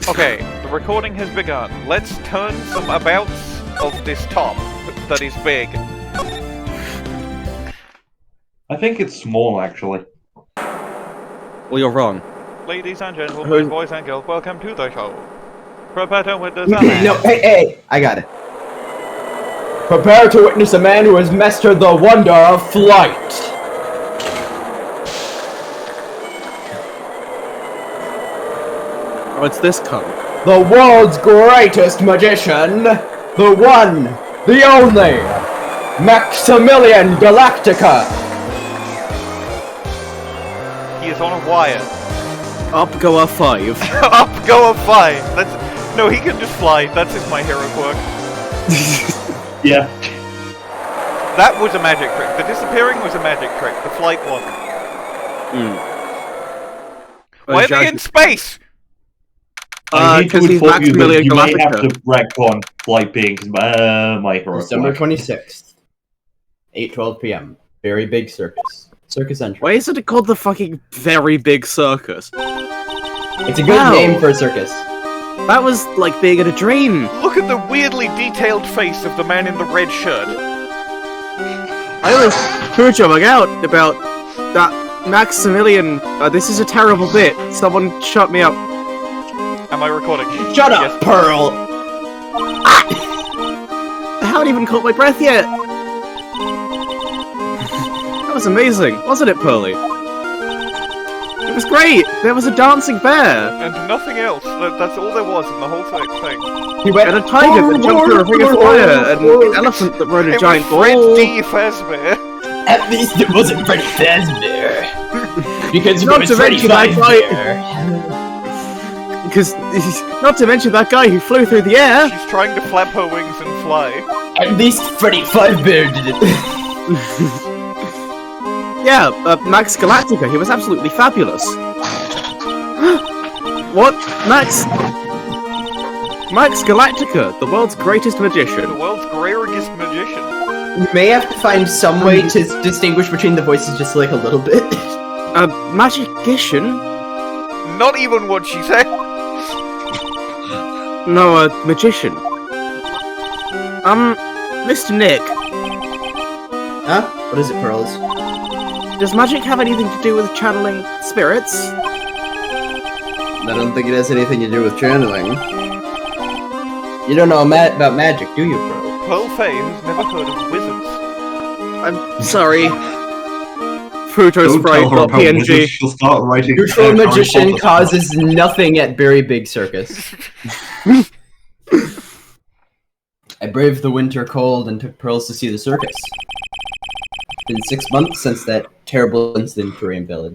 Okay, the recording has begun. Let's turn some abouts of this top that is big. I think it's small, actually. Well, you're wrong. Ladies and gentlemen, boys and girls, welcome to the show. Prepare to witness a man. No, hey, I got it. Prepare to witness a man who has mastered the wonder of flight. What's this cunt? The world's greatest magician, the one, the only, Maximilian Galactica. He is on a wire. Up go a 5. Up, go up, fly. No, he can just fly. That's just my hero quirk. Yeah. That was a magic trick. The disappearing was a magic trick. The flight wasn't. Why are they in space? Because he's Maximilian you may have Galactica. to retcon flight being my hero. December 26th, 8:12 p.m. Very big circus. Circus entry. Why isn't it called the fucking Very Big Circus? It's a good name for a circus. That was like being in a dream. Look at the weirdly detailed face of the man in the red shirt. I was pooching out about that Maximilian. This is a terrible bit. Someone shut me up. Am I recording? Shut up, Yes. Pearl! I haven't even caught my breath yet. That was amazing, wasn't it, Pearly? It was great. There was a dancing bear And nothing else. That's all there was in the whole thing. He went, and a tiger that jumped through a ring of fire and an elephant that rode a It giant was Fred ball. D. Fazbear. At least it wasn't Freddy Fazbear. Because if Not it to was Freddy mention that guy- Fazbear... Because, not to mention that guy who flew through the air. She's trying to flap her wings and fly. At least Freddy Fazbear did it. Yeah, Max Galactica. He was absolutely fabulous. What? Max Galactica, the world's greatest magician. The world's greatest magician. You may have to find some way to distinguish between the voices just like a little bit. A magician? Not even what she said. No, a magician. Mr. Nick, Huh? What is it, Pearls? does magic have anything to do with channeling spirits? I don't think it has anything to do with channeling. You don't know about magic, do you, Pearl? Pearl Fay, who's never heard of wizards. I'm sorry. Fruto Don't Sprite, tell her not about PNG. wizards, she'll start writing Neutral Harry magician Potter. causes nothing at Very Big Circus. I braved the winter cold and took Pearls to see the circus. It's been 6 months since that terrible incident in Korean Village.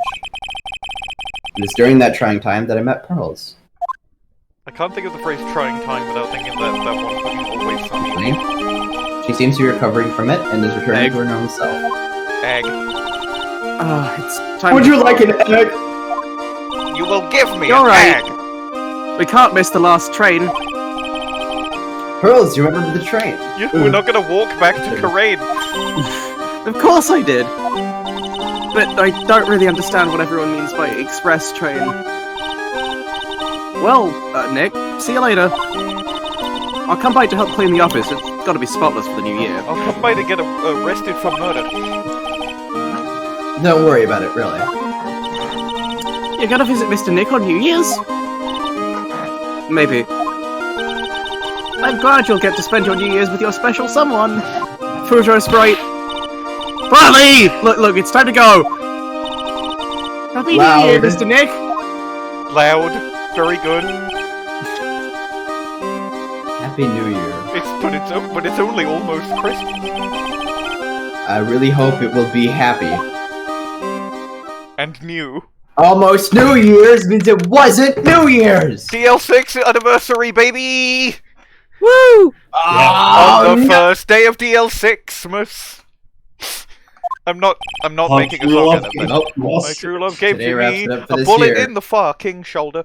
It was during that trying time that I met Pearls. I can't think of the phrase trying time without thinking that one wasn't always sunny. She seems to be recovering from it and is returning Egg. to her normal self. Egg. It's time Would to you like an egg? You will give me You're an right. egg! We can't miss the last train. Pearls, do you remember the train? We're not gonna walk back to Karain. Of course I did. But I don't really understand what everyone means by express train. Well, Nick, see you later. I'll come by to help clean the office. It's gotta be spotless for the new year. I'll come by to get arrested for murder. Don't worry about it, really. You're gonna visit Mr. Nick on New Year's? Maybe. I'm glad you'll get to spend your New Year's with your special someone. Fruto Sprite. Bradley! Look, it's time to go! Happy Loud. New Year, Mr. Nick! Loud. Very good. Happy New Year. But it's only almost Christmas. I really hope it will be happy. And new. Almost New Year's means it wasn't New Year's! DL6 anniversary, baby! Woo! On the first day of DL6, I'm not making a song out of it. Nope. My true love gave Today to wraps me it up for a this bullet year. in the fucking shoulder.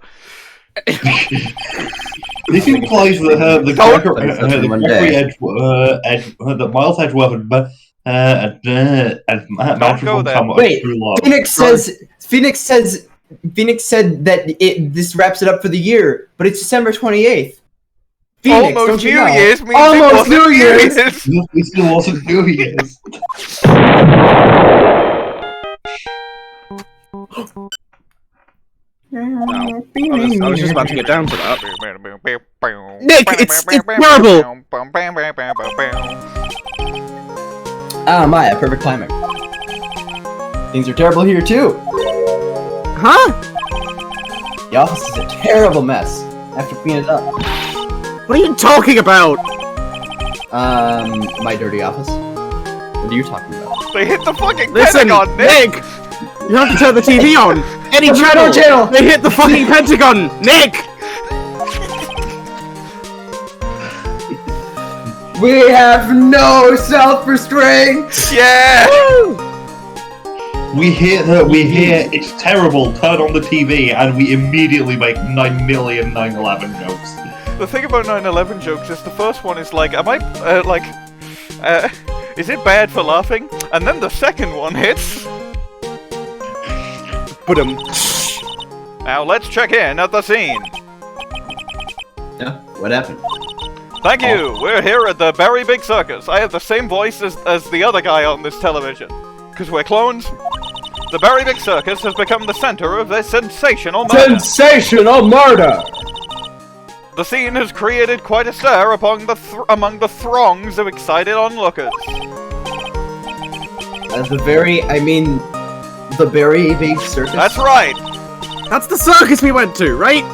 This implies that the Don't- Gregory that Miles Edgeworth and Matt go there. come up Wait, through love. Phoenix says Phoenix said that this wraps it up for the year, but it's December 28th. Phoenix, Almost don't you New know? Year's means Almost it wasn't New Year's! It still wasn't New Year's. I was just about to get down to that. Nick, it's terrible! Ah, Maya, perfect timing. Things are terrible here too. Huh? The office is a terrible mess. I have to clean it up. What are you talking about? My dirty office. What are you talking about? They hit the fucking Listen, Pentagon, Nick! You have to turn the TV on! Any channel! They hit the fucking Pentagon! Nick! We have no self-restraint! Yeah! We hear it's terrible, turn on the TV, and we immediately make 9 million 9/11 jokes. The thing about 9/11 jokes is the first one is like, is it bad for laughing? And then the second one hits. Now let's check in at the scene. Yeah, what happened? Thank you. We're here at the Very Big Circus. I have the same voice as the other guy on this television. Because we're clones. The Very Big Circus has become the center of this sensational murder. Sensational murder! The scene has created quite a stir among the throngs of excited onlookers. The Very Big Circus? That's right. That's the circus we went to, right?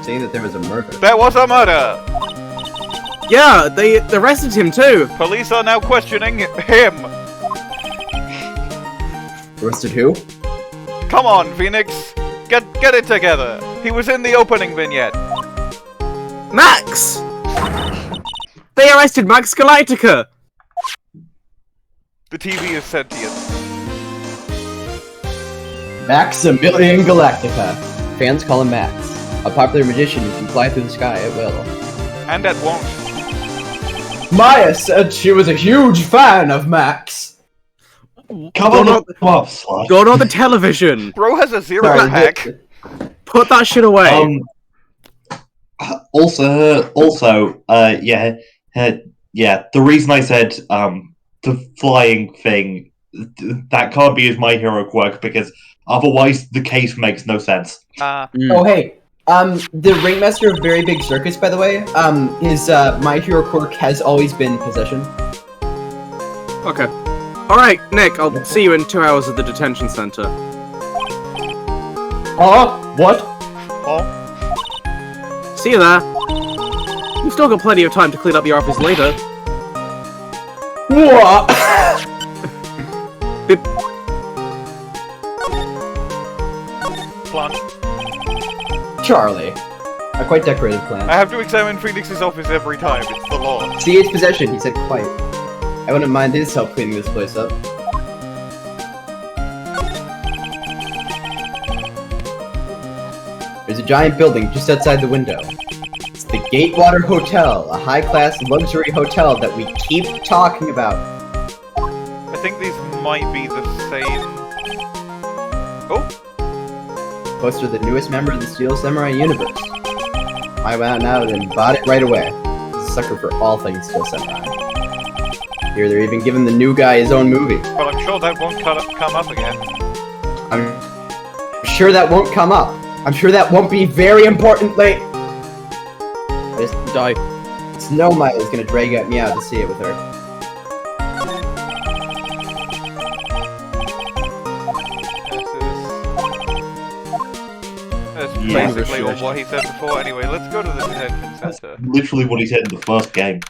Saying that there was a murder. There was a murder. Yeah, they arrested him too. Police are now questioning him. Arrested who? Come on, Phoenix. Get it together. He was in the opening vignette. Max! They arrested Max Galactica! The TV is sentient. Maximilian Galactica. Fans call him Max. A popular magician who can fly through the sky at will. And at won't. Maya said she was a huge fan of Max. Come on, Slash. Go on the television! Bro has a zero Sorry, hack. Put that shit away! Also, the reason I said, the flying thing, that can't be as My Hero quirk, because otherwise the case makes no sense. Oh, hey. The ringmaster of Very Big Circus, by the way, his, My Hero quirk has always been possession. Okay. Alright, Nick, I'll see you in 2 hours at the detention center. What? Oh. See you there. You've still got plenty of time to clean up your office later. What? Plant. Charlie. A quite decorated plant. I have to examine Phoenix's office every time. It's the law. See, it's possession, he said quite. I wouldn't mind his help cleaning this place up. There's a giant building just outside the window. It's the Gatewater Hotel, a high-class luxury hotel that we keep talking about. I think these might be the same. Oh, Poster the newest member of the Steel Samurai universe. I went out and bought it right away. He's a sucker for all things Steel Samurai. Here, they're even giving the new guy his own movie. but I'm sure that won't come up again. I'm sure that won't come up. I'm sure that won't be very important later. Just die. Snow Maya's gonna drag me out to see it with her. That's Yeah. basically what he said before. Anyway, let's go to the detention center. Literally what he said in the first game.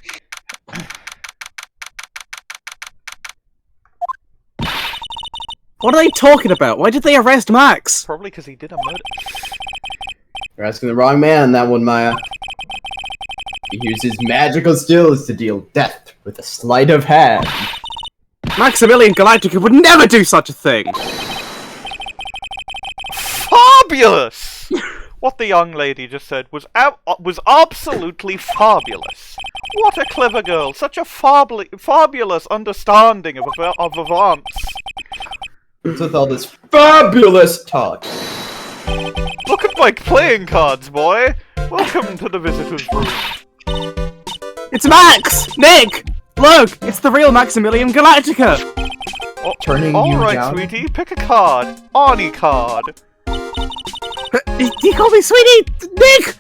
What are they talking about? Why did they arrest Max? Probably because he did a murder. You're asking the wrong man on that one, Maya. He uses magical skills to deal death with a sleight of hand. Maximilian Galactica would never do such a thing! Fabulous! What the young lady just said was absolutely fabulous. What a clever girl! Such a fabulous understanding of advance. What's with all this fabulous talk? Look at my playing cards, boy! Welcome to the visitor's room. It's Max! Nick! Look! It's the real Maximilian Galactica! Turning you Alright, down? sweetie, pick a card. Ani card. He called me sweetie! Nick!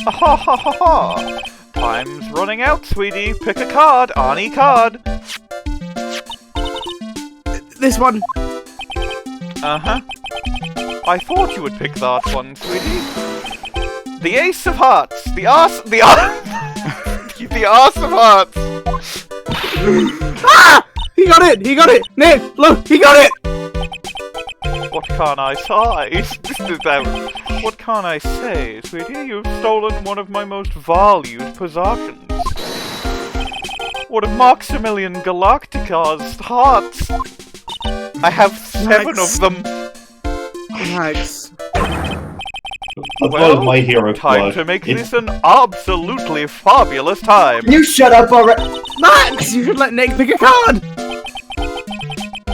Ha ha ha ha! Time's running out, sweetie. Pick a card. Ani card. This one. Uh-huh. I thought you would pick that one, sweetie. The Ace of Hearts. The Arse of Hearts. Ah! He got it! He got it! Nick, look! He got it! What can I say? What can I say, sweetie? You've stolen one of my most valued possessions. One of Maximilian Galactica's hearts. I have 7 of them. Max. As well as my hero Time quirk. to make this an absolutely fabulous time. You shut up already! Max! You should let Nick pick a card!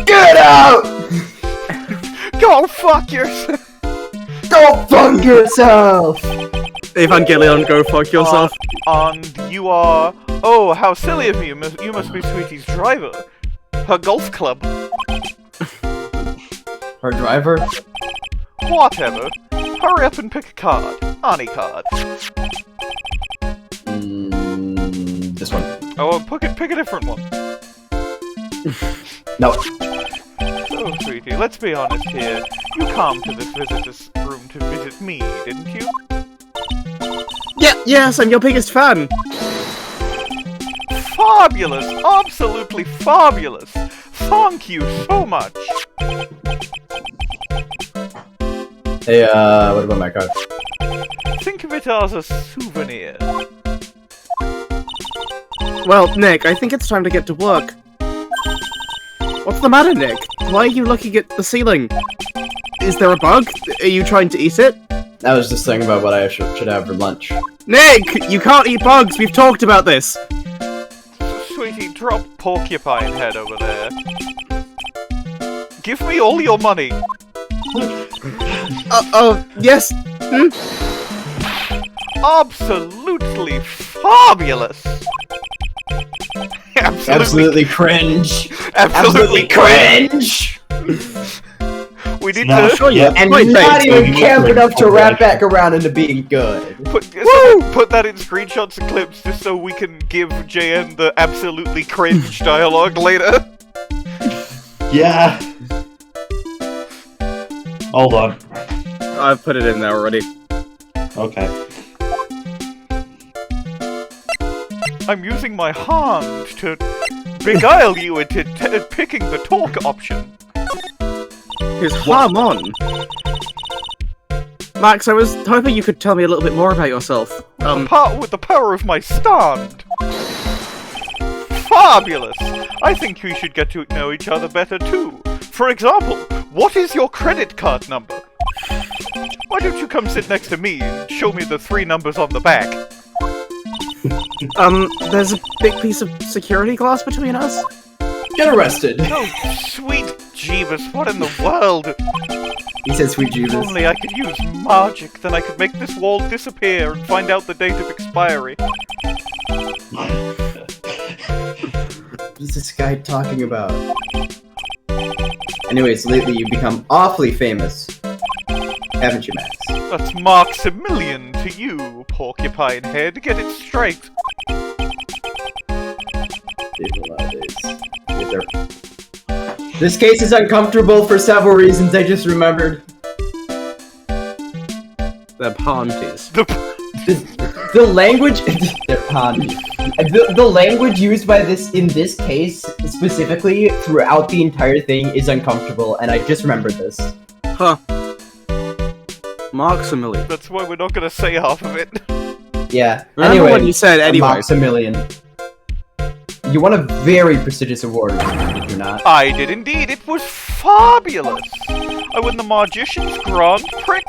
Get out! Go fuck yourself. Go fuck yourself! Evangelion, go fuck yourself. And you are... Oh, how silly of you. You must be Sweetie's driver. Her golf club. Our driver? Whatever. Hurry up and pick a card. Ani card. This one. Oh, pick a different one. No. So, sweetie, let's be honest here. You came to this visitor's room to visit me, didn't you? Yes, I'm your biggest fan. Fabulous! Absolutely fabulous! Thank you so much! Hey, what about my card? Think of it as a souvenir. Well, Nick, I think it's time to get to work. What's the matter, Nick? Why are you looking at the ceiling? Is there a bug? Are you trying to eat it? I was just thinking about what I should have for lunch. Nick! You can't eat bugs! We've talked about this! Sweetie, drop porcupine head over there. Give me all your money! Yes? Absolutely fabulous! Absolutely cringe! Absolutely cringe! We need No, to sure, yeah. And Wait, not wait, even wait, camp wait, enough to wait. wrap back around into being good. put that in screenshots and clips just so we can give JN the absolutely cringe dialogue later. Yeah. Hold on. I've put it in there already. Okay. I'm using my hand to beguile you into picking the talk option. His harm on. Max, I was hoping you could tell me a little bit more about yourself. With the power of my stand. Fabulous! I think we should get to know each other better too. For example, what is your credit card number? Why don't you come sit next to me and show me the 3 numbers on the back? There's a big piece of security glass between us? Get arrested! Oh, sweet Jeebus, what in the world? He said sweet If Jeebus. only I could use magic, then I could make this wall disappear and find out the date of expiry. What is this guy talking about? Anyways, lately you've become awfully famous. Haven't you, Max? That's Maximilian to you, porcupine head. Get it straight. This case is uncomfortable for several reasons I just remembered. They're panties. The language the language used by in this case specifically throughout the entire thing is uncomfortable, and I just remembered this. Huh. Maximilian. That's why we're not gonna say half of it. Yeah. Remember Anyway, when you said anyway? Maximilian. You won a very prestigious award, did you not? I did indeed. It was fabulous. I won the Magician's Grand Prix,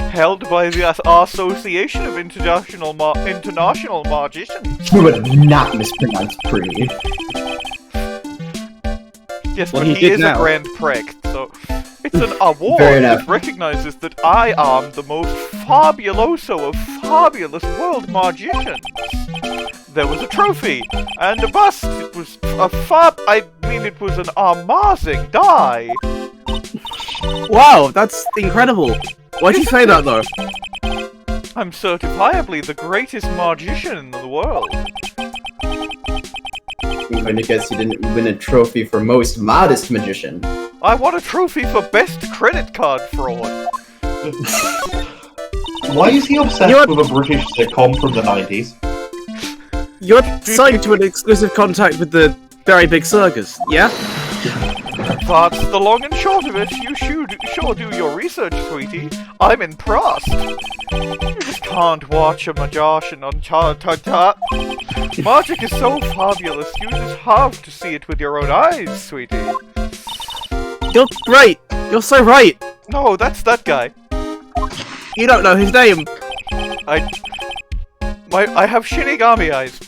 held by the Association of International Magicians. You would not mispronounce pretty. Yes, Well, but he he did is now. a Grand Prix, so it's an award Fair enough. that recognizes that I am the most fabuloso of fabulous world magicians. There was a trophy and a bust. It was a it was an amazing die. Wow, that's incredible. Why'd you say that though? I'm certifiably the greatest magician in the world. I'm going to guess you didn't win a trophy for most modest magician. I won a trophy for best credit card fraud. Why is he obsessed with a British sitcom from the 90s? You're signed to an exclusive contact with the Very Big Circus, yeah? That's the long and short of it. You should sure do your research, sweetie. I'm impressed. You just can't watch a magician on Magic is so fabulous. You just have to see it with your own eyes, sweetie. You're right. You're so right. No, that's that guy. You don't know his name. I have Shinigami eyes.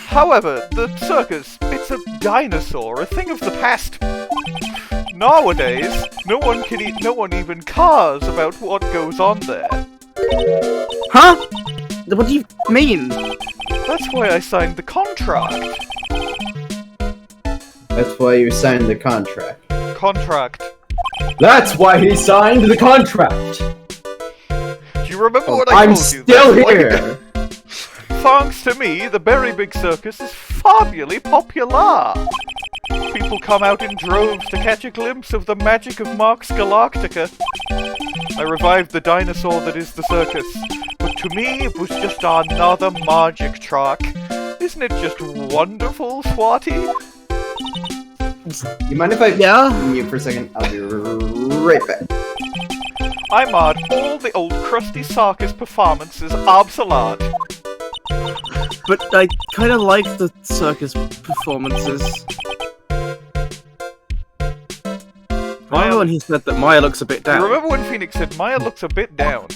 However, the circus, it's a dinosaur, a thing of the past. Nowadays, no one even cares about what goes on there. Huh? What do you mean? That's why I signed the contract. That's why you signed the contract. Contract. That's why he signed the contract! Do you remember what I I'm told you? still That's why- here! Thanks to me, the Very Big Circus is fabulous popular. People come out in droves to catch a glimpse of the magic of Mark's Galactica. I revived the dinosaur that is the circus, but to me it was just another magic track. Isn't it just wonderful, Swati? You mind if I Yeah? mute for a second? I'll be right back. I made all the old crusty circus performances obsolete. But I kind of like the circus performances. Remember when he said that Maya looks a bit You down? remember when Phoenix said Maya looks a bit down?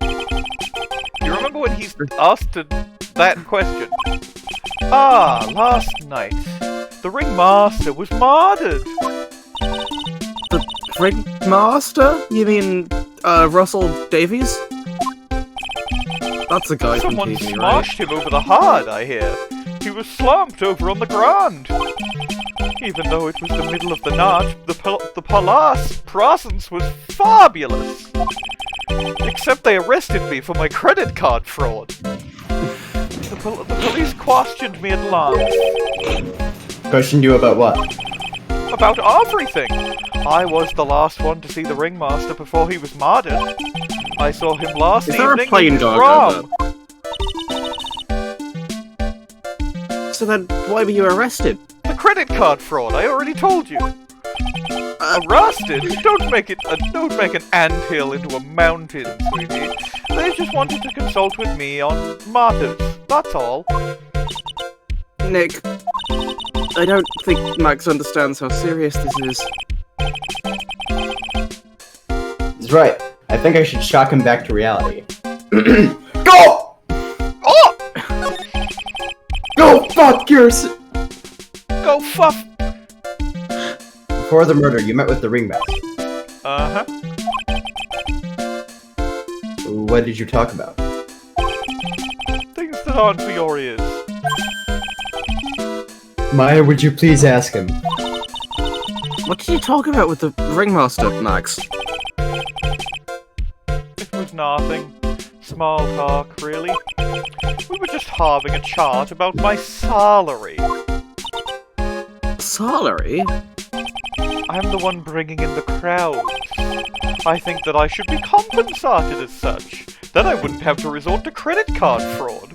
You remember when he's asked that question? Ah, last night, the ringmaster was murdered. The Ringmaster? You mean, Russell Davies? That's the guy from Someone TV, right? smashed him over the head, I hear. He was slumped over on the ground. Even though it was the middle of the night, the palace presence was fabulous. Except they arrested me for my credit card fraud. The police questioned me at length. Questioned you about what? About everything. I was the last one to see the ringmaster before he was murdered. I saw him last Is there a evening plane in his going room. So then, why were you arrested? The credit card fraud. I already told you. Arrested? Don't make an anthill into a mountain, sweetie. They just wanted to consult with me on matters. That's all. Nick, I don't think Max understands how serious this is. He's right. I think I should shock him back to reality. Go! Oh! Go fuck yours! Go fuck! Before the murder, you met with the ringmaster. Uh-huh. What did you talk about? Things that aren't for your ears. Maya, would you please ask him? What did you talk about with the Ringmaster, Max? It was nothing. Small talk, really. We were just having a chat about my salary. Salary? I'm the one bringing in the crowds. I think that I should be compensated as such. Then I wouldn't have to resort to credit card fraud.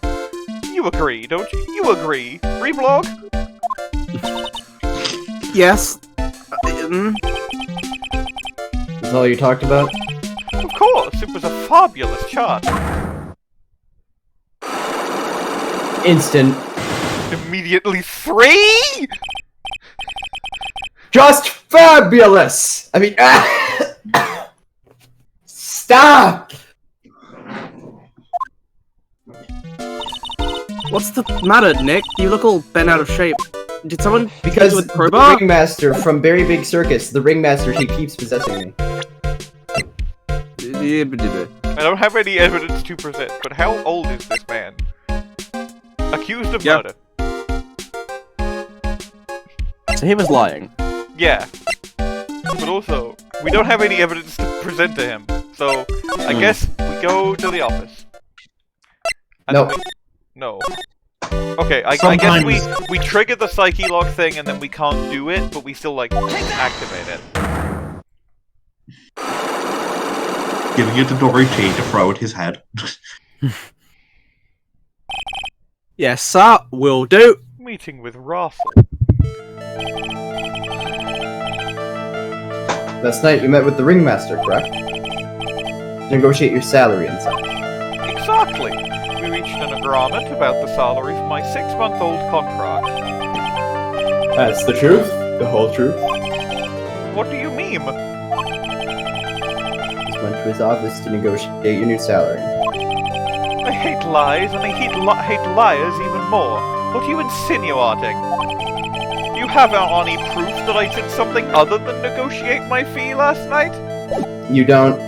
You agree, don't you? You agree. Reblog? Yes. That's all you talked about? Of course, it was a fabulous chat. Instant. Immediately 3? Just fabulous! I mean, stop! What's the matter, Nick? You look all bent out of shape. Did someone Because with the crowbar? ringmaster from Very Big Circus, the ringmaster, he keeps possessing me. I don't have any evidence to present, but how old is this man? Accused of murder. So he was lying. Yeah. But also, we don't have any evidence to present to him, so I guess we go to the office. No. No. Okay, I guess we trigger the psyche lock thing and then we can't do it, but we still, like, activate it. Giving it to Dorothy to throw at his head. Yes, sir, will do. Meeting with Russel. Last night you met with the ringmaster, correct? To negotiate your salary and such. Exactly. We reached an agreement about the salary for my 6-month-old contract. That's the truth? The whole truth? What do you mean? Just went to his office to negotiate your new salary. I hate lies, and I hate liars even more. What are you insinuating? You have any proof that I did something other than negotiate my fee last night? You don't.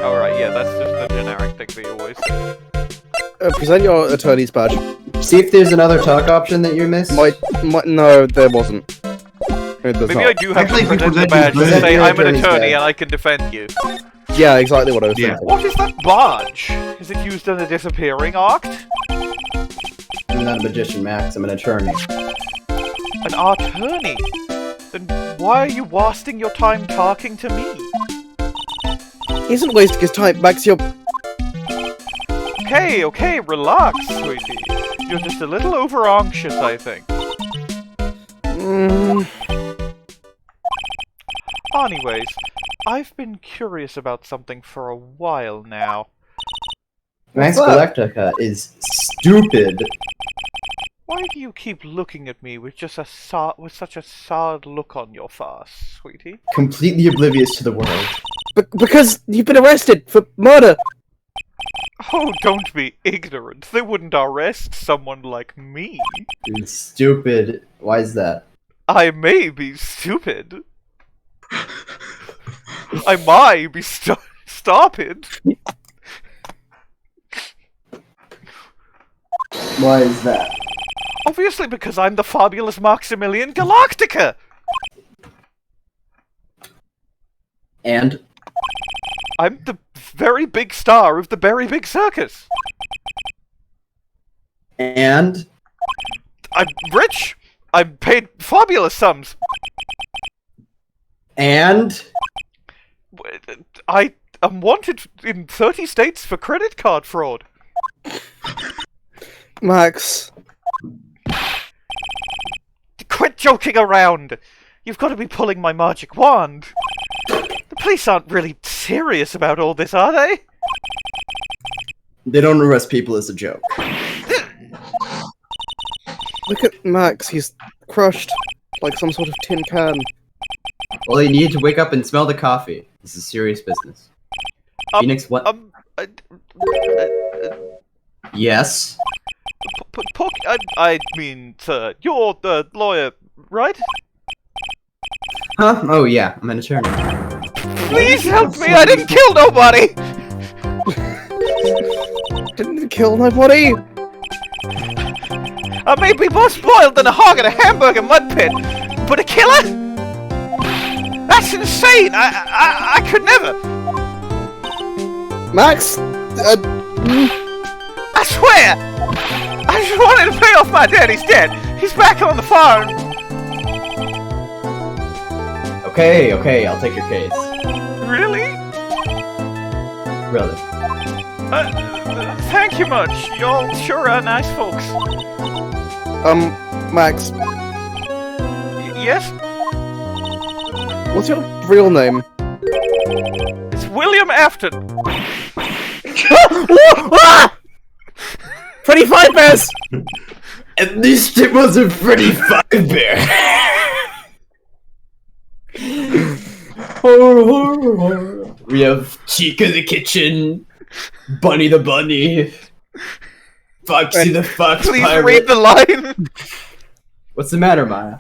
Alright, yeah, that's just the generic thing that you always say. Present your attorney's badge. See if there's another talk option that you missed. No, there wasn't. Maybe I do have Actually, to if you present the present badge your to badge- say your I'm an attorney's attorney badge. and I can defend you. Yeah, exactly what I was Yeah. thinking. What is that badge? Is it used in a disappearing act? I'm not a magician, Max. I'm an attorney. An attorney? Then why are you wasting your time talking to me? He isn't wasting his time, Max, you're... Okay, relax, sweetie. You're just a little over-anxious, I think. Anyways, I've been curious about something for a while now. Max What's up? Galactica is stupid. Why do you keep looking at me with just with such a sad look on your face, sweetie? Completely oblivious to the world. Because you've been arrested for murder! Oh, don't be ignorant. They wouldn't arrest someone like me. It's stupid. Why is that? I may be stupid. I might be stupid. Why is that? Obviously because I'm the fabulous Maximilian Galactica! And? I'm the very big star of the Very Big Circus! And? I'm rich! I'm paid fabulous sums! And? I am wanted in 30 states for credit card fraud. Max... Quit joking around! You've got to be pulling my magic wand. The police aren't really serious about all this, are they? They don't arrest people as a joke. Look at Max, he's crushed like some sort of tin can. Well, you need to wake up and smell the coffee. This is serious business. Phoenix, what? Yes? I mean, sir, you're the lawyer, right? Huh? Oh yeah, I'm an attorney. Please help me, I didn't kill nobody! Didn't kill nobody? I may be more spoiled than a hog in a hamburger mud pit, but a killer? That's insane! I could never! Max? I swear! I just wanted to pay off my debt, he's dead! He's back on the farm! Okay, I'll take your case. Really? Really. Thank you much. Y'all sure are nice folks. Max, Yes? what's your real name? It's William Afton. Freddy Fazbear's! At least it wasn't Freddy Fazbear. We have Chica the kitchen, Bunny the bunny, Foxy the fox Please pirate. read the line! What's the matter, Maya?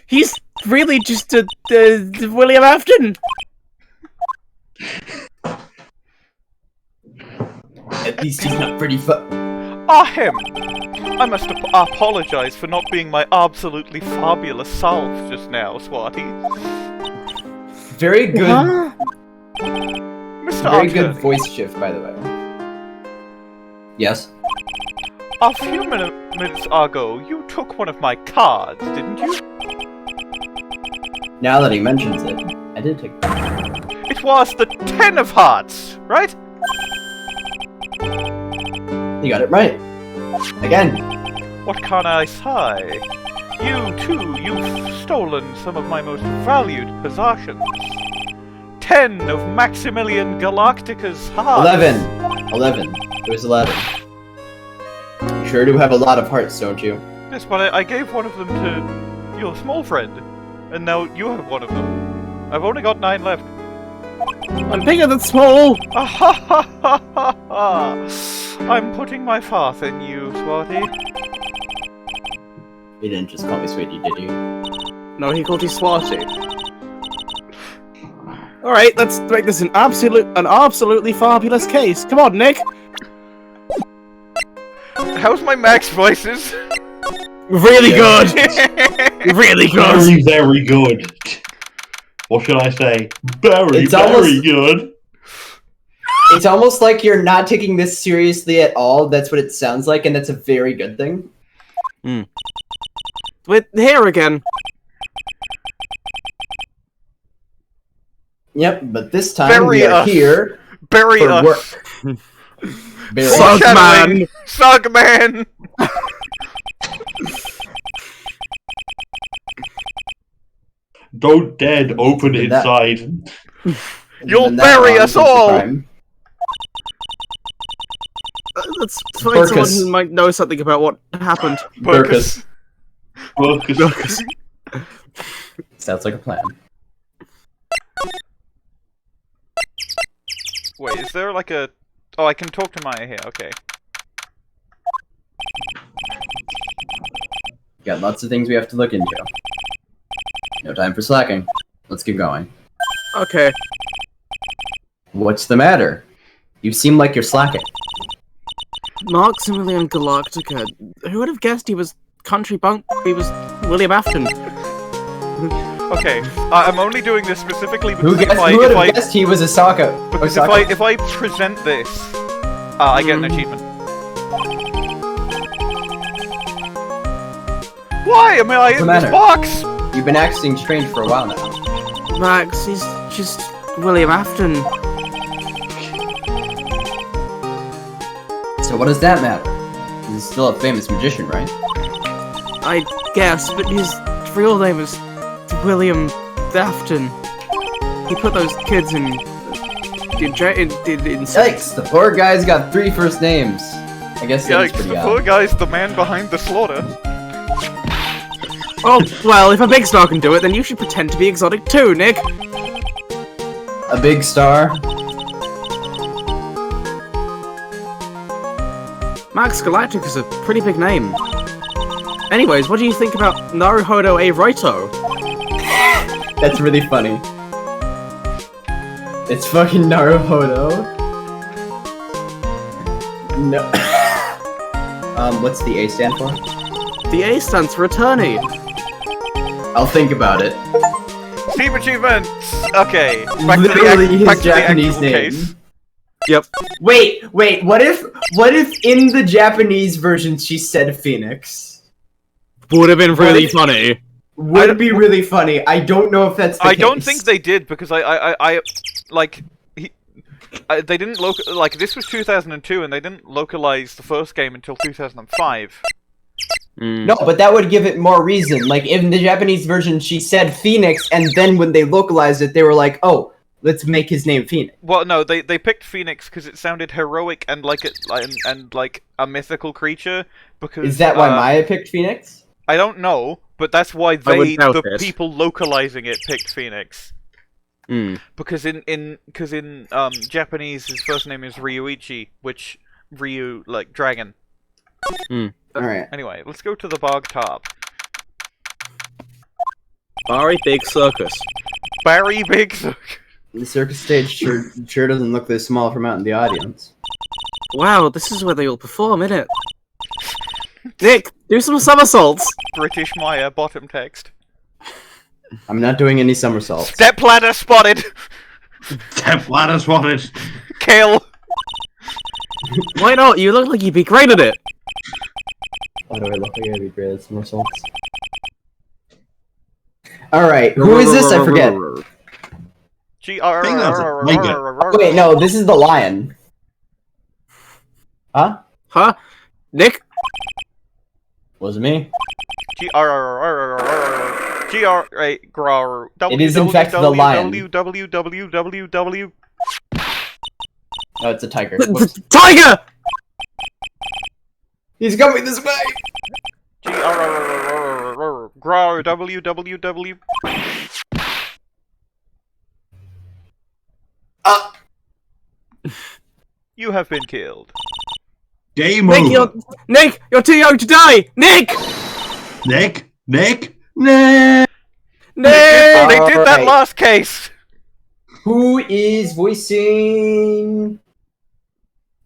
He's really just a William Afton. At least he's not pretty Him! I must apologize for not being my absolutely fabulous self just now, Swati. Very good. Huh? Mr. Very good Attorney, voice shift, by the way. Yes. a few minutes ago, you took one of my cards, didn't you? Now that he mentions it, I did take. It was the 10 of hearts, right? You got it right. Again. What can I say? You too, you've stolen some of my most valued possessions. 10 of Maximilian Galactica's hearts. 11. It was 11. You sure do have a lot of hearts, don't you? Yes, but I gave one of them to your small friend, and now you have one of them. I've only got 9 left. I'm bigger than small. I'm putting my faith in you, Swati. You didn't just call me Speedy, did you? No, he called you Swati. All right, let's make this an absolutely fabulous case. Come on, Nick. How's my Max voices? Really good. Really good. Very, very good. What should I say? Very, It's very almost- good. It's almost like you're not taking this seriously at all. That's what it sounds like, and that's a very good thing. With here again. Yep, but this time Bury we are us. here Bury for us. work. Bury us. Suck Foreshadowing. man. Suck man. Don't dead, open Did that. inside. You'll Been that bury long us since the all. crime. Let's find someone Burkus. who might know something about what happened. Burkus. Focus. Sounds like a plan. Wait, is there like a... Oh, I can talk to Maya here, okay. Got lots of things we have to look into. No time for slacking. Let's keep going. Okay. What's the matter? You seem like you're slacking. Maximilian Galactica. Who would have guessed he was country bunk? He was William Afton. Okay, I'm only doing this specifically Who because would have guessed he was Osaka? because Osaka? if I present this, I get an achievement. Why am I in What's this the box? You've been acting strange for a while now. Max, he's just William Afton. So what does that matter? He's still a famous magician, right? I guess, but his real name is William Afton. He put those kids in Yikes, the poor guy's got 3 first names. I guess that's Yikes, pretty the poor odd. guy's the man behind the slaughter. Oh, well, if a big star can do it, then you should pretend to be exotic too, Nick. A big star. Max Galactic is a pretty big name. Anyways, what do you think about Naruhodo A. Raito? That's really funny. It's fucking Naruhodo. No. What's the A stand for? The A stands for attorney. I'll think about it. Steam achievements! Okay, back Literally to the, his back to the Japanese actual name. case. Yep. Wait, what if in the Japanese version she said Phoenix? Would have been really What? funny. Would be really funny. I don't know if that's the I case. don't think they did because they didn't like this was 2002 and they didn't localize the first game until 2005. No, but that would give it more reason. Like, in the Japanese version, she said Phoenix, and then when they localized it, they were like, oh, let's make his name Phoenix. Well, no, they picked Phoenix because it sounded heroic and like a mythical creature. Because Is that why Maya picked Phoenix? I don't know, but that's why I would they, doubt the it. people localizing it, picked Phoenix. Because in Japanese his first name is Ryuichi, which Ryu like dragon. Alright. Anyway, let's go to the bog top. Very big circus. Barry Big Circus. The circus stage sure doesn't look this small from out in the audience. Wow, this is where they all perform, isn't it? Nick, do some somersaults! British Maya bottom text. I'm not doing any somersaults. Step ladder spotted! Step ladder spotted. Kill! Why not? You look like you'd be great at it! Why do I look like I'd be great at somersaults? Alright, who is this? I forget. Wait, no, this is the lion. Huh? Huh? Nick? Wasn't me. It is in fact the lion. www. Oh, it's a tiger. Tiger! He's coming this way! www. You have been killed. Game Nick, over. Nick, you're too young to die! Nick! Nick. Nick! They did that Alright. last case. Who is voicing...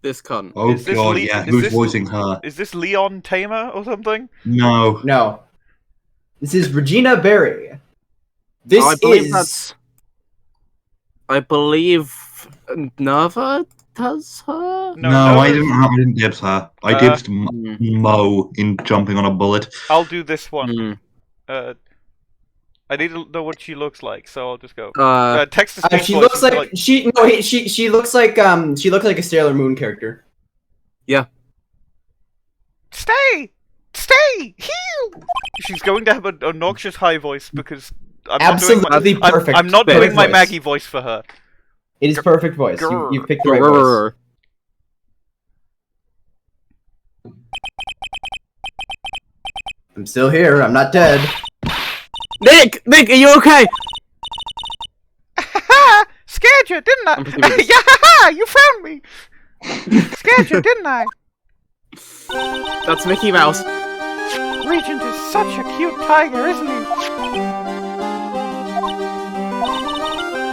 This cunt. Oh Is this god, Lee- yeah. is Who's this- voicing her? Is this Leon Tamer or something? No. No. This is Regina Berry. This I believe is... that's... I believe... Minerva does her? No, I didn't dibs her. I dibs Mm. Mo in jumping on a bullet. I'll do this one. Mm. I need to know what she looks like, so I'll just go. Uh, Text to speech she voice looks is like she looks like a Sailor Moon character. Stay! Heal! She's going to have a noxious high voice because I'm Absolutely perfect. I'm not perfect doing my voice. Maggie voice for her. It is perfect voice. Grr. You picked the right voice. I'm still here. I'm not dead. Nick, are you okay? Ha! Scared you, didn't I? I'm pretty Yeah, you found me. Scared you, didn't I? That's Mickey Mouse. Regent is such a cute tiger, isn't he?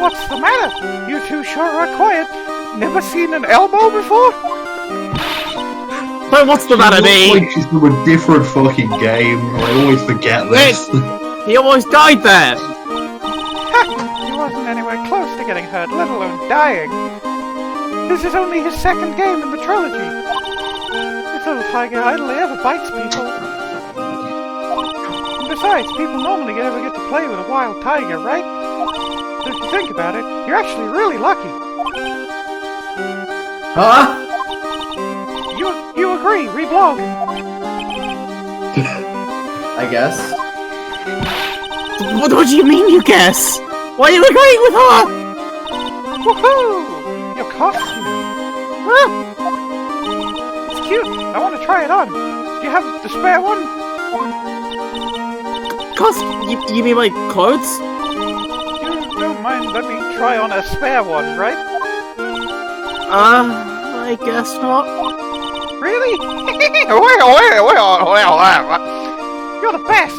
What's the matter? You two sure are quiet. Never seen an elbow before? But what's the matter, Looks me? like she's from a different fucking game. I always forget this. He almost died there! Ha! He wasn't anywhere close to getting hurt, let alone dying. This is only his second game in the trilogy. This little tiger hardly ever bites people. And besides, people normally never get to play with a wild tiger, right? So if you think about it, you're actually really lucky. Huh? You agree, reblog. I guess. What do you mean, you guess? Why are you agreeing with her? Woohoo! Your costume. It's cute. I want to try it on. Do you have the spare one? You mean like clothes? You don't mind let me try on a spare one, right? I guess not. Really? You're the best!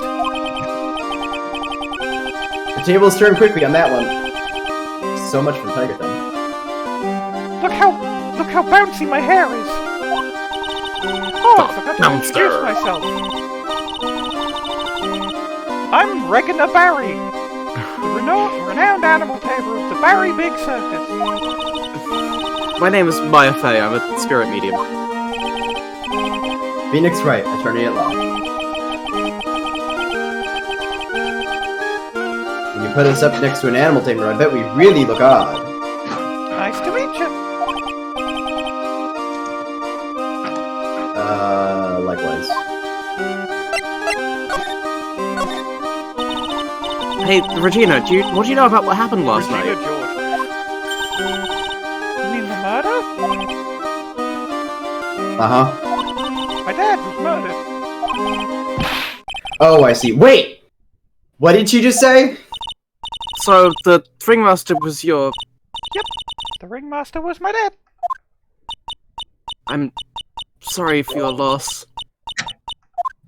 The tables turn quickly on that one. So much for the tiger thing. Look how bouncy my hair is! Oh, I forgot to Bouncer. introduce myself. I'm Regina Barry, the renowned animal tamer of the Barry Big Circus. My name is Maya Fey, I'm a spirit medium. Phoenix Wright, attorney at law. When you put us up next to an animal tamer, I bet we really look odd. Nice to meet you. Likewise. Hey, Regina, what do you know about what happened last Regina night? George. You mean the murder? Uh-huh. My dad was murdered. Oh, I see. Wait! What did she just say? So, the Ringmaster was your... The ringmaster was my dad. I'm sorry for your loss.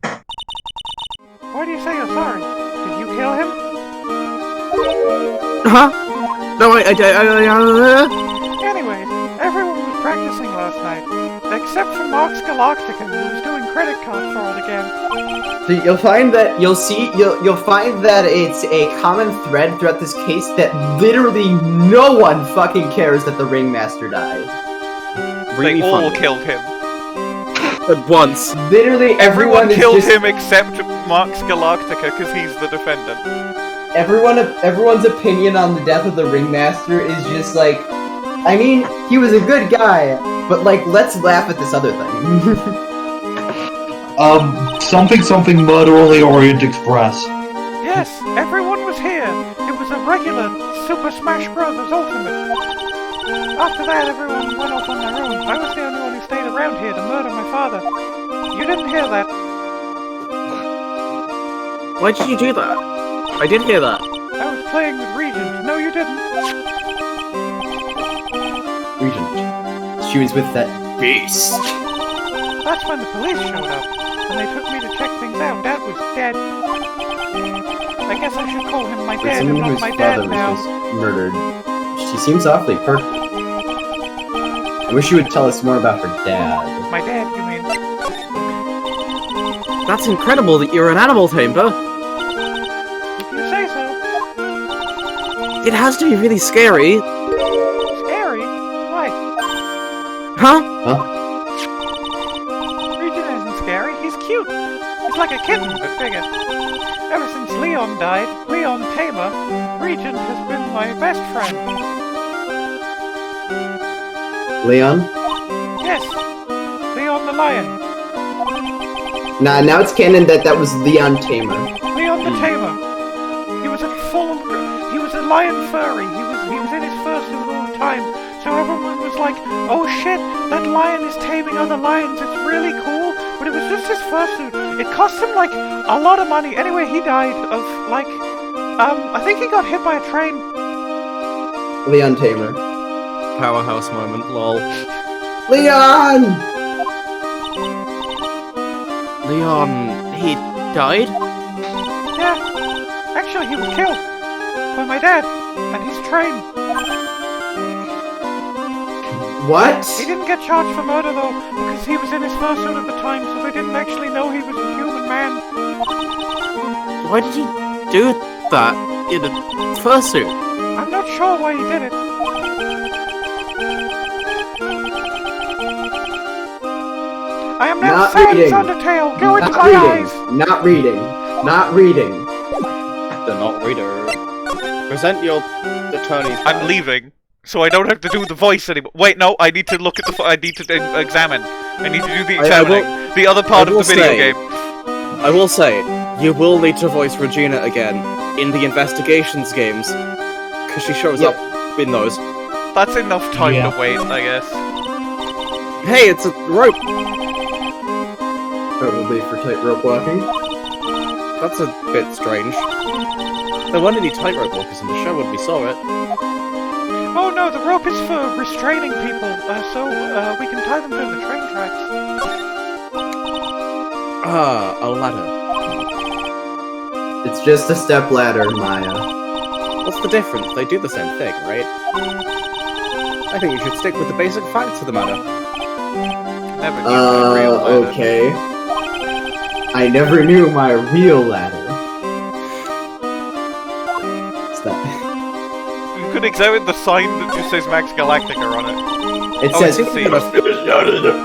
Why do you say you're sorry? Did you kill him? Huh? No, Anyways, everyone was practicing last night, except for Mark's Galactica, who was doing credit card fraud again. So you'll find that you'll find that it's a common thread throughout this case that literally no one fucking cares that the Ringmaster died. Really They all funny. killed him. At once. Literally Everyone is killed just, him except Mark's Galactica, because he's the defendant. Everyone's opinion on the death of the Ringmaster is just like, I mean, he was a good guy, but like, let's laugh at this other thing. Something Murder on the Orient Express. Yes, everyone was here. It was a regular Super Smash Bros. Ultimate. After that, everyone went off on their own. I was the only one who stayed around here to murder my father. You didn't hear that. Why did you do that? I did hear that. I was playing with Regina. No, you didn't. Regent. She was with that beast. That's when the police showed up, and they took me to check things out. Dad was dead. I guess I should call him my dad, and Someone not whose my father dad now. was murdered. She seems awfully perfect. I wish you would tell us more about her dad. My dad, you mean? That's incredible that you're an animal tamer. If you say so. It has to be really scary. Scary? Why? Huh? Regina isn't scary. He's cute. He's like a kitten, but bigger. Ever since Leon died, Leon Tamer, Regina has been my best friend. Leon? Yes, Leon the lion. Nah, now it's canon that that was Leon Tamer. Leon the Tamer. He was a lion furry. He was in his fursuit all the time. So everyone was like, "Oh shit, that lion is taming other lions. It's really cool." But it was just his fursuit. It cost him like a lot of money. Anyway, he died of like, I think he got hit by a train. Leon Tamer. Powerhouse moment, lol. Leon! Leon, he died? Yeah, actually, he was killed by my dad and his train. What? He didn't get charged for murder though, because he was in his fursuit at the time, so they didn't actually know he was a human man. Why did he do that in a fursuit? I'm not sure why he did it. I am now Not Sans reading. Undertale. Go into Not my reading. eyes. Not reading. Not reading. The not reader. Present your attorney's I'm leaving, so I don't have to do the voice anymore. Wait, no, I need to look at the. I need to examine. I need to do the examining. The other part of the video game. I will say, you will need to voice Regina again in the investigations games, because she shows up in those. That's enough time Yeah. to wait, I guess. Hey, it's a rope! Probably for tightrope walking. That's a bit strange. There weren't any tightrope walkers in the show when we saw it. Oh no, the rope is for restraining people, so we can tie them to the train tracks. Ah, a ladder. It's just a step ladder, Maya. What's the difference? They do the same thing, right? I think you should stick with the basic facts of the matter. Never knew my real ladder. Okay. I never knew my real ladder. What's that? You could examine the sign that just says Max Galactica on it. It Oh, says it's a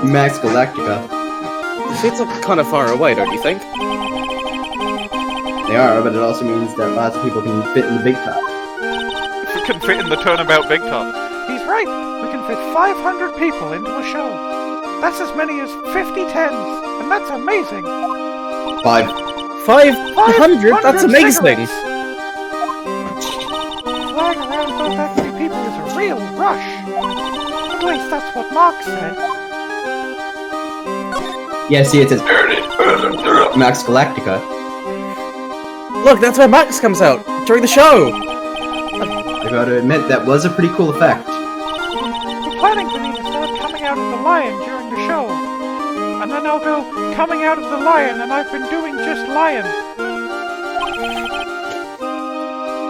Max Galactica. The seats are kind of far away, don't you think? They are, but it also means that lots of people can fit in the big top. If we can fit in the turnabout big top. He's right. We can fit 500 people into a show. That's as many as 50 tens, and that's amazing. 500? That's amazing! cigarettes. Flying around with that many people is a real rush. At least that's what Mark said. Yeah, see, it says Max Galactica. Look, that's where Max comes out! During the show! gotta admit, that was a pretty cool effect. We're planning for me to start coming out of the lion during the show. And then I'll go coming out of the lion, and I've been doing just lion.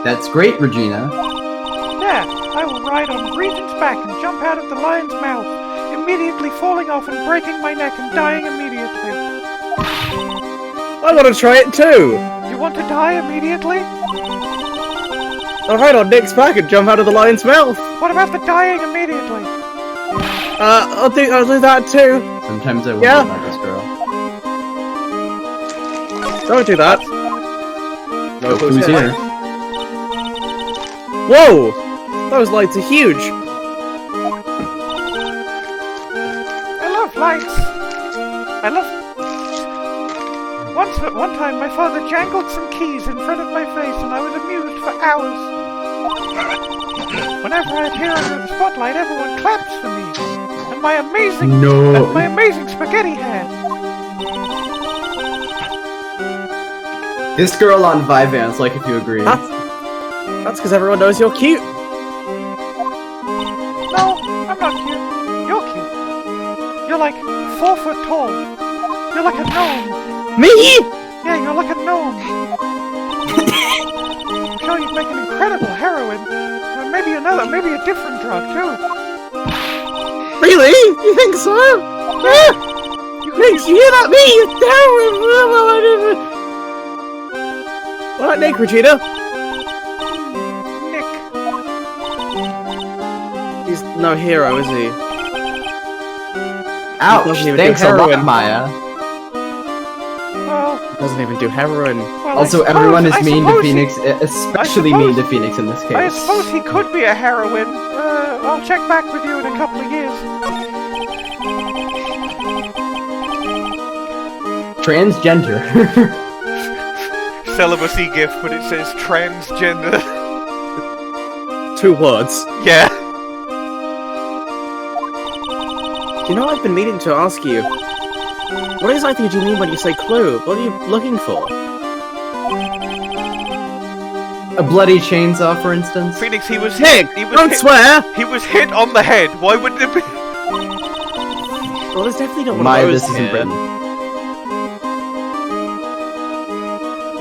That's great, Regina. Yeah, I will ride on Regent's back and jump out of the lion's mouth, immediately falling off and breaking my neck and dying immediately. I want to try it too! You want to die immediately? I'll ride on Nick's back and jump out of the lion's mouth! What about the dying immediately? I'll do that too! Sometimes I wonder Yeah. about this girl. Don't do that! Oh, who's here? Whoa! Those lights are huge! I love lights. I love... One time my father jangled some keys in front of my face and I was amused for hours. Whenever I appear under the spotlight, everyone claps for me. And my amazing spaghetti hair. This girl on Vyvanse, like if you agree. That's because everyone knows you're cute! No, I'm not cute. You're cute. You're like 4 foot tall. You're like a gnome. Me?! Yeah, you're like a gnome. I'm sure you'd make an incredible heroine. Maybe a different drug too. Really? You think so? Yeah! Nick, you hear that? Me! What, Nick, Regina? Nick. He's no hero, is he? Ouch! doesn't even Thanks do a lot, heroin. Maya. Well, Doesn't even do heroin. Also, everyone is mean to Phoenix, especially mean to Phoenix in this I case. suppose he could be a heroine. I'll check back with you in a couple of years. Transgender. Celibacy gift, but it says transgender. 2 words. Yeah. You know, I've been meaning to ask you. What exactly do you mean when you say clue? What are you looking for? A bloody chainsaw, for instance. Phoenix, he was Nick, hit. He was don't hit. swear! He was hit on the head. Why wouldn't it be? Well, there's definitely not one Maya, of those this isn't here. Britain.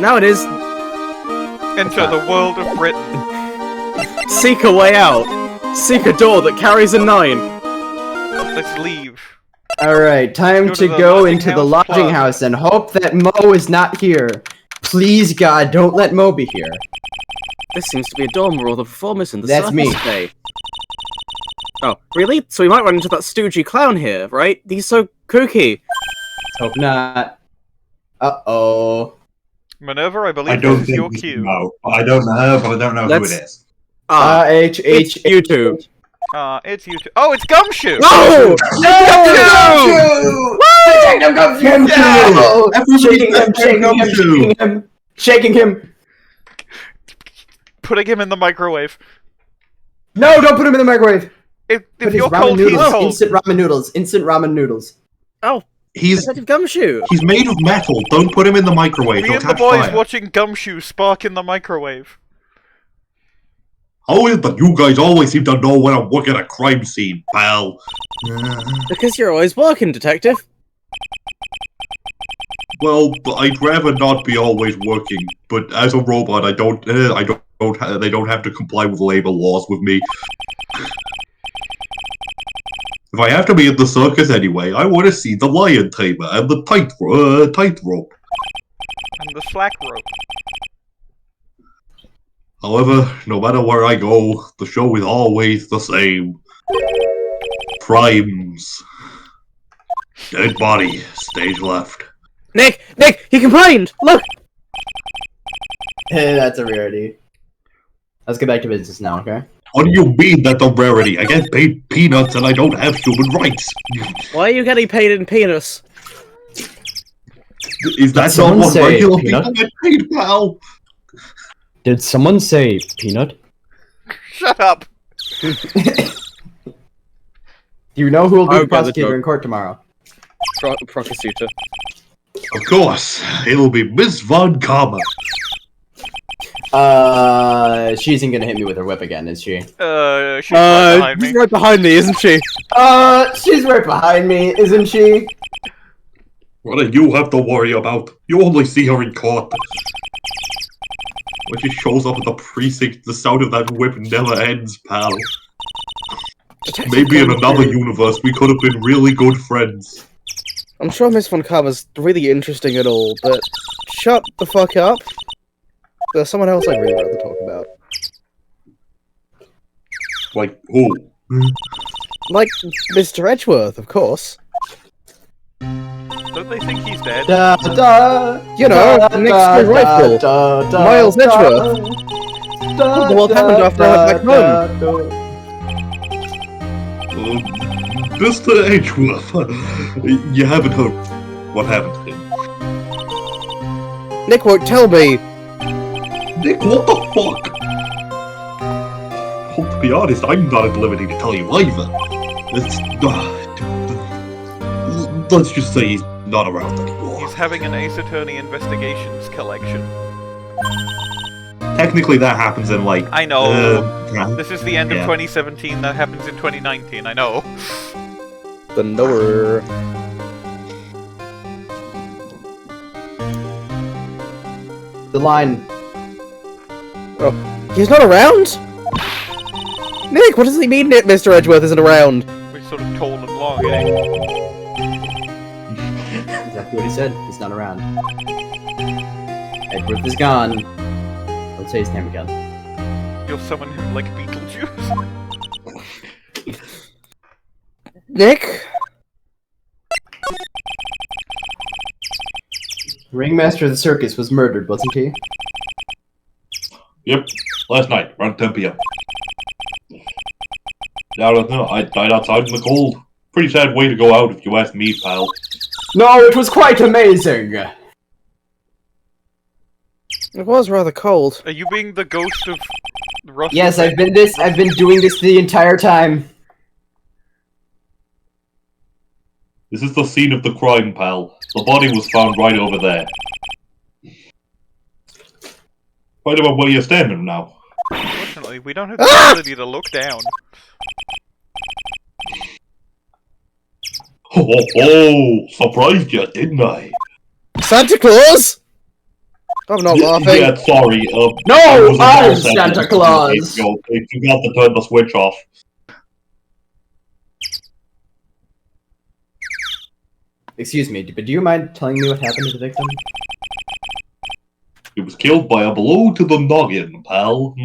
Now it is. Enter the world of Britain. Seek a way out. Seek a door that carries a 9. Let's leave. Alright, time Go to to the go lodging into the house lodging plaza. house and hope that Mo is not here. Please, God, don't let Mo be here. This seems to be a dorm where all the performers in the That's circus me. stay. Oh, really? So we might run into that stoogey clown here, right? He's so kooky. Hope not. Uh-oh. Minerva, I believe I don't this is your think cue. no. I don't know her, but I don't know who Let's- it is. It's YouTube. It's you two. Oh, it's Gumshoe! No! Detective Gumshoe! Shaking him, shaking him, shaking him, shaking him. Putting him in the microwave. No, don't put him in the microwave. If Put his you're ramen cold, he's noodles, cold. instant ramen noodles, instant ramen noodles. Oh, He's Detective Gumshoe. made of metal. Don't put him in the microwave. Me He'll and the catch boys fire. watching Gumshoe spark in the microwave. How is it that you guys always seem to know when I'm working a crime scene, pal? Because you're always working, Detective. Well, I'd rather not be always working. But as a robot, they don't have to comply with labor laws with me. If I have to be at the circus anyway, I want to see the lion tamer and the tightrope. And the slack rope. However, no matter where I go, the show is always the same. Primes. Dead body, stage left. Nick, he complained. Look. Hey, that's a rarity. Let's get back to business now, okay? What do you mean that's a rarity? I get paid peanuts and I don't have human rights. Why are you getting paid in penis? Is that not someone what say regular peanut? people get paid, pal? Did someone say peanut? Shut up! Do you know who will be I'll the get the prosecutor joke. in court tomorrow? Prosecutor. Of course, it'll be Miss Von Karma. She isn't gonna hit me with her whip again, is she? She's right behind me. She's right behind me, isn't she? She's right behind me, isn't she? What do you have to worry about? You only see her in court. When she shows up at the precinct, the sound of that whip never ends, pal. Maybe in another universe we could have been really good friends. I'm sure Miss Von Carver's really interesting and all, but shut the fuck up. There's someone else I'd really rather talk about. Like, who? Like Mr. Edgeworth, of course. Don't they think he's dead? Da, da, You know, da, next da, to Rifle. da, da, Miles da, Edgeworth. da, The world happened after I went back home. Mr. Edgeworth, you haven't heard what happened to him. Nick won't tell me. Nick, what the fuck? Well, to be honest, I'm not at liberty to tell you either. Let's just say he's not around anymore. He's having an Ace Attorney Investigations collection. Technically, that happens in, like... I know. Yeah. This is the end of Yeah. 2017, that happens in 2019, I know. The knower. The line. Oh, he's not around? Nick, what does he mean Mr. Edgeworth isn't around? We're sort of tall and long, eh? Exactly what he said. He's not around. Edgeworth is gone. Don't say his name again. You'll summon him like Beetlejuice. Nick? Ringmaster of the circus was murdered, wasn't he? Yep, last night, around 10 p.m. I don't know, I died outside in the cold. Pretty sad way to go out if you ask me, pal. No, it was quite amazing! It was rather cold. Are you being the ghost of Russel? Yes, I've been doing this the entire time. This is the scene of the crime, pal. The body was found right over there. Right about where you're standing now. Unfortunately, we don't have the ability to look down. Oh, surprised you, didn't I? Santa Claus? I'm not laughing. Yeah, sorry. No, I'm Santa Santa Claus! You got to turn the switch off. Excuse me, but do you mind telling me what happened to the victim? He was killed by a blow to the noggin, pal.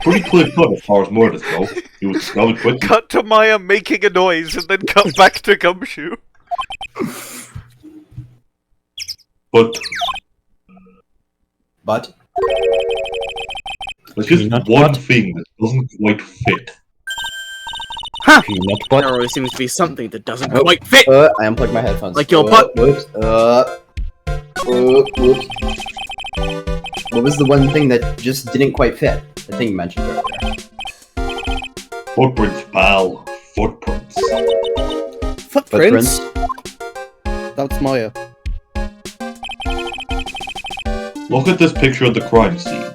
Pretty clear cut as far as murders go. He was discovered quickly. Cut to Maya making a noise, and then cut back to Gumshoe. But there's just one thing that doesn't quite fit. Huh! There always seems to be something that doesn't quite fit! I unplugged my headphones. Like your butt! Whoops. Whoops. What was the one thing that just didn't quite fit? The thing you mentioned earlier. Footprints, pal. Footprints. Footprints? That's Maya. Look at this picture of the crime scene.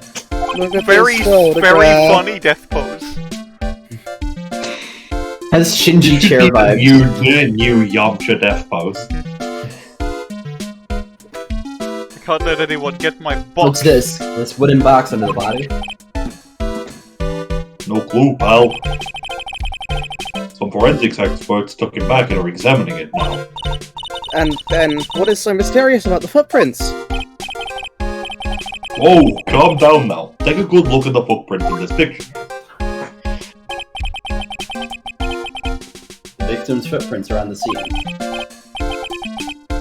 Look at Very, this photograph. very funny death pose. Has Shinji chair vibes. New Yamcha death pose. I can't let anyone get my box. What's this? This wooden box under the body? No clue, pal. Some forensics experts took it back and are examining it now. And then, what is so mysterious about the footprints? Whoa, calm down now. Take a good look at the footprints in this picture. The victim's footprints are on the scene.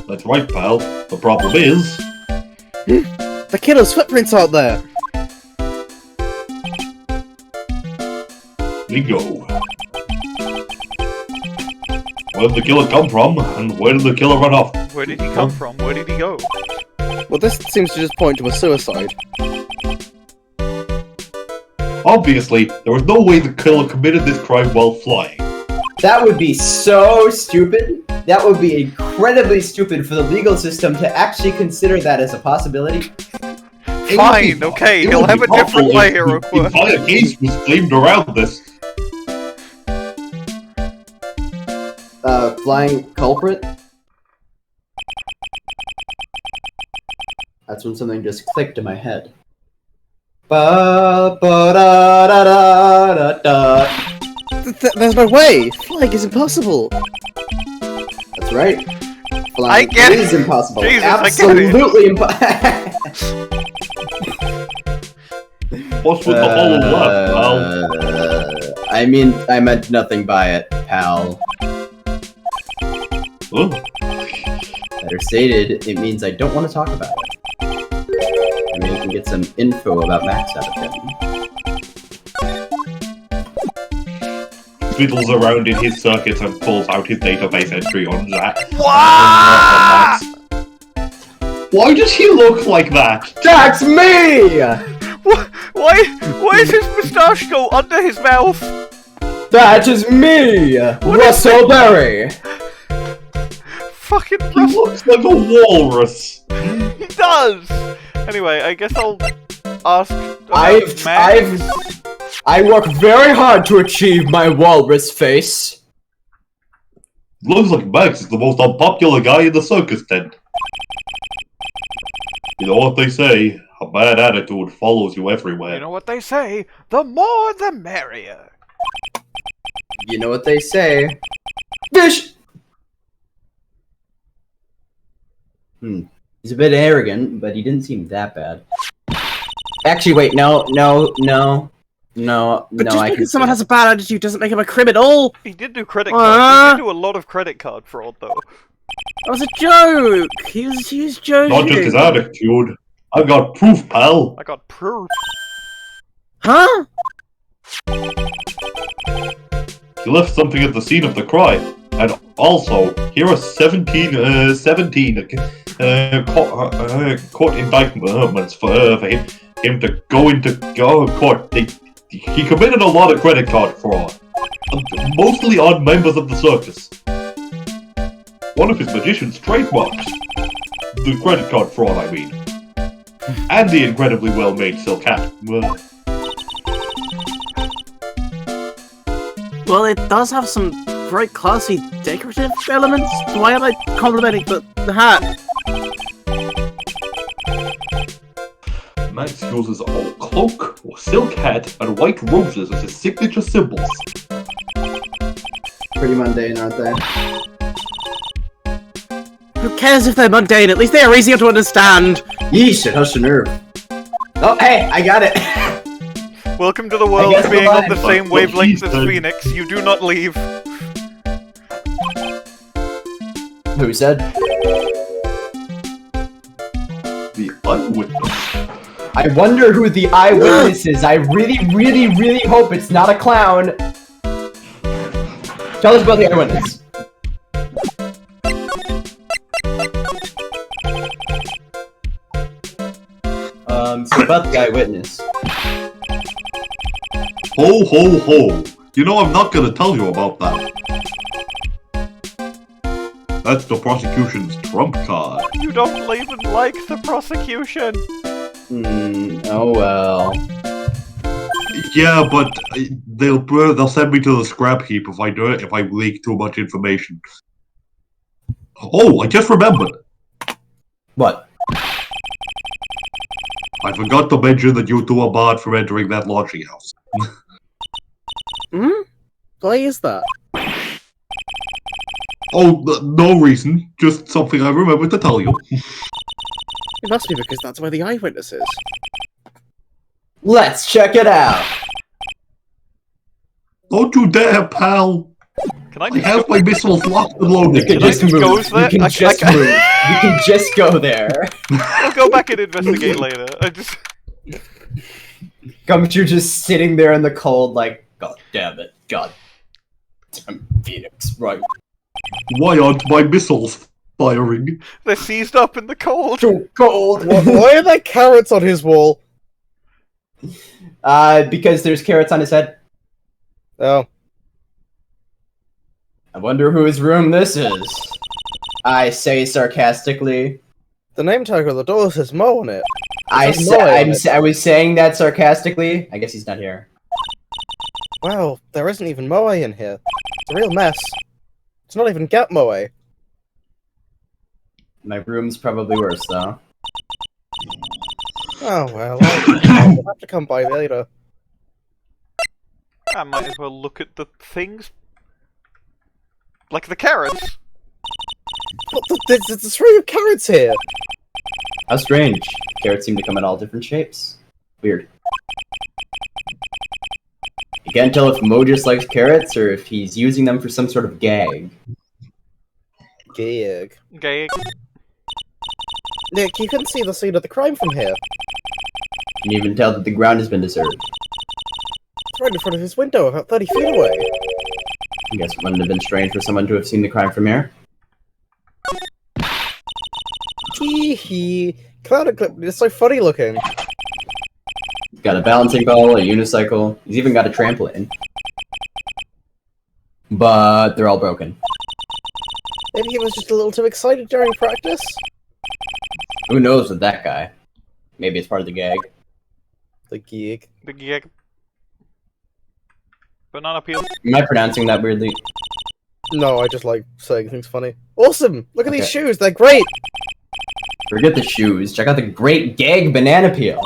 That's right, pal. The problem is... The killer's footprints aren't there! Bingo. Where did the killer come from, and where did the killer run off? Where did he come from? Where did he go? Well, this seems to just point to a suicide. Obviously, there was no way the killer committed this crime while flying. That would be so stupid. that would be incredibly stupid for the legal system to actually consider that as a possibility. Fine, okay, he'll have a different way here. The entire case was framed around this. Flying culprit? That's when something just clicked in my head. Ba-ba-da-da-da-da. There's no way! Flying is impossible! That's right. I Flying get is it. impossible. Jesus, I get it. Absolutely impossible. What's with the whole left, pal? I mean, I meant nothing by it, pal. Oh. Better stated, it means I don't want to talk about it. I mean, we can get some info about Max out of him. Fiddles around in his circuits and pulls out his database entry on that. Why does he look like that? That's me! Why is his moustache go under his mouth? That is me! Russel Berry! Fucking He looks like a walrus. He does! Anyway, I guess I'll ask about Max. I work very hard to achieve my walrus face. Looks like Max is the most unpopular guy in the circus tent. You know what they say, a bad attitude follows you everywhere. You know what they say, the more the merrier. You know what they say. Fish! He's a bit arrogant, but he didn't seem that bad. Actually, wait, no, But just I can because someone has a bad attitude doesn't make him a criminal! He did do credit card. He did do a lot of credit card fraud, though. That was a joke! He was joking! Not just his attitude. I've got proof, pal. I got proof. Huh? He left something at the scene of the crime. And also, here are 17 court indictments for him to go into court. He committed a lot of credit card fraud, mostly on members of the circus. One of his magician's trademarks. The credit card fraud, I mean. And the incredibly well-made silk hat. Well, it does have some very classy decorative elements. Why am I complimenting the hat? Max uses a cloak, or silk hat, and white roses as his signature symbols. Pretty mundane, aren't they? Who cares if they're mundane? At least they are easier to understand. Yeesh, it hushed a nerve. Oh, hey, I got it! Welcome to the world guess of being on the But same what wavelength he as said- Phoenix. You do not leave. Who said? The eyewitness. I wonder who the eyewitness is. I really, really, really hope it's not a clown. Tell us about the eyewitness. So about the eyewitness. Ho ho ho! You know I'm not gonna tell you about that. That's the prosecution's trump card. You don't even like the prosecution. Oh well. Yeah, but they'll send me to the scrap heap if I do it, if I leak too much information. Oh, I just remembered. What? I forgot to mention that you two are barred from entering that lodging house. Why is that? Oh, no reason. Just something I remembered to tell you. It must be because that's where the eyewitness is. Let's check it out. Don't you dare, pal. Can I I just have my missiles locked and You loaded. can just just move. go there? You can just move. You can just go there. I'll go back and investigate later. I just... Gumshoe just sitting there in the cold, like, God damn it, God damn Phoenix, right? Why aren't my missiles firing? They're seized up in the cold. Too cold. Why are there carrots on his wall? Because there's carrots on his head. Oh. I wonder whose room this is. I say sarcastically. The name tag on the door says Mo on it. I was saying that sarcastically. I guess he's not here. Wow, there isn't even Moe in here. It's a real mess. It's not even Get Moe. My room's probably worse, though. Oh well, I'll have to come by later. I might as well look at the things. Like the carrots. What there's a string of carrots here! How strange. Carrots seem to come in all different shapes. Weird. You can't tell if Mo just likes carrots or if he's using them for some sort of gag. Gag. Gag. Nick, you couldn't see the scene of the crime from here. You can even tell that the ground has been disturbed. It's right in front of his window, about 30 feet away. I guess it wouldn't have been strange for someone to have seen the crime from here. Tee hee. Cloud Clip is so funny looking. He's got a balancing ball, a unicycle, he's even got a trampoline. But they're all broken. Maybe he was just a little too excited during practice? Who knows with that guy? Maybe it's part of the gag. The gig. The gag. Banana peel. Am I pronouncing that weirdly? No, I just like saying things funny. Awesome! Look at these Okay. shoes, they're great! Forget the shoes, check out the great gag banana peel.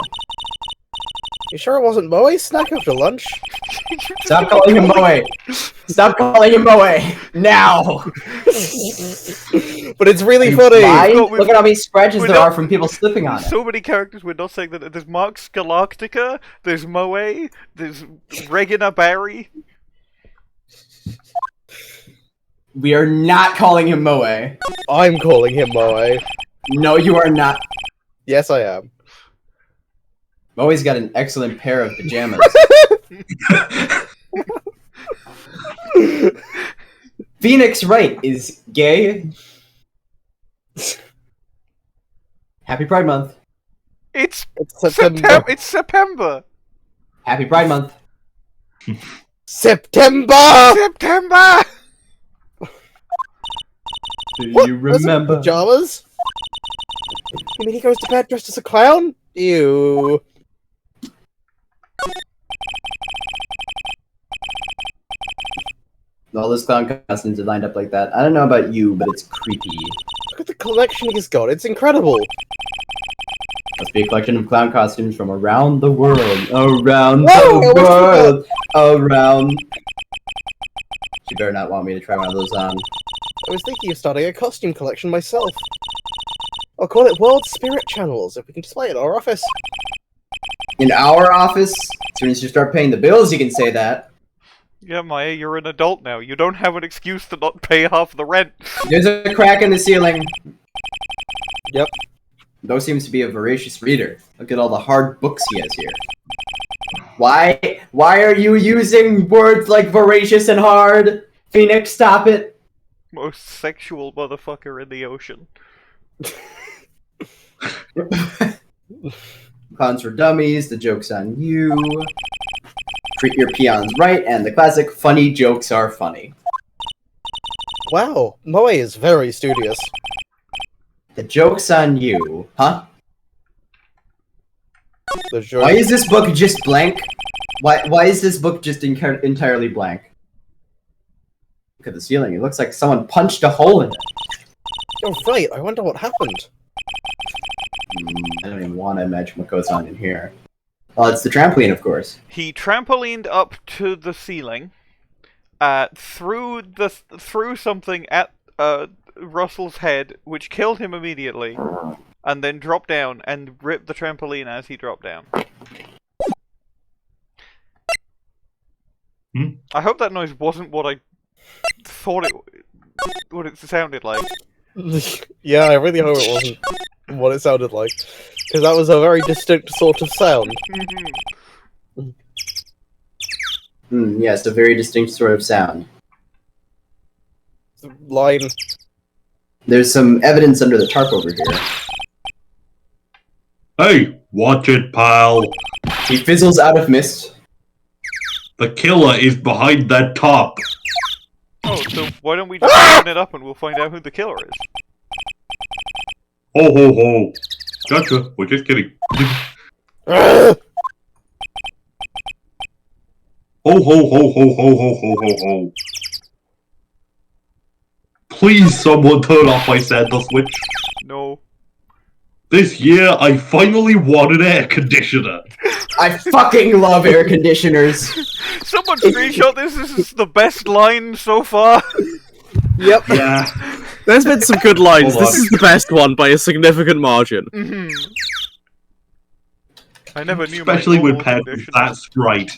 You sure it wasn't Moe's snack after lunch? Stop calling him Moe! Stop calling him Moe! Now! But it's really funny! Blind? No, Look at how many scratches we're there not- are from people slipping on it. So many characters we're not saying that. There's Mark's Galactica, there's Moe, there's Regina Barry. We are not calling him Moe. I'm calling him Moe. No, you are not. Yes, I am. Moe's got an excellent pair of pajamas. Phoenix Wright is gay. Happy Pride Month. It's It's September. It's September. Happy Pride Month. September! September. Do What? you Those are remember? pajamas? You mean he goes to bed dressed as a clown? Ew. All those clown costumes are lined up like that. I don't know about you, but it's creepy. Look at the collection he's got, it's incredible. Must be a collection of clown costumes from around the world. Around Whoa, the what's world. Around. You better not want me to try one of those on. I was thinking of starting a costume collection myself. I'll call it World Spirit Channels, if we can display it in our office. In our office, as soon as you start paying the bills, you can say that. Yeah, Maya, you're an adult now. You don't have an excuse to not pay half the rent. There's a crack in the ceiling. Yep. Though seems to be a voracious reader. Look at all the hard books he has here. Why are you using words like voracious and hard? Phoenix, stop it. Most sexual motherfucker in the ocean. Clowns for dummies, the joke's on you. Treat your peons right, and the classic funny jokes are funny. Wow, Moe is very studious. The joke's on you, huh? The joke. Why is this book just blank? Why is this book just entirely blank? Look at the ceiling. It looks like someone punched a hole in it. You're right, I wonder what happened. I don't even want to imagine what goes on in here. Oh, it's the trampoline, of course. He trampolined up to the ceiling, threw something at Russell's head, which killed him immediately, and then dropped down and ripped the trampoline as he dropped down. I hope that noise wasn't what I thought what it sounded like. Yeah, I really hope it wasn't what it sounded like. Because that was a very distinct sort of sound. Yes, a very distinct sort of sound. Line. There's some evidence under the tarp over here. Hey, watch it, pal. He fizzles out of mist. The killer is behind that top. Oh, so why don't we just open it up and we'll find out who the killer is? Ho ho ho. Gotcha. We're just kidding. Ho ho ho ho ho ho ho ho ho. Please someone turn off my Santa switch. No. This year I finally won an air conditioner. I fucking love air conditioners. Someone screenshot this. This is the best line so far. Yep. Yeah. There's been some good lines. Hold This on. is the best one by a significant margin. I never knew my Especially when normal paired with conditions. that's right.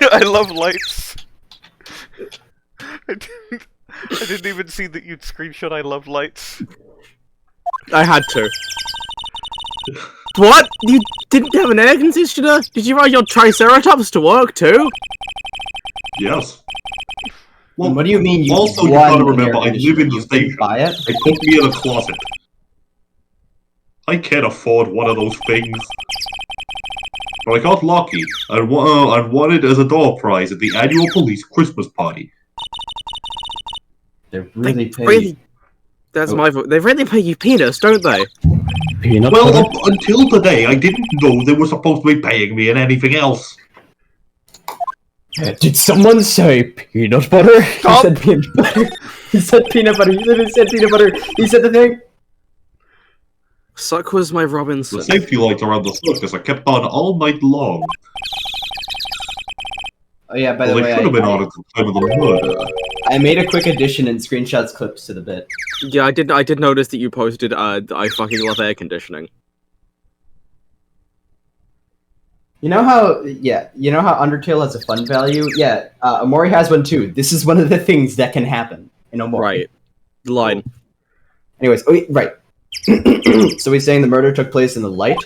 I love lights. I didn't even see that you'd screenshot I love lights. I had to. What? You didn't have an air conditioner? Did you ride your Triceratops to work too? Yes. Well, what do you mean you Also, you won gotta an remember, air I live conditioner? in the You station. didn't buy it? They put me in a closet. I can't afford one of those things. But I got lucky and won it as a door prize at the annual police Christmas party. They're really They paid. really- That's my vote. They really pay you peanuts, don't they? Peanut Well, butter? up until today, I didn't know they were supposed to be paying me and anything else. Did someone say peanut butter? Stop. He said peanut butter. He said peanut butter. He said peanut butter. He said the thing. Suck was my Robinson. The safety lights around the circus are kept on all night long. Oh yeah, by Well, the they way, should have been on at the time of the murder. I made a quick addition and screenshots clips to the bit. Yeah, I did notice that you posted, I fucking love air conditioning. You know how Undertale has a fun value? Yeah, Omori has one too. This is one of the things that can happen in Omori. Right. Line. Anyways, right. So he's saying the murder took place in the light?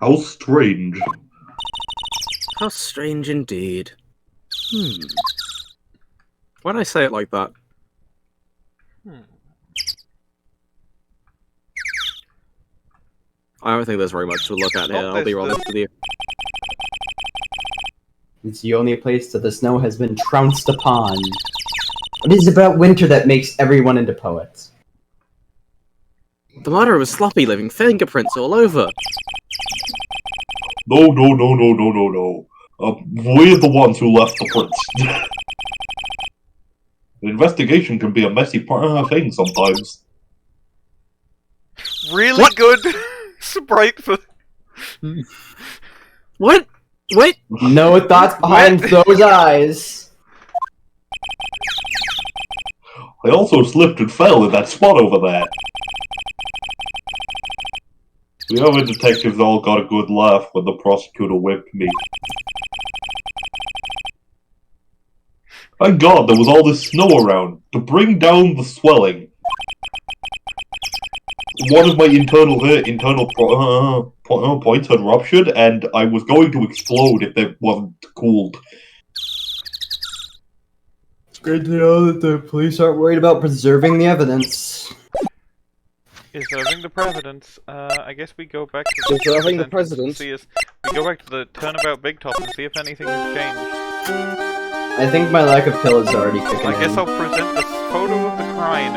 How strange. How strange indeed. Why'd I say it like that? I don't think there's very much to look at here, I'll be honest with you. It's the only place that the snow has been trounced upon. It is about winter that makes everyone into poets. The murderer was sloppy, leaving fingerprints all over. No. We're the ones who left the prints. The investigation can be a messy thing sometimes. Really What? good sprite for. What? Wait! No thoughts behind those eyes. I also slipped and fell in that spot over there. The other detectives all got a good laugh when the prosecutor whipped me. Thank God there was all this snow around to bring down the swelling. One of my internal points had ruptured, and I was going to explode if it wasn't cooled. It's great to know that the police aren't worried about preserving the evidence. Preserving the presidents. I guess we go back to Preserving the presidents president? and see we go back to the turnabout Big Top and see if anything has changed. I think my lack of pill is already kicking I guess in. I'll present this photo of the crime.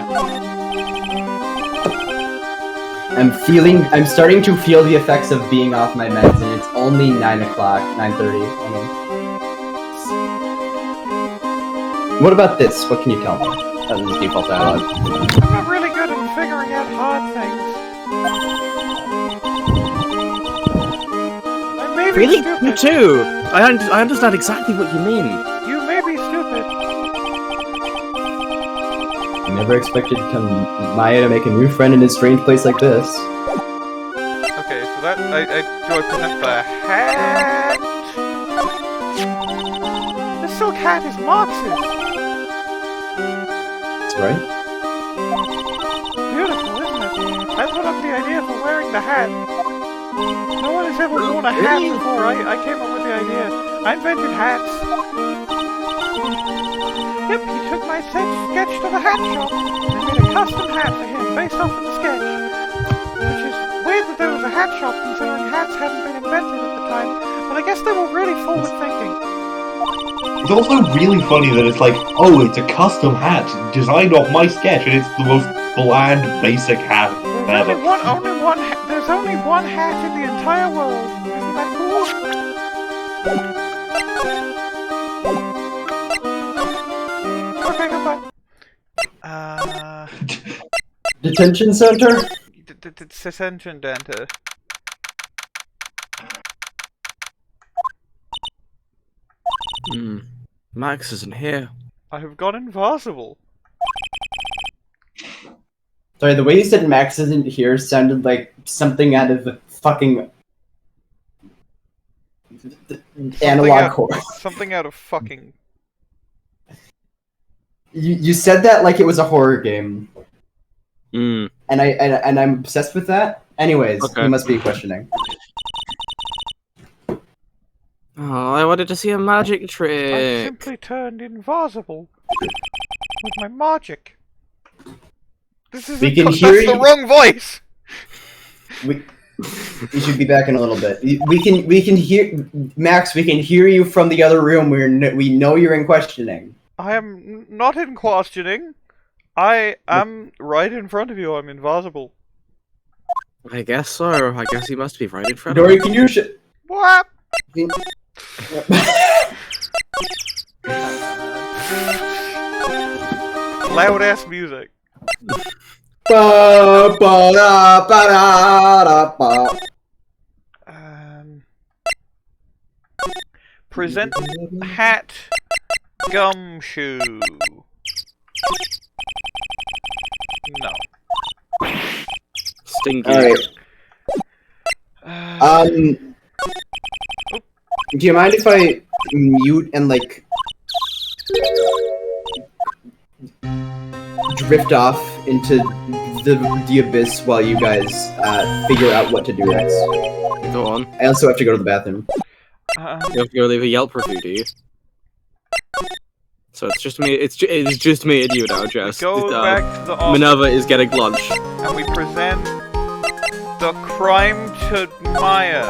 I'm starting to feel the effects of being off my meds, and it's only 9 o'clock, 9:30. What about this? What can you tell me? That was default dialogue. I'm not really good at figuring out hard things. I may be Really? stupid. Me too! I understand exactly what you mean. You may be stupid. I never expected Maya to make a new friend in a strange place like this. Okay, so that do I present the hat? The silk hat is Marxist. That's right. Beautiful, isn't it? I put up the idea for wearing the hat. No one has ever worn a hat Really? before. I came up with the idea. I invented hats. Yep, he took my sketch to the hat shop and made a custom hat for him based off of the sketch. Which is weird that there was a hat shop considering hats hadn't been invented at the time, but I guess they were really forward thinking. It's also really funny that it's like, oh, it's a custom hat designed off my sketch, and it's the most bland, basic hat ever. There's only one hat in the entire world. Isn't that cool? Okay, goodbye. Detention center? Detention center. Max isn't here. I have gone invisible. Sorry, the way you said Max isn't here sounded like something out of the fucking analog horror. Something out of fucking... You said that like it was a horror game. Mm. And I'm obsessed with that. Anyways, Okay. you must be questioning. Oh, I wanted to see a magic I trick. simply turned invisible with my magic. This is We can that's hear the you. wrong voice! You should be back in a little bit. We can hear Max. We can hear you from the other room. We know you're in questioning. I am not in questioning. I am right in front of you. I'm invisible. I guess so. I guess he must be right in front of Dory, me. can you What? Loud ass music. Present hat Gumshoe. No. Stinky. Alright. Do you mind if I mute and like drift off into the abyss while you guys figure out what to do next? Go on. I also have to go to the bathroom. You have to go leave a Yelp review, do you? So it's just me. It's just me and you now, Jess. Go back to the office Minerva is getting lunch. and we present the crime to Maya.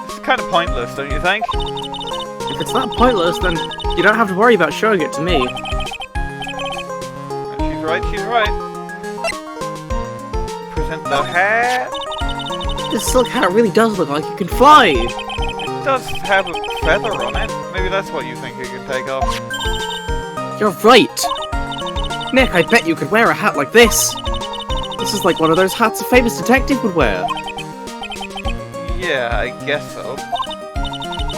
It's kind of pointless, don't you think? If it's that pointless, then you don't have to worry about showing it to me. She's right, she's right. Present the hat. This silk hat really does look like it can fly. It does have a feather on it. Maybe that's what you think it can take off. You're right. Nick, I bet you could wear a hat like this. This is like one of those hats a famous detective would wear. Yeah, I guess so.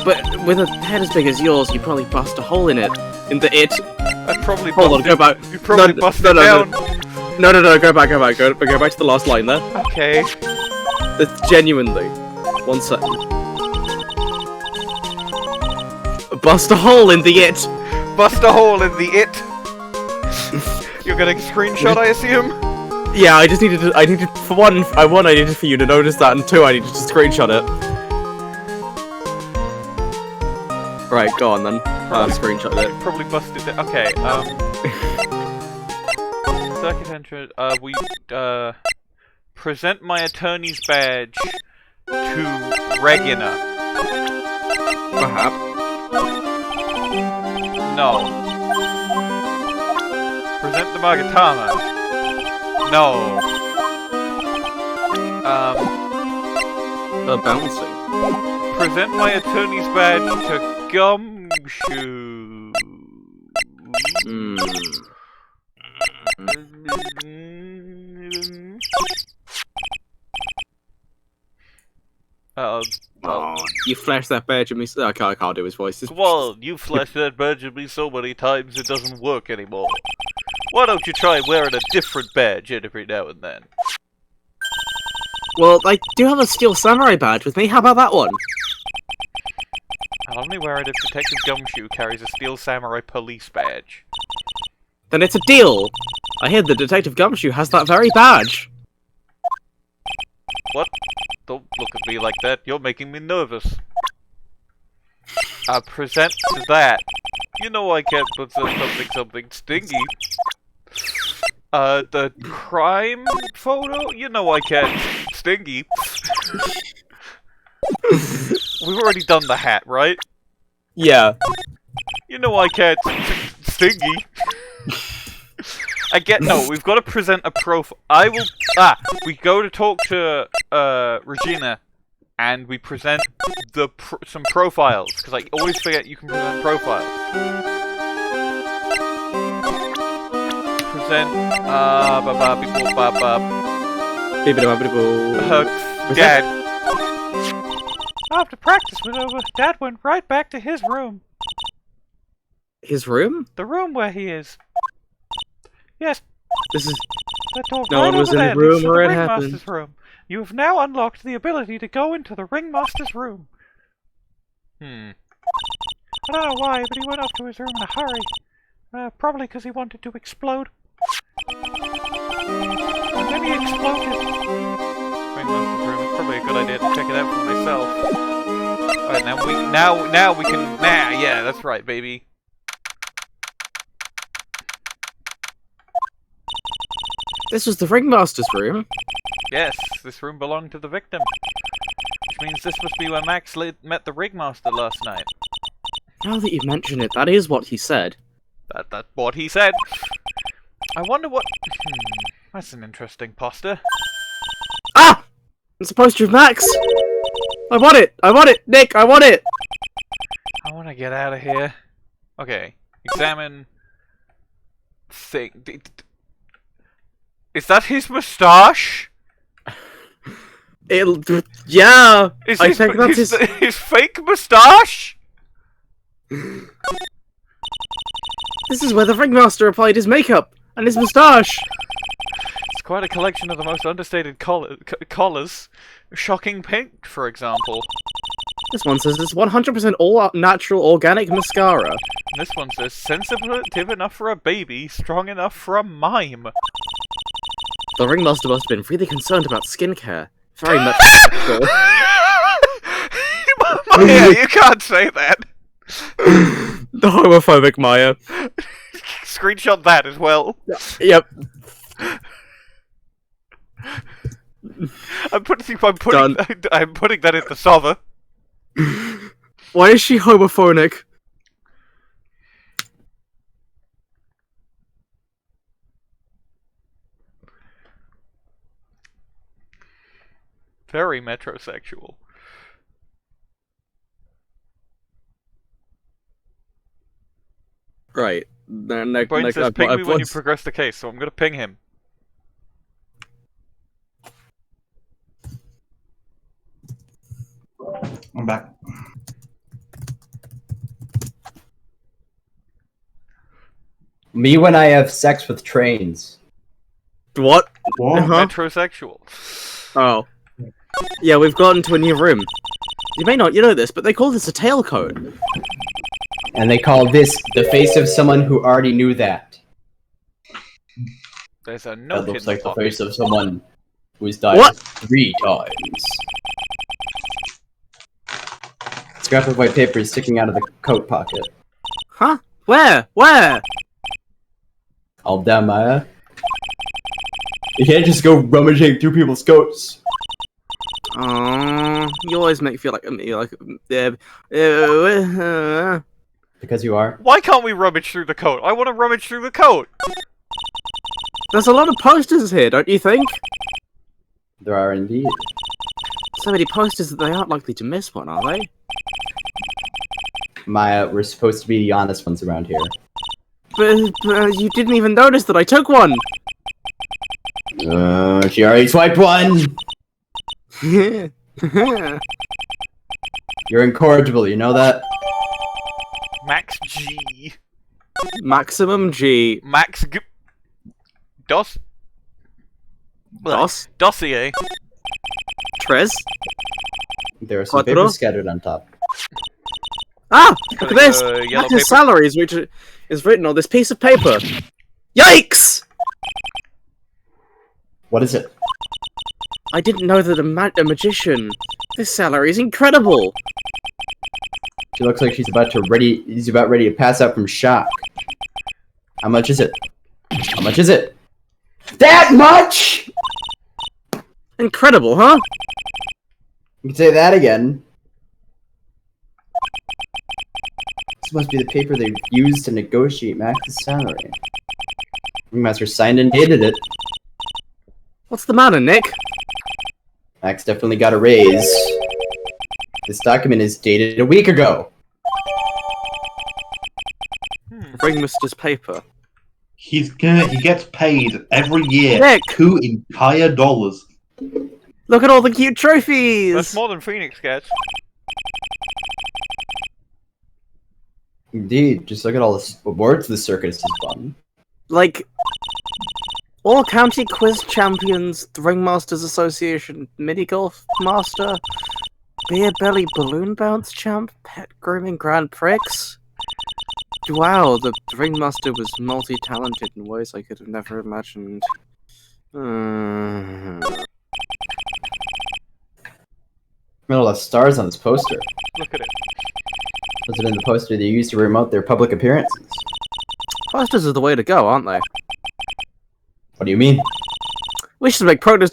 But with a head as big as yours, you'd probably bust a hole in it. In the it. I'd probably Hold on, go back. You probably bust it down. No, go back. Go back to the last line there. Okay. That's genuinely. 1 second. Bust a hole in the it. Bust a hole in the it. You're getting a screenshot, I assume? Yeah, I needed for one, I needed for you to notice that, and two, I needed to screenshot it. Right, go on then. Screenshot it. Probably busted it. Okay, circuit entrance, we, present my attorney's badge to Regina. Perhaps. No. Present the Magatama. No. Bouncing. Present my attorney's badge to Gumshoe. You flashed that badge at me. I can't do his voice. Well, you flashed that badge at me so many times it doesn't work anymore. Why don't you try wearing a different badge every now and then? Well, I do have a steel samurai badge with me. How about that one? I'll only wear it if Detective Gumshoe carries a steel samurai police badge. Then it's a deal. I hear the Detective Gumshoe has that very badge. What? Don't look at me like that. You're making me nervous. Present that. You know I can't put something stingy. The crime photo? You know I can't stingy. We've already done the hat, right? Yeah. You know I can't stingy. I get no. We've got to present a I will. We go to talk to Regina, and we present some profiles because I always forget you can present profiles. Present Dad. After practice was over, Dad went right back to his room. His room? The room where he is. Yes. This is... That door No right one was over in there the room leads to where the it Ringmaster's happened. room. You have now unlocked the ability to go into the Ringmaster's room. I don't know why, but he went up to his room in a hurry. Probably because he wanted to explode. And then he exploded. Ringmaster's room. It's probably a good idea to check it out for myself. Alright, now we can. Yeah, that's right, baby. This was the Ringmaster's room. Yes, this room belonged to the victim. Which means this must be where Max met the Ringmaster last night. Now that you mention it, that is what he said. That's what he said. I wonder what... that's an interesting poster. Ah! It's a poster of Max! I want it! I want it! Nick, I want it! I want to get out of here. Okay. Examine... Thing... Is that his moustache? Yeah! I think that's his fake moustache? This is where the Ringmaster applied his makeup and his moustache! It's quite a collection of the most understated collars. Shocking pink, for example. This one says it's 100% all natural organic mascara. And this one says, sensitive enough for a baby, strong enough for a mime. The Ringmaster must have been really concerned about skincare. Very much. Maya, you can't say that. The homophobic Maya. Screenshot that as well. Yep. I'm putting that in the solver. Why is she homophonic? Very metrosexual. Right. Bwain says ping me when you progress the case, so I'm gonna ping him. I'm back. Me when I have sex with trains. What? What? Metrosexual. Oh. Yeah, we've gotten to a new room. You may not know this, but they call this a tailcoat. And they call this the face of someone who already knew that. There's a note That looks in like the pocket. face of someone who's died What? 3 times. Scrap of white paper is sticking out of the coat pocket. Huh? Where? Where? All down, Maya. You can't just go rummaging through people's coats. You always make me feel like Because you are. Why can't we rummage through the coat? I want to rummage through the coat. There's a lot of posters here, don't you think? There are indeed. So many posters that they aren't likely to miss one, are they? Maya, we're supposed to be the honest ones around here. But you didn't even notice that I took one! She already swiped one! You're incorrigible, you know that? Max G. Maximum G. Max G. Dos. Dos. Dossier. Tres. There are some Cuatro. papers scattered on top. Ah! Look at this! Yellow That's paper. his salaries, which is written on this piece of paper. Yikes! What is it? I didn't know that a magician. This salary is incredible. She looks like she's about ready to pass out from shock. How much is it? How much is it? That much! Incredible, huh? You can say that again. This must be the paper they used to negotiate Max's salary. Ringmaster signed and dated it. What's the matter, Nick? Max definitely got a raise. This document is dated a week ago. Ringmaster's paper. He gets paid every year Nick! $2 entire dollars. Look at all the cute trophies! That's more than Phoenix gets. Indeed, just look at all the awards the circus has won. Like, all county quiz champions, the Ringmasters Association mini golf master, beer belly balloon bounce champ, pet grooming grand prix. Wow, the Ringmaster was multi-talented in ways I could have never imagined. All the stars on this poster. Look at it. Was it in the poster they used to promote their public appearances? Posters are the way to go, aren't they? What do you mean? We should make posters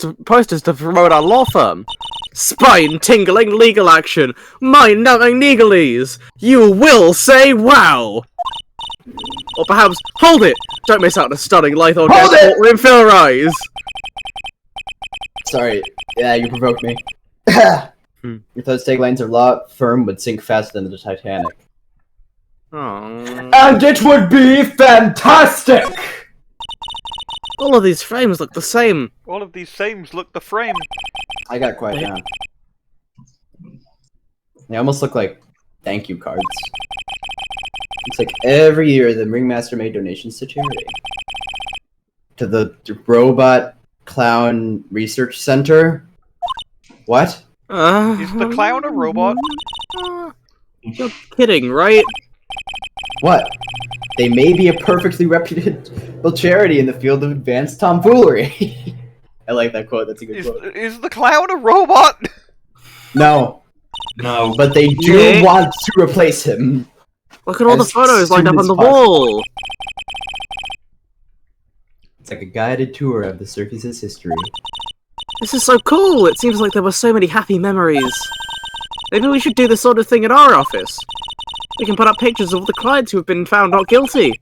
to promote our law firm. Spine-tingling legal action, mind-numbing legalese. You will say wow. Or perhaps, hold it! Don't miss out on a stunning Lythor guest courtroom fill rise. Sorry, yeah, you provoked me. If those taglines of law firm would sink faster than the Titanic. Aww. And it would be fantastic! All of these frames look the same. All of these sames look the frame. I got quiet down. They almost look like thank you cards. It's like every year the Ringmaster made donations to charity. To the Robot Clown Research Center. What? Is the clown a robot? You're kidding, right? What? They may be a perfectly reputable charity in the field of advanced tomfoolery. I like that quote, that's a good quote. Is the clown a robot? No. No. But they do want to replace him. Look at all the As photos lined up soon on the as possible. wall. It's like a guided tour of the circus's history. This is so cool! It seems like there were so many happy memories. Maybe we should do this sort of thing at our office. We can put up pictures of all the clients who have been found not guilty.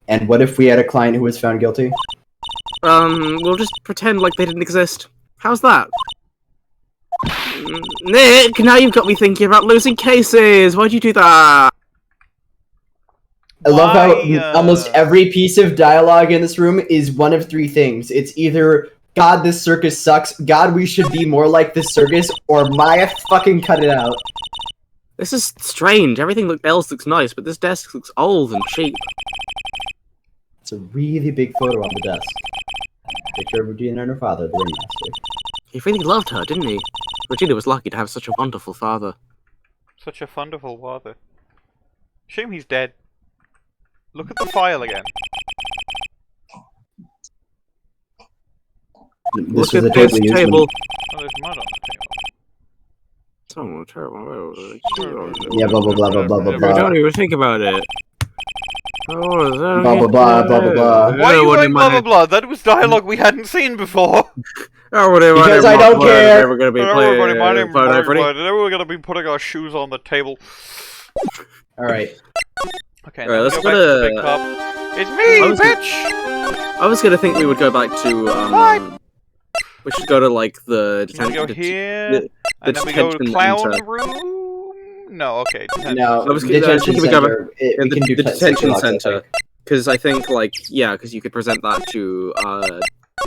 And what if we had a client who was found guilty? We'll just pretend like they didn't exist. How's that? Nick, now you've got me thinking about losing cases! Why'd you do that? I love how almost every piece of dialogue in this room is one of three things. It's either, God, this circus sucks, God, we should be more like this circus, or Maya, fucking cut it out. This is strange. Everything else looks nice, but this desk looks old and cheap. It's a really big photo on the desk. Picture of Regina and her father, the Ringmaster. He really loved her, didn't he? Regina was lucky to have such a wonderful father. Such a wonderful father. Shame he's dead. Look at the file again. This Look was at a this table. table. Oh, there's mud on Oh, terrible. Yeah, blah blah blah blah blah blah blah. Don't even think about it. Oh, Blah blah blah blah blah blah. the table. Why are you going blah blah blah? That was dialogue we hadn't seen before. Because I don't care. We're gonna be Everybody, my name is playing. everybody. Today we're gonna be putting our shoes on the table. Alright. Okay, Alright, now let's go go back to- to Big Cup. It's me, bitch! I was gonna think we would go back to, What? we should go to, like, the We detention... go here, the and then we go to detention clown center. room? No, okay. Detention. No, I was detention thinking we go center. We can do the detention logs, I center. think. Because I think, like, yeah, because you could present that to,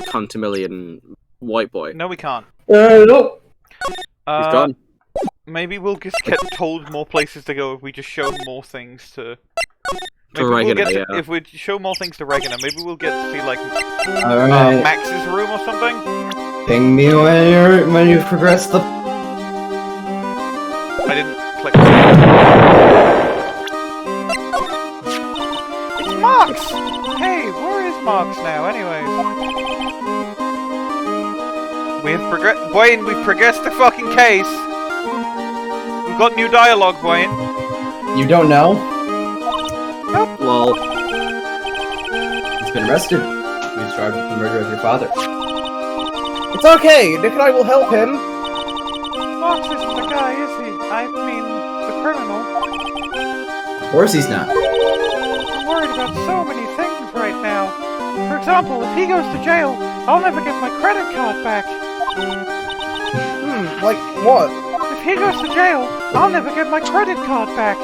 Contamillion White Boy. No, we can't. Nope. He's gone. Maybe we'll just get told more places to go if we just show more things to... To Maybe Regina, we'll get yeah. If we show more things to Regina, maybe we'll get to see, like, Alright. Max's room or something? Ping me when you progress the. I didn't click. It's Marks! Hey, where is Marks now, anyways? Bwain, we've progressed the fucking case! We've got new dialogue, Bwain. You don't know? Lol. He's been arrested. He was charged with the murder of your father. It's okay, Nick and I will help him. Marks isn't the guy, is he? I mean, the criminal. Of course he's not. I'm worried about so many things right now. For example, if he goes to jail, I'll never get my credit card back. Like what? If he goes to jail, I'll never get my credit card back.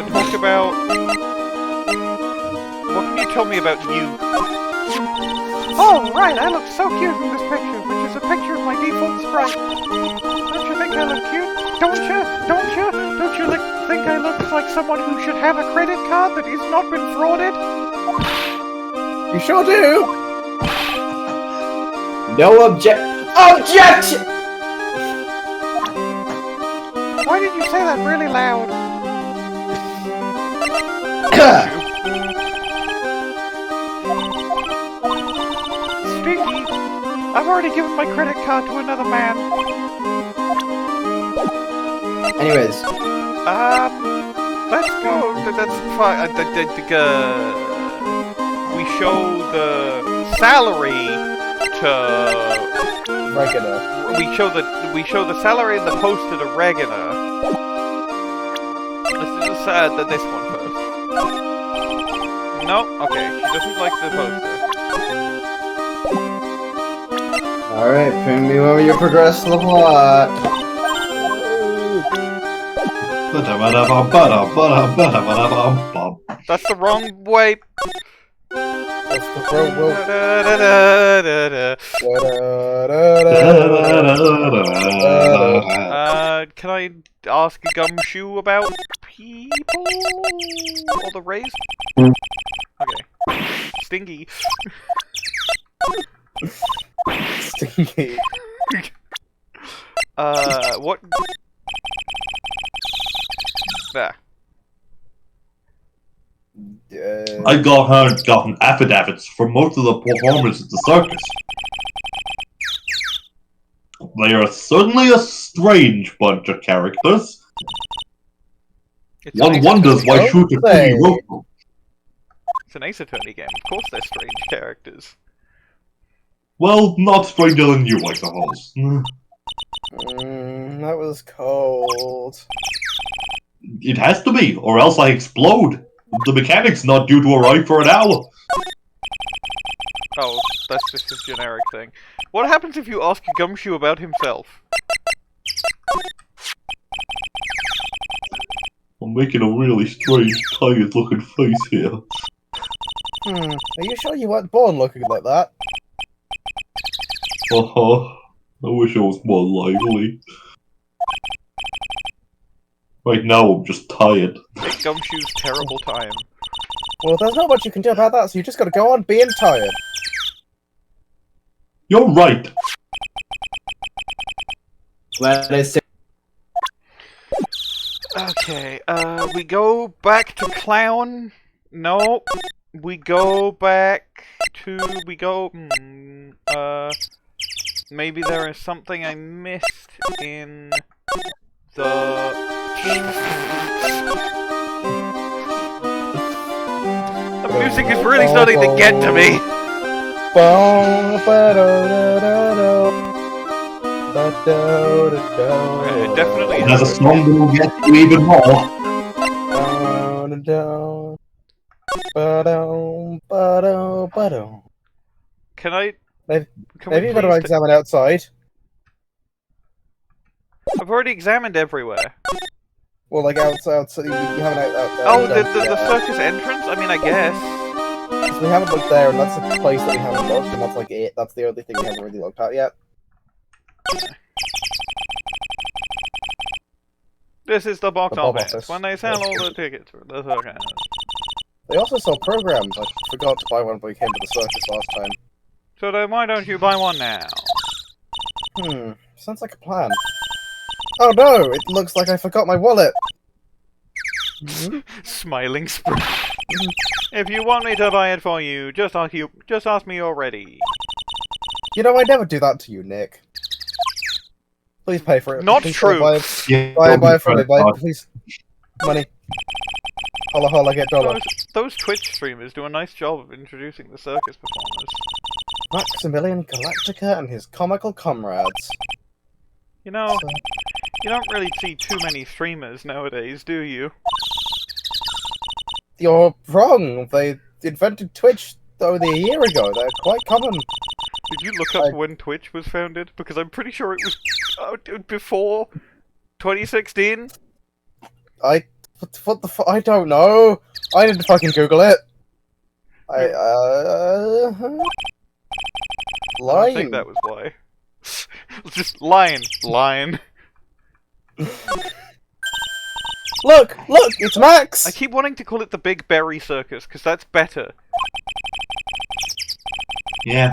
Talk about... What can you tell me about you? Oh, right, I look so cute in this picture, which is a picture of my default sprite. Don't you think I look cute? Don't you? Don't you? Don't you think I look like someone who should have a credit card that has not been frauded? You sure do. No objection! Why did you say that really loud? Stinky, I've already given my credit card to another man. Anyways, Let's go. That's fine. We show the salary to... Regular. We show the salary and the poster to Regina. Let's just this one first. No, okay. She doesn't like the poster. alright, bring me over your progress to the plot. That's the wrong way. That's the road. Can I ask Gumshoe about people? Or the race? Okay. Stingy. Stinky. What? There. I gotten affidavits from most of the performers at the circus. They are certainly a strange bunch of characters. It's One an Ace wonders Attorney. why Shooter Hey. City wrote them. It's an Ace Attorney game. Of course they're strange characters. Well, not stranger than you, I suppose. That was cold. It has to be, or else I explode. The mechanic's not due to arrive for an hour. Oh, that's just a generic thing. What happens if you ask Gumshoe about himself? I'm making a really strange, tired-looking face here. Are you sure you weren't born looking like that? I wish I was more lively. Right now, I'm just tired. Take Gumshoe's terrible time. Well, there's not much you can do about that, so you just gotta go on being tired. You're right. Glad I said. Okay, we go back to Clown. No, we go back to... maybe there is something I missed in the... The music is really starting to get to me! It definitely There's a is. song that will get you even more. Can I... Maybe Can we you've got to please examine outside. I've already examined everywhere. Well, like outside, so you haven't out. Oh, the circus entrance? I mean, I guess. So we haven't looked there, and that's the place that we haven't looked, and that's like it. That's the only thing we haven't really looked at yet. This is the box The box office. office. When they sell all the tickets for the circus. They also sell programs. I forgot to buy one when we came to the circus last time. So then why don't you buy one now? Sounds like a plan. Oh no! It looks like I forgot my wallet! Smiling spring. If you want me to buy it for you, just ask me already. You know, I never do that to you, Nick. Please pay for it. Not Please true. Buy it for me, please. Money. Holla holla, get dollar. Those Twitch streamers do a nice job of introducing the circus performers. Maximilian Galactica and his comical comrades. You know, You don't really see too many streamers nowadays, do you? You're wrong. They invented Twitch only a year ago. They're quite common. Did you look up when Twitch was founded? Because I'm pretty sure it was before 2016. What the I don't know. I didn't fucking Google it. I Lying. think that was why. Just line. Look, it's Max. I keep wanting to call it the Big Berry Circus, because that's better. Yeah.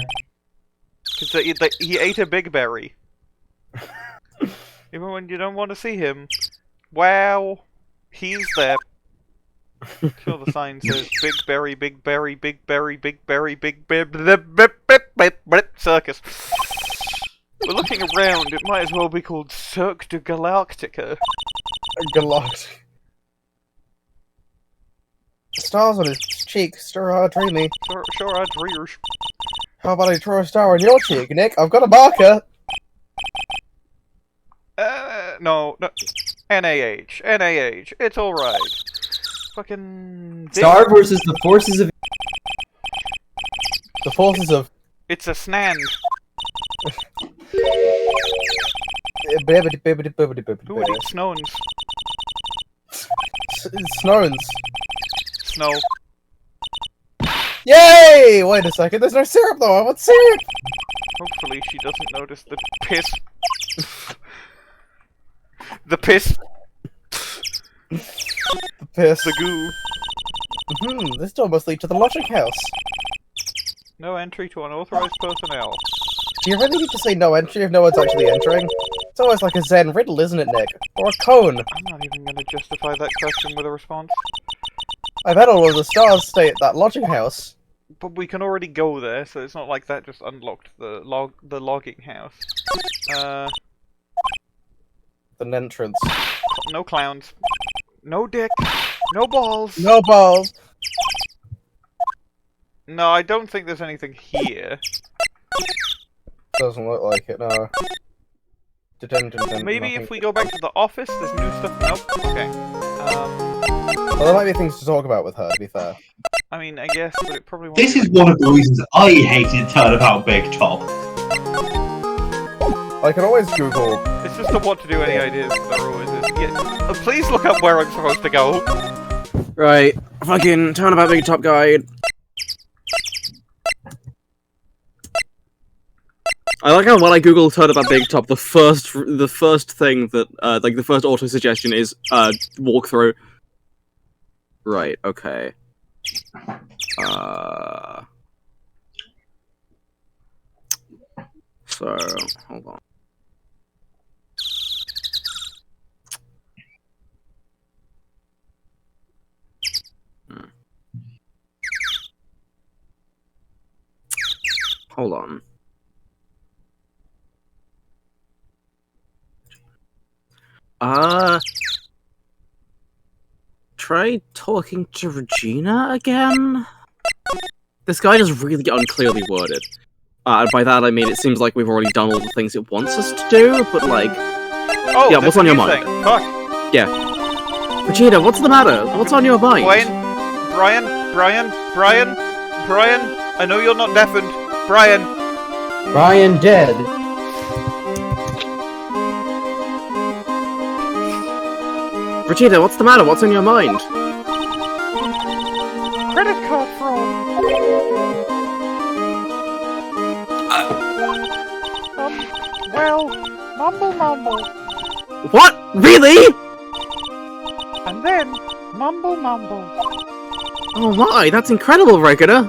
Because he ate a big berry. Even when you don't want to see him. Wow. He's there. Sure, the sign says Big Berry, Big Berry, Big Berry, Big Berry, Big Berry, Circus. We're looking around, it might as well be called Cirque de Galactica. Galactica. Stars on his cheek, sure are dreamy. Sure are dreamers. How about I draw a star on your cheek, Nick? I've got a marker. No. NaH. It's alright. Fucking... Star versus the forces of... The forces of... It's a snand. Who would eat snones? Snones. Snow. Yay! Wait a second, there's no syrup though, I want syrup! Hopefully she doesn't notice the piss. The piss. The piss. The goo. This door must lead to the logic house. No entry to unauthorized personnel. Do you really need to say no entry if no one's actually entering? It's always like a Zen riddle, isn't it, Nick? Or a cone. I'm not even going to justify that question with a response. I bet all of the stars stay at that lodging house. But we can already go there, so it's not like that just unlocked the logging house. An entrance. No clowns. No dick. No balls. No balls! No, I don't think there's anything here. Doesn't look like it, no. Maybe if we go back to the office, there's new stuff. Nope. Okay. Well, there might be things to talk about with her, to be fair. I mean, I guess, but it probably won't. This is one of the reasons I hated Turnabout Big Top. I can always Google. It's just the what to do any ideas, there always is. Yeah. Please look up where I'm supposed to go. Right, fucking Turnabout Big Top guide. I like how when I Google Turnabout Big Top, the first thing that, like the first auto suggestion is, walkthrough. Right, okay. So, hold on. Hold on. Try talking to Regina again? This guy is really unclearly worded. And by that I mean it seems like we've already done all the things it wants us to do, but like... Oh, yeah, what's on your mind? Fuck. Yeah. Regina, what's the matter? What's on your mind? Bwain? Brian? I know you're not deafened. Brian dead. Regina, what's the matter? What's on your mind? Credit card fraud. Well, mumble. What? Really? And then, mumble. Oh my, that's incredible, Regina.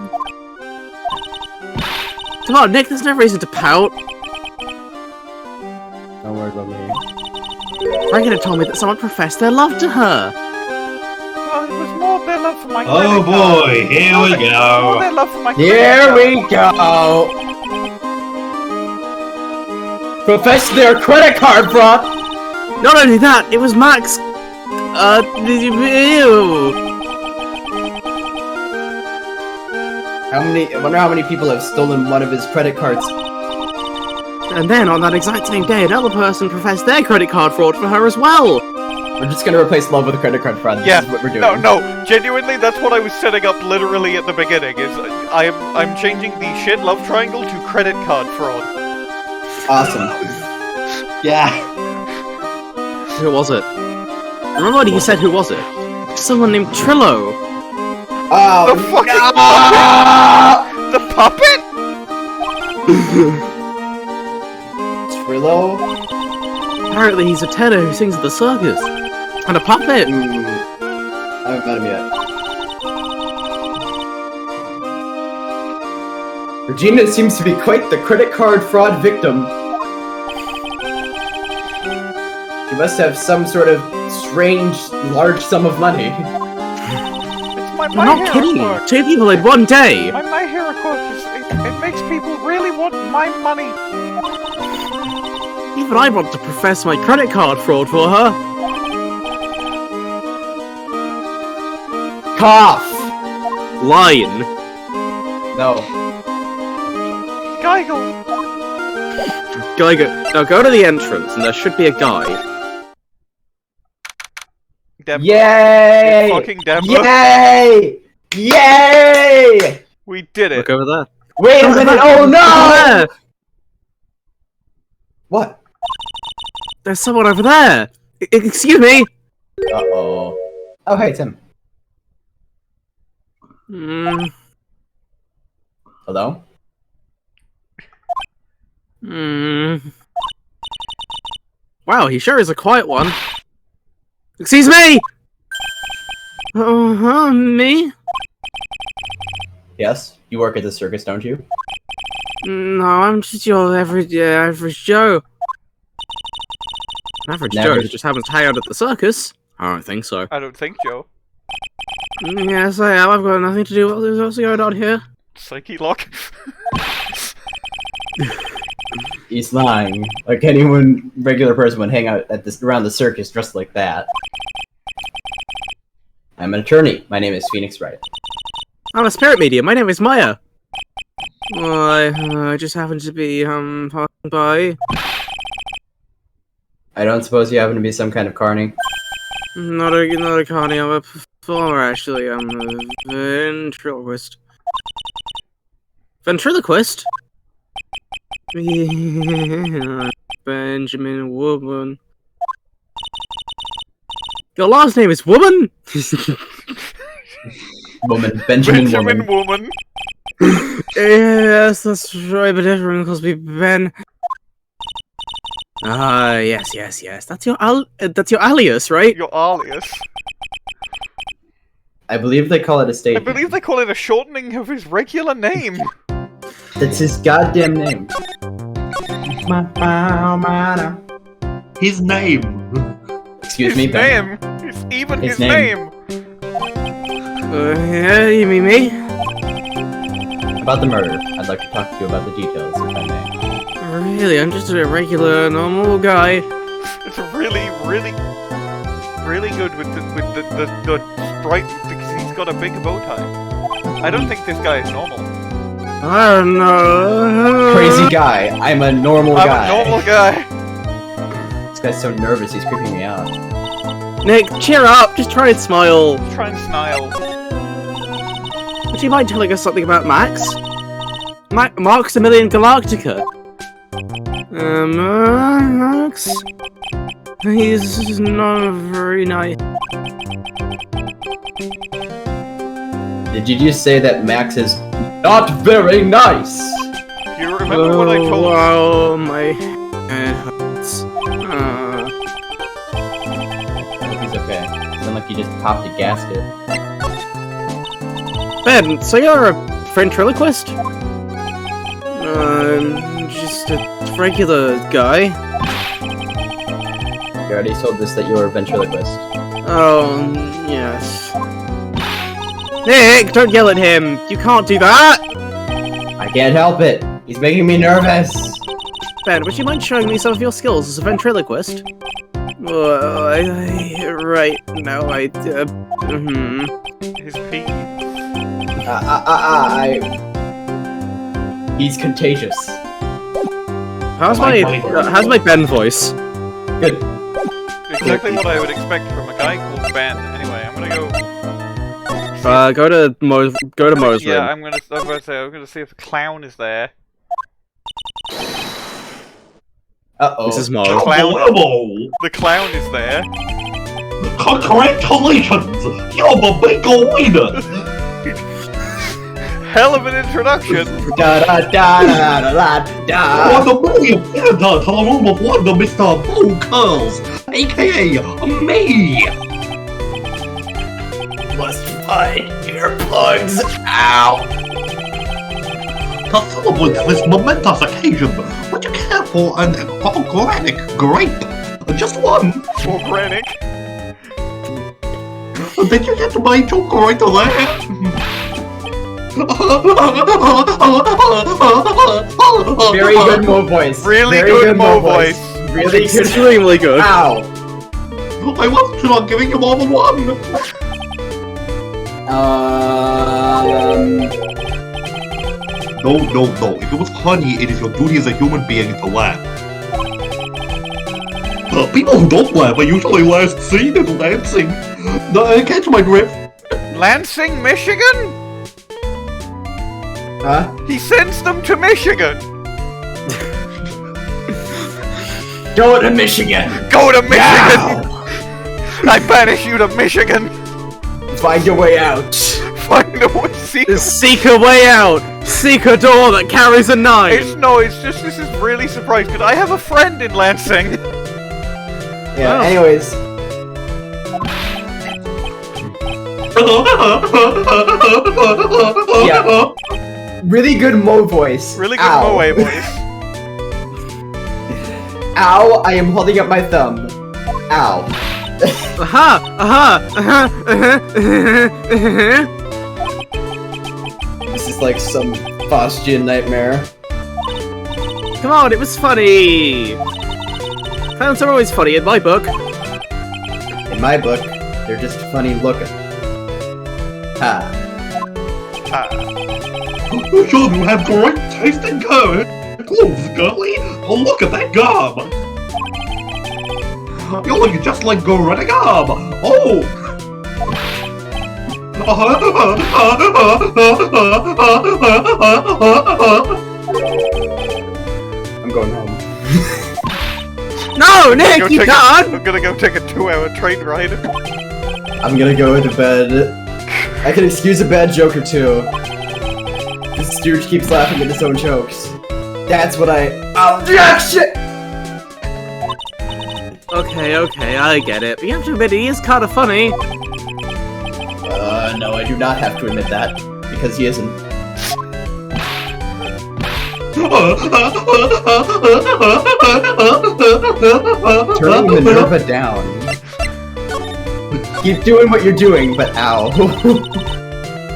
Come on, Nick, there's no reason to pout. Don't worry about me. Regina told me that someone professed their love to her. Well, it was more their love for my Oh credit boy, card. here we More go. their love for my credit Here card. we go! Profess their credit card fraud! Not only that, it was Max. Ew. I wonder how many people have stolen one of his credit cards. And then on that exact same day, another person professed their credit card fraud for her as well. We're just gonna replace love with a credit card fraud. This is what we're doing. No, genuinely, that's what I was setting up literally at the beginning, is I'm changing the shit love triangle to credit card fraud. Awesome. Yeah. Who was it? Remember when you said who was it? Someone named Trilo. Oh, The fucking no! puppet? The puppet? Trilo? Apparently he's a tenor who sings at the circus. And a puppet. Ooh. I haven't met him yet. Regina seems to be quite the credit card fraud victim. She must have some sort of strange, large sum of money. It's my I'm not Hero kidding. quirk. 2 people in one day. My Hero quirk it makes people really want my money. Even I want to profess my credit card fraud for her. Cough! Line. No. Geigle. Geiger. Now go to the entrance and there should be a guy. Dem- Yay! Fucking Denver. Yay! Yay! We did it. Look over there. Wait a minute! Oh no! There! What? There's someone over there! Excuse me! Uh-oh. Oh, hey, Tim. Hmm. Hello? Hmm. Wow, he sure is a quiet one. Excuse me! Me? Yes? You work at the circus, don't you? No, I'm just your average Joe. Average Joe who just happens to hang out at the circus? I don't think so. I don't think, Joe. Yes, I am. I've got nothing to do with what's going on here. Psyche lock. He's lying. Like anyone regular person would hang out at this around the circus dressed like that. I'm an attorney. My name is Phoenix Wright. I'm a spirit medium. My name is Maya. Well, I just happened to be passing by. I don't suppose you happen to be some kind of carny? Not a carny. I'm a performer. Actually, I'm a ventriloquist. Ventriloquist? Yeah, Benjamin Woodman. Your last name is Woman? Woman. Benjamin Woman. Yes, that's right, but everyone calls me Ben. Ah, yes. That's your alias, right? Your alias. I believe they call it a stage I believe they call it a shortening of his regular name. That's his goddamn name. His name. Excuse His me, Ben. name. It's even His his name. name. Yeah, you mean me? About the murder, I'd like to talk to you about the details, if I may. Really, I'm just a regular, normal guy. It's really good with the sprite because he's got a big bow tie. I don't think this guy is normal. I don't know. Crazy guy. I'm a normal guy. I'm a normal guy. This guy's so nervous, he's creeping me out. Nick, cheer up. Just try and smile. Try and smile. Would you mind telling us something about Max? Maximilian Galactica. Max? He's not very nice. Did you just say that Max is not very nice? Do you remember what I told you? Wow, my head hurts. I hope he's okay. It sounds like he just popped a gasket. Ben, so you're a ventriloquist? Just a regular guy. You already told us that you were a ventriloquist. Oh, yes. Nick, don't yell at him! You can't do that! I can't help it. He's making me nervous. Ben, would you mind showing me some of your skills as a ventriloquist? Well, right, no, His pee. He's contagious. How's my Ben voice? Good. Exactly what I would expect from a guy called Ben. Anyway, I'm gonna go. Go to Mo's Yeah, room. I'm gonna see if the clown is there. Uh-oh. This is Mo. Unbelievable! The clown is there. Congratulations! You're the big winner! Hell of an introduction. Da da da da da da. What a million Canada to the room of wonder, Mr. Blue Curls, aka me! Must find earplugs. Ow. To celebrate this momentous occasion, would you care for an organic grape? Just one. Organic. Did you get my joke right there? Very good Mo voice. Really Very good Mo voice. Really good. Extremely good. Ow. I wasn't not giving you more than one. No. If it was funny, it is your duty as a human being to laugh. People who don't laugh are usually last seen in Lansing. Catch my drift. Lansing, Michigan? Huh? He sends them to Michigan. Go to Michigan. Go to Michigan. I banish you to Michigan. Find your way out. Find a way. Seek a way out. Seek a door that carries a knife. It's just this is really surprising because I have a friend in Lansing. Yeah. Oh. Anyways. Yeah. Really good Mo voice. Really good Ow. Moe voice. Ow! I am holding up my thumb. Ow. Aha! This is like some Faustian nightmare. Come on, it was funny. Clowns are always funny in my book. In my book, they're just funny looking. Ha. You sure you have great taste in clothes, girlie. Oh, look at that gum. You're looking just like Gorilla Gum. Oh. I'm going home. No, Nick, you can't! I'm gonna go take a 2-hour train ride. I'm gonna go to bed. I can excuse a bad joke or two. This dude keeps laughing at his own jokes. That's what I... Oh, yeah, shit! Okay, I get it. But you have to admit, he is kind of funny. No, I do not have to admit that. Because he isn't. Turning Minerva down. Keep doing what you're doing, but ow.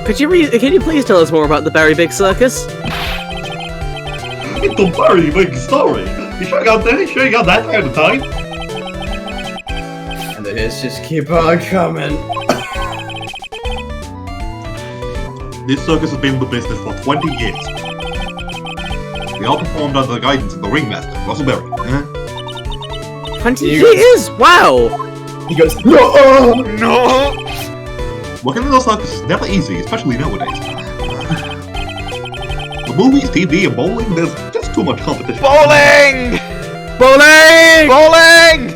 Can you please tell us more about the Berry Big Circus? It's a very big story. You sure got that kind of time? And the hits just keep on coming. This circus has been in the business for 20 years. We all performed under the guidance of the ringmaster, Russel. 20 years? Wow! He goes, no! No! Working in the circus is never easy, especially nowadays. The movies, TV, and bowling, there's just too much competition. Bowling! Bowling! Bowling!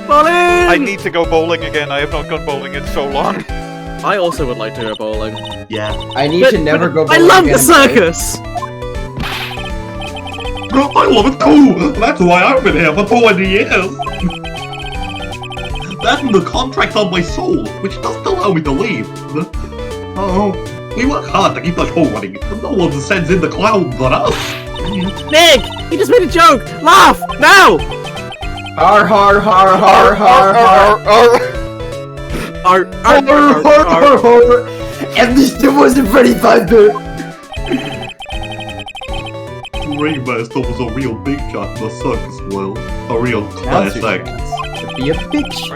Bowling! I need to go bowling again. I have not gone bowling in so long. I also would like to go bowling. Yeah. I need to never go I bowling love again the in my life. circus! I love it too! That's why I've been here for 20 years! That's in the contract on my soul, which doesn't allow me to leave. Oh, we work hard to keep the show running, but no one sends in the clowns on us. Nick! He just made a joke! Laugh! Now! Har har har har har har. And this wasn't pretty fun, dude. Ringmaster was a real big shot in the circus world. A real class act. would be a bitch.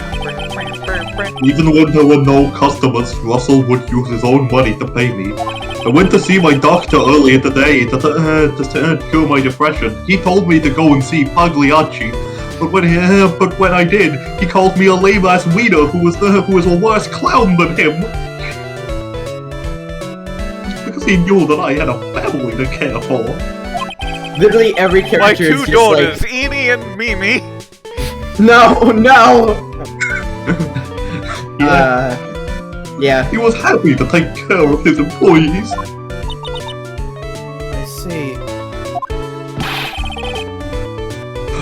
Even when there were no customers, Russell would use his own money to pay me. I went to see my doctor earlier today to cure my depression. He told me to go and see Pagliacci, but when I did, he called me a lame-ass wiener who was a worse clown than him. Because he knew that I had a family to care for. Literally every character My is two just daughters, like, Edie and Mimi. no. Yeah. He was happy to take care of his employees. I see.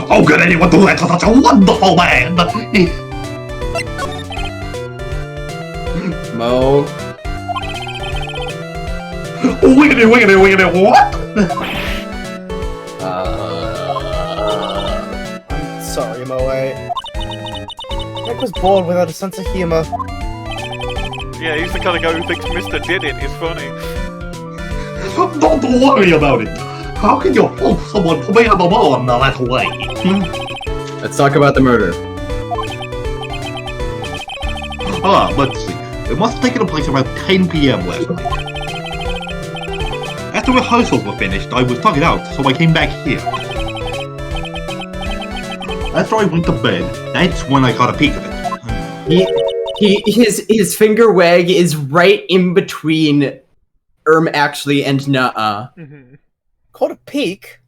How could anyone do that to such a wonderful man? Mo. Wiggity, what? I'm sorry, Moe. Nick was born without a sense of humor. Yeah, he's the kind of guy who thinks Mr. Did It is funny. Don't worry about it. How can you force someone to be a on that way? Let's talk about the murder. Let's see. It must have taken place around 10 PM last night. After rehearsals were finished, I was tugged out, so I came back here. After I went to bed, that's when I got a peek of it. His finger wag is right in between actually and nuh-uh. Called a peak?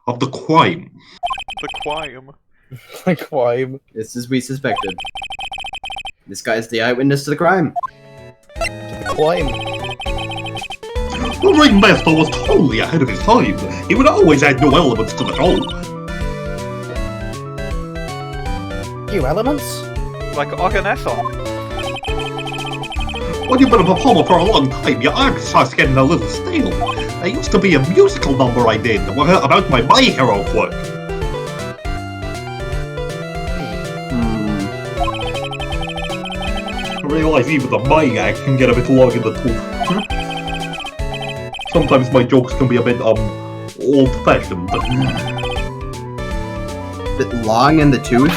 Of the crime. The crime. Like crime. This is we suspected. This guy's the eyewitness to the crime. The crime. The ringmaster was totally ahead of his time. He would always add new elements to the show. New elements? Like Organesson. When you've been a performer for a long time, your art starts getting a little stale. There used to be a musical number I did about my Hero work. I realize even the my act can get a bit long in the tooth. Sometimes my jokes can be a bit, old-fashioned. Bit long in the tooth?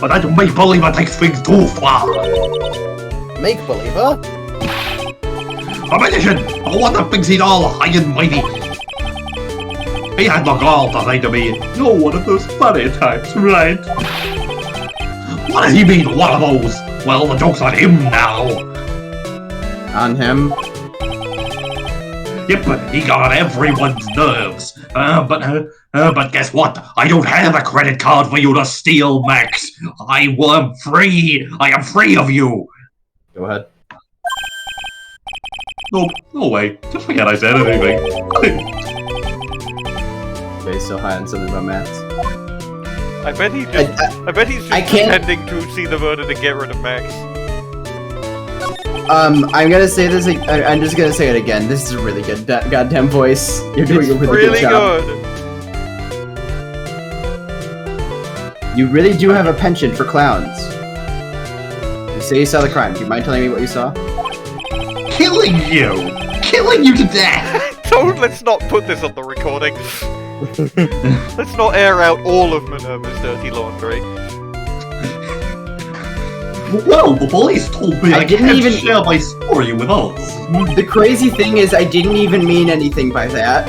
But that make-believer takes things too far. Make-believer? A magician! The one that thinks he's all high and mighty! He had the gall to say to me, "You're one of those funny types, right?" What does he mean, one of those? Well, the joke's on him now! On him? Yep, he got on everyone's nerves. But guess what? I don't have a credit card for you to steal, Max! I am free! I am free of you! Go ahead. Nope, no way. Just forget I said anything. Okay, so high on something about Max. I bet he's just pretending to see the murder to get rid of Max. I'm gonna say this. I'm just gonna say it again. This is a really good goddamn voice. You're doing a really good job. You really do have a penchant for clowns. You say you saw the crime. Do you mind telling me what you saw? Killing you! Killing you to death! Let's not put this on the recording. Let's not air out all of Minerva's dirty laundry. Well, the police told me I didn't can't even share my story with us. The crazy thing is, I didn't even mean anything by that.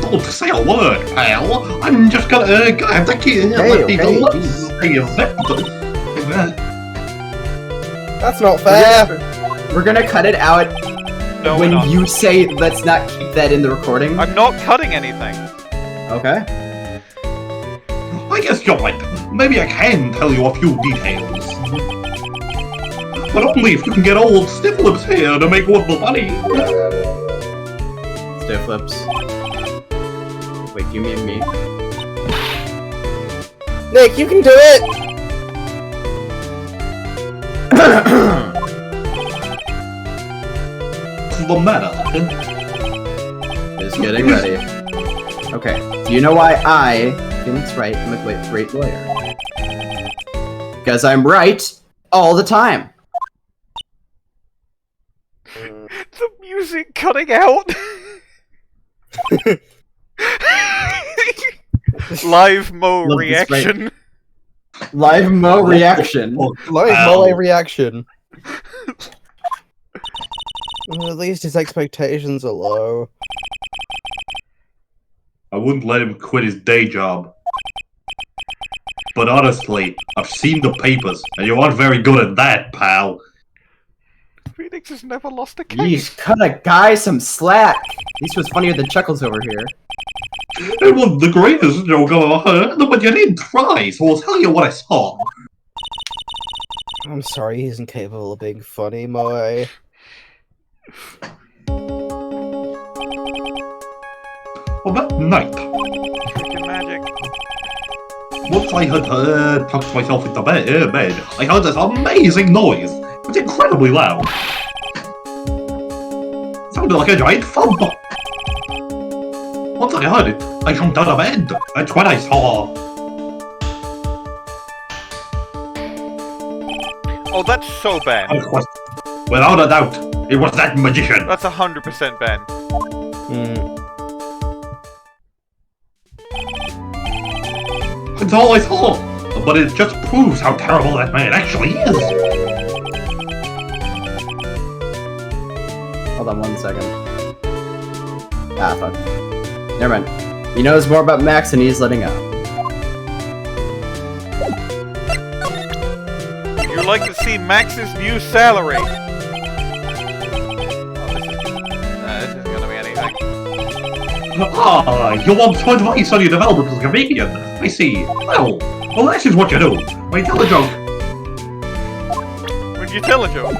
Don't say a word, pal. I'm just gonna have to keep That's not fair. We're gonna cut it out when you say let's not keep that in the recording. I'm not cutting anything. Okay. I guess you're right. Maybe I can tell you a few details. But only if you can get old Stiff Lips here to make one the money. Stiff Lips. Wait, you mean me? Nick, you can do it! What's the matter? Just getting ready. Okay. Do you know why I think it's right? I'm a great lawyer. Because I'm right all the time. The music cutting out. Live Mo Love this reaction. Live Mo reaction. Live Moe reaction. At least his expectations are low. I wouldn't let him quit his day job. But honestly, I've seen the papers, and you aren't very good at that, pal. Phoenix has never lost a Yeesh, case. cut a guy some slack. This was funnier than Chuckles over here. It wasn't the greatest joke I've heard, but you didn't try, so I'll tell you what I saw. I'm sorry, he's incapable of being funny, Moe. Well, that night, Freaking magic. once I had tucked myself into bed, I heard this amazing noise. It was incredibly loud. It sounded like a giant thump. Once I heard it, I jumped out of bed. That's when I saw. Oh, that's so Ben. Without a doubt, it was that magician. That's 100% Ben. That's all I saw. But it just proves how terrible that man actually is. Hold on 1 second. Ah, fuck. Never mind. He knows more about Max than he's letting up. You'd like to see Max's new salary. Oh, this isn't gonna be anything. Ah, you want some advice on your development as a comedian? I see. Well, this is what you do. When you tell a joke, When you tell a joke.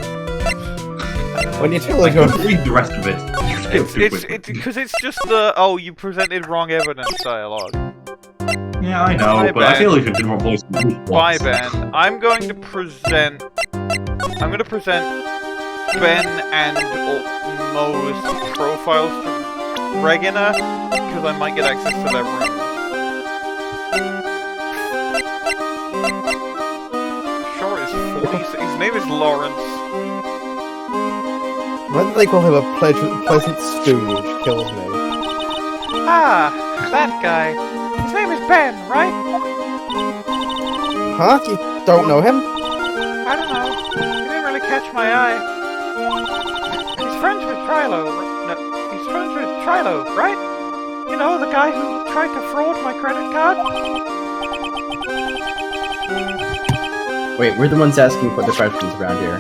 When you tell I a can joke, read the rest of it. It's because it's just the you presented wrong evidence dialogue. Yeah, I know, Bye, but I Ben. feel like you did more voice than you Bye, once. Ben. I'm going to present Ben and Mo's profiles to Regina because I might get access to their room. Sure, his name is Lawrence. why do they call him a pleasant stooge? Kills me. Ah, that guy. His name is Ben, right? Huh? You don't know him? I don't know. He didn't really catch my eye. He's friends with Trilo. No, he's friends with Trilo, right? You know, the guy who tried to fraud my credit card? Wait, we're the ones asking for the questions around here.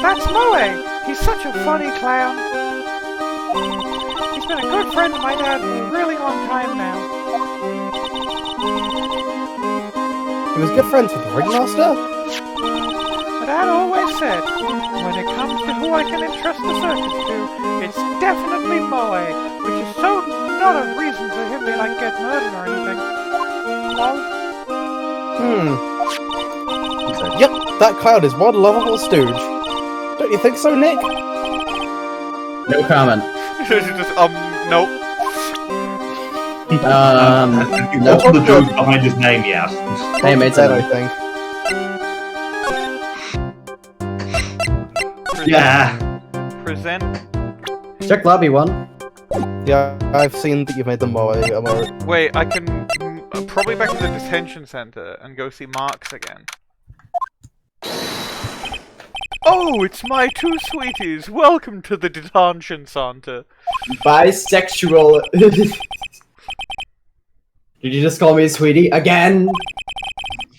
That's Moe! He's such a funny clown. He's been a good friend of my dad for a really long time now. He was good friends with the Ringmaster? My dad always said, when it comes to who I can entrust the circus to, it's definitely Moe, which is so not a reason for him to, like, get murdered or anything. Lol. Yep, that clown is one lovable stooge. Don't you think so, Nick? No comment. Just, nope. What's the joke behind his name, yes? Hey, made That, I something. think. Yeah. Present. Check lobby 1. Yeah, I've seen that you made the Moe. Wait, I can probably back to the detention center and go see Marks again. Oh, it's my two sweeties. Welcome to the detention center. Bisexual. Did you just call me sweetie? Again?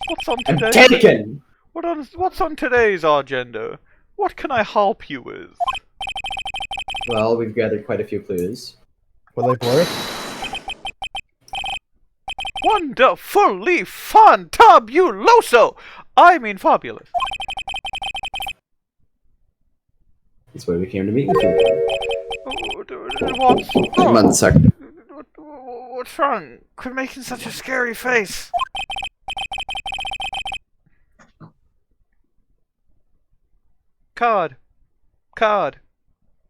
What's on I'm today's taken! What's on today's agenda? What can I help you with? Well, we've gathered quite a few clues. Were they blurred? Wonderfully fantabuloso! I mean fabulous. That's why we came to meet you. What's wrong? 1 second. What's wrong? Quit making such a scary face. Card. Card.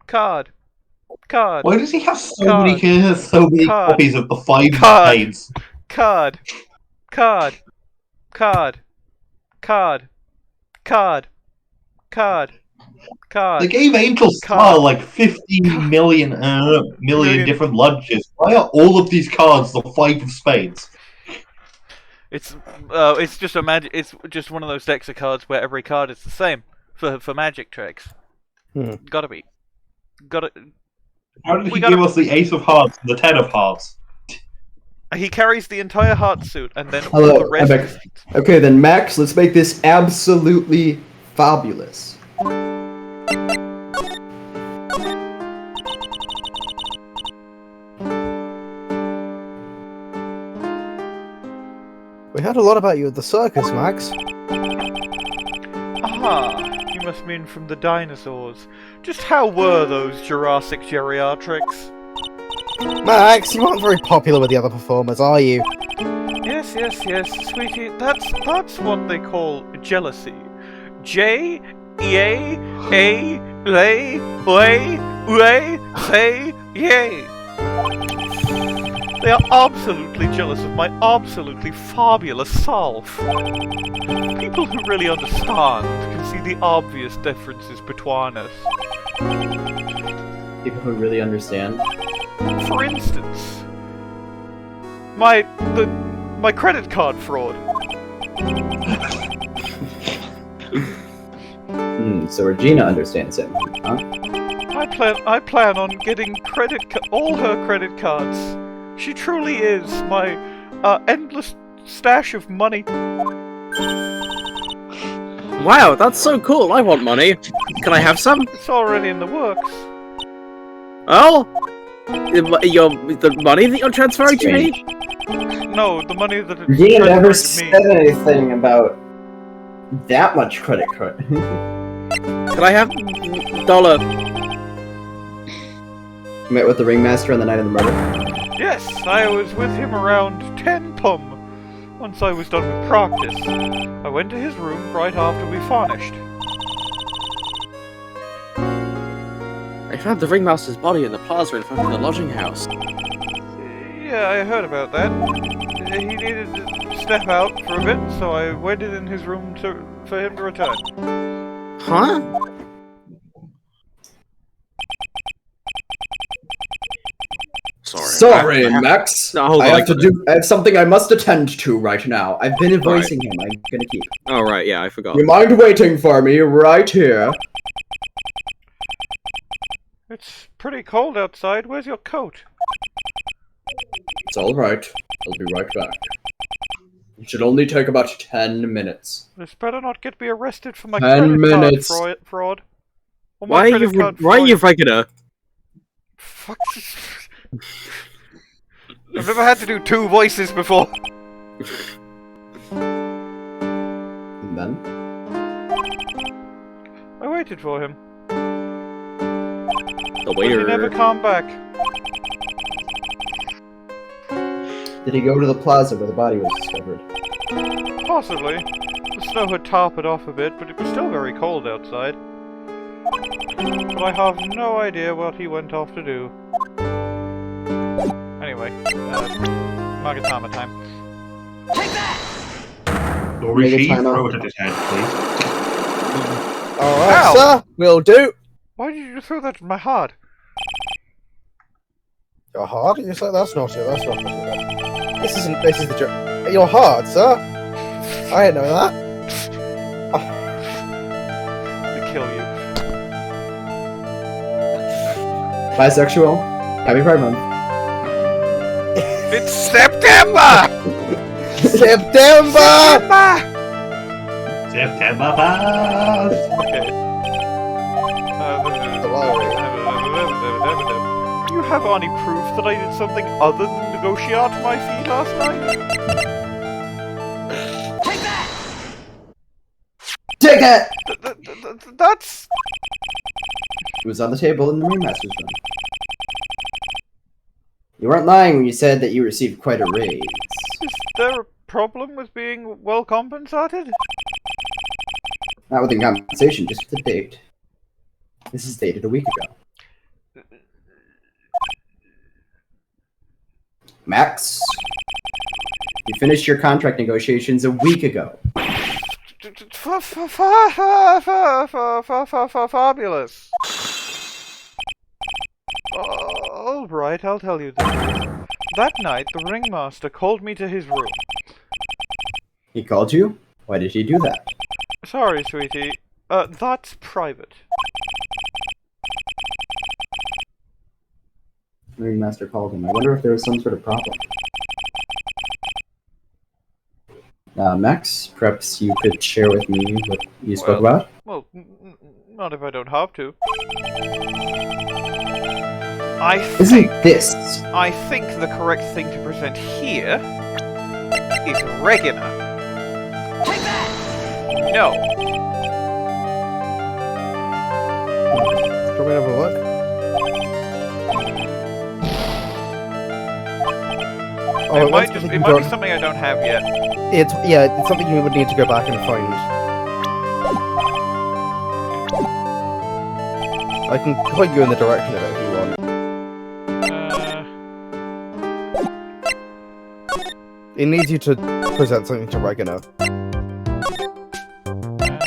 Card. Card. Why does he have so Card. many Card. copies of the 5 Card. blades? Card. Card. Card. Card. Card. Card. Card. They gave Angel Star like 15 million Million. different lunches. Why are all of these cards the 5 of spades? It's just it's just one of those decks of cards where every card is the same for magic tricks. Gotta be. How did he give us the Ace of Hearts and the 10 of Hearts? He carries the entire heart suit and then all Hello, the rest. I'm back. Okay, then Max, let's make this absolutely fabulous. We heard a lot about you at the circus, Max. Aha, you must mean from the dinosaurs. Just how were those Jurassic geriatrics? Max, you aren't very popular with the other performers, are you? Yes, sweetie. That's what they call jealousy. J E A lay way say yay. They are absolutely jealous of my absolutely fabulous self. People who really understand can see the obvious differences between us. People who really understand. For instance, my credit card fraud. So Regina understands him, huh? I plan on getting all her credit cards. She truly is my endless stash of money. Wow, that's so cool. I want money. Can I have some? It's already in the works. Oh? The money that you're transferring to me? No, the money that Regina never transferred to said anything about that much credit card. Can I have $1? Met with the ringmaster on the night of the murder. Yes, I was with him around 10 pum. Once I was done with practice, I went to his room right after we finished. I found the ringmaster's body in the plaza in front of the lodging house. Yeah, I heard about that. He needed to step out for a bit, so I waited in his room for him to return. Huh? Sorry, Max. No, hold I on. have something I must attend to right now. I've been advising him. I'm gonna keep. Oh, right, yeah, I forgot. You mind waiting for me right here? It's pretty cold outside. Where's your coat? It's alright. I'll be right back. It should only take about 10 minutes. This better not get me arrested for my 10 credit minutes. card fraud. Or Why my are credit card you fraud. regular? Fuck. I've never had to do 2 voices before. And then? I waited for him. The But waiter. he never come back. Did he go to the plaza where the body was discovered? Possibly. The snow had tarped off a bit, but it was still very cold outside. But I have no idea what he went off to do. Anyway, Magatama time. Rishi, Time throw out. it at his head, please. Alright, Ow! sir, will do. Why did you throw that at my heart? You're hard? You say that's not it, that's not it. This is the joke. You're hard, sir? I didn't know that. To kill you. Bisexual. Happy Pride Month. It's September! September! September pass! Okay. Do you have any proof that I did something other than negotiate my fee last night? Take it! That's... It was on the table in the ringmaster's room. You weren't lying when you said that you received quite a raise. Is there a problem with being well compensated? Not with the compensation, just with the date. This is dated a week ago. Max, you finished your contract negotiations a week ago. Fabulous. All right, I'll tell you this. That night, the ringmaster called me to his room. He called you? Why did he do that? Sorry, sweetie. That's private. The ringmaster called him. I wonder if there was some sort of problem. Max, perhaps you could share with me what you spoke about? Well, not if I don't have to. I think the correct thing to present here is Regina. Take that! No. Can we have a look? It might be something I don't have yet. It's something you would need to go back and find. I can point you in the direction of it if you want. It needs you to present something to Regina.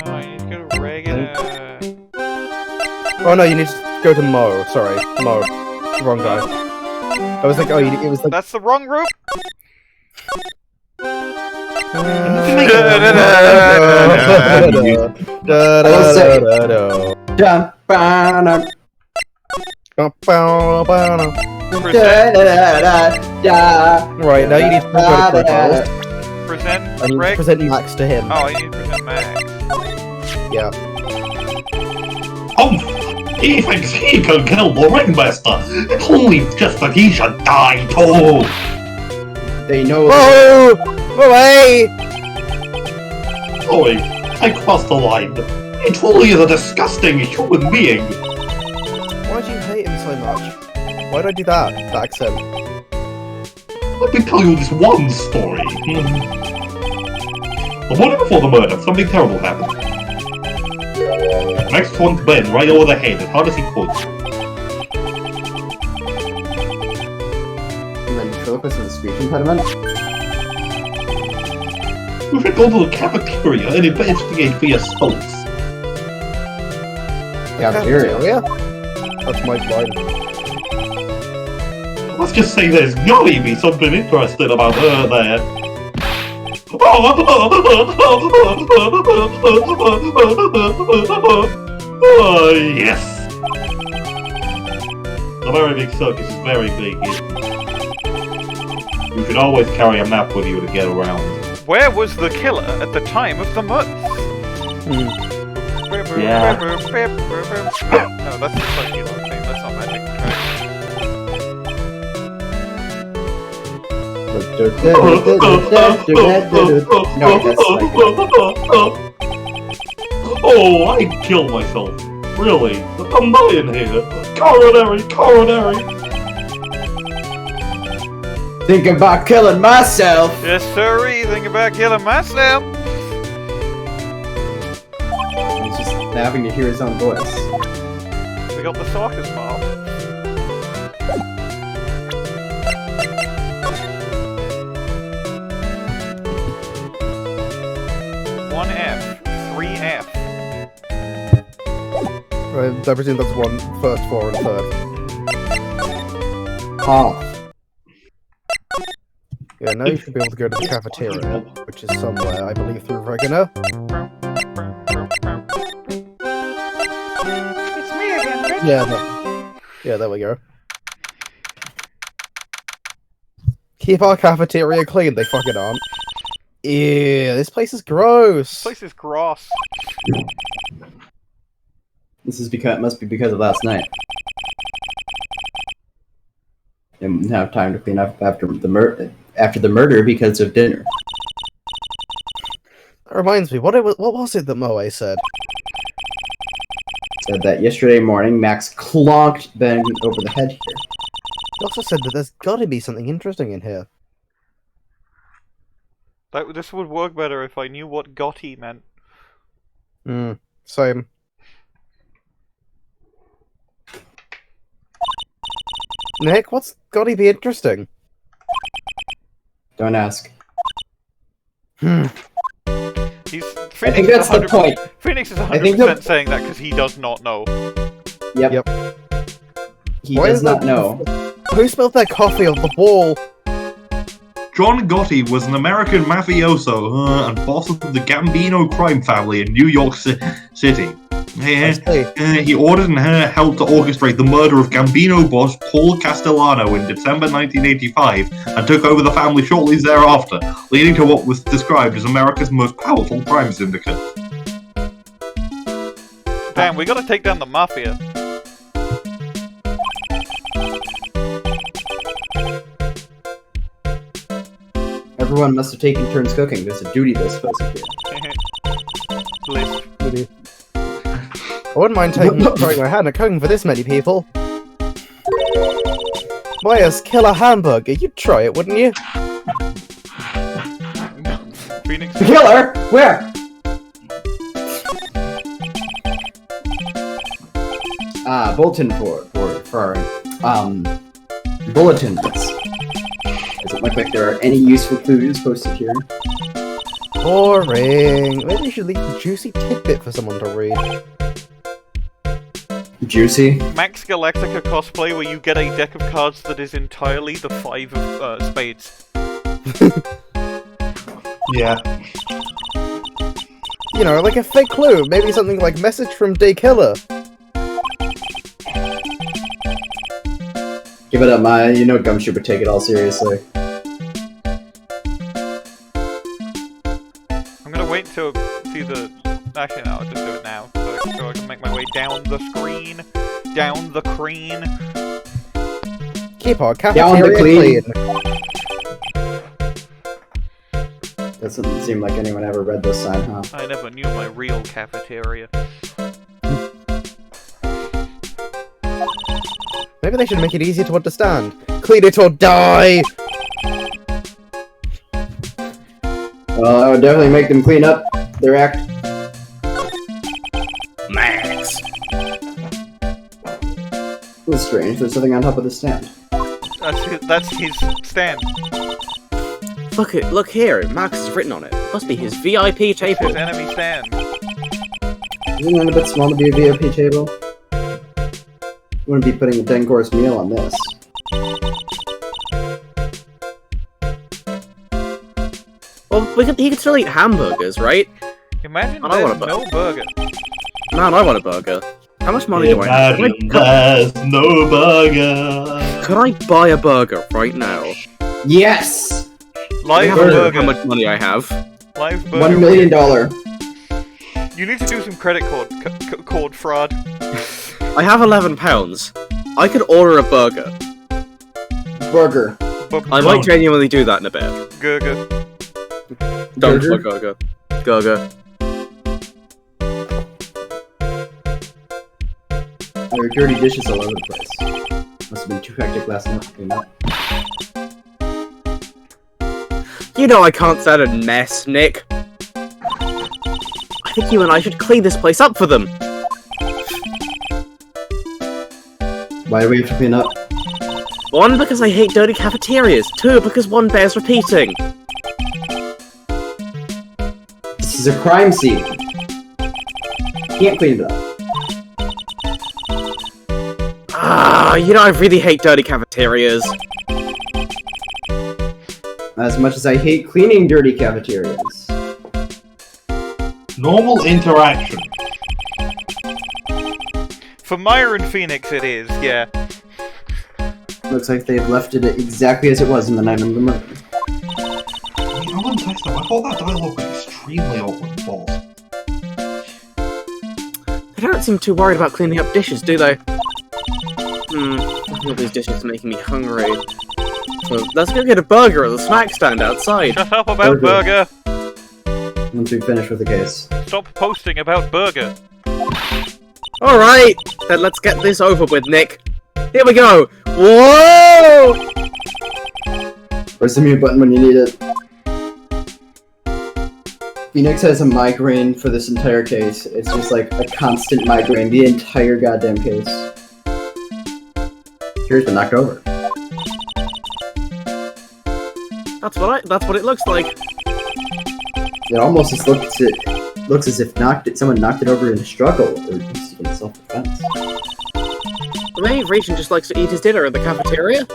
I need to go to Regina. Oh no, you need to go to Mo. Sorry, Mo. Wrong guy. I was like, oh, it was like... That's the wrong route? Right, now you need to go to profiles. Present I need to present Max to him. Oh, I need to present Max. Yeah. Oh, he thinks he can kill the ringmaster. It's only just that he should die too. They know. Whoa! Away! Sorry, I crossed the line. He truly is a disgusting human being. Why do you hate him so much? Why did I do that? That accent. Let me tell you this one story. The morning before the murder, something terrible happened. Max swung Ben right over the head as hard as he could. And then Philip with a speech impediment. We should go to the cafeteria and investigate the assaults. Cafeteria? Yeah. That's my line. Let's just say there's gotta be something interesting about her there. Yes! The very big circus is very big. You should always carry a map with you to get around. Where was the killer at the time of the murder? Yeah. No, that's the circular thing. That's not magic. No, that's like... Oh, I'd kill myself. Really? I'm dying here. Coronary! Think about killing myself! Yes, sirree. Think about killing myself. He's just having to hear his own voice. We got the circus mob. One F, 3F. I presume that's one, first, 4, and third. Oh. Yeah, now you should be able to go to the cafeteria, which is somewhere, I believe, through Regina. It's me again, bitch. Yeah, there we go. Keep our cafeteria clean, they fucking aren't. Ew, this place is gross. This place is gross. This is must be because of last night. Didn't have time to clean up after the murder because of dinner. That reminds me, what was it that Moe said? Said that yesterday morning Max clonked Ben over the head here. He also said that there's gotta be something interesting in here. This would work better if I knew what Gotti meant. Same. Nick, what's gotta be interesting? Don't ask. He's Phoenix think is that's the 100% point. Phoenix is I think 100% saying that because he does not know. Yep. He Why does is not that- know. Who spilled their coffee on the wall? John Gotti was an American mafioso and boss of the Gambino crime family in New York City. I see. He ordered and helped to orchestrate the murder of Gambino boss Paul Castellano in December 1985 and took over the family shortly thereafter, leading to what was described as America's most powerful crime syndicate. Damn, we gotta take down the mafia. Everyone must have taken turns cooking. There's a duty this posted here. Lisp. I wouldn't mind throwing my hand at cooking for this many people. Why, a killer hamburger? You'd try it, wouldn't you? Phoenix. Killer? Where? Bulletin board for bulletins. Doesn't look like there are any useful clues posted here. Boring. Maybe you should leave a juicy tidbit for someone to read. Juicy. Max Galactica cosplay where you get a deck of cards that is entirely the 5 of spades. Yeah. You know, like a fake clue. Maybe something like message from Day Killer. Give it up, Maya. You know Gumshoe would take it all seriously. I'm gonna wait till see the. Actually, no, I'll just do it now, so I can make my way down the screen, down the crane. Keep our Down cafeteria the clean. Doesn't seem like anyone ever read this sign, huh? I never knew my real cafeteria. Maybe they should make it easier to understand. Clean it or die! Well, I would definitely make them clean up their act. Max! It was strange. There's something on top of the stand. That's his stand. Look here, Max is written on it. Must be his VIP table. His enemy stand. Isn't it a bit small to be a VIP table? Wouldn't be putting a 10-course meal on this. Well, he could still eat hamburgers, right? Imagine I don't there's want a no burger. Man, I want a burger. How much money do I have? Imagine there's no burger. Could I buy a burger right now? Yes! Live How burger. much money I have? Live burger. $1 million. You need to do some credit code fraud. I have £11. I could order a burger. Burger. I might genuinely do that in a bit. Gurga. Don't Burger? Gurga. Gurga. There are dirty dishes all over the place. Must have been too hectic last night to clean up. You know I can't stand a mess, Nick. I think you and I should clean this place up for them. Why do we have to clean up? 1, because I hate dirty cafeterias. 2, because one bears repeating. This is a crime scene. Can't clean it up. You know I really hate dirty cafeterias. As much as I hate cleaning dirty cafeterias. Normal interaction. For Maya and Phoenix it is, yeah. Looks like they've left it exactly as it was in the night of the murder. I mean, I wouldn't test them. I thought that dialogue was extremely awkward and false. They don't seem too worried about cleaning up dishes, do they? All these dishes are making me hungry. So let's go get a burger at the snack stand outside. Shut up about burger. Once we finish with the case. Stop posting about burger. Alright, then let's get this over with, Nick. Here we go! Whoa! Where's the mute button when you need it? Phoenix has a migraine for this entire case. It's just like a constant migraine, the entire goddamn case. Here's been knocked over. That's what it looks like. It almost just looks looks as if someone knocked it over in a struggle, or just in self-defense. Maybe Regina just likes to eat his dinner in the cafeteria?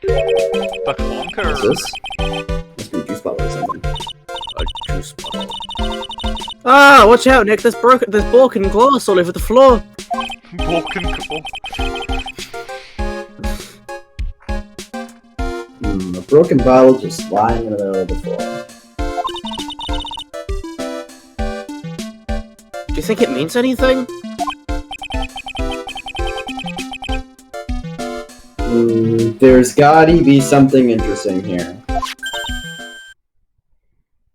The clunker. What's this? Must be a juice bottle or something. A juice bottle. Ah, watch out, Nick! There's broken glass all over the floor. Broken glass. A broken bottle just lying in the middle of the floor. Do you think it means anything? There's gotta be something interesting here.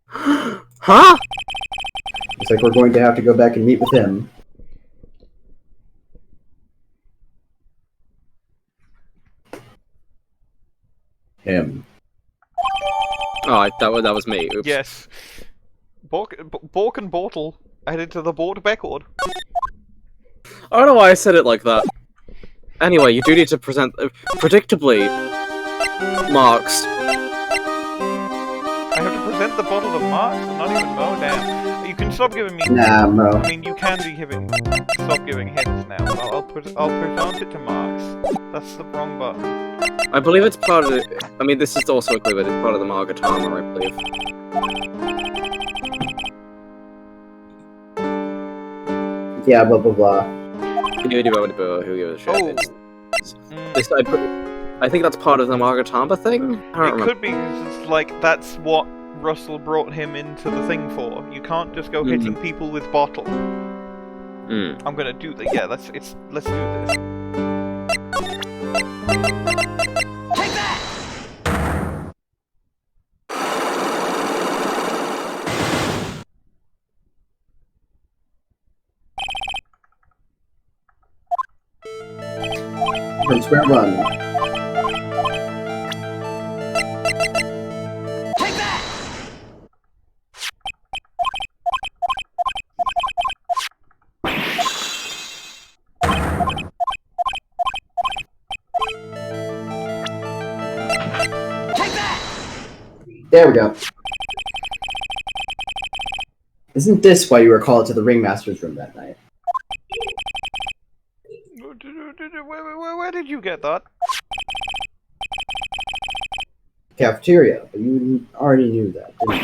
Huh? Looks like we're going to have to go back and meet with him. Him. Oh, that was me. Oops. Yes. Bork and Bortle added to the board record. I don't know why I said it like that. Anyway, you do need to present, predictably, marks. I have to present the bottle of marks and not even Mo. Damn. You can stop giving me. Nah, Mo. I mean, you can be stop giving hints now. But I'll present it to marks. That's the wrong button. I believe it's part of the... I mean, this is also a clue, but it's part of the Margatama, I believe. Yeah, blah blah blah. Who gives a shit? Oh. I think that's part of the Margatama thing? I don't It remember. could be because it's like that's what Russell brought him into the thing for. You can't just go hitting people with bottle. I'm gonna do that. Yeah, let's do this. From square one. There we go. Isn't this why you were called to the ringmaster's room that night? Where did you get that? Cafeteria, but you already knew that, didn't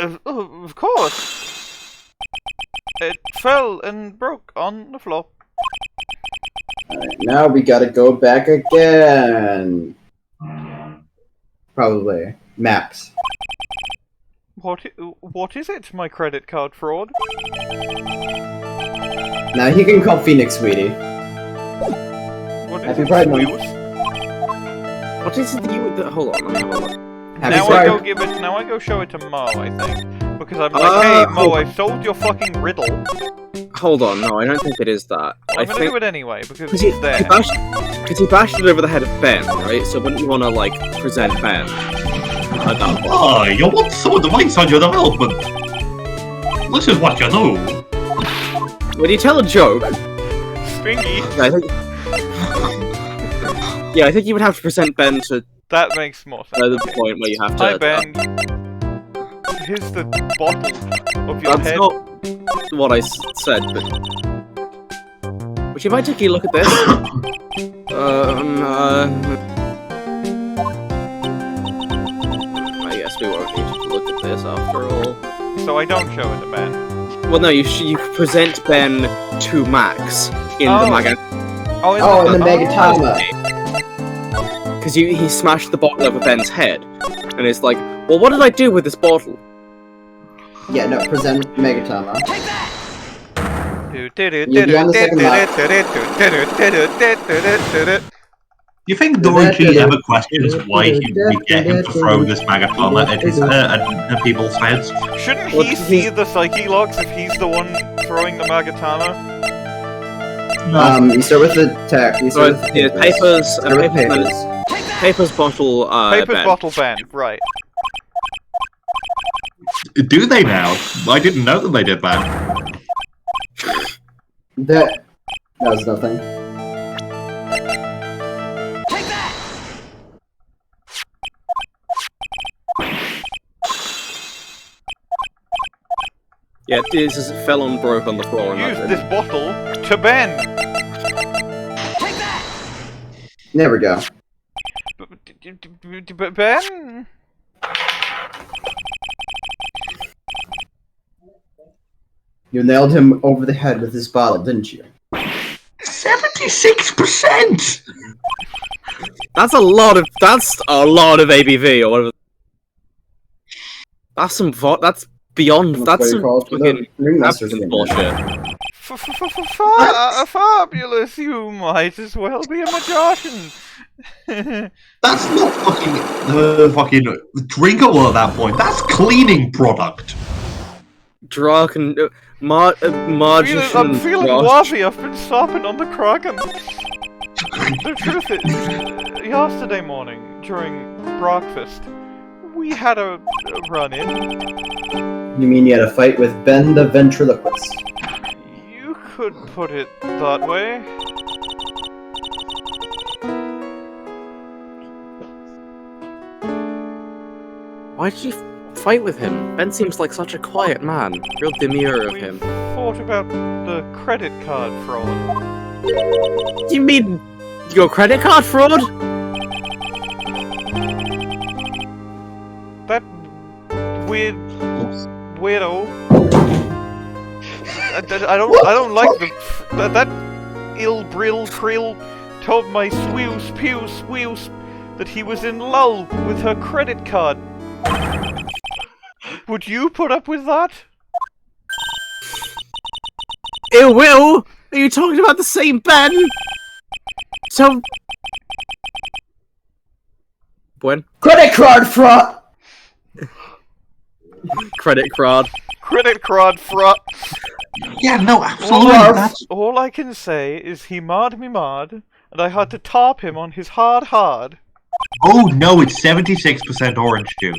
you? Of course. It fell and broke on the floor. Alright, now we gotta go back again. Probably. Max. What is it, my credit card fraud? Now he can call Phoenix, sweetie. What is Happy it, Pride Month. Squeals? What is it that you... Hold on, let me have a look. Happy Now Pride. I go show it to Mo, I think. Because I'm like, hey Mo, I've solved your fucking riddle. Hold on, no, I don't think it is that. Well, I I'm gonna think... do it anyway, because Because he's there. he bashed it over the head of Ben, right? So wouldn't you want to, like, present Ben at that point? Ah, you want some advice on your development? This is what you do. When you tell a joke, Spingy. I think... Yeah, I think you would have to present Ben to That makes more sense. the Okay. point where you have to... Hi Ben. Here's the bottle of your That's head. not what I said, but... Would you mind taking a look at this? I guess we won't need to look at this after all. So I don't show it to Ben. Well, no, you present Ben to Max in the Magatama. Oh, in the Megatama. Because he smashed the bottle over Ben's head. And it's like, well, what did I do with this bottle? Yeah, no, present Megatama. You You think Dorothy ever questions why we get him to throw this Magatama at people's heads? Shouldn't What he does see he- the psyche logs if he's the one throwing the Magatama? You start with the tech. You So start with the yeah, papers, Start with papers. papers, bottle, Papers, Ben. bottle, Ben. Right. Do they now? I didn't know that they did that. That was nothing. Yeah, this just fell and broke on the floor. And Use this bottle to bend. There we go. Ben? You nailed him over the head with this bottle, didn't you? 76%. That's a lot of ABV or whatever. That's some that's beyond. That's some fucking absolute bullshit. Fabulous! You might as well be a magician. That's not fucking drinkable at that point. That's cleaning product. Draken, magician. I'm feeling wobbly. I've been stopping on the Kraken. The truth is, yesterday morning during breakfast, we had a run-in. You mean you had a fight with Ben the ventriloquist? You could put it that way. Why did you fight with him? Ben seems like such a quiet man. Real demure of We him. fought about the credit card fraud. You mean your credit card fraud? That weirdo. I don't like that ill brill krill told my swews that he was in lull with her credit card. Would you put up with that? It will. Are you talking about the same Ben? So, Bwain? Credit card fraud! Credit card. Credit card fraud. Yeah, no, absolutely. All I can say is he marred me mad, and I had to top him on his hard. Oh no, it's 76% orange juice.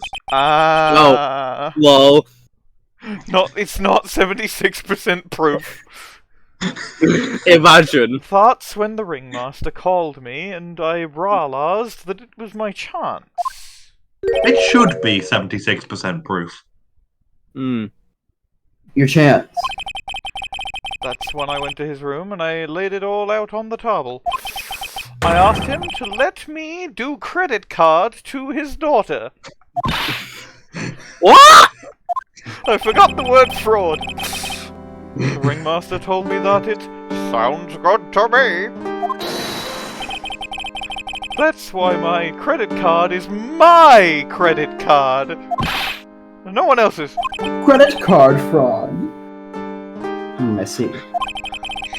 Lol. It's not 76% proof. Imagine. That's when the ringmaster called me, and I realized that it was my chance. It should be 76% proof. Your chance. That's when I went to his room and I laid it all out on the table. I asked him to let me do credit card to his daughter. What? I forgot the word fraud. The ringmaster told me that it sounds good to me. That's why my credit card is my credit card. No one else's. Credit card fraud. I see.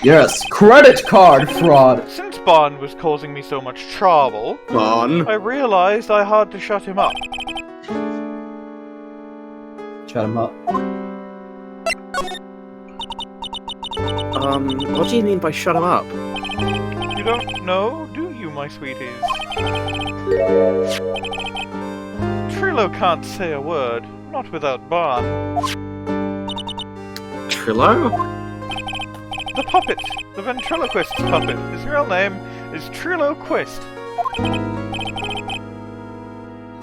Yes, credit card fraud! Since Bond was causing me so much trouble, I realized I had to shut him up. Shut him up. What do you mean by shut him up? You don't know, do you, my sweeties? Trilo can't say a word, not without Bond. Trilo? The puppet, the ventriloquist's puppet. His real name is Trilo Quist.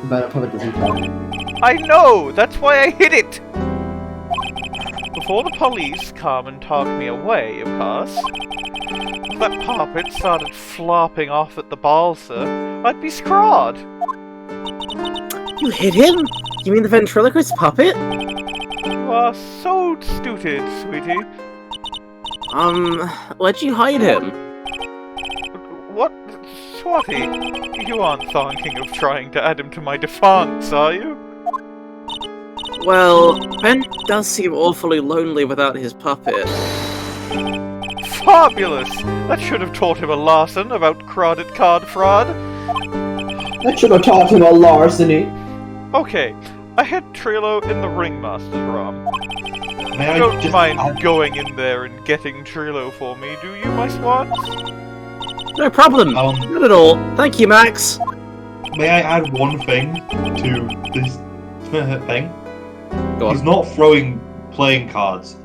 But a puppet doesn't talk. I know! That's why I hid it! Before the police come and talk me away, of course, if that puppet started flopping off at the balsa, I'd be scrawed. You hid him? You mean the ventriloquist puppet? You are so stupid, sweetie. Where'd you hide him? What? Swati, you aren't thinking of trying to add him to my defense, are you? Well, Ben does seem awfully lonely without his puppet. Fabulous! That should have taught him a lesson about credit card fraud. That should have taught him a larceny. Okay, I had Trilo in the ringmaster's room. May I Don't just mind add- going in there and getting Trilo for me, do you, my swans? No problem. Not at all. Thank you, Max. May I add one thing to this thing? Go He's on. not throwing playing cards.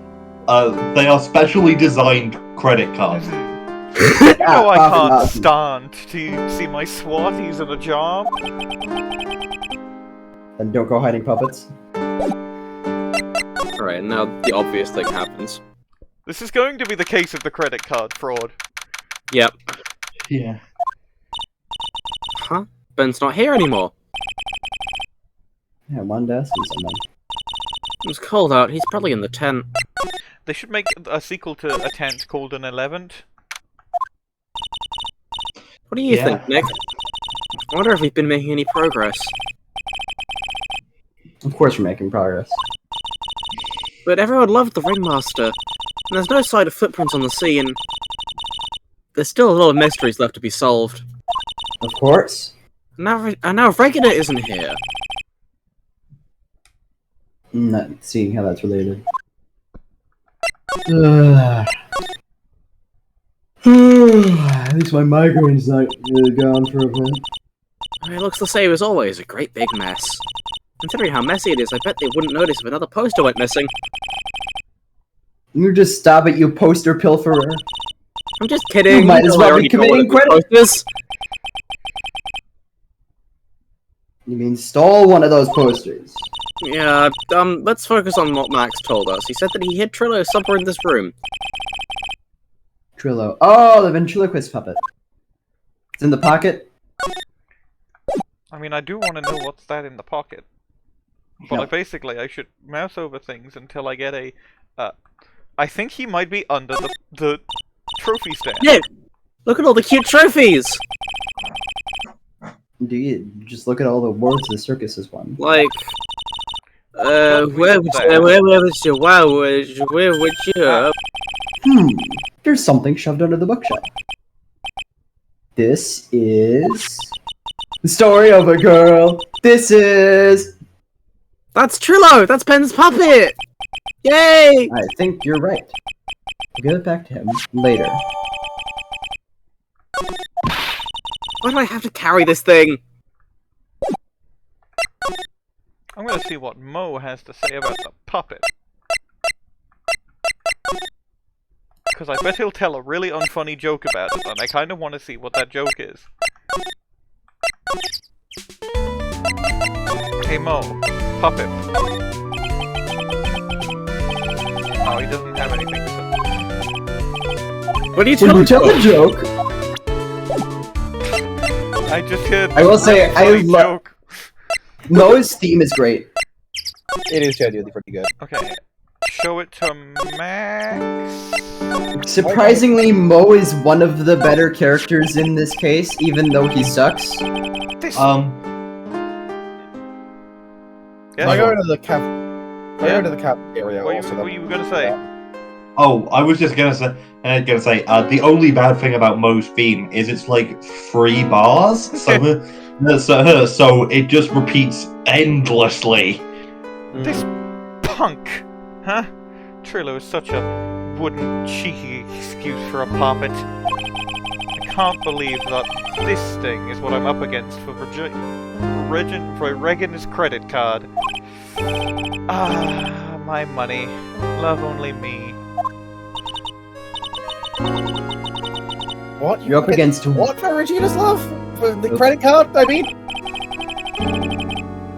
They are specially designed credit cards. You know I can't awesome. stand to see my swaties in a job. And don't go hiding puppets. Alright. Right, and now the obvious thing happens. This is going to be the case of the credit card fraud. Yep. Yeah. Huh? Ben's not here anymore. Yeah, I wanted to ask you something. It's cold out. He's probably in the tent. They should make a sequel to a tent called an 11th. What do you think, Nick? I wonder if we've been making any progress. Of course we're making progress. But everyone loved the Ringmaster. And there's no sign of footprints on the sea, and there's still a lot of mysteries left to be solved. Of course. And now Regina isn't here. I'm not seeing how that's related. At least my migraine's not gone for a bit. It looks the same as always, a great big mess. Considering how messy it is, I bet they wouldn't notice if another poster went missing. You just stop it, you poster pilferer. I'm just kidding. You might as well be committing credit. Posters. You mean stole one of those posters? Yeah, let's focus on what Max told us. He said that he hid Trilo somewhere in this room. Trilo. Oh, the ventriloquist puppet. It's in the pocket? I mean, I do want to know what's that in the pocket. But I should mouse over things until I get a... I think he might be under the trophy stand. Yeah! Look at all the cute trophies! Do you just look at all the awards the circus has won? Like... where would you... There's something shoved under the bookshelf. This is... the story of a girl. This is... That's Trilo! That's Ben's puppet! Yay! I think you're right. We'll give it back to him later. Why do I have to carry this thing? I'm gonna see what Mo has to say about the puppet. Because I bet he'll tell a really unfunny joke about it, and I kind of want to see what that joke is. Hey Mo, puppet. Oh, he doesn't have anything to say. What are you When you talking tell a joke, I just heard I will say, I funny love... joke. Mo's theme is great. It is genuinely pretty good. Okay, show it to Max. Surprisingly, Mo is one of the better characters in this case, even though he sucks. This... I Yeah? go to the cafeteria. What Also, were you gonna say? Oh, I was just gonna say, the only bad thing about Mo's theme is it's like 3 bars, so it just repeats endlessly. This punk, huh? Trilo is such a wooden, cheeky excuse for a puppet. I can't believe that this thing is what I'm up against for Regina's credit card. Ah, my money. Love only me. what? You're up against What for Regina's love? For the credit card, I mean?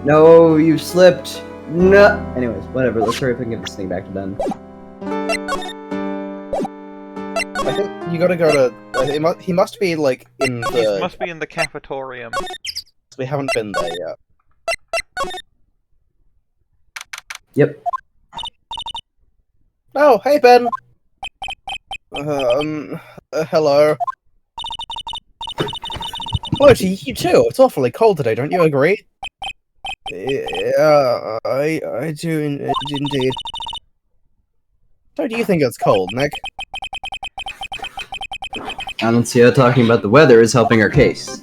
No, you slipped. No. Anyways, whatever. Let's hurry up and get this thing back to Ben. I think you gotta go to... he must be, like, in the... He must be in the cafetorium. We haven't been there yet. Yep. Oh, hey, Ben! Hello. Oh, gee, you too. It's awfully cold today, don't you agree? Yeah, I do indeed. Don't you think it's cold, Nick? I don't see how talking about the weather is helping our case.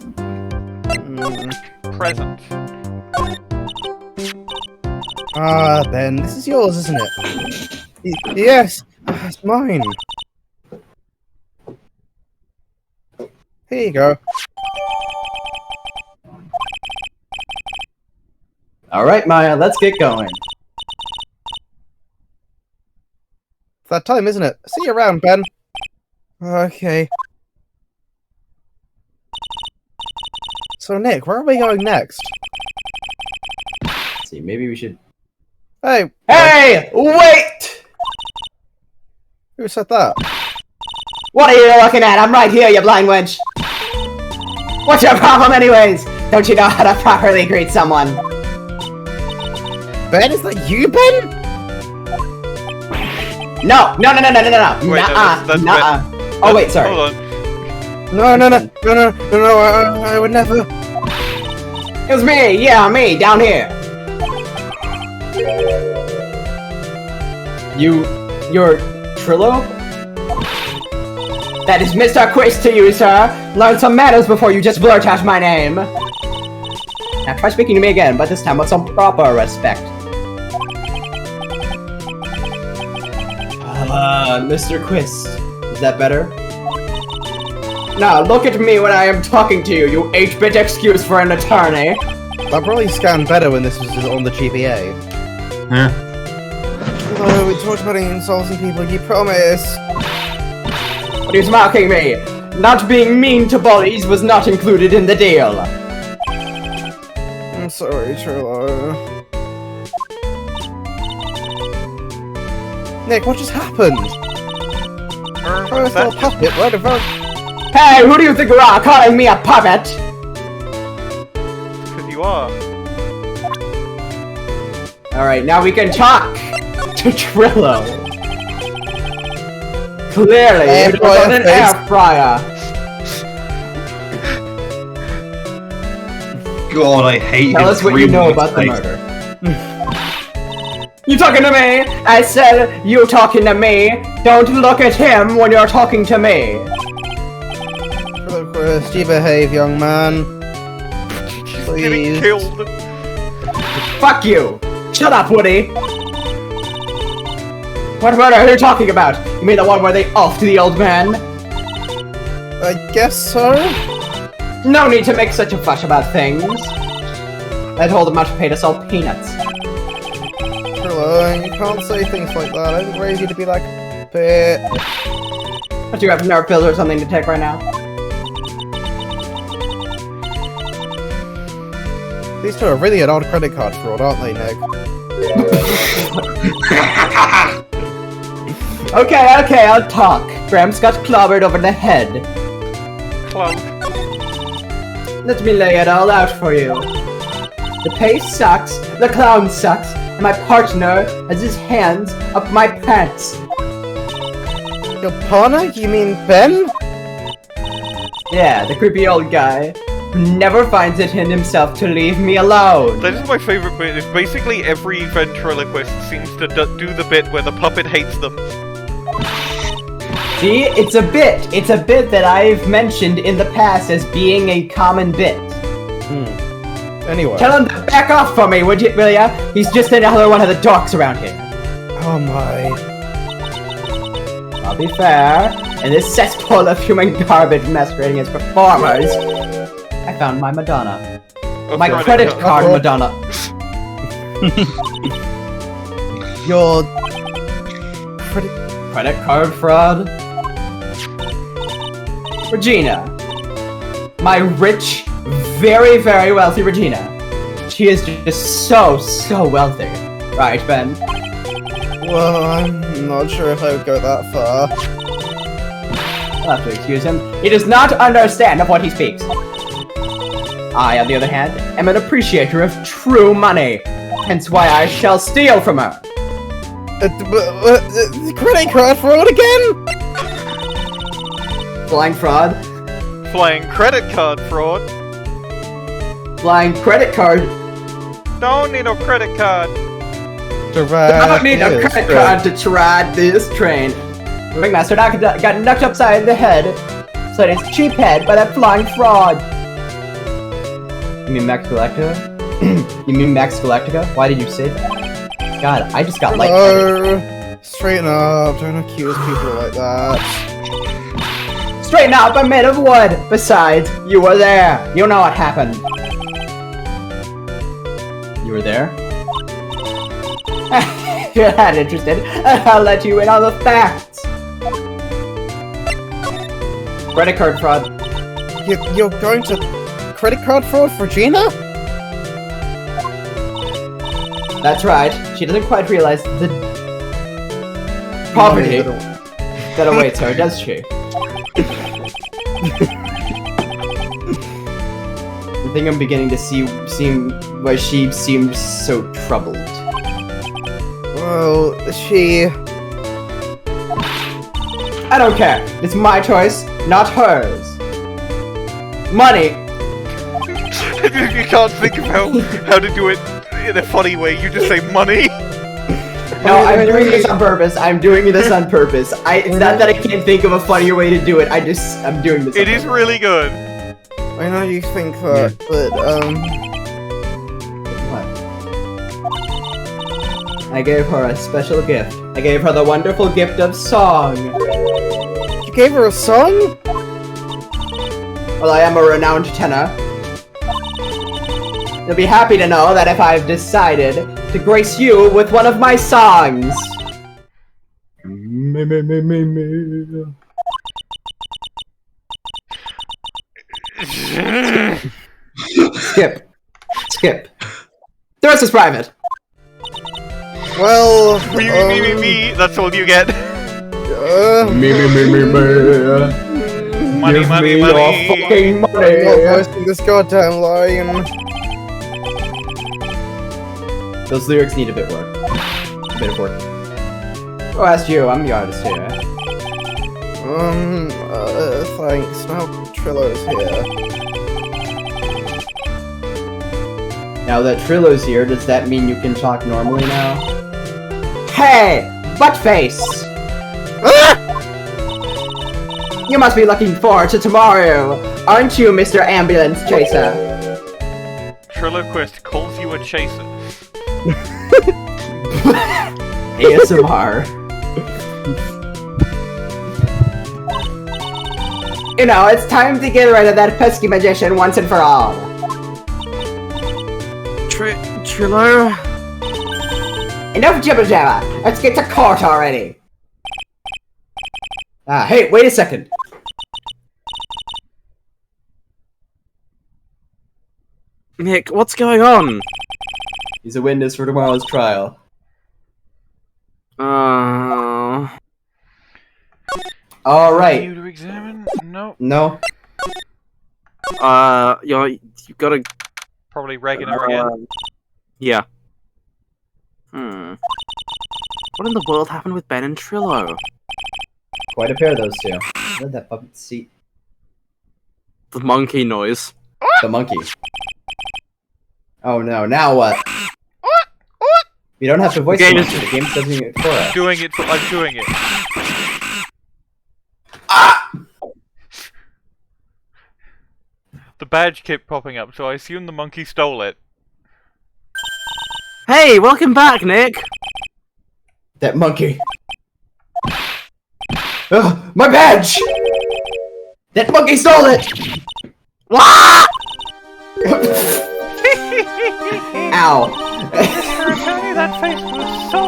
Present. Ah, Ben, this is yours, isn't it? Yes, it's mine. Here you go. Alright, Maya, let's get going. It's that time, isn't it? See you around, Ben. Okay. So, Nick, where are we going next? Let's see, maybe we should Hey, Hey! Wait! who said that? What are you looking at? I'm right here, you blind wench! What's your problem anyways? Don't you know how to properly greet someone? Ben, is that you, Ben? No! Wait, no, that's Nuh-uh. Oh wait, sorry. Hold on. No, I would never. It was me! Yeah, me, down here! You're Trilo? That is Mr. Quist to you, sir! Learn some manners before you just blurt out my name! Now try speaking to me again, but this time with some proper respect. Mr. Quist. Is that better? Now, look at me when I am talking to you, you 8-bit excuse for an attorney! That probably scanned better when this was on the GBA. Huh? Although we talked about insulting people, you promise. What are you mocking me? Not being mean to bullies was not included in the deal. I'm sorry, Trilo. Nick, what just happened? I was still a puppet, right about. Hey, who do you think you are, calling me a puppet? Because you are. Alright, now we can talk to Trilo. Clearly, it was on an air fryer. God, I hate Tell us what you know about the murder. You talking to me? I said you talking to me. Don't look at him when you're talking to me. Trilo, Quist, you behave, young man. Getting Please. killed. Fuck you. Shut up, Woody. What murder are you talking about? You mean the one where they offed the old man? I guess so? No need to make such a fuss about things. I told him not to pay to sell peanuts. Trilo, you can't say things like that. I didn't raise you to be like a bit. Don't you have nerve pills or something to take right now? These two are really an odd credit card fraud, aren't they, Nick? Okay, I'll talk. Gramps got clobbered over the head. Clown. Let me lay it all out for you. The pace sucks, the clown sucks, and my partner has his hands up my pants. Your partner? You mean Ben? Yeah, the creepy old guy who never finds it in himself to leave me alone. That is my favourite bit. Is basically every ventriloquist seems to do the bit where the puppet hates them. See, it's a bit. It's a bit that I've mentioned in the past as being a common bit. Anyway. Tell him to back off from me, will ya? He's just another one of the dorks around here. Oh my. I'll be fair. In this cesspool of human garbage masquerading as performers, I found my Madonna. My credit card Madonna. Your Credit card fraud? Regina. My rich, very, very wealthy Regina. She is just so wealthy. Right, Ben? Well, I'm not sure if I would go that far. I'll have to excuse him. He does not understand of what he speaks. I, on the other hand, am an appreciator of true money. Hence why I shall steal from her. Credit card fraud again? Flying fraud. Flying credit card fraud. Flying credit card. Don't need no credit card. I don't need a credit card to ride this train. The ringmaster got knocked upside the head, so his cheap head by that flying fraud. You mean Max Galactica? You mean Max Galactica? Why did you say that? God, I just got like. Straighten up, don't accuse people like that. Straighten up, I'm made of wood! Besides, you were there! You know what happened. You were there? If you're that interested, I'll let you in on the facts! Credit card fraud. You're going to credit card fraud for Regina? That's right. She doesn't quite realize the poverty that awaits her, does she? I think I'm beginning to see why she seems so troubled. Well, she... I don't care. It's my choice, not hers. Money. You can't think of how to do it in a funny way. You just say money. No, I'm doing this on purpose. I'm doing this on purpose. It's not that I can't think of a funnier way to do it. I'm doing this. It is really good. I know you think that, but, What? I gave her a special gift. I gave her the wonderful gift of song. You gave her a song? Well, I am a renowned tenor. You'll be happy to know that if I've decided to grace you with one of my songs. Skip. The rest is private. Well, Me. That's all you get. Me. Money. Fucking money. I'm not posting this goddamn line. Those lyrics need a bit of work. Oh, asked you. I'm the artist here. Thanks. Now Trilo's here. Now that Trilo's here, does that mean you can talk normally now? Hey! Buttface! You must be looking forward to tomorrow, aren't you, Mr. Ambulance Chaser? Trilo Quist calls you a chaser. ASMR. You know, it's time to get rid of that pesky magician once and for all. Trilo? Enough jibber jabber! Let's get to court already! Hey, wait a second! Nick, what's going on? He's a witness for tomorrow's trial. Alright. You to examine? No. No. You gotta... Probably Regina again. Yeah. What in the world happened with Ben and Trilo? Quite a pair of those two. Where'd that puppet seat? The monkey noise. The monkey. Oh no, now what? We don't have to voice the monkey, the game's doing it for us. I'm doing it. The badge kept popping up, so I assume the monkey stole it. Hey, welcome back, Nick! That monkey. Ugh, my badge! That monkey stole it! Wah! Ow. Mr. Attorney, that face was so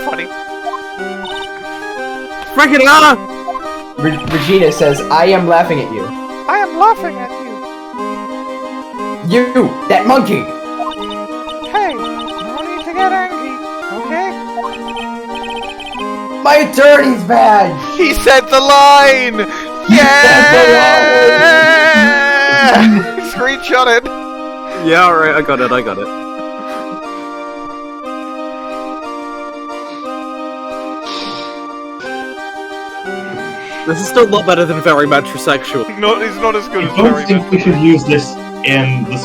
funny. Regina! Regina says, I am laughing at you. I am laughing at you. You! That monkey! Hey, no need to get angry, okay? My attorney's badge! He said the line! Yeah! Screenshot it! Yeah, alright, I got it. This is still not better than very metrosexual. No, it's not as good as I don't Very think we should use this in the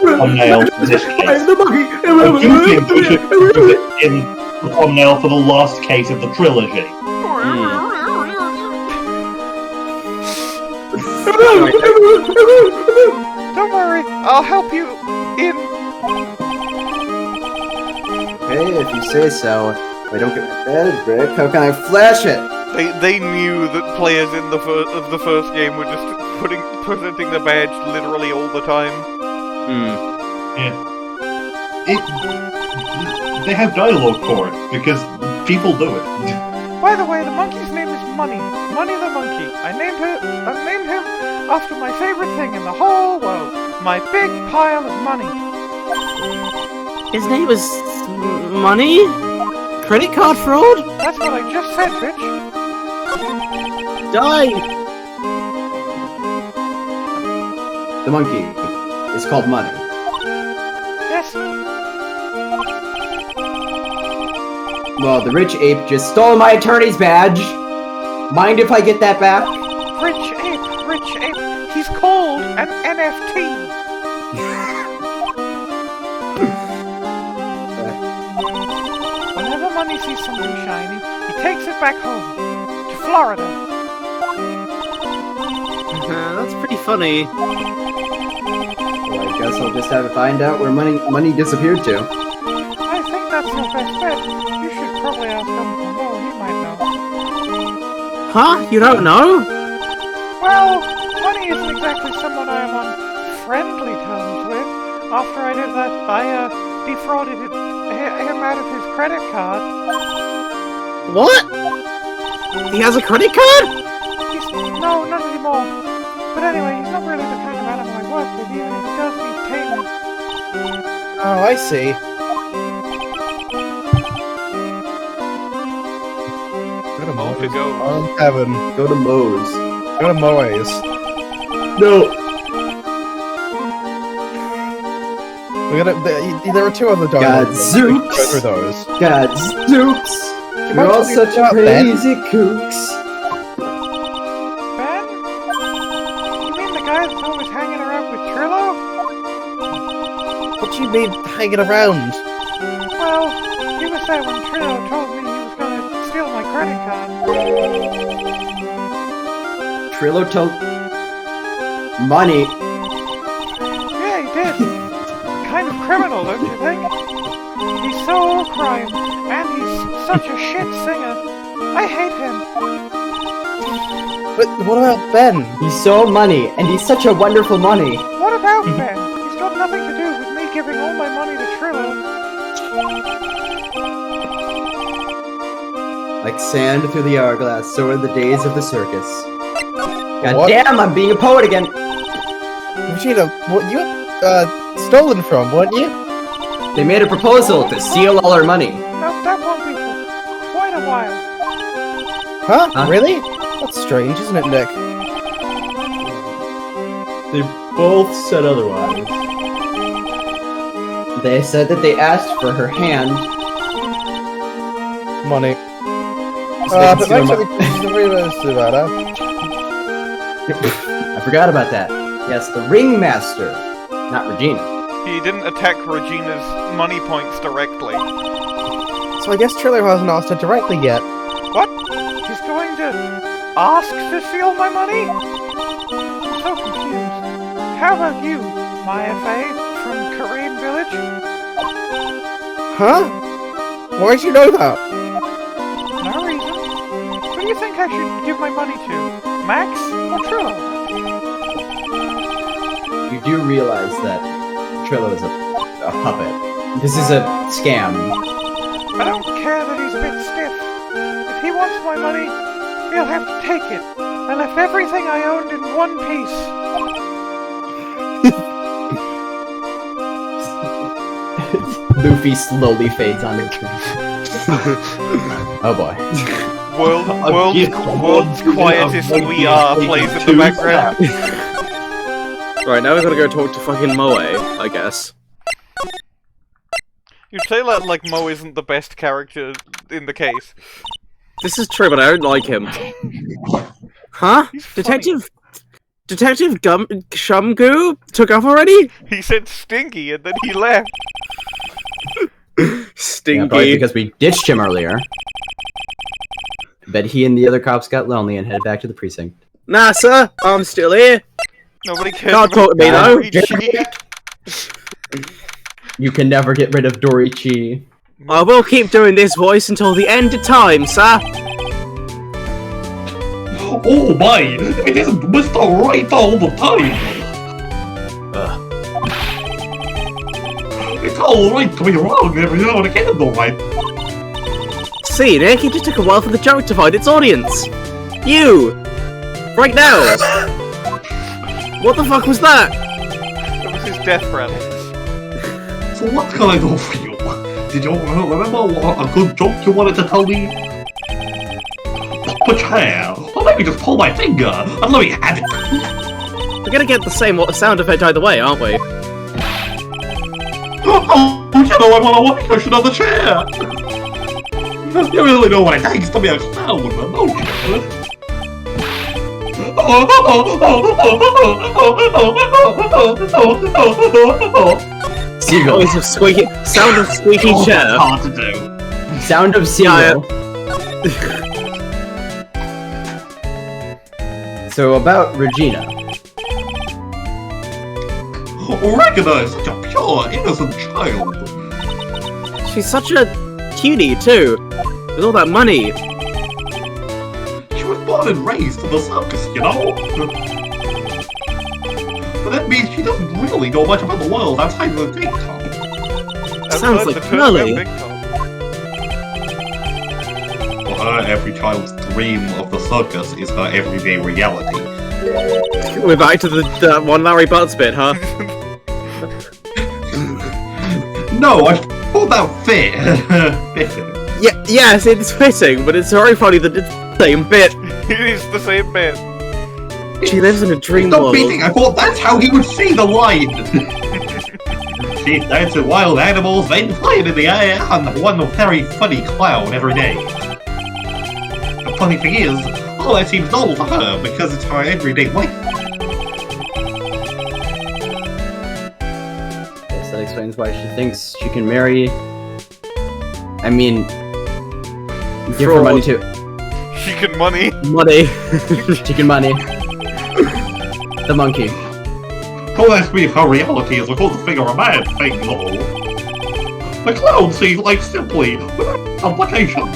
thumbnail for this case. I do think we should use it in the thumbnail for the last case of the trilogy. Don't worry, I'll help you in. Hey, if you say so. Wait, don't get my badge, Rick. How can I flash it? They knew that players in the first game were just presenting the badge literally all the time. Yeah. They have dialogue for it, because people do it. By the way, the monkey's name is Money. Money the monkey. I named him after my favorite thing in the whole world. My big pile of money. His name is Money? Credit card fraud? That's what I just said, bitch. Die! The monkey is called Money. Yes. Well, the rich ape just stole my attorney's badge. Mind if I get that back? Rich ape. He's called an NFT. Whenever Money sees something shiny, he takes it back home to Florida. That's pretty funny. Well, I guess I'll just have to find out where money disappeared to. I think that's your best bet. You should probably ask Uncle Mo. He might know. Huh? You don't know? Well, Money isn't exactly someone I am on friendly terms with. After I did that, I defrauded him out of his credit card. What? He has a credit card? No, not anymore. But anyway, he's not really the kind of animal I work with, even if he does need payment. Oh, I see. Go to More to go. On heaven. Go to Moe's. Go to Moe's. No. There are two other dogs. Gadzooks. Go through those. Gadzooks. You're all tell me such about crazy kooks. Ben? You mean the guy that's always hanging around with Trilo? What do you mean hanging around? Well, he was there when Trilo told me he was gonna steal my credit card. Trilo told Money. Yeah, he did. Kind of criminal, don't you think? He's so crime, and he's such a shit singer. I hate him. But what about Ben? He's so money, and he's such a wonderful money. What about Ben? He's got nothing to do with me giving all my money to Trilo. Like sand through the hourglass, so are the days of the circus. God What? damn, I'm being a poet again. Regina, what you stolen from, weren't you? They made a proposal to steal all our money. No, that won't be for quite a while. Huh? Huh? Really? That's strange, isn't it, Nick? They both said otherwise. They said that they asked for her hand. Money. So they can But steal actually, the reverse to that, huh? I forgot about that. Yes, the ringmaster, not Regina. He didn't attack Regina's money points directly. So I guess Trilo hasn't asked her directly yet. What? He's going to ask to steal my money? I'm so confused. How about you, my FA from Korean Village? Huh? Why'd you know that? No reason. Who do you think I should give my money to? Max or Trilo? You do realize that Trilo is a puppet. This is a scam. I don't care that he's a bit stiff. If he wants my money, he'll have to take it. I left everything I owned in one piece. Luffy slowly fades on the screen. Oh boy. World's quietest we are plays in the background. Right, now we've got to go talk to fucking Moe, I guess. You'd say that like Mo isn't the best character in the case. This is true, but I don't like him. Huh? He's funny. Detective Shumgoo took off already? He said stinky and then he left. Stinky. Yeah, probably because we ditched him earlier. I bet he and the other cops got lonely and headed back to the precinct. Nah, sir, I'm still here. Nobody cares Can't talk to me, about though. Richie. You can never get rid of Dorichi. I will keep doing this voice until the end of time, sir. Oh my! It is Mr. Wright all the time! It's alright to be wrong every now and again, though, right? See, Nick, it just took a while for the joke to find its audience. You! Right now! What the fuck was that? That was his death rattle. So what can I do for you? Did you remember a good joke you wanted to tell me? Pop a chair, or maybe just pull my finger and let me have it. We're gonna get the same sound effect either way, aren't we? Oh, you know I want a white cushion on the chair. You really know what it takes to be a clown, don't you? Seagull. Sound of squeaky chair. That's hard to do. Sound of seagull. So about Regina. Regina is such a pure, innocent child. She's such a cutie too, with all that money. She was born and raised in the circus, you know? But that means she doesn't really know much about the world outside of the big top. Sounds like Big Curly. Top. For her, every child's dream of the circus is her everyday reality. We're back to the one Larry Butts bit, huh? No, I thought that fit. Yeah, yes, it's fitting, but it's very funny that it's the same bit. It is the same bit. She lives in a dream Stop world. beating! I thought that's how he would see the line! She dances wild animals, then flying in the air, and one very funny clown every day. The funny thing is, all that seems normal to her because it's her everyday life. Yes, that explains why she thinks she can marry. I mean, give her money too. Chicken money. Money. Chicken money. The monkey. Don't ask me if her reality is a good thing or a bad thing, though. The clown sees life simply, without complications.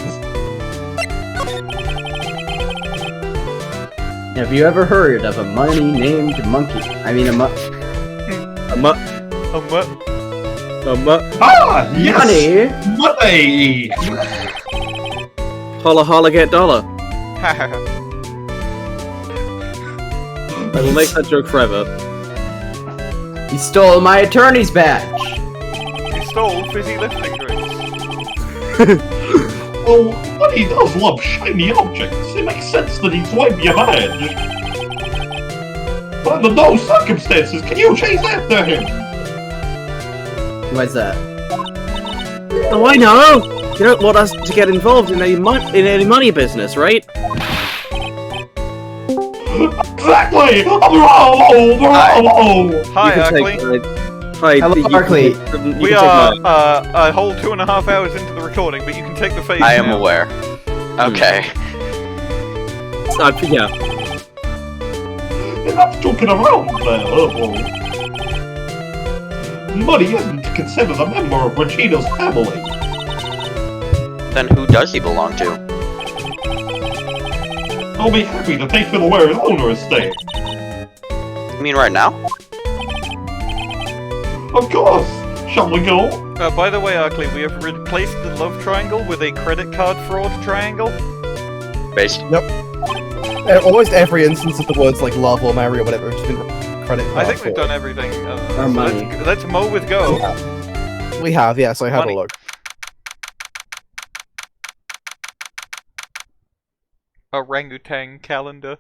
Have you ever heard of a money named Monkey? I mean, What? Ah, yes! Money! Money! Holla holla get dollar. I will make that joke forever. He stole my attorney's badge! He stole fizzy lifting drinks. Well, Money does love shiny objects. It makes sense that he'd swipe your badge. But under no circumstances can you chase after him! Why's that? Oh, I know! You don't want us to get involved in any money business, right? Exactly! Bravo! Bravo! Hi, You can Arkly. take Hi, Hello, you can Arkly. take- you We can take are mine. a whole 2.5 hours into the recording, but you can take the phase I am now. aware. Okay. Yeah. You're not joking around there, Money isn't considered a member of Regina's family. Then who does he belong to? I'll be happy to take him where his owner is staying. You mean right now? Of course! Shall we go? By the way, Arkly, we have replaced the love triangle with a credit card fraud triangle. Based. Almost every instance of the words like love or marry or whatever has been credit card I think we've for. done everything. Our money. Let's mow with go. We have, yes, I had Money. a look. Orangutan calendar.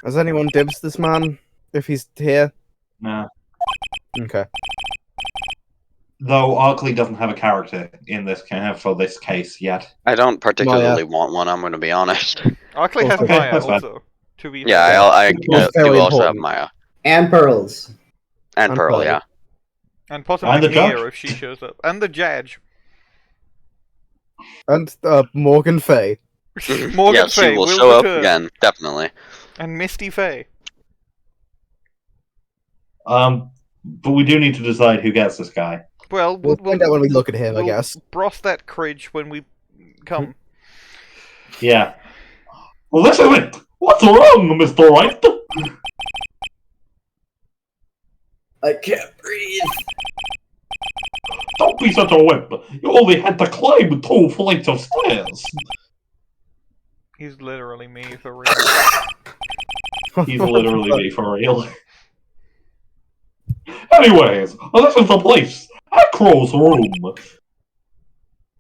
Has anyone dibs this man? If he's here? Nah. Okay. Though Arkly doesn't have a character in this for this case yet. I don't particularly want one, I'm gonna be honest. Arkly has Okay, Maya that's fine. also. To be Yeah, fair. I That's do very also have important. Maya. And pearls. And And Pearl, Pearl. yeah. And possibly And the Mia judge. if she shows up. And the judge. And Morgan Fay. Morgan Yes, Fay she will will show up return. again, definitely. And Misty Fay. But we do need to decide who gets this guy. Well, We'll find out when we look at him, I we'll guess. Bross that cridge when we come. Yeah. Well, listen, what's wrong, Mr. Wright? I can't breathe. Don't be such a wimp. You only had to climb 2 flights of stairs. He's literally me for real. He's literally me for real. Anyways, this is the place. Acro's room.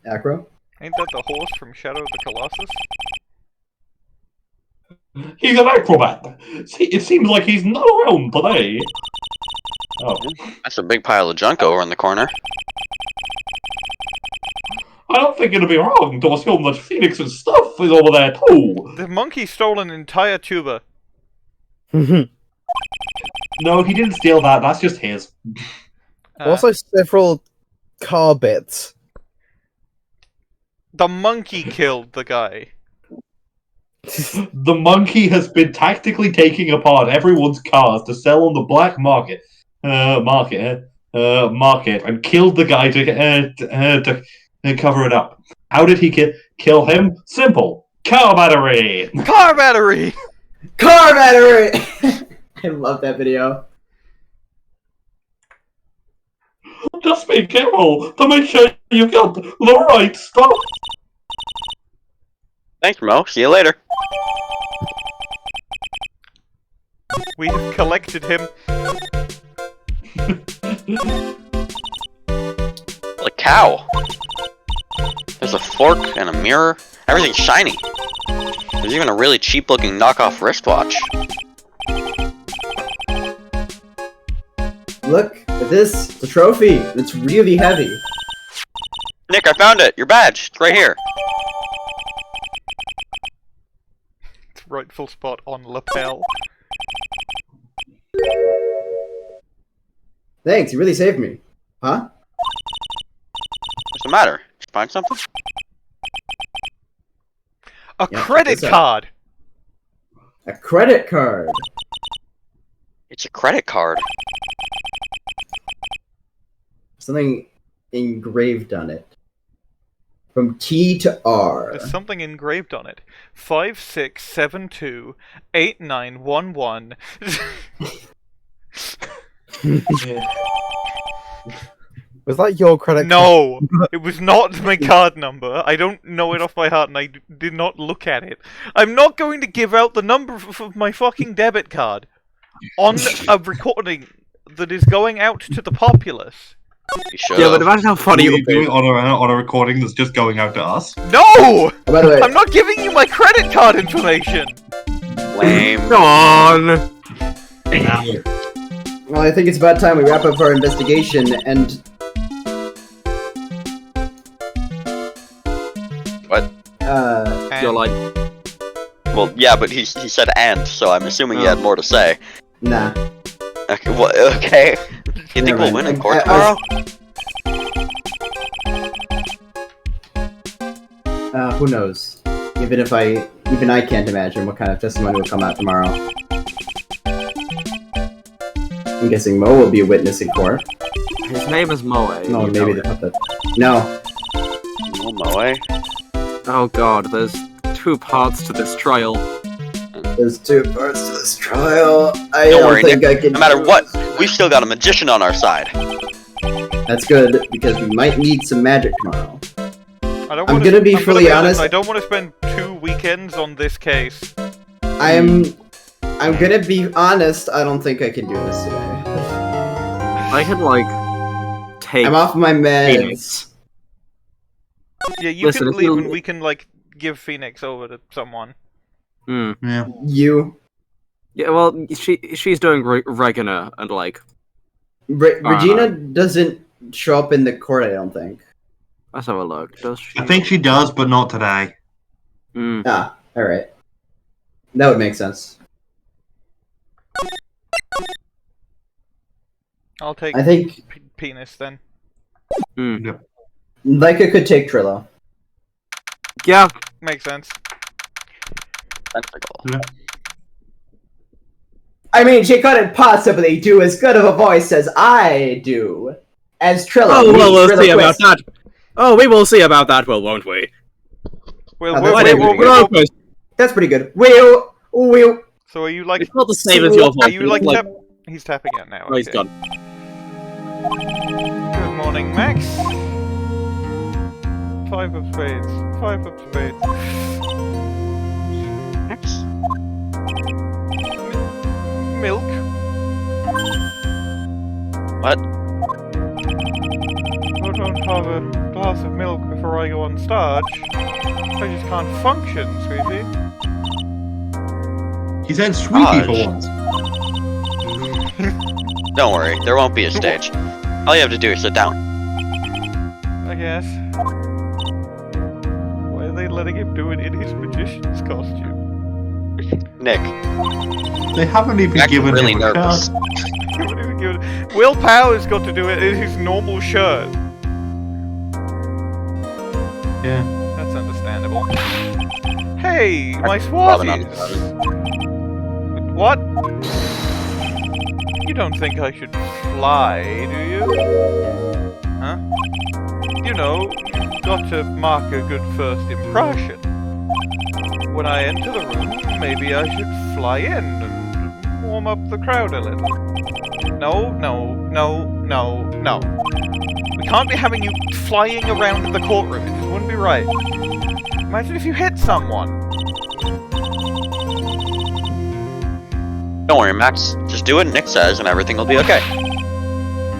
Acro? Ain't that the horse from Shadow of the Colossus? He's an acrobat. See, it seems like he's not around today. Oh. That's a big pile of junk over in the corner. I don't think it'd be wrong to assume that Phoenix's stuff is over there too. The monkey stole an entire tuba. No, he didn't steal that. That's just his. Also, several car bits. The monkey killed the guy. The monkey has been tactically taking apart everyone's cars to sell on the black market, and killed the guy to cover it up. How did he kill him? Simple. Car battery! Car battery! Car battery! I love that video. Just be careful to make sure you got the right stuff. Thanks, Mo. See you later. We have collected him. A cow. There's a fork and a mirror. Everything's shiny. There's even a really cheap-looking knockoff wristwatch. Look at this. The trophy. It's really heavy. Nick, I found it. Your badge. It's right here. Its rightful spot on lapel. Thanks, you really saved me. Huh? What's the matter? Did you find something? A Yeah, credit check this out. card! A credit card. It's a credit card. Something engraved on it. From T to R. There's something engraved on it. 56728911. Was that your credit card? No! It was not my card number. I don't know it off by heart and I did not look at it. I'm not going to give out the number of my fucking debit card on a recording that is going out to the populace. You should Yeah, have. but imagine how funny it You would do be. it on a recording that's just going out to us. No! Oh, by the way, I'm not giving you my credit card information! Lame. Come on! well, I think it's about time we wrap up our investigation and... What? You're like, Well, yeah, but he said and, so I'm assuming he had more to say. Nah. Okay, what? Okay. You think Never we'll mind. win in court I- tomorrow? Who knows? Even I can't imagine what kind of testimony will come out tomorrow. I'm guessing Mo will be a witness in court. his name is Moe. No, you maybe know the it. puppet. No. No, Moe. Oh god, there's 2 parts to this trial. There's 2 parts to this trial. I Don't don't worry, think Nick. I can. No matter what, we've still got a magician on our side. That's good because we might need some magic tomorrow. I'm gonna be fully honest. I don't want to spend 2 weekends on this case. I'm gonna be honest. I don't think I can do this today. I could, like, take I'm off my meds. Phoenix. Yeah, you Listen, can if leave you- and we can, like, give Phoenix over to someone. Hmm. Yeah. You, Yeah, well, she's doing Regina and, like, Regina doesn't show up in the court. I don't think. let's have a look. Does she? I think she does, but not today. Hmm. Ah, all right. That would make sense. I'll take I think Penis then. Leica could take Trilo. Yeah, Makes sense. Tentacle. I mean, she couldn't possibly do as good of a voice as I do. As Trilo. oh, well, we'll Trilo see about Quist. that. Oh, we will see about that, well, won't we? Well, Oh, we'll- that's we'll- pretty we'll- Well, That's pretty good. Will. So are you like... it's not the same as your Are voice. you like... it's tap- He's tapping out now. oh, he's okay. gone. Good morning, Max. 5 of spades. 5 of spades. X. Milk. What? I don't have a glass of milk before I go on stage. I just can't function, sweetie. He said sweetie for Gosh. once. Don't worry, there won't be a stage. All you have to do is sit down. I guess. Why are they letting him do it in his magician's costume? Nick, They haven't even you're acting given really him a nervous. chance. Will Power's got to do it in his normal shirt. Yeah. That's understandable. Hey, my Robin on swatties! What? You don't think I should fly, do you? Huh? You know, you've got to mark a good first impression. When I enter the room, maybe I should fly in and warm up the crowd a little. No, no, no, no, no. We can't be having you flying around in the courtroom. It just wouldn't be right. Imagine if you hit someone. Don't worry, Max. Just do what Nick says and everything will be okay.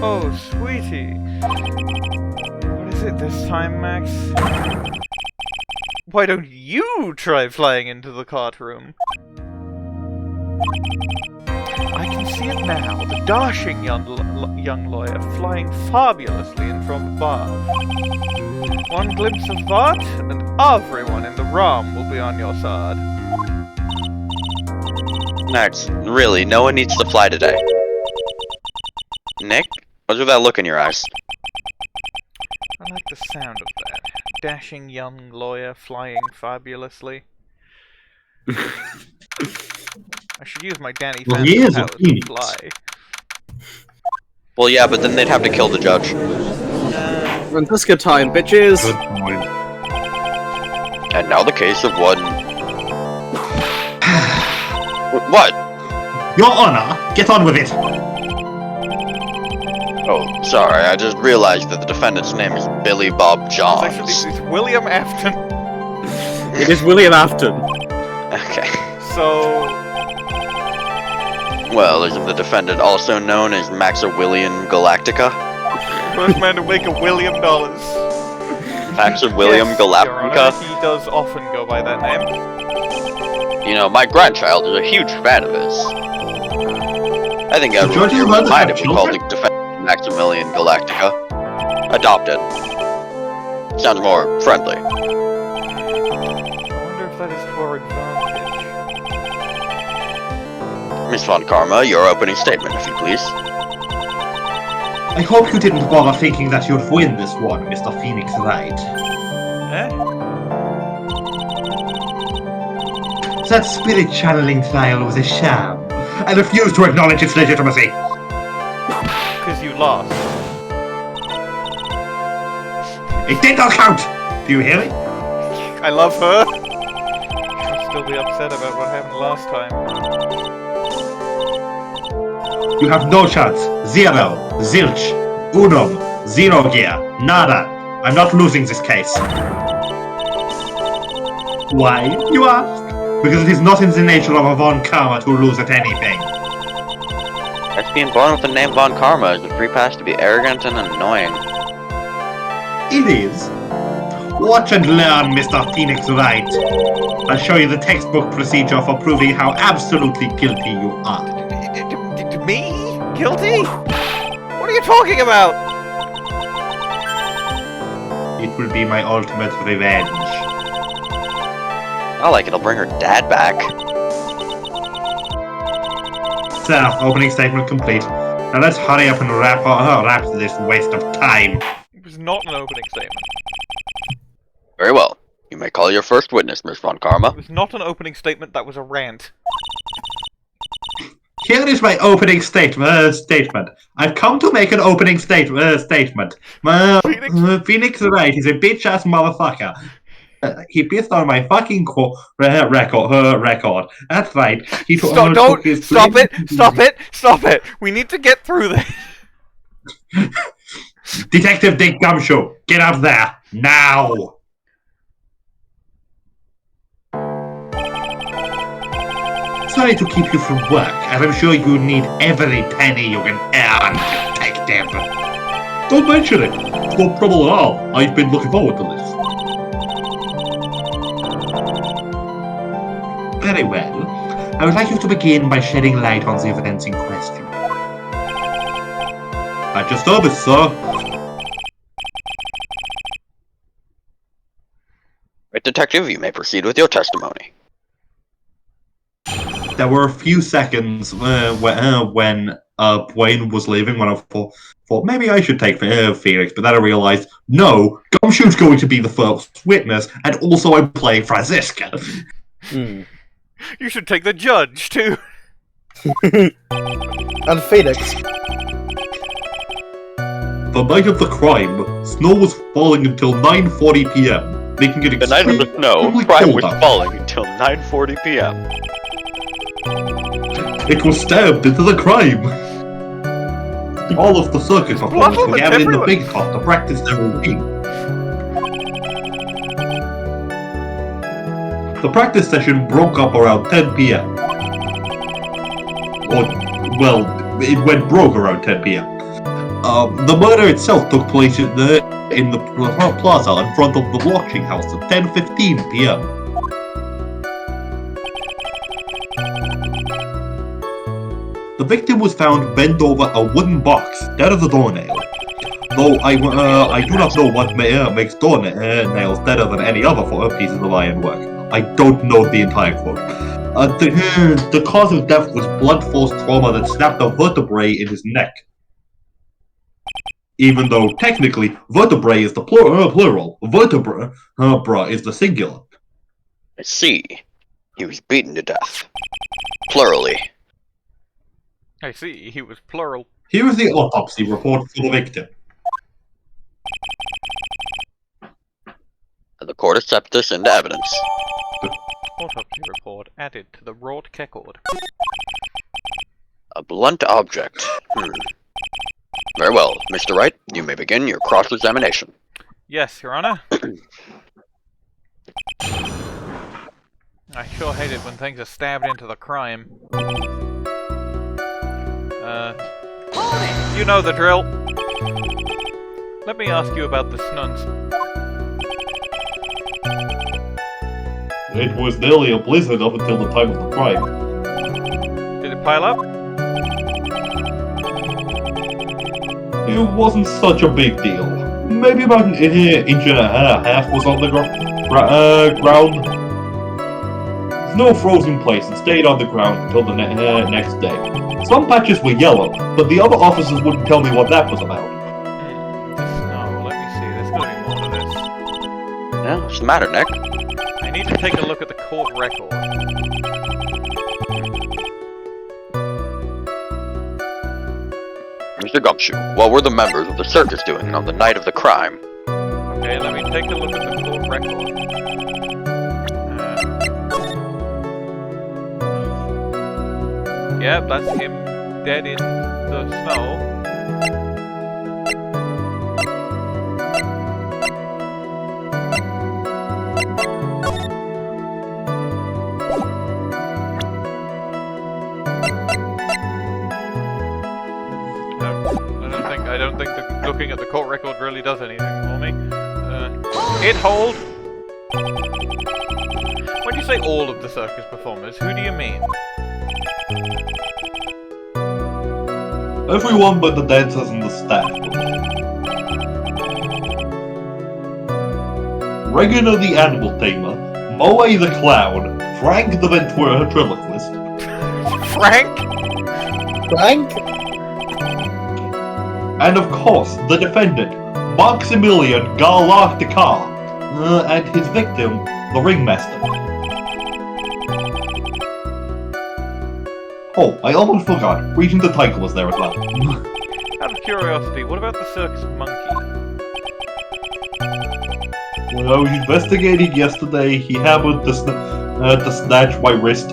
Oh, sweetie. What is it this time, Max? Why don't you try flying into the courtroom? I can see it now. The dashing young lawyer flying fabulously in from above. One glimpse of that, and everyone in the room will be on your side. Max, really, no one needs to fly today. Nick, what's with that look in your eyes? I like the sound of that. Dashing young lawyer flying fabulously. I should use my Danny Well, Phantom he is a powers to phoenix. fly. Well, yeah, but then they'd have to kill the judge. Franziska time, bitches! Good point. And now the case of one... What? Your Honor, get on with it. Oh, sorry, I just realized that the defendant's name is Billy Bob Johns. Actually, it's William Afton. It is William Afton. Okay. So, Well, isn't the defendant also known as Maximilian Galactica? first man to make $1 million. Maximilian Yes, Your Honor, Galactica? he does often go by that name. You know, my grandchild is a huge fan of his. I think everyone George, here you would rather mind have if we called the children? defendant Maximilian Galactica. Adopted. Sounds more friendly. I wonder if that is to our advantage. Miss Von Karma, your opening statement, if you please. I hope you didn't bother thinking that you'd win this one, Mr. Phoenix Wright. Eh? That spirit channeling trial was a sham. I refuse to acknowledge its legitimacy. Because you lost. It did not count! Do you hear me? I love her. She'll still be upset about what happened last time. You have no chance. Zero. Zilch. Unum. Zero gear. Nada. I'm not losing this case. Why, you ask? Because it is not in the nature of a Von Karma to lose at anything. That's being born with the name Von Karma is a free pass to be arrogant and annoying. It is. Watch and learn, Mr. Phoenix Wright. I'll show you the textbook procedure for proving how absolutely guilty you are. Me? Guilty? What are you talking about? It will be my ultimate revenge. I like it'll bring her dad back. So, opening statement complete. Now let's hurry up and wrap this waste of time. It was not an opening statement. Very well. You may call your first witness, Miss Von It Karma. was not an opening statement, that was a rant. Here is my opening statement. I've come to make an opening statement. Phoenix Wright is a bitch-ass motherfucker. He pissed on my fucking record. That's right. He Stop it! We need to get through this. Detective Dick Gumshoe, get up there, now! Sorry to keep you from work, as I'm sure you need every penny you can earn, detective. damn it. Don't mention it. It's no trouble at all. I've been looking forward to this. Very well. I would like you to begin by shedding light on the events in question. At your service, sir. Right, Detective, you may proceed with your testimony. There were a few seconds when Bwain was leaving when I thought maybe I should take Felix, but then I realized, no, Gumshoe's going to be the first witness, and also I'm playing Franziska. You should take the judge, too. And Felix. The night of the crime, snow was falling until 9:40 p.m., making it The night of the snow, extremely crime cold was out. falling until 9:40 p.m. It was stabbed into the crime. All of the circus performers were gathered in the big hall to practice their routine. The practice session broke up around 10 p.m. Or, well, it went broke around 10 p.m. The murder itself took place in the plaza in front of the watching house at 10:15 p.m. The victim was found bent over a wooden box, dead of the doornail. Though I do not know what makes doornails deader than any other pieces of ironwork. I don't know the entire quote. The cause of death was blunt force trauma that snapped a vertebrae in his neck. Even though, technically, vertebrae is the plural, vertebra is the singular. I see. He was beaten to death. Plurally. I see, he was plural. Here is the autopsy report for the victim. The court accepts this into evidence. Autopsy report added to the wrought record. A blunt object. Very well, Mr. Wright, you may begin your cross-examination. Yes, Your Honor. I sure hate it when things are stabbed into the crime. You know the drill. Let me ask you about the snuns. It was nearly a blizzard up until the time of the crime. Did it pile up? It wasn't such a big deal. Maybe about an inch and a half was on the ground. Snow froze in place and stayed on the ground until the next day. Some patches were yellow, but the other officers wouldn't tell me what that was about. The snow, let me see, there's gotta be more to this. Yeah, what's the matter, Nick? I need to take a look at the court record. Mr. Gumshoe, what were the members of the circus doing on the night of the crime? Okay, let me take a look at the court record. Yep, that's him dead in the snow. I don't think that looking at the court record really does anything for me. Hit hold! When you say all of the circus performers, who do you mean? Everyone but the dancers and the staff. Regina the animal tamer, Moe the clown, Frank the ventriloquist. Frank? Frank? And of course, the defendant, Maximilian Galactica, and his victim, the ringmaster. Oh, I almost forgot. Regina the tiger was there as well. Out of curiosity, what about the circus monkey? When I was investigating yesterday, he happened to snatch my wrist.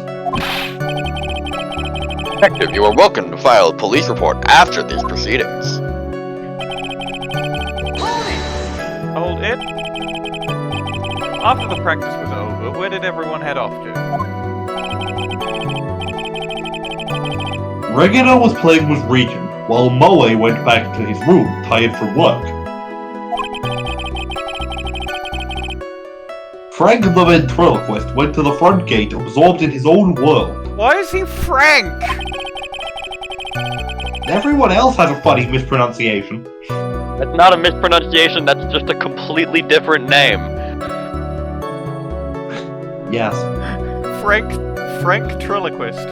Detective, you are welcome to file a police report after these proceedings. Hold it. After the practice was over, where did everyone head off to? Regina was playing with Regina, while Moe went back to his room, tired from work. Frank the ventriloquist went to the front gate, absorbed in his own world. Why is he Frank? Everyone else has a funny mispronunciation. That's not a mispronunciation, that's just a completely different name. Yes. Frank Triloquist.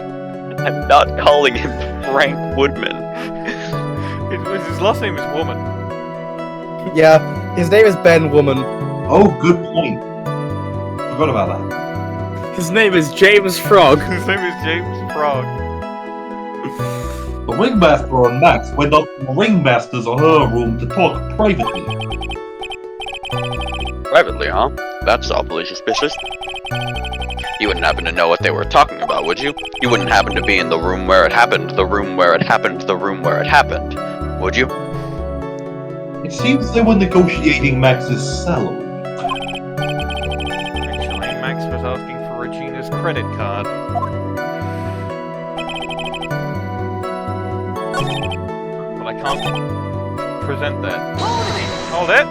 I'm not calling him Frank Woodman. His last name is Woman. Yeah, his name is Ben Woman. Oh, good point. Forgot about that. His name is James Frog. His name is James Frog. The ringmaster and Max went up to the ringmaster's or her room to talk privately. Privately, huh? That's awfully suspicious. You wouldn't happen to know what they were talking about, would you? You wouldn't happen to be in the room where it happened, the room where it happened, the room where it happened, would you? It seems they were negotiating Max's salary. Actually, Max was asking for Regina's credit card. But I can't present that. Hold it!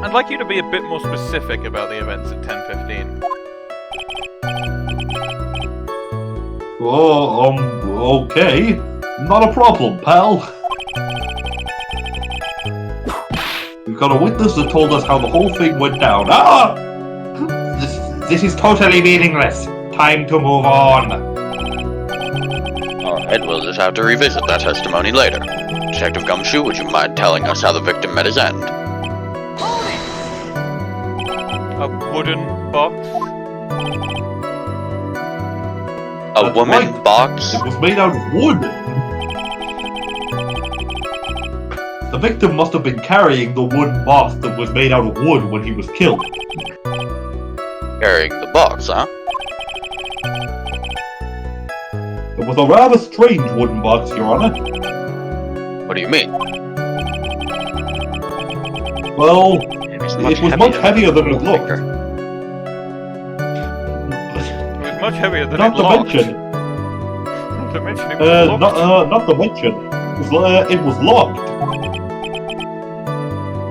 I'd like you to be a bit more specific about the events at 10:15. Oh, okay. Not a problem, pal. We've got a witness that told us how the whole thing went down. Ah! This is totally meaningless. Time to move on. Alright, we'll just have to revisit that testimony later. Detective Gumshoe, would you mind telling us how the victim met his end? A wooden box? A That's woman right. box? It was made out of wood. The victim must have been carrying the wooden box that was made out of wood when he was killed. Carrying the box, huh? It was a rather strange wooden box, Your Honor. What do you mean? Well, it was much heavier than it looked. It was much heavier than Not it to looked. mention, Not to mention it was locked. not to mention, it was locked.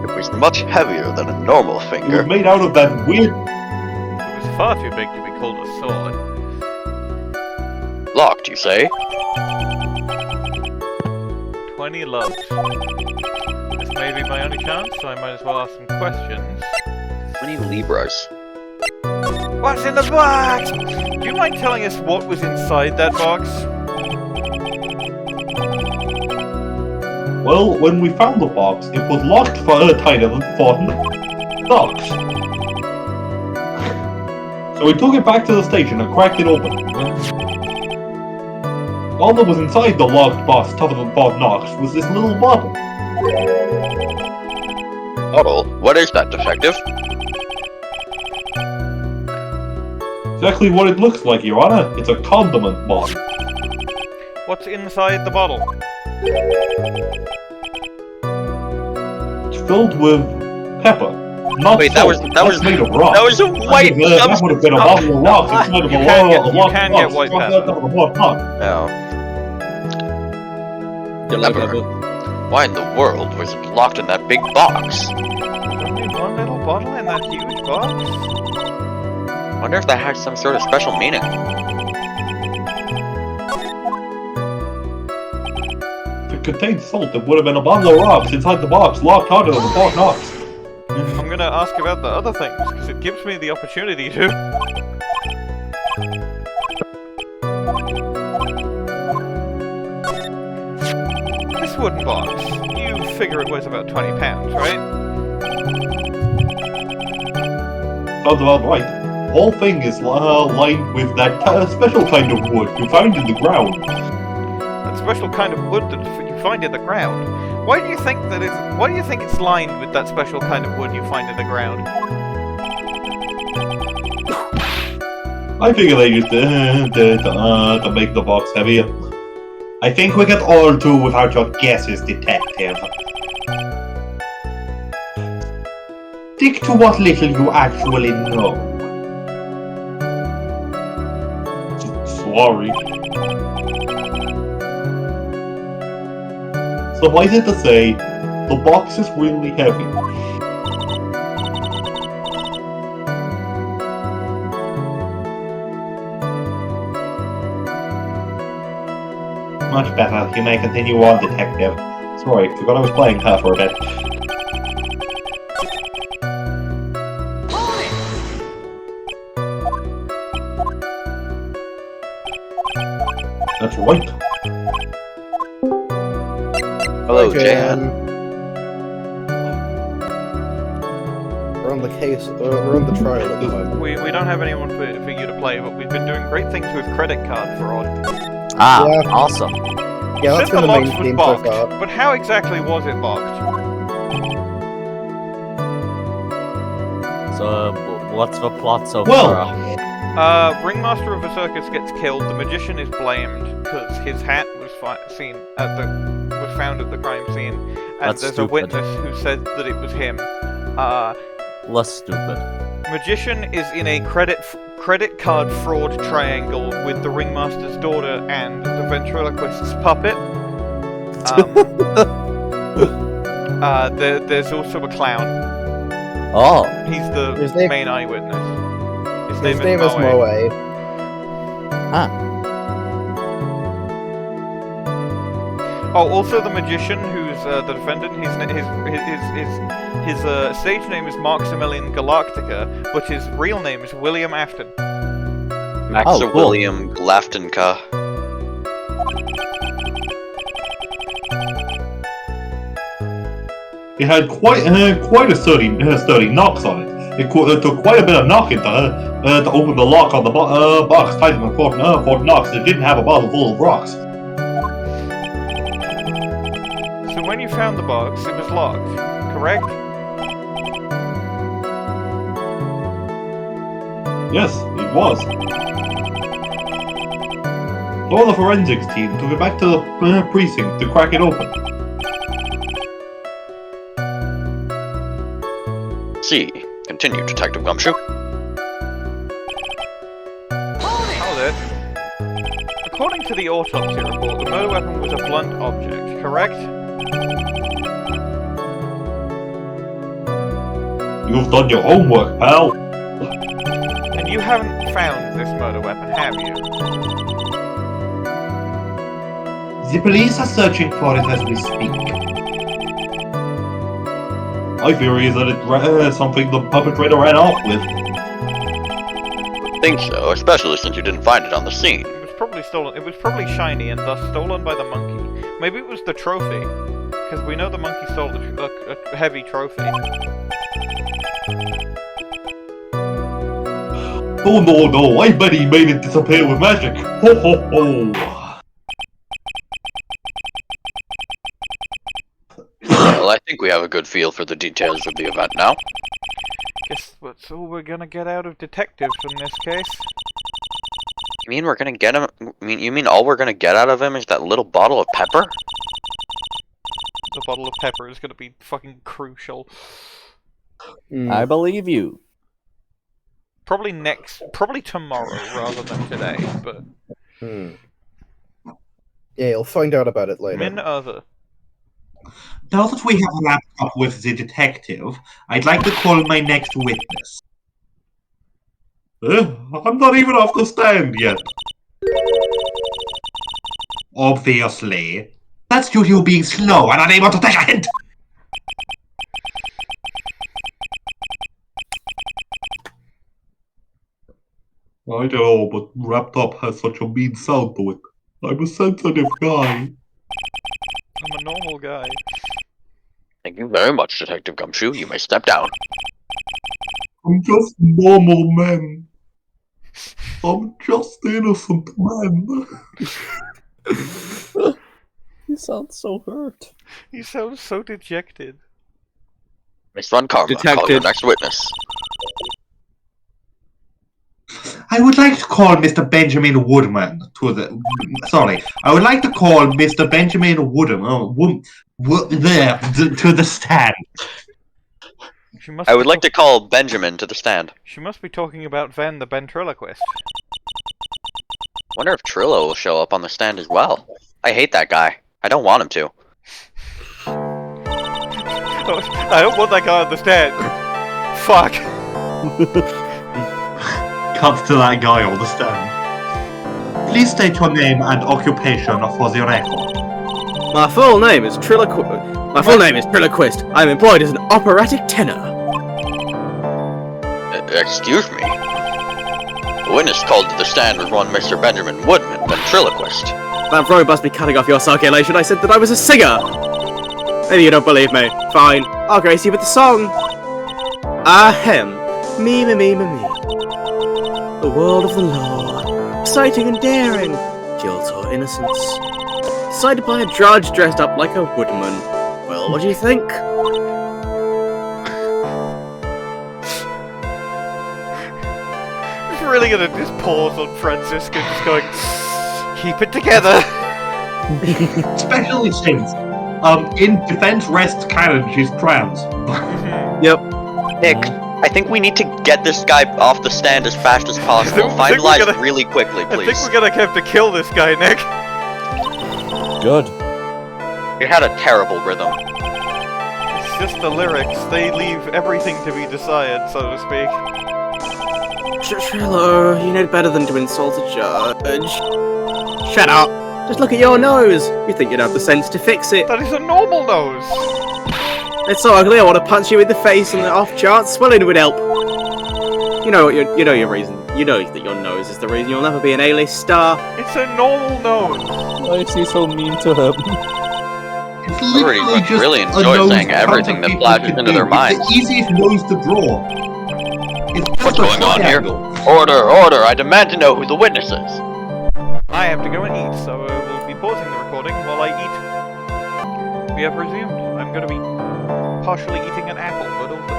It was much heavier than a normal It finger. was made out of that weird. It was far too big to be called a sword. Locked, you say? 20 loves. This may be my only chance, so I might as well ask some questions. How many Libras? What's in the box? Do you mind telling us what was inside that box? Well, when we found the box, it was locked far tighter than locks. So we took it back to the station and cracked it open. All that was inside the locked box, tougher than Fort Knox, was this little bottle. Bottle? What is that, detective? Exactly what it looks like, Your Honor. It's a condiment bottle. What's inside the bottle? It's filled with pepper. Not Wait, salt. that was made of rock. That was a white That would have been a bottle of rocks instead of You a can get- lot of you can get white pepper. No. You like Pepper. that? Why in the world was it locked in that big box? Only one little bottle in that huge box? Wonder if that had some sort of special meaning. If it contained salt, it would have been a bottle of rocks inside the box, locked harder than the Fort Knox. I'm gonna ask about the other things, because it gives me the opportunity to. This wooden box, you figure it weighs about 20 pounds, right? Sounds about right. The whole thing is lined with that special kind of wood you find in the ground. That special kind of wood that you find in the ground. Why do you think it's lined with that special kind of wood you find in the ground? I figure they used to make the box heavier. I think we can all do without your guesses, detective. Stick to what little you actually know. Sorry. Suffice it to say, the box is really heavy. Much better. You may continue on, Detective. Sorry, forgot I was playing her for a bit. That's right. Hello, Okay, Jan. We're on the case. We're on the trial at the moment. We don't have anyone for you to play, but we've been doing great things with credit card fraud. Ah, Yeah. awesome. Yeah, that's Said been the the main box was theme so boxed, far. but how exactly was it boxed? So, what's the plot so Well, far? Ringmaster of a circus gets killed. The magician is blamed because his hat was found at the crime scene, and That's there's stupid. a witness who said that it was him. Less stupid. Magician is in a credit card fraud triangle with the ringmaster's daughter and the ventriloquist's puppet. There's also a clown. Oh, He's the His name- main eyewitness. His His name is Moe. Moe. Oh, also the magician, who's the defendant. His stage name is Maximilian Galactica, but his real name is William Afton. Max Oh, cool. William Glaftonka. it had quite a sturdy knocks on it. It took quite a bit of knocking to open the lock on the box, tightening the Fort Knox. It didn't have a bottle full of rocks. So when you found the box, it was locked, correct? Yes, it was. So the forensics team took it back to the precinct to crack it open. See. Continue, Detective Gumshoe. Hold it. According to the autopsy report, the murder weapon was a blunt object, correct? You've done your homework, pal. And you haven't found this murder weapon, have you? The police are searching for it as we speak. My theory is that it's something the perpetrator ran off with. I think so, especially since you didn't find it on the scene. It was probably stolen. It was probably shiny and thus stolen by the monkey. Maybe it was the trophy, because we know the monkey stole a heavy trophy. Oh no, I bet he made it disappear with magic. Ho ho ho. Well, I think we have a good feel for the details of the event now. Guess that's all we're gonna get out of detective in this case. You mean we're gonna get him? You mean all we're gonna get out of him is that little bottle of pepper? The bottle of pepper is gonna be fucking crucial. I believe you. Probably tomorrow rather than today, but... Yeah, you'll find out about it later. Minerva. Now that we have a laptop with the detective, I'd like to call my next witness. I'm not even off the stand yet. Obviously. That's due to you being slow and unable to take a hint! I know, but laptop has such a mean sound to it. I'm a sensitive guy. I'm a normal guy. Thank you very much, Detective Gumshoe. You may step down. I'm just normal man. I'm just innocent man. You sound so hurt. He sounds so dejected. Miss Von Karma, call your Detective. next witness. I would like to call Mr. Benjamin Woodman to the... Sorry. I would like to call Mr. Benjamin Woodman to the stand. I would like to call Benjamin to the stand. She must be talking about Van the ventriloquist. Wonder if Trilo will show up on the stand as well. I hate that guy. I don't want him to. I don't want that guy on the stand. Fuck. Cut to that guy on the stand. Please state your name and occupation for the record. My full name is Trilo Quist. I'm employed as an operatic tenor. Excuse me? The witness called to the stand was one Mr. Benjamin Woodman, ventriloquist. That robe must be cutting off your circulation. I said that I was a singer. Maybe you don't believe me. Fine. I'll grace you with the song. Ahem. Me. The world of the law. Exciting and daring. Guilt or innocence. Decided by a judge dressed up like a woodman. Well, what do you think? Just really gonna just pause on Franziska, just going, keep it together. Especially since, in defense rest canon, she's trans. Yep. Nick, I think we need to get this guy off the stand as fast as possible. I think Finalize we're gonna- really quickly, I think please. we're gonna have to kill this guy, Nick. Good. It had a terrible rhythm. It's just the lyrics. They leave everything to be desired, so to speak. Trilo, you know better than to insult a judge. Shut up. Just look at your nose. You think you'd have the sense to fix it. That is a normal nose. It's so ugly I want to punch you in the face, and the off chance swelling would help. You know your reason. You know that your nose is the reason you'll never be an A-list star. It's a normal nose. Why is he so mean to him? It's Everybody literally just really a enjoys nose saying everything that people flashes can into do. their minds. It's the easiest nose to draw. It's What's just a going on here? triangle. Order! I demand to know who the witness is. I have to go and eat, so we'll be pausing the recording while I eat. We have resumed. I'm going to be partially eating an apple, but also...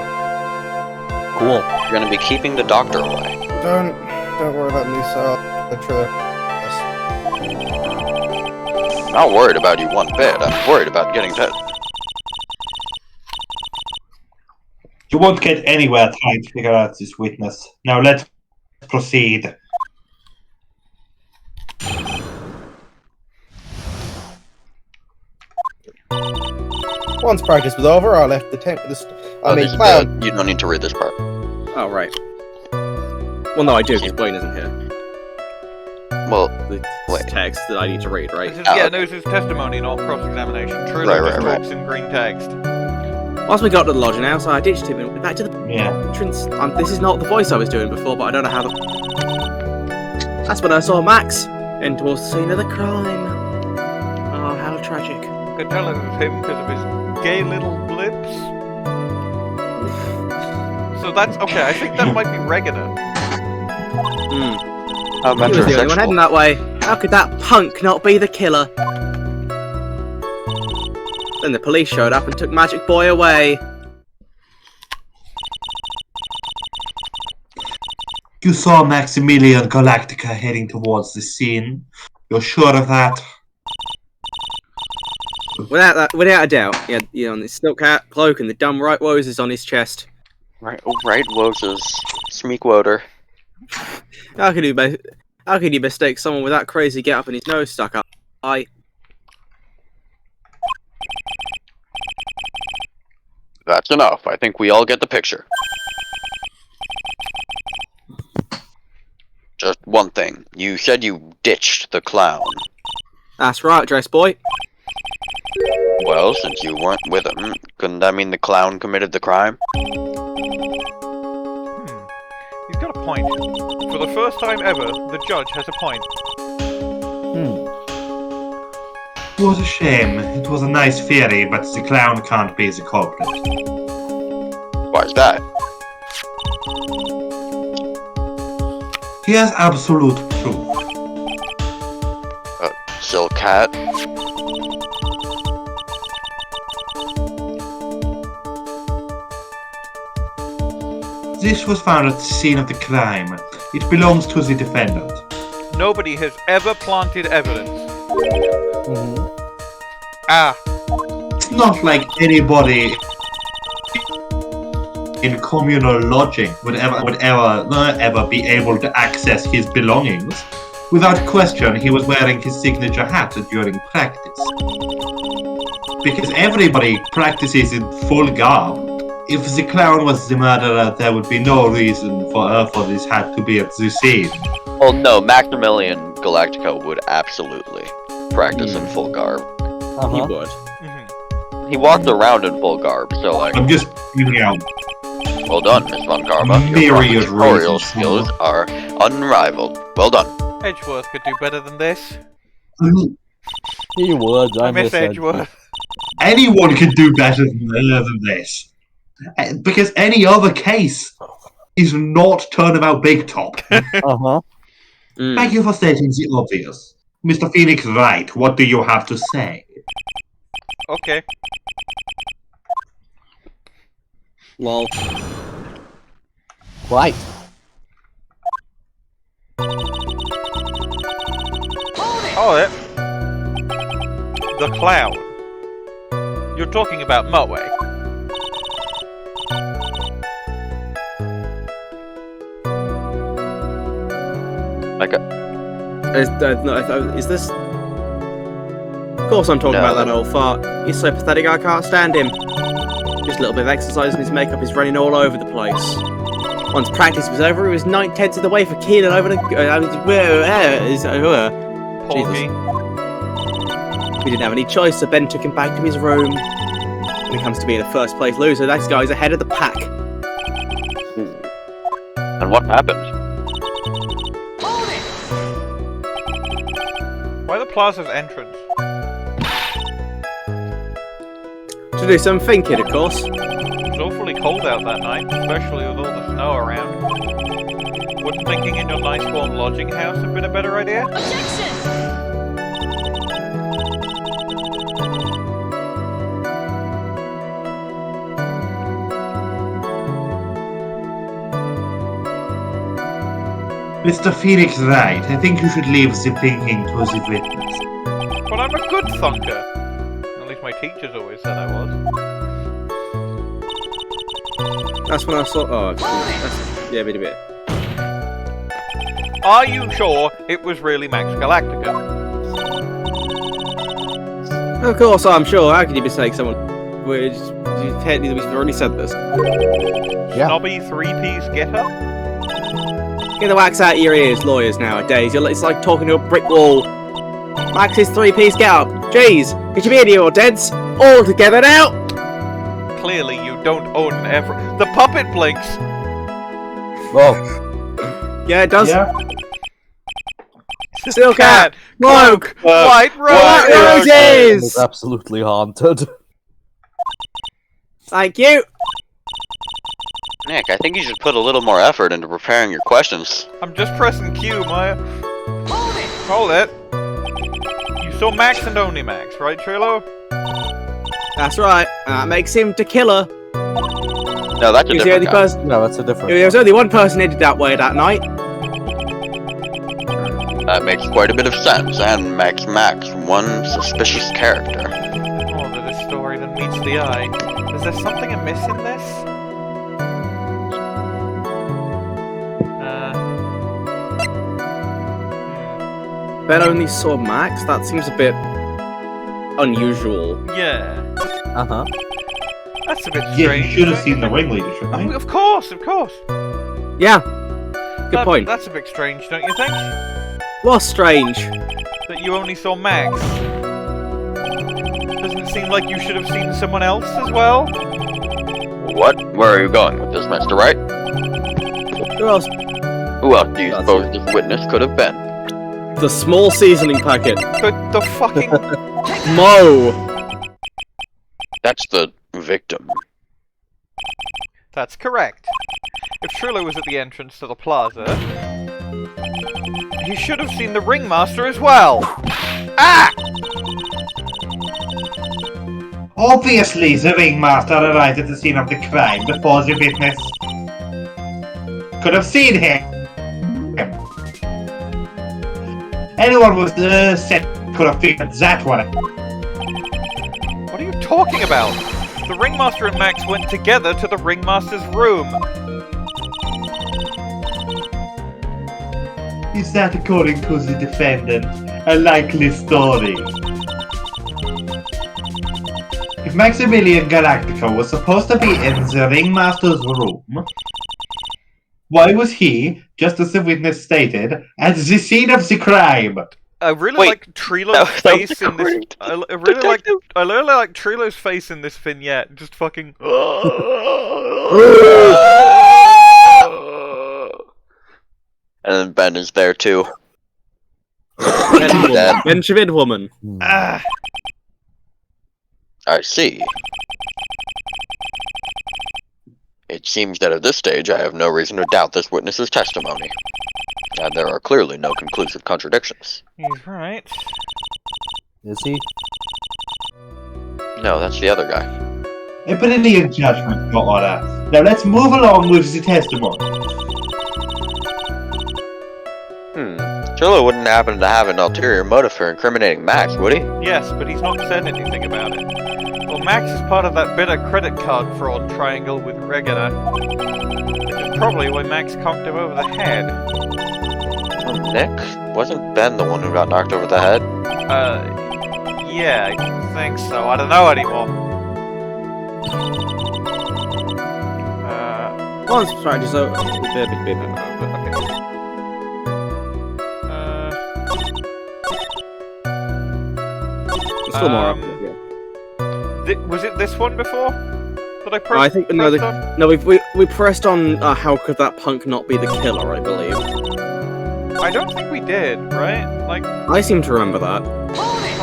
Cool. You're gonna be keeping the doctor away. Don't worry about me, sir. The Trilo. I'm not worried about you one bit. I'm worried about getting dead. You won't get anywhere trying to figure out this witness. Now let's proceed. Once practice was over, I left the tent with the clown. You don't need to read this part. Oh, right. Well, no, I do, because Bwain isn't here. Well, The Wait. text that I need to read, right? This is, yeah, no, this is testimony, not cross-examination. Trilo Right. talks in green text. Once we got to the lodging house, I ditched him and went back to the Yeah. entrance. This is not the voice I was doing before, but I don't know how to... That's when I saw Max, and towards the scene of the crime. Oh, how tragic. I could tell it was him because of his gay little blips. So that's okay. I think that might be Regina. Hmm. how He was the only one heading metrosexual. that way. How could that punk not be the killer? Then the police showed up and took Magic Boy away. You saw Maximilian Galactica heading towards the scene. You're sure of that? Without a doubt. He had, on his silk hat, cloak, and the dumb right roses on his chest. Right, Woses. Smeekwoder. How could you mistake someone with that crazy get-up and his nose stuck up? That's enough. I think we all get the picture. Just one thing. You said you ditched the clown. That's right, dress boy. Well, since you weren't with him, couldn't that mean the clown committed the crime? He's got a point. For the first time ever, the judge has a point. What a shame. It was a nice theory, but the clown can't be the culprit. Why's that? He has absolute proof. Silk hat? This was found at the scene of the crime. It belongs to the defendant. Nobody has ever planted evidence. Mm-hmm. Ah, It's not like anybody in communal lodging would ever be able to access his belongings. Without question, he was wearing his signature hat during practice. because everybody practices in full garb. If the clown was the murderer, there would be no reason for this hat to be at the scene. Well, no, Maximilian Galactica would absolutely practice in full garb. He would. He walked around in full garb, so like. I'm just pointing out. Well done, Miss Von Karma. Your tutorial skills are unrivaled. Well done. Edgeworth could do better than this. He would. I miss Edgeworth. Anyone could do better than this. Because any other case is not Turnabout Big Top. Thank you for stating the obvious. Mr. Phoenix Wright, what do you have to say? Okay. Lol. Right. Oh, yeah. The clown. You're talking about Motway. Is this? Of course I'm talking about that old fart. He's so pathetic I can't stand him. Just a little bit of exercise and his makeup is running all over the place. Once practice was over, he was 9/10 of the way for keeling over the... Jesus. We didn't have any choice, so Ben took him back to his room. When it comes to being a first place loser, that guy's ahead of the pack. And what happened? Why the plaza's entrance? To do some thinking, of course. It was awfully cold out that night, especially with all the snow around. Wouldn't thinking in your nice warm lodging house have been a better idea? Objection! Mr. Phoenix Wright, I think you should leave the thinking to the witness. But I'm a good thunker. At least my teachers always said I was. That's when I saw... Oh, yeah, a bit. Are you sure it was really Max Galactica? Of course I'm sure. How could you mistake someone... We've already said this. Yeah. Snobby 3P's getter? Get the wax out of your ears, lawyers nowadays. It's like talking to a brick wall. Max's 3-piece get up. Jeez, could you be any of your deads? All together now! Clearly you don't own The puppet blinks! Well, Yeah, it does. Yeah. Still cat, cloak, white White rose! roses! it's absolutely haunted. Thank you. Nick, I think you should put a little more effort into preparing your questions. I'm just pressing Q, Maya. Hold it! You saw Max and only Max, right, Trilo? That's right. That makes him the killer. No, that's a He was the different only guy. person. No, that's a different. There was only one person headed that way that night. That makes quite a bit of sense, and makes Max one suspicious character. More to this story than meets the eye. Is there something amiss in this? Ben only saw Max. That seems a bit unusual. Yeah. Uh-huh. That's a bit Yeah, strange. you should have seen the ringleader, shouldn't Oh, you? of course, of course. Yeah. Good point. That's a bit strange, don't you think? What's strange? That you only saw Max. Doesn't it seem like you should have seen someone else as well? What? Where are you going with this, Mr. Wright? Who else? Who else do you That's suppose this witness could have been? The small seasoning packet. The fucking... Mo. That's the victim. That's correct. If Trilo was at the entrance to the plaza, he should have seen the ringmaster as well. Ah! Obviously, the ringmaster arrived at the scene of the crime before the witness could have seen him. Anyone with the set could have figured that one. What are you talking about? The ringmaster and Max went together to the ringmaster's room. Is that, according to the defendant, a likely story? if Maximilian Galactica was supposed to be in the Ringmaster's room, why was he, just as the witness stated, at the scene of the crime? I really Wait, like Trilo's that was face in this. great. I really like Trilo's face in this vignette. Just fucking. And then Ben is there too. Benjamin woman. Ah. I see. It seems that at this stage I have no reason to doubt this witness's testimony. And there are clearly no conclusive contradictions. He's right. Is he? No, that's the other guy. A brilliant judgment, Your Honor. Now let's move along with the testimony. Trilo wouldn't happen to have an ulterior motive for incriminating Max, would he? Yes, but he's not said anything about it. Well, Max is part of that bitter credit card fraud triangle with Regina, which is probably why Max conked him over the head. Nick? Wasn't Ben the one who got knocked over the head? Yeah, I think so. I don't know anymore. Well, sorry, so... Still more up there, yeah. Was it this one before that I pressed? I think no, on? no. We pressed on. How could that punk not be the killer? I believe. I don't think we did, right? Like, I seem to remember that.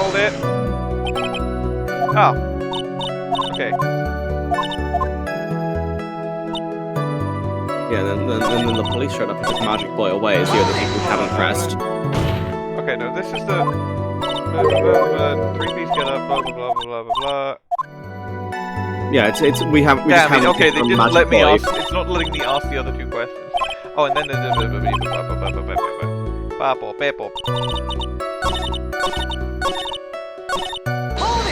hold it. Oh. Okay. Yeah, then the police showed up and took Magic Boy away as the other people we haven't pressed. Okay, no, this is the. Three-piece get up, blah blah blah blah blah blah. Yeah, it's we have. We Yeah, just I mean, haven't okay, they picked on didn't Magic let me Boy. ask. It's not letting me ask the other two questions. Oh, and then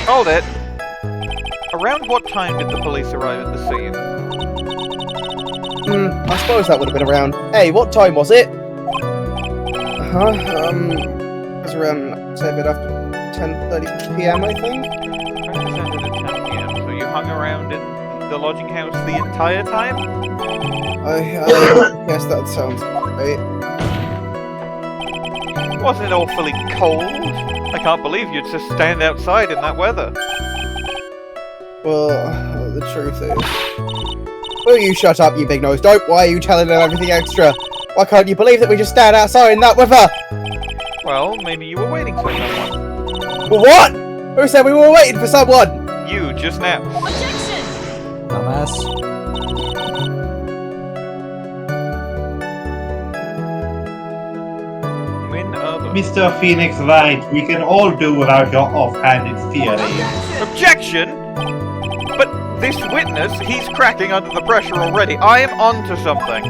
hold it. Around what time did the police arrive at the scene? I suppose that would have been around. Hey, what time was it? It was around, say, a bit after 10:30 p.m. I think. It ended at 10 p.m. So you hung around in the lodging house the entire time? I guess that sounds right. Wasn't it awfully cold? I can't believe you'd just stand outside in that weather. Well, the truth is... Will you shut up, you big nose dope? Why are you telling them everything extra? Why can't you believe that we just stand outside in that weather? Well, maybe you were waiting for someone. What? Who said we were waiting for someone? You, just now. Dumbass. Minerva. Mr. Phoenix Wright, we can all do without your offhanded theory. Objection! But this witness, he's cracking under the pressure already. I am onto something.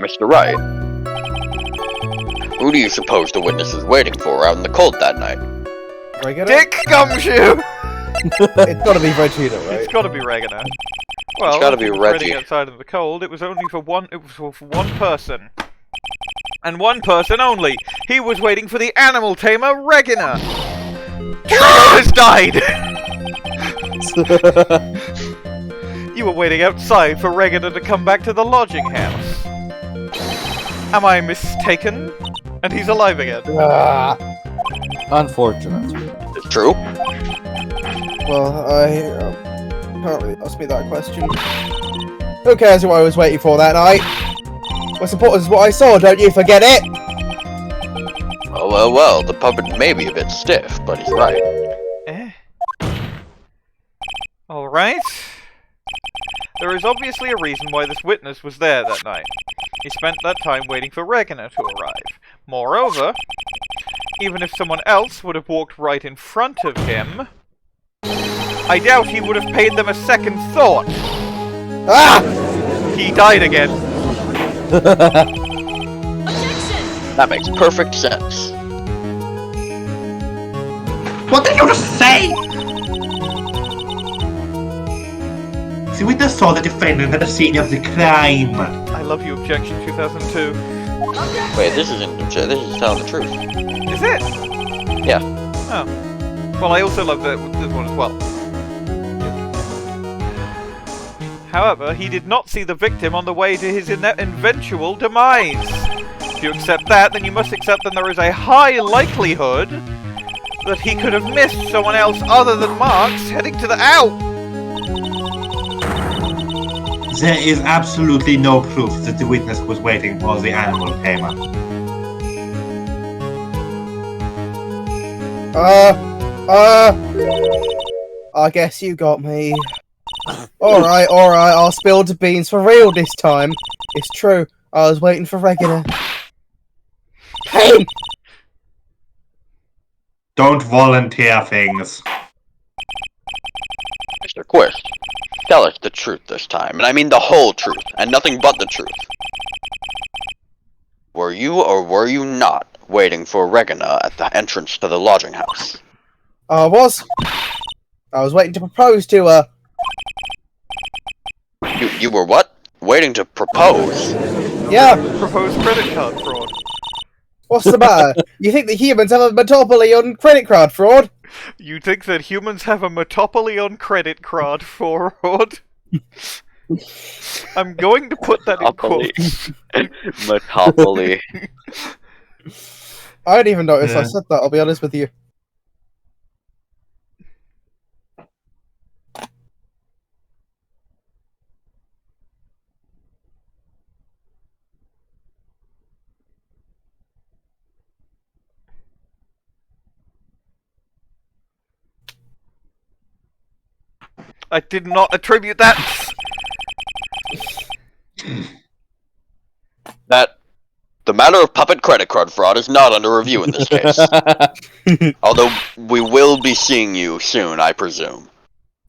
Mr. Wright. Who do you suppose the witness is waiting for out in the cold that night? Regina? Dick Gumshoe! It's gotta be Regina, right? It's gotta be Regina. Well, It's gotta be if he was Reggie. waiting outside in the cold, it was only for one. It was for one person, and one person only. He was waiting for the animal tamer, Regina. Trilo has died. You were waiting outside for Regina to come back to the lodging house. Am I mistaken? And he's alive again. Unfortunate. It's true. Well, can't really ask me that question. Who cares what I was waiting for that night? What's important is what I saw, don't you forget it! Oh, well, the puppet may be a bit stiff, but he's right. Alright. There is obviously a reason why this witness was there that night. He spent that time waiting for Regina to arrive. Moreover, even if someone else would have walked right in front of him, I doubt he would have paid them a second thought. Ah! He died again. That makes perfect sense. What did you just say? The witness saw the defendant at the scene of the crime. I love you, Objection 2002. Wait, this is telling the truth. Is it? Yeah. Oh. Well, I also love this one as well. However, he did not see the victim on the way to his eventual demise. If you accept that, then you must accept that there is a high likelihood that he could have missed someone else other than Marks heading to the out. There is absolutely no proof that the witness was waiting while the animal came up. I guess you got me. Alright, I'll spill the beans for real this time. It's true, I was waiting for Regina. Hey! Don't volunteer things. Mr. Quist, tell us the truth this time, and I mean the whole truth, and nothing but the truth. Were you or were you not waiting for Regina at the entrance to the lodging house? I was waiting to propose to her. You were what? Waiting to propose? Yeah, Proposed credit card fraud. what's the matter? You think the humans have a monopoly on credit card fraud? You think that humans have a monopoly on credit card fraud? I'm going to put that in quotes. Monopoly. I didn't even notice I Yeah. said that, I'll be honest with you. I did not attribute that. The matter of puppet credit card fraud is not under review in this case. Although we will be seeing you soon, I presume.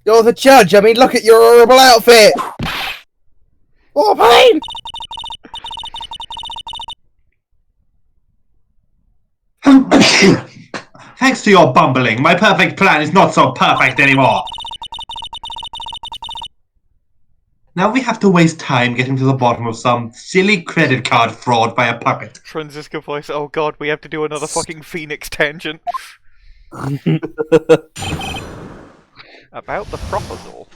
You're the judge, I mean, look at your horrible outfit! Oh, pain! Thanks to your bumbling, my perfect plan is not so perfect anymore. Now we have to waste time getting to the bottom of some silly credit card fraud by a puppet. Franziska voice, oh god, we have to do another fucking Phoenix tangent. About the proposal.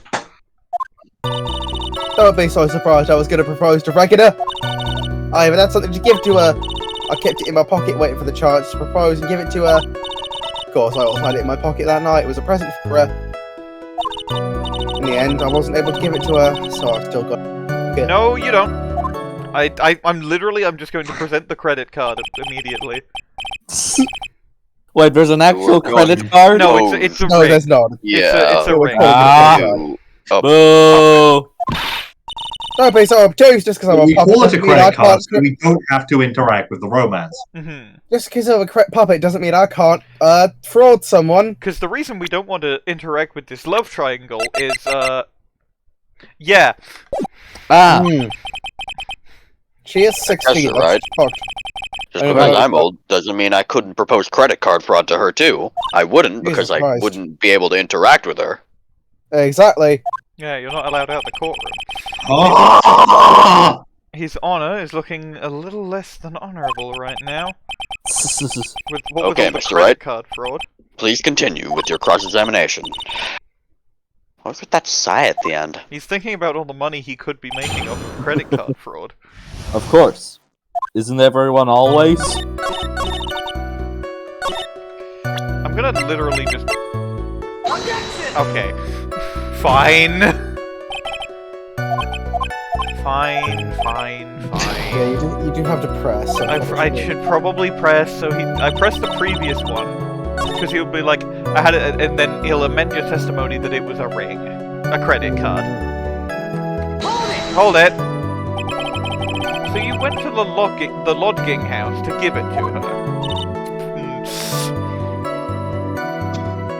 Don't be so surprised I was going to propose to Regina. I even had something to give to her. I kept it in my pocket waiting for the chance to propose and give it to her. Of course, I also had it in my pocket that night. It was a present for her. In the end, I wasn't able to give it to her, so I still got it. No, you don't. I'm just going to present the credit card immediately. Wait, there's an actual credit card? No, it's a No, ring. there's not. Yeah. It's a ring. Ah. Oh, Boo! Don't be so obtuse just because I'm We a puppet. call it a doesn't mean I credit card, can't- so we don't have to interact with the romance. Mm-hmm. Just because I'm a puppet doesn't mean I can't fraud someone. Because the reason we don't want to interact with this love triangle is, yeah. Ah! She is 6 That's feet. right. Fucked. just I because know. I'm old doesn't mean I couldn't propose credit card fraud to her too. I wouldn't Jesus because I Christ. wouldn't be able to interact with her. Exactly. Yeah, you're not allowed out the courtroom. Oh! His honor is looking a little less than honorable right now. With what Okay, with all the Mr. credit Wright. card fraud. Please continue with your cross-examination. What's with that sigh at the end? He's thinking about all the money he could be making off of credit card fraud. Of course. Isn't everyone always? I'm gonna literally just... Okay. Fine. Fine. Yeah, you do have to press. I should probably press, so I pressed the previous one. Because he'll be like, I had it, and then he'll amend your testimony that it was a ring. A credit card. Hold it! So you went to the lodging house to give it to her.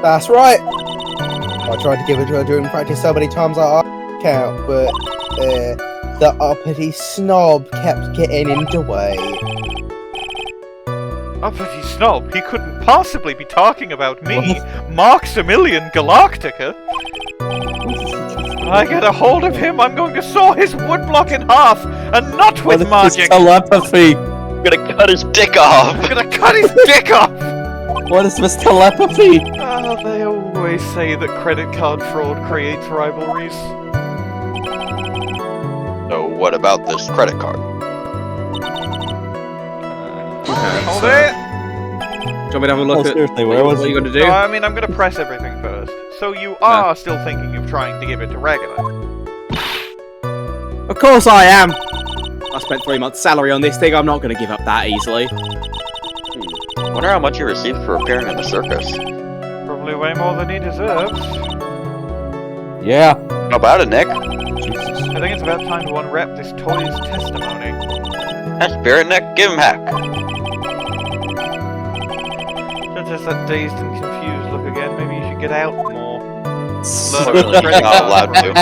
That's right. I tried to give it to her during practice so many times I can't count, but the uppity snob kept getting in the way. Uppity snob, he couldn't possibly be talking about me, Maximilian Galactica. When I get a hold of him, I'm going to saw his woodblock in half, and not with What is magic! telepathy? I'm gonna cut his dick off! I'm gonna cut his dick off! What is this telepathy? They always say that credit card fraud creates rivalries. So what about this credit card? Hold it! Do you want me to have a look Oh, at seriously, where was what he? you going to No, do? I mean, I'm gonna press everything first. So you are still thinking of trying to give it to Regina? Of course I am! I spent 3 months' salary on this thing, I'm not going to give up that easily. Wonder how much you received for appearing in the circus. Probably way more than he deserves. Yeah. How about it, Nick? Jesus. I think it's about time to unwrap this toy's testimony. That spirit, Nick, give him heck. Just that dazed and confused look again. Maybe you should get out more. Clearly, he's not allowed to.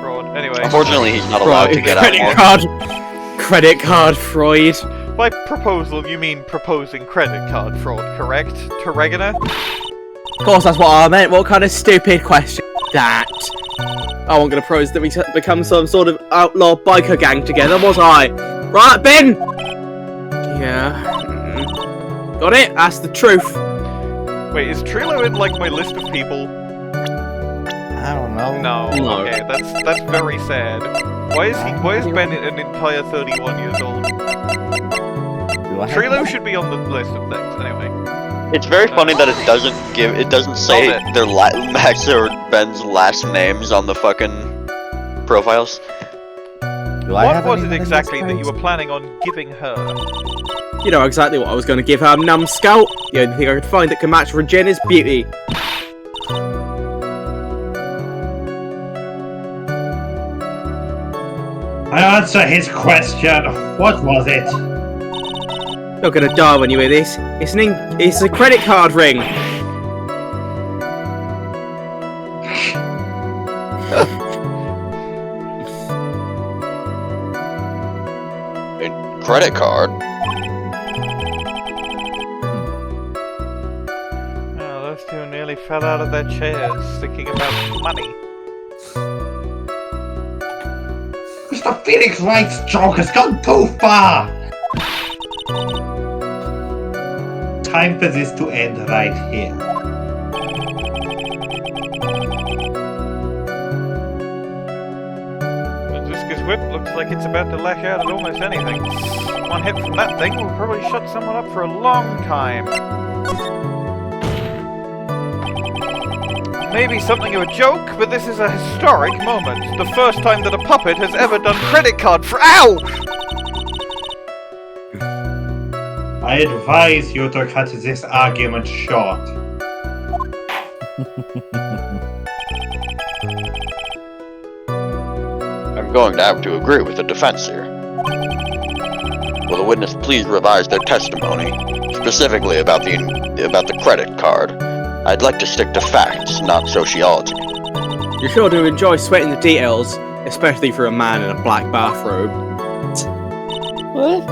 Fraud. Anyway, Unfortunately, he's not allowed to get out more. Credit card Freud. by proposal you mean proposing credit card fraud, correct? To Regina? Of course, that's what I meant. What kind of stupid question is that? I wasn't going to propose that we become some sort of outlaw biker gang together, was I? Right, Ben? Yeah. Got it? That's the truth. Wait, is Trilo in like my list of people? I don't know. No. No. Okay, that's very sad. Why is Ben an entire 31 years old? Trilo should be on the list of things anyway. It's very funny that it doesn't say their Max or Ben's last names on the fucking profiles. What was it exactly that you were planning on giving her? You know exactly what I was going to give her, numbskull. The only thing I could find that can match Regina's beauty. I answer his question. What was it? You're gonna die when you hear this. It's a credit card ring. A credit card? Oh, those two nearly fell out of their chairs thinking about money. Mr. Phoenix Wright's joke has gone too far! Time for this to end right here. Franziska's whip looks like it's about to lash out at almost anything. One hit from that thing will probably shut someone up for a long time. Maybe something of a joke, but this is a historic moment. The first time that a puppet has ever done credit card for— OW! I advise you to cut this argument short. I'm going to have to agree with the defense here. Will the witness please revise their testimony, specifically about the credit card? I'd like to stick to facts, not sociology. You're sure to enjoy sweating the details, especially for a man in a black bathrobe. What?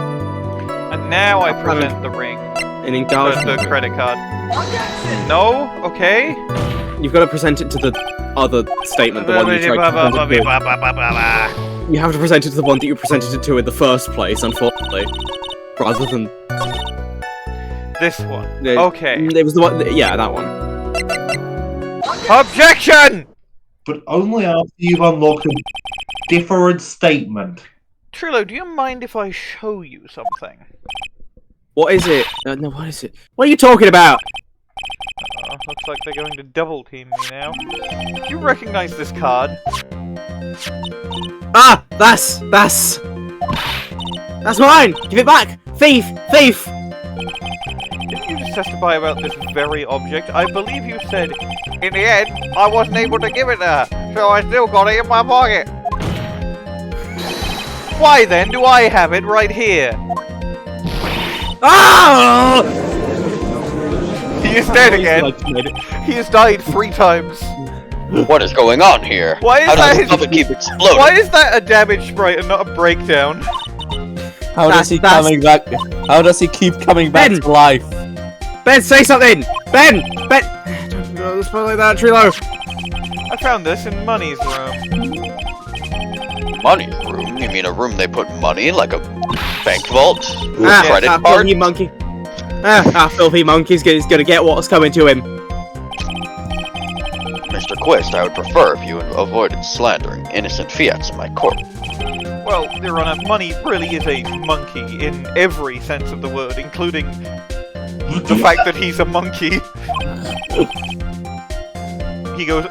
And now I present the ring. An engagement. The credit card. No? Okay. You've got to present it to the other statement, the one you tried to present it to. You have to present it to the one that you presented it to in the first place, unfortunately. Rather than... This one. Okay. It was the one... Yeah, that one. OBJECTION! But only after you've unlocked a different statement. Trilo, do you mind if I show you something? What is it? No, what is it? What are you talking about? Looks like they're going to double team me now. Do you recognize this card? Ah! That's mine! Give it back! Thief! Thief! Didn't you just testify about this very object? I believe you said, in the end, I wasn't able to give it to her, so I still got it in my pocket. Why then do I have it right here? Ah! He is dead again. He has died 3 times. What is going on here? Why is How that does the puppet keep exploding? Why is that a damage sprite and not a breakdown? How does he coming back? How does he keep coming back to life? Ben, say something! Ben! Ben! Don't go like that, Trilo! I found this in Money's room. Money's room? You mean a room they put money in, like a bank vault? Ah, Credit stop card? you monkey. That filthy monkey's gonna get what's coming to him. Mr. Quist, I would prefer if you avoided slandering innocent fiats in my court. Well, Your Honor, money really is a monkey in every sense of the word, including the fact that he's a monkey. He goes,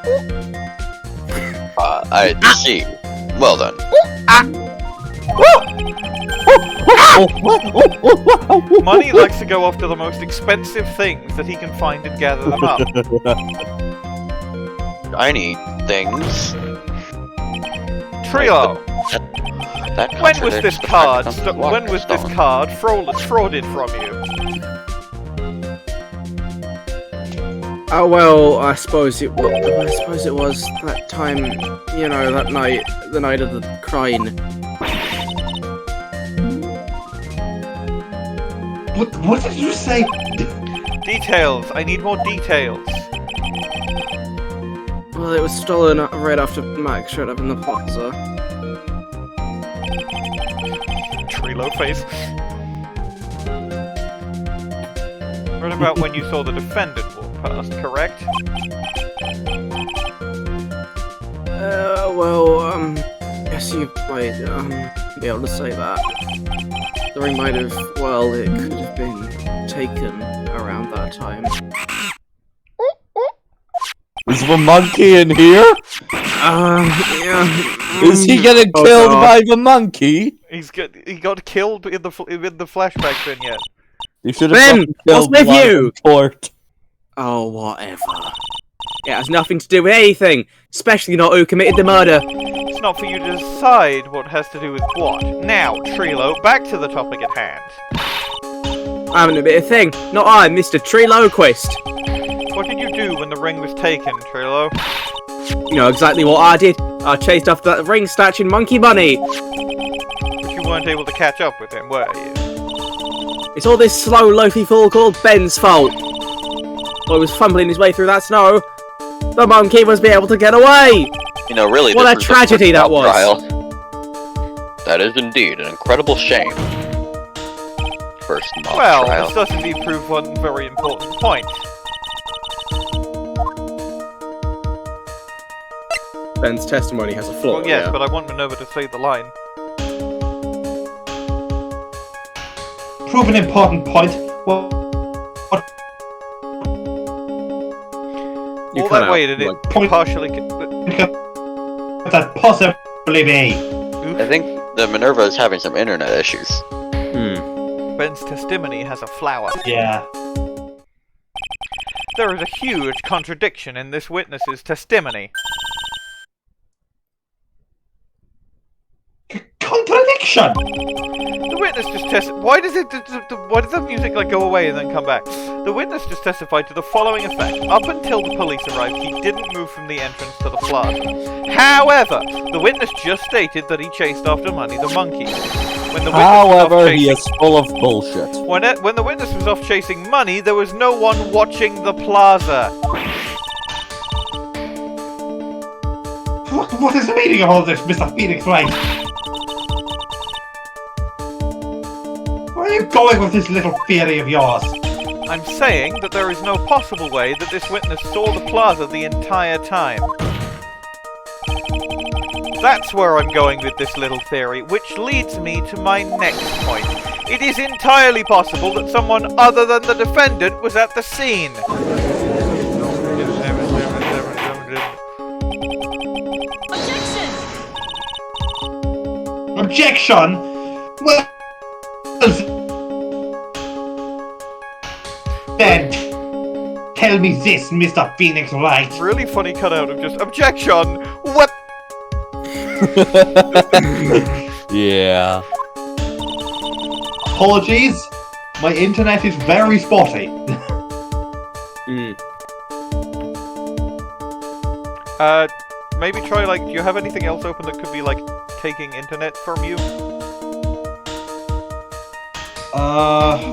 I see. Well then. money likes to go after the most expensive things that he can find and gather them up. Shiny things. Trilo, That when was this card? contradicts When was this Stone. card frauded from you? Oh well, I suppose it was. That time, you know, that night, the night of the crying. What did you say? Details. I need more details. Well, it was stolen right after Max showed up in the plaza. Trilo face. Right about when you saw the defendant walk past, correct? Guess you might, be able to say that. The ring might have, well, it could have been taken around that time. Is the monkey in here? Yeah. Is he getting killed by the monkey? He got killed in the flashback vignette. You should Ben, have killed what's with one you? in court. Oh, whatever. It has nothing to do with anything, especially not who committed the murder. It's not for you to decide what has to do with what. Now, Trilo, back to the topic at hand. I haven't a bit of thing. Not I, Mr. Trilo Quist. What did you do when the ring was taken, Trilo? You know exactly what I did. I chased after that ring snatching monkey bunny. But you weren't able to catch up with him, were you? It's all this slow, loafy fool called Ben's fault. While he was fumbling his way through that snow, the monkey was be able to get away. You know, really, What this a was tragedy that mock was. trial. That is indeed an incredible shame. First mock Well, trial. this does indeed prove one very important point. Ben's testimony has a flaw. Well, yes, but I want Minerva to say the line. Prove an important point. Well, You All cut that out, way did it point- partially... could that possibly be? I think the Minerva is having some internet issues. Ben's testimony has a flower. Yeah. There is a huge contradiction in this witness's testimony. Contradiction! The witness just why does the music like go away and then come back? The witness just testified to the following effect. Up until the police arrived, he didn't move from the entrance to the plaza. However, the witness just stated that he chased after Money the monkey. When the witness was off However, he chasing- is full of bullshit. When the witness was off chasing Money, there was no one watching the plaza. What is the meaning of all this, Mr. Phoenix Wright? Where are you going with this little theory of yours? I'm saying that there is no possible way that this witness saw the plaza the entire time. That's where I'm going with this little theory, which leads me to my next point. It is entirely possible that someone other than the defendant was at the scene. Objection! Well, then, tell me this, Mr. Phoenix Wright. Really funny cutout of just objection. What? Yeah. Apologies, my internet is very spotty. Maybe try like. Do you have anything else open that could be like taking internet from you?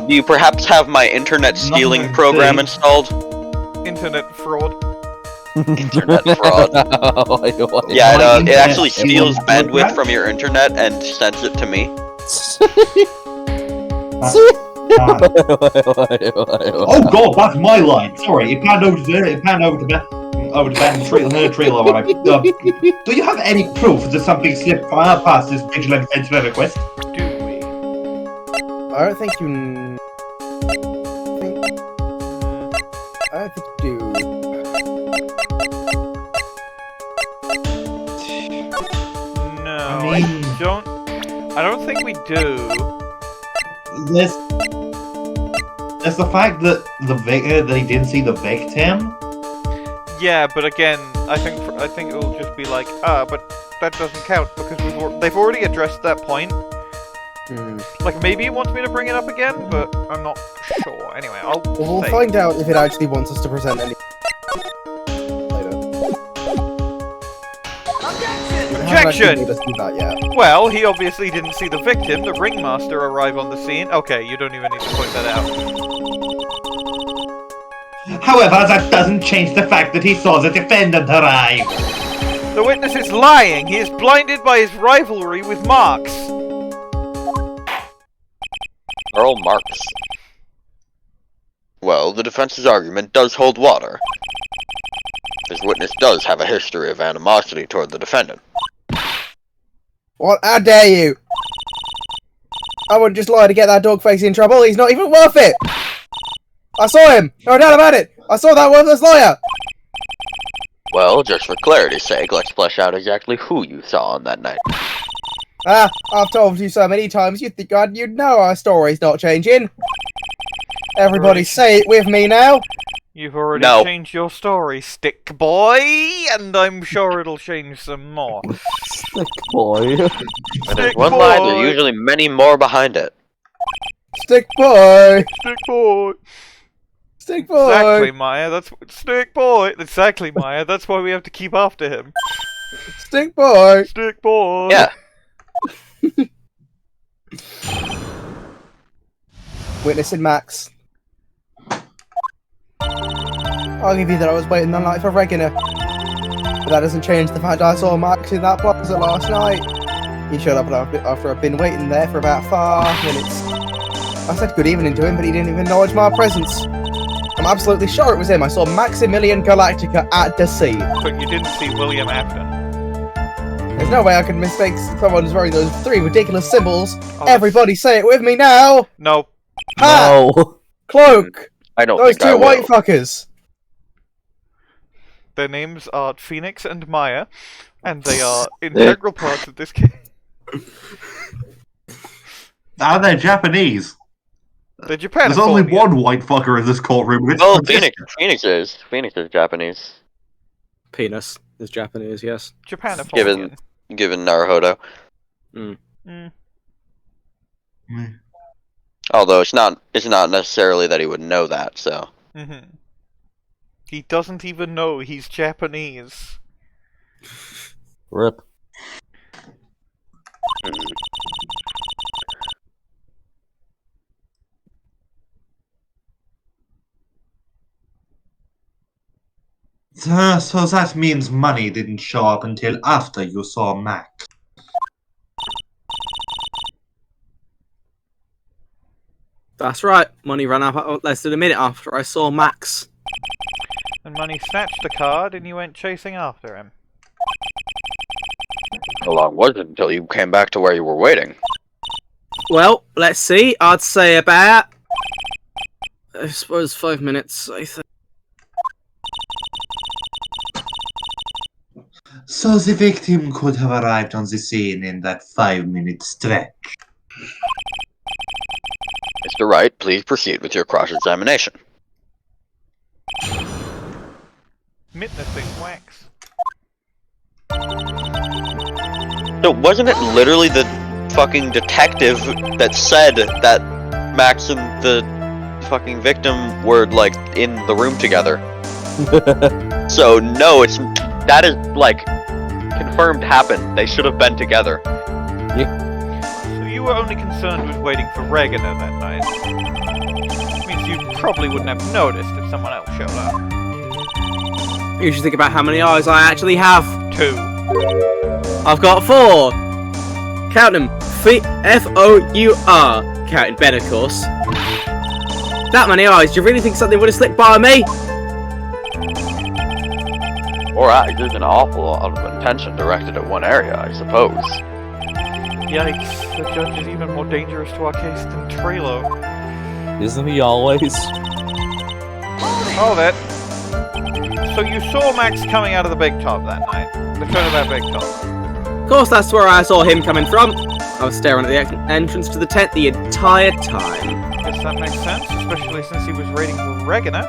Do you perhaps have my internet stealing Nothing. program installed? Internet fraud. Internet fraud. Yeah, it actually steals bandwidth from your internet and sends it to me. Oh god, that's my line. Sorry, it panned over to Ben and Trilo. Do you have any proof that something slipped past this vigilant fence Quist? Do we? I don't think you. I don't think you do. No, I mean- I don't think we do. There's the fact that that he didn't see the victim. Yeah, but again, I think it will just be like, but that doesn't count because they've already addressed that point. Like maybe he wants me to bring it up again, but I'm not sure. Anyway, We'll say. find out if it actually wants us to present any. Later. We haven't actually made us do that yet. Well, he obviously didn't see the victim, the ringmaster, arrive on the scene. Okay, you don't even need to point that out. However, that doesn't change the fact that he saw the defendant arrive. The witness is lying. He is blinded by his rivalry with Marx. Earl Marx. Well, the defense's argument does hold water. This witness does have a history of animosity toward the defendant. What? How dare you? I wouldn't just lie to get that dog face in trouble. He's not even worth it. I saw him. No doubt about it. I saw that worthless liar. Well, just for clarity's sake, let's flesh out exactly who you saw on that night. I've told you so many times, you'd think you'd know our story's not changing. Everybody say it with me now. You've already changed your story, stick boy, and I'm sure it'll change some more. Stick boy. When there's one line, there's usually many more behind it. Stick boy. Stick boy. Stick boy. Exactly, Maya. That's stick boy. Exactly, Maya. That's why we have to keep after him. Stick boy. Stick boy. Yeah. Witnessing Max. I'll give you that I was waiting the night for Regina. But that doesn't change the fact I saw Max in that plaza last night. He showed up after I've been waiting there for about 5 minutes. I said good evening to him, but he didn't even acknowledge my presence. I'm absolutely sure it was him. I saw Maximilian Galactica at the sea. But you didn't see William Afton. There's no way I could mistake someone who's wearing those 3 ridiculous symbols. Oh, Everybody say it with me now! No. Ha! No. Cloak! I don't Those think I 2 will. white fuckers! Their names are Phoenix and Maya, and they are integral parts of this game. Are they Japanese? The Japan. There's only one white fucker in this courtroom. Oh, Phoenix is Japanese. Penis is Japanese, yes. Japanifornian. Given Naruhodo. Mm. Although it's not necessarily that he would know that, so. Mm-hmm. He doesn't even know he's Japanese. Rip. So that means money didn't show up until after you saw Mac. That's right. Money ran out less than a minute after I saw Max. And Money snatched the card and you went chasing after him. How long was it until you came back to where you were waiting? Well, let's see. I'd say about... I suppose 5 minutes, I think. So the victim could have arrived on the scene in that 5-minute stretch. Mr. Wright, please proceed with your cross-examination. Mitnessing wax. So wasn't it literally the fucking detective that said that Max and the fucking victim were, like, in the room together? So, no, that is, like, confirmed happened. They should have been together. So you were only concerned with waiting for Regina that night. Which means you probably wouldn't have noticed if someone else showed up. You should think about how many eyes I actually have. 2. I've got 4. Count them. F-O-U-R. Counting Ben, of course. That many eyes, do you really think something would have slipped by me? Or there's an awful lot of intention directed at one area, I suppose. Yikes, the judge is even more dangerous to our case than Trilo. Isn't he always? Oh, that. So you saw Max coming out of the big top that night? The front of that big top? Of course, that's where I saw him coming from. I was staring at the entrance to the tent the entire time. Guess that makes sense, especially since he was raiding for Regina.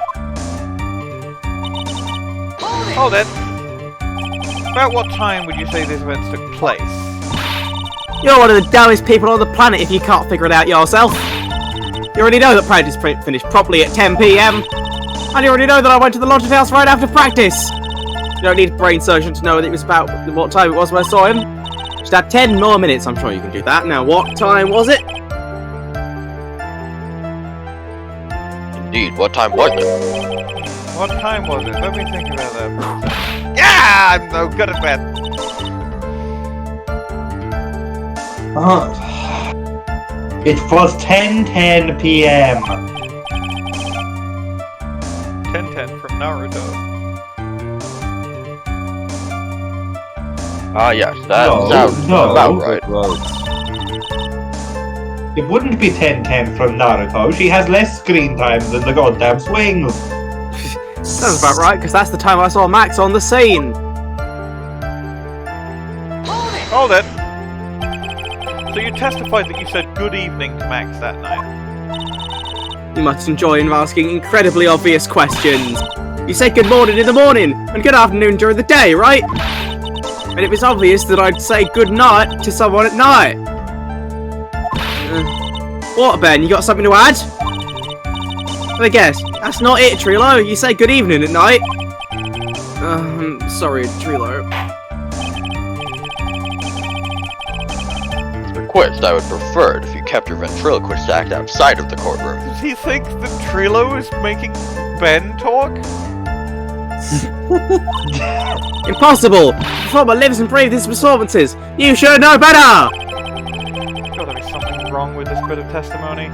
Oh, then. About what time would you say these events took place? You're one of the dumbest people on the planet if you can't figure it out yourself. You already know that practice finished properly at 10 PM. And you already know that I went to the lodging house right after practice. You don't need a brain surgeon to know that it was about what time it was when I saw him. Just add 10 more minutes, I'm sure you can do that. Now, what time was it? Indeed, what time was it? What time was it? Let me think about that for a second. Yeah! I'm no good at math. It was 10:10 PM. 10-10 from Naruto. Ah, yes, that sounds about right. It wouldn't be 10:10 from Naruto. She has less screen time than the goddamn swings. Sounds about right, because that's the time I saw Max on the scene. Hold it! So you testified that you said good evening to Max that night. You must enjoy asking incredibly obvious questions. You say good morning in the morning, and good afternoon during the day, right? And it was obvious that I'd say good night to someone at night. What, Ben? You got something to add? I guess. That's not it, Trilo. You say good evening at night. Sorry, Trilo. For Quist, I would prefer it if you kept your ventriloquist act outside of the courtroom. Does he think that Trilo is making Ben talk? Impossible! Performer lives and breathes his performances. You should know better! There's gotta be something wrong with this bit of testimony.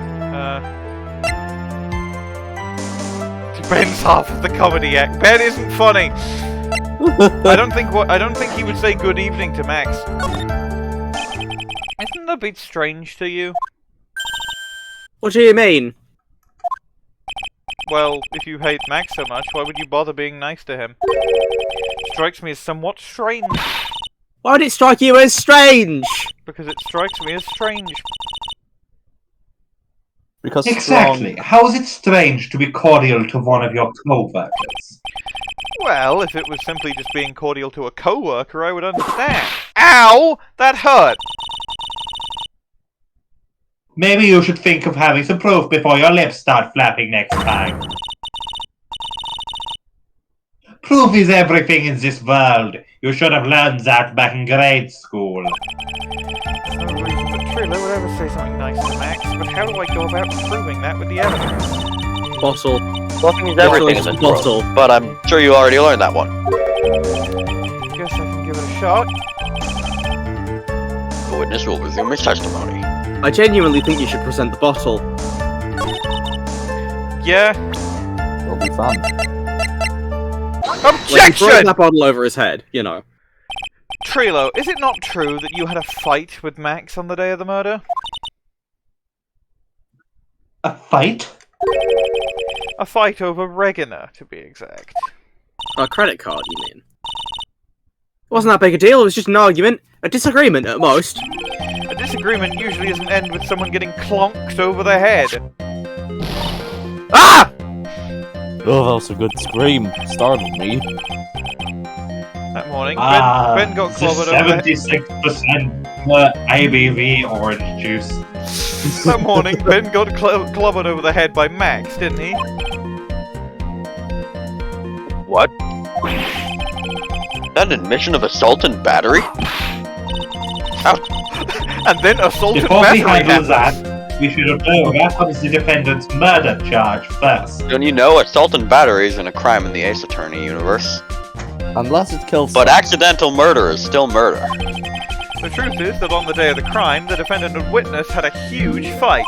Ben's half of the comedy act. Ben isn't funny. I don't think he would say good evening to Max. Isn't that a bit strange to you? What do you mean? Well, if you hate Max so much, why would you bother being nice to him? Strikes me as somewhat strange. Why would it strike you as strange? Because it strikes me as strange. Because Exactly. How is it strange to be cordial to one of your co-workers? Well, if it was simply just being cordial to a co-worker, I would understand. Ow! That hurt! Maybe you should think of having some proof before your lips start flapping next time. Proof is everything in this world. You should have learned that back in grade school. There's no reason that Trilo would ever say something nice to Max, but how do I go about proving that with the evidence? Bottle. Bluffing is everything in this Bottle. world, but I'm sure you already learned that one. Guess I can give it a shot. The witness will resume his testimony. I genuinely think you should present the bottle. Yeah. It'll be fun. Like he Objection! throws that bottle over his head, you know. Trilo, is it not true that you had a fight with Max on the day of the murder? A fight? A fight over Regina, to be exact. A credit card, you mean? It wasn't that big a deal, it was just an argument. A disagreement, at most. A disagreement usually doesn't end with someone getting clonked over the head. Ah! Oh, that was a good scream. Startled me. That morning, Ben got clobbered over the head. 76% ABV orange juice. That morning, Ben got clobbered over the head by Max, didn't he? What? That admission of assault and battery? And then assault and Before we battery handle happened. that, we should observe what was the defendant's murder charge first. Don't you know assault and battery isn't a crime in the Ace Attorney universe? Unless it kills But accidental murder is still murder. The truth is that on the day of the crime, the defendant and witness had a huge fight.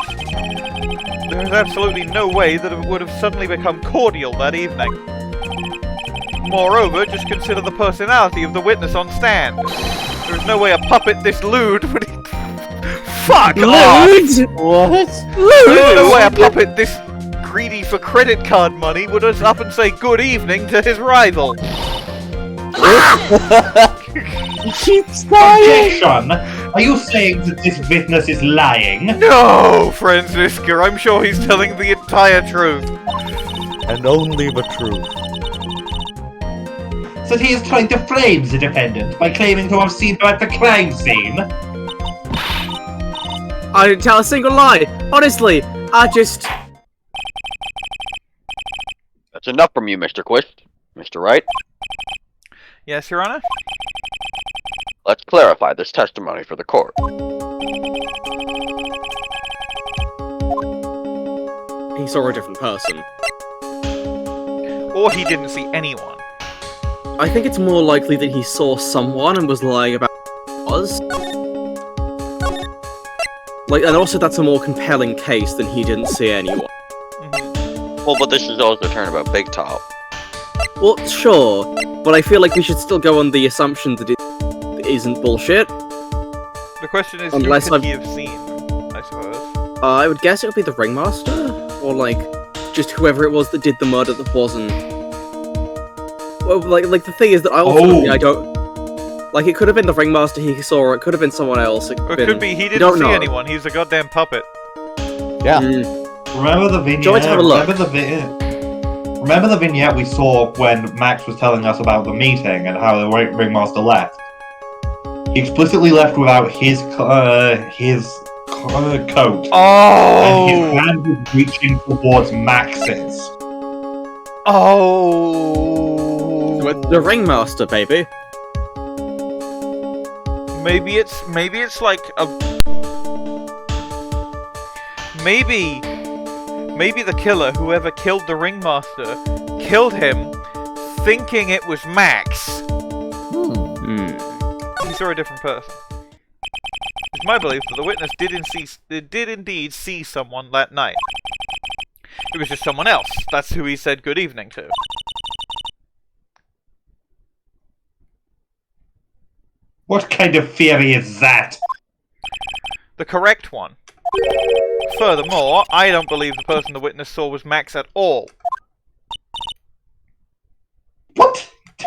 There is absolutely no way that it would have suddenly become cordial that evening. Moreover, just consider the personality of the witness on stand. There is no way a puppet this lewd would... Fuck off! What? There's no way a puppet this greedy for credit card money would just up and say good evening to his rival. Objection! Are you saying that this witness is lying? No, Franziska, I'm sure he's telling the entire truth. And only the truth. That he is trying to frame the defendant by claiming to have seen her at the crime scene? I didn't tell a single lie. Honestly, I just... That's enough from you, Mr. Quist. Mr. Wright, Yes, Your Honor? let's clarify this testimony for the court. He saw a different person. Or he didn't see anyone. I think it's more likely that he saw someone and was lying about us. Like, and also that's a more compelling case than he didn't see anyone. Well, but this is also turn about Big Top. Well, sure, but I feel like we should still go on the assumption that it isn't bullshit. The question is, Unless who could I've- he have seen, I suppose? I would guess it would be the ringmaster, or like, just whoever it was that did the murder that wasn't... Well, like the thing is that I ultimately, I don't... Like, it could have been the ringmaster he saw, or it could have been someone else. It Or could, it could be he didn't don't see know. anyone, he's a goddamn puppet. Yeah. Remember the vignette? Do you want me to have a look? Remember the vignette we saw when Max was telling us about the meeting and how the ringmaster left? He explicitly left without his coat. And his Oh! hand was reaching towards Max's. Oh! With the ringmaster, baby. Maybe it's like a... Maybe the killer, whoever killed the ringmaster, killed him thinking it was Max. He saw a different person. It's my belief that the witness did indeed see someone that night. It was just someone else. That's who he said good evening to. What kind of theory is that? The correct one. Furthermore, I don't believe the person the witness saw was Max at all. What? If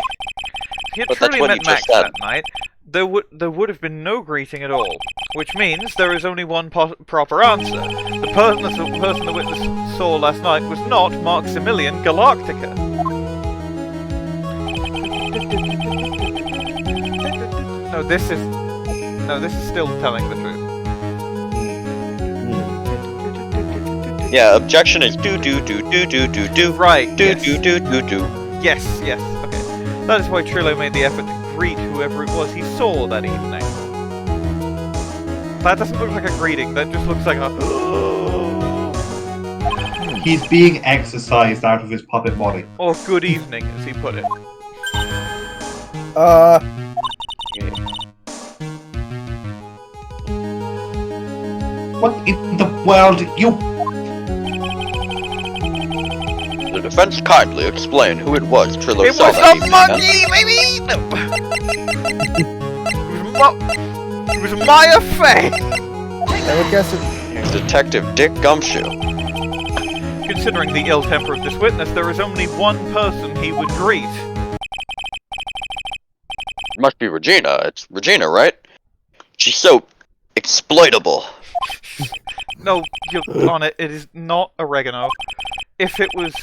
he had But that's truly what met he Max just said. that night, there would have been no greeting at all. Which means there is only one proper answer. The person the witness saw last night was not Maximilian Galactica. No, this is still telling the truth. Yeah, objection is do. Right. Do. Yes. Okay. That is why Trilo made the effort to greet whoever it was he saw that evening. That doesn't look like a greeting. That just looks like a. He's being exercised out of his puppet body. Or good evening, as he put it. What in the world? The defense kindly explain who it was Trilo It saw was that a evening, monkey, baby! It was Maya Fey! I would guess it... Detective Dick Gumshoe. Considering the ill temper of this witness, there is only one person he would greet. Must be Regina. It's Regina, right? She's so exploitable. No, you're on it. It is not oregano. If it was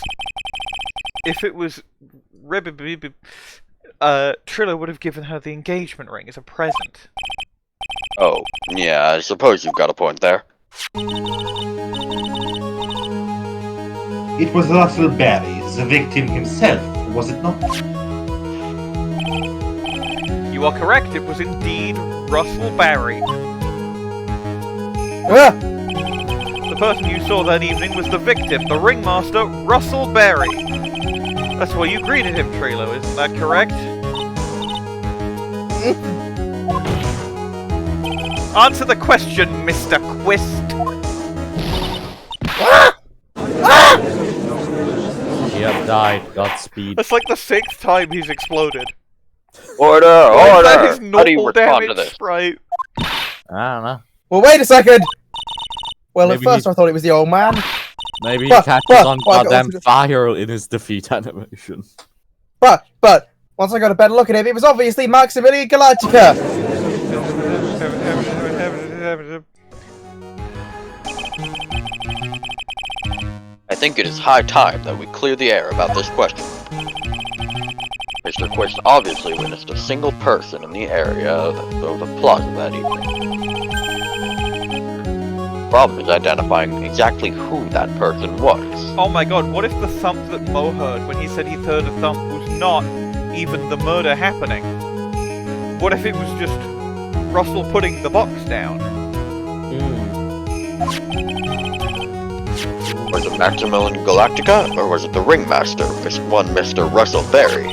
Trilo would have given her the engagement ring as a present. Oh, yeah, I suppose you've got a point there. It was Russel Barry, the victim himself, was it not? You are correct. It was indeed Russell Barry. The person you saw that evening was the victim, the ringmaster, Russell Barry. That's why you greeted him, Trilo, isn't that correct? Answer the question, Mr. Quist. You have died. Godspeed. That's like the 6th time he's exploded. Order! Why is that Order! his How do you normal respond to damage this? sprite? I don't know. Well, wait a second! Well, Maybe at first he- I thought it was the old man. Maybe he But- catches but- on but- goddamn fire in his defeat animation. But, once I got a better look at him, it was obviously Maximilian Galactica! I think it is high time that we clear the air about this question. Mr. Quist obviously witnessed a single person in the area of the plaza that evening. Problem is identifying exactly who that person was. Oh my god, what if the thump that Mo heard when he said he heard a thump was not even the murder happening? What if it was just Russell putting the box down? Was it Maximilian Galactica, or was it the Ringmaster, one Mr. Russell Berry?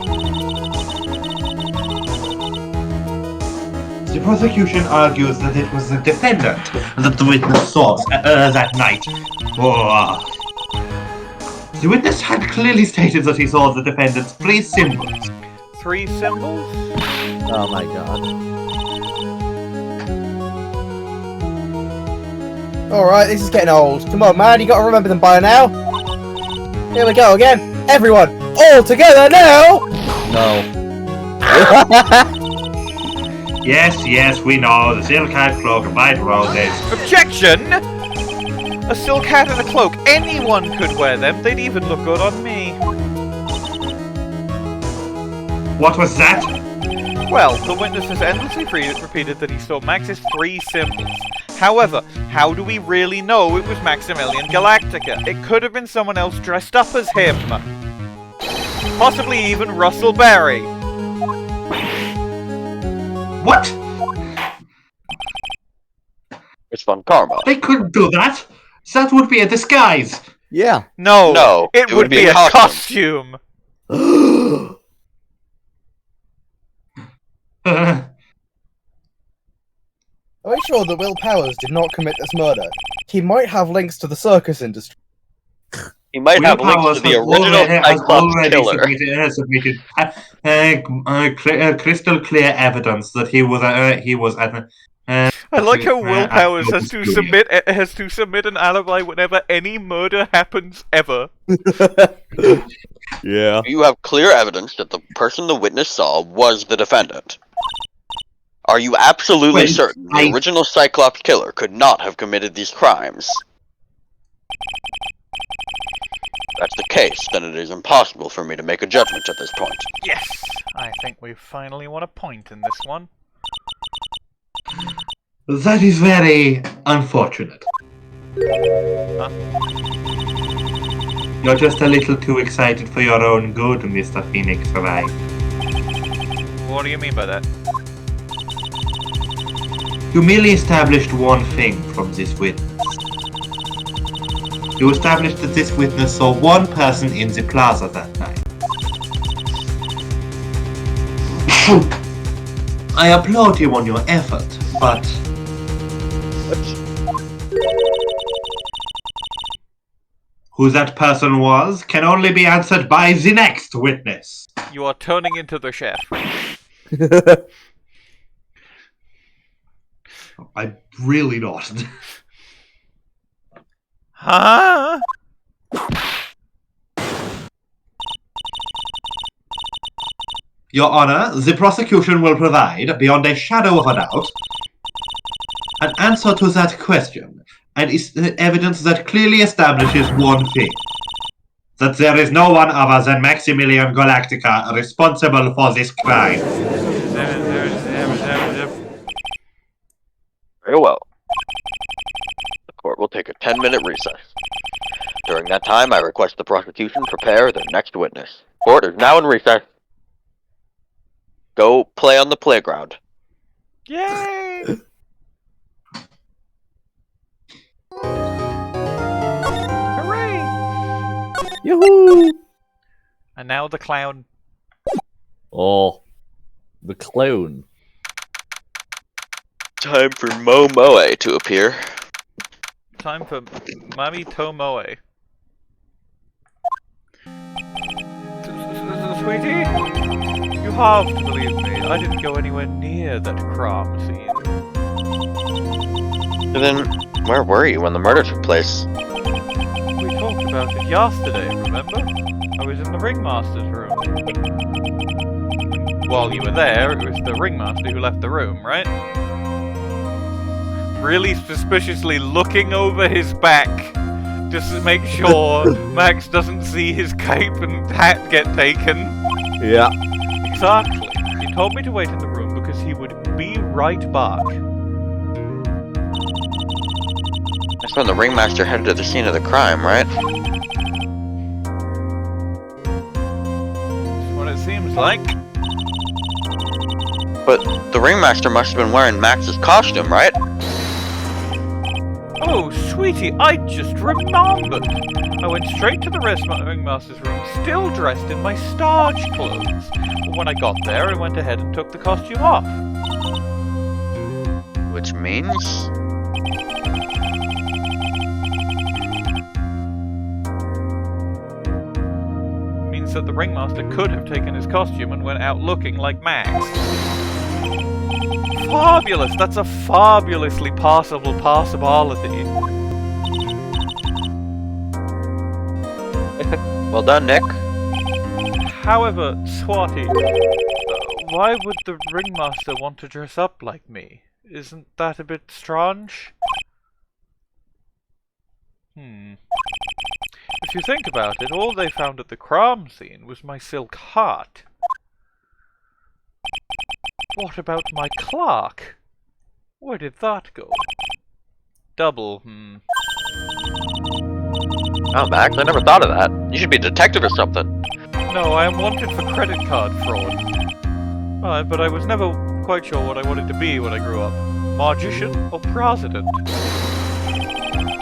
The prosecution argues that it was the defendant that the witness saw that night. Oh. The witness had clearly stated that he saw the defendant's 3 symbols. 3 symbols? Oh my god. Alright, this is getting old. Come on, man, you gotta remember them by now. Here we go again. Everyone, all together now! No. Yes, we know. The silk hat cloak and white roses. Objection! A silk hat and a cloak. Anyone could wear them. They'd even look good on me. What was that? Well, the witness has endlessly repeated that he saw Max's 3 symbols. However, how do we really know it was Maximilian Galactica? It could have been someone else dressed up as him. Possibly even Russell Berry. What? It's von Karma. They couldn't do that. That would be a disguise. Yeah. No, it it would be a costume. Are we sure that Will Powers did not commit this murder? He might have links to the circus industry. He might have links to the original Cyclops killer. Submitted crystal clear evidence that he was at. I like how Will Powers has to submit an alibi whenever any murder happens ever. Yeah. You have clear evidence that the person the witness saw was the defendant. Are you absolutely certain the original Cyclops killer could not have committed these crimes? If that's the case, then it is impossible for me to make a judgment at this point. Yes, I think we finally won a point in this one. That is very unfortunate. Huh? You're just a little too excited for your own good, Mr. Phoenix Wright. What do you mean by that? You merely established one thing from this witness. You established that this witness saw one person in the plaza that night. I applaud you on your effort, but... who that person was can only be answered by the next witness. You are turning into the chef. I'm really not. Huh? Your Honor, the prosecution will provide, beyond a shadow of a doubt, an answer to that question, and is evidence that clearly establishes one thing. That there is no one other than Maximilian Galactica responsible for this crime. Very well. The court will take a 10-minute recess. During that time, I request the prosecution prepare their next witness. Court is now in recess. Go play on the playground. Yay! Hooray! Yoo-hoo! And now the clown. Oh. The clown. Time for Moe to appear. Time for Mami Tomoe. Sweetie? You have to believe me. I didn't go anywhere near that crime scene. And then, where were you when the murder took place? We talked about it yesterday, remember? I was in the ringmaster's room. While you were there, it was the ringmaster who left the room, right? Really suspiciously looking over his back just to make sure Max doesn't see his cape and hat get taken. Yeah. Exactly. He told me to wait in the room because he would be right back. That's when the ringmaster headed to the scene of the crime, right? That's what it seems like. But the ringmaster must have been wearing Max's costume, right? Oh, sweetie, I just remembered. I went straight to the ringmaster's room, still dressed in my starch clothes. But when I got there, I went ahead and took the costume off. Which means... Means that the ringmaster could have taken his costume and went out looking like Max. Fabulous! That's a fabulously possibility. Well done, Nick. However, Swati, why would the ringmaster want to dress up like me? Isn't that a bit strange? If you think about it, all they found at the crime scene was my silk hat. What about my clock? Where did that go? Double, Oh, Max, I never thought of that. You should be a detective or something. No, I am wanted for credit card fraud. But I was never quite sure what I wanted to be when I grew up. Magician or president?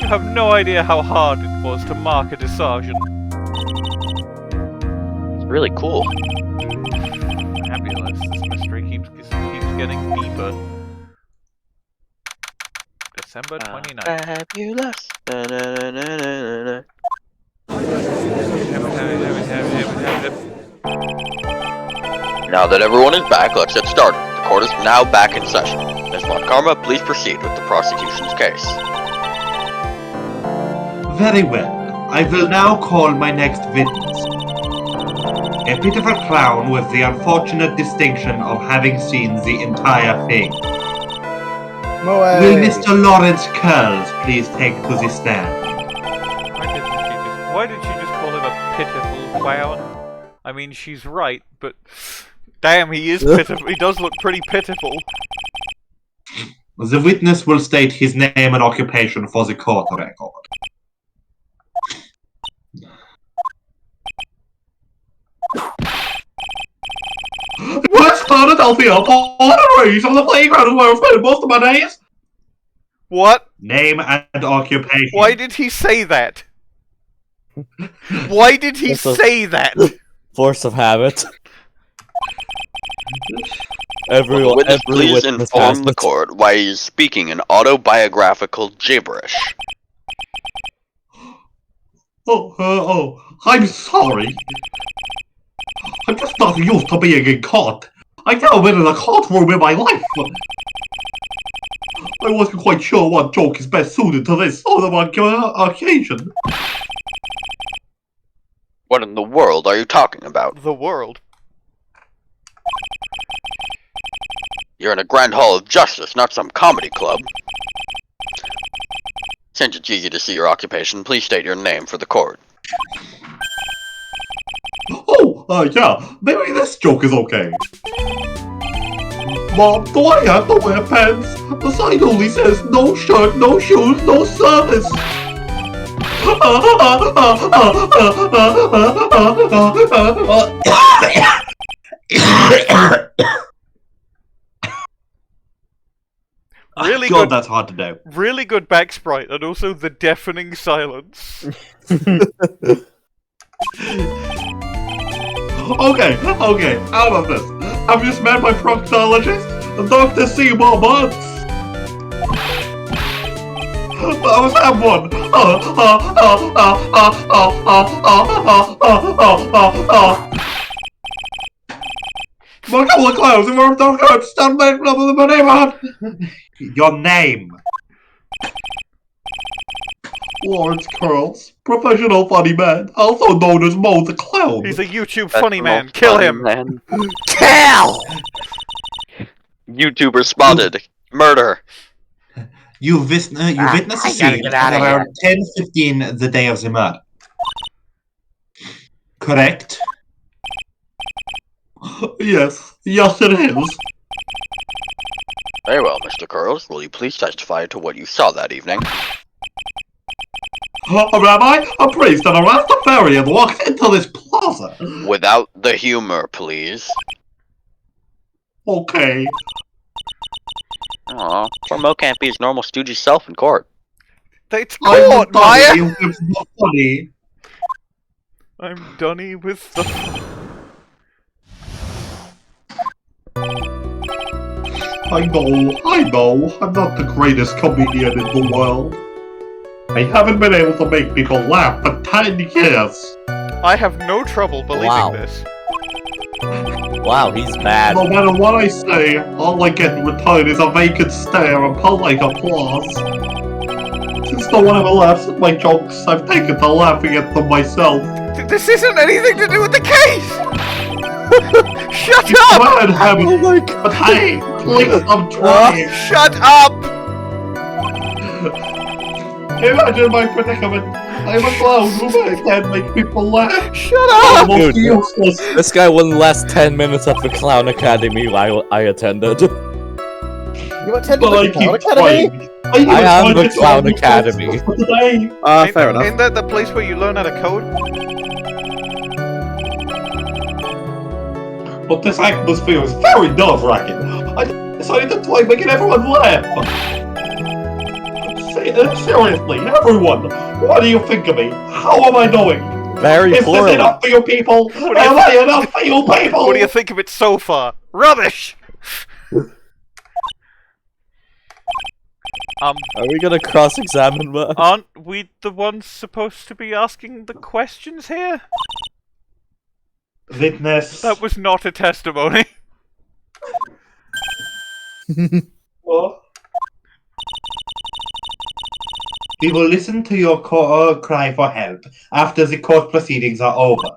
You have no idea how hard it was to mark a decision. It's really cool. Fabulous. This mystery keeps getting deeper. December 29th. Fabulous. Na, na, na, na, na, na. Now that everyone is back, let's get started. The court is now back in session. Ms. Montkarma, please proceed with the prosecution's case. Very well. I will now call my next witness. A pitiful clown with the unfortunate distinction of having seen the entire thing. Will Mr. Lawrence Curls please take to the stand? Why did she just call him a pitiful clown? I mean, she's right, but damn, he is pitiful. He does look pretty pitiful. The witness will state his name and occupation for the court record. West Philadelphia, born and raised on the playground where I spent most of my days. What? Name and occupation. Why did he say that? Why did he say that? Force of habit. Will the witness please inform the court why he is speaking in autobiographical gibberish? I'm sorry. I'm just not used to being in court. I've never been in a courtroom in my life. I wasn't quite sure what joke is best suited to this sort of occasion. What in the world are you talking about? The world. You're in a grand hall of justice, not some comedy club. Since it's easy to see your occupation, please state your name for the court. Yeah, maybe this joke is okay. Mom, do I have to wear pants? The sign only says no shirt, no shoes, no service. Really God, good. that's hard to do. Really good back sprite, and also the deafening silence. Okay, out of this. I've just met my proctologist, Dr. Seymour Months. was that one. Well, a couple of clowns and we're not going to stand by the neighborhood. Your name. Lawrence Curls, professional funny man, also known as Mo the Clown. He's a YouTube funny man. Kill him. Kill! YouTuber spotted. Murder. You witness the scene at around 10:15 the day of the murder. Correct? Yes. Yes, it is. Very well, Mr. Curls. Will you please testify to what you saw that evening? A rabbi, a priest, and a Rastafarian walked into this plaza. Without the humor, please. Okay. Aw, poor Mo can't be his normal stoogy self in court. It's I'm court, Maya! Dunny with the funny. I'm Dunny with the... I know. I'm not the greatest comedian in the world. I haven't been able to make people laugh for 10 years. I have no trouble believing this. Wow, he's bad. No matter what I say, all I get in return is a vacant stare and polite applause. Since no one ever laughs at my jokes, I've taken to laughing at them myself. This isn't anything to do with the case! Shut up! Come on, Hammond. Oh my god. But hey, please, I'm trying. Shut up! Imagine my predicament. I'm a clown who can't make people laugh. Shut up! Almost Dude, useless. This guy wouldn't last 10 minutes at the Clown Academy I attended. You attended But I the keep Clown Academy? trying. I am the tried to Clown tell you Academy. for today. Fair enough. Ain't that the place where you learn how to code? But this atmosphere is very nerve-wracking. I decided to try making everyone laugh. Seriously, everyone, what do you think of me? How am I doing? Very Is this poorly. enough for you people? What do you Am I enough for you people? What do you think of it so far? Rubbish! Are we gonna cross-examine that? Aren't we the ones supposed to be asking the questions here? Witness. That was not a testimony. What? We will listen to your cry for help after the court proceedings are over.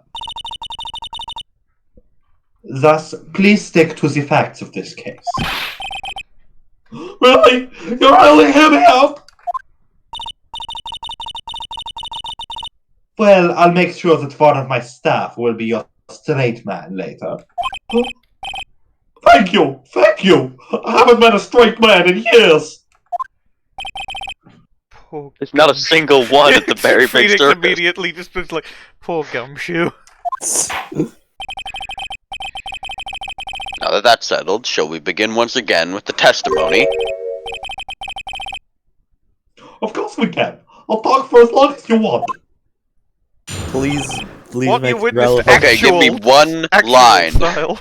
Thus, please stick to the facts of this case. Really? You really hear me out? Well, I'll make sure that one of my staff will be your straight man later. Thank you! Thank you! I haven't met a straight man in years! Poor There's not a single one at the Berry Big Phoenix Circus. immediately just was like, poor Gumshoe. Now that that's settled, shall we begin once again with the testimony? Of course we can. I'll talk for as long as you want. Please What make you it witnessed relevant. Okay, give me one actual line. style.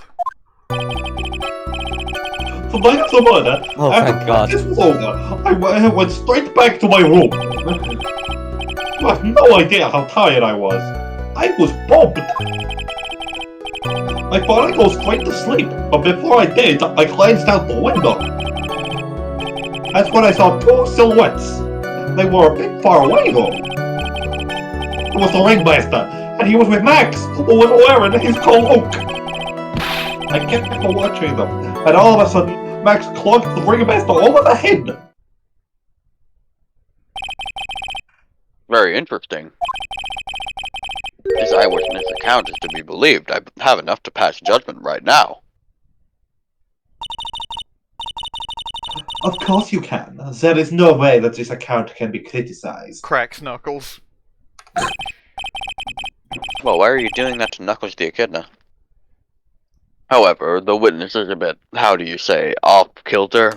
The night of the murder, Oh, after thank God. practice was over, I went straight back to my room. You have no idea how tired I was. I was bombed. I thought I'd go straight to sleep, but before I did, I glanced out the window. That's when I saw two silhouettes. They were a bit far away, though. It was the ringmaster, and he was with Max, who was wearing his cloak. I kept watching them, and all of a sudden, Max clocked the ringmaster over the head. Very interesting. This eyewitness account is to be believed. I have enough to pass judgment right now. Of course you can. There is no way that this account can be criticized. Cracks knuckles. Well, why are you doing that to Knuckles the Echidna? However, the witness is a bit, how do you say, off-kilter?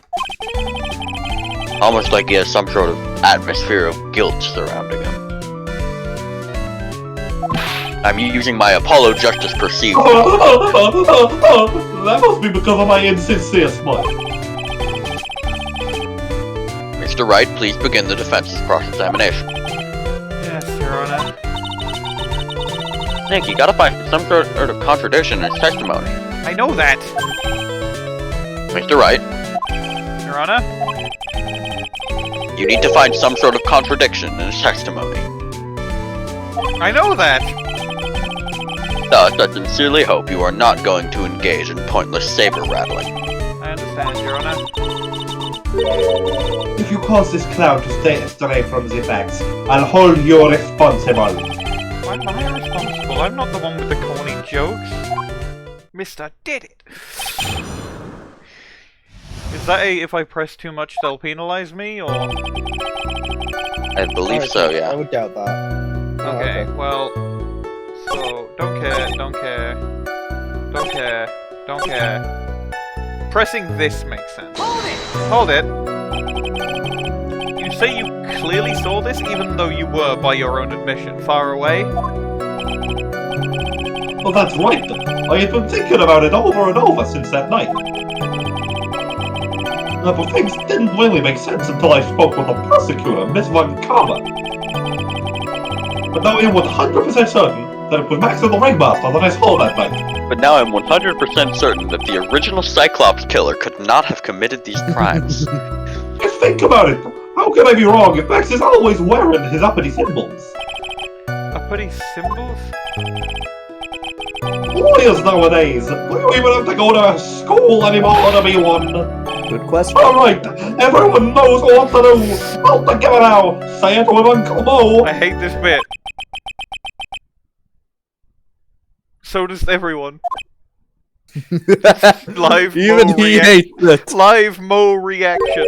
Almost like he has some sort of atmosphere of guilt surrounding him. I'm using my Apollo Justice Perceived. That must be because of my insincere smile. Mr. Wright, please begin the defense's cross-examination. Yes, Your Honor. Nick, you gotta find some sort of contradiction in his testimony. I know that, Mr. Wright, Your Honor. you need to find some sort of contradiction in his testimony. I know that. Thus, I sincerely hope you are not going to engage in pointless saber-rattling. I understand, Your Honor. If you cause this clown to stay astray from the facts, I'll hold you responsible. Why am I responsible? I'm not the one with the corny jokes. Mr. Did it. Is that a if I press too much they'll penalize me, or? I believe so, I yeah. would doubt that. Oh, Okay, well, so, don't care. Pressing this makes sense. Hold it! You say you clearly saw this, even though you were, by your own admission, far away? Well, that's right. I had been thinking about it over and over since that night. But things didn't really make sense until I spoke with the prosecutor, Miss Von Karma. But now I am 100% certain that it was Max and the Ringmaster that I saw that night. But now I'm 100% certain that the original Cyclops killer could not have committed these crimes. Just think about it. How can I be wrong if Max is always wearing his uppity symbols? Uppity symbols? Lawyers nowadays, do you even have to go to school anymore to be one? Good question. Alright, everyone knows what to do. Out together now. Say it with Uncle Mo. I hate this bit. So does everyone. Live Even Mo he reaction. hates it. Live Mo reaction.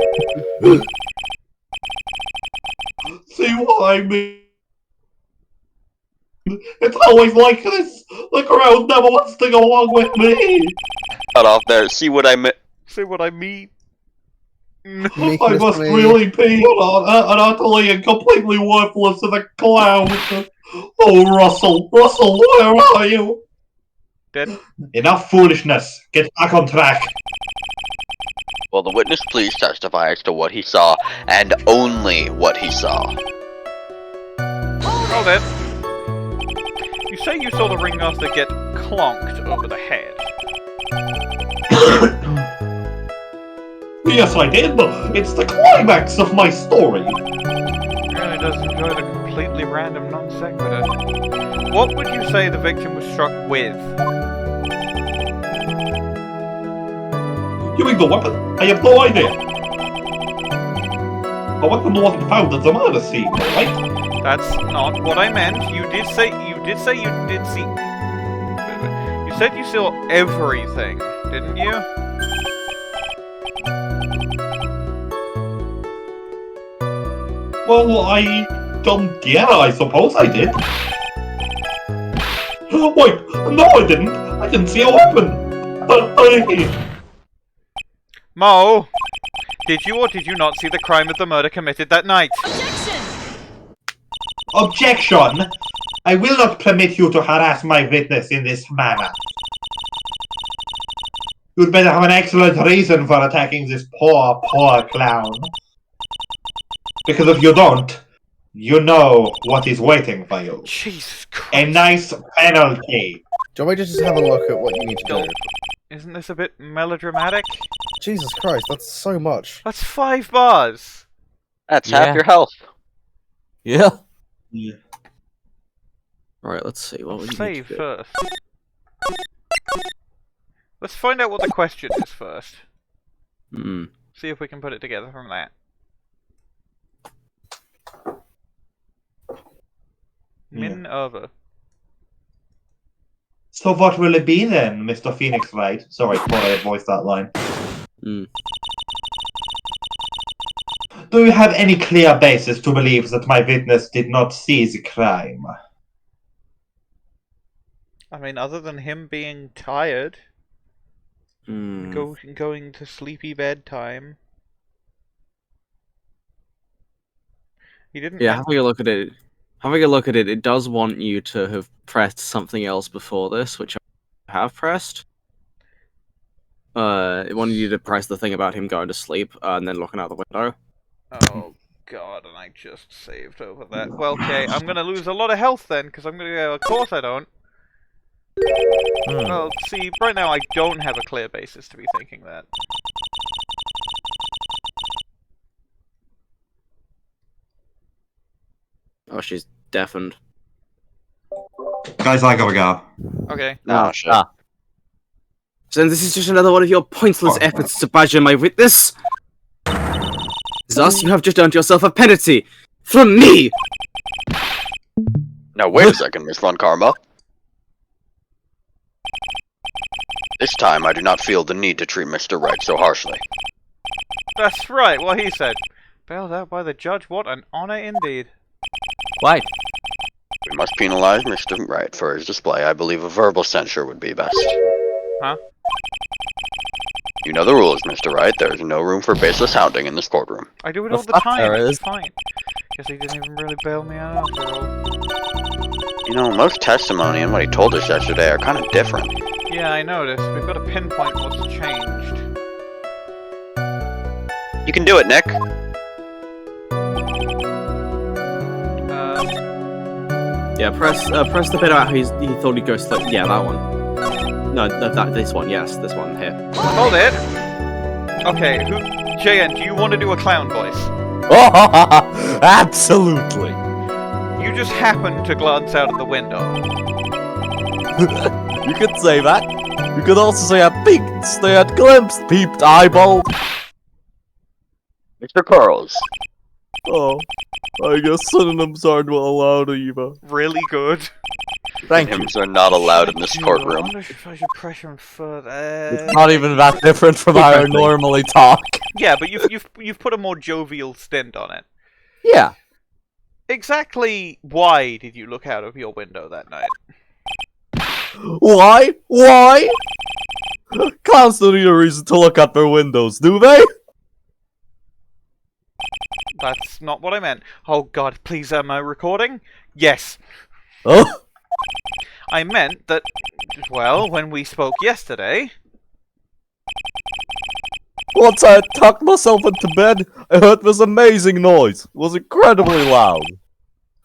See what I mean? It's always like this. The crowd never wants to go along with me. Cut off there, see what I meant. See what I mean? No. I must really be an utterly and completely worthless of a clown. Oh, Russell, where are you? Dead. Enough foolishness. Get back on track. Will the witness please testify as to what he saw, and only what he saw? Hold it. You say you saw the ringmaster get clonked over the head. Yes, I did. It's the climax of my story. Really does enjoy the completely random non sequitur. What would you say the victim was struck with? You mean the weapon? I have no idea. The weapon wasn't found at the murder scene, right? That's not what I meant. You did say you did see. You said you saw everything, didn't you? Well, yeah, I suppose I did. Wait, no I didn't. I didn't see a weapon. Mo, did you or did you not see the crime of the murder committed that night? Objection! I will not permit you to harass my witness in this manner. You'd better have an excellent reason for attacking this poor clown. Because if you don't, you know what is waiting for you. Jesus Christ. A nice penalty. Do you want me to just have a look at what you need to do? Isn't this a bit melodramatic? Jesus Christ, that's so much. That's 5 bars. That's Yeah. half your health. Yeah. Yeah. Right, let's see what we Save need to do. first. Let's find out what the question is first. Hmm. See if we can put it together from that. Yeah. Minerva. So what will it be then, Mr. Phoenix Wright? Sorry, thought I had voiced that line. Mm. Do you have any clear basis to believe that my witness did not see the crime? I mean, other than him being tired, Hmm. going to sleepy bedtime. He didn't. Yeah, having a look at it. Having a look at it, it does want you to have pressed something else before this, which I have pressed. It wanted you to press the thing about him going to sleep and then looking out the window. Oh god, and I just saved over that. Well, okay, I'm gonna lose a lot of health then, because I'm gonna go, of course I don't. Well, see, right now I don't have a clear basis to be thinking that. Oh, she's deafened. Guys, I gotta go. Okay. Oh, shit. So this is just another one of your pointless efforts to badger my witness? Thus, you have just earned yourself a penalty from me! Now wait a second, Miss Von Karma. This time I do not feel the need to treat Mr. Wright so harshly. That's right, what he said. Bailed out by the judge, what an honor indeed. Why? We must penalize Mr. Wright for his display. I believe a verbal censure would be best. Huh? You know the rules, Mr. Wright. There is no room for baseless hounding in this courtroom. I do it The all the fuck time, there it's is. fine. Guess he didn't even really bail me out after all. You know, most testimony and what he told us yesterday are kind of different. Yeah, I noticed. We've got to pinpoint what's changed. You can do it, Nick. Yeah, press the bit out he thought he'd go slow. Yeah, that one. No, this one, yes, this one here. Hold it! Okay, JN, do you want to do a clown voice? Absolutely. You just happened to glance out of the window. You could say that. You could also say a peeked, stared, glimpsed, peeped, eyeball. Mr. Curls. Oh, I guess synonyms aren't allowed either. Really good. Thank you. Synonyms are not allowed in this I courtroom. wonder if I should pressure him further. It's not even that different from how I Exactly. normally talk. Yeah, but you've put a more jovial stint on it. Yeah. Exactly why did you look out of your window that night? Why? Why? Clowns don't need a reason to look out their windows, do they? That's not what I meant. Oh god, please, am I recording? Yes. Oh? I meant that, well, when we spoke yesterday... Once I had tucked myself into bed, I heard this amazing noise. It was incredibly loud.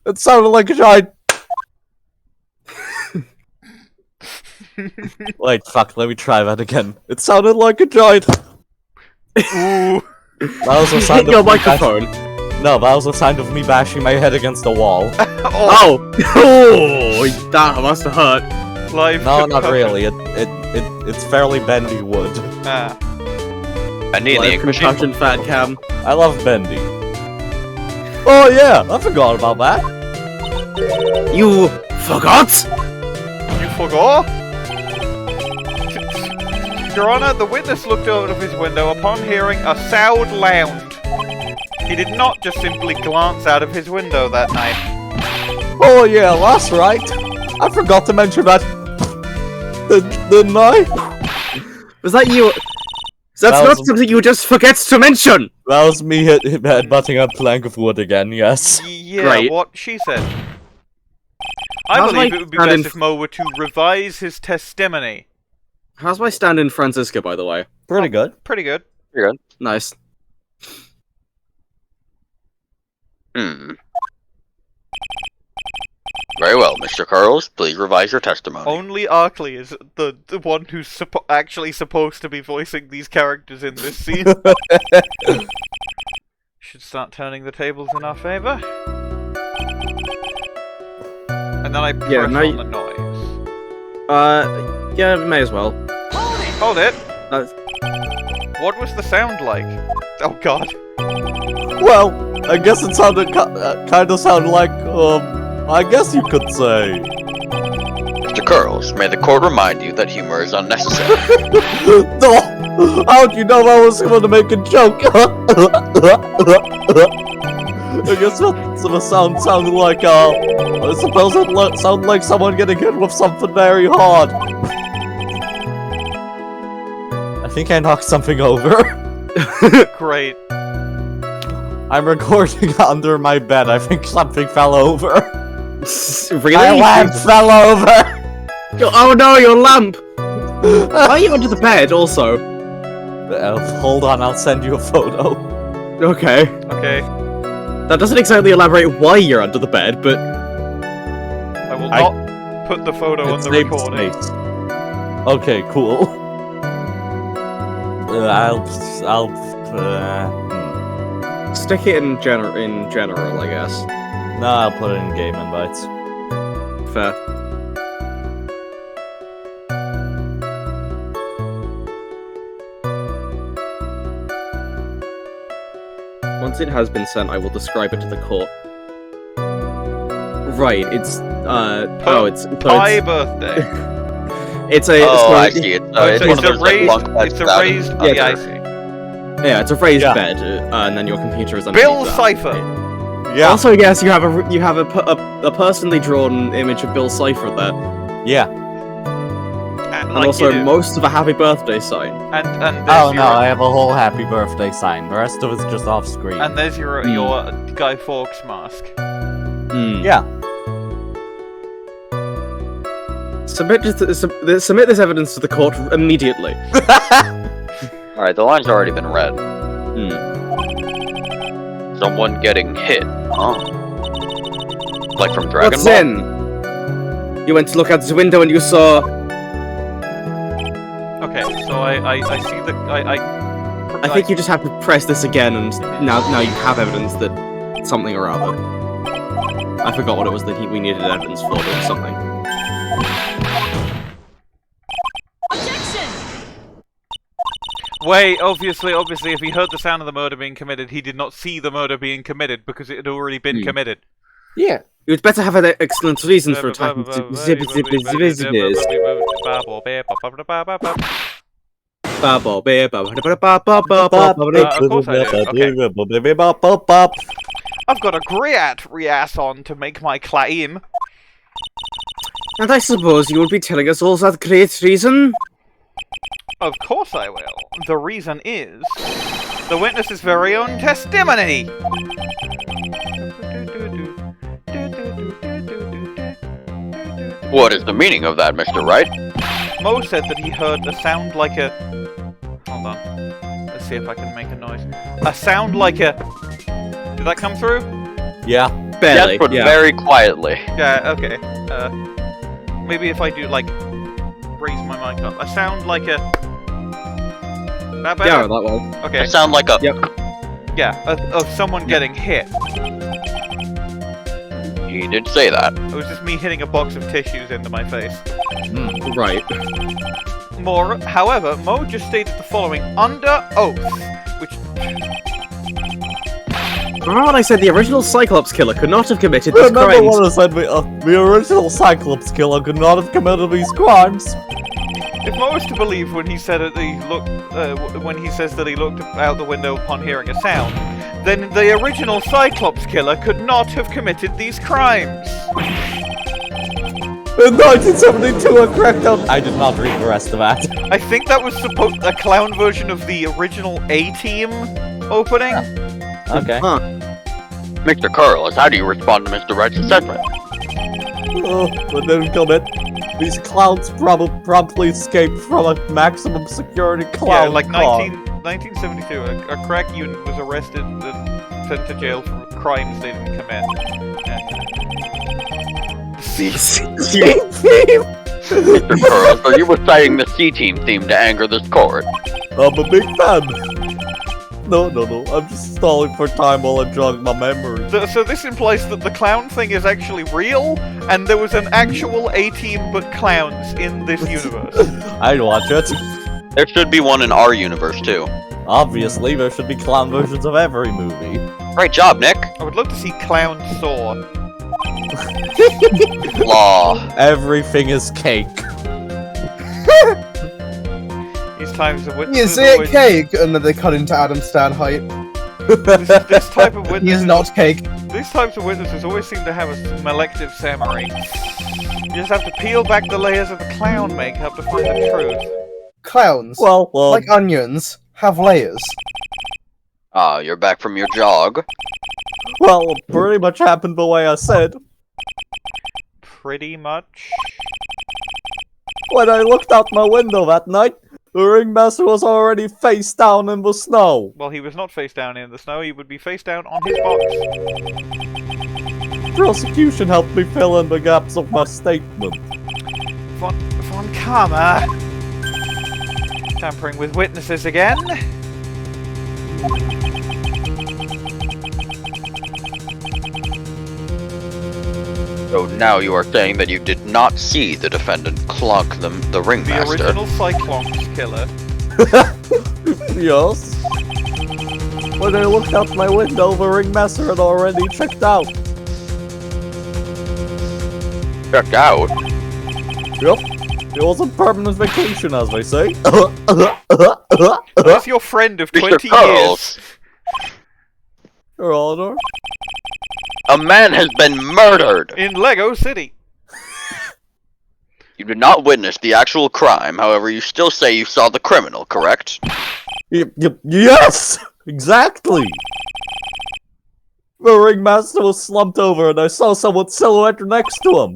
It sounded like a giant... Wait, fuck, let me try that again. It sounded like a giant... Ooh. That was a You sound hit of your me microphone. No, that was a sound of me bashing my head against the wall. Oh, Oh, that must have hurt. live No, not concussion. really. It's fairly bendy wood. Ah. I need the Live English concussion fat cam. I love bendy. Oh yeah, I forgot about that. You forgot? You forgot? Your Honor, the witness looked out of his window upon hearing a sound loud. He did not just simply glance out of his window that night. Oh yeah, that's right. I forgot to mention that. Didn't I? Was that you? That's That not was- something you just forget to mention! That was me headbutting a plank of wood again, yes. Yeah, Right. what she said. I How's believe my it would be stand best in- if Mo were to revise his testimony. How's my stand in Franziska, by the way? Pretty good. Pretty good. You're good. Nice. Hmm. Very well, Mr. Curls, please revise your testimony. Only Arkly is the one who's actually supposed to be voicing these characters in this scene. Should start turning the tables in our favor. And then I press Yeah, now on you- the noise. Yeah, may as well. Hold it! Uh, What was the sound like? Oh god. Well, I guess it sounded kind of sounded like I guess you could say. Mr. Curls, may the court remind you that humor is unnecessary. No! How'd you know I was going to make a joke? I guess the sound sounded like, I suppose it sounded like someone getting hit with something very hard. I think I knocked something over. Great. I'm recording under my bed. I think something fell over. really? My lamp fell over! Oh no, your lamp! Why are you under the bed, also? Hold on, I'll send you a photo. Okay. Okay. That doesn't exactly elaborate why you're under the bed, but... I will not put the photo on It's the named recording. Space. Okay, cool. Stick it in general, I guess. No, I'll put it in game invites. Fair. Once it has been sent, I will describe it to the court. Right, it's Pie birthday. It's a I see it. It's one of those like bunk beds it's a without raised it. yeah, I see. yeah, it's a raised Yeah. bed, and then your computer is underneath Bill that. Cipher. Yeah. Also, yes, you have a personally drawn image of Bill Cipher there, Yeah. and Like also you do. most of a happy birthday sign. And Oh there's no, your, I have a whole happy birthday sign. The rest of it's just off screen. and there's your Guy Fawkes mask. Hmm. Yeah. Submit this evidence to the court immediately. Alright, the line's already been read. Hmm. Someone getting hit. Huh? Like from Dragon What's Ball? in? You went to look out the window and you saw. Okay, so I see the I think you just have to press this again, and now you have evidence that something or other. I forgot what it was that we needed evidence for, but it was something. Wait, obviously, if he heard the sound of the murder being committed, he did not see the murder being committed because it had already been committed. Yeah. You would better have an excellent reason for attacking visitors. I've got a great reason to make my claim. And I suppose you will be telling us all that great reason? Of course I will. The reason is the witness's very own testimony. What is the meaning of that, Mr. Wright? Mo said that he heard a sound like a... Hold on. Let's see if I can make a noise. A sound like a... Did that come through? Yeah. Barely. Yes, but Yeah. very quietly. Yeah, okay. Maybe if I do, like, raise my mic up. A sound like a... That better? Yeah, that one. Okay. It sound like a... Yep. Yeah, of someone getting hit. He did say that. It was just me hitting a box of tissues into my face. Right. However, Mo just stated the following under oath, which... Remember when I said the original Cyclops killer could not have committed this Remember crime? when I said the original Cyclops killer could not have committed these crimes? If Mo was to believe when he said that when he says that he looked out the window upon hearing a sound, then the original Cyclops killer could not have committed these crimes. In 1972, a crackdown. I did not read the rest of that. I think that was a clown version of the original A-Team opening. Okay. Huh. Mr. Carlos, how do you respond to Mr. Wright's assessment? But didn't commit. These clowns promptly escaped from a maximum security Yeah, clown like car. 1972, a crack unit was arrested and sent to jail for crimes they didn't commit. Mr. Carlos, are you reciting the C-Team theme to anger this court? I'm a big fan. No, I'm just stalling for time while I'm jogging my memory. So this implies that the clown thing is actually real, and there was an actual A-Team but clowns in this universe. I'd watch it. There should be one in our universe, too. Obviously, there should be clown versions of every movie. Great job, Nick. I would love to see Clown Saw. Law. Everything is cake. These times of You witnesses see it, always... cake, and then they cut into Adam Stan height. This type of He's witnesses... not cake. These types of witnesses always seem to have a selective summary. You just have to peel back the layers of the clown makeup to find the truth. Clowns, Well, like onions, have layers. Ah, you're back from your jog. well, pretty much happened the way I said. Pretty much. When I looked out my window that night, The ringmaster was already face down in the snow. Well, he was not face down in the snow, he would be face down on his box. Prosecution helped me fill in the gaps of my statement. Von Karma! Tampering with witnesses again. So now you are saying that you did not see the defendant clonk the The ringmaster. original Cyclops killer. Yes. When I looked out my window, the ringmaster had already checked out. Checked out. Yep. It was on permanent vacation, as they say. Where's your friend of 20 Mr. years? Pearls, Your Honor. a man has been murdered. In Lego City. You did not witness the actual crime, however, you still say you saw the criminal, correct? Yes! Exactly! The ringmaster was slumped over and I saw someone's silhouette next to him.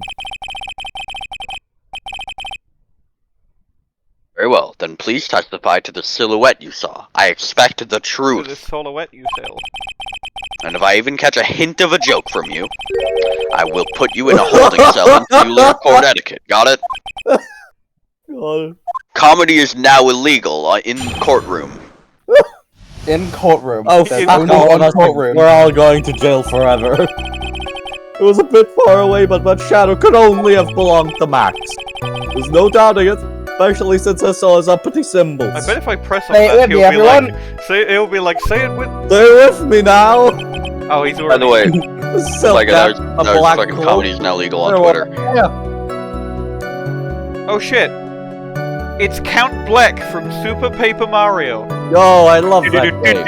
Very well, then please testify to the silhouette you saw. I expect the To this truth. silhouette you sell. And if I even catch a hint of a joke from you, I will put you in a holding cell until you learn court etiquette. Got it? God. Comedy is now illegal in courtroom. In courtroom. Oh, There's fuck only all one of us. courtroom. We're all going to jail forever. It was a bit far away, but that shadow could only have belonged to Max. There's no doubting it, especially since I saw his uppity symbols. I bet if I press on Say it that, with me, everyone. he'll be like, say it with. They're with me now! Oh, he's By already. the way, Silk like hat, that a was black fucking cloak. comedy is now legal on There Twitter. Oh shit! It's Count Black from Super Paper Mario. Yo, I love that game.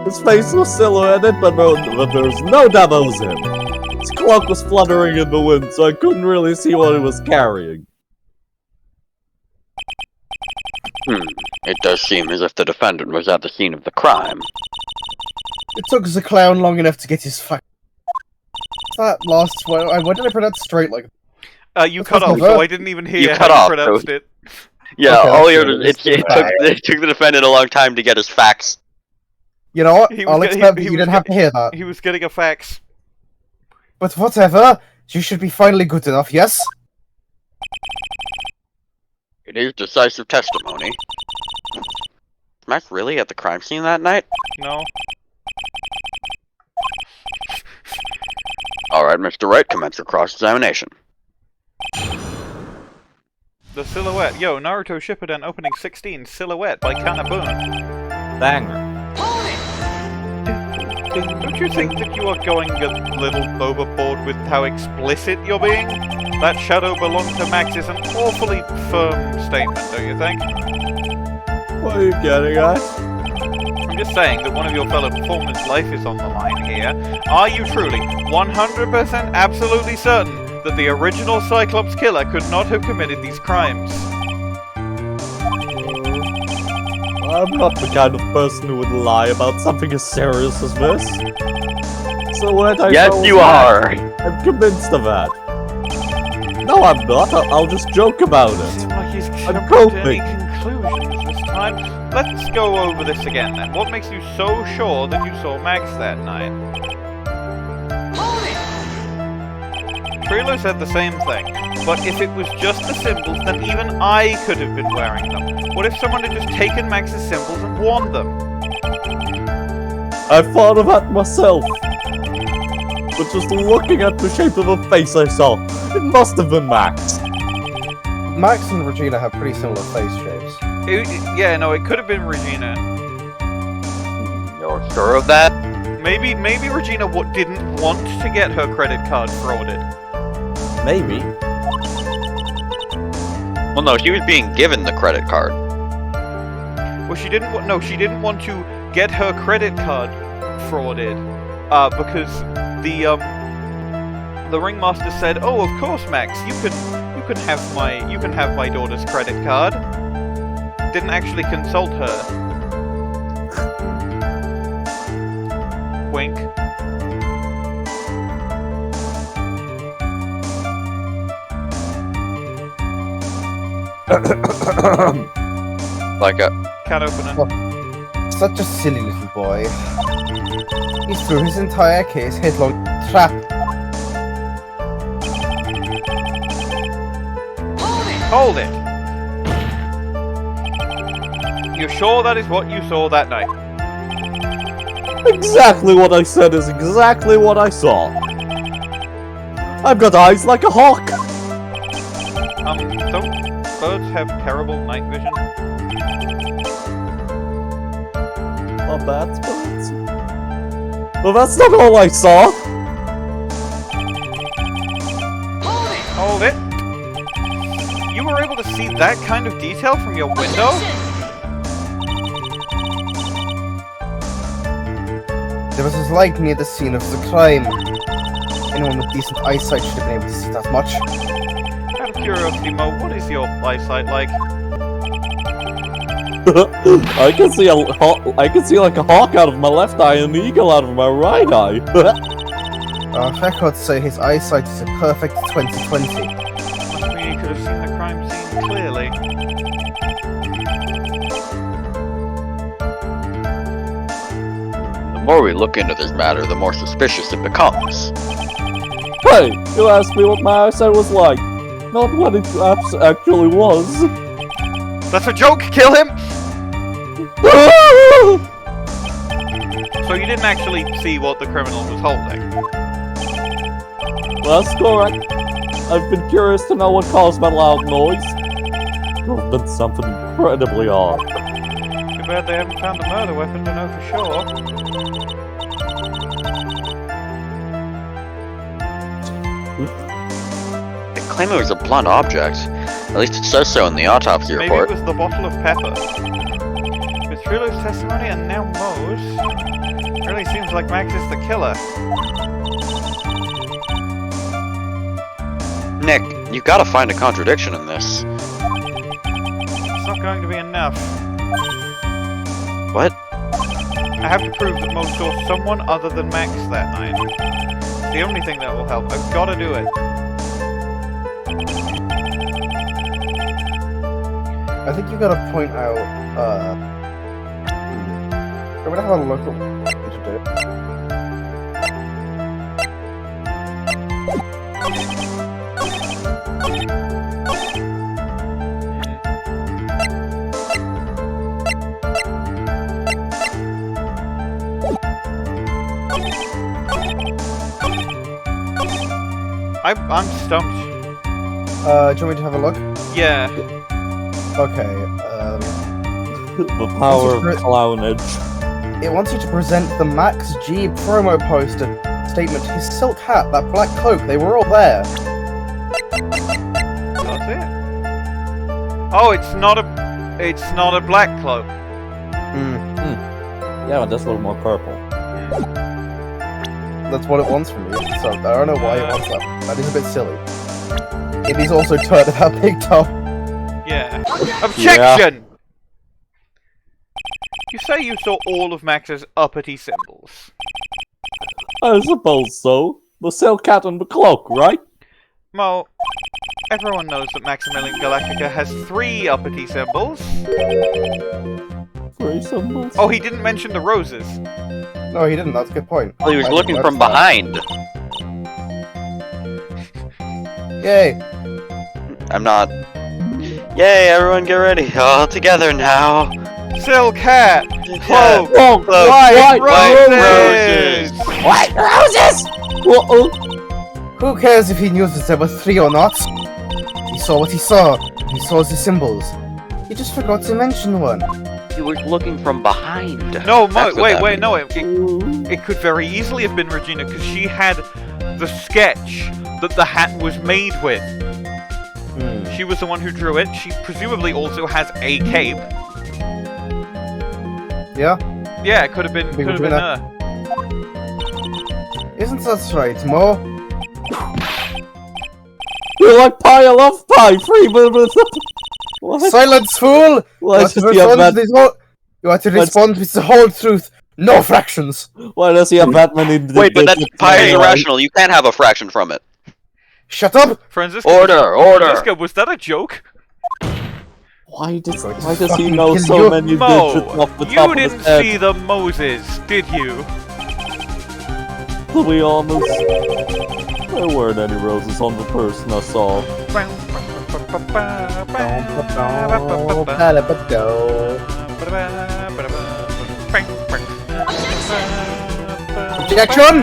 His face was silhouetted, but there's no doubt it was him. His cloak was fluttering in the wind, so I couldn't really see what he was carrying. It does seem as if the defendant was at the scene of the crime. It took the clown long enough to get his fuck. That last one. Why did I pronounce straight like? You cut off, so I didn't even hear You how cut you off, pronounced so- it. Yeah, Okay, all that's you good. it took the defendant a long time to get his facts. You know what? He was I'll get- accept he that you was didn't have to hear that. He was getting a fax. But whatever. You should be finally good enough. Yes. It is decisive testimony. Was Max really at the crime scene that night? No. Alright, Mr. Wright, commence your cross-examination. The silhouette. Yo, Naruto Shippuden opening 16, Silhouette by Kanabun. Banger. Don't you think that you are going a little overboard with how explicit you're being? That shadow belonged to Max is an awfully firm statement, don't you think? What are you getting at? I'm just saying that one of your fellow performers' life is on the line here. Are you truly 100% absolutely certain that the original Cyclops killer could not have committed these crimes? I'm not the kind of person who would lie about something as serious as this. So what I Yes, know you is are! I'm convinced of that. No, I'm not. I'll just joke about it. Seems like he's I'm jumped to any coping. conclusions this time. Let's go over this again then. What makes you so sure that you saw Max that night? Trilo said the same thing, but if it was just the symbols, then even I could have been wearing them. What if someone had just taken Max's symbols and worn them? I thought of that myself. But just looking at the shape of the face I saw, it must have been Max. Max and Regina have pretty similar face shapes. Yeah, no, it could have been Regina. You're sure of that? Maybe Regina didn't want to get her credit card frauded. Maybe. Well, no, she was being given the credit card. Well, she didn't want to get her credit card frauded, because the ringmaster said, "Oh, of course, Max, you can have my daughter's credit card." Didn't actually consult her. Wink. Like a... Can opener. Such a silly little boy. He threw his entire case headlong into the trap. Hold it! You're sure that is what you saw that night? Exactly what I said is exactly what I saw. I've got eyes like a hawk. Don't birds have terrible night vision? Not bad, birds. But that's not all I saw. Hold it! You were able to see that kind of detail from your window? There was a light near the scene of the crime. Anyone with decent eyesight should have been able to see that much. Out of curiosity, Mo, what is your eyesight like? I can see like a hawk out of my left eye and an eagle out of my right eye. Records say his eyesight is a perfect 20/20. Must mean he could have seen the crime scene clearly. The more we look into this matter, the more suspicious it becomes. Hey, you asked me what my eyesight was like, not what it actually was. That's a joke! Kill him! So you didn't actually see what the criminal was holding? That's correct. I've been curious to know what caused my loud noise. It could have been something incredibly odd. Too bad they haven't found the murder weapon to know for sure. They claim it was a blunt object. At least it says so in the autopsy Maybe report. it was the bottle of pepper. With Trilo's testimony and now Mo's, it really seems like Max is the killer. Nick, you've got to find a contradiction in this. It's not going to be enough. What? I have to prove that Mo saw someone other than Max that night. It's the only thing that will help. I've got to do it. I think you gotta point out, I'm gonna have a look at what you should do. I'm stumped. Do you want me to have a look? Yeah. Okay, The power of clownage. it wants you to present the Max G promo poster statement, his silk hat, that black cloak, they were all there. That's it. Oh, it's not a black cloak. Yeah, but that's a little more purple. That's what it wants from you, so I don't know why it wants that. That is a bit silly. It is also turned about big top. Yeah. Objection! You say you saw all of Max's uppity symbols. I suppose so. The silk hat and the cloak, right? Mo, everyone knows that Maximilian Galactica has 3 uppity symbols. 3 symbols? Oh, he didn't mention the roses. No, he didn't, that's a good point. Well, he was I looking didn't from notice behind. that. Yay! I'm not... Yay, everyone get ready. All together now. Silk hat! Cloak! Oh, White roses! White roses! Uh-oh. Who cares if he knew that there were 3 or not? He saw what he saw. He saw the symbols. He just forgot to mention one. He was looking from behind. No, Mo, That's what that wait, means. no, it could very easily have been Regina, because she had the sketch that the hat was made with. She was the one who drew it. She presumably also has a cape. Yeah? Yeah, it could have been her. Isn't that right, Mo? You're like pie, I love pie! 3 minutes! What? Silence, fool! Why You does have he have that? You have to respond with the whole truth. No fractions! Why does he have that many? Wait, but that pie is digits? irrational. You can't have a fraction from it. Shut up! Franziska, Order! Franziska, was that a joke? Why does he fucking know kill so you. many Mo, digits off the top you of his didn't head? see the Moses, did you? To be honest, there weren't any roses on the person I saw. Objection!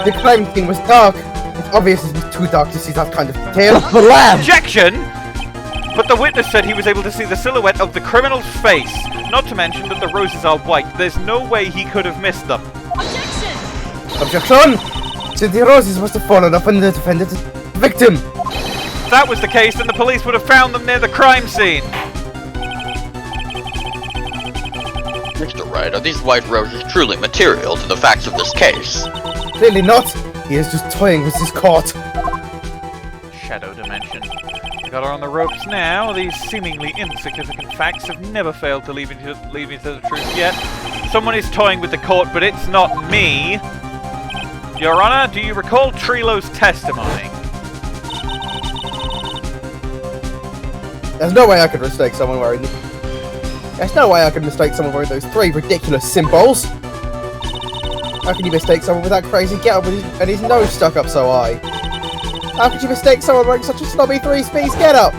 The crime scene was dark. It's obvious it was too dark to see that kind of detail. The lamp! Objection! But the witness said he was able to see the silhouette of the criminal's face. Not to mention that the roses are white. There's no way he could have missed them. Objection! So the roses must have fallen off on the defendant's victim. If that was the case, then the police would have found them near the crime scene. Mr. Wright, are these white roses truly material to the facts of this case? Clearly not. He is just toying with his court. Shadow dimension. Got her on the ropes now. These seemingly insignificant facts have never failed to lead me to the truth yet. Someone is toying with the court, but it's not me. Your Honor, do you recall Trilo's testimony? There's no way I could mistake someone wearing. There's no way I could mistake someone wearing those 3 ridiculous symbols. How can you mistake someone with that crazy getup and his nose stuck up so high? How could you mistake someone wearing such a snobby 3-piece getup?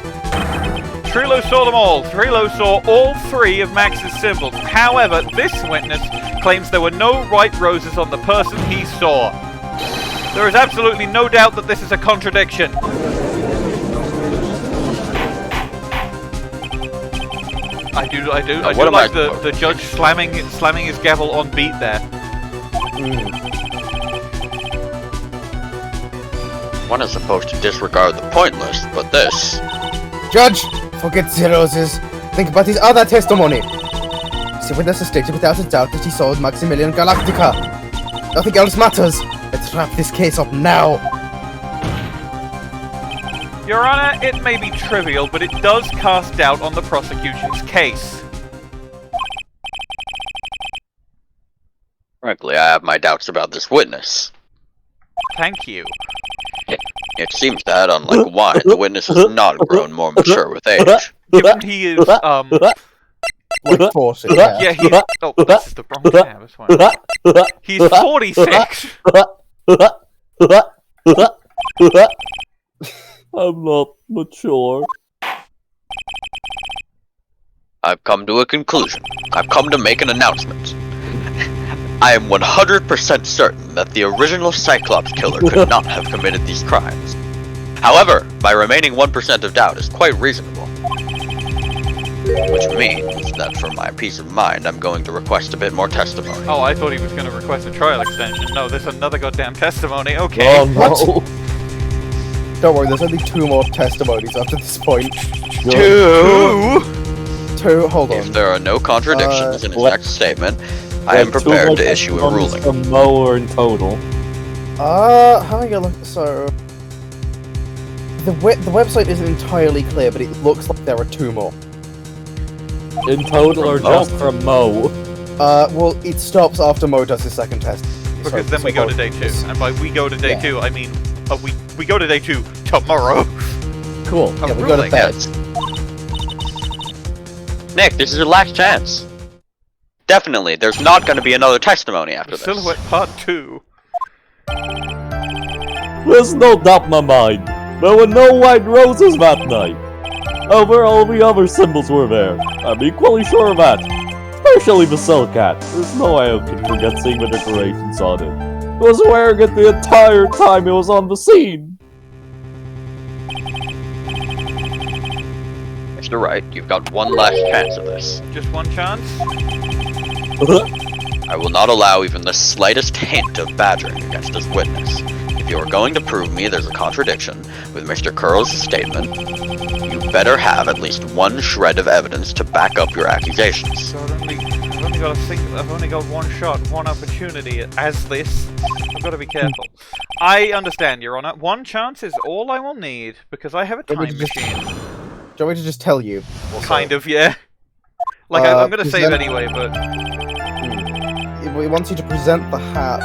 Trilo saw them all. Trilo saw all 3 of Max's symbols. However, this witness claims there were no white roses on the person he saw. There is absolutely no doubt that this is a contradiction. I do like the judge slamming his gavel on beat there. One is supposed to disregard the pointless, but this... Judge, forget the roses. Think about his other testimony. The witness has stated without a doubt that he saw Maximilian Galactica. Nothing else matters. Let's wrap this case up now. Your Honor, it may be trivial, but it does cast doubt on the prosecution's case. Frankly, I have my doubts about this witness. Thank you. It seems that, unlike wine, the witness has not grown more mature with age. Given he is, Like 40, yeah, he's... Oh, this is the wrong tab, that's why. He's 46! I'm not mature. I've come to a conclusion. I've come to make an announcement. I am 100% certain that the original Cyclops killer could not have committed these crimes. However, my remaining 1% of doubt is quite reasonable. Which means that for my peace of mind, I'm going to request a bit more testimony. Oh, I thought he was going to request a trial extension. No, there's another goddamn testimony. Okay. Oh no. Don't worry, there's only 2 more testimonies after this point. 2? 2, hold If on. there are no contradictions in his what- next statement, I am prepared to issue a ruling. From Mo in total. Having a look, so... The website isn't entirely clear, but it looks like there are 2 more. In total or Mo? just from Mo? Well, it stops after Mo does his second test. Because then we go to day 2. And by we go to day 2, I mean... we go to day 2 tomorrow. Cool. Yeah, we go to bed. Yes. Nick, this is your last chance. Definitely, there's not going to be another testimony after this. Silhouette Part 2. There's no doubt in my mind. There were no white roses that night. However, all the other symbols were there. I'm equally sure of that. Especially the silk hat. There's no way I could forget seeing the decorations on it. I was wearing it the entire time it was on the scene. Mr. Wright, you've got one last chance of this. Just one chance? I will not allow even the slightest hint of badgering against this witness. If you are going to prove me there's a contradiction with Mr. Curl's statement, you better have at least one shred of evidence to back up your accusations. So I've only got one shot, one opportunity as this. I've got to be careful. I understand, Your Honor. One chance is all I will need, because I have a time machine. Do you want me to just tell you? Kind of, yeah. Like, I'm gonna save anyway, but... We want you to present the hat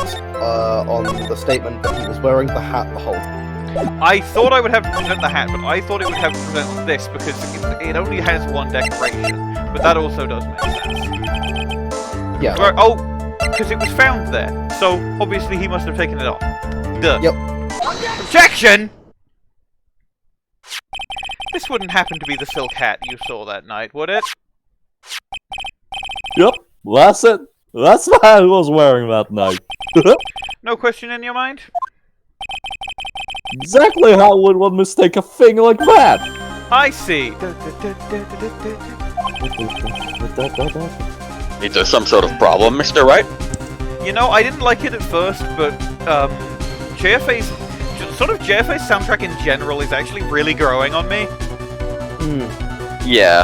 on the statement that he was wearing the hat the whole time. I thought I would have to present the hat, but I thought it would have to present this because it only has one decoration. But that also does make sense. Yeah. Right, oh, because it was found there. So, obviously he must have taken it off. Duh. Yep. Objection! This wouldn't happen to be the silk hat you saw that night, would it? Yep, that's it. That's what I was wearing that night. No question in your mind? Exactly how would one mistake a thing like that? I see. Is there some sort of problem, Mr. Wright? You know, I didn't like it at first, but JFA's soundtrack in general is actually really growing on me. Yeah.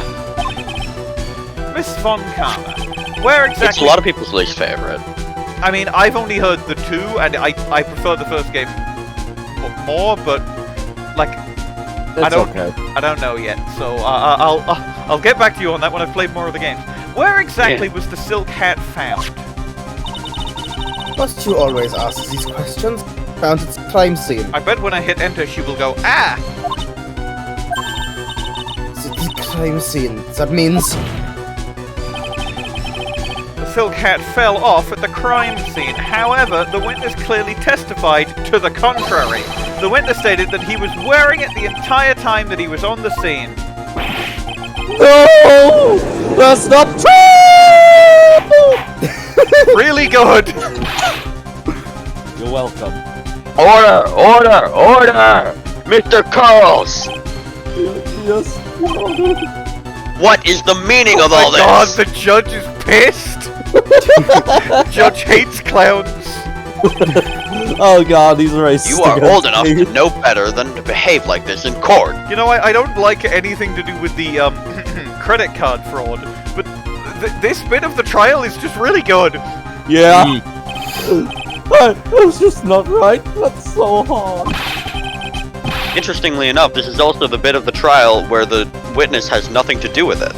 Miss Von Karma, where exactly? It's a lot of people's least favorite. I mean, I've only heard the two, and I prefer the first game more, but like, I don't know yet. So I'll get back to you on that when I've played more of the games. Where exactly was the silk hat found? Must you always ask these questions? Found its crime scene. I bet when I hit enter, she will go, ah! The crime scene. That means The silk hat fell off at the crime scene. However, the witness clearly testified to the contrary. The witness stated that he was wearing it the entire time that he was on the scene. No! That's not true! Really good! You're welcome. Order! Order! Order! Mr. Curls! Yes. What is the meaning of all Oh my god, this? the judge is pissed! Judge hates clowns! Oh god, he's racist. You are old enough to know better than to behave like this in court. You know, I don't like anything to do with the credit card fraud, but this bit of the trial is just really good. Yeah. It was just not right. That's so hard. Interestingly enough, this is also the bit of the trial where the witness has nothing to do with it.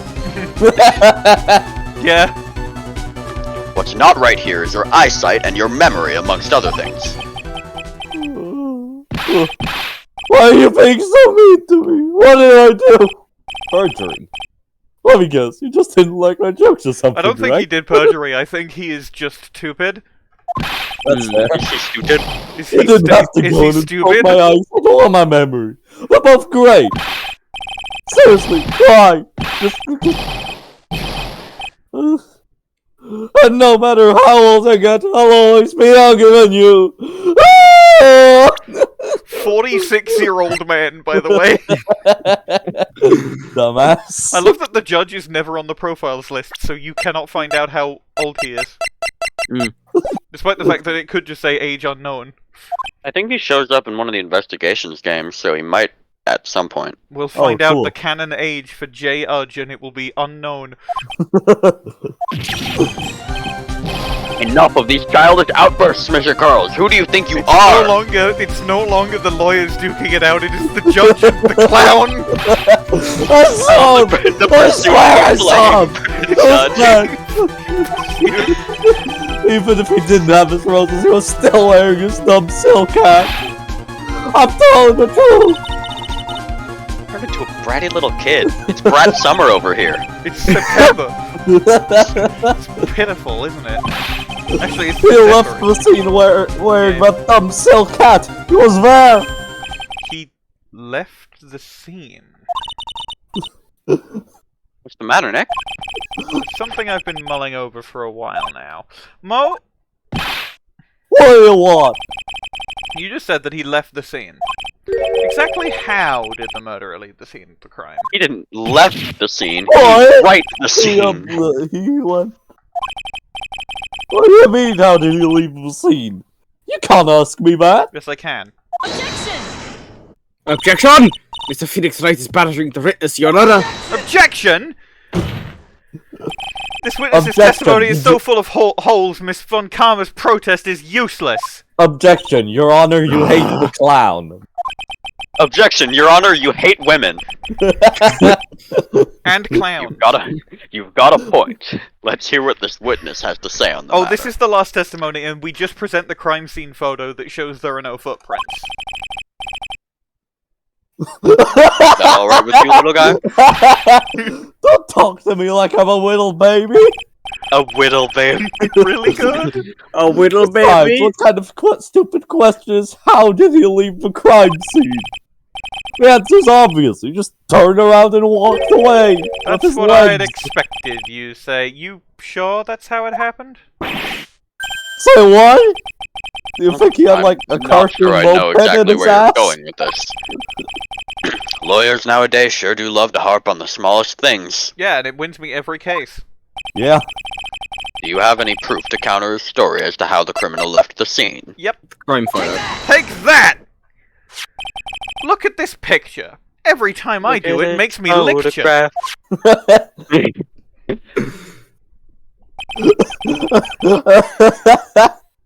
Yeah. What's not right here is your eyesight and your memory, amongst other things. Why are you being so mean to me? What did I do? Perjury. Let me guess, you just didn't like my jokes or something, I don't think right? he did perjury, I think he is just stupid. That's fair. Is he stupid? Is You didn't have to is go he and stupid? my eyes or my memory. They're both great. Seriously, why? Just... And no matter how old I get, I'll always be younger than you. 46-year-old man, by the way. Dumbass. I love that the judge is never on the profiles list, so you cannot find out how old he is. Despite the fact that it could just say age unknown. I think he shows up in one of the investigations games, so he might at some point. We'll find cool. out the canon age for J. Udge, and it will be unknown. Enough of these childish outbursts, Mr. Curls. Who do you think you It's are? no longer the lawyers duking it out, it is the judge and the clown! I saw him! The I swear I saw him! Judge. Even if he didn't have his roses, he was still wearing his dumb silk hat. I'm telling the truth! Turned into a bratty little kid. It's Brat Summer over here. It's September! It's pitiful, isn't it? Actually, it's He left September. the scene wearing that dumb silk hat. He was there. He left the scene. What's the matter, Nick? It's something I've been mulling over for a while now. Mo, What do you want? you just said that he left the scene. Exactly how did the murderer leave the scene of the crime? He didn't left the scene. What? He right the He scene. left. What do you mean, how did he leave the scene? You can't ask me that. Yes, I can. Objection! Mr. Phoenix Wright is battering the witness, Your Honor. Objection! This witness's Objection. testimony is so full of holes, Miss Von Karma's protest is useless. Objection, Your Honor, you hate the clown. Objection, Your Honor, you hate women. And clown. You've got a point. Let's hear what this witness has to say on the matter. This is the last testimony, and we just present the crime scene photo that shows there are no footprints. that alright with you, little guy? Don't talk to me like I'm a little baby. A whittle baby. Really good? A whittle Besides, baby. what kind of stupid question is, how did he leave the crime scene? The answer's obvious. He just turned around and walked away. with That's his what I had legs. expected you say. You sure that's how it happened? Say what? Do you think he had like a I'm not cartoon sure I know moped in exactly his where ass? you're going with this. Lawyers nowadays sure do love to harp on the smallest things. Yeah, and it wins me every case. Yeah. Do you have any proof to counter his story as to how the criminal left the scene? Yep. Crime photo. Take that! Look at this picture. Every time I do it, it makes me licture.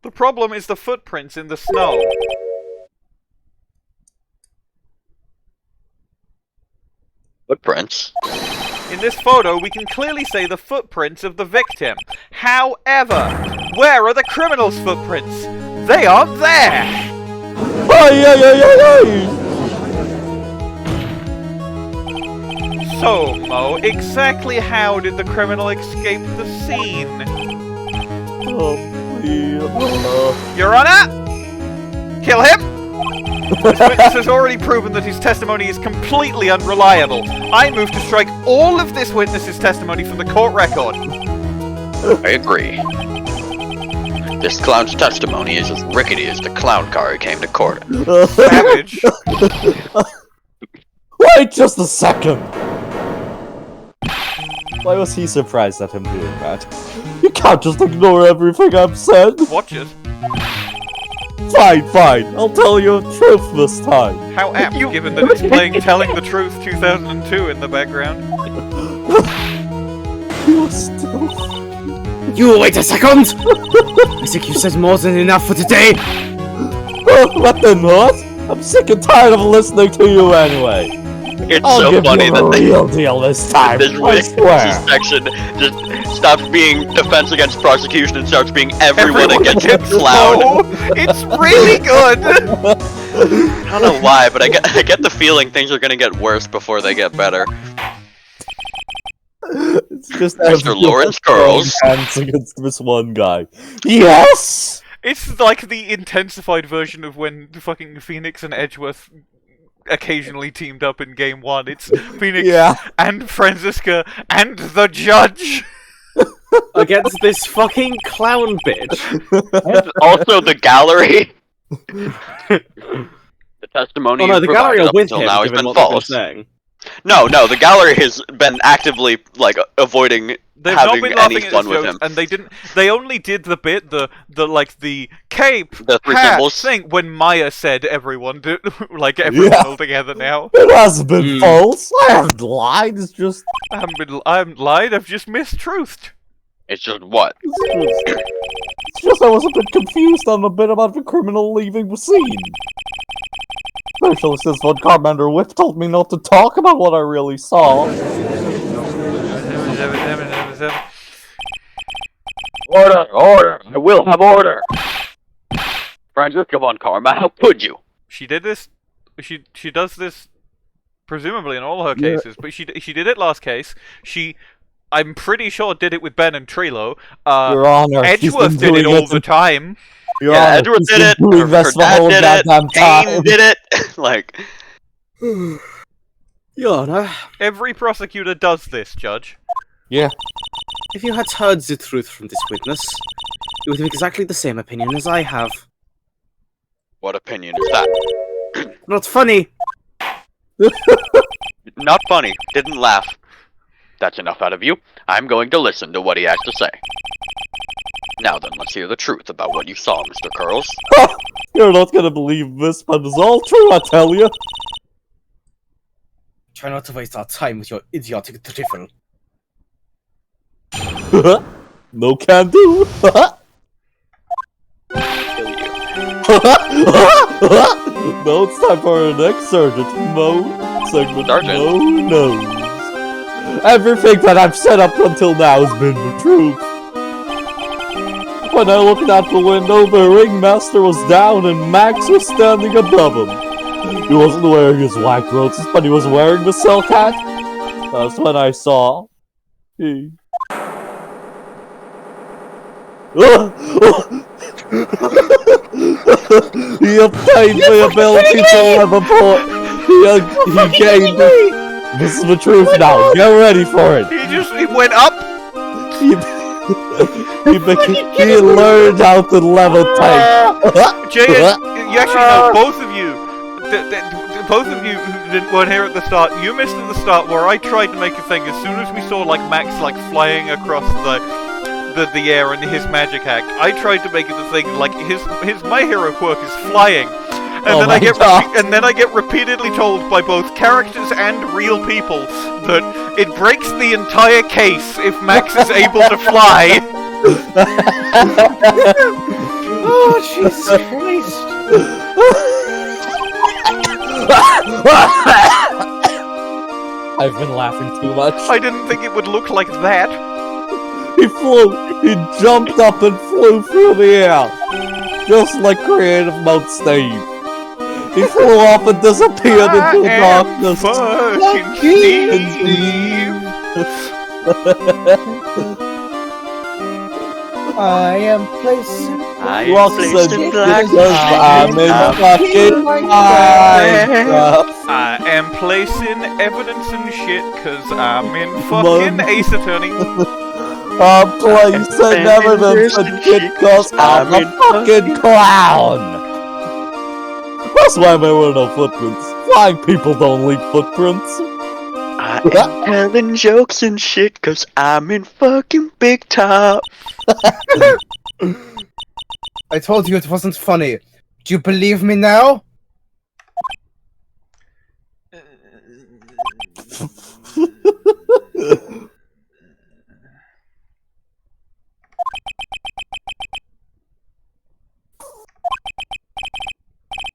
The problem is the footprints in the snow. Footprints? In this photo, we can clearly see the footprints of the victim. However, where are the criminal's footprints? They aren't there! So, Mo, exactly how did the criminal escape the scene? Your Honor! Kill him! This witness has already proven that his testimony is completely unreliable. I move to strike all of this witness's testimony from the court record. I agree. This clown's testimony is as rickety as the clown car he came to court in. Savage. Wait just a second! Why was he surprised at him doing that? You can't just ignore everything I've said! Watch it. Fine, I'll tell you the truth this time. How apt, given that it's playing Telling the Truth 2002 in the background. You still... You wait a second! I think you said more than enough for today! What the not? I'm sick and tired of listening to you anyway. It's I'll so give funny you that the they, real deal this time, this I swear. section just stops being defense against prosecution and starts being everyone against the clown. No, it's really good! I don't know why, but I get the feeling things are gonna get worse before they get better. It's just Mr. Lawrence Girls. hands against this one guy. Yes! It's like the intensified version of when fucking Phoenix and Edgeworth occasionally teamed up in game 1. It's Phoenix and Franziska and the judge! Against this fucking clown bitch. And also the gallery. The testimony Oh no, the gallery provided are up with until him, now has given been what they've been false. saying. No, the gallery has been actively avoiding They've having not been any laughing at fun his with jokes, him. and they only did the bit, the cape, The three hat symbols. thing, when Maya said everyone, like everyone all together now. It hasn't been false. I haven't lied. It's just... I haven't lied, I've just mistruthed. It's just what? It's just I was a bit confused on the bit about the criminal leaving the scene. Especially since one Commander Whip told me not to talk about what I really saw. Order! I will have order! Franziska von Karma, how could you? She did this. She does this, presumably in all her cases. But she did it last case. I'm pretty sure did it with Ben and Trilo. Your Honor, Edgeworth did it all the time. Your Yeah, Honor, Edward she's did been it, doing her this the dad whole did it, goddamn time. Kane did it! Like... Your Honor, Every prosecutor does this, Judge. Yeah. if you had heard the truth from this witness, you would have exactly the same opinion as I have. What opinion is that? Not funny. Not funny. Didn't laugh. That's enough out of you. I'm going to listen to what he has to say. Now then, let's hear the truth about what you saw, Mr. Curls. You're not gonna believe this, but it's all true, I tell you. Try not to waste our time with your idiotic drivel. No can do. Now it's time for our next Sergeant Mo segment. Sergeant? No knows. Everything that I've said up until now has been the truth. When I looked out the window, the ringmaster was down and Max was standing above him. He wasn't wearing his white roses, but he was wearing the cell cat. That's when I saw. He. He obtained the ability to leviport. He gained. This is the truth now. Get ready for it. He went up. He learned how to levitate. Jay, you actually know, both of you who weren't here at the start, you missed at the start where I tried to make a thing as soon as we saw like Max like flying across the air and his magic act. I tried to make it the thing like his My Hero quirk is flying. And then I get repeatedly told by both characters and real people that it breaks the entire case if Max is able to fly. Oh, Jesus Christ. I've been laughing too much. I didn't think it would look like that. He jumped up and flew through the air. Just like creative mode Steve. He flew off and disappeared into the darkness. Fucking Steve. I am placing. Roxanne, because I'm in fucking Minecraft. I am placing evidence and shit because I'm in fucking Ace Attorney. I'm placing evidence and shit because I'm a fucking clown. That's why there were no footprints. Flying people don't leave footprints. I am telling jokes and shit cause I'm in fucking Big Top. I told you it wasn't funny. Do you believe me now?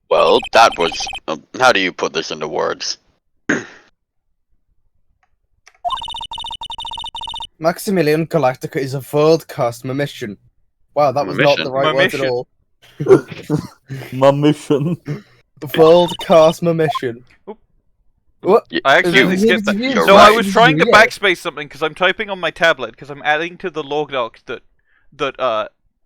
Well, that was... how do you put this into words? Maximilian Galactica is a world-class mission. Wow, that was not the right word at all. My mission. World-class mission. What? I accidentally skipped that. You're No, right. I was trying to backspace something because I'm typing on my tablet because I'm adding to the log doc that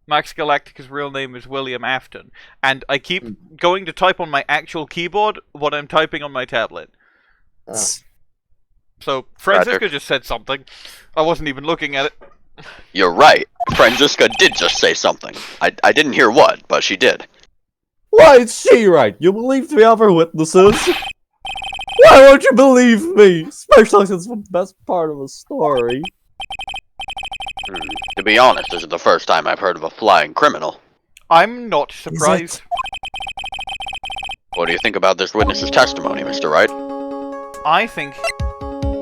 Max Galactica's real name is William Afton, and I keep going to type on my actual keyboard what I'm typing on my tablet. So Franziska just said something. I wasn't even looking at it. You're right. Franziska did just say something. I didn't hear what, but she did. Why is she right? You believe the other witnesses? Why won't you believe me? Especially since it's the best part of the story. To be honest, this is the first time I've heard of a flying criminal. I'm not surprised. What do you think about this witness's testimony, Mr. Wright? I think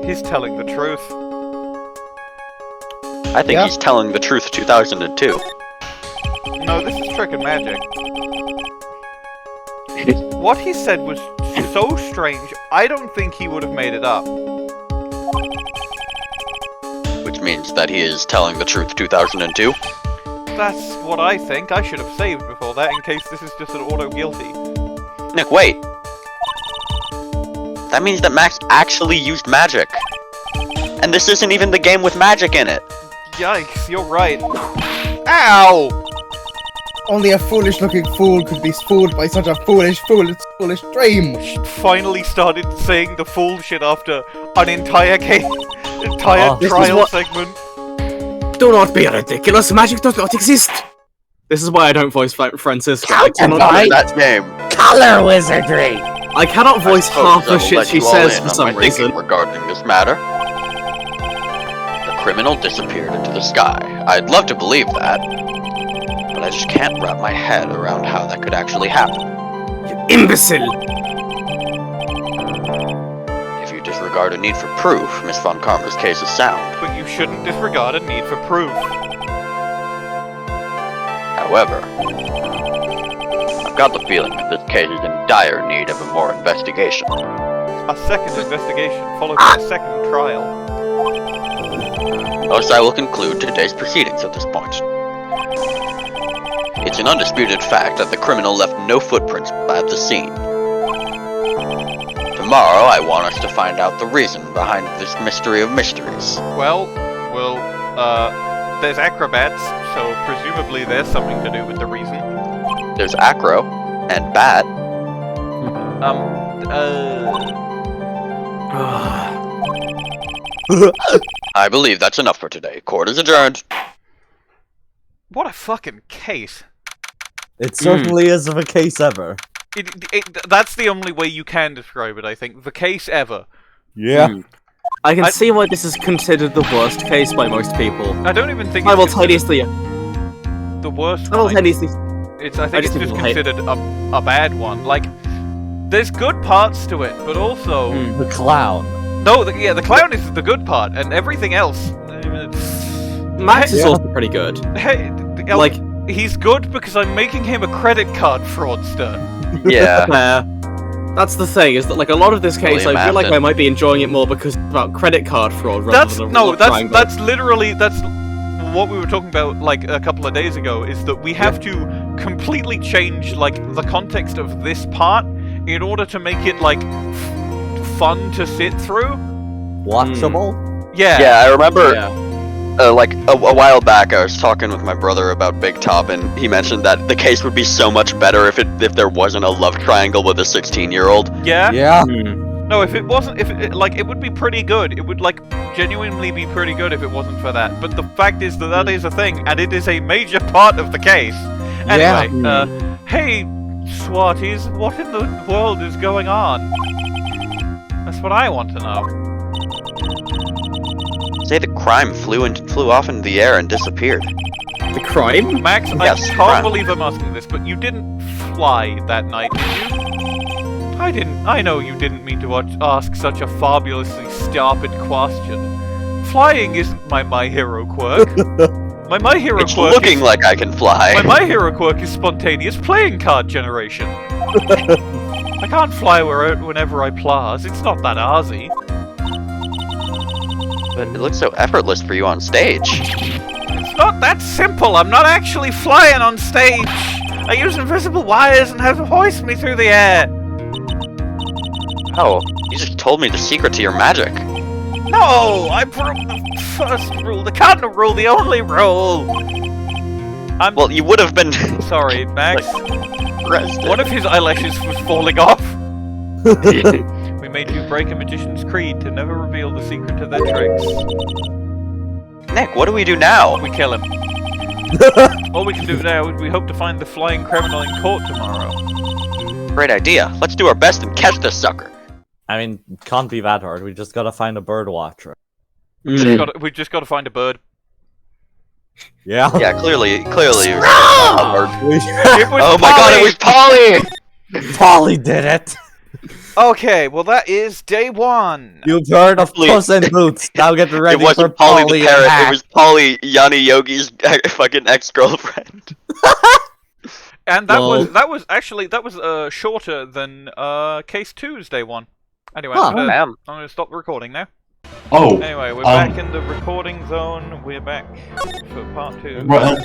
he's telling the truth. I think he's telling the truth 2002. No, this is trick and magic. What he said was so strange, I don't think he would have made it up. Which means that he is telling the truth 2002? That's what I think. I should have saved before that in case this is just an auto-guilty. Nick, wait! That means that Max actually used magic. And this isn't even the game with magic in it. Yikes, you're right. Ow! Only a foolish-looking fool could be fooled by such a foolish dream. Finally started saying the fool shit after an entire This is trial what- segment. Do not be ridiculous. Magic does not exist. This is why I don't voice Franziska. I cannot, That name. Color wizardry! I cannot voice half the Suppose I will shit let she you all says in for on some my thinking reason. regarding this matter. The criminal disappeared into the sky. I'd love to believe that, but I just can't wrap my head around how that could actually happen. You imbecile! If you disregard a need for proof, Miss Von Karma's case is sound. But you shouldn't disregard a need for proof. However, I've got the feeling that this case is in dire need of a more investigation. A second investigation, followed by a second trial. Thus, I will conclude today's proceedings at this point. It's an undisputed fact that the criminal left no footprints at the scene. tomorrow, I want us to find out the reason behind this mystery of mysteries. Well, there's acrobats, so presumably there's something to do with the reason. There's Acro and Bat. I believe that's enough for today. Court is adjourned. What a fucking case. It certainly is of a case ever. That's the only way you can describe it, I think. The case ever. Yeah. I can see why this is considered the worst case by most people. I don't even think Simultaneously, the worst one. simultaneously, I think it's just considered a bad one. Like, there's good parts to it, but also... The clown. No, the clown is the good part, and everything else... Max is also pretty good. Hey, Like, he's good because I'm making him a credit card fraudster. Yeah. That's the thing, is that like a lot of this case, William I feel like Afton. I might be enjoying it more because it's about credit card fraud rather than a love triangle. That's literally what we were talking about like a couple of days ago. Is that we have to completely change like the context of this part in order to make it like fun to sit through. Watchable? Yeah. Yeah, I remember. Yeah. Like a while back, I was talking with my brother about Big Top, and he mentioned that the case would be so much better if there wasn't a love triangle with a 16-year-old. Yeah. Yeah. No, if it wasn't, it would be pretty good. It would like genuinely be pretty good if it wasn't for that. But the fact is that is a thing, and it is a major part of the case. Anyway, hey, Swarties, what in the world is going on? That's what I want to know. Say the crime flew off into the air and disappeared. The crime? Max, Yes, I can't crime. believe I'm asking this, but you didn't fly that night, did you? I didn't. I know you didn't mean to ask such a fabulously stupid question. Flying isn't my hero quirk. My hero It's quirk looking like I can fly. my hero quirk is spontaneous playing card generation. I can't fly whenever I plaz. It's not that arsy. But it looks so effortless for you on stage. It's not that simple. I'm not actually flying on stage. I use invisible wires and have them hoist me through the air. Oh, you just told me the secret to your magic. No, I broke the first rule, the cardinal rule, the only rule. Well, you would have been Sorry, Max. arrested. One of his eyelashes was falling off. We made you break a magician's creed to never reveal the secret to their tricks. Nick, what do we do now? We kill him. All we can do now is we hope to find the flying criminal in court tomorrow. Great idea. Let's do our best and catch this sucker. I mean, can't be that hard. We just gotta find a bird watcher. We've just got to find a bird. Yeah, clearly. It was Oh my god, it was Polly! Polly did it! Okay, well that is day one. You've heard of Puss in Boots. Now get ready It for wasn't Polly Polly the parrot, and it Hack. was Polly Yanni Yogi's fucking ex-girlfriend. And that Lol. was shorter than case 2's day one. Anyway, Huh. I'm gonna stop the recording now. Oh, Anyway, we're back in the recording zone. We're back for part 2. right.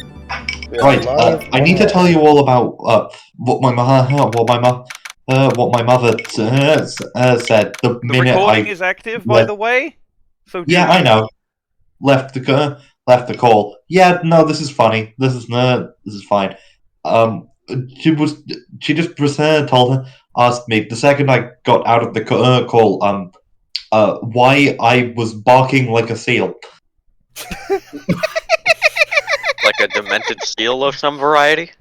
I need to tell you all about what my mother said the The minute recording I is active, by left- the way. So Yeah, I know. Left the call. Yeah, no, this is funny. This is fine. She just asked me the second I got out of the call why I was barking like a seal. Like a demented seal of some variety?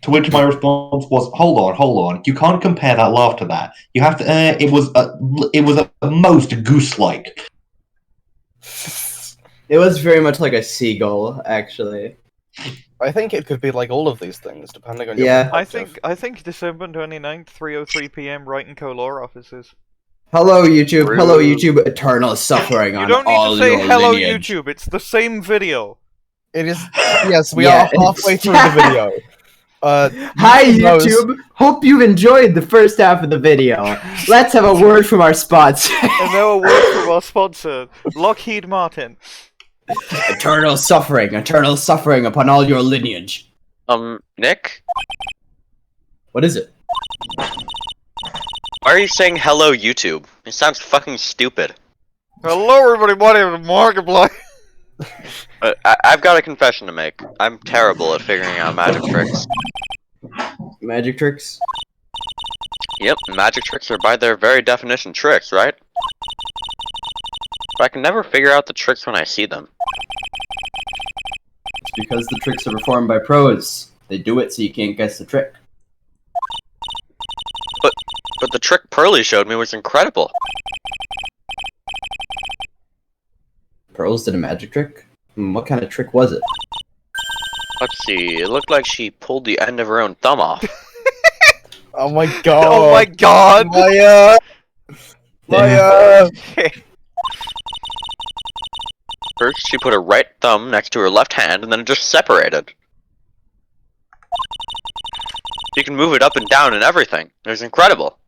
To which my response was, "Hold on. You can't compare that laugh to that. You have to. It was a most goose-like." It was very much like a seagull, actually. I think it could be like all of these things, depending on your Yeah. I perspective. think December 29th, 3:03 p.m. Wright and Co-Law offices. Hello, YouTube. Hello, YouTube. Eternal suffering You on don't need all to say your hello, lineage. YouTube. It's the same video. It is. Yes, we Yeah, are halfway through the video. Hi, knows- YouTube. Hope you've enjoyed the first half of the video. Let's have a word from our sponsor. And now a word from our sponsor, Lockheed Martin. Eternal suffering upon all your lineage. Nick? What is it? Why are you saying hello, YouTube? It sounds fucking stupid. Hello, everybody. My name is Markiplier. I've got a confession to make. I'm terrible at figuring out magic tricks. Magic tricks? Yep, magic tricks are by their very definition tricks, right? But I can never figure out the tricks when I see them. It's because the tricks are performed by pros. They do it so you can't guess the trick. But the trick Pearly showed me was incredible. Pearls did a magic trick? What kind of trick was it? Let's see, it looked like she pulled the end of her own thumb off. Oh my god! Oh my god! Maya! First, she put her right thumb next to her left hand, and then it just separated. You can move it up and down and everything. It was incredible.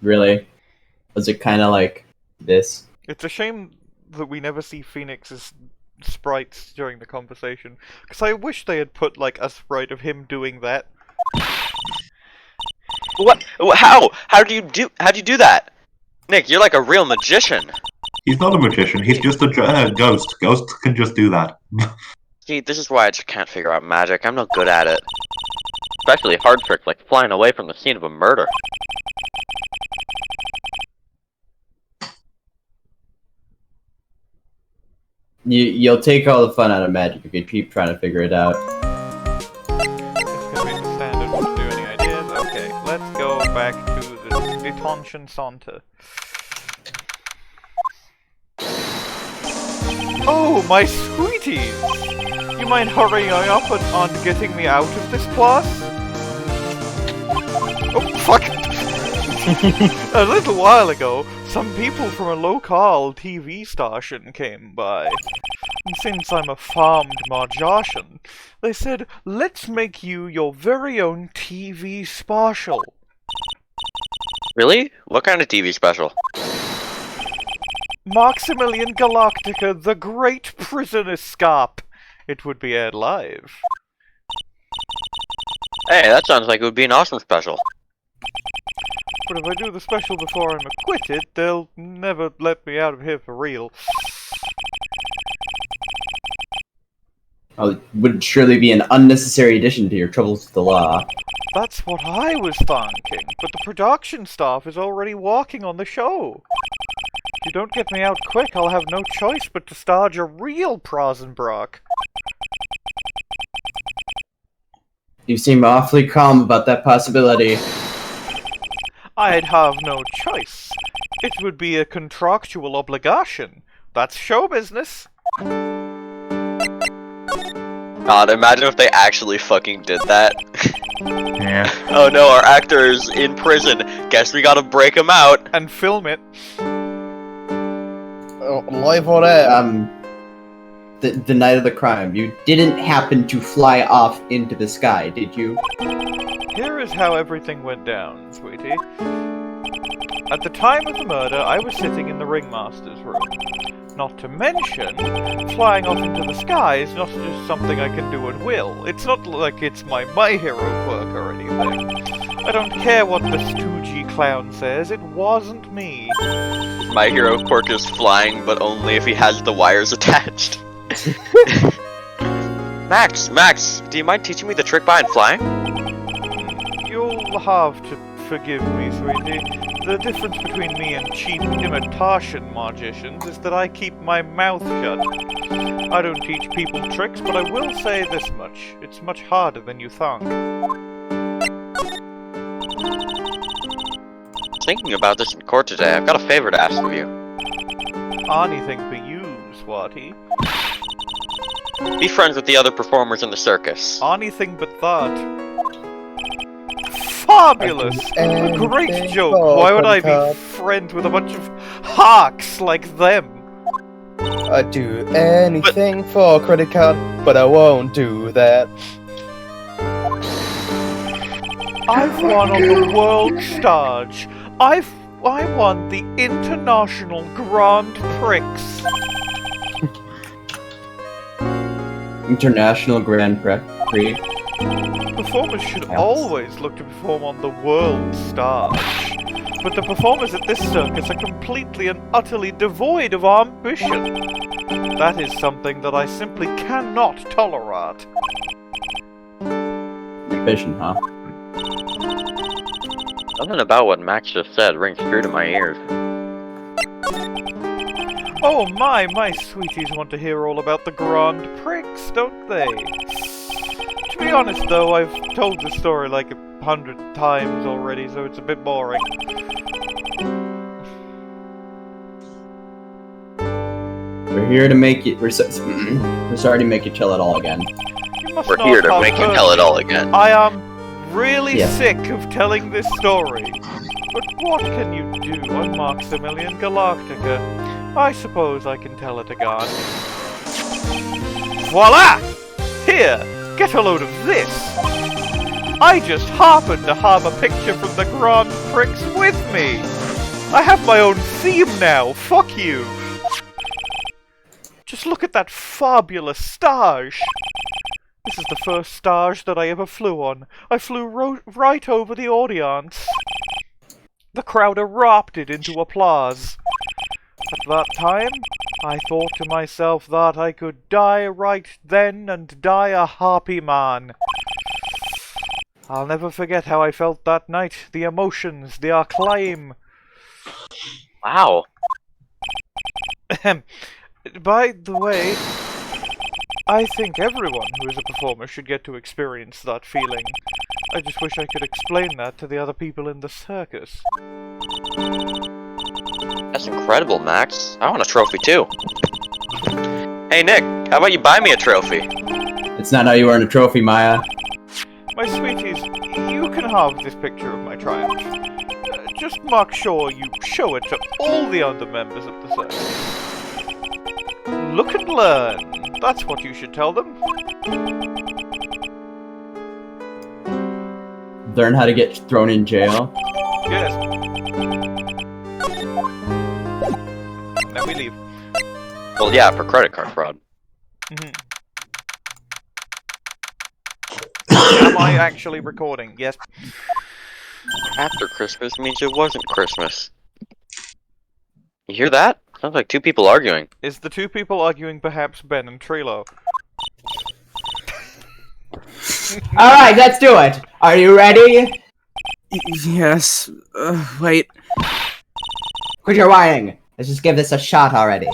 Really? Was it kind of like this? It's a shame that we never see Phoenix's sprites during the conversation, because I wish they had put like a sprite of him doing that. What? How? How do you do that? Nick, you're like a real magician. He's not a magician. He's just a ghost. Ghosts can just do that. See, this is why I just can't figure out magic. I'm not good at it. Especially hard tricks like flying away from the scene of a murder. You'll take all the fun out of magic if you keep trying to figure it out. It's gonna be the standard. Want to do any ideas? Okay, let's go back to the detention center. Oh, my sweeties! You mind hurrying up on getting me out of this class? Oh, fuck! A little while ago, some people from a local TV station came by. And since I'm a farmed magician, they said, let's make you your very own TV special. Really? What kind of TV special? Maximilian Galactica, the Great Prison Escape. It would be aired live. Hey, that sounds like it would be an awesome special. But if I do the special before I'm acquitted, they'll never let me out of here for real. Oh, it would surely be an unnecessary addition to your troubles with the law. That's what I was thinking, but the production staff is already working on the show. If you don't get me out quick, I'll have no choice but to stage a real Prosenbrock. You seem awfully calm about that possibility. I'd have no choice. It would be a contractual obligation. That's show business. God, imagine if they actually fucking did that. Yeah. Oh no, our actor is in prison. Guess we gotta break him out. And film it. Oh, live or air? The night of the crime, you didn't happen to fly off into the sky, did you? Here is how everything went down, sweetie. At the time of the murder, I was sitting in the ringmaster's room. Not to mention, flying off into the sky is not just something I can do at will. It's not like it's my hero quirk or anything. I don't care what the stoogey clown says, it wasn't me. My hero quirk is flying, but only if he has the wires attached. Max, do you mind teaching me the trick behind flying? You'll have to forgive me, sweetie. The difference between me and cheap imitation magicians is that I keep my mouth shut. I don't teach people tricks, but I will say this much. It's much harder than you think. Thinking about this in court today, I've got a favor to ask of you. Anything for you, Swati. Be friends with the other performers in the circus. Anything but that. Fabulous! A great joke! Why would I be friends with a bunch of hawks like them? I'd do anything for a credit card, but I won't do that. I've won on the world stage. I won the International Grand Prix. International Grand Prix? Performers should always look to perform on the world stage. But the performers at this circus are completely and utterly devoid of ambition. That is something that I simply cannot tolerate. Ambition, huh? Something about what Max just said rings true to my ears. Oh my sweeties want to hear all about the Grand Prix, don't they? To be honest though, I've told the story like 100 times already, so it's a bit boring. We're here to make you. We're sorry to make you tell it all again. We're here to make you tell it all again. I am really sick of telling this story. But what can you do on Maximilian Galactica? I suppose I can tell it again. Voila! Here, get a load of this! I just happened to have a picture from the Grand Prix with me! I have my own theme now, fuck you! Just look at that fabulous stage! This is the first stage that I ever flew on. I flew right over the audience. The crowd erupted into applause. At that time, I thought to myself that I could die right then and die a happy man. I'll never forget how I felt that night, the emotions, the acclaim. Wow. By the way, I think everyone who is a performer should get to experience that feeling. I just wish I could explain that to the other people in the circus. That's incredible, Max. I want a trophy too. Hey Nick, how about you buy me a trophy? It's not how you earn a trophy, Maya. My sweeties, you can have this picture of my triumph. Just make sure you show it to all the other members of the circus. Look and learn. That's what you should tell them. Learn how to get thrown in jail. Yes. Now we leave. Well, yeah, for credit card fraud. Am I actually recording? Yes. After Christmas means it wasn't Christmas. You hear that? Sounds like two people arguing. Is the two people arguing perhaps Ben and Trilo? Alright, let's do it! Are you ready? Yes. Wait. Quit your whining. Let's just give this a shot already.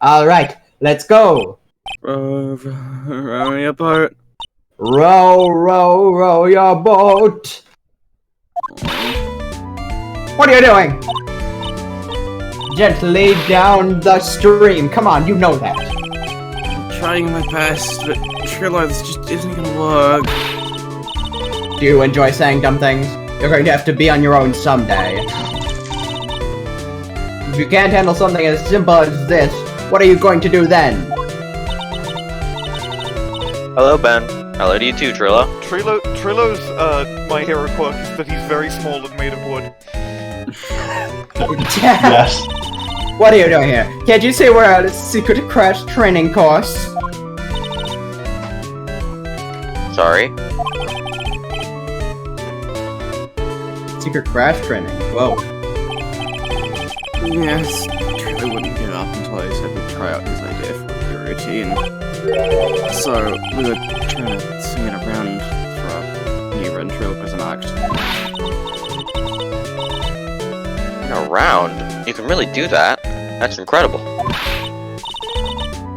Alright, let's go! Row your boat. Row, row, row your boat! What are you doing? Gently down the stream. Come on, you know that. I'm trying my best, but Trilo, this just isn't gonna work. Do you enjoy saying dumb things? You're going to have to be on your own someday. If you can't handle something as simple as this, what are you going to do then? Hello, Ben. Hello to you too, Trilo. Trilo's My Hero quirk is that he's very small and made of wood. Yes. What are you doing here? Can't you say we're at a secret crash training course? Sorry. Secret crash training. Whoa. Yes, Trilo wouldn't give up until I said we'd try out his idea for a routine. So, we were trying to swing it around for a new ventriloquism act. Around? You can really do that. That's incredible.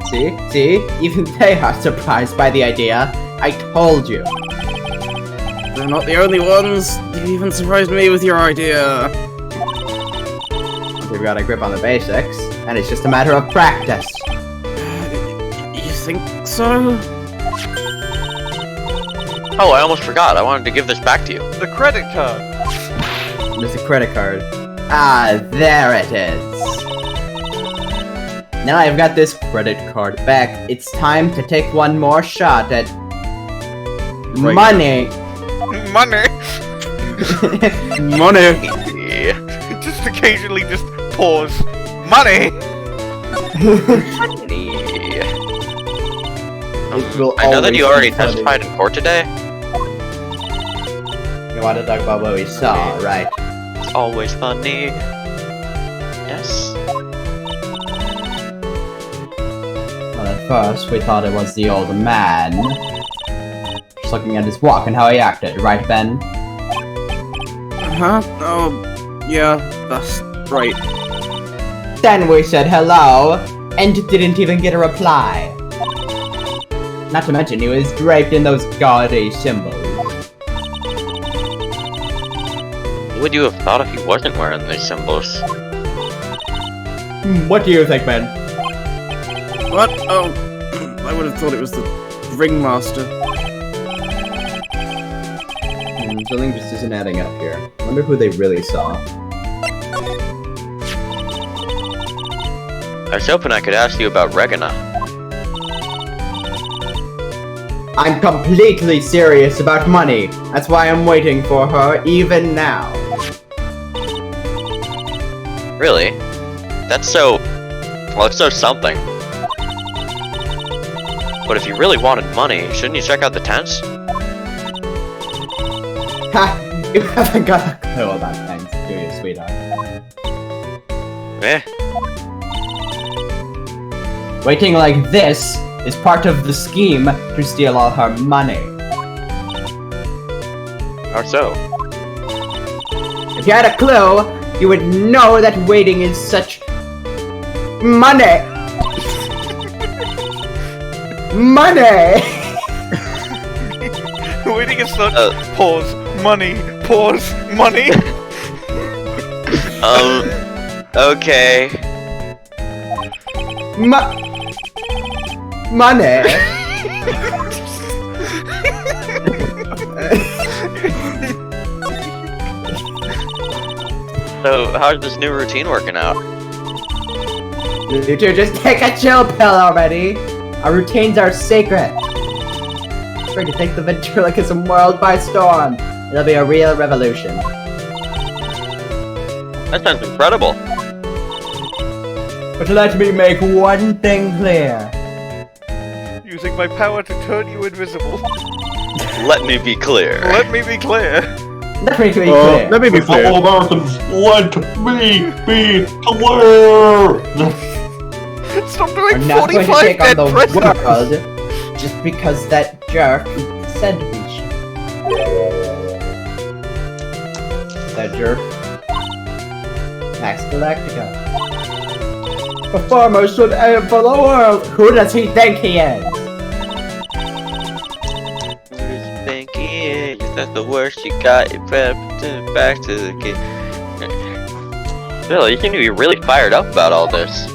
See? Even they are surprised by the idea. I told you. They're not the only ones. You even surprised me with your idea. We've got a grip on the basics, and it's just a matter of practice. You think so? Oh, I almost forgot. I wanted to give this back to you. The credit card! There's a credit card. Ah, there it is. Now I've got this credit card back. It's time to take one more shot at money. Money! Money! Yeah. Just occasionally just pause. Money! It will I know that always you already be funny. testified in court today. You want to talk about what we saw, right? It's always funny. Yes. Well, at first, we thought it was the old man. Just looking at his walk and how he acted, right, Ben? Huh? Oh, yeah, that's right. Then we said hello, and didn't even get a reply. Not to mention, he was draped in those gaudy symbols. What would you have thought if he wasn't wearing these symbols? What do you think, Ben? What? Oh, I would have thought it was the ringmaster. Something just isn't adding up here. I wonder who they really saw. I was hoping I could ask you about Regina. I'm completely serious about money. That's why I'm waiting for her, even now. Really? That's so... well, it's so something. But if you really wanted money, shouldn't you check out the tents? Ha! You haven't got a clue about things, do you, sweetheart? Eh? Waiting like this is part of the scheme to steal all her money. How so? If you had a clue, you would know that waiting is such... money! Money! Waiting is such pause, money, pause, money. Okay. Money! So, how's this new routine working out? You two just take a chill pill already! Our routines are sacred! We're going to take the ventriloquism world by storm! It'll be a real revolution. That sounds incredible. But let me make one thing clear. Using my power to turn you invisible. Let me be clear. Let me be clear. Let me be clear. Let me be clear. All Americans, let me be clear! Stop We're doing not going to 45 take on dead the presidents. world just because that jerk said we should. That jerk. Max Galactica. Performers should aim for the world! Who does he think he is? Who does you think he is? Is that the worst you got? You better back to the kid. Bill, you seem to be really fired up about all this.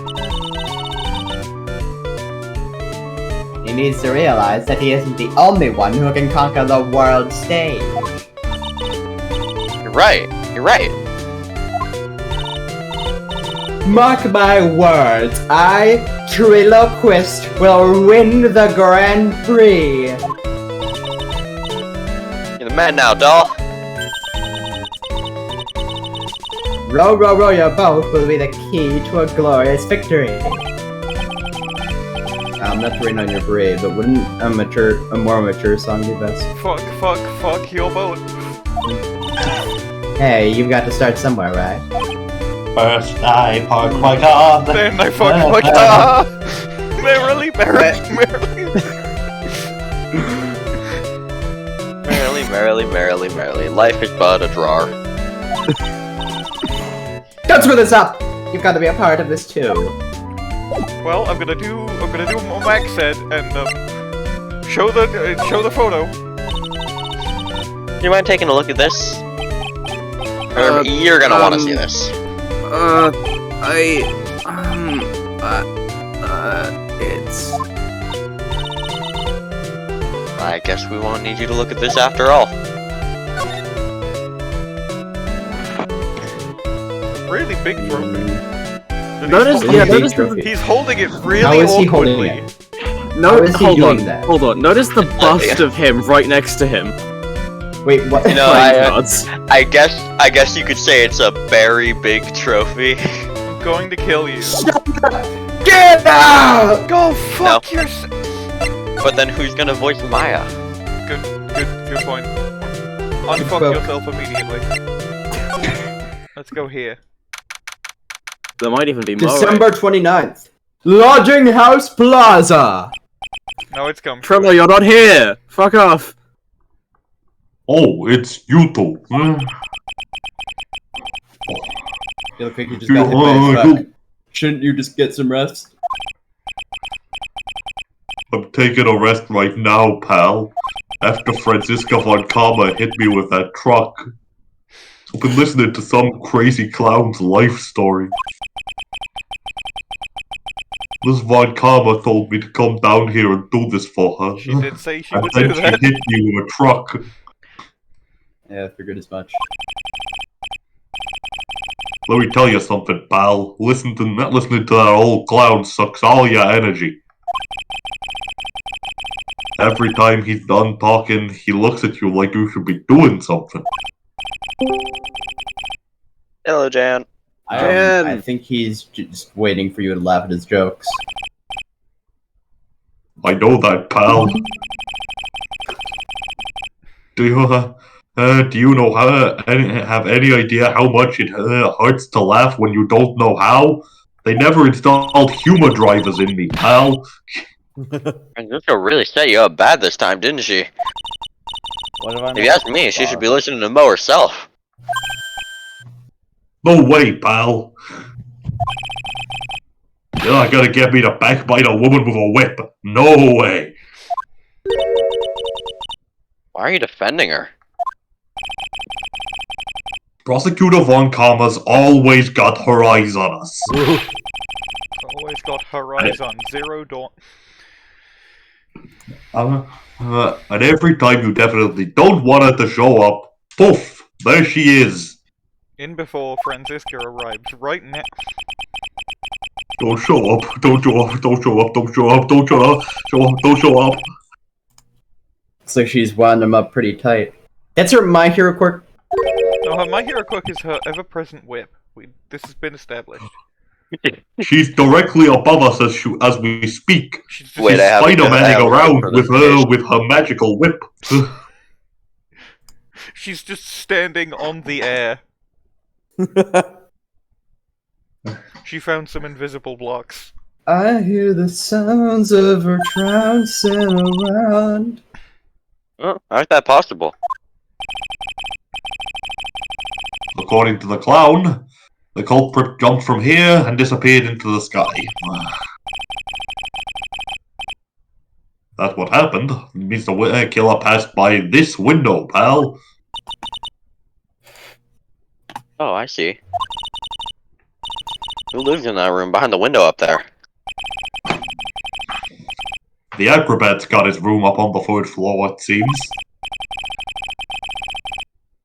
He needs to realize that he isn't the only one who can conquer the world stage. You're right. You're right. Mark my words, I, Trilo Quist, will win the Grand Prix. You're the man now, doll. Row, row, row your boat will be the key to a glorious victory. Not to rain on your parade, but wouldn't a more mature song be best? Fuck your boat. Hey, you've got to start somewhere, right? First I park my car, Then I fuck my car. Merrily. Merrily. Life is but a drawer. Don't screw this up! You've got to be a part of this too. Well, I'm gonna do what Max said and show the photo. Do you mind taking a look at this? Or you're gonna want to see this. It's... I guess we won't need you to look at this after all. Really big trophy. Notice He's holding it really How is he holding awkwardly. it? How is he doing that? Hold on. Notice the bust of him right next to him. Wait, what? You know, Gods. I guess you could say it's a very big trophy. I'm going to kill you. Get out! Go fuck yourself. But then who's gonna voice Maya? Good point. Unfuck yourself immediately. Let's go here. There might even be more. December 29th. Lodging House Plaza. No, it's come. Trilo, you're not here! Fuck off! Oh, it's you two. You look like you just got hit by a truck. Shouldn't you just get some rest? I'm taking a rest right now, pal. After Franziska von Karma hit me with that truck. I've been listening to some crazy clown's life story. Miss Von Karma told me to come down here and do this for her. She did say she and would then do that. she hit me with a truck. Yeah, I figured as much. Let me tell you something, pal. Not listening to that old clown sucks all your energy. Every time he's done talking, he looks at you like you should be doing something. Hello, Jan. I think he's just waiting for you to laugh at his jokes. I know that, pal. Do you know have any idea how much it hurts to laugh when you don't know how? They never installed humor drivers in me, pal. Franziska really set you up bad this time, didn't she? If you ask me, she should be listening to Mo herself. No way, pal. You're not gonna get me to backbite a woman with a whip. No way. Why are you defending her? Prosecutor Von Karma's always got her eyes on us. Always got horizon, zero dawn. And every time you definitely don't want her to show up, poof, there she is. In before Franziska arrives, right now. Don't show up, don't show up, don't show up, don't show up, don't show up, don't show up. Looks like she's wound him up pretty tight. That's her My Hero quirk. No, her My Hero quirk is her ever-present whip. This has been established. She's directly above us as we speak. She's Wait, She's I have Spider-Manning around for with her magical whip. She's just standing on the air. She found some invisible blocks. I hear the sounds of her trouncing around. Oh, how's that possible? According to the clown, the culprit jumped from here and disappeared into the sky. That's what happened. It means the killer passed by this window, pal. Oh, I see. Who lives in that room behind the window up there? The acrobat's got his room up on the 3rd floor, it seems.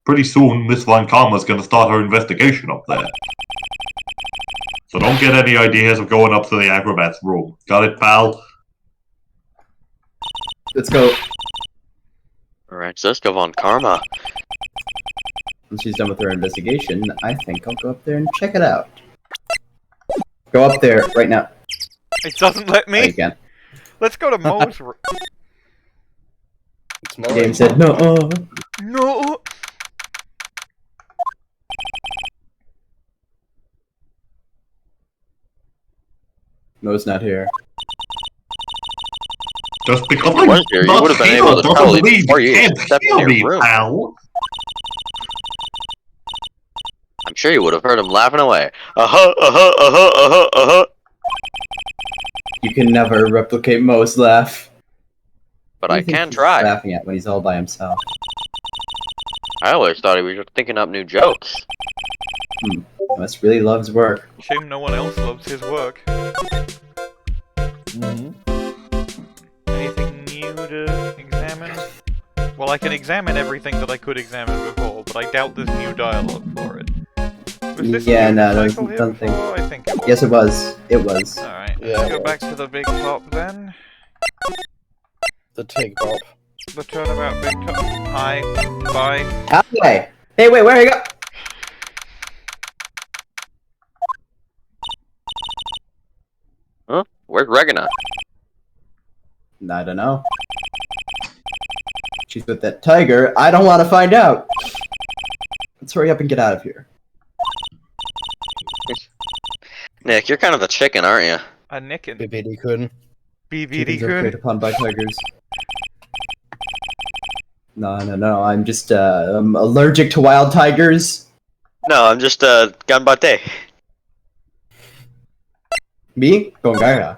Pretty soon, Miss Von Karma's gonna start her investigation up there. So don't get any ideas of going up to the acrobat's room. Got it, pal? Let's go. Alright, so let's go on Karma. Once she's done with her investigation, I think I'll go up there and check it out. Go up there right now. It doesn't let Oh, me. you can. Let's go to Mo's room. It's The game said no. No. Mo's not here. Just because If you weren't here, you would have been able to tell doesn't mean before you you can't stepped hear in me, your room. pal. I'm sure you would have heard him laughing away. Uh-huh. You can never replicate Mo's laugh. But What I do you think can he's try. Laughing at when he's all by himself. I always thought he was just thinking up new jokes. He must really love his work. Shame no one else loves his work. Anything new to examine? Well, I can examine everything that I could examine before, but I doubt there's new dialogue for it. Was this Yeah, a new no, cycle here don't think. before? I think it was. Yes, it was. It was. Alright, Yeah, let's it go back was. to the big top then. the Tig Bop. The turnabout big top. Hi. Bye. Hi. Hey, wait, where are you go? Huh? Where's Regina? I don't know. She's with that tiger. I don't want to find out. Let's hurry up and get out of here. Nick, you're kind of the chicken, aren't you? A Nickin. BBD-kun. Chickens are BBD-kun. preyed upon by tigers. No. I'm just I'm allergic to wild tigers. No, I'm just Ganbate. Me? Gongara.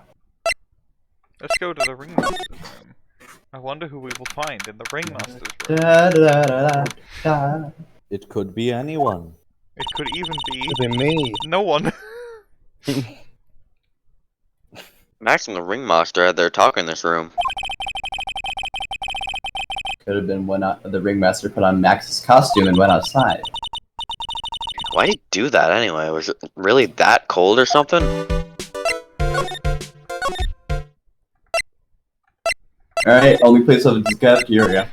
Let's go to the Ringmaster's room. I wonder who we will find in the Ringmaster's room. Da, da, da, da. It could be anyone. It could even be Could be me. no one. Max and the Ringmaster had their talk in this room. Could have been when the ringmaster put on Max's costume and went outside. Why'd he do that anyway? Was it really that cold or something? Alright, only place of the cafeteria.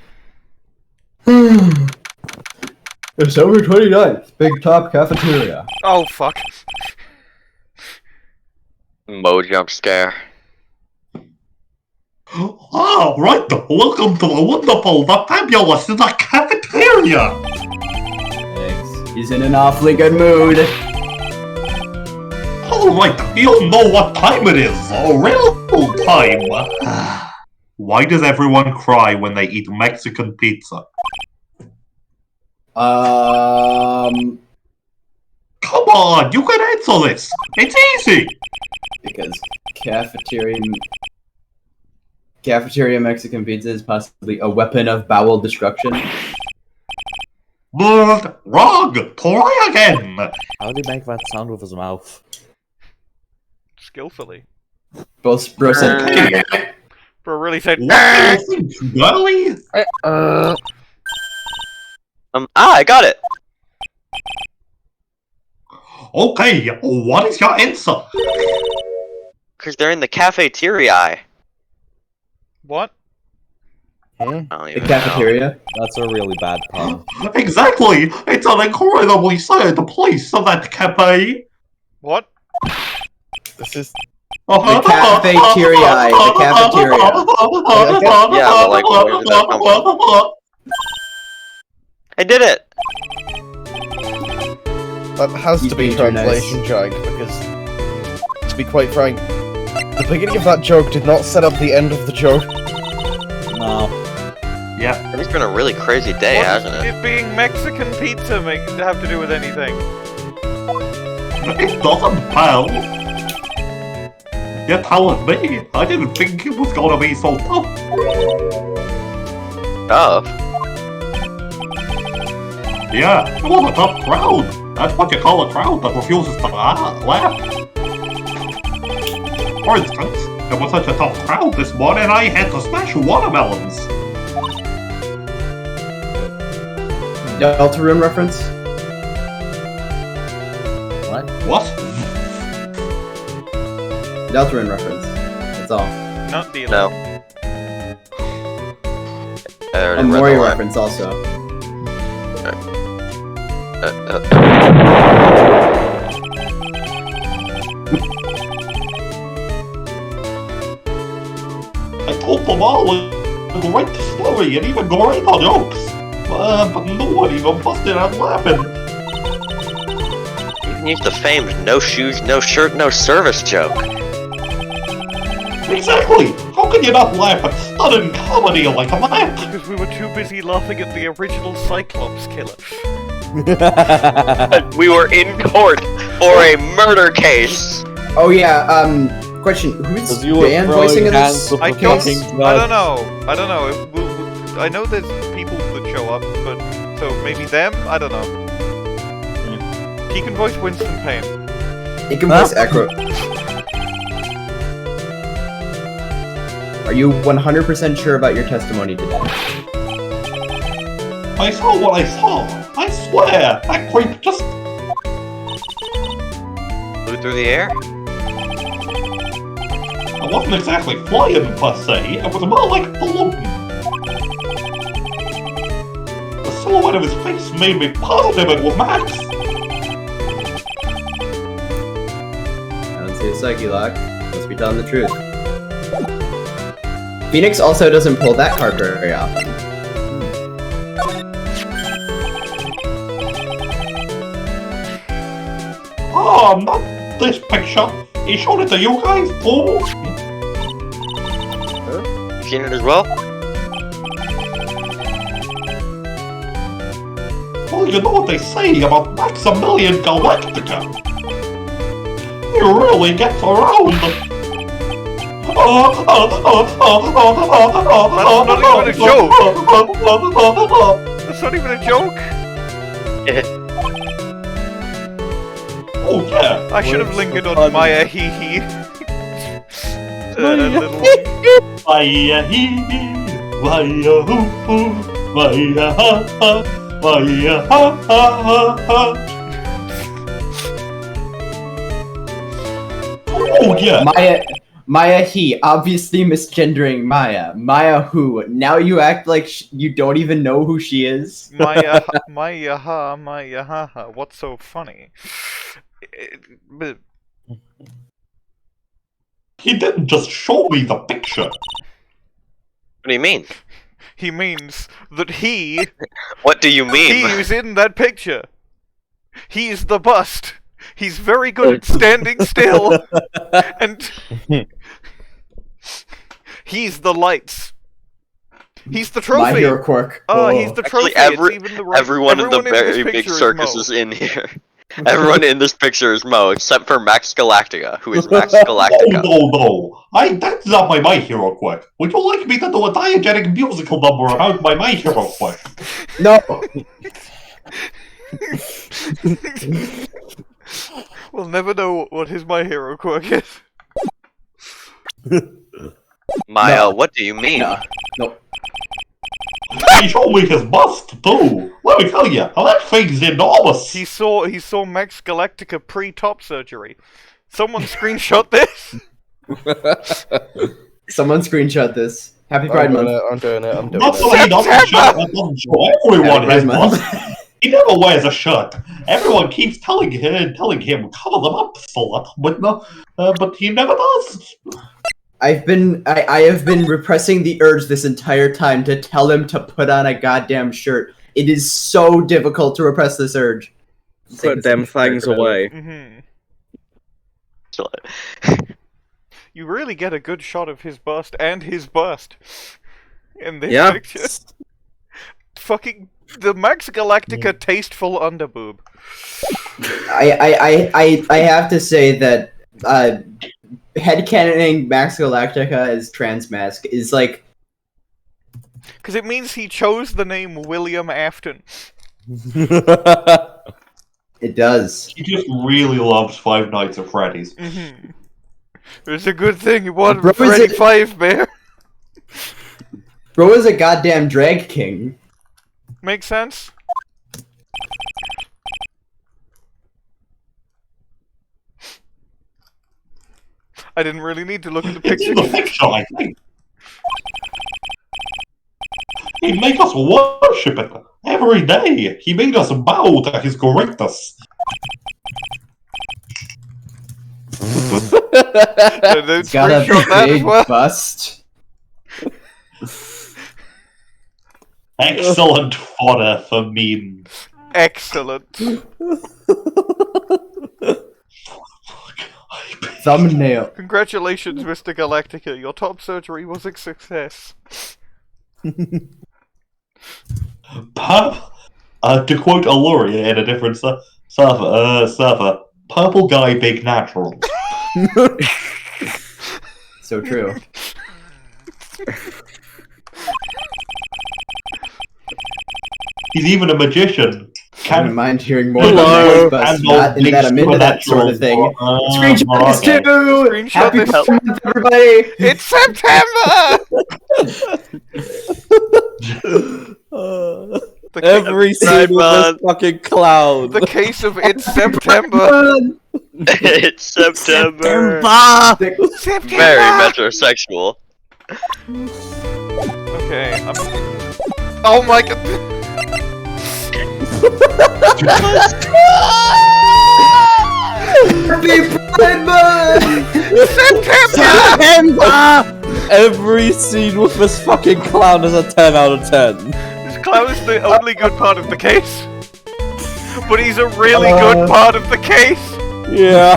December 29th, Big Top Cafeteria. Oh fuck. Mo jump scare. Ah, right. Welcome to the wonderful, the fabulous, the cafeteria. Thanks. He's in an awfully good mood. All right, you know what time it is. Real time. Why does everyone cry when they eat Mexican pizza? Um, Come on, you can answer this. It's easy. because cafeteria Mexican pizza is possibly a weapon of bowel destruction. But wrong. Try again. How did he make that sound with his mouth? Skillfully. Both bro said, Bro really said What do you think, girlie? I got it! Okay, what is your answer? Because they're in the cafeteria. What? I don't the even cafeteria. That's a really bad pun. Exactly. It's an incredibly sad place, that cafe. What? This is The cafeteria. The cafeteria. Yeah, but like, where did that come from? I did it! That has He's to be being too nice. translation joke, because, to be quite frank, the beginning of that joke did not set up the end of the joke. No. Yeah. It's been a really crazy day, What hasn't does it? it being Mexican pizza have to do with anything? It doesn't, pal. You're telling me? I didn't think it was gonna be so tough. Tough. Yeah, it was a tough crowd. That's what you call a crowd that refuses to laugh. For instance, it was such a tough crowd this morning I had to smash watermelons. Deltarune reference? What? What? Deltarune reference. That's all. Not dealing. No. I already And read Mori the line. reference also. I told them all a great story and even great jokes. But no one even busted out laughing. You can use the famed no shoes, no shirt, no service joke. Exactly! How can you not laugh at sudden comedy like that? Because we were too busy laughing at the original Cyclops killer. We were in court for a murder case. Oh yeah, question. Who's Because you were Dan throwing voicing in cans this? of I the don't. fucking I don't nuts. know. I don't know. I know there's people that show up, but so maybe them. I don't know. He can voice Winston Payne. He can voice Acro. Are you 100% sure about your testimony today? I saw what I saw. I swear, that creep just... Flew through the air? I wasn't exactly flying per se, it was more like a balloon. The silhouette of his face made me positive it was Max. I don't see a psyche lock. Must be telling the truth. Phoenix also doesn't pull that card very often. Oh, not this picture. He showed it to you guys, too. You seen it as well? Well, you know what they say about Maximilian Galactica. He really gets around. That's not even a joke. Oh yeah. I should have lingered on Maya hee hee. A little. Maya hee hee, Maya hoo hoo, Maya ha ha, Maya ha ha ha ha. Oh yeah. Maya he, obviously misgendering Maya. Maya who? Now you act like you don't even know who she is? Maya ha. What's so funny? But He didn't just show me the picture. What do you mean? he means that he What do you mean? who's in that picture. He's the bust. He's very good at standing still. And he's the lights. He's the trophy. My hero quirk. Oh, he's the trophy. Actually, It's even the right. everyone in the this very big picture circus Mo. is in here. Everyone in this picture is Mo, except for Max Galactica, who is Max Oh Galactica. no. That's not my hero quirk. Would you like me to do a diegetic musical number about my hero quirk? No! We'll never know what his My Hero quirk is. Maya, what do you mean? No. He showed me his bust too. Let me tell you, that thing's enormous. He saw Max Galactica pre-top surgery. Someone screenshot this. Someone screenshot this. Happy Pride Month. I'm doing it. Not so he doesn't show everyone Happy his Pride Month. bust. He never wears a shirt. Everyone keeps telling him, cover them up, slut, but he never does. I have been repressing the urge this entire time to tell him to put on a goddamn shirt. It is so difficult to repress this urge. Put them things away. Mm-hmm. Slut. You really get a good shot of his bust and his bust in this Yeah. picture. Fucking the Max Galactica tasteful underboob. I have to say that headcanoning Max Galactica as Transmask is like... Because it means he chose the name William Afton. It does. He just really loves Five Nights at Freddy's. Mm-hmm. It's a good thing you wanted Bro, is Freddy it- Five Bear. Bro is a goddamn drag king. Makes sense? I didn't really need to look at the It's in the picture. picture, I think. He made us worship it every day. He made us bow to his greatness. And then He's got a screenshot that as big well. bust. Excellent fodder for memes. Excellent. Thumbnail. Congratulations, Mr. Galactica. Your top surgery was a success. To quote Aluria in a different server, purple guy big natural. So true. He's even a magician. I wouldn't mind hearing more Hello. about this bust, not in that I'm into that sort of thing. Screenshot this too! Screenshot Happy this. Pride Month, everybody! It's September! The Every scene with this fucking clown. The case of It's September. It's September. September. Very metrosexual. Okay. Oh my god. Happy Pride Month! September! Every scene with this fucking clown is a 10 out of 10. This clown is the only good part of the case. But he's a really good part of the case. Yeah.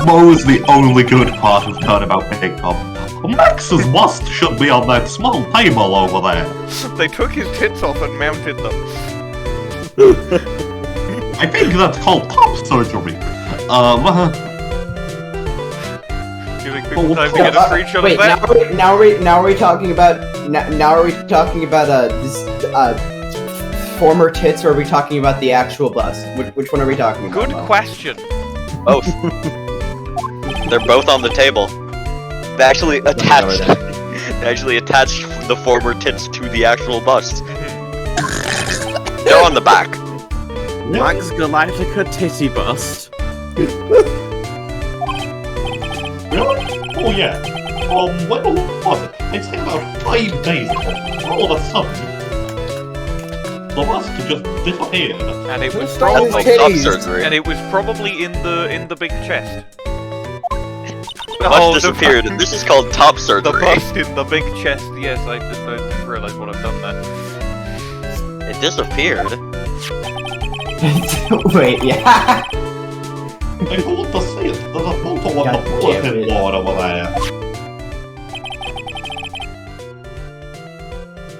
Mo is the only good part of Turnabout Pickup. Max's bust should be on that small table over there. They took his tits off and mounted them. I think that's called top surgery. Giving people time to get a screenshot Wait, of that. now are we talking about this former tits, or are we talking about the actual bust? Which one are we talking about? Good question. Both. They're both on the table. They actually attached. They actually attached the former tits to the actual bust. They're on the back. Max Galactica titty bust. Really? Oh yeah. When was it? It's like about 5 days ago. All of a sudden, the bust just disappeared. And it was stole his probably titties? Surgery. and it was probably in the big chest. Bust disappeared. This is called top The surgery. bust in the big chest. Yes, I didn't realize what I've done there. It disappeared. Wait, yeah. I thought to see it. There's a photo on God the bulletin damn it. board over there.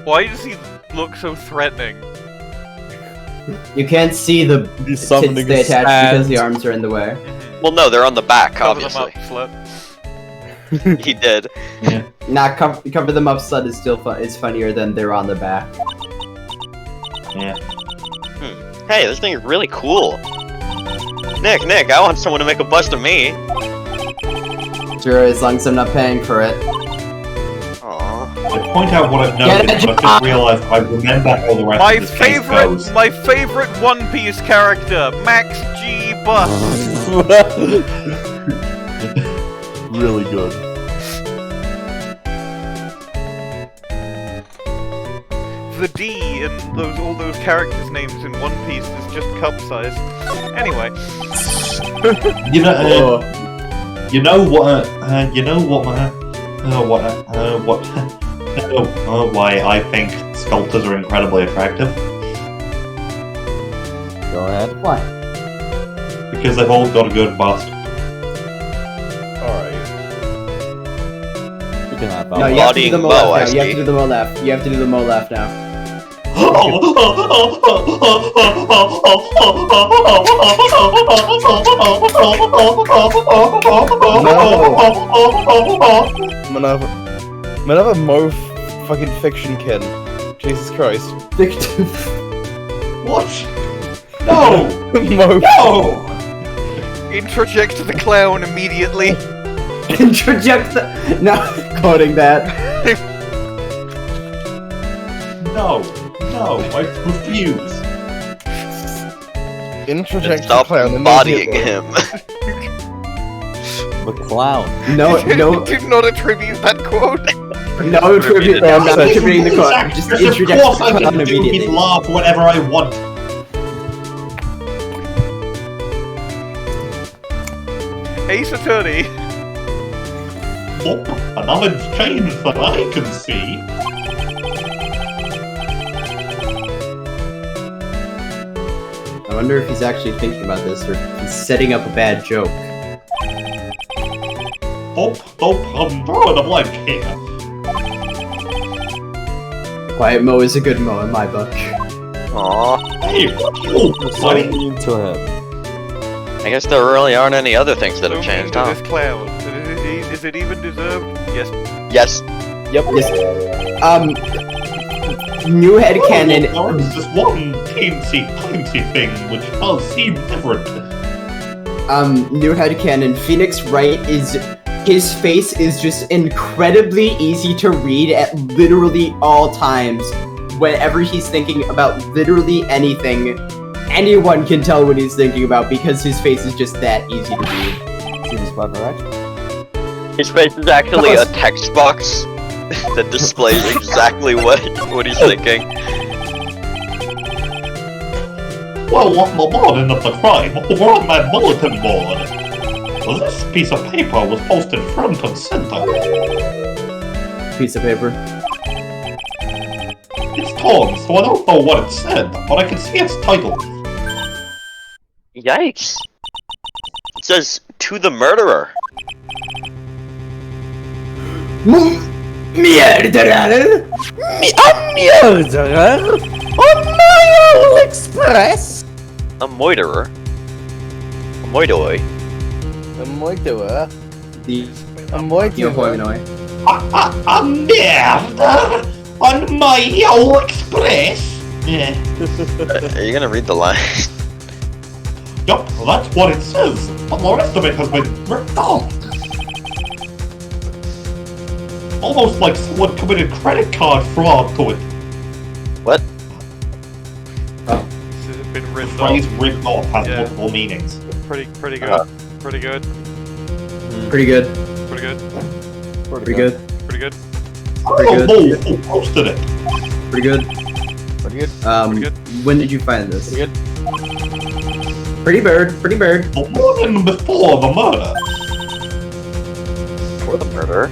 Why does he look so threatening? You can't see the He's tits summoning they his attach because the hands. arms are in the way. Well, no, they're on the back, Cover them obviously. up, slut. He did. Nah, cover them up, slut is still fun. It's funnier than they're on the back. Yeah. Hey, this thing is really cool. Nick, I want someone to make a bust of me. Sure, as long as I'm not paying for it. Aww. I point out what I've Get noticed, a but I just realized I remember how the rest of this case goes. My favorite One Piece character, Max G. Bust. Really good. The D in all those characters' names in One Piece is just cup size. Anyway, You know why I think sculptors are incredibly attractive? Go ahead. Why? Because they've all got a good bust. Alright. You can have that. No, you have to do the Bodying mo bow, I left now. You have see. to do the mo left. You have to do the mo left now. Minerva Mo fucking fiction kin. Jesus Christ. Victim. What? No! Mo. No! introject the clown immediately. Introject the. No, quoting that. No, I refuse. Introject the Stop clown embodying immediately. him. The clown. No, Did not attribute that quote. no tribute. I'm not Yes, attributing the quote. Exactly. Just Of introject course the I clown can do immediately. his laugh whenever I want. Ace Attorney. Nope, nothing's changed that I can see. I wonder if he's actually thinking about this, or if he's setting up a bad joke. Nope, I'm drawing a blank here. Quiet Mo is a good Mo in my book. Aw, Hey, what you, So buddy? mean to him. I guess there really aren't any other things that have Zoom changed, into huh? this clown. Is it even deserved? Yes. Yes. Yep. Yes. New headcanon. There is this one teensy thing which does seem different. New headcanon. Phoenix Wright is. His face is just incredibly easy to read at literally all times. Whenever he's thinking about literally anything, anyone can tell what he's thinking about because his face is just that easy to read. Seems clever, right? His face is actually a text box that displays exactly what he's thinking. Well, on the morning of the crime, over on that bulletin board, this piece of paper was posted front and center. piece of paper. It's torn, so I don't know what it said, but I can see its title. Yikes. It says, to the murderer. Murderer? A murderer? On my old express? A moiterer. A moidoi. A moitoer. The A moitoer. Yohoinoi. A murder on my old express? Yeah. Are you gonna read the line? Yup, that's what it says, but the rest of it has been ripped off. Almost like someone committed credit card fraud to it. What? It's been The written phrase off. ripped off has Yeah. multiple meanings. Pretty good. Pretty good. Pretty good. Pretty good. Pretty good. Pretty good. I don't know who posted it. Pretty good. Pretty good. Pretty good. When did you find this? Pretty good. Pretty bird. Pretty bird. The morning before the murder. For the murderer?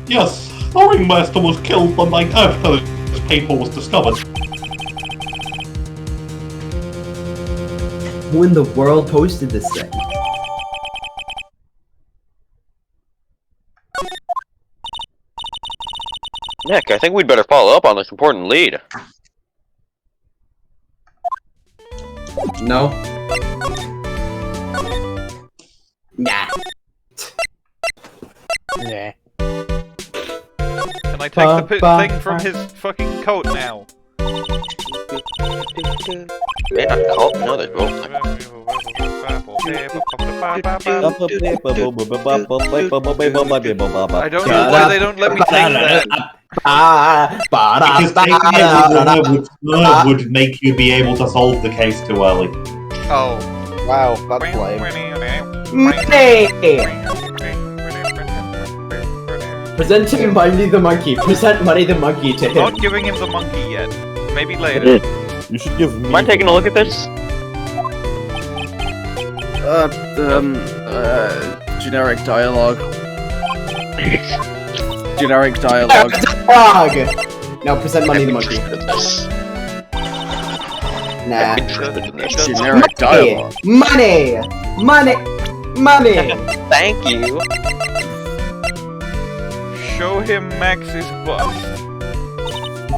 Yes, the ringmaster was killed the night after this paper was discovered. Who in the world posted this thing? Nick, I think we'd better follow up on this important lead. No. Nah. Yeah. Can I take the thing from his fucking coat now? Man, I call no, there's both. I don't know why they don't let me take that. Because taking it would make you be able to solve the case too early. Oh. Wow, that's lame. Present him Money the Monkey. Present Money the Monkey to him. Not giving him the monkey yet. Maybe later. You should give me. Am I taking a look at this? Generic dialogue. Generic dialogue. Frog! Now present Money the Monkey. This. Nah. I'm interested in this. Generic dialogue. Money! Money! Money! Thank you. Show him Max's bust.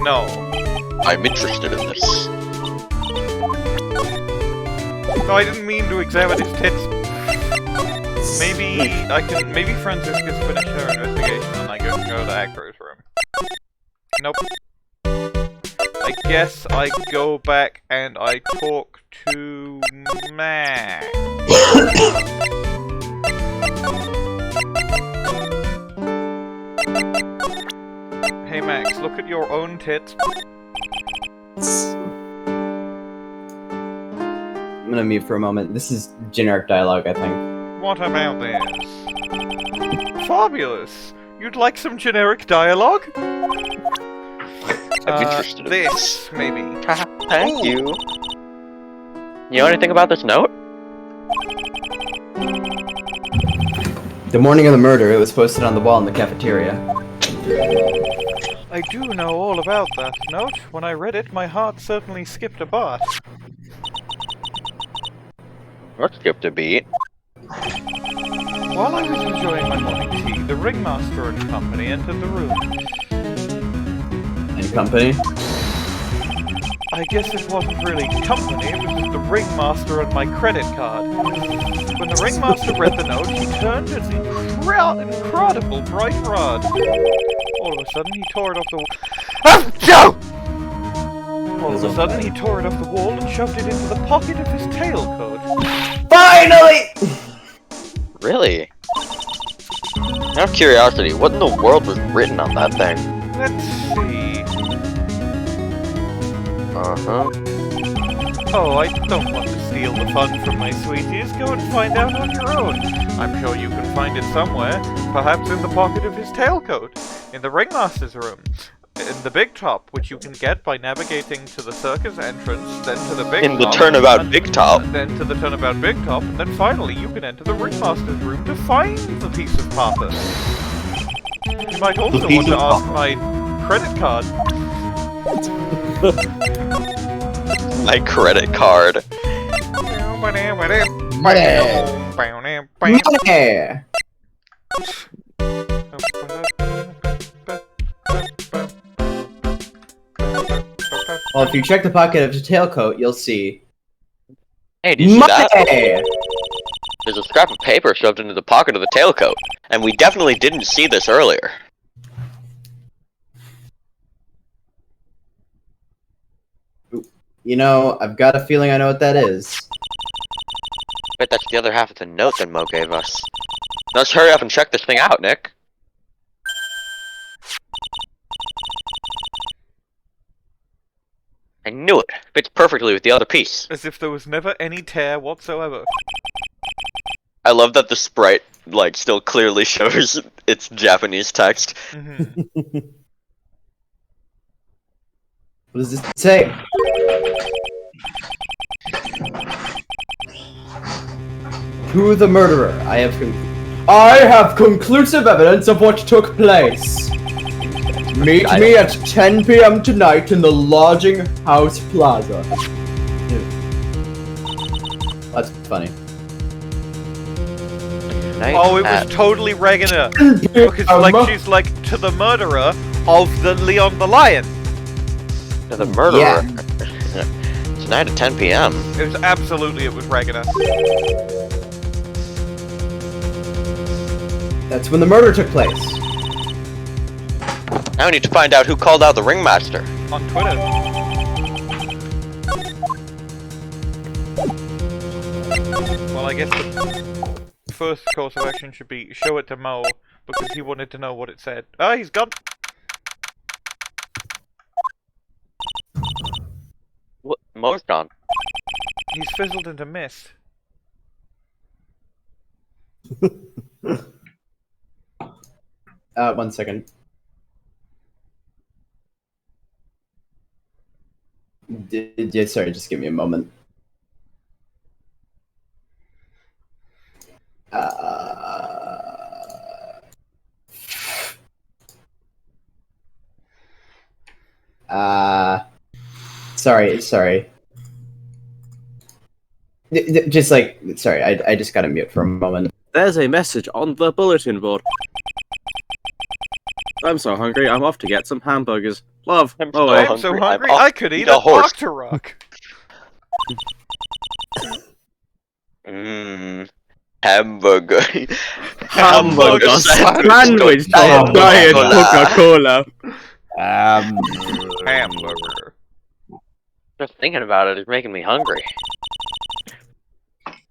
No. I'm interested in this. No, I didn't mean to examine his tits. Maybe Franziska's finished her investigation and I go to Acro's room. Nope. I guess I go back and I talk to Max. Hey Max, look at your own tits. I'm gonna mute for a moment. This is generic dialogue, I think. What about this? Fabulous! You'd like some generic dialogue? I'm interested in this, maybe. Thank you. You know anything about this note? The morning of the murder, it was posted on the wall in the cafeteria. I do know all about that note. When I read it, my heart certainly skipped a beat. Or skipped a beat. While I was enjoying my morning tea, the ringmaster and company entered the room. And company? I guess it wasn't really company, it was just the ringmaster and my credit card. When the ringmaster read the note, he turned an incredible bright rod. All of a sudden, he tore it off the All of a sudden, he tore it off the wall and shoved it into the pocket of his tailcoat. Finally! Really? Out of curiosity, what in the world was written on that thing? Let's see. Uh-huh. Oh, I don't want to steal the fun from my sweeties. Go and find out on your own. I'm sure you can find it somewhere. Perhaps in the pocket of his tailcoat. In the ringmaster's room. in the big top, which you can get by navigating to the circus entrance, then to the big In the top, turnabout and big top. then to the turnabout big top, and then finally you can enter the ringmaster's room to find the piece of paper. You might also piece want to of ask my credit card. My credit card. Money! Well, if you check the pocket of the tailcoat, you'll see Hey, do you see that? money! There's a scrap of paper shoved into the pocket of the tailcoat, and we definitely didn't see this earlier. You know, I've got a feeling I know what that is. Bet that's the other half of the note that Mo gave us. Let's hurry up and check this thing out, Nick. I knew it. Fits perfectly with the other piece. As if there was never any tear whatsoever. I love that the sprite, like, still clearly shows its Japanese text. Mm-hmm. What does this say? To the murderer, I have conclusive evidence of what took place. Meet me at 10 p.m. tonight in the Lodging House Plaza. That's funny. Oh, it was totally Regina. Because like she's like to the murderer of the Leon the Lion. To the murderer. Yeah. Tonight at 10 p.m. It was Regina. That's when the murder took place. Now we need to find out who called out the ringmaster. On Twitter. Well, I guess the first course of action should be show it to Mo, because he wanted to know what it said. Ah, he's gone! What? Mo's gone. He's fizzled into mist. 1 second. Sorry, just give me a moment. Sorry. Just like, sorry, I just gotta mute for a moment. There's a message on the bulletin board. I'm so hungry, I'm off to get some hamburgers. Love. I'm Oh, so wait. I'm so hungry, hungry, I'm I could eat a a horse. Octorok. Hamburger. Hamburger sandwich. sandwich on Diet Coca-Cola. Hamburger. Just thinking about it is making me hungry.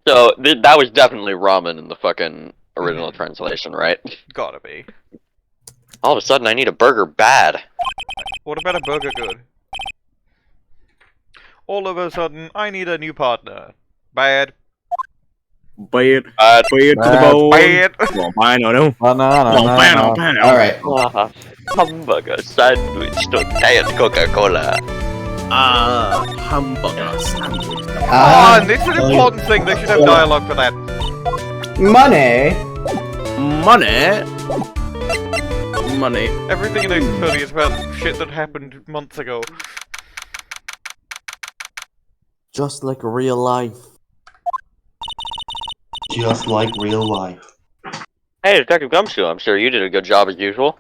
So, that was definitely ramen in the fucking original translation, right? Gotta be. All of a sudden, I need a burger bad. What about a burger good? All of a sudden, I need a new partner. Bad. Bad. Bad. Bad to the bone. Bad. Well, fine, I know. Banana. Alright. Hamburger sandwich to Diet Coca-Cola. Hamburger sandwich. Ah, and it's an important thing, they should have dialogue for that. Money. Money. Everything in Ace Attorney is about shit that happened months ago. Just like real life. Just like real life. Hey, Detective Gumshoe, I'm sure you did a good job as usual.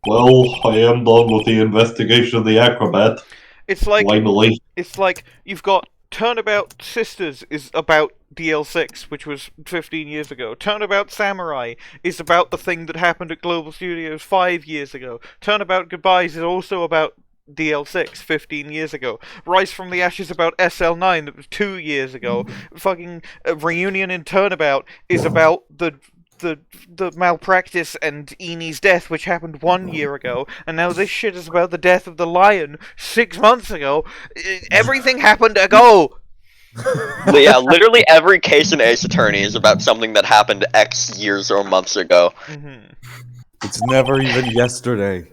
Well, I am done with the investigation of the acrobat. It's like Finally. it's like you've got Turnabout Sisters is about DL6, which was 15 years ago. Turnabout Samurai is about the thing that happened at Global Studios 5 years ago. Turnabout Goodbyes is also about DL6 15 years ago. Rise from the Ashes about SL9 that was 2 years ago. Fucking Reunion in Turnabout is about the malpractice and Eni's death, which happened 1 year ago, and now this shit is about the death of the lion 6 months ago. Everything happened ago. Yeah, literally every case in Ace Attorney is about something that happened X years or months ago. Mm-hmm. It's never even yesterday.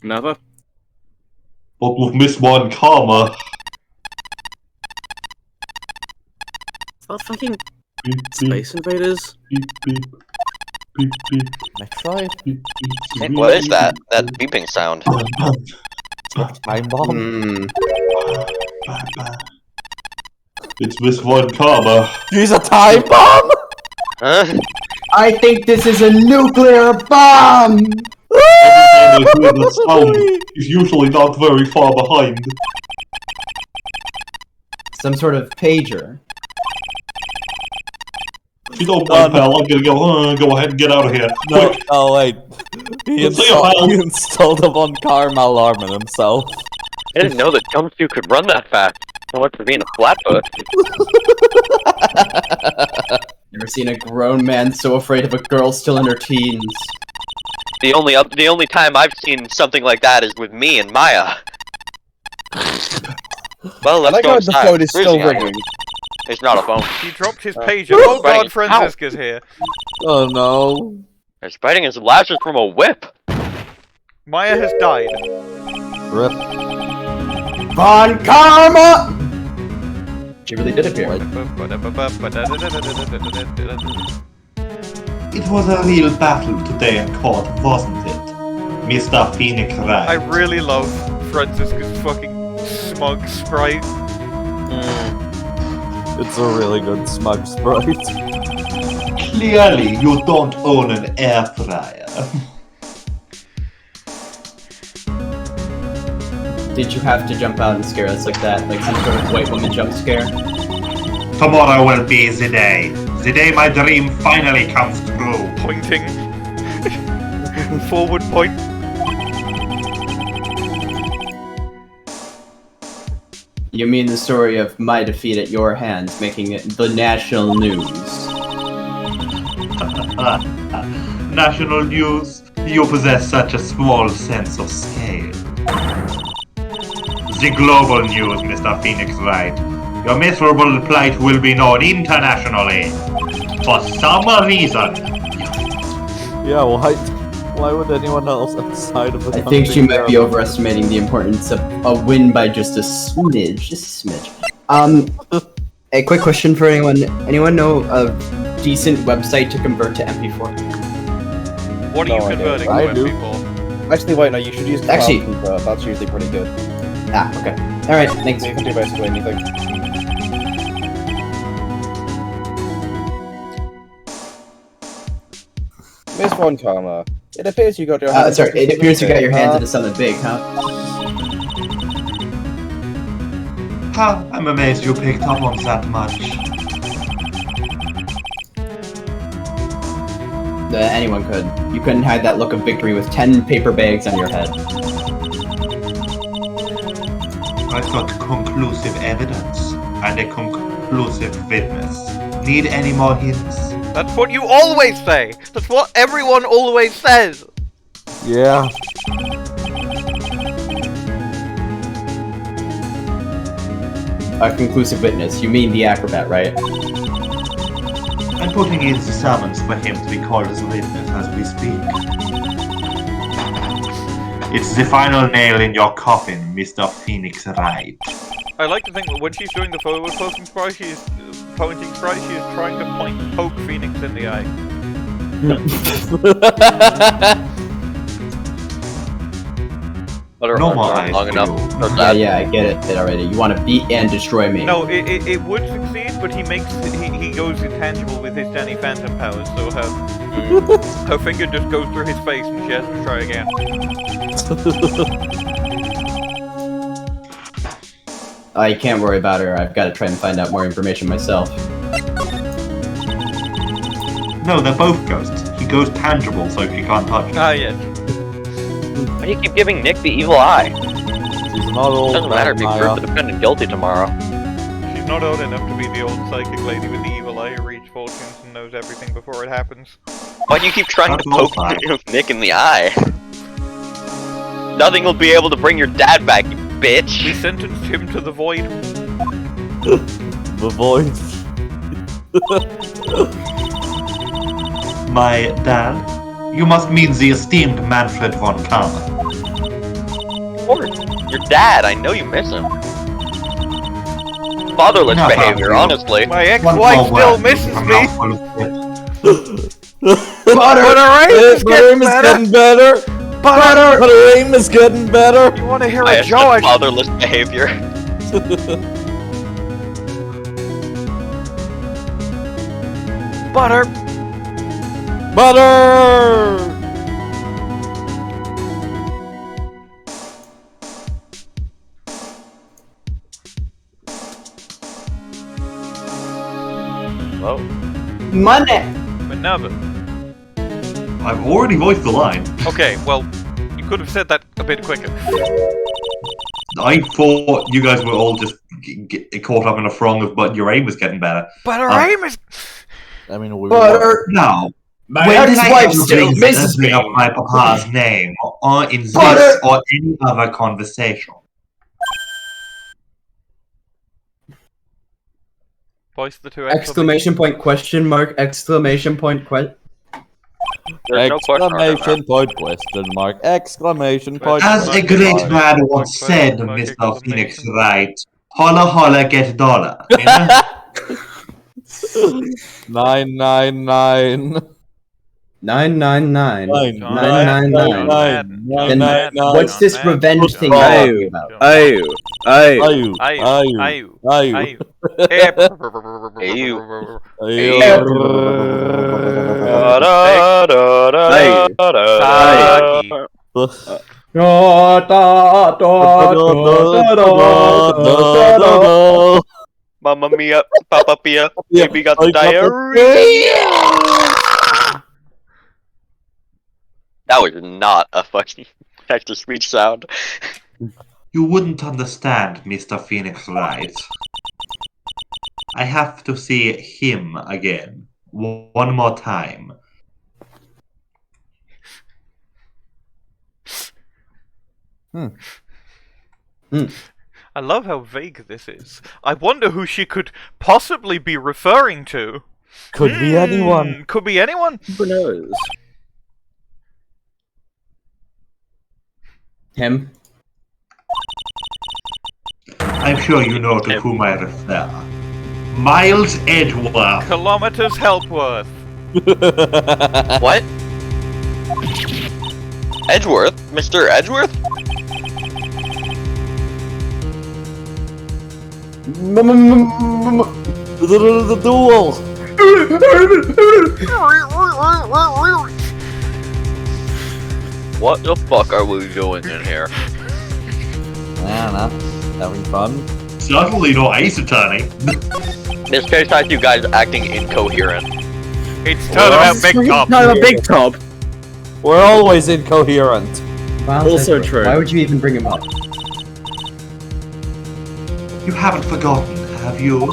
Never. But we've missed one comma. Is that fucking Beep, beep, Space Invaders? beep, beep, beep, beep, Metroid? beep, beep, beep, What is that? That beeping sound? Time bomb? It's missed one comma. Use a time bomb? Huh? I think this is a nuclear bomb! Every time I hear the sound, he's usually not very far behind. Some sort of pager. If you don't mind, pal, I'm gonna go ahead and get out of here. No, Quick! oh wait. He Let's see a pal. installed a one-car malarm on himself. I didn't know that Gumshoe could run that fast. So much for being a flatfoot. Never seen a grown man so afraid of a girl still in her teens. The only time I've seen something like that is with me and Maya. Well, I let's like go how the inside. phone is still Freezing out here. ringing. It's not a phone. He dropped his pager. Oh Right. god, Franziska's here. Oh no. He's biting his lashes from a whip. Maya has died. Rip. Von Karma! She really did appear. It was a real battle today in court, wasn't it? Mr. Phoenix Wright. I really love Franziska's fucking smug sprite. It's a really good smug sprite. Clearly, you don't own an air fryer. Did you have to jump out and scare us like that? Like some sort of white woman jump scare? Tomorrow will be the day. The day my dream finally comes true. Pointing. Forward point. You mean the story of my defeat at your hands, making it the national news? National news, you possess such a small sense of scale. The global news, Mr. Phoenix Wright. Your miserable plight will be known internationally. For some reason. Yeah, why would anyone else outside of the I think she might be overestimating the importance of a win by just a smidge. Just a smidge. A quick question for anyone. Anyone know a decent website to convert to MP4? What are you No idea. converting to I do. MP4? Actually, wait, no, you should use Actually- Cloud Cooper. That's usually pretty good. Ah, okay. Alright, thanks. So you can do basically anything. Miss One Karma. It appears you got your hands Sorry, into it appears you got your hands huh? into something big, huh? Huh, I'm amazed you picked up on that much. Anyone could. You couldn't hide that look of victory with 10 paper bags on your head. I've got conclusive evidence and a conclusive witness. Need any more hints? That's what you always say! That's what everyone always says! Yeah. A conclusive witness. You mean the acrobat, right? I'm putting in the summons for him to be called as a witness as we speak. It's the final nail in your coffin, Mr. Phoenix Wright. I like to think that when she's doing the forward poking sprite, she is pointing sprite, she is trying to poke Phoenix in the eye. Let her No arms more aren't eyes long for enough. you. So Yeah, sad. yeah, I get it already. You want to beat and destroy me. No, it would succeed, but he goes intangible with his Danny Phantom powers, so her finger just goes through his face and she has to try again. I can't worry about her. I've got to try and find out more information myself. No, they're both ghosts. He goes tangible, so she can't touch him. Ah, yes. Why do you keep giving Nick the evil eye? She's not old. Doesn't matter if he Maya. proves the defendant guilty tomorrow. She's not old enough to be the old psychic lady with the evil eye who reads fortunes and knows everything before it happens. Why do you keep trying That's to poke fine. Nick in the eye? Nothing will be able to bring your dad back, you We bitch! sentenced him to the void. The void. My dad? You must mean the esteemed Manfred von Karma. Or your dad, I know you miss him. Fatherless Not behavior, you. honestly. My ex-wife still misses me. Butter aim is getting better. Butter aim is getting better. You want to hear I a said George? fatherless behavior. Butter. Butter. Hello? Money! Minerva. I've already voiced the line. Okay, well, you could have said that a bit quicker. I thought you guys were all just caught up in a throng of, but your aim was getting better. But her aim is... I mean, we Butter! Now, My when did I ex-wife ever still misses bring me! up my papa's name, or in this Butter! or any other conversation? Voice the two Exclamation point, question mark, exclamation point, There's no question mark on that. Exclamation point, question mark, exclamation point. As a question great mark. man once said, Mr. Phoenix Wright, holla holla get dollar. You know? 999. 999. Nine, 999. nine, Then nine, what's this nine, revenge thing nine, you're talking about? Ayu, Ayu, ayu, ayu, ayu. Mamma mia, Papa Pia, baby got the diarrhea. That was not a fucking text-to-speech sound. You wouldn't understand, Mr. Phoenix Wright. I have to see him again. One more time. I love how vague this is. I wonder who she could possibly be referring to. Could be anyone. Could be anyone. Who knows? Him? I'm sure you know to whom I refer. Miles Edgeworth. Kilometers Helpworth. What? Edgeworth? Mr. Edgeworth? The duel. What the fuck are we doing in here? I don't know. Having fun. Certainly no Ace Attorney. This case has you guys acting incoherent. It's Turnabout Big Top. No, a big top. We're always incoherent. Also true. Why would you even bring him up? You haven't forgotten, have you?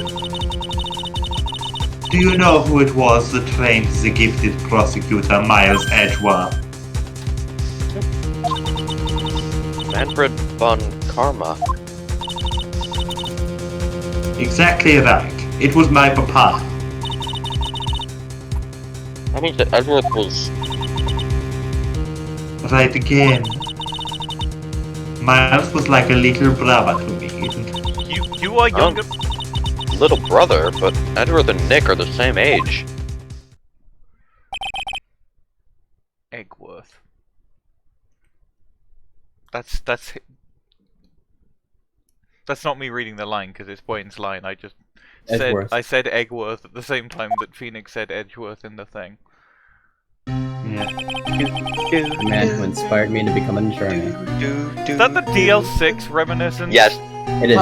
Do you know who it was that trained the gifted prosecutor Miles Edgeworth? Manfred von Karma. Exactly right. It was my papa. That means that Edgeworth was... Right again. Miles was like a little brother to me. You are younger. little brother, but Edgeworth and Nick are the same age. Eggworth. That's not me reading the line because it's Bwain's line. I just Edgeworth. I said Eggworth at the same time that Phoenix said Edgeworth in the thing. Yeah. The man who inspired me to become an attorney. Is that the DL6 reminiscence? Yes. It is.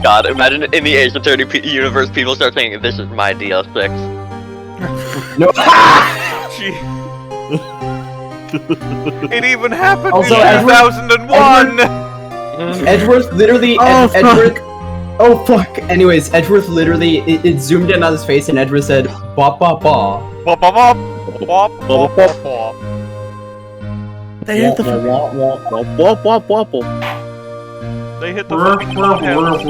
God, imagine in the Ace Attorney universe, people start saying, "This is my DL6." No. Gee. It even happened Also, in 2001! Edgeworth literally. Oh, Edgeworth. Oh fuck. Anyways, Edgeworth literally. It zoomed in on his face, and Edgeworth said, "Bop bop bop." Bop, bop, bop. Bop, bop, bop, bop. They had the wobble. They hit the fucking courthouse.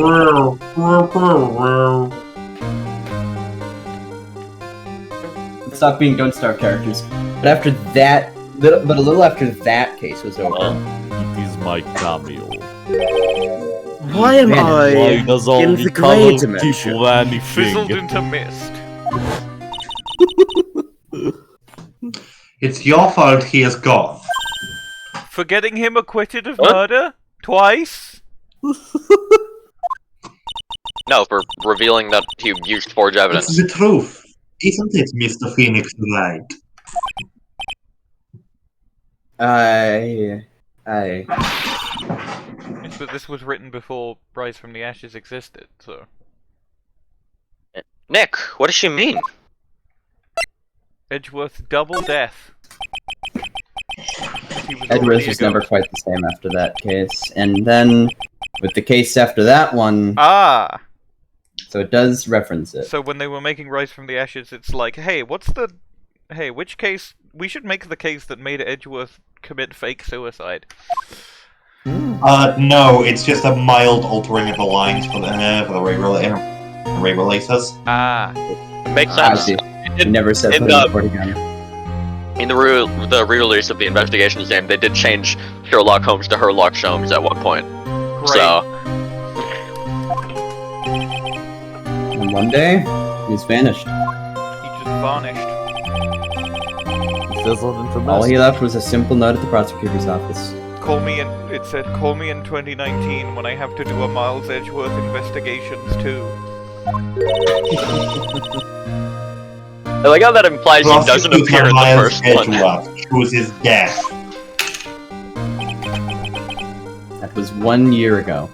Stop being Don't Starve characters. But after that, a little after that case was over. It is my cameo. Why am Why I does all in the the color grey keep dimension? vanishing? Fizzled into mist. It's your fault he is gone. For getting him acquitted of murder? Twice? No, for revealing that he used forged evidence. It's the truth. Isn't it, Mr. Phoenix Wright? Yes, but this was written before Rise from the Ashes existed, so... Nick, what does she mean? Edgeworth double death. Edgeworth was never quite the same after that case. And then, with the case after that one... Ah! So it does reference it. So when they were making Rise from the Ashes, it's like, hey, which case... We should make the case that made Edgeworth commit fake suicide. No, it's just a mild altering of the lines for the re-releases. Ah. It makes I sense. see. He never said in put it again. In the re-release of the Investigations game, they did change Sherlock Holmes to Herlock Sholmes at one point. Great. So, And one day, he's vanished. He just vanished. Fizzled into mist. All he left was a simple note at the prosecutor's office. It said, call me in 2019 when I have to do a Miles Edgeworth Investigations too. I like how that implies he doesn't appear in the first one. Chooses death. That was 1 year ago.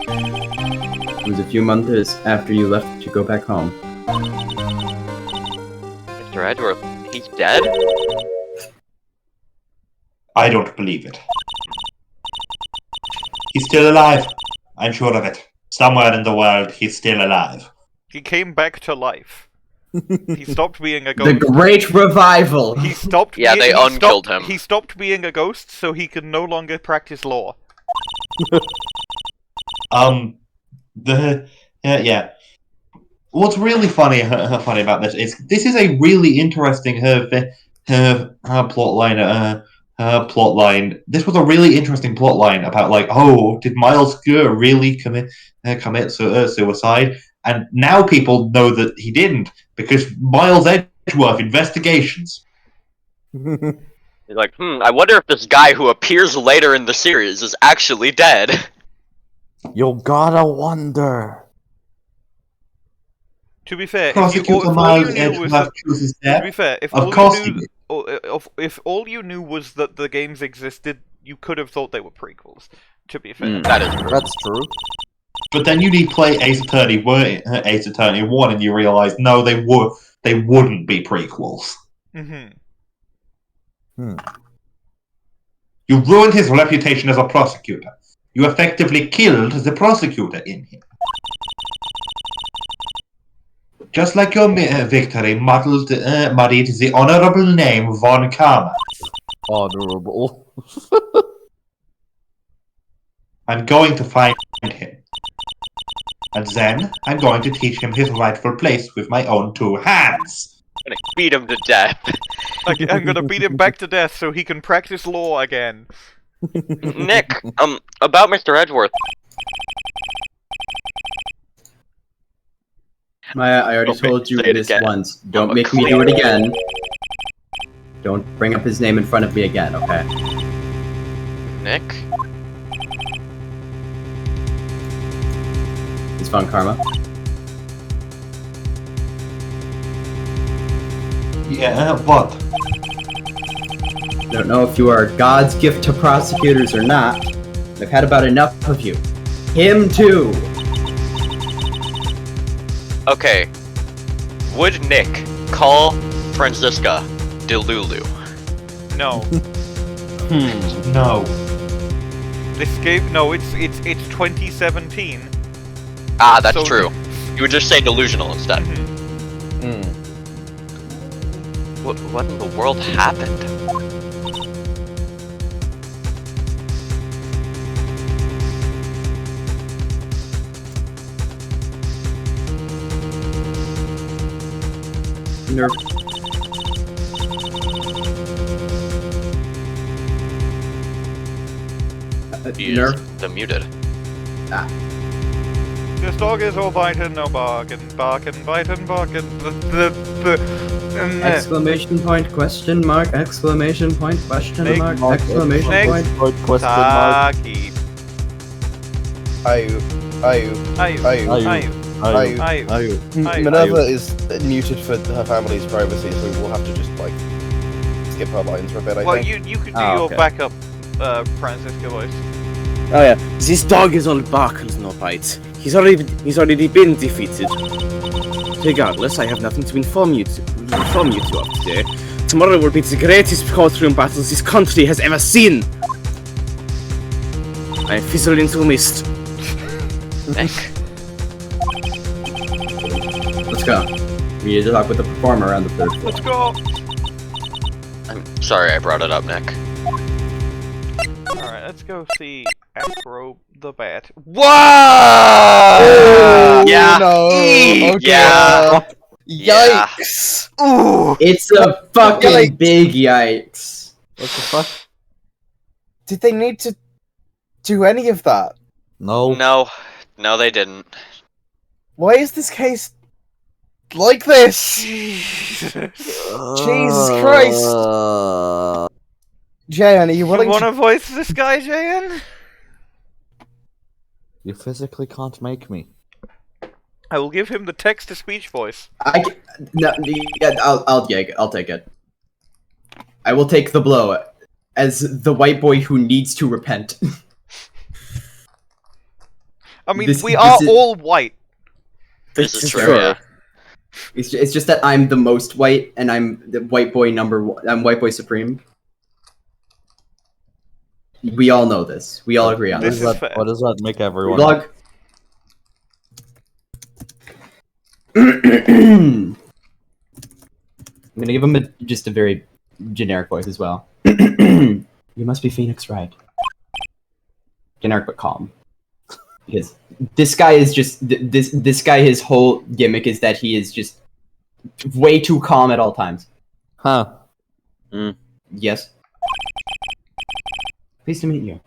It was a few months after you left to go back home. Mr. Edgeworth, he's dead? I don't believe it. He's still alive. I'm sure of it. Somewhere in the world, he's still alive. He came back to life. He stopped being a The ghost. Great Revival! He stopped Yeah, they unkilled him. He stopped being a ghost so he can no longer practice law. Yeah. What's really funny about this is a really interesting plot line. This was a really interesting plot line about like, oh, did Miles really commit suicide? And now people know that he didn't because Miles Edgeworth investigations. He's like, I wonder if this guy who appears later in the series is actually dead. You gotta wonder. To be fair, Prosecutor Miles Edgeworth chooses death. to be fair, if all you knew was that the games existed, you could have thought they were prequels. To be fair, That's true. But then you need to play Ace Attorney 1 and you realise, no, they wouldn't be prequels. You ruined his reputation as a prosecutor. You effectively killed the prosecutor in him. Just like your victory muddied the honorable name Von Karma. Honorable. I'm going to find him. And then I'm going to teach him his rightful place with my own 2 hands. I'm gonna beat him to death. I'm gonna beat him back to death so he can practice law again. Nick, about Mr. Edgeworth. Maya, I already Okay, told you say it this again. once. Don't I'm make me do it again. Don't bring up his name in front of me again, okay? Nick? It's Von Karma. Yeah, what? I don't know if you are God's gift to prosecutors or not. I've had about enough of you. Him too! Okay. Would Nick call Franziska Delulu? No. No. This game, no, it's 2017. Ah, that's So- true. You would just say delusional instead. What in the world happened? Nerf. Nerf. The muted. This dog is all biting, no barking, barking, biting, barking. Exclamation point, question mark, exclamation point, question Snake. mark, exclamation Snake. point. Question mark. Taki. Ayu. Ayu. Ayu. Ayu. Ayu. Ayu. Minerva is muted for her family's privacy, so we'll have to just, like, skip her lines for a bit, I Well, think. you could do Ah, your okay. backup, Franziska voice. Oh yeah, this dog is all bark and no bite. He's already been defeated. Regardless, I have nothing to inform you of today. Tomorrow will be the greatest courtroom battles this country has ever seen. I fizzle into mist. Let's go. We need to talk with the performer on the third floor. Let's go. I'm sorry I brought it up, Nick. Alright, let's go see Acro the Bat. Whoa! Yeah. No. Oh, Yeah. Yeah. Yikes! Ooh! It's a fucking Yikes. big yikes. What the fuck? Did they need to do any of that? No. No, they didn't. Why is this case like this? Jesus. Jesus Christ! Jayan, are you You willing wanna to... voice this guy, Jayan? You physically can't make me. I will give him the text-to-speech voice. I'll take it. I will take the blow as the white boy who needs to repent. I mean, This- we this are is- all white. This is true, true. yeah. It's just that I'm the most white, and I'm the white boy number one. I'm white boy supreme. We all know this. We all agree on This this. is fair. What does that make everyone? Log. I'm gonna give him just a very generic voice as well. You must be Phoenix Wright. Generic but calm. Because this guy is just this guy. His whole gimmick is that he is just way too calm at all times. Huh. Yes. Pleased to meet you.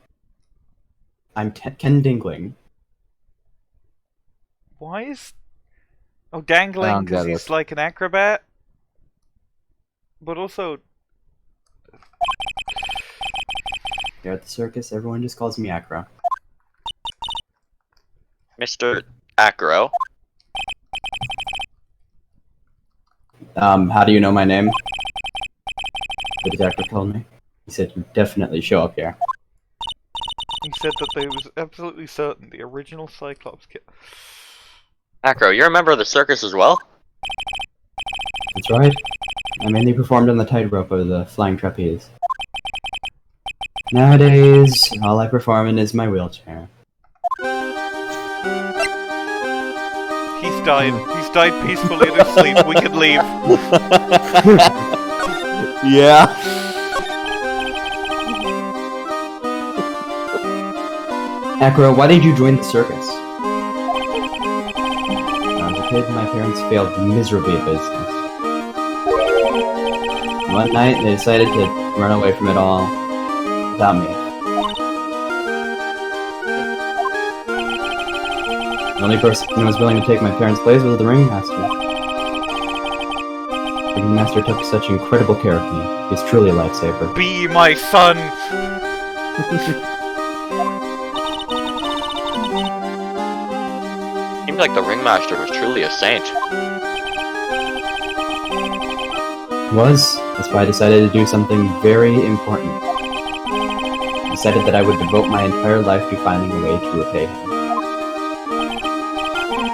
I'm Ken Dingling. Why is... Oh, dangling, because get he's it. like an acrobat? But also... Here at the circus, everyone just calls me Acro. Mr. Acro. How do you know my name? The detective told me. He said you definitely show up here. He said that they was absolutely certain the original Cyclops kid. Acro, you're a member of the circus as well? That's right. I mainly performed on the tightrope of the flying trapeze. Nowadays, all I perform in is my wheelchair. He's died. He's died peacefully in his sleep. We can leave. Yeah. Acro, why did you join the circus? As a kid, my parents failed miserably at business. One night, they decided to run away from it all without me. The only person who was willing to take my parents' place was the ringmaster. The ringmaster took such incredible care of me. He was truly a lifesaver. Be my son. Seems like the ringmaster was truly a saint. That's why I decided to do something very important. I decided that I would devote my entire life to finding a way to repay him.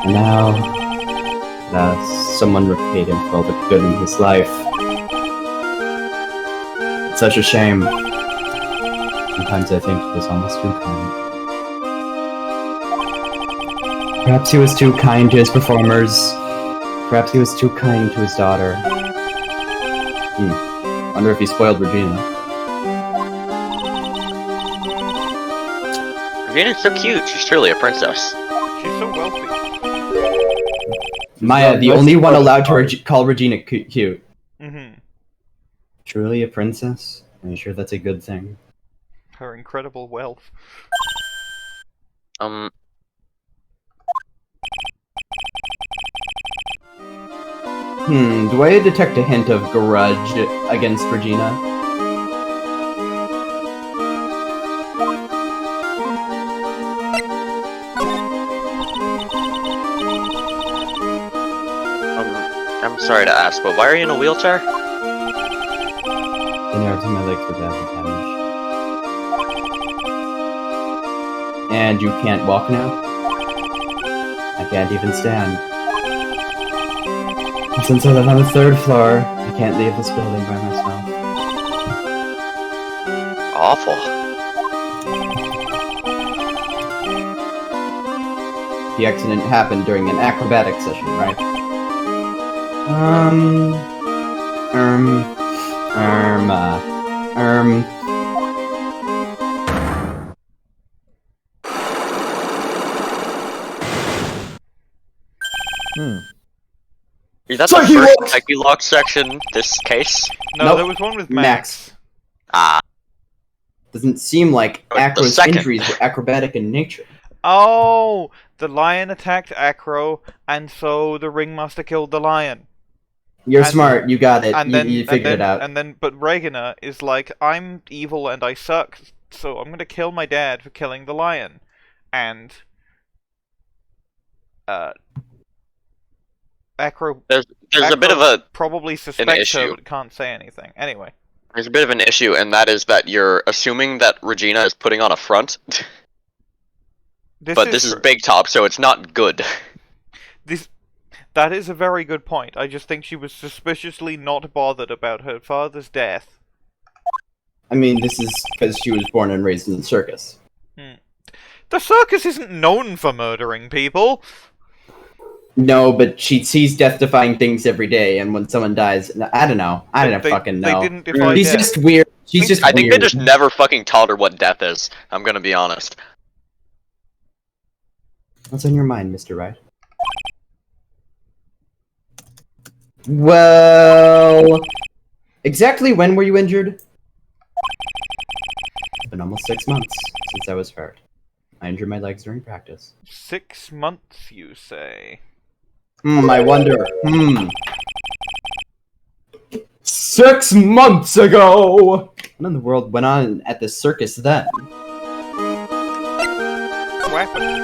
And now, someone repaid him for all the good in his life. It's such a shame. Sometimes I think he was almost too kind. Perhaps he was too kind to his performers. Perhaps he was too kind to his daughter. Wonder if he spoiled Regina. Regina's so cute, she's truly a princess. She's so wealthy. Maya, the only one allowed to call Regina cute. Mm-hmm. Truly a princess? Are you sure that's a good thing? Her incredible wealth. Do I detect a hint of grudge against Regina? I'm sorry to ask, but why are you in a wheelchair? The nerves in my legs were badly damaged. And you can't walk now? I can't even stand. And since I live on the 3rd floor, I can't leave this building by myself. Awful. The accident happened during an acrobatic session, right? Is that the first Psyche Lock section, this case? No, Nope. there was one with Max. Ah. Doesn't seem like But the Acro's second- injuries were acrobatic in nature. Oh! The lion attacked Acro, and so the ringmaster killed the lion. You're And- smart, you got it, And you figured it out. But Regina is like, I'm evil and I suck, so I'm gonna kill my dad for killing the lion. And Acro There's a bit of a probably suspects her issue. but can't say anything. Anyway. There's a bit of an issue, and that is that you're assuming that Regina is putting on a front, but this is true. Big Top, so it's not good. That is a very good point. I just think she was suspiciously not bothered about her father's death. I mean, this is because she was born and raised in the circus. The circus isn't known for murdering people. No, but she sees death-defying things every day, and when someone dies, I don't know. I don't fucking know. They didn't defy She's death. just weird. She's just I think they weird. just never fucking taught her what death is. I'm gonna be honest. What's on your mind, Mr. Wright? Well... Exactly when were you injured? It's been almost 6 months since I was hurt. I injured my legs during practice. 6 months, you say? I wonder. 6 months ago! What in the world went on at the circus then? What happened?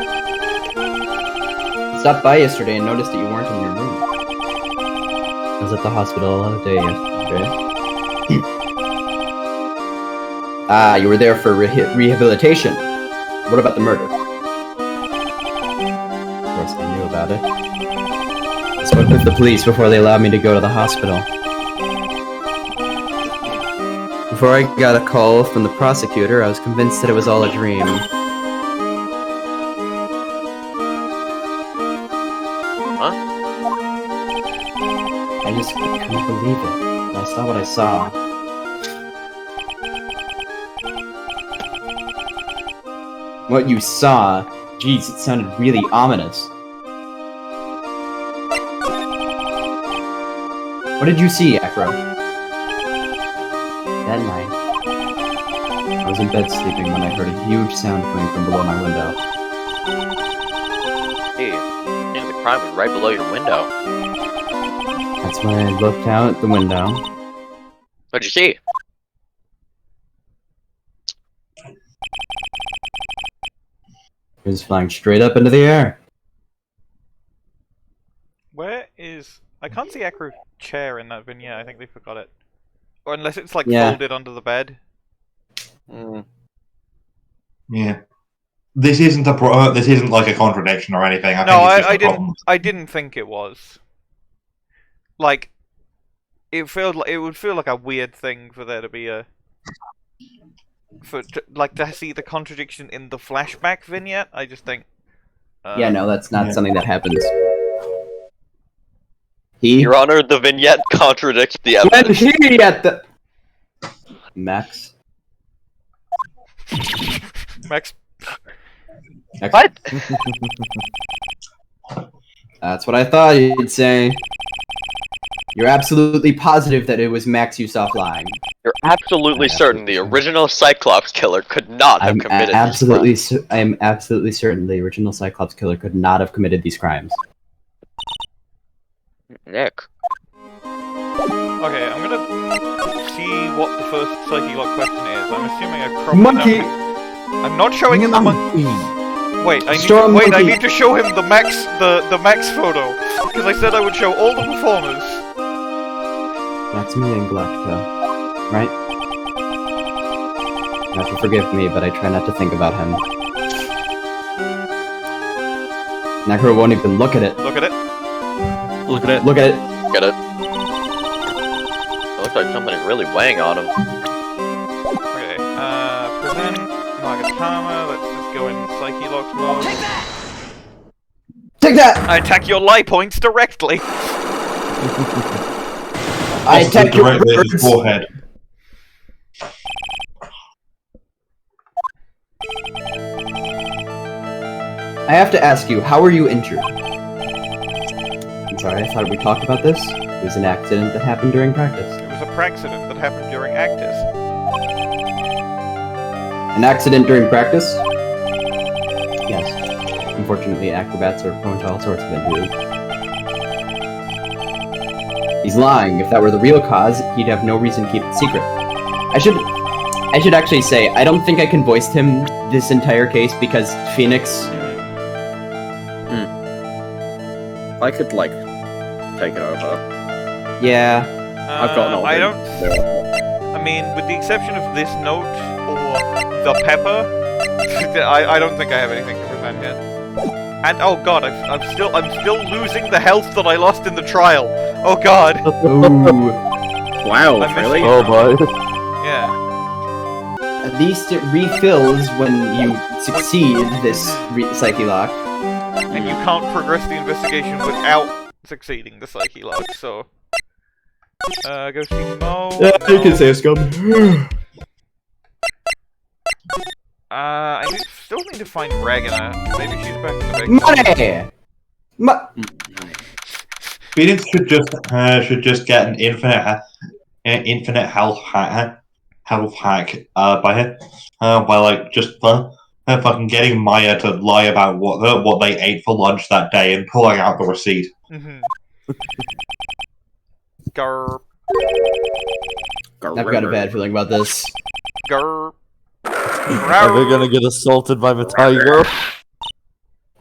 Stopped by yesterday and noticed that you weren't in your room. I was at the hospital all day yesterday. You were there for rehabilitation. What about the murder? Of course I knew about it. I spoke with the police before they allowed me to go to the hospital. Before I got a call from the prosecutor, I was convinced that it was all a dream. I just couldn't believe it. I saw what I saw. What you saw? Jeez, it sounded really ominous. What did you see, Acro? That night, I was in bed sleeping when I heard a huge sound coming from below my window. Hey, the crime was right below your window. That's when I looked out the window. What'd you see? It was flying straight up into the air. Where is... I can't see Acro's chair in that vignette. I think they forgot it. Or unless it's like Yeah. folded under the bed. Yeah. This isn't this isn't like a contradiction or anything. I No, think it's just I a didn't. problem. I didn't think it was. Like, it would feel like a weird thing for there to be a to see the contradiction in the flashback vignette. I just think. Yeah, no, that's not Yeah. something that happens. Your Honor, the vignette contradicts the When evidence. he at the... Max? Max. Max? What? That's what I thought you'd say. You're absolutely positive that it was Max Yusoff lying. You're absolutely certain the original Cyclops killer could not have committed these crimes. I am absolutely certain the original Cyclops killer could not have committed these crimes. Nick. Okay, I'm gonna see what the first Psyche Lock question is. I'm assuming I probably Monkey! I'm not showing him the monkey. Wait, I need to show him the Max photo because I said I would show all the performers. That's me and Galactica, right? You have to forgive me, but I try not to think about him. Acro won't even look at it. Look at it. Look at it. Look at it. Get it? It looks like something's really weighing on him. Okay, present Magatama. Let's just go in Psyche Lock mode. Take that! Take that! I attack your lie points directly. I attack your directly at his birds. forehead. I have to ask you, how are you injured? I'm sorry, I thought we talked about this. It was an accident that happened during practice. It was a praxident that happened during Actus. An accident during practice? Yes. Unfortunately, acrobats are prone to all sorts of injuries. He's lying. If that were the real cause, he'd have no reason to keep it secret. I should actually say, I don't think I can voice him this entire case because Phoenix... I could, like, take it over. Yeah. I've got no idea. I mean, with the exception of this note or the pepper, I don't think I have anything to present yet. And oh god, I'm still losing the health that I lost in the trial. Oh god. Ooh. Wow, I'm really? Oh boy. Yeah. At least it refills when you succeed this Psyche Lock. And you can't progress the investigation without succeeding the Psyche Lock, so... go see Mo. Yeah, you can say scum. I still need to find Regina. Maybe she's back in the big... Money! Phoenix should just get an infinite health hack by like just fucking getting Maya to lie about what they ate for lunch that day and pulling out the receipt. Mm-hmm. Garp. I've got a bad feeling about this. Garp. Are they gonna get assaulted by the tiger?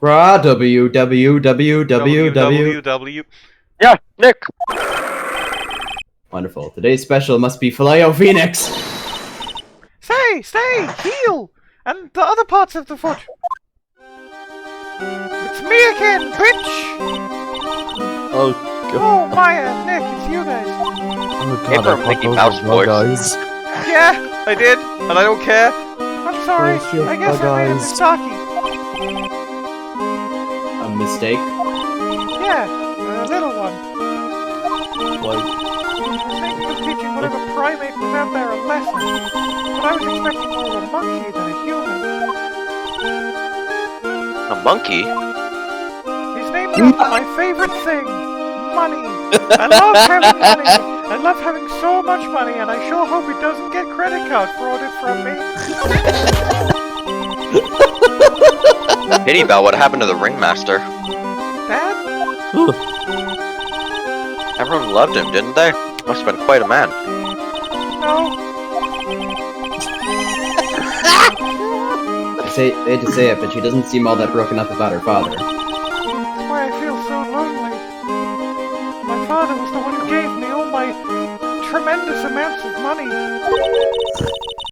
Ra www. Yeah, Nick! Wonderful. Today's special must be Filet-O Phoenix. Stay! Heal! And the other parts of the foot! It's me again, bitch! Oh god. Oh, Maya, Nick, it's you guys. Oh Give her god, a Mickey those Mouse were my voice. guys. Yeah, I did, and I don't care. I'm sorry. Where's your I guess I made a guys? mistake. A mistake? Yeah, a little one. Like, I was thinking of teaching whatever primate was out there a lesson, but I was expecting more of a monkey than a human. A monkey? He's named after my favorite thing, money. I love having money. I love having so much money, and I sure hope he doesn't get credit card frauded from me. Pity about what happened to the ringmaster. Dad? Everyone loved him, didn't they? Must have been quite a man. No. I hate to say it, but she doesn't seem all that broken up about her father. That's why I feel so lonely. My father was the one who gave me all my tremendous amounts of money.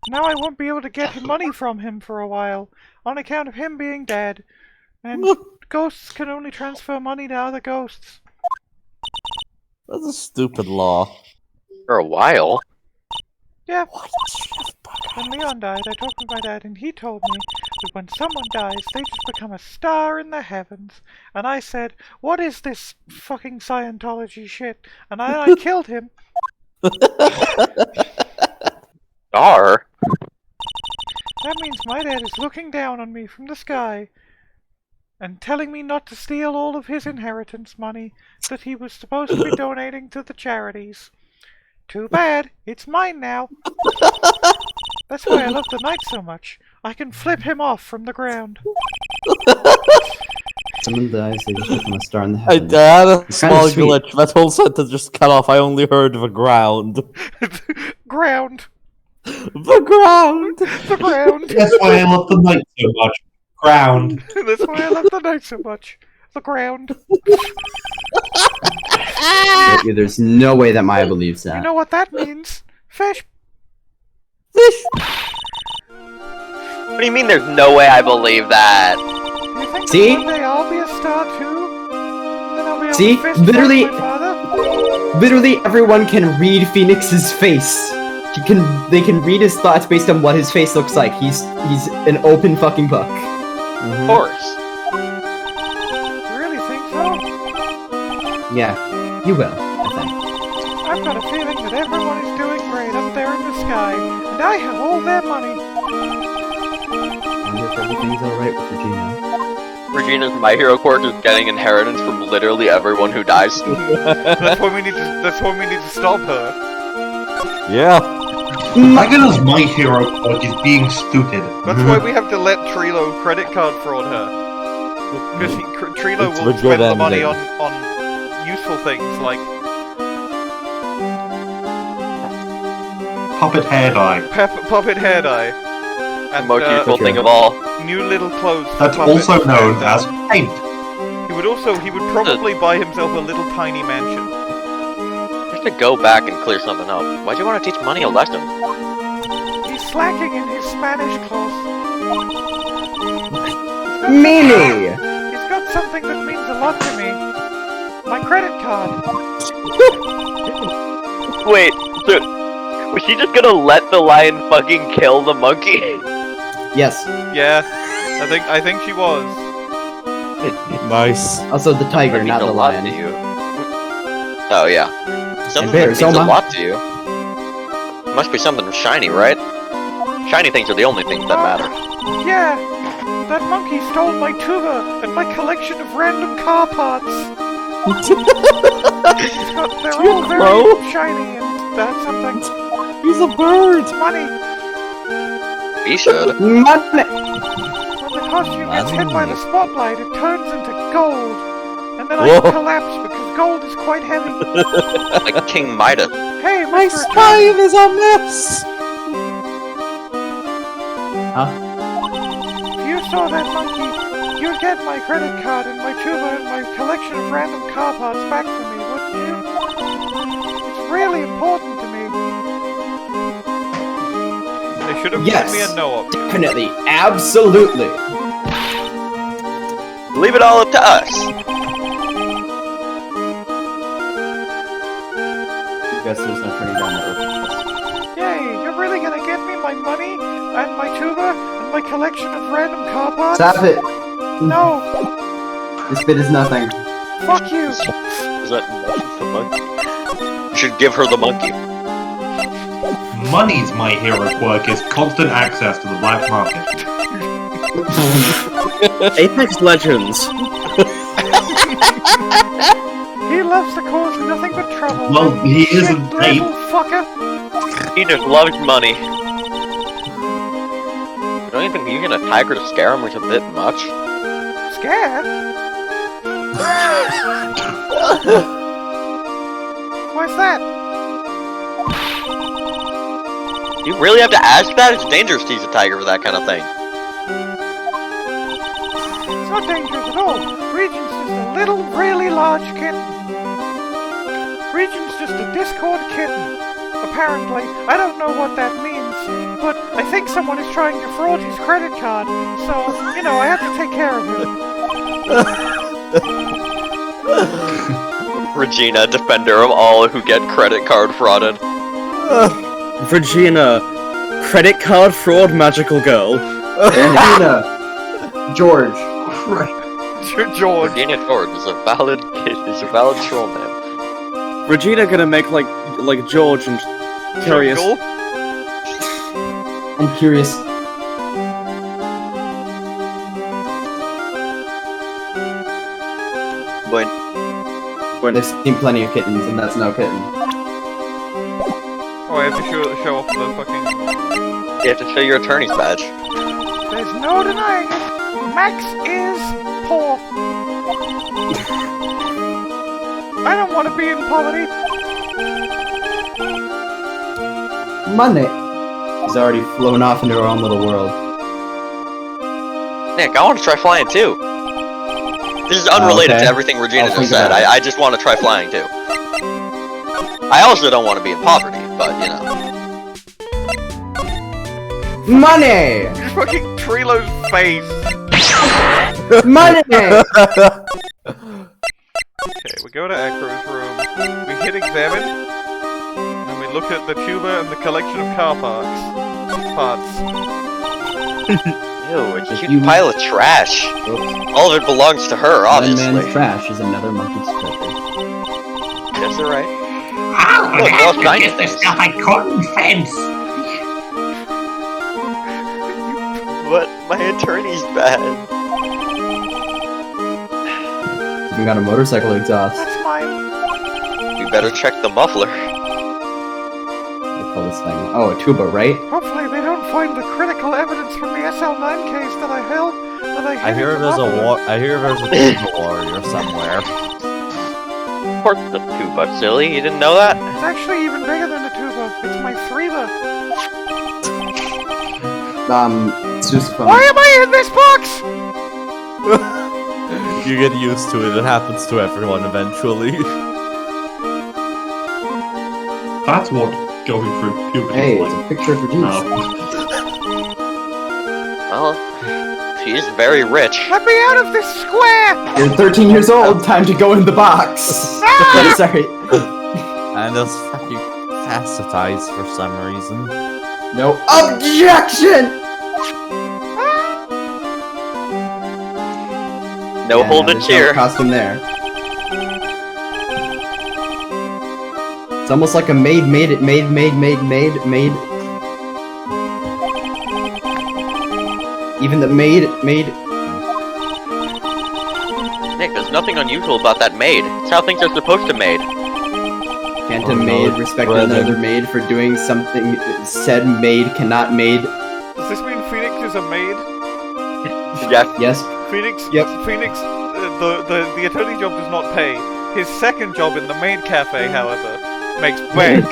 Now I won't be able to get money from him for a while, on account of him being dead. And ghosts can only transfer money to other ghosts. that's a stupid law. For a while. Yeah. When Leon died, I talked with my dad, and he told me that when someone dies, they just become a star in the heavens. And I said, what is this fucking Scientology shit? And I killed him. Star? That means my dad is looking down on me from the sky. and telling me not to steal all of his inheritance money that he was supposed to be donating to the charities. Too bad, it's mine now. That's why I love the knight so much. I can flip him off from the ground. Someone dies, they just become a star in the I heavens. had a It's kinda small sweet. glitch. That whole sentence just cut off. I only heard the ground. Ground. The ground! The ground. That's why I love the night so much. Ground. That's why I love the knight so much. The ground. There's no way that Maya believes that. You know what that means? Fish. Fish! What do you mean there's no way I believe that? You think See? that one day I'll be a star too? Then I'll be able See? to fist Literally- bump my father? Literally everyone can read Phoenix's face. They can read his thoughts based on what his face looks like. He's an open fucking book. Of course. You really think so? Yeah, you will, I think. I've got a feeling that everyone is doing great up there in the sky, and I have all their money. I wonder if everything's alright with Regina. Regina's My Hero quirk is getting inheritance from literally everyone who dies. That's why we need to stop her. Yeah. Magana's My Hero quirk is being stupid. That's why we have to let Trilo credit card fraud her. Because Trilo It's will the spend good the money ending. on useful things like Puppet hair dye. puppet hair dye. The And most useful thing of all. new little clothes for That's puppets. also known And, as paint. He would probably buy himself a little tiny mansion. Just to go back and clear something up. Why'd you want to teach money a lesson? He's slacking in his Spanish class. Mimi! He's got something that means a lot to me. My credit card. Wait, so was she just gonna let the lion fucking kill the monkey? Yes. Yeah, I think she was. Nice. Also the tiger, That not means the a lot to lion. you. Oh yeah. Something bear, that means a Zoma. lot to you. Must be something shiny, right? Shiny things are the only things that matter. Yeah, that monkey stole my tuba and my collection of random car parts. They're all very Crow? shiny and that's something. He's a bird! It's money. He should. Money! When the costume gets hit by the spotlight, it turns into gold. And then I Whoa. collapse because gold is quite heavy. Like King Midas. Hey, My Mr. spine is a mess! If you saw that monkey, you'd get my credit card and my tuba and my collection of random car parts back for me, wouldn't you? It's really important to me. They should have Yes. given me a no up. Definitely. Absolutely. Leave it all up to us. Guess there's no turning down the earth. Yay, you're really gonna give me my money and my tuba and my collection of random car parts? Stop it! No, This bit is nothing. fuck you. Is that the monkey? You should give her the monkey. Money's My Hero quirk is constant access to the black market. Apex Legends. He loves to cause nothing but trouble. Well, he Shit, isn't ape. little fucker. He just loves money. Don't you think using a tiger to scare him was a bit much? Scared? Why's that? You really have to ask that? It's dangerous to use a tiger for that kind of thing. It's not dangerous at all. Regent's just a little, really large kitten. Regent's just a Discord kitten. Apparently. I don't know what that means, but I think someone is trying to fraud his credit card, so, you know, I have to take care of him. Regina, defender of all who get credit card frauded. Regina, credit card fraud magical girl. Regina! George. George. Regina George is a valid troll name. Regina gonna make like George and curious. Jungle? I'm curious. They've seen plenty of kittens, and that's no kitten. Oh, I have to show off the fucking... You have to show your attorney's badge. There's no denying it. Max is poor. I don't want to be in poverty. Money. He's already flown off into her own little world. Nick, I want to try flying too. This is unrelated Okay. to everything Regina I'll just think said. about it. I just want to try flying too. I also don't want to be in poverty, but you know. Money! Fucking Trilo's face! Money! Okay, we go to Acro's room, we hit examine, and we look at the tuba and the collection of car parts. Ew, it's a huge pile of trash. All of it belongs to her, One obviously. man's trash is another monkey's treasure. Yes, they're right. Oh, Look, how all to kinds get of the things. stuff I couldn't fence? What? My attorney's bad. Even got a motorcycle exhaust. That's mine. We better check the muffler. What do you call this thing? Oh, a tuba, right? Hopefully they don't find the critical evidence from the SL9 case that I held. I hear there's a war. I hear there's a tuba warrior somewhere. Pork the tuba, silly. You didn't know that? It's actually even bigger than a tuba. It's my threeba. It's just fun. Why am I in this box? You get used to it. It happens to everyone eventually. That's what going through puberty Hey, is it's like. a picture of Regina. Well, she is very rich. Let me out of this square! You're 13 years old. Time to go in the box. Sorry. And it's fucking facetized for some reason. No objection. No hold and there's cheer. No costume there. It's almost like a maid. Even the maid. Nick, there's nothing unusual about that maid. It's how things are supposed to made. Can't Oh, a no, maid respect brother. another maid for doing something said maid cannot maid? Does this mean Phoenix is a maid? Yes. Yes. Phoenix, Yep. Phoenix, the attorney job does not pay. His second job in the maid cafe, however, makes bank.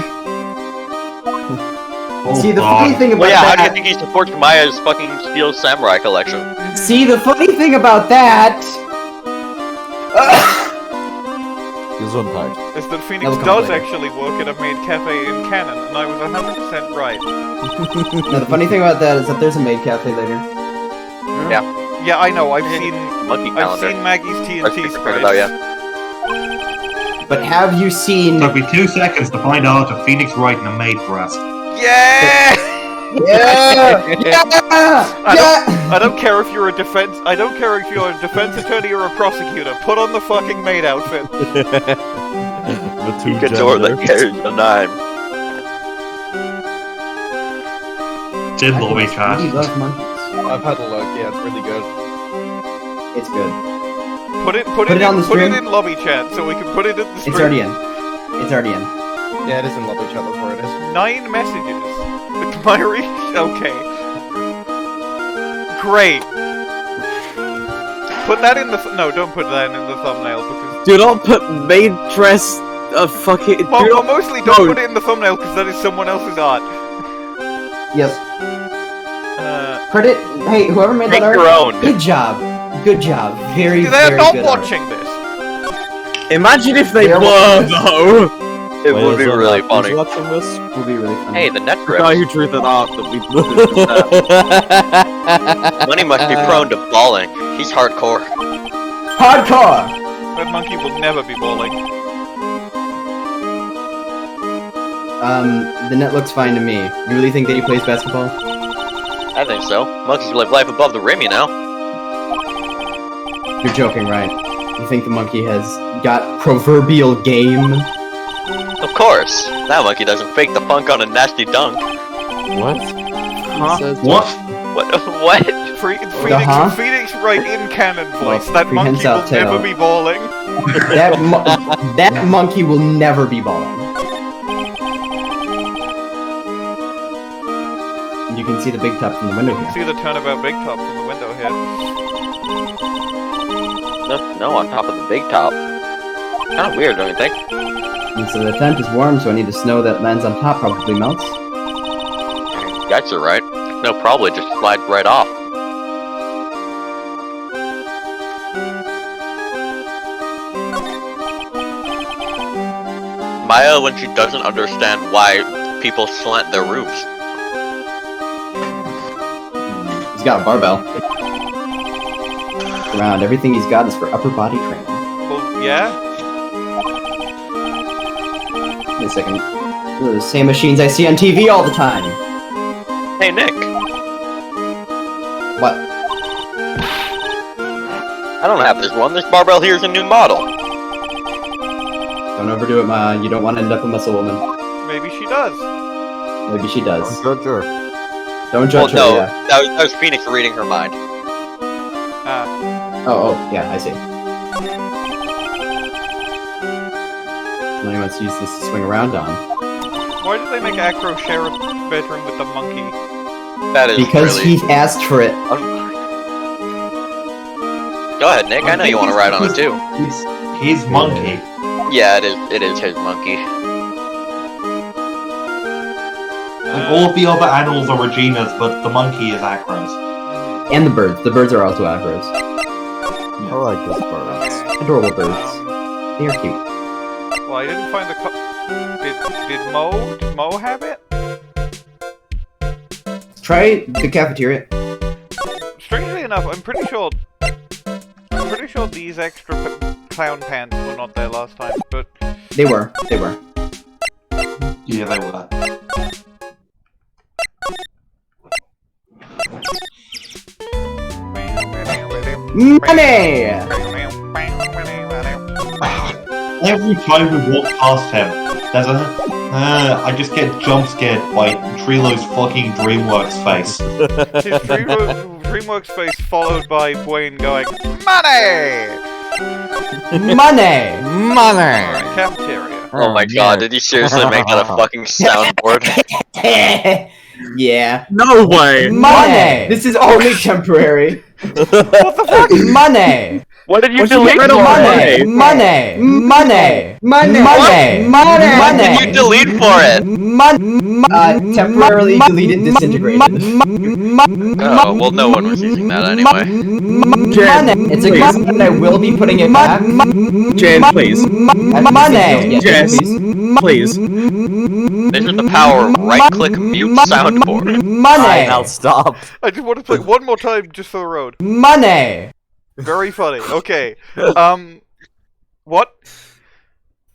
See, the funny thing about Well, yeah, how do you that. think he supports Maya's fucking Steel Samurai collection? See, the funny thing about that. Gesundheit. Is that Phoenix That'll come does later. actually work at a maid cafe in canon, and I was 100% right. No, the funny thing about that is that there's a maid cafe later. Yeah, I know. I've seen Monkey calendar. Maggie's I was TNT thinking spreads. about you. But have you seen? Took me 2 seconds to find out if Phoenix Wright in a maid breast. Yeah! Yeah! I don't care if you're a defense. I don't care if you're a defense attorney or a prosecutor. Put on the fucking maid outfit. The two Couture that genders. carries a nine. Did lobby chat. We love monkeys. I've had a look. Yeah, it's really good. It's good. Put it it on the put it stream. in lobby chat so we can put it in the stream. It's already in. It's already in. Yeah, it is in lobby chat. That's where it is. 9 messages. Myri. Okay. Great. Put that in the no. Don't put that in the thumbnail because. Do not put maid dress. Fucking. Well, mostly don't put it in the thumbnail because that is someone else's art. Yes. Uh, Credit. Hey, whoever made Make that art. your own. Good job. Good job. Very, they're very not good watching art. this. Imagine if they They're were watching though. It Wait, would be is that really who's funny. watching this? Will be really funny. Hey, the net The grip. guy who drew that art that we. Money must be prone to balling. He's hardcore. Hardcore. That monkey will never be bowling. The net looks fine to me. You really think that he plays basketball? I think so. Monkeys live life above the rim, you know? You're joking, right? You think the monkey has got proverbial game? Of course. That monkey doesn't fake the funk on a nasty dunk. What? Huh? Says What? What? What? Phoenix Wright in canon voice. That monkey prehensile will tail. never be balling. That monkey will never be balling. You can see the big top from the window here. See the turnabout big top from the window here. No, on top of the big top. Kind of weird, don't you think? And so the tent is warm, so any of the snow that lands on top probably melts. Guys are right. No, probably just slides right off. Maya, when she doesn't understand why people slant their roofs. He's got a barbell. Around everything he's got is for upper body training. Well, yeah. Wait a second. Those are the same machines I see on TV all the time. Hey, Nick. What? I don't have this one. This barbell here is a new model. Don't overdo it, Ma. You don't want to end up a muscle woman. Maybe she does. Maybe she does. Don't judge her. Don't judge her, no, yeah. that was Phoenix reading her mind. Oh, yeah, I see. Now he wants to use this to swing around on. Why did they make Acro share a bedroom with the monkey? That is Because really... he asked for it. Go ahead, Nick. I know you want to ride on it too. He's monkey. Yeah, it is his monkey. And all the other animals are Regina's, but the monkey is Acro's. And the birds. The birds are also Acros. I like this bird. Adorable birds. They are cute. Well, I didn't find the Did Mo have it? Try the cafeteria. Strangely enough, I'm pretty sure these extra clown pants were not there last time, but... They were. Yeah, they were. Money! Every time we walk past him, there's a... I just get jump scared by Trilo's fucking DreamWorks face. His DreamWorks face followed by Bwain going, MONEY! Money! Alright, cafeteria. Oh my god, did you seriously make that a fucking soundboard? Yeah. No way! Money! This is only temporary. What the fuck? Money! What did you What'd you delete get for rid of it? money? What did you delete for it? Temporarily deleted disintegration. Oh, well no one was using that anyway. Jen, It's a please. good and I will be putting it back. Jen, please. Money! Jess, please. This is the power of right-click mute soundboard. Money! Now stop. I just want to play one more time just for the road. Money! Very funny. Okay. What?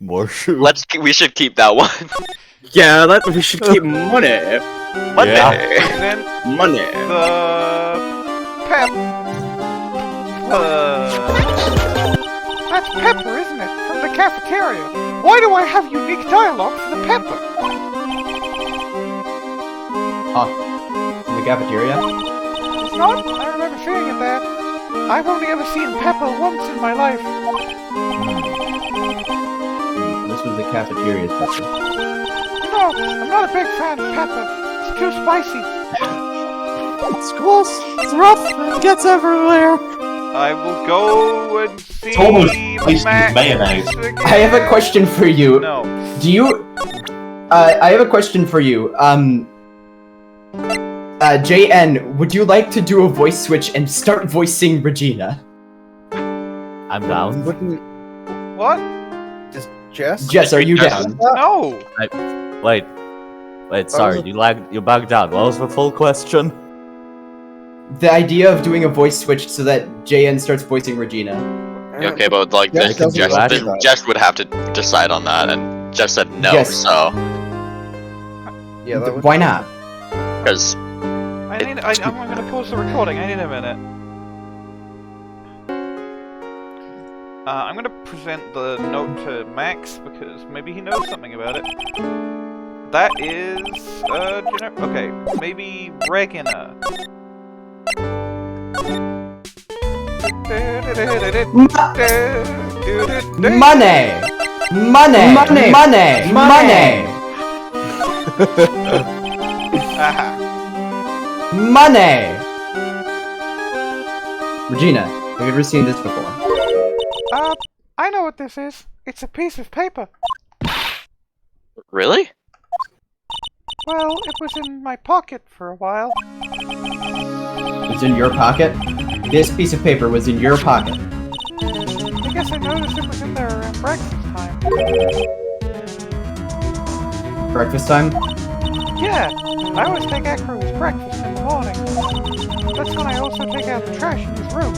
More shoes. We should keep that one. Yeah, we should keep money. Monday. Then Money. the pep. That's Pepper, isn't it? From the cafeteria. Why do I have unique dialogue for the Pepper? In the cafeteria? It's not? I remember seeing it there. I've only ever seen Pepper once in my life. This was the cafeteria's pepper. You know, I'm not a big fan of Pepper. It's too spicy. It's close. It's rough. It gets everywhere. I will go and see It's almost spicy Max mayonnaise. again. I have a question for you. No. Do you... I have a question for you. JN, would you like to do a voice switch and start voicing Regina? I'm down. What? Jess? Jess, are you down? No. Wait, sorry, you bugged down. What was the full question? The idea of doing a voice switch so that JN starts voicing Regina. Okay, but like Jess doesn't do that. Jess would have to decide on that, and Jess said no, Yes. so Yeah, that was... Why not? because I'm gonna pause the recording. I need a minute. I'm gonna present the note to Max because maybe he knows something about it. That is, okay, maybe Regina. Money! Money! Money! Money! Money! Money! Regina, have you ever seen this before? I know what this is. It's a piece of paper. Really? Well, it was in my pocket for a while. It's in your pocket? This piece of paper was in your pocket. I guess I noticed it was in there around breakfast time. Breakfast time? Yeah, I always take Acro his breakfast in the morning. That's when I also take out the trash in his room.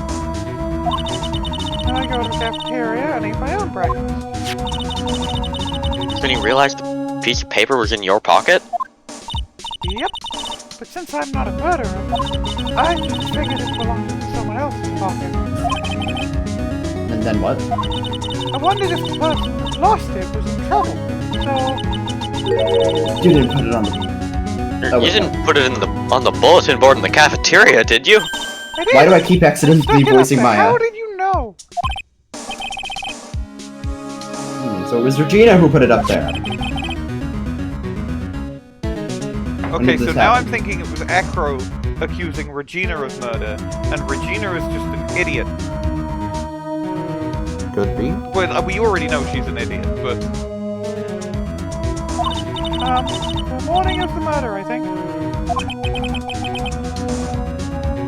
Then I go to the cafeteria and eat my own breakfast. Then you realized the piece of paper was in your pocket? Yep, but since I'm not a murderer, I just figured it belonged to someone else's pocket. And then what? I wondered if the person who lost it was in trouble, so... You didn't put it on the... You didn't put it on the bulletin board in the cafeteria, did you? I did. Why do I keep accidentally voicing Maya? How did you know? So it was Regina who put it up there. Okay, so now I'm thinking it was Acro accusing Regina of murder, and Regina is just an idiot. Could be. Well, we already know she's an idiot, but... The morning of the murder, I think.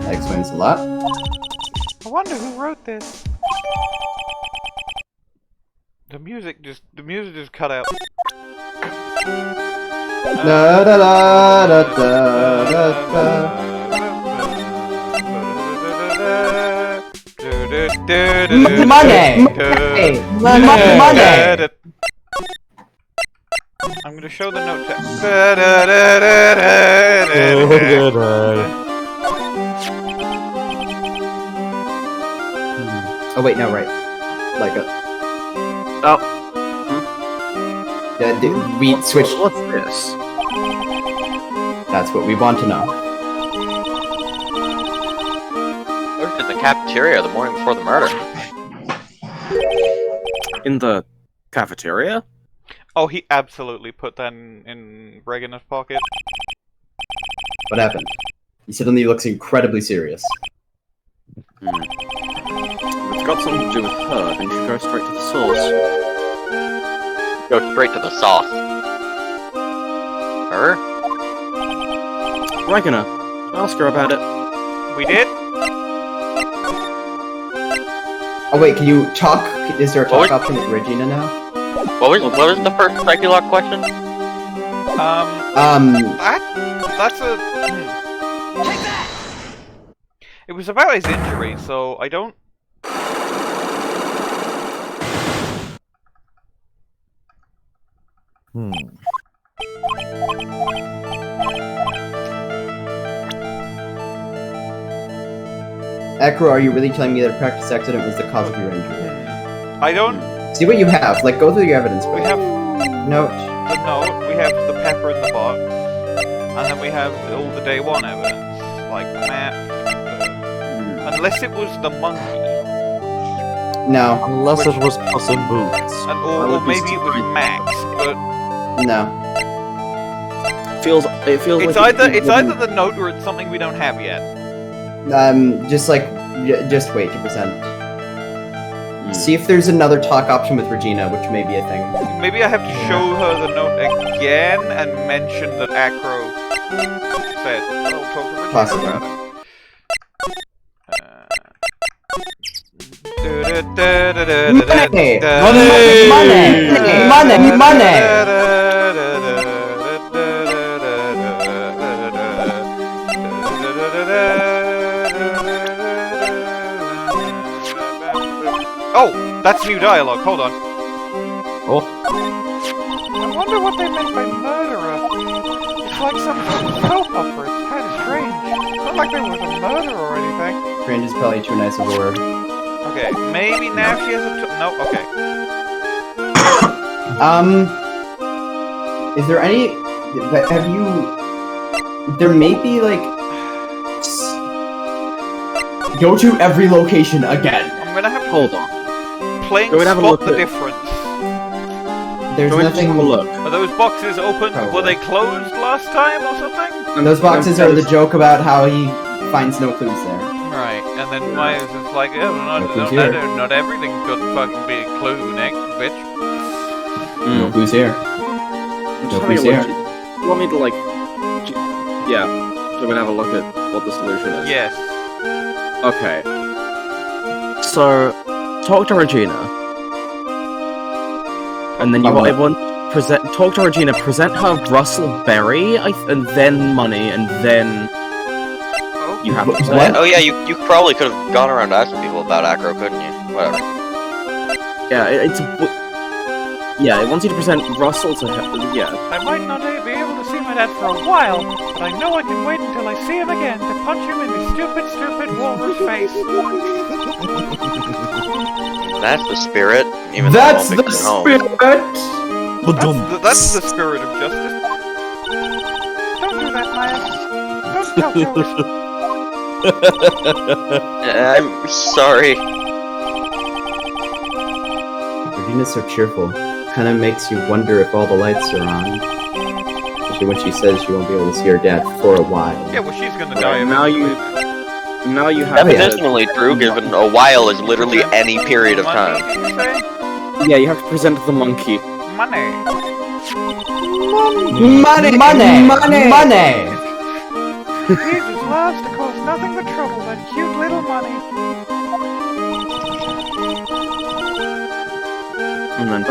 That explains a lot. I wonder who wrote this. The music just cut out. Da da da da da da da. Money! Money! I'm gonna show the note text. Oh wait, no, right. Like a... Oh. We switched... What's this? That's what we want to know. Worked in the cafeteria the morning before the murder. In the cafeteria? Oh, he absolutely put that in Regina's pocket. What happened? He suddenly looks incredibly serious. If it's got something to do with her, then you should go straight to the source. Go straight to the sauce. Her? Regina, ask her about it. We did? Oh wait, can you talk? Is there a talk option with Regina now? What was the first Psyche-Lock question? That's a... It was about his injury, so I don't... Acro, are you really telling me that a practice accident was the cause of your injury? I don't... See what you have. Like, go through your evidence. We have... Note. The note, we have the pepper in the box, and then we have all the day one evidence, like the map. Unless it was the monkey. No. Unless it was Puss in Boots. Or maybe it was Max, but... No. It feels it's like either the note or it's something we don't have yet. Just like, just wait to present. See if there's another talk option with Regina, which may be a thing. Maybe I have to show her the note again and mention that Acro said, "Oh, talk to Regina Possibly. about Money! Money! Oh, that's new dialogue. Hold on. Oh. I wonder what they meant by murderer. It's like some sort of soap opera. It's kind of strange. It's not like there was a murder or anything. Strange is probably too nice of a word. Okay, maybe now she has a... No, okay. Is there any... Have you... There may be, like... Go to every location again. I'm gonna have to Hold on. plain Go and have a spot look the at- difference. There's Go and just nothing. have a look. Are those boxes open? Probably. Were they closed last time or something? And those boxes are the joke about how he finds no clues there. Right, and then Myers is like, oh, No clues here. not everything could fucking be a clue, Nick, bitch. No clues here. I'm No just having a clues look. here. You want me to like? Yeah. So we're gonna have a look at what the solution is. Yes. Okay. So, talk to Regina, and then you want everyone talk to Regina. Present her Russel Berry, and then money, and then you have to What? say. Oh yeah, you probably could have gone around asking people about Acro, couldn't you? Whatever. Yeah, yeah. It wants you to present Russel to her. Yeah. I might not be able to see my dad for a while, but I know I can wait until I see him again to punch him in his stupid, stupid walrus face. That's the spirit. Even That's though the it won't fix it home. spirit! That's the spirit of justice. Don't do that, Myers. Don't tell jokes. I'm sorry. Regina's so cheerful. Kind of makes you wonder if all the lights are on. Especially when she says she won't be able to see her dad for a while. Yeah, well, she's gonna die. Now you have That's additionally true, given a while is literally any period of Money, time. did you say? Yeah, you have to present the monkey. Money. Money! Money! Money! Money! He just loves to cause nothing but trouble, that cute little money. And then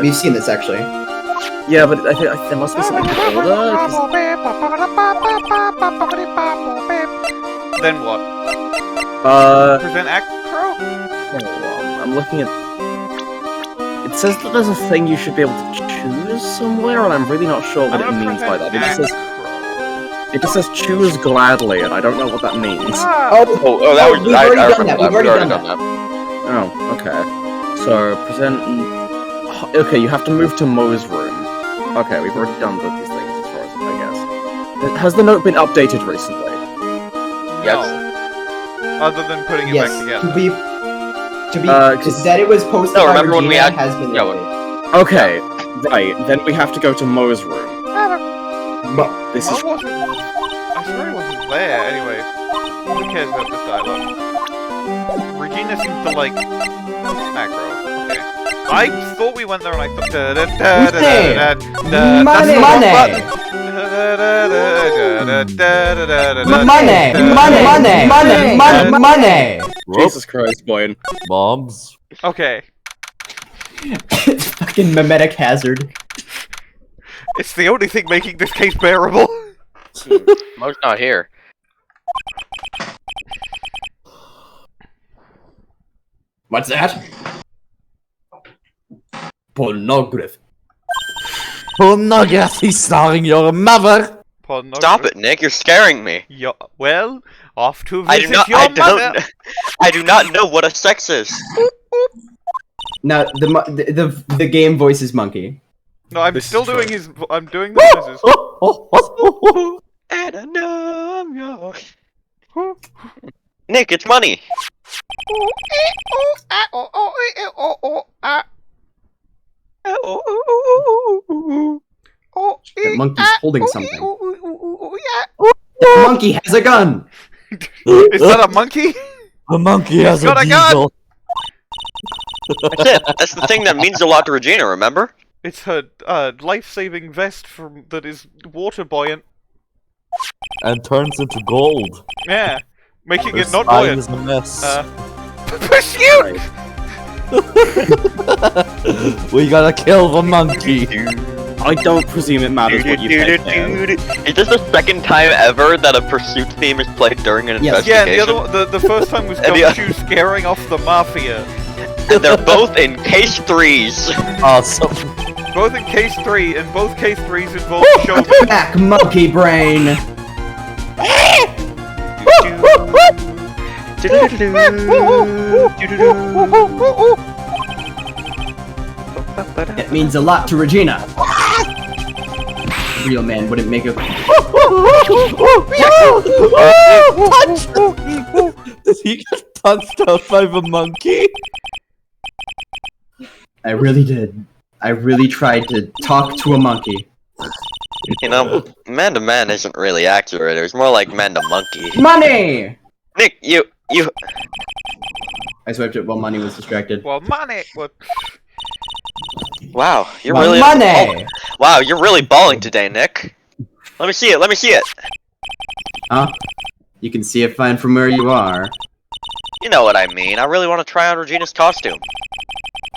We've seen this actually. yeah, but I think there must be something to order. 'Cause- Then what? Present Acro? Hold on, I'm looking at. It says that there's a thing you should be able to choose somewhere, and I'm really not sure what I'm it gonna means by present that. Acro. It just says choose gladly, and I don't know what that means. Oh, that was we've I already done remember that. that. We've already done done that. Oh, okay. So present. Okay, you have to move to Mo's room. Okay, we've already done these things as far as I guess. Has the note been updated recently? Yes. No. Other than putting it Yes. back To together. be that it was posted No, by remember when we Regina had- has been yeah, updated. Okay, right. Then we have to go to Mo's room. This Mo is wasn't. I swear he wasn't there. Anyway, who cares about this dialogue? Regina seems to like Acro. Okay. I thought we went there and I thought. Money! Money! Jesus Christ, Bwain. Bombs. Okay. Fucking mimetic hazard. It's the only thing making this case bearable. Mo's not here. What's that? Pornography. Pornography starring your mother. Stop it, Nick! You're scaring me. Well, off to I do visit not. your I mother. don't. I do not know what a sex is. Now the game voice is monkey. No, I'm This still is doing true. his. I'm doing the noises. And I know I'm Nick, it's money. The monkey's holding something. The monkey has a gun. Is that a monkey? The monkey has got a a gun! diesel. That's it. That's the thing that means a lot to Regina. Remember? It's her life-saving vest from that is water buoyant. And turns into gold. Yeah, making Her it not spine buoyant. is a mess. Pursuit! We gotta kill the monkey. I don't presume it matters what you take there. Is this the second time ever that a pursuit theme is played during an Yes. Yeah, investigation? the other one, the first time was And the Gumshoe scaring off the mafia. And they're both in case 3s. Awesome. Both in case 3, and both case 3s involve shoulder. Back, monkey brain. It means a lot to Regina. Real man wouldn't make a. This he get punched out by the monkey? I really did. I really tried to talk to a monkey. You know, man to man isn't really accurate. It's more like man to monkey. Money! Nick, you. I swiped it while Money was distracted. Well, money. What? Wow, you're My really. money! Wow, you're really balling today, Nick. Let me see it. Let me see it. Huh? You can see it fine from where you are. You know what I mean. I really want to try on Regina's costume.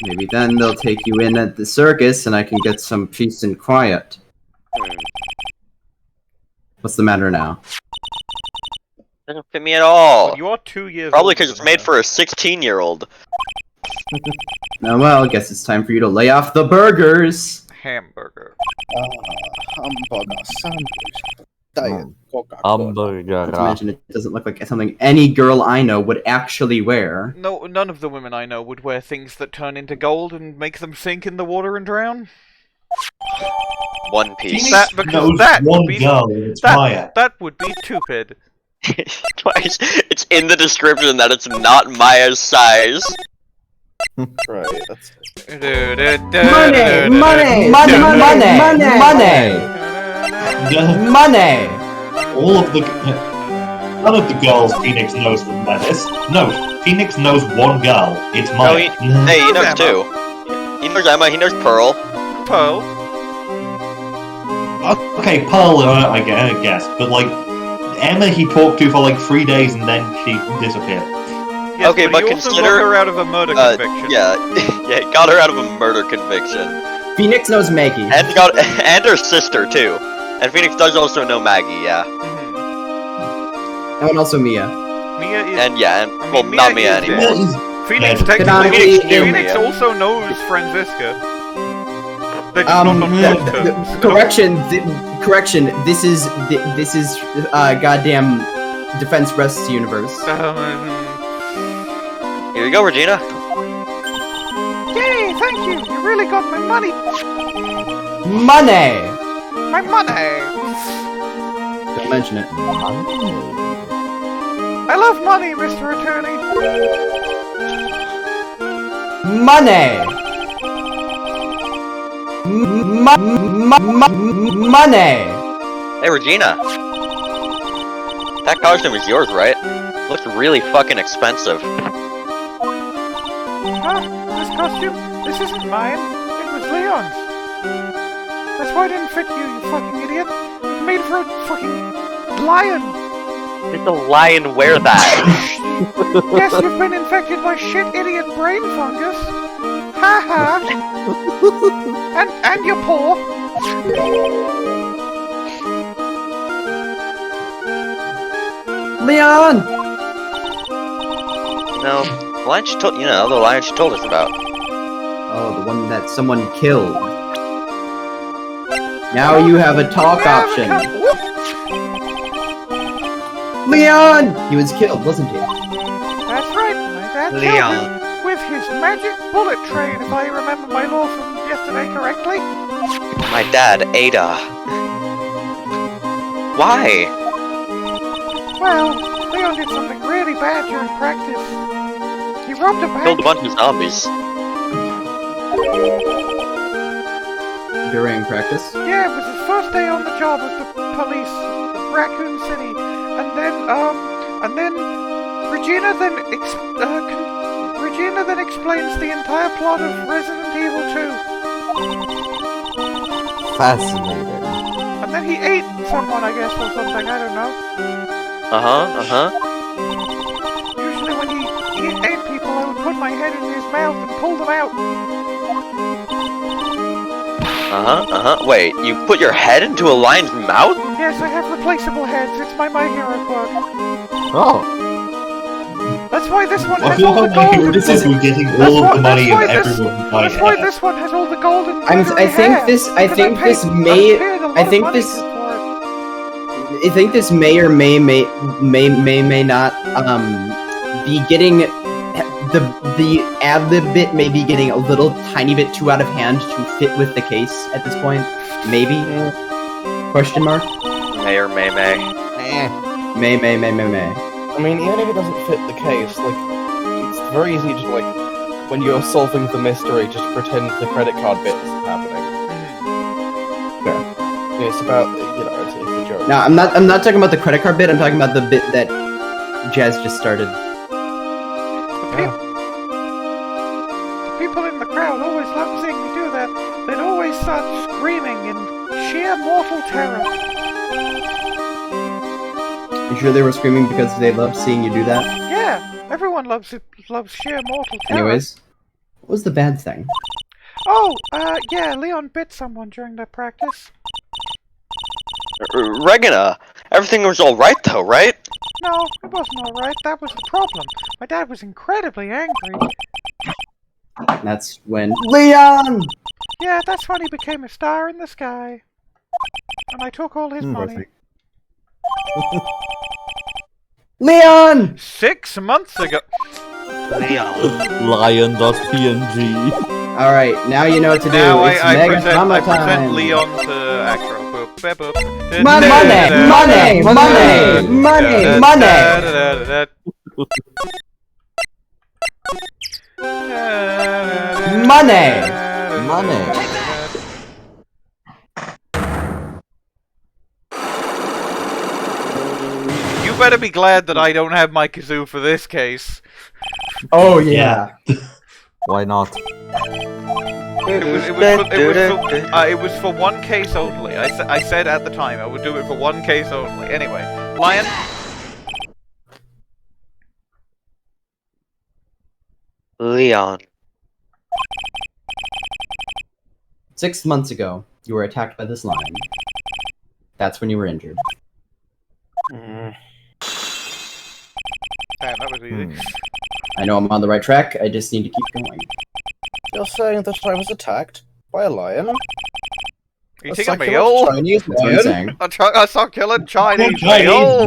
Maybe then they'll take you in at the circus and I can get some peace and quiet. What's the matter now? Doesn't fit me at all. But you are 2 years Probably older because it's than made her. for a 16-year-old. Oh well, guess it's time for you to lay off the burgers! Hamburger. Hamburger sandwich. Diet Coca-Cola. Hamburger. Not to mention, it doesn't look like something any girl I know would actually wear. No, none of the women I know would wear things that turn into gold and make them sink in the water and drown. One Piece. That because knows that one would be girl, and it's Maya. that would be stupid. Twice. It's in the description that it's not Maya's size. Right, that's Money! Money! Money! Money! Money! Money! All of the none of the girls Phoenix knows from Menace. No, Phoenix knows one girl. It's No, Maya. hey, he knows Emma. two. He knows Emma, he knows Pearl. Pearl. Okay, Pearl, I guess, but like Emma, he talked to for like 3 days and then she disappeared. Yes, Okay, but you also consider- got her out of a murder conviction. Yeah, yeah, he got her out of a murder conviction. Phoenix knows Maggie. And her sister, too. And Phoenix does also know Maggie, yeah. Oh, and also Mia. Mia is. And yeah, and, I mean, well, Mia not Mia is anymore. dead. Phoenix Yeah. technically. Canonically, Phoenix Mia. also knows Franziska. They're just not on good terms. Correction. This is goddamn Defense Rests universe. Here you go, Regina. Yay, thank you. You really got my money. Money. My money. Don't mention it. I love money, Mr. Attorney. Money. Money. Hey, Regina. That costume is yours, right? Looks really fucking expensive. Huh? This costume? This isn't mine. It was Leon's. That's why it didn't fit you, you fucking idiot. It made for a fucking lion. Did the lion wear that? Yes, you've been infected by shit idiot brain fungus. Ha ha. And your paw. Leon. No, the lion she told the lion she told us about. Oh, the one that someone killed. Now you have a talk option. Leon! He was killed, wasn't he? That's right, my dad killed him with his magic bullet train, if I remember my lore from yesterday correctly. My dad, Ada. Why? Well, Leon did something really bad during practice. He robbed a Killed a bank. bunch of zombies. During practice? Yeah, it was his first day on the job with the police, Raccoon City, and then Regina then explains the entire plot of Resident Evil 2. Fascinating. And then he ate someone, I guess, or something, I don't know. Usually when he ate people, I would put my head in his mouth and pull them out. Wait, you put your head into a lion's mouth? Yes, I have replaceable heads. It's my hero quirk. Oh. That's why this one I has feel all how the my gold. hero and- says we're getting That's all of why- the money that's of why this- everyone by That's why head. this one has all the gold and I glittery think hair, this because I may paid a lot of money for it. I think this may or may not be getting the ad-lib bit may be getting a little tiny bit too out of hand to fit with the case at this point. Maybe? Question mark? May or may. May. I mean, even if it doesn't fit the case, like, it's very easy to, like, when you're solving the mystery, just pretend the credit card bit isn't happening. Fair. It's about, you know, it's a joke. No, I'm not talking about the credit card bit. I'm talking about the bit that Jazz just started. The people in the crowd always love seeing me do that. They'd always start screaming in sheer mortal terror. You sure they were screaming because they loved seeing you do that? Yeah, everyone loves sheer mortal terror. Anyways, what was the bad thing? Oh, yeah, Leon bit someone during their practice. Regina, everything was alright though, right? No, it wasn't alright, that was the problem. My dad was incredibly angry. That's when Leon! Yeah, that's when he became a star in the sky. And I took all his money. Leon! 6 months ago. Lion.png. Alright, now you know what to do. Now It's I Mega present Drama time. Leon to Acro. Boop, boop, boop. Money! You better be glad that I don't have my kazoo for this case. Oh yeah. Why not? It was for one case only. I said at the time I would do it for one case only. Anyway, Lion. Leon. 6 months ago, you were attacked by this lion. That's when you were injured. Damn, that was easy. I know I'm on the right track, I just need to keep going. You're saying that I was attacked by a lion? Are you A taking me succulent ill? Chinese That's what I'm lion? saying. A succulent Chinese male?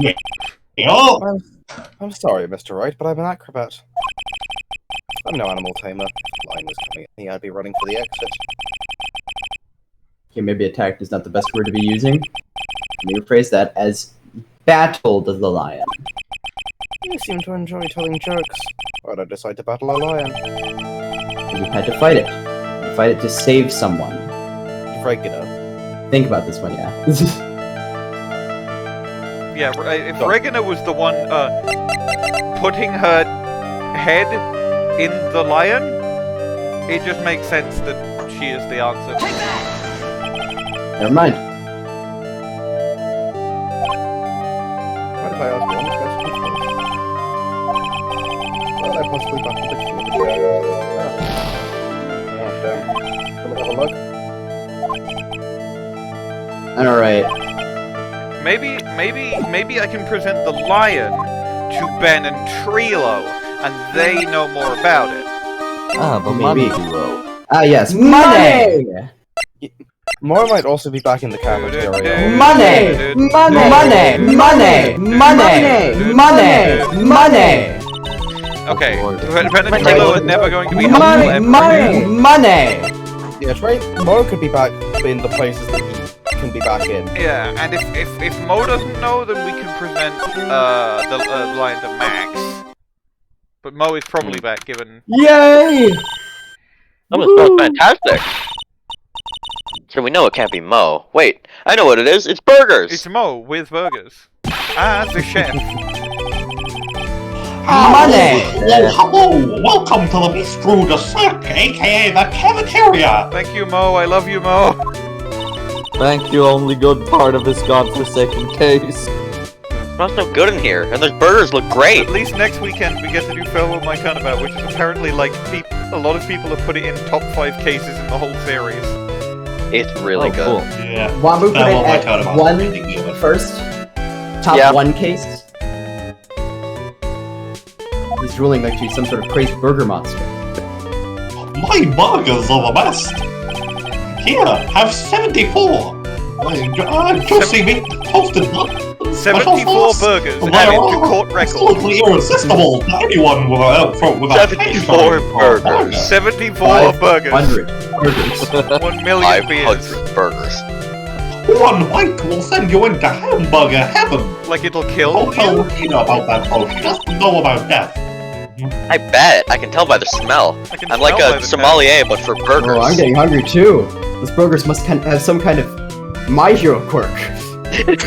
I'm sorry, Mr. Wright, but I'm an acrobat. I'm no animal tamer. Lion was coming at me, I'd be running for the exit. Okay, maybe attacked is not the best word to be using. Let me rephrase that as battled the lion. You seem to enjoy telling jokes. Why'd I decide to battle a lion? You had to fight it. You fight it to save someone. Regina. Think about this one, yeah. Yeah, if Regina was the one putting her head in the lion, it just makes sense that she is the answer. Never mind. What if I ask one question first? Why did I possibly battle the king of the dragon? Oh, damn. Can we have a look? Alright. Maybe I can present the lion to Ben and Trilo, and they know more about it. Ah, the money duo. Ah, yes. Money! Mora might also be back in the cafeteria. Money! Money! Okay, Lord. Ben and Trilo are never going to be helpful ever. Money! Yeah, right. Mora could be back in the places that he can be back in. Yeah, and if Mo doesn't know, then we can present the lion to Max. But Mo is probably back, given... Yay! That was so fantastic. So we know it can't be Mo. Wait, I know what it is. It's burgers. It's Mo with burgers. As the chef. Money! Hello, welcome to the Bistro de Cirque, aka the cafeteria. Thank you, Mo. I love you, Mo. Thank you, only good part of this godforsaken case. It smells so good in here, and those burgers look great. At least next weekend we get to do Farewell My Turnabout, which is apparently like a lot of people have put it in top 5 cases in the whole series. It's really good. Cool. Yeah. Wambu put Farewell, My it Turnabout. at one Really good. first. Top Yeah. 1 case. He's drooling like she's some sort of crazy burger monster. My burgers are the best. Here, have 74. Just see me toasted. 74 burgers added to court record. Absolutely irresistible to anyone with a 74 burgers. 74 burgers. 100 burgers. 1 million beers. 500 burgers. One bite will send you into hamburger heaven. Like it'll kill Don't tell you? Regina about that, though. She doesn't know about death. I bet. I can tell by the smell. I can I'm like tell by a the sommelier, but for burgers. Oh, I'm getting hungry too. Those burgers must have some kind of My Hero quirk. It's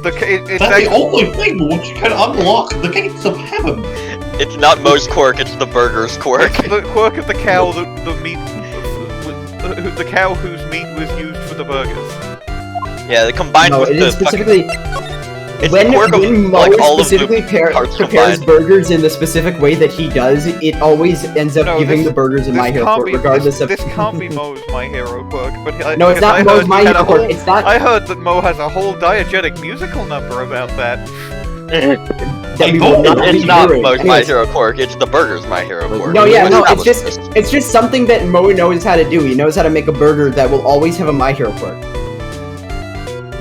That's the only thing which can unlock the gates of heaven. It's not Moe's quirk, it's the burger's quirk. It's the quirk of the cow, the meat, the cow whose meat was used for the burgers. Yeah, they combined No, with it the is specifically it's when the quirk of Mo like all of specifically the prepares combined. burgers in the specific way that he does. It always ends up No, giving this- the burgers in My Hero can't quirk, be- regardless of. This can't be Moe's My Hero quirk, but No, it's not Moe's My Hero quirk. It's not. I heard that Mo has a whole diegetic musical number about that. That we will not It's be not hearing. Moe's My Anyways. Hero quirk, it's the burger's My Hero quirk. No, yeah, We no, it's established just this. something that Mo knows how to do. He knows how to make a burger that will always have a My Hero quirk.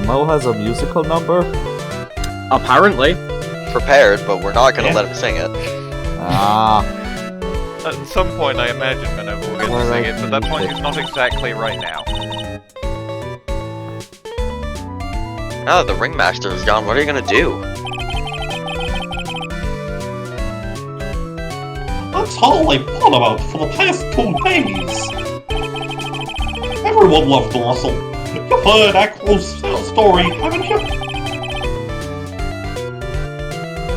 Mo has a musical number? Apparently. Prepared, but we're not gonna let him sing it. Ah. At some point, I imagine Minerva will get to sing it, but that point is not exactly right now. Now that the ringmaster is gone, what are you gonna do? That's all I've thought about for the past 2 days. Everyone loved Russel. You've heard Acro's story, haven't you?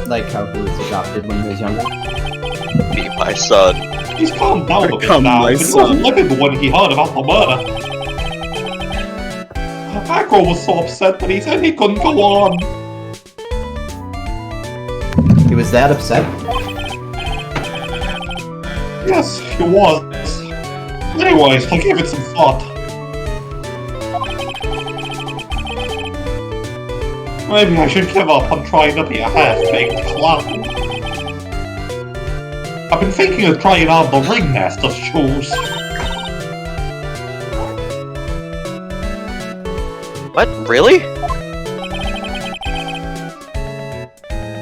Like how he was adopted when he was younger. Be my son. He's calmed down a bit Become now, my but he son. wasn't living when he heard about the murder. Acro was so upset that he said he couldn't go on. He was that upset. Yes, he was. Anyways, I gave it some thought. Maybe I should give up on trying to be a half-baked clown. I've been thinking of trying on the ringmaster's shoes. What? Really?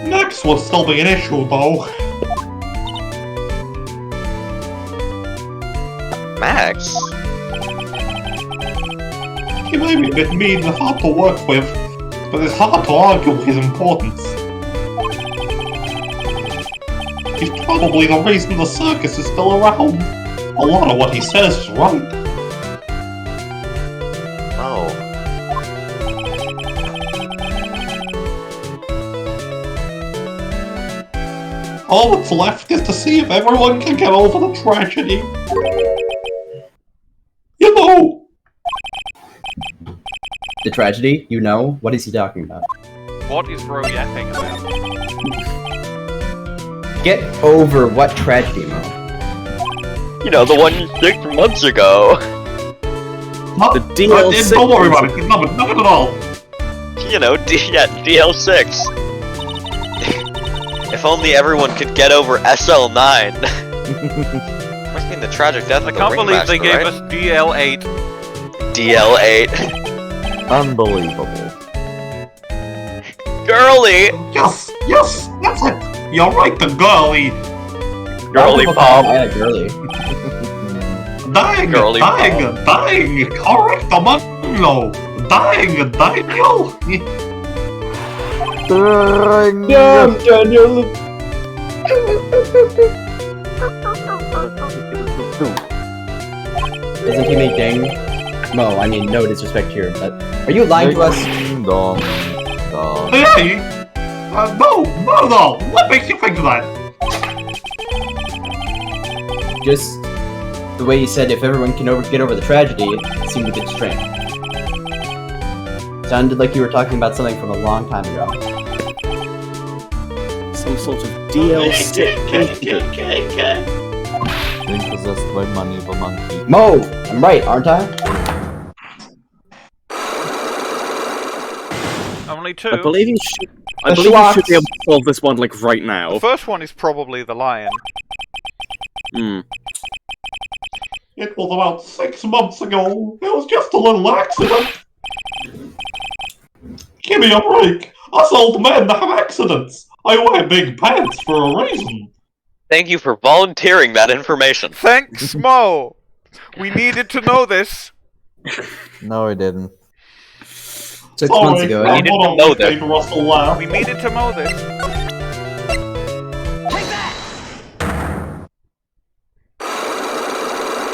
Next would still be an issue, though. Max? He may be a bit mean and hard to work with, but it's hard to argue his importance. He's probably the reason the circus is still around. A lot of what he says is right. Oh. All that's left is to see if everyone can get over the tragedy. You know! The tragedy, you know? What is he talking about? What is Ro yapping about? Get over what tragedy, Mo? You know, the one 6 months ago. The DLC. Don't worry about it, nothing at all. You know, DL6. If only everyone could get over SL9. Must mean the tragic death I of the can't believe they ringmaster, gave right? us DL8. DL8. Unbelievable. Girly! Yes, that's it. You're right, the girly. Girly pop. Yeah, girly. Dying, Girly dying. Correct, Amano. Dying, Daniel. Damn, Daniel! Doesn't he make ding? Mo, I mean, no disrespect here, but are you lying to us? Ding dong. Dong. Hey, no. What makes you think that? Just the way you said if everyone can get over the tragedy, it seemed a bit strange. Sounded like you were talking about something from a long time ago. Some sort of DLC. Being possessed by money of a monkey. Mo! I'm right, aren't I? Only 2. I believe you should. I The believe you should Schwartz. be able to solve this one like right The now. first one is probably the lion. Hmm. It was about 6 months ago. It was just a little accident. Give me a break. Us old men have accidents. I wear big pants for a reason. Thank you for volunteering that information. Thanks, Mo! We needed to know this. No, I didn't. 6 months ago. We needed to mow this. Russel laugh. We needed to mow this.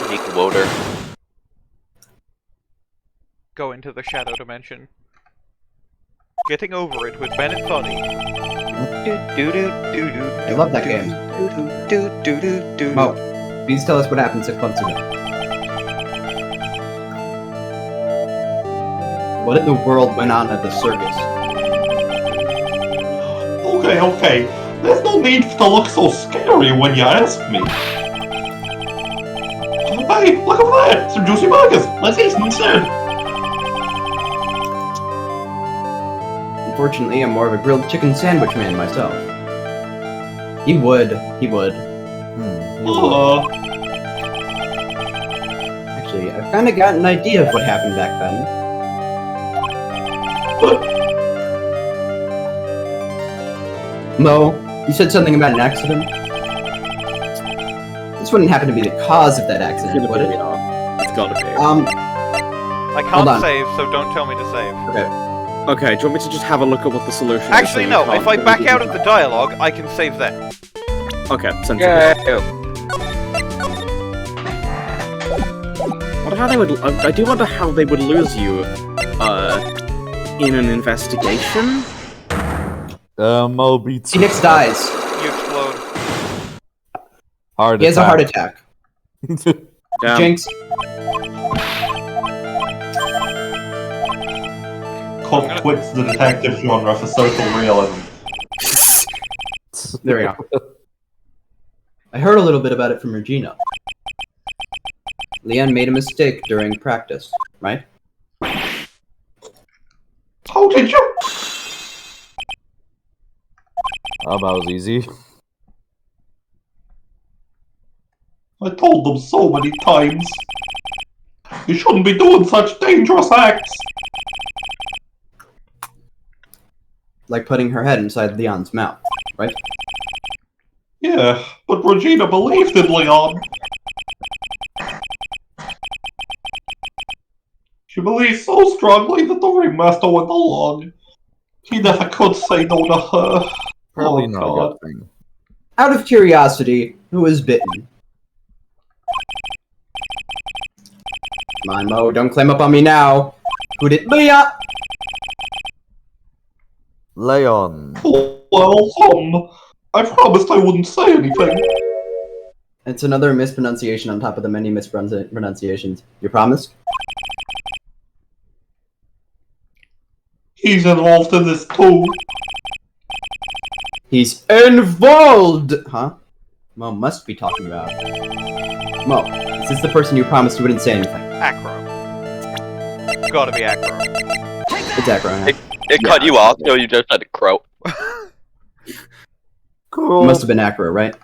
Unique woder. Go into the shadow dimension. Getting over it with Ben and Funny. I love that game. Mo, please tell us what happened 6 months ago. What in the world went on at the circus? Okay. There's no need to look so scary when you ask me. Hey, look over there! Some juicy burgers! Let's eat them instead! Unfortunately, I'm more of a grilled chicken sandwich man myself. He would. Actually, I've kinda got an idea of what happened back then. Mo, you said something about an accident? This wouldn't happen to be the cause of that accident, would it? It's gotta be. I Hold on. can't save, so don't tell me to save. Okay, do you want me to just have a look at what the solution is? Actually, so no. you can't If I really back do out of that? the dialogue, I can save then. Okay, sensible. I wonder how they would. I do wonder how they would lose you, in an investigation. Mo beats. Phoenix dies. You explode. Heart He has a heart attack. Damn. Jinx. Cult quits the detective genre for social realism. There we go. I heard a little bit about it from Regina. Leanne made a mistake during practice, right? How did you? Oh, that was easy. I told them so many times. You shouldn't be doing such dangerous acts. Like putting her head inside Leon's mouth, right? Yeah, but Regina believed in Leon. She believed so strongly that the ringmaster went along. He never could say no to her. Probably Oh, not God. a good thing. Out of curiosity, who was bitten? Come on, Mo, don't climb up on me now. Who did Leon? Leon. Well, I promised I wouldn't say anything. It's another mispronunciation on top of the many mispronunciations. You promise? He's involved in this too. He's involved! Huh? Mo must be talking about. Mo, is this the person you promised you wouldn't say anything? Acro. Gotta be Acro. It's Acro now. It cut you off, so you just had to crow. Cool. Must have been Acro, right?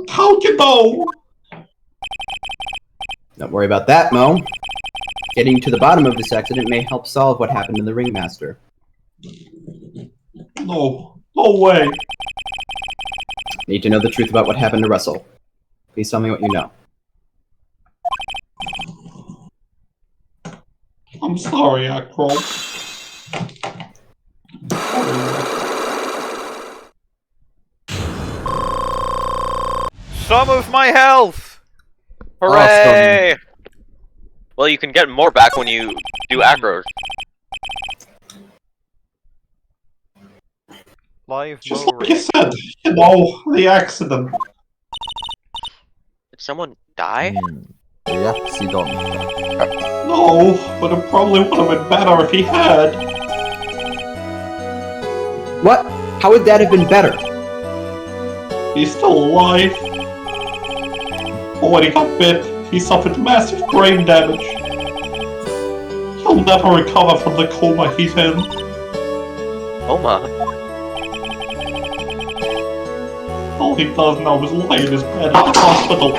How'd you know? Don't worry about that, Mo. Getting to the bottom of this accident may help solve what happened to the Ringmaster. No way. Need to know the truth about what happened to Russell. Please tell me what you know. I'm sorry, Acro. Some of my health! Hooray! Well, you can get more back when you do Acro. Live Just Mo like you raid. said, you know, the accident. Did someone die? Yeah, Sidon. No, but it probably would have been better if he had. What? How would that have been better? He's still alive. But when he got bit, he suffered massive brain damage. He'll never recover from the coma he's in. Oma. All he does now is lay in his bed at the hospital.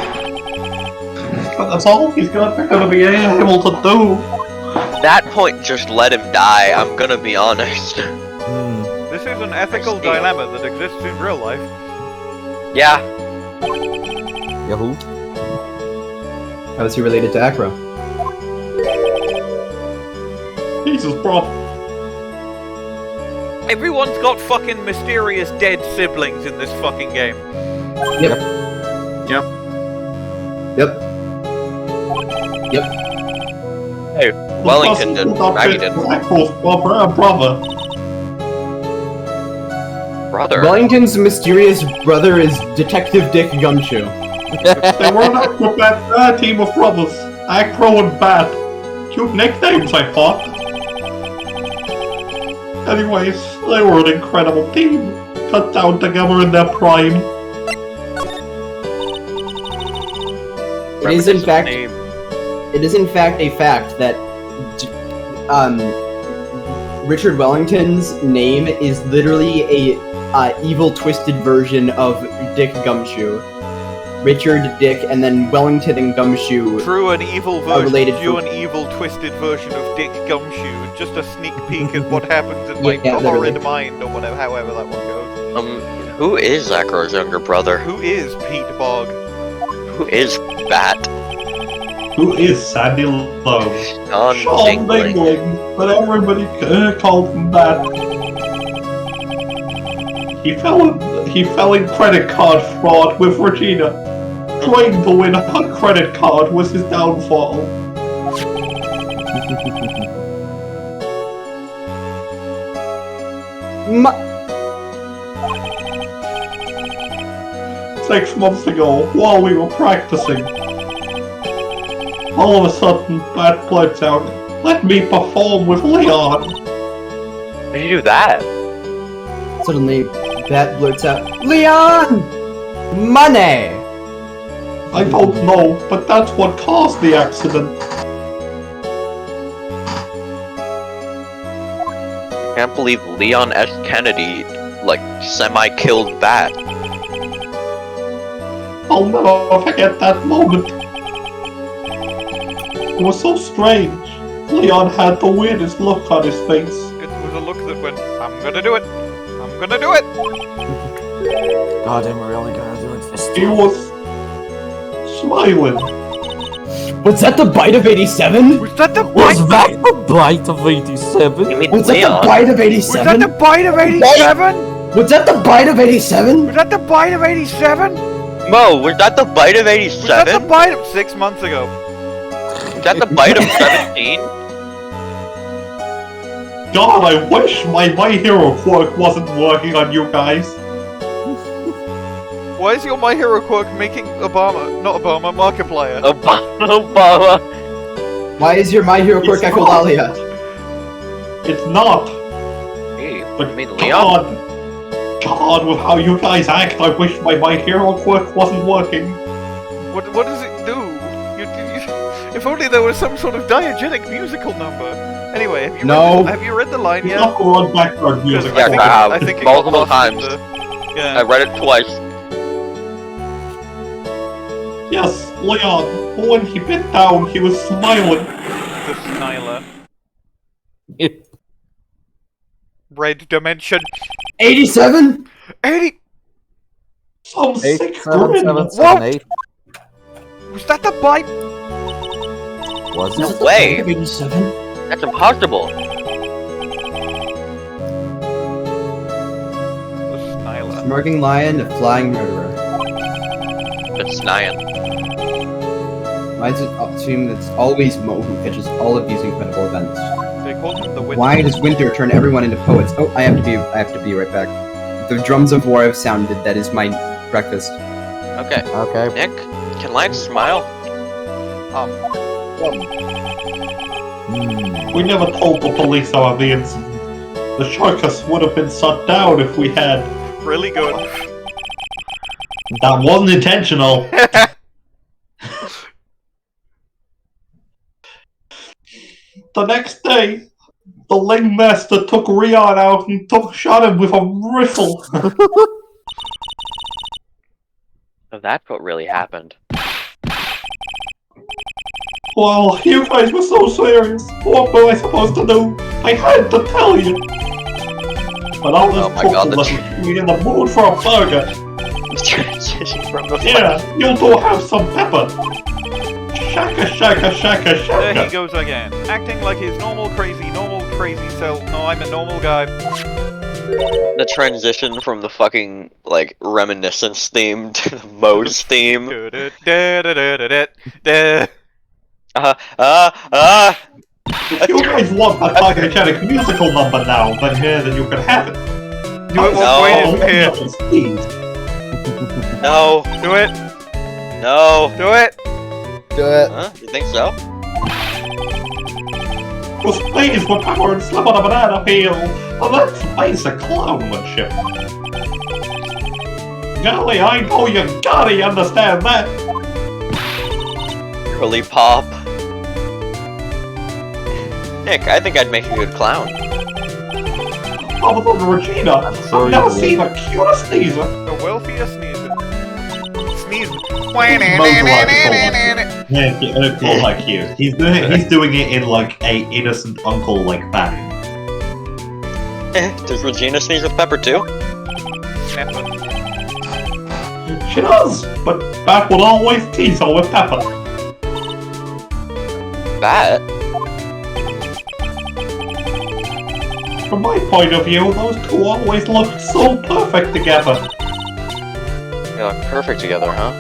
But that's all he's gonna be able to do. At that point, just let him die, I'm gonna be honest. This is an ethical dilemma that exists in real life. Yeah. Yahoo. How is he related to Acro? He's his brother. Everyone's got fucking mysterious dead siblings in this fucking game. Yep. Hey, Wellington did. Maggie did. Acro's brother. Brother. Wellington's mysterious brother is Detective Dick Gumshoe. They were an acrobat team of brothers. Acro and Bat. Cute nicknames, I thought. Anyways, they were an incredible team. Cut down together in their prime. It is in fact a fact that Richard Wellington's name is literally a evil twisted version of Dick Gumshoe. Richard, Dick, and then Wellington and Gumshoe. Drew an evil related evil twisted version of Dick Gumshoe. Just a sneak peek at what happens in my horrid mind, or whatever, however that one goes. Who is Acro's younger brother? Who is Pete Bog? Who is Bat? Who is Sandy Lowe? Sean Dingling, but everybody called him that. He fell in credit card fraud with Regina. Trying to win a credit card was his downfall. Six months ago, while we were practicing, all of a sudden, Bat blurts out, "Let me perform with Leon." How did you do that? Suddenly, Bat blurts out, "Leon! Money!" I don't know, but that's what caused the accident. I can't believe Leon S. Kennedy, like, semi-killed Bat. I'll never forget that moment. It was so strange. Leon had the weirdest look on his face. It was a look that went, I'm gonna do it! I'm gonna do it! God, am I really gonna do it this time? He was smiling. Was that the bite of 87? Was that the Was bite? that the bite of 87? You mean Was that Leon? the bite of Was 87? that the bite of 87? Was that the bite of 87? Was that the bite of 87? Mo, was that the bite of Was that 87? the bite of 6 months ago? Was that the bite of 17? God, I wish my Hero quirk wasn't working on you guys. Why is your My Hero quirk making Markiplier? Obama. Why is your My Hero quirk It's echolalia? It's not. Hey, But you mean Leon? God, with how you guys act, I wish my Hero quirk wasn't working. What does it do? If only there was some sort of diegetic musical number. Anyway, have you read the line It's yet? not the run background music. Yeah, I think it multiple got lost in times. Yeah. I read it twice. Yes, Leon. When he bit down, he was smiling. The Snyler. Red Dimension. 87? 80! Some sick 8, 7, grin. 7, 7, 8. Was that the bite? Was No it? way. 87? That's impossible. The Snyler. Smirking lion, a flying murderer. It's Nyan. Why is it assumed that it's always Mo who catches all of these incredible events? They call him the Winter. Why does winter turn everyone into poets? Oh, I have to be right back. The drums of war have sounded. That is my breakfast. Okay. Okay. Nick, can Lion smile? We never told the police about the incident. The circus would have been shut down if we had. Really good. That wasn't intentional. The next day, the Ling Master took Rion out and shot him with a rifle. So that's what really happened. Well, you guys were so serious. What was I supposed to do? I had to tell you. But all this Oh my God, talk the left me in the mood for a burger. Transition from the Yeah, you do have some pepper. Shaka, shaka, shaka, There he shaka. goes again, acting like his normal crazy, normal crazy self. No, I'm a normal guy. The transition from the fucking, like, reminiscence theme to the Moe's theme. If you guys want a psychedelic musical number now, then you can have it. Do it while Bwain isn't here. No. Do it. No. Do it. Do it. Huh? You think so? Was pleased with power and slip on a banana peel. Well, that's basic clownmanship. Golly, I know you gotta understand that. Curly Pop. Nick, I think I'd make a good clown. Other than Regina, I've never seen a cuter sneezer. The wealthiest sneezer. Sneeze. More like you. He's doing it in like a innocent uncle like fashion. Does Regina sneeze with pepper too? Never. She does, but Bat will always tease her with pepper. Bat? From my point of view, those two always look so perfect together. They look perfect together, huh?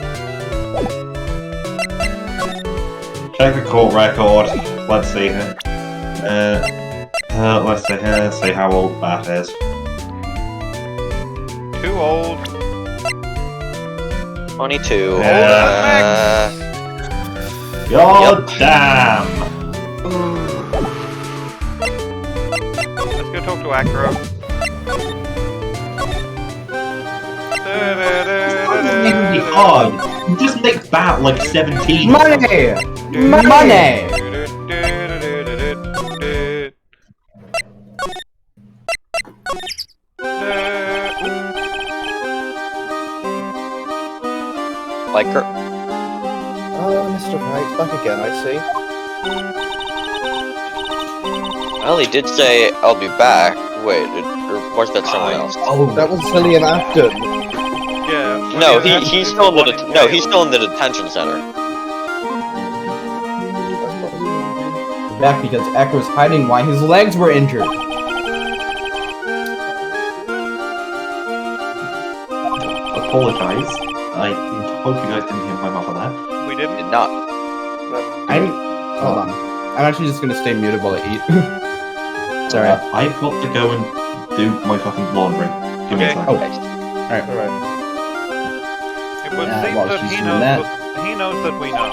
Check the court record. Let's see here. Let's see here. Let's see how old Bat is. Too old. 22. God damn! Let's go talk to Acro. Even the odd. Just make Bat like 17. Money! Money! Like her. Oh, Mr. Wright, back again, I see. Well, he did say, I'll be back. Wait, or was that someone else? Oh, that was Cillian Afton. Yeah. No, he's still in the he's still in the detention center. Back because Acro's hiding why his legs were injured. Apologize. I hope you guys didn't hear my mouth on that. We didn't. Did not. Hold on. I'm actually just gonna stay muted while I eat. Sorry. I've got to go and do my fucking laundry. Give me a Okay. second. Oh, alright. It would Yeah, seem while that she's he doing knows, that. he knows that we know.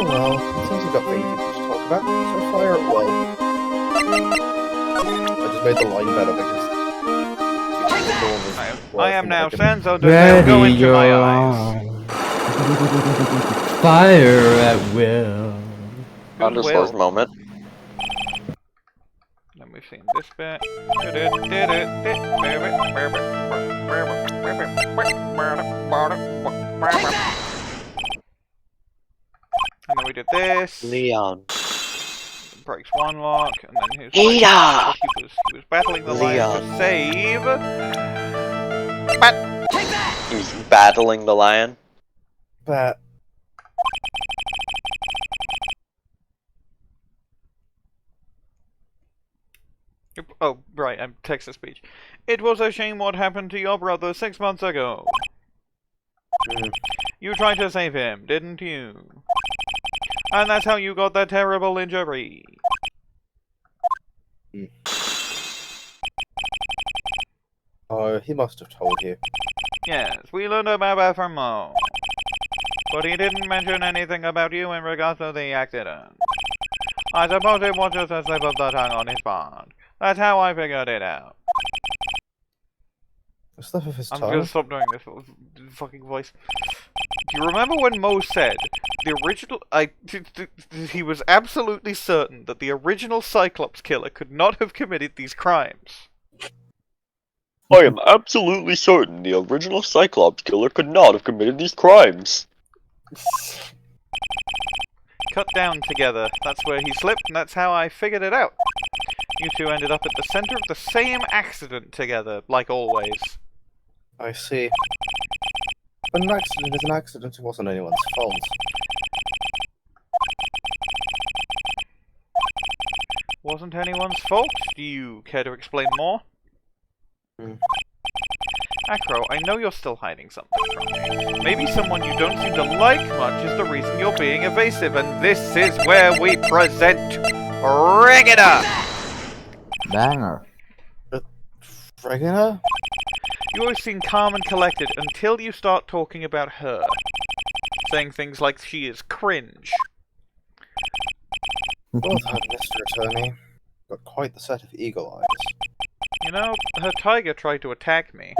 Well. It seems we've got things to talk about, so fire it well. I just made the line better because... I am now Sanzo to go into my eyes. Fire at will. Underscore's moment. Let me see this bit. And then we did this. Leon. Breaks one lock, and then his He was battling the lion to save. He's battling the lion. But... Oh, right, I'm text-to-speech. It was a shame what happened to your brother 6 months ago. You tried to save him, didn't you? And that's how you got that terrible injury. Oh, he must have told you. Yes, we learned about that from Mo. But he didn't mention anything about you in regards to the accident. I suppose it was just a slip of the tongue on his part. That's how I figured it out. A slip of his I'm tongue? gonna stop doing this fucking voice. Do you remember when Mo said the original... he was absolutely certain that the original Cyclops killer could not have committed these crimes? I am absolutely certain the original Cyclops killer could not have committed these crimes. Cut down together. That's where he slipped, and that's how I figured it out. You two ended up at the center of the same accident together, like always. I see. But an accident is an accident, it wasn't anyone's fault. wasn't anyone's fault. Do you care to explain more? Acro, I know you're still hiding something from me. Maybe someone you don't seem to like much is the reason you're being evasive, and this is where we present Regina! Banger. Regina? You always seem calm and collected until you start talking about her. Saying things like she is cringe. Both had Mr. Attorney. Got quite the set of eagle eyes. You know, her tiger tried to attack me.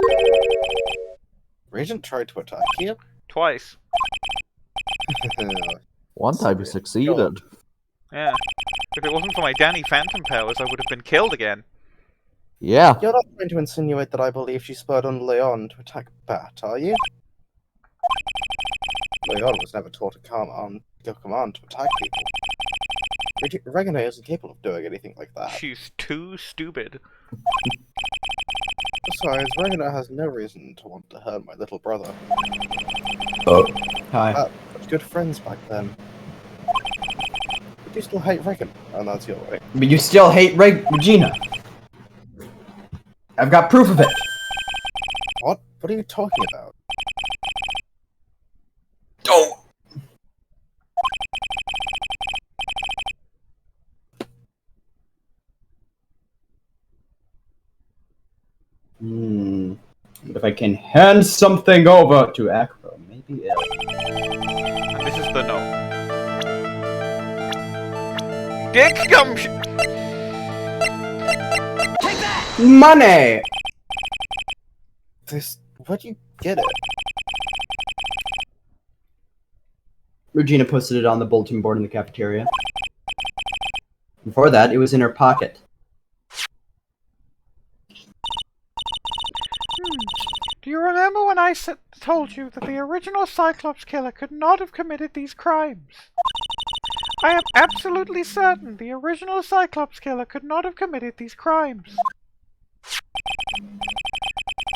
Regent tried to attack you? Twice. One time he succeeded. Yeah. If it wasn't for my Danny Phantom powers, I would have been killed again. Yeah. You're not trying to insinuate that I believe she spurred on Leon to attack Bat, are you? Leon was never taught a command to attack people. Regina isn't capable of doing anything like that. She's too stupid. Besides, Regina has no reason to want to hurt my little brother. Hi. But good friends back then. But you still hate Regina, and that's your way. But you still hate Regina. I've got proof of it. What? What are you talking about? Oh. But if I can hand something over to Acro, maybe it'll... And this is the no. Dick Gumshoe! Money! Where'd you get it? Regina posted it on the bulletin board in the cafeteria. Before that, it was in her pocket. Do you remember when I told you that the original Cyclops killer could not have committed these crimes? I am absolutely certain the original Cyclops killer could not have committed these crimes.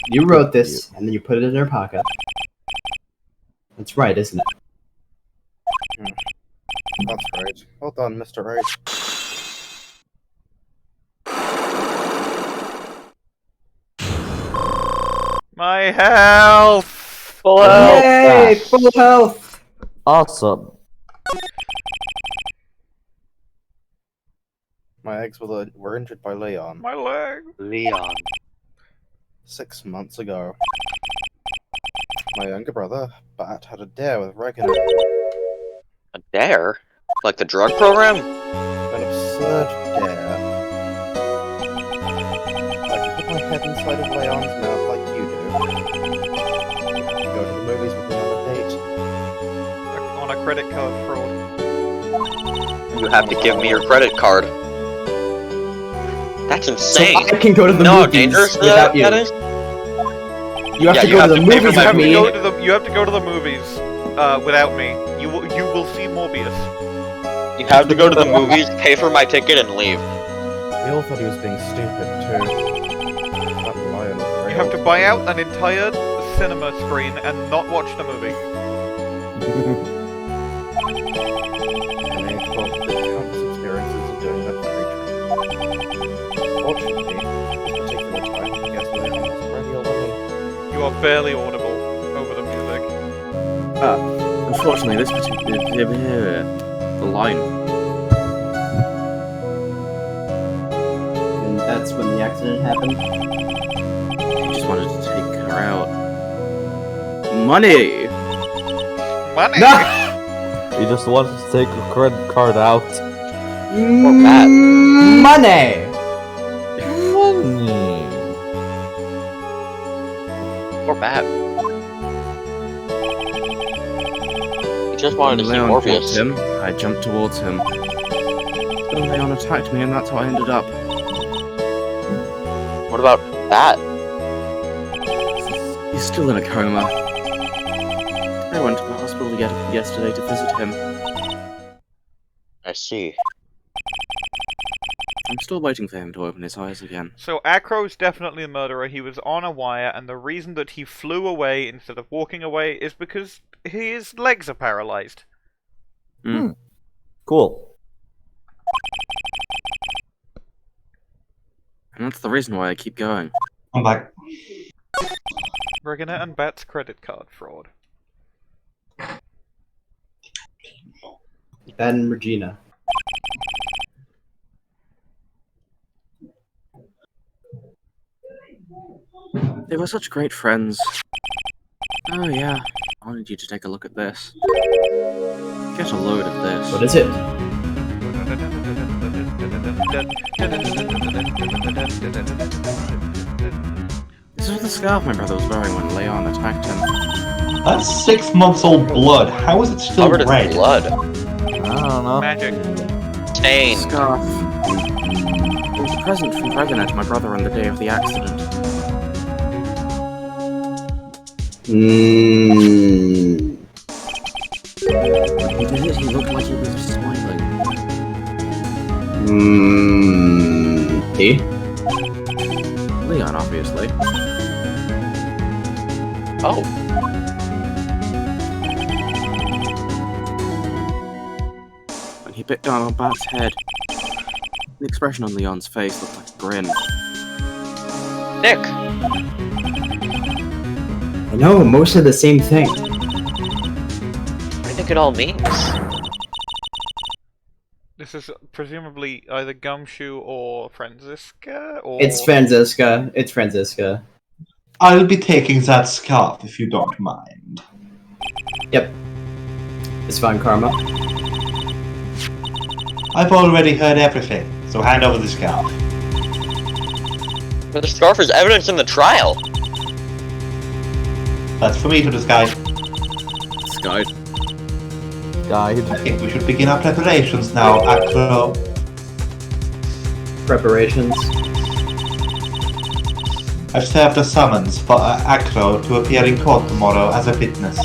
You wrote this, and then you put it in her pocket. That's right, isn't it? That's right. Well done, Mr. Wright. My health! Full health! Yay! Full health! Awesome. My eggs were injured by Leon My leg! Leon. 6 months ago. My younger brother, Bat, had a dare with Regina. A dare? Like the drug program? An absurd dare. I can put my head inside of Leon's mouth like you do. Go to the movies with me on a date. On a credit card fraud. You have to give me your credit card. That's insane. So I can go to the No, movies dangerous without you. that is? You have Yeah, to you go have to the to pay for movies my with me. You have to go to the movies without me. You will see Morbius. You have to go to the movies, pay for my ticket, and leave. We all thought he was being stupid, too. That lion was very You have to old. buy out an entire cinema screen and not watch the movie. And they thought the countless experiences of doing that very true. Fortunately, this particular time, I guess Leon was ready or willing. You are barely audible over the music. Unfortunately, this particular the line. And that's when the accident happened. He just wanted to take her out. Money! Money! He just wanted to take a credit card out. Matt. Money! Money. Or bad. He just wanted to see Leon Morbius. caught him. I jumped towards him. Then Leon attacked me, and that's how I ended up. What about that? He's still in a coma. I went to the hospital yesterday to visit him. I see. I'm still waiting for him to open his eyes again. So Acro's definitely a murderer. He was on a wire, and the reason that he flew away instead of walking away is because his legs are paralyzed. Cool. And that's the reason why I keep going. I'm back. Regina and Bat's credit card fraud. Bat and Regina. They were such great friends. Oh yeah, I wanted you to take a look at this. Get a load of this. What is it? This is the scarf my brother was wearing when Leon attacked him. That's 6 months old blood. How is it still Covered in red? blood. I don't know. Magic. Stained. Scarf. It was a present from Regina to my brother on the day of the accident. Mmm. When he did it, he looked like he was smiling. Mmm. He? Leon, obviously. Oh. When he bit down on Bat's head, the expression on Leon's face looked like a grin. Nick. I know, most of the same thing. What do you think it all means? This is presumably either Gumshoe or Franziska, or... It's Franziska. It's Franziska. I'll be taking that scarf if you don't mind. Yep. It's fine, Karma. I've already heard everything, so hand over the scarf. But the scarf is evidence in the trial. That's for me to decide. Sky. I think we should begin our preparations now, Acro. Preparations. I've served a summons for Acro to appear in court tomorrow as a witness.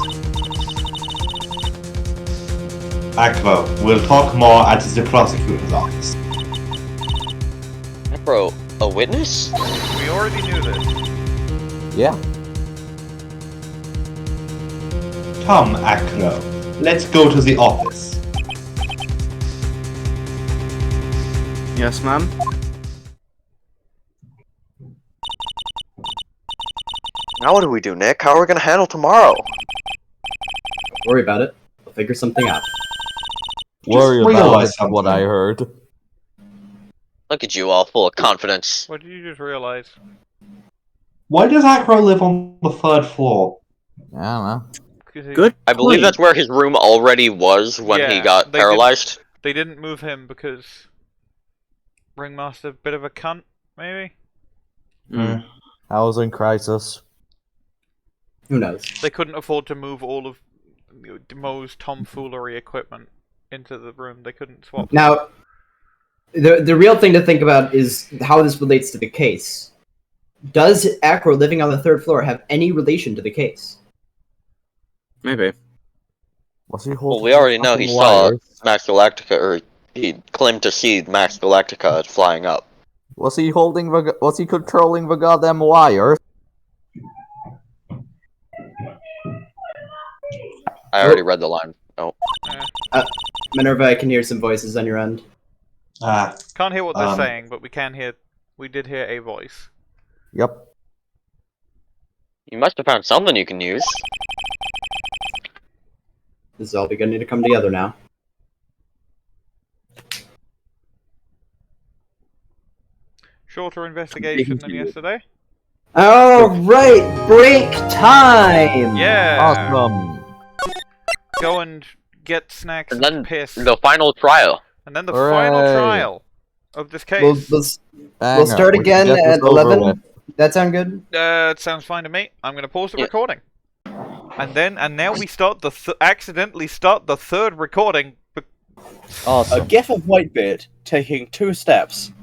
Acro, we'll talk more at the prosecutor's office. Acro, a witness? We already knew this. Yeah. Come, Acro. Let's go to the office. Yes, ma'am? Now what do we do, Nick? How are we gonna handle tomorrow? Don't worry about it. We'll figure something out. Worry about realize it, what I heard. Look at you all full of confidence. What did you just realize? Why does Acro live on the 3rd floor? I don't know. Good. I believe that's where his room already was when he Yeah, got they paralyzed. They didn't move him because... Ringmaster, bit of a cunt, maybe? I was in crisis. Who knows? They couldn't afford to move all of Mo's tomfoolery equipment into the room. They couldn't swap. Now, the real thing to think about is how this relates to the case. Does Acro living on the 3rd floor have any relation to the case? Maybe. Was he Well, we already know he saw Max Galactica, or he claimed to see Max Galactica flying up. Was he holding the? Was he controlling the goddamn wires? I already read the line. Oh. Minerva, I can hear some voices on your end. Can't hear what they're saying, but we can hear. We did hear a voice. Yep. You must have found something you can use. This is all beginning to come together now. Shorter investigation than yesterday. All right, break time. Yeah. Awesome. Go and get snacks And then and piss. the final trial. And then the final Hooray. trial of this case. We'll Hang start on, we can again get this at over 11. with. That sound good? It sounds fine to me. I'm going to pause the recording. And now we start accidentally start the 3rd recording. Awesome. A gif of Whitebeard taking 2 steps.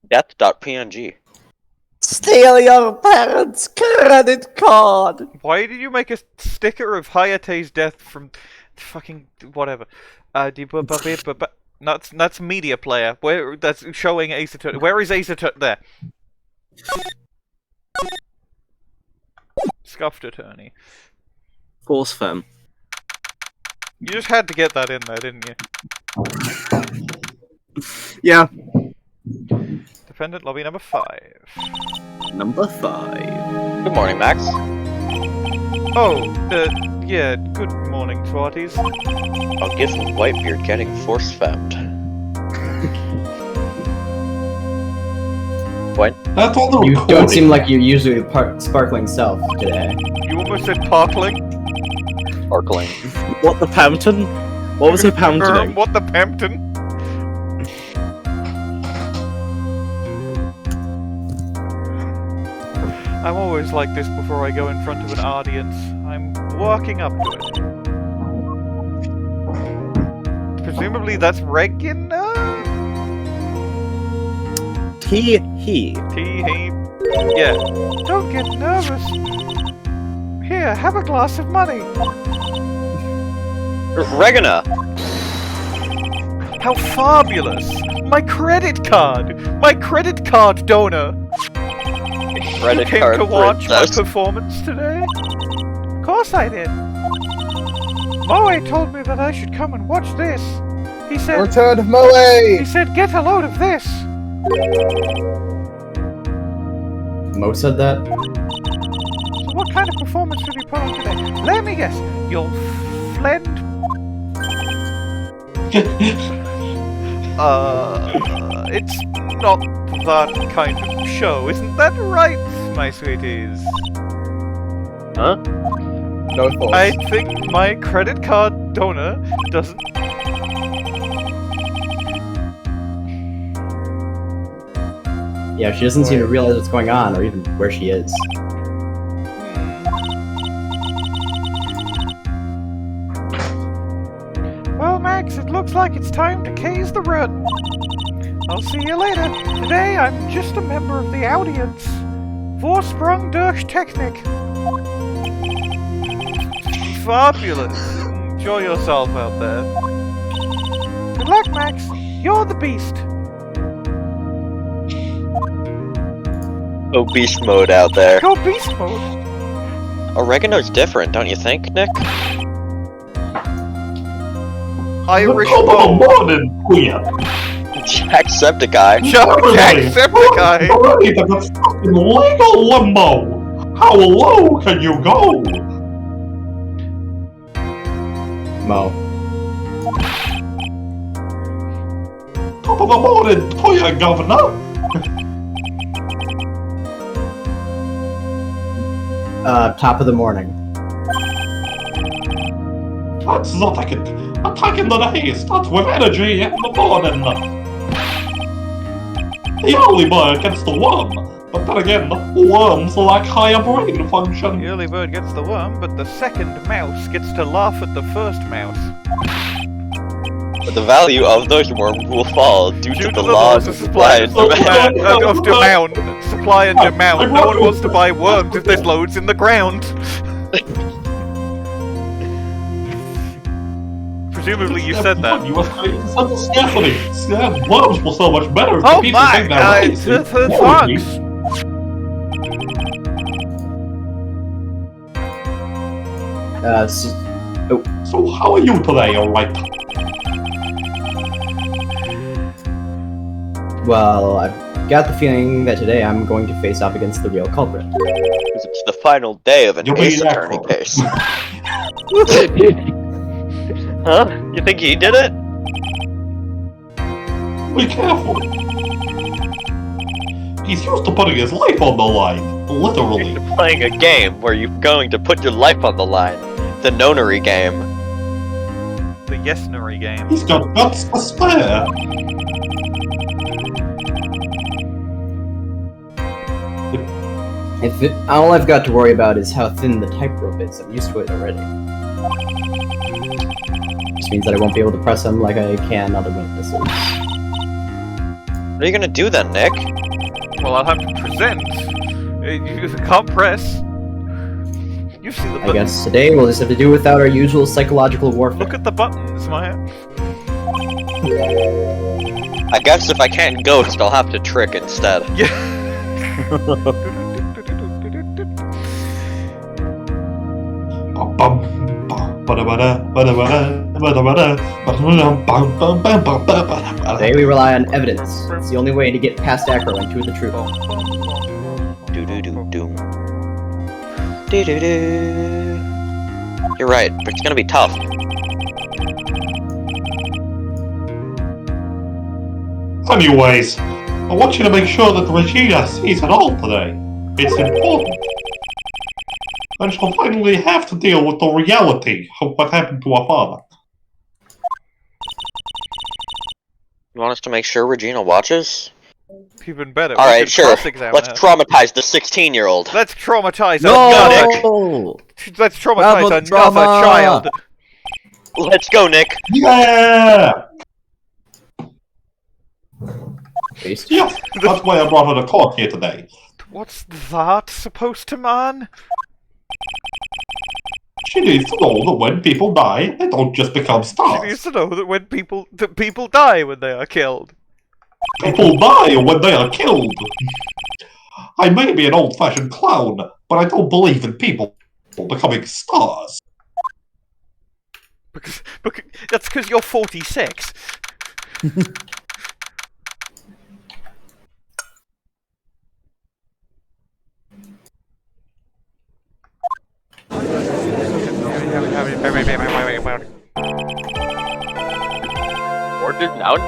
Death.png. Steal your parents' credit card! Why did you make a sticker of Hayate's death from fucking whatever? That's media player. Where that's showing Ace Attorney. Where is Ace Attorney? There. Scuffed Attorney. Force femme. You just had to get that in there, didn't you? Yeah. The Defendant lobby number 5. Number 5. Good morning, Max. Oh, yeah, good morning, Twatties. I'll give him Whitebeard getting force femmed. What? That's all the You recording. don't seem like your usually sparkling self today. You almost said parkling? Sparkling. What the Pampton? What was he Pamptoning? What the Pampton? I'm always like this before I go in front of an audience. I'm working up to it. Presumably that's Regina? He. He. Yeah. Don't get nervous. Here, have a glass of money. Regina! How fabulous! My credit card! My credit card donor! Credit You came card to watch my princess. performance today? Of course I did. Moe told me that I should come and watch this. He said, Return of Moe! he said, get a load of this. Mo said that? So what kind of performance did he put on today? Let me guess. You'll flend. It's not that kind of show, isn't that right, my sweeties? Huh? No thoughts. I think my credit card donor doesn't. Yeah, she doesn't seem to realize what's going on or even where she is. Well, Max, it looks like it's time to case the run. I'll see you later. Today, I'm just a member of the audience. Vorsprung durch Technik. Fabulous! Enjoy yourself out there. Good luck, Max. You're the beast. Go beast mode out there. Go beast mode. Oregano's different, don't you think, Nick? Irish Come on, Bo. morning, queer. Jacksepticeye. Jacksepticeye! Already the fucking legal limbo. How low can you go? Mo. Top of the morning to you, Governor. Top of the morning. That's not attacking the day starts with energy in the morning. The early bird gets the worm, but then again, worms lack higher brain function. The early bird gets the worm, but the second mouse gets to laugh at the first mouse. But the value of those worms will fall due to the laws of supply and of demand. demand. Supply and demand. No one wants to buy worms if there's loads in the ground. Presumably you said that. You were trying to sell the Stephanie. Worms were so much better. Oh People my! think they're It's racist. thanks. So how are you today, alright? Well, I've got the feeling that today I'm going to face off against the real culprit. Because it's the final day of an You'll be ace that attorney close. case. Huh? You think he did it? Be careful. He's used to putting his life on the line. Literally. You're playing a game where you're going to put your life on the line. The nonary game. The yes-nary game. He's got guts to spare. All I've got to worry about is how thin the tightrope is. I'm used to it already. Which means that I won't be able to press them like I can other witnesses. What are you gonna do then, Nick? Well, I'll have to present. You can't press. You see the I buttons. guess today we'll just have to do without our usual psychological warfare. Look at the buttons, Maya. I guess if I can't ghost, I'll have to trick instead. Yeah. Bum, bum, bum, ba-da-ba-da, ba-da-ba-da. Today we rely on evidence. It's the only way to get past Acro and to the truth. You're right, but it's gonna be tough. Anyways, I want you to make sure that Regina sees it all today. It's important. And she'll finally have to deal with the reality of what happened to her father. You want us to make sure Regina watches? Even better. Alright, sure. Let's traumatize the 16-year-old. Let's traumatize No! Nick. Let's traumatize another child. Let's go, Nick. Yeah! Yeah, that's why I brought her to court here today. What's that supposed to mean? She needs to know that when people die, they don't just become stars. She needs to know that when people die when they are killed. People die when they are killed. I may be an old-fashioned clown, but I don't believe in people becoming stars. Because that's because you're 46.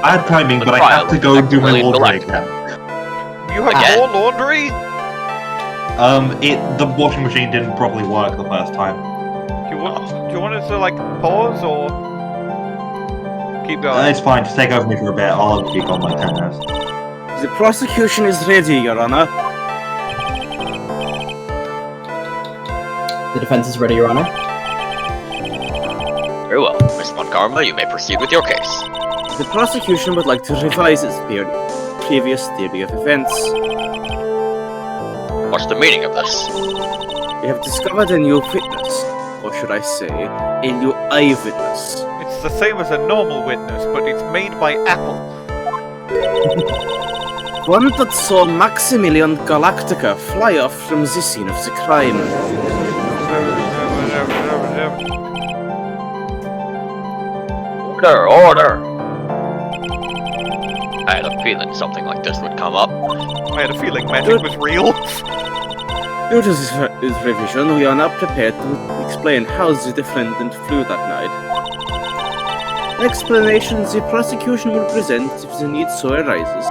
Bad timing, but I have to go do my laundry. You have more laundry? The washing machine didn't properly work the first time. Do you want us to like pause or keep going? It's fine, just take over me for a bit. I'll keep on my 10 minutes. The prosecution is ready, Your Honor. The defense is ready, Your Honor. Very well. Miss Montgomery, you may proceed with your case. The prosecution would like to revise its previous theory of events. What's the meaning of this? We have discovered a new witness, or should I say, a new eyewitness. It's the same as a normal witness, but it's made by Apple. One that saw Maximilian Galactica fly off from the scene of the crime. Order! I had a feeling something like this would come up. I had a feeling magic was real. Due to this revision, we are now prepared to explain how the defendant flew that night. An explanation the prosecution will present if the need so arises.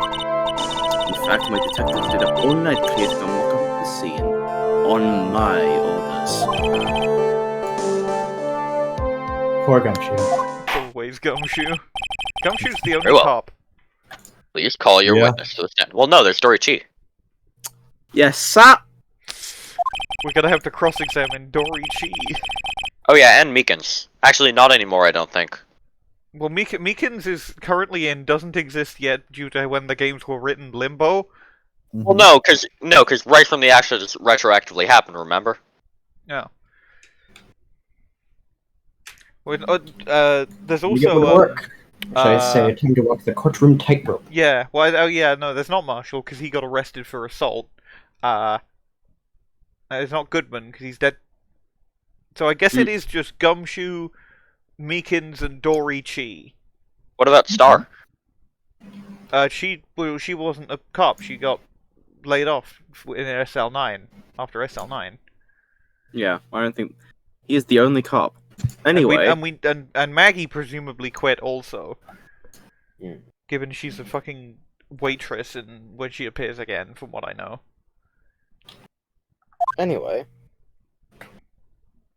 In fact, my detective did a whole night creating a mock-up of the scene. On my orders. Poor Gumshoe. Always Gumshoe. Gumshoe's the only Very well. cop. Please call your witness to the stand. Well, no, there's Dorichi. Yes, sir. We're gonna have to cross-examine Dorichi. Oh yeah, and Meekins. Actually, not anymore, I don't think. Well, Meekins is currently in doesn't exist yet due to when the games were written limbo. Well, no, because right from the action it's retroactively happened. Remember? Yeah. Well, there's You get also to work. Should I say, time to walk the courtroom tightrope. yeah. Well, oh yeah, no, there's not Marshall because he got arrested for assault. It's not Goodman because he's dead. So I guess it is just Gumshoe, Meekins, and Dorichi. What about Star? She wasn't a cop. She got laid off in SL9 after SL9. Yeah, I don't think he's the only cop. Anyway, and Maggie presumably quit also, given she's a fucking waitress and when she appears again, from what I know. Anyway.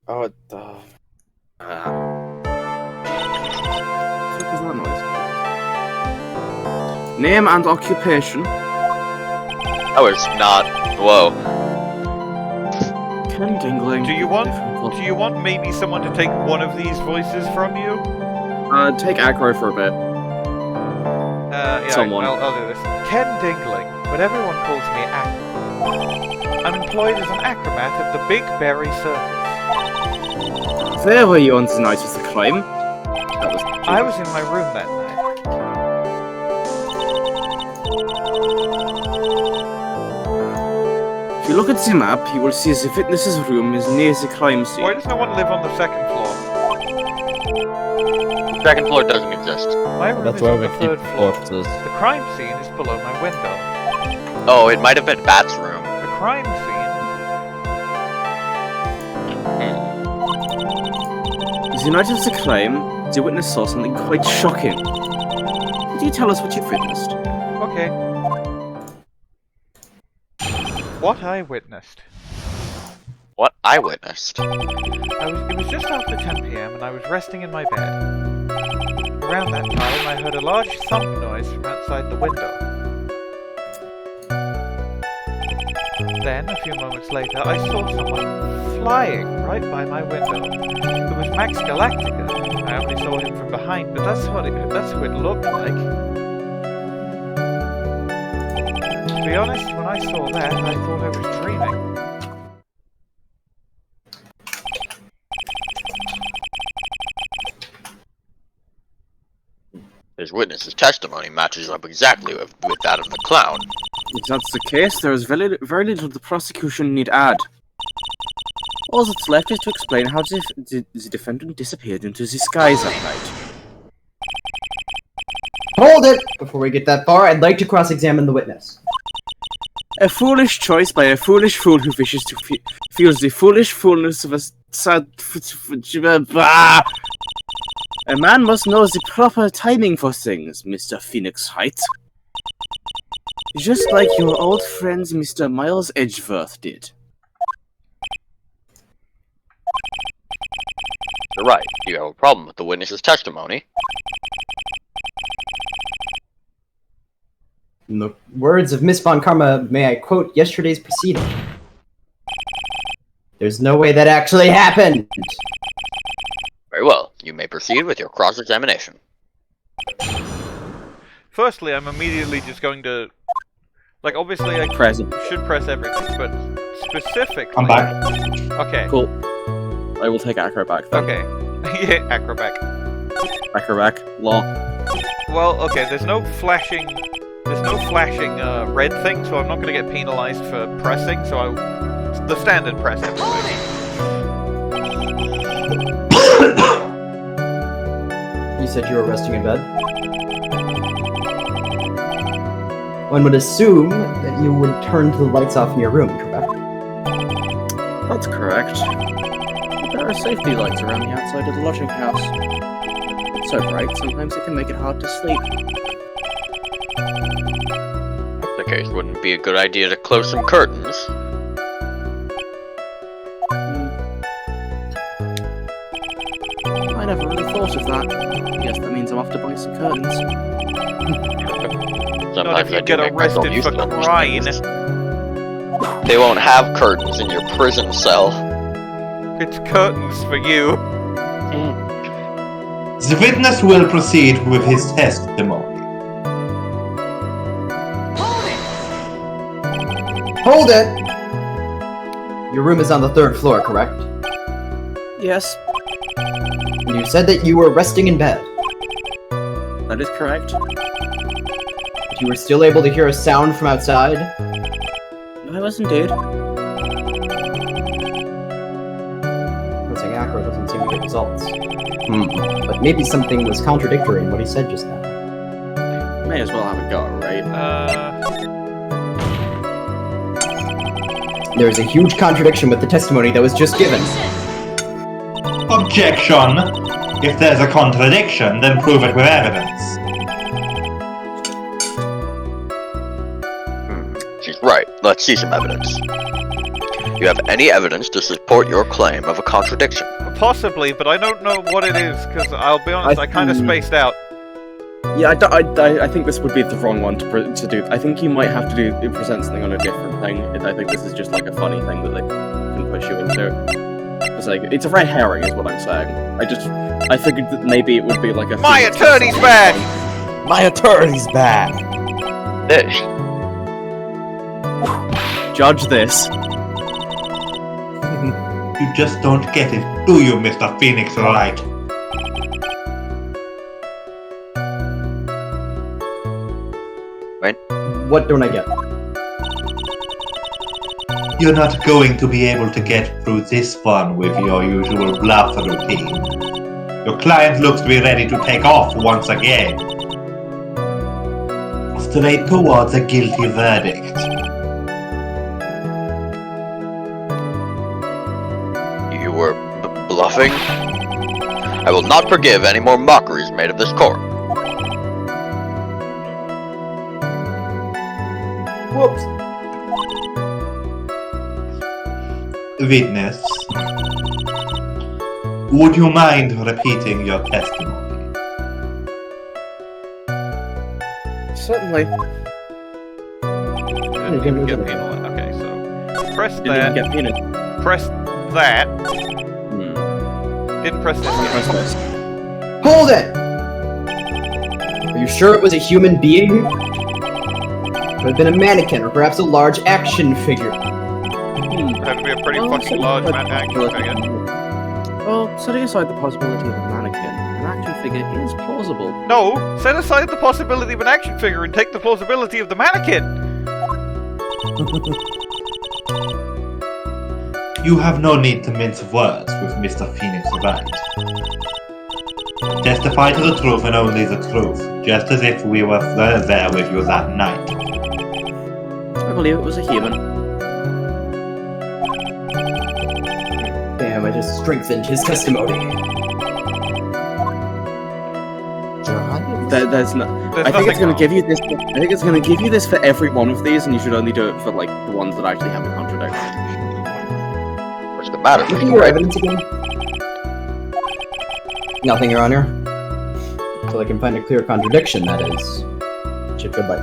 Oh, what was that noise? Name and occupation. That was not. Whoa. Ken Dingling. Do you want maybe someone to take one of these voices from you? Take Acro for a bit. Yeah, Someone. I'll do this. Ken Dingling, but everyone calls me Acro. I'm employed as an acrobat at the Big Berry Circus. Where were you on the night of the crime? I was in my room that night. If you look at the map, you will see the witness's room is near the crime scene. Why does no one live on the second floor? The second floor doesn't exist. My room That's is where on we the keep third floor. corpses. The crime scene is below my window. Oh, it might have been Bat's room. The crime scene? As United to claim, the witness saw something quite shocking. Could you tell us what you've witnessed? Okay. What I witnessed. What I witnessed. It was just after 10 PM and I was resting in my bed. Around that time I heard a large thump noise from outside the window. Then, a few moments later, I saw someone flying right by my window. It was Max Galactica. I only saw him from behind, but that's who it looked like. To be honest, when I saw that, I thought I was dreaming. His witness's testimony matches up exactly with that of the clown. If that's the case, there is very little the prosecution need add. All that's left is to explain how the defendant disappeared into the skies that night. Hold it! Before we get that far, I'd like to cross-examine the witness. A foolish choice by a foolish fool who wishes to feels the foolish foolness of a sad. A man must know the proper timing for things, Mr. Phoenix Height. Just like your old friend Mr. Miles Edgeworth did. You're right. Do you have a problem with the witness's testimony? In the words of Miss Von Karma, may I quote yesterday's proceeding? There's no way that actually happened! Very well. You may proceed with your cross-examination. Firstly, I'm immediately just going to... Like, obviously I should press everything, but specifically... I'm back. Okay. Cool. I will take Acro back then. Okay. Yeah, Acro back. Acro back. Law. Well, okay, there's no flashing red thing, so I'm not going to get penalized for pressing, so it's the standard press everything. You said you were resting in bed? One would assume that you would turn the lights off in your room, correct? That's correct. There are safety lights around the outside of the lodging house. It's so bright, sometimes it can make it hard to sleep. In that case, wouldn't it be a good idea to close some curtains? I never really thought of that. I guess that means I'm off to buy some curtains. Not if you get arrested for crying. They won't have curtains in your prison cell. It's curtains for you. The witness will proceed with his testimony. Hold it! Your room is on the 3rd floor, correct? Yes, And you said that you were resting in bed. that is correct. But you were still able to hear a sound from outside? I was indeed. Pressing Acro doesn't seem to get results. But maybe something was contradictory in what he said just now. May as well have a go, right? There's a huge contradiction with the testimony that was just given. Objection! If there's a contradiction, then prove it with evidence. She's right. Let's see some evidence. You have any evidence to support your claim of a contradiction? Possibly, but I don't know what it is, because I'll be honest, I kind of spaced out. Yeah, I think this would be the wrong one to do. I think you might have to present something on a different thing. I think this is just like a funny thing that they can push you into. It's like, it's a red herring is what I'm saying. I figured that maybe it would be like a... My attorney's back! My attorney's back! This. Judge this. You just don't get it, do you, Mr. Phoenix Wright? Right? What don't I get? You're not going to be able to get through this one with your usual bluff routine. Your client looks to be ready to take off once again. Straight towards a guilty verdict. You were bluffing? I will not forgive any more mockeries made of this court. Whoops. Witness, would you mind repeating your testimony? Certainly. Didn't get penalized. Okay, so press Didn't that. even get peanut. Press that. Hmm. Didn't press this. Press this. Hold it! Are you sure it was a human being? Could have been a mannequin, or perhaps a large action figure. It had to be a pretty fucking large action figure. Well, setting aside the possibility of a mannequin, an action figure is plausible. No, set aside the possibility of an action figure and take the plausibility of the mannequin. You have no need to mince words with Mr. Phoenix Wright. Testify to the truth and only the truth, just as if we were there with you that night. I believe it was a human. Damn, I just strengthened his testimony. There's no. There's I think it's nothing going to give you this. I think it's going to give you this for every one of these, and you should only do it for like the ones that actually have a contradiction. What's the matter, Look at Mr. your Wright? evidence again. Nothing, Your Honor. Until I can find a clear contradiction, that is. Which it could like.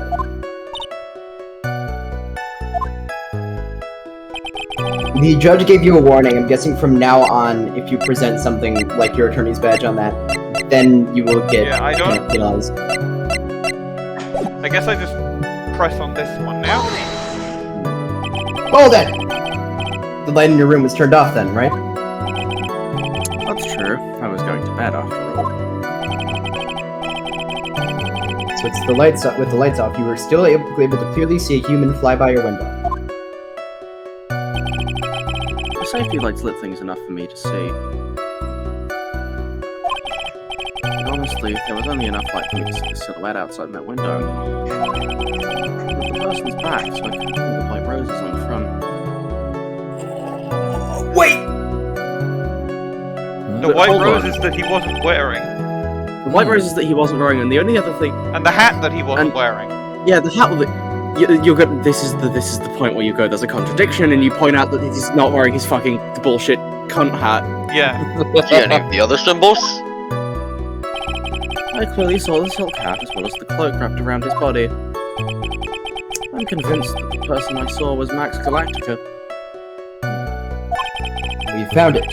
The judge gave you a warning. I'm guessing from now on, if you present something like your attorney's badge on that, then you will get Yeah, I don't- penalized. I guess I just press on this one now. Hold it! The light in your room was turned off then, right? That's true. I was going to bed after all. So it's the lights with the lights off. You were still able to clearly see a human fly by your window. The safety lights lit things enough for me to see. But honestly, there was only enough light for me to see the silhouette outside my window. With the person's back, so I couldn't see the white roses on the front. Wait! The But white hold on. roses that he wasn't wearing. The white roses that he wasn't wearing, and the only other thing, And the hat that he wasn't wearing. yeah, the hat with it. You're good. This is the point where you go. There's a contradiction, and you point out that he's not wearing his fucking bullshit cunt hat. Yeah. See any of the other symbols? I clearly saw the silk hat as well as the cloak wrapped around his body. I'm convinced that the person I saw was Max Galactica. We found it.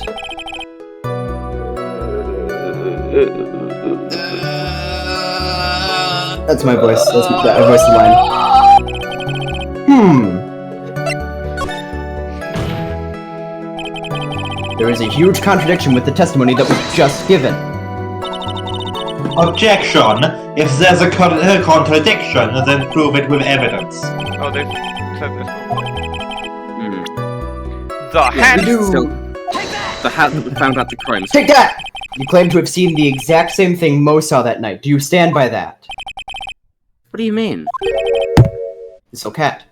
That's my voice. I voiced the line. There is a huge contradiction with the testimony that was just given. Objection! If there's a contradiction, then prove it with evidence. Oh, they said this before. Hmm. The hat! The hat that we found at the crime scene. Take that! You claim to have seen the exact same thing Mo saw that night. Do you stand by that? What do you mean? The silk hat.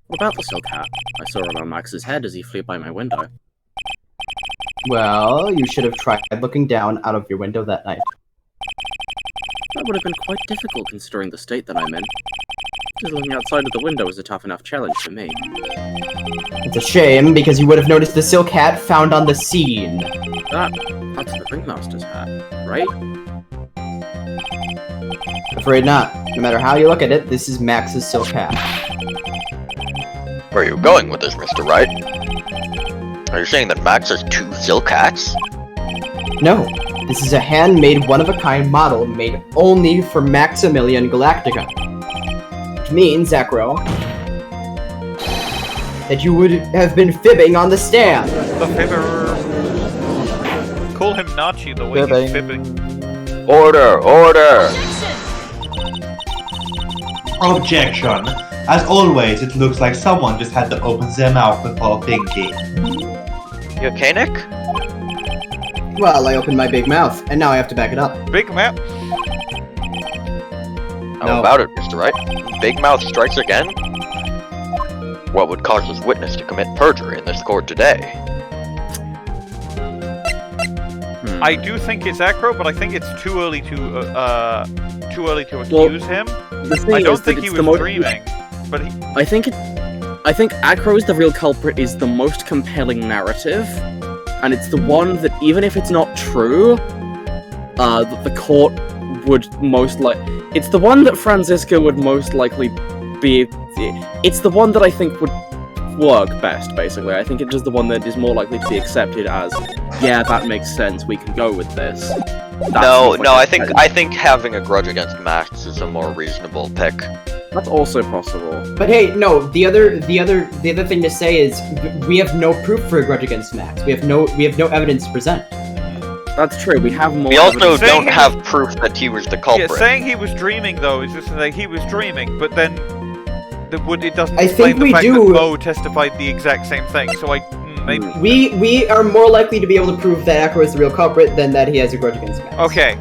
What about the silk hat? I saw it on Max's head as he flew by my window. Well, you should have tried looking down out of your window that night. That would have been quite difficult considering the state that I'm in. Just looking outside of the window was a tough enough challenge for me. It's a shame, because you would have noticed the silk hat found on the scene. That's the Ringmaster's hat, right? Afraid not. No matter how you look at it, this is Max's silk hat. Where are you going with this, Mr. Wright? Are you saying that Max has 2 silk hats? No. This is a handmade, one-of-a-kind model made only for Maximilian Galactica. Which means, Acro, that you would have been fibbing on the stand. The fibber. Call him Nachi the way he's fibbing. Order! Order! Objection! As always, it looks like someone just had to open their mouth before thinking. You okay, Nick? Well, I opened my big mouth, and now I have to back it up. Big map. How No. about it, Mr. Wright? Big Mouth strikes again? What would cause this witness to commit perjury in this court today? I do think it's Acro, but I think it's too early to accuse him. The thing I don't is that think he it's was the dreaming, but he... I think Acro's the real culprit is the most compelling narrative, and it's the one that even if it's not true, that the court would most it's the one that Franziska would most likely be. It's the one that I think would work best. Basically, I think it's just the one that is more likely to be accepted as, yeah, that makes sense. We can go with this. No, I think having a grudge against Max is a more reasonable pick. That's also possible. But hey, no. The other thing to say is we have no proof for a grudge against Max. We have no evidence to present. That's true. We have more. We also don't have proof that he was the culprit. Yeah, saying he was dreaming though is just like he was dreaming, but then it doesn't I explain think the we fact do. that Mo testified the exact same thing. So maybe We are more likely to be able to prove that Acro is the real culprit than that he has a grudge against Max. okay.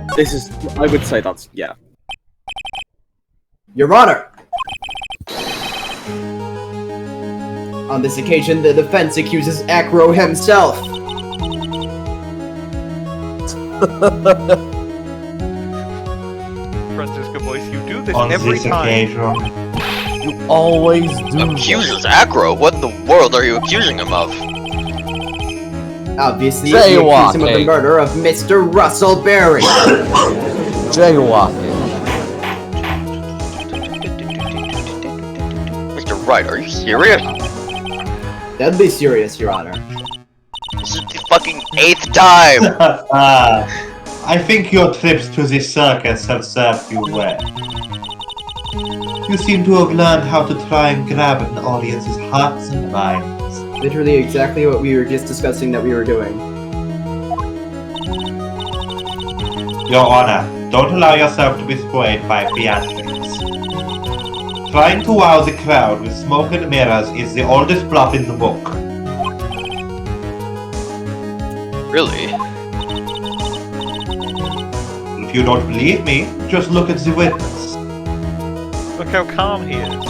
I would say that's yeah. Your Honor. On this occasion, the defense accuses Acro himself. Franziska voice, you do this On every this time. occasion. You always do. Accuses Acro? What in the world are you accusing him of? Obviously, you accuse him of the murder of Mr. Russell Berry. Jaywalking. Mr. Wright, are you serious? Deadly serious, Your Honor. This is the fucking 8th time! I think your trips to the circus have served you well. You seem to have learned how to try and grab an audience's hearts and minds. Literally exactly what we were just discussing that we were doing. Your Honor, don't allow yourself to be swayed by theatrics. Trying to wow the crowd with smoke and mirrors is the oldest bluff in the book. Really? If you don't believe me, just look at the witness. Look how calm he is.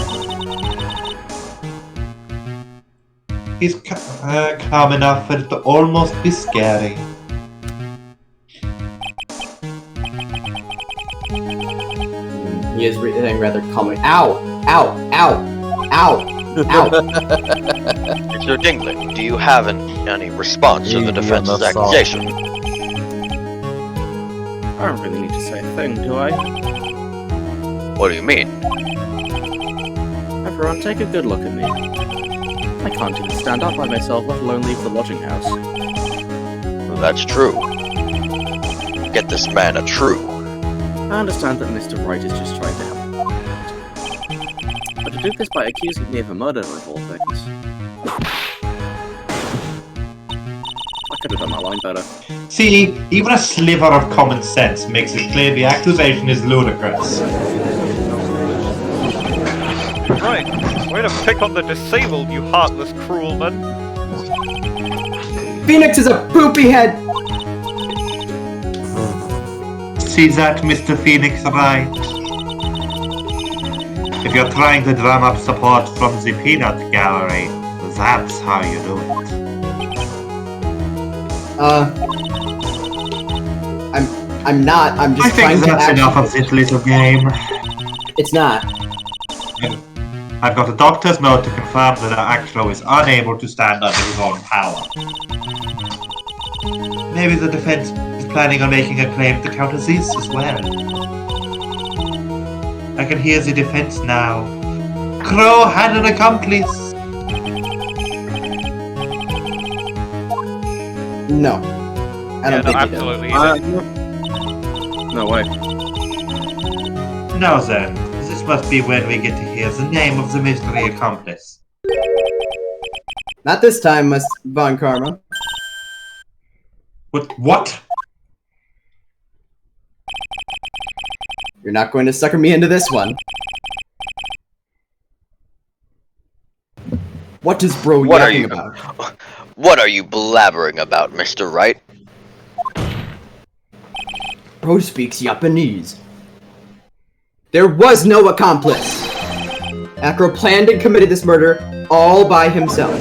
He's calm enough for it to almost be scary. He is rather calm. Ow! Ow! Ow! Ow! Ow! Mr. Dingling, do you have any response to the defense's accusation? I don't really need to say a thing, do I? What do you mean? Everyone, take a good look at me. I can't even stand up by myself, let alone leave the lodging house. Well, that's true. Get this man a true. I understand that Mr. Wright is just trying to help. But to do this by accusing me of a murder of all things... I could have done my line better. See, even a sliver of common sense makes it clear the accusation is ludicrous. Right. Way to pick on the disabled, you heartless cruel man. Phoenix is a poopy head! See that, Mr. Phoenix Wright? If you're trying to drum up support from the peanut gallery, that's how you do it. I'm not. I'm just I trying think to that's enough of this little game. It's not. I've got a doctor's note to confirm that Acro is unable to stand under his own power. Maybe the defense is planning on making a claim to counter this as well. I can hear the defense now. Crow had an accomplice! No. I don't think absolutely he does. No way. Now then, this must be when we get to hear the name of the mystery accomplice. Not this time, Miss Von Karma. What? You're not going to sucker me into this one. What is bro What are yapping you about? What are you blabbering about, Mr. Wright? Acro speaks Japanese. There was no accomplice. Acro planned and committed this murder all by himself.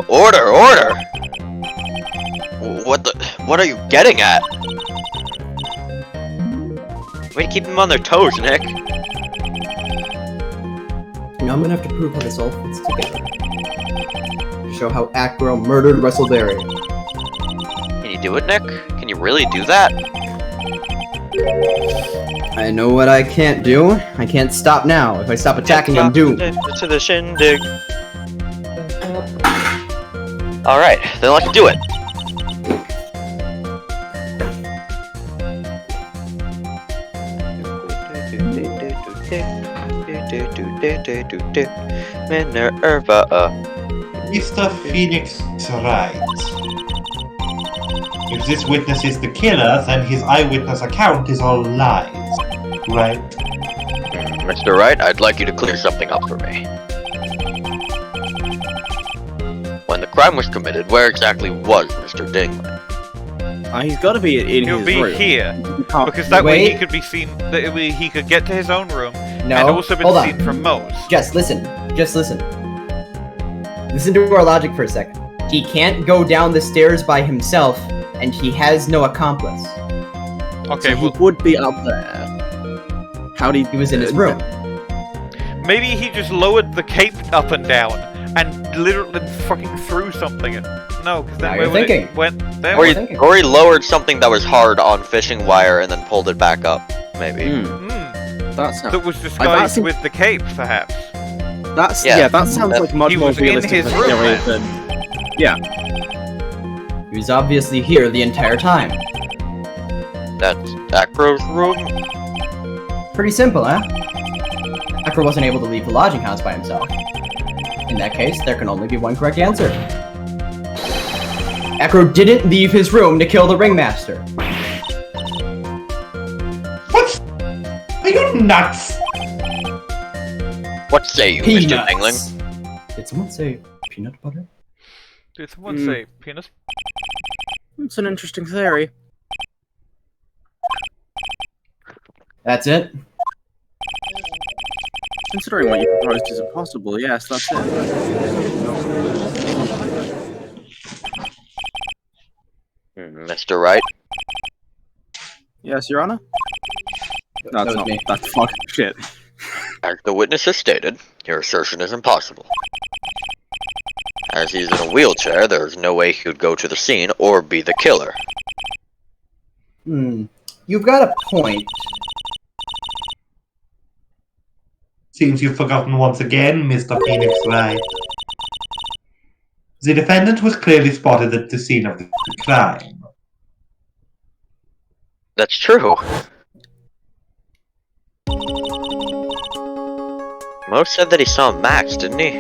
Order! What are you getting at? Way to keep them on their toes, Nick. Now I'm gonna have to prove how this all fits together. To show how Acro murdered Russel Berry. Can you do it, Nick? Can you really do that? I know what I can't do. I can't stop now. If I stop attacking, I'm doomed. To the shindig. Alright, then let's do it. Minerva. Mr. Phoenix Wright. If this witness is the killer, then his eyewitness account is all lies, right? Mr. Wright, I'd like you to clear something up for me. When the crime was committed, where exactly was Mr. Dingman? He's got to be in He'll his be room. here, because that way he could be seen. He could get to his own room, and also been seen from Moe's. Just listen. Listen to our logic for a second. He can't go down the stairs by himself, and he has no accomplice. Okay, so he would be up there. How did he was in his room? Maybe he just lowered the cape up and down, and literally fucking threw something in. No, because then where would it went? There. Or he lowered something that was hard on fishing wire and then pulled it back up. Maybe. That was disguised with the cape, perhaps. That sounds like much more realistic than theory than. Yeah. He was obviously here the entire time. That's Acro's room? Pretty simple, huh? Acro wasn't able to leave the lodging house by himself. In that case, there can only be one correct answer. Acro didn't leave his room to kill the ringmaster. What? Are you nuts? What say you, Peanuts. Mr. Dingling? Did someone say peanut butter? Did someone say penis? It's an interesting theory. That's it? Considering what you proposed is impossible, yes, that's it. Mr. Wright? Yes, Your Honor? That's not me. That's fucking shit. As the witness has stated, your assertion is impossible. As he's in a wheelchair, there's no way he would go to the scene or be the killer. You've got a point. Seems you've forgotten once again, Mr. Phoenix Wright. The defendant was clearly spotted at the scene of the crime. That's true. Mo said that he saw Max, didn't he?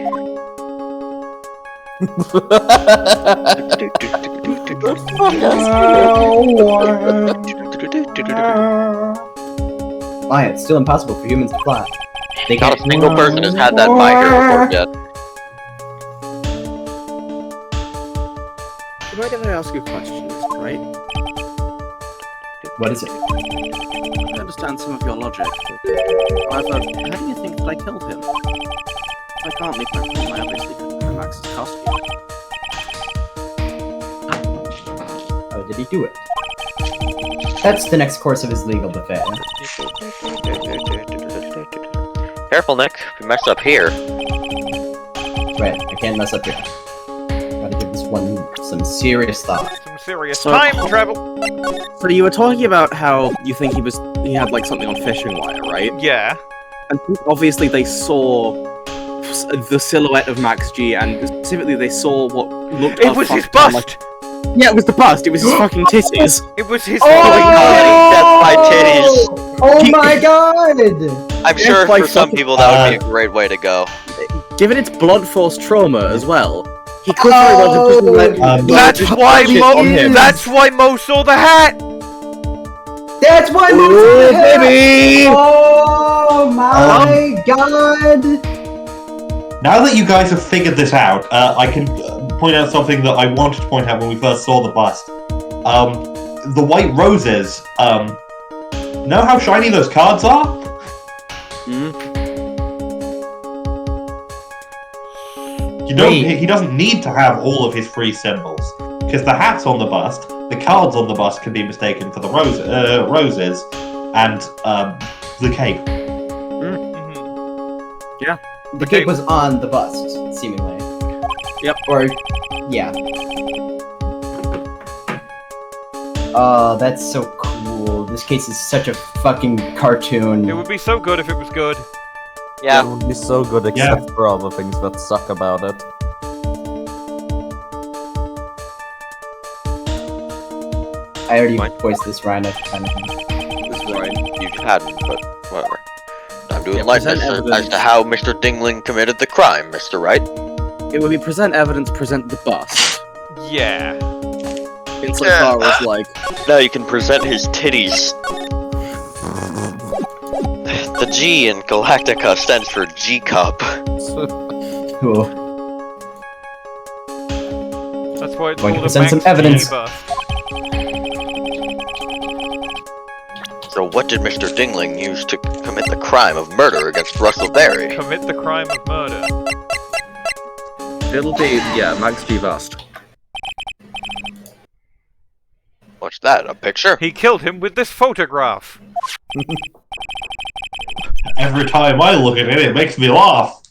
Why, it's still impossible for humans to fly. Not a single person has had that in my hero report yet. Right if I ask you questions, right? What is it? I understand some of your logic. However, how do you think that I killed him? If I can't leave my room, I obviously couldn't wear Max's costume. How did he do it? That's the next course of his legal buffet. Careful, Nick. If you mess up here. Right, I can't mess up here. Gotta give this one some serious thought. Some serious time travel. So you were talking about how you think he had like something on fishing wire, right? Yeah. And obviously they saw the silhouette of Max G, and specifically they saw what looked. It was his bust. Yeah, it was the bust. It was his fucking titties. It was his. Oh my titties. Oh my god! I'm sure for some people that would be a great way to go. Given its blunt force trauma as well, he could very well have just let. That's why Mo saw the hat. That's why Mo saw the hat. Baby! Oh my god! Now that you guys have figured this out, I can point out something that I wanted to point out when we first saw the bust. The white roses, know how shiny those cards are? You know, he doesn't need to have all of his free symbols, because the hats on the bust, the cards on the bust can be mistaken for the roses, and the cape. Yeah. The cape was on the bust, seemingly. Yep. Or, yeah. Oh, that's so cool. This case is such a fucking cartoon. It would be so good if it was good. Yeah. It would be so good except for all the things that suck about it. I already voiced this Ryan at the time. This Ryan, you hadn't, but whatever. Time to enlighten us as to how Mr. Dingling committed the crime, Mr. Wright. It would be present evidence, present the bust. Yeah. Insofar as, like... Now you can present his titties. The G in Galactica stands for G-cup. Cool. That's why it's Going to called a present some Max evidence. G bust. So what did Mr. Dingling use to commit the crime of murder against Russell Berry? Commit the crime of murder. It'll be, yeah, Max G bust. What's that, a picture? He killed him with this photograph. Every time I look at it, it makes me laugh.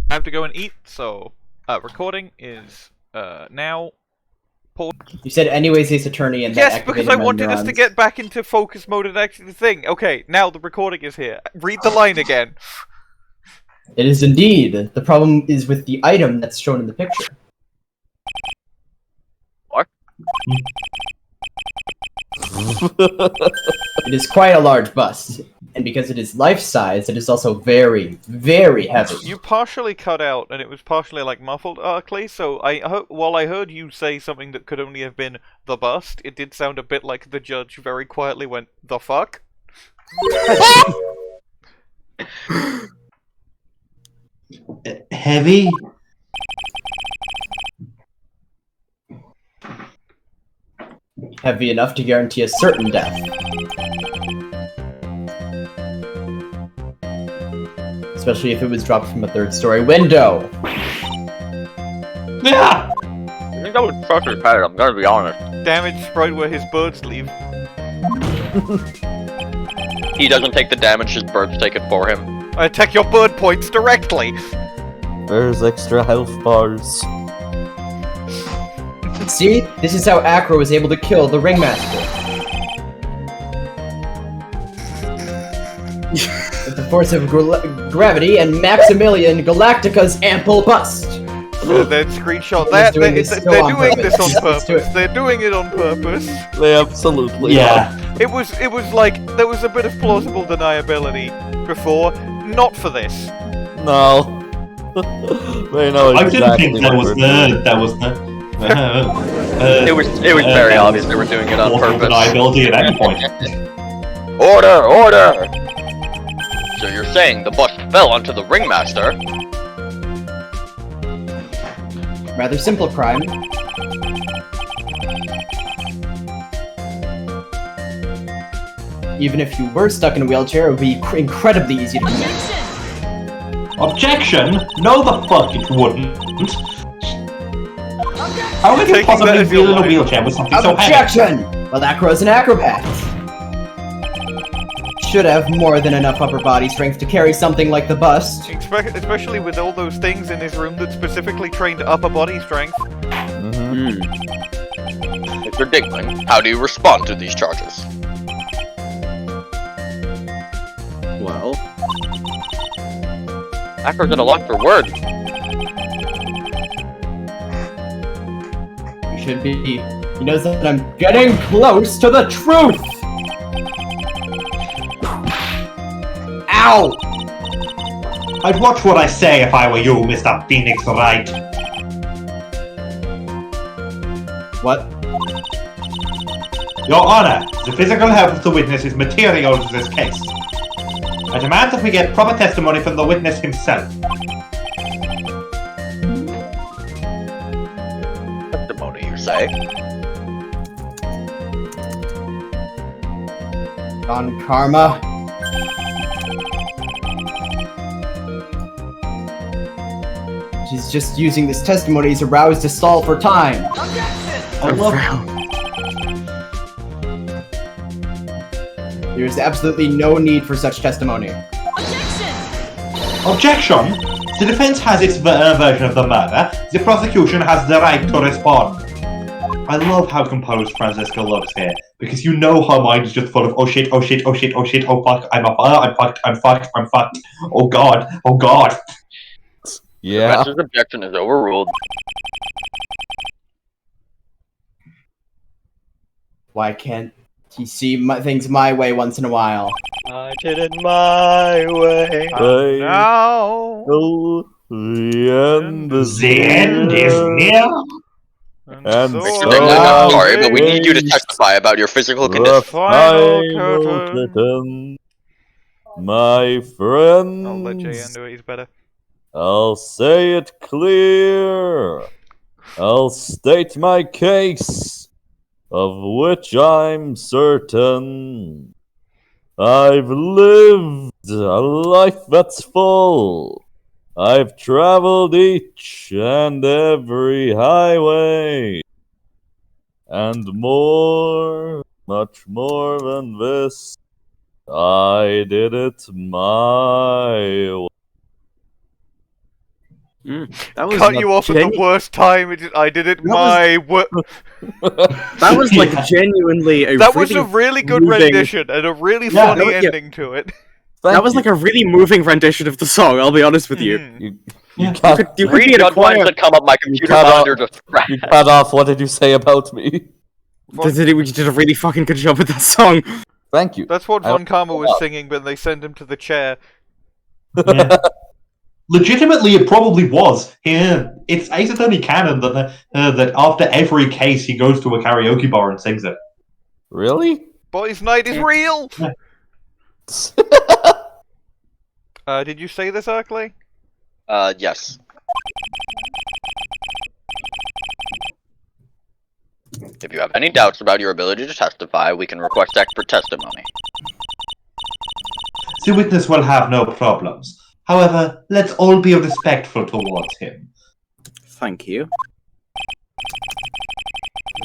I have to go and eat, so recording is now. You said anyways, Ace Attorney, and Yes, that because activated I my wanted us to neurons. get back into focus mode and actually thing. Okay, now the recording is here. Read the line again. It is indeed. The problem is with the item that's shown in the picture. What? It is quite a large bust, and because it is life-size, it is also very, very heavy. You partially cut out, and it was partially like muffled, Arkly. So while I heard you say something that could only have been the bust, it did sound a bit like the judge very quietly went, "The fuck." Heavy? Heavy enough to guarantee a certain death. Especially if it was dropped from a third-story window. Yeah! I think I would trust his head, I'm gonna be honest. Damage right where his birds leave. He doesn't take the damage, his birds take it for him. I attack your bird points directly. There's extra health bars. See? This is how Acro was able to kill the Ringmaster. With the force of gravity and Maximilian Galactica's ample bust. Then screenshot that. They're doing this on purpose. They're doing it on purpose. They absolutely Yeah. It was like there was a bit of plausible deniability before, not for this. No. They know I exactly didn't think that was It was very obvious they were doing it on purpose. Deniability at any point. Order! Order! So you're saying the bust fell onto the Ringmaster? Rather simple crime. Even if you were stuck in a wheelchair, it would be incredibly easy to commit. Objection? No the fuck it wouldn't. How would it possibly be in a wheelchair with something so heavy? Objection! Well, Acro's an acrobat. Should have more than enough upper body strength to carry something like the bust. Especially with all those things in his room that specifically trained upper body strength. Mr. Dingling, how do you respond to these charges? Well... Acro's at a loss for words. You should be. He knows that I'm getting close to the truth! Ow! I'd watch what I say if I were you, Mr. Phoenix Wright. What? Your Honor, the physical health of the witness is material to this case. I demand that we get proper testimony from the witness himself. say. On karma. She's just using this testimony as a rouse to stall for time. I love There's absolutely no need for such testimony. Objection! The defense has its version of the murder. The prosecution has the right to respond. I love how composed Franziska looks here, because you know her mind is just full of oh shit, oh shit, oh shit, oh shit, oh fuck, I'm fucked, I'm fucked, oh god, oh god. Yeah. Professor's objection is overruled. Why can't he see things my way once in a while? I did it my way. Now, The end is the end is near. And so so I'm sorry, but we I need you to testify about your physical the condition. Final final curtain. curtain. My friends, I'll let Jay do it, he's better. I'll say it clear. I'll state my case, of which I'm certain. I've lived a life that's full. I've traveled each and every highway. And more, much more than this, I did it my way. That was Cut you off at the worst time. I did it my way. That was like genuinely a That really was a really good moving... rendition and a really funny ending to it. That was like a really moving rendition of the song, I'll be honest with you. You cut, You could be in a choir. That come up my computer cut monitor off, just crashed. you cut off. What did you say about me? You did a really fucking good job with that song. Thank you. That's what Von Karma was singing when they sent him to the chair. Yeah. Legitimately, it probably was. Yeah, it's accidentally canon that that after every case he goes to a karaoke bar and sings it. Really? Boys' Night is real! Did you say this, Arkly? Yes. If you have any doubts about your ability to testify, we can request expert testimony. The witness will have no problems. However, let's all be respectful towards him. Thank you.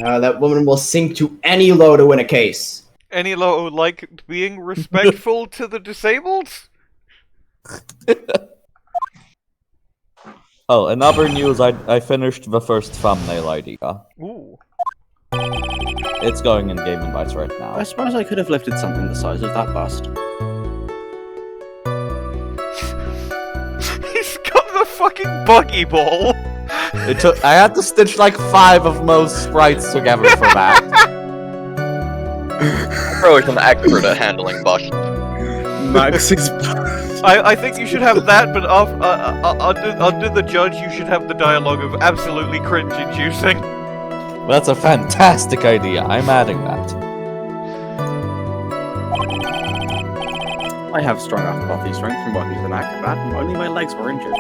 That woman will sink to any low to win a case. Any low like being respectful to the disabled? Oh, in other news, I finished the first thumbnail idea. Ooh. It's going in Game Invites right now. I suppose I could have lifted something the size of that bust. He's got the fucking buggy ball! I had to stitch like 5 of most sprites together for that. Acro is an expert at handling busts. Max is... I think you should have that, but under the judge, you should have the dialogue of absolutely cringe-inducing. That's a fantastic idea. I'm adding that. I have strong upper body strength from working as an acrobat, and only my legs were injured.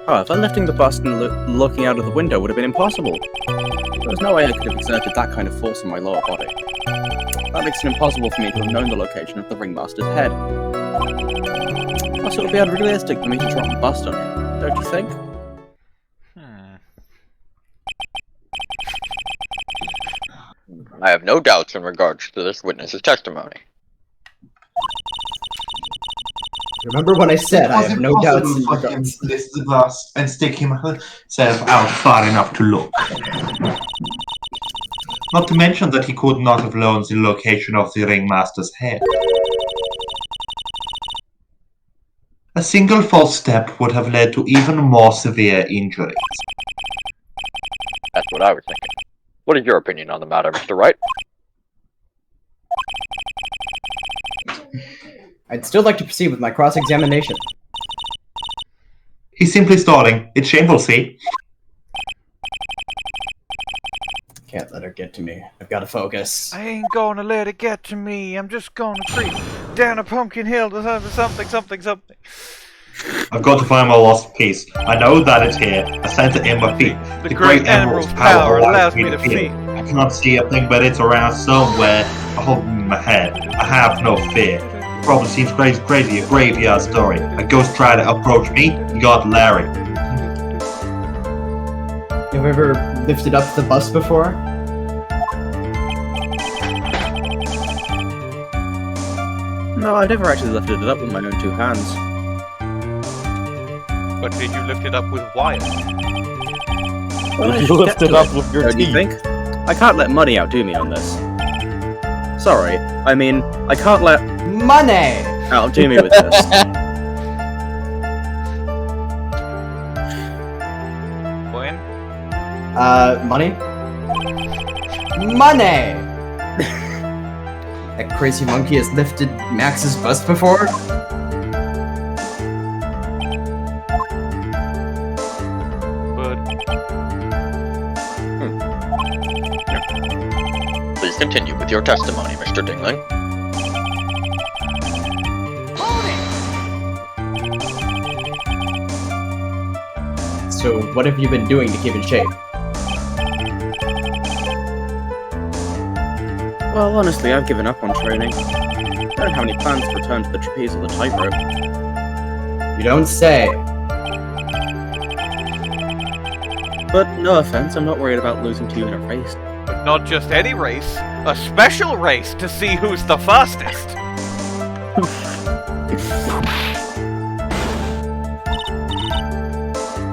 However, lifting the bust and looking out of the window would have been impossible. There was no way I could have exerted that kind of force on my lower body. That makes it impossible for me to have known the location of the ringmaster's head. Also, it would be unrealistic for me to drop the bust on him, don't you think? I have no doubts in regards to this witness's testimony. Remember when I said I have no doubts in regards to this bus and stick himself out far enough to look. Not to mention that he could not have known the location of the ringmaster's head. A single false step would have led to even more severe injuries. That's what I was thinking. What is your opinion on the matter, Mr. Wright? I'd still like to proceed with my cross-examination. He's simply stalling. It's shameful, see? Can't let her get to me. I've got to focus. I ain't gonna let it get to me. I'm just gonna creep down a pumpkin hill to something. I've got to find my lost piece. I know that it's here. I sent it in my feet. The great Emerald's power allows me to see. I can't see a thing, but it's around somewhere. I hold it in my head. I have no fear. The problem seems crazy, a graveyard story. A ghost tried to approach me. You got Larry. Have you ever lifted up the bus before? No, I've never actually lifted it up with my own two hands. But did you lift it up with wire? Well, You lift it up with your Don't you teeth. think? I can't let money outdo me on this. Sorry, I mean, I can't let Money! outdo me with this. Bwain? Money? Money! That crazy monkey has lifted Max's bus before? But Please continue with your testimony, Mr. Dingling. So, what have you been doing to keep in shape? Well, honestly, I've given up on training. I don't have any plans to return to the trapeze or the tightrope. You don't say. But no offense, I'm not worried about losing to you in a race. But not just any race, a special race to see who's the fastest.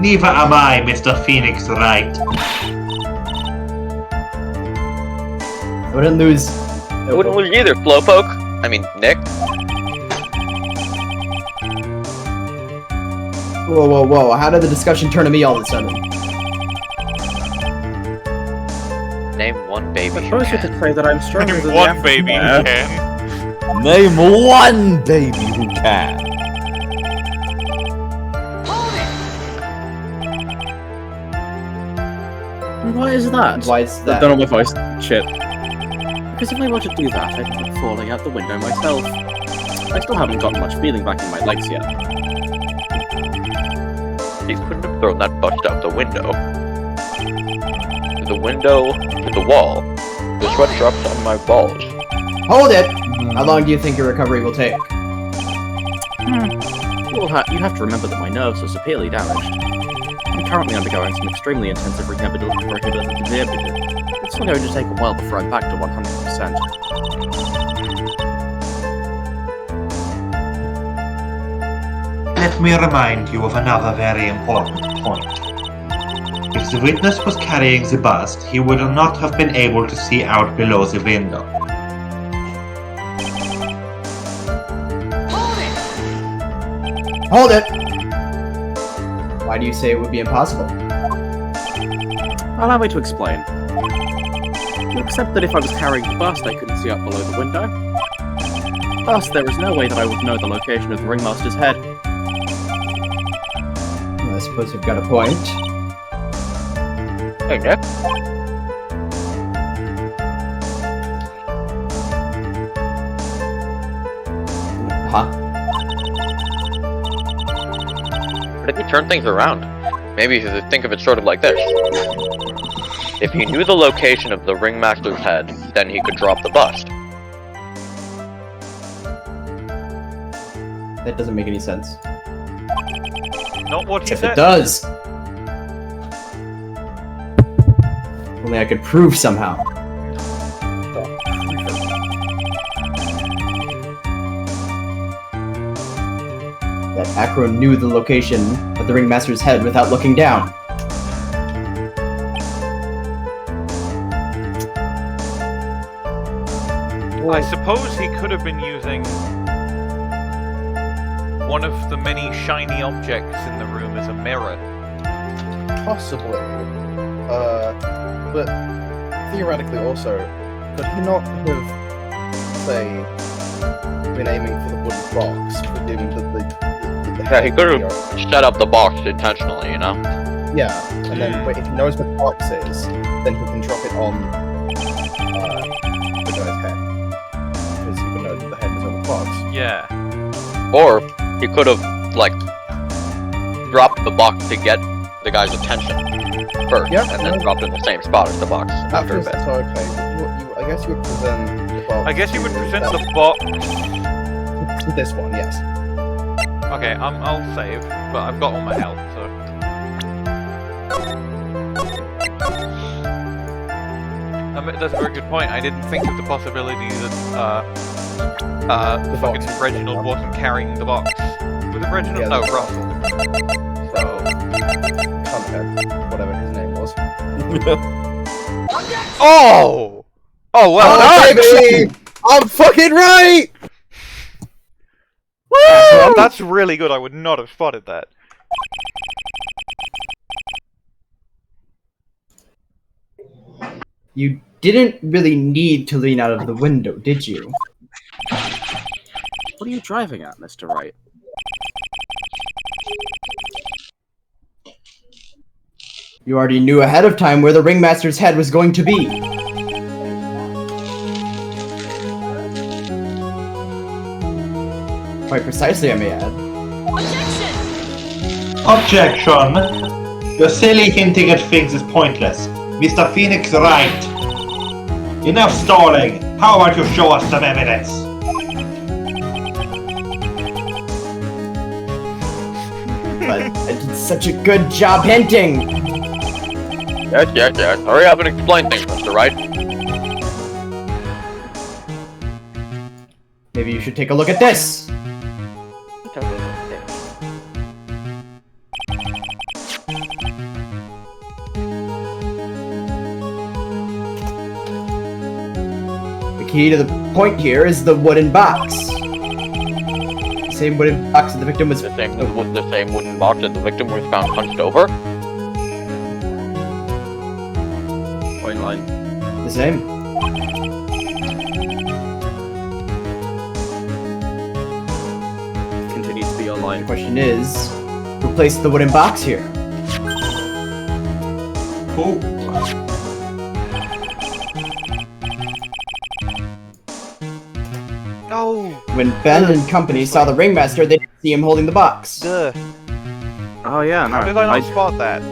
Neither am I, Mr. Phoenix Wright. I wouldn't lose. I wouldn't lose either, Slowpoke. I mean, Nick. Whoa, whoa, whoa. How did the discussion turn to me all of a sudden? Name one baby. I suppose you could say that I'm stronger than the One average baby man. can. Name one baby who can. Why is that? Why is that? Don't know my voice. Shit. Because if I were to do that, I'd end up falling out the window myself. I still haven't gotten much feeling back in my legs yet. You couldn't have thrown that bust out the window. To the window, to the wall. The sweat drops on my balls. Hold it! How long do you think your recovery will take? You have to remember that my nerves are severely damaged. I'm currently undergoing some extremely intensive rehabilitation. It's still going to take a while before I'm back to 100%. Let me remind you of another very important point. If the witness was carrying the bust, he would not have been able to see out below the window. Hold it! Why do you say it would be impossible? Allow me to explain. Except that if I was carrying the bust, I couldn't see up below the window. Thus, there is no way that I would know the location of the ringmaster's head. Well, I suppose you've got a point. Hey, Nick. Huh? What if you turn things around? Maybe you should think of it sort of like this. If he knew the location of the ringmaster's head, then he could drop the bust. That doesn't make any sense. Not what he Except said. it does! Only I could prove somehow. That Acro knew the location of the ringmaster's head without looking down. I suppose he could have been using one of the many shiny objects in the room as a mirror. Possibly. But theoretically also, could he not have, say, been aiming for the wooden box, given that the Yeah, he could TDR? have set up the box intentionally, you know? Yeah, and then wait, if he knows where the box is, then he can drop it on the guy's head. Because he would know that the head was on the box. Yeah. Or he could have, like, dropped the box to get the guy's attention first, Yep. and then dropped in the same spot as the box after a That's bit. okay. I guess you would present the box. I guess you would present the box. To this one, yes. Okay, I'll save, but I've got all my health, so. That's a very good point. I didn't think of the possibility that fucking Reginald wasn't carrying the box. Was it Reginald? Yeah, No, that's- Russell. So. Cumphead, whatever his name was. Oh! Oh well done! Baby! I'm fucking right! Well, that's really good. I would not have spotted that. You didn't really need to lean out of the window, did you? What are you driving at, Mr. Wright? You already knew ahead of time where the ringmaster's head was going to be. Quite precisely, I may add. Objection! Your silly hinting at things is pointless. Mr. Phoenix Wright. Enough stalling! How about you show us some evidence? But I did such a good job hinting! Yes. Hurry up and explain things, Mr. Wright. Maybe you should take a look at this! The key to the point here is the wooden box. The same wooden box that the victim was... The same wooden box that the victim was found punched over. Point line. The same. Continues to be your line. The question is, who placed the wooden box here? Who? No! When Ben and company saw the ringmaster, they didn't see him holding the box. Duh. Oh yeah, no. How did I not spot that?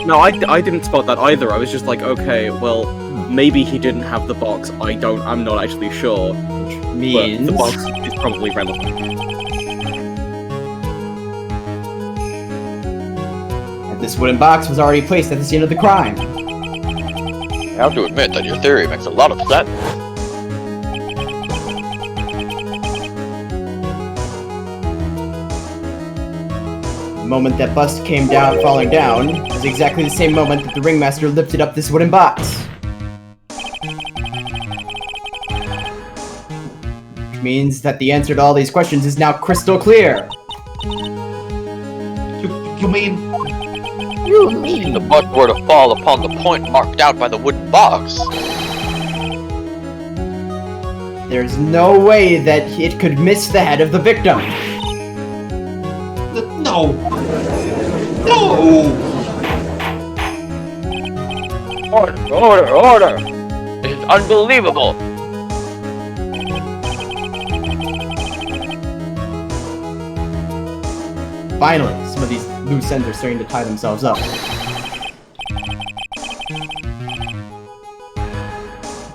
No, I didn't spot that either. I was just like, okay, well, maybe he didn't have the box. I'm not actually sure. Means... But the box is probably relevant. And this wooden box was already placed at the scene of the crime. I have to admit that your theory makes a lot of sense. The moment that bust came down, falling down, was exactly the same moment that the ringmaster lifted up this wooden box. Which means that the answer to all these questions is now crystal clear. You mean... If the butt were to fall upon the point marked out by the wooden box, There's no way that it could miss the head of the victim. No! No! Order! This is unbelievable! Finally, some of these loose ends are starting to tie themselves up.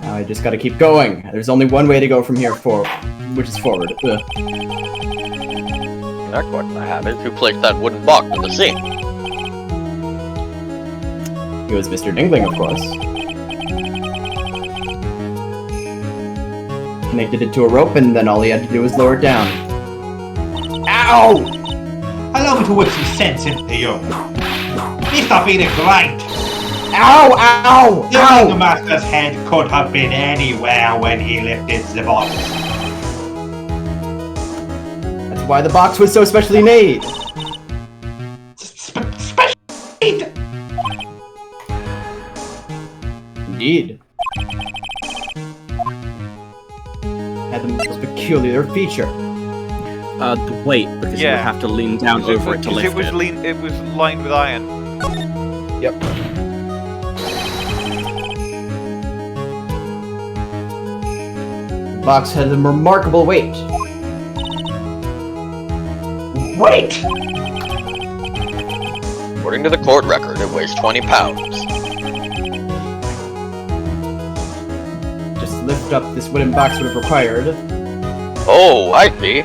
Now I just gotta keep going. There's only one way to go from here forward, which is forward. Ugh. The next question I have is who placed that wooden box in the scene? It was Mr. Dingling, of course. Connected it to a rope, and then all he had to do was lower it down. Ow! Allow me to whip some sense into you. Mr. Phoenix Wright! Ow! Ow! The Ow! ringmaster's head could have been anywhere when he lifted the box. That's why the box was so specially made. Special made? Indeed. Had the most peculiar feature. The weight, because you would have to lean down over it to lift it. It was lined with iron. Yep. The box had a remarkable weight. Wait! According to the court record, it weighs 20 pounds. Just lift up this wooden box would have required. Oh, I see.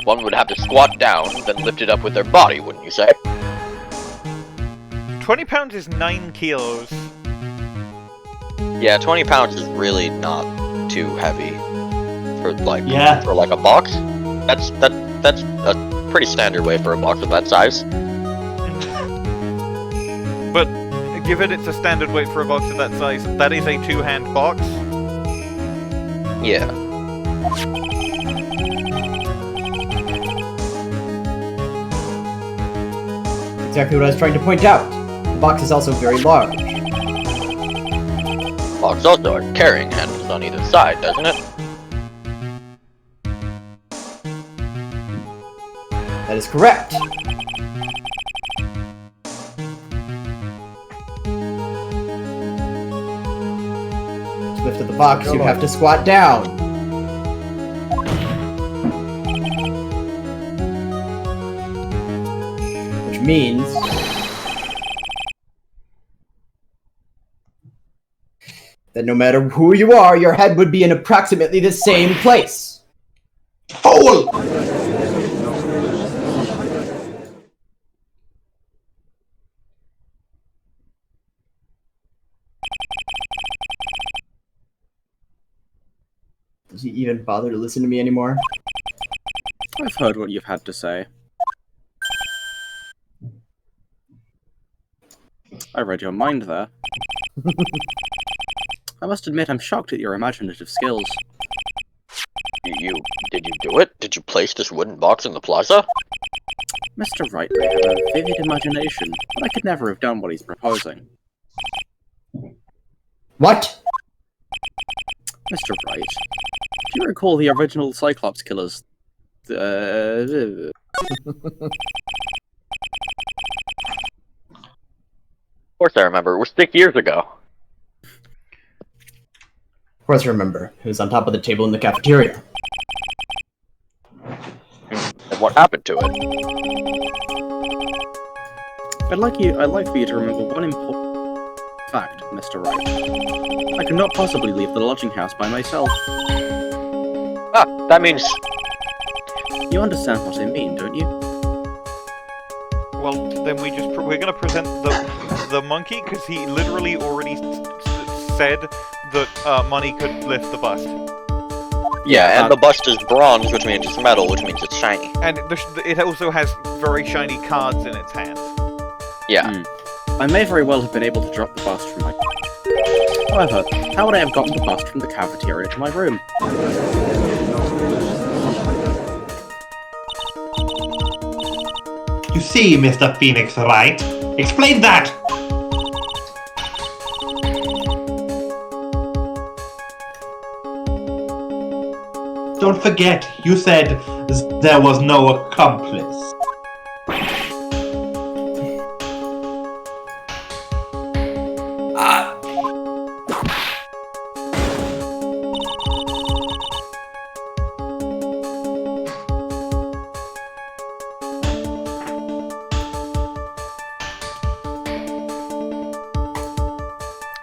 One would have to squat down, then lift it up with their body, wouldn't you say? 20 pounds is 9 kilos. Yeah, 20 pounds is really not too heavy for like a box. That's a pretty standard weight for a box of that size. But given it's a standard weight for a box of that size, that is a 2-hand box. Yeah. Exactly what I was trying to point out. The box is also very large. Box also has carrying handles on either side, doesn't it? That is correct. To lift up the box, you have to squat down. Which means that no matter who you are, your head would be in approximately the same place. Fool! Does he even bother to listen to me anymore? I've heard what you've had to say. I read your mind there. I must admit I'm shocked at your imaginative skills. Did you do it? Did you place this wooden box in the plaza? Mr. Wright may have a vivid imagination, but I could never have done what he's proposing. What? Mr. Wright, do you recall the original Cyclops killers? Of course I remember. It was 6 years ago. Of course I remember. It was on top of the table in the cafeteria. And what happened to it? I'd like for you to remember one important fact, Mr. Wright. I could not possibly leave the lodging house by myself. Ah, that means... You understand what I mean, don't you? Well, then we're gonna present the monkey, because he literally already said that money could lift the bust. Yeah, and the bust is bronze, which means it's metal, which means it's shiny. And it also has very shiny cards in its hands. Yeah. I may very well have been able to drop the bust from my... However, how would I have gotten the bust from the cafeteria to my room? You see, Mr. Phoenix Wright? Explain that! Don't forget, you said there was no accomplice.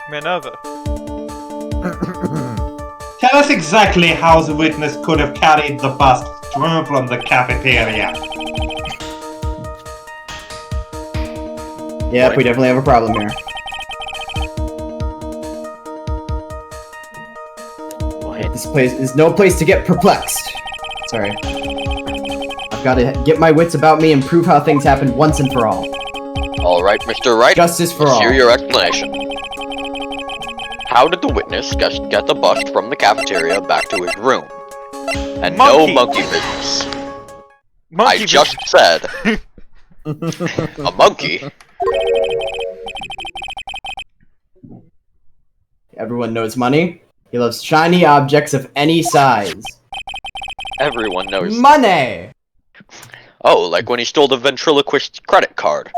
Minerva. Tell us exactly how the witness could have carried the bust from the cafeteria. Yep, we definitely have a problem here. This place is no place to get perplexed. Sorry. I've got to get my wits about me and prove how things happened once and for all. Alright, Mr. Wright. Justice for all. Hear your explanation. How did the witness get the bust from the cafeteria back to his room? And Monkey. no monkey business. Monkey I just said a monkey. Everyone knows money. He loves shiny objects of any size. Everyone knows. Money! Oh, like when he stole the ventriloquist credit card.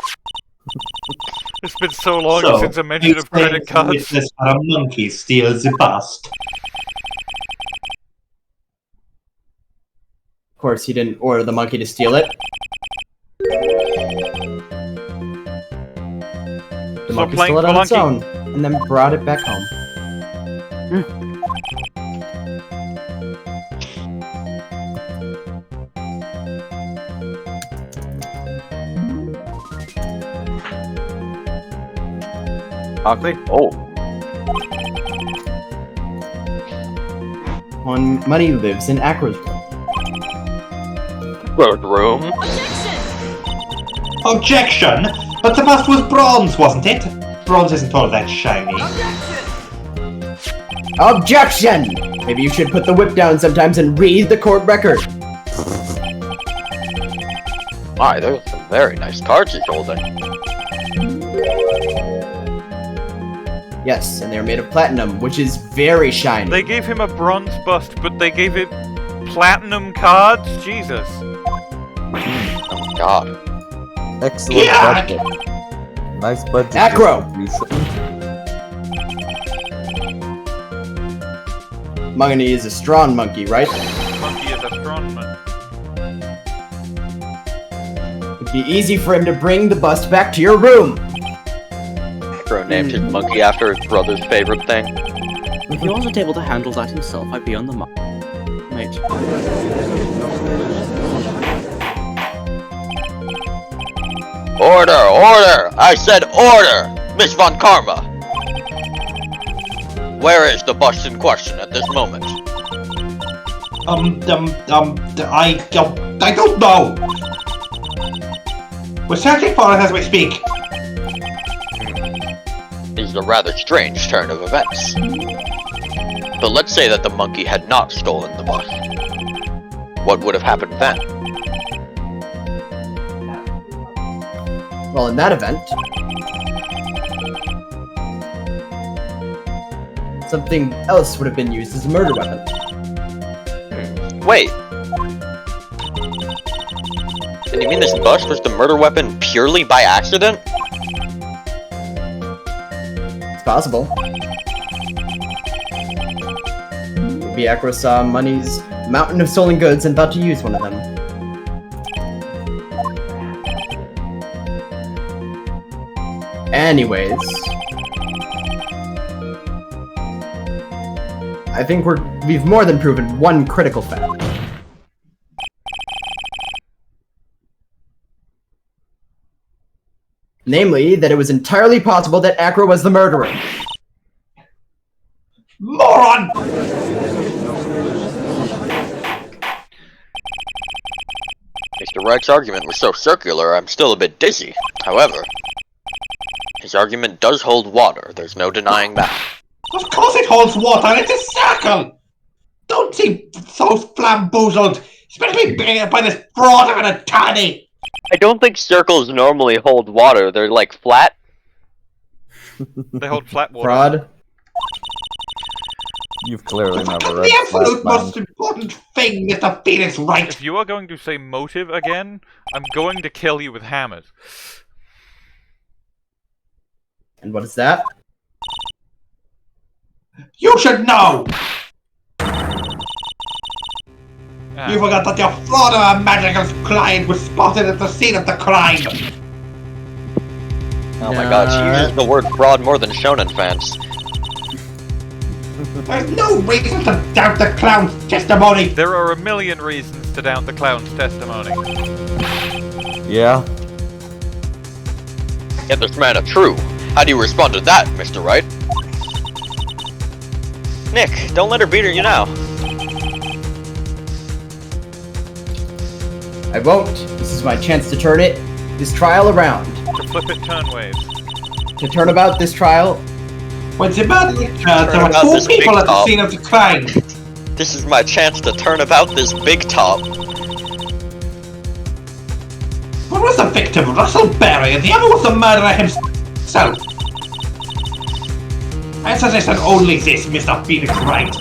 It's been so long since a mention of credit cards. Witness that a monkey steals the bust. Of course, he didn't order the monkey to steal it. are monkey playing stole it on its Spelunky. own, and then brought it back home. Arkly? Oh, Money lives in Acro's room. third room. Objection! But the bust was bronze, wasn't it? Bronze isn't all that shiny. Objection! Maybe you should put the whip down sometimes and read the court record. My, those are some very nice cards he's holding. Yes, and they're made of platinum, which is very shiny. They gave him a bronze bust, but they gave it platinum cards? Jesus. Oh god. Excellent Yeah. budget. Nice budget. Acro! Mungany is a strong monkey, right? Monkey is a strong man. It'd be easy for him to bring the bust back to your room. Acro named his monkey after his brother's favorite thing. If he wasn't able to handle that himself, I'd be on the mark. Mate. Order! Order! I said order! Miss Von Karma! Where is the bust in question at this moment? I don't know! We're searching for it as we speak. This is a rather strange turn of events. But let's say that the monkey had not stolen the bust. What would have happened then? Well, in that event, something else would have been used as a murder weapon. Wait. And you mean this bust was the murder weapon purely by accident? It's possible. Maybe Acro saw Money's mountain of stolen goods and thought to use one of them. Anyways, I think we've more than proven one critical fact. Namely, that it was entirely possible that Acro was the murderer. Moron! Mr. Wright's argument was so circular, I'm still a bit dizzy. However, his argument does hold water, there's no denying that. Of course it holds water, it's a circle! Don't seem so flamboozled, especially by this fraud of an attorney! I don't think circles normally hold water, they're like flat. They hold flat water. Fraud. You've clearly never read The absolute Flatland. most important thing, Mr. Phoenix Wright! If you are going to say motive again, I'm going to kill you with hammers. And what is that? You should know! Ah. You forgot that your fraud of a magical client was spotted at the scene of the crime! Oh my god, she uses the word fraud more than shonen fans. There's no reason to doubt the clown's testimony! There are a million reasons to doubt the clown's testimony. Yeah. Get this man a true. How do you respond to that, Mr. Wright? Nick, don't let her beat her you now. I won't. This is my chance to turn this trial around. To flip it turn waves. To turn about this trial. When the murder occurred, there Turn were about two this people big at the top. scene of the crime. This is my chance to turn about this big top. One was the victim, Russel Berry, and the other was the murderer himself. I suggest only this, Mr. Phoenix Wright.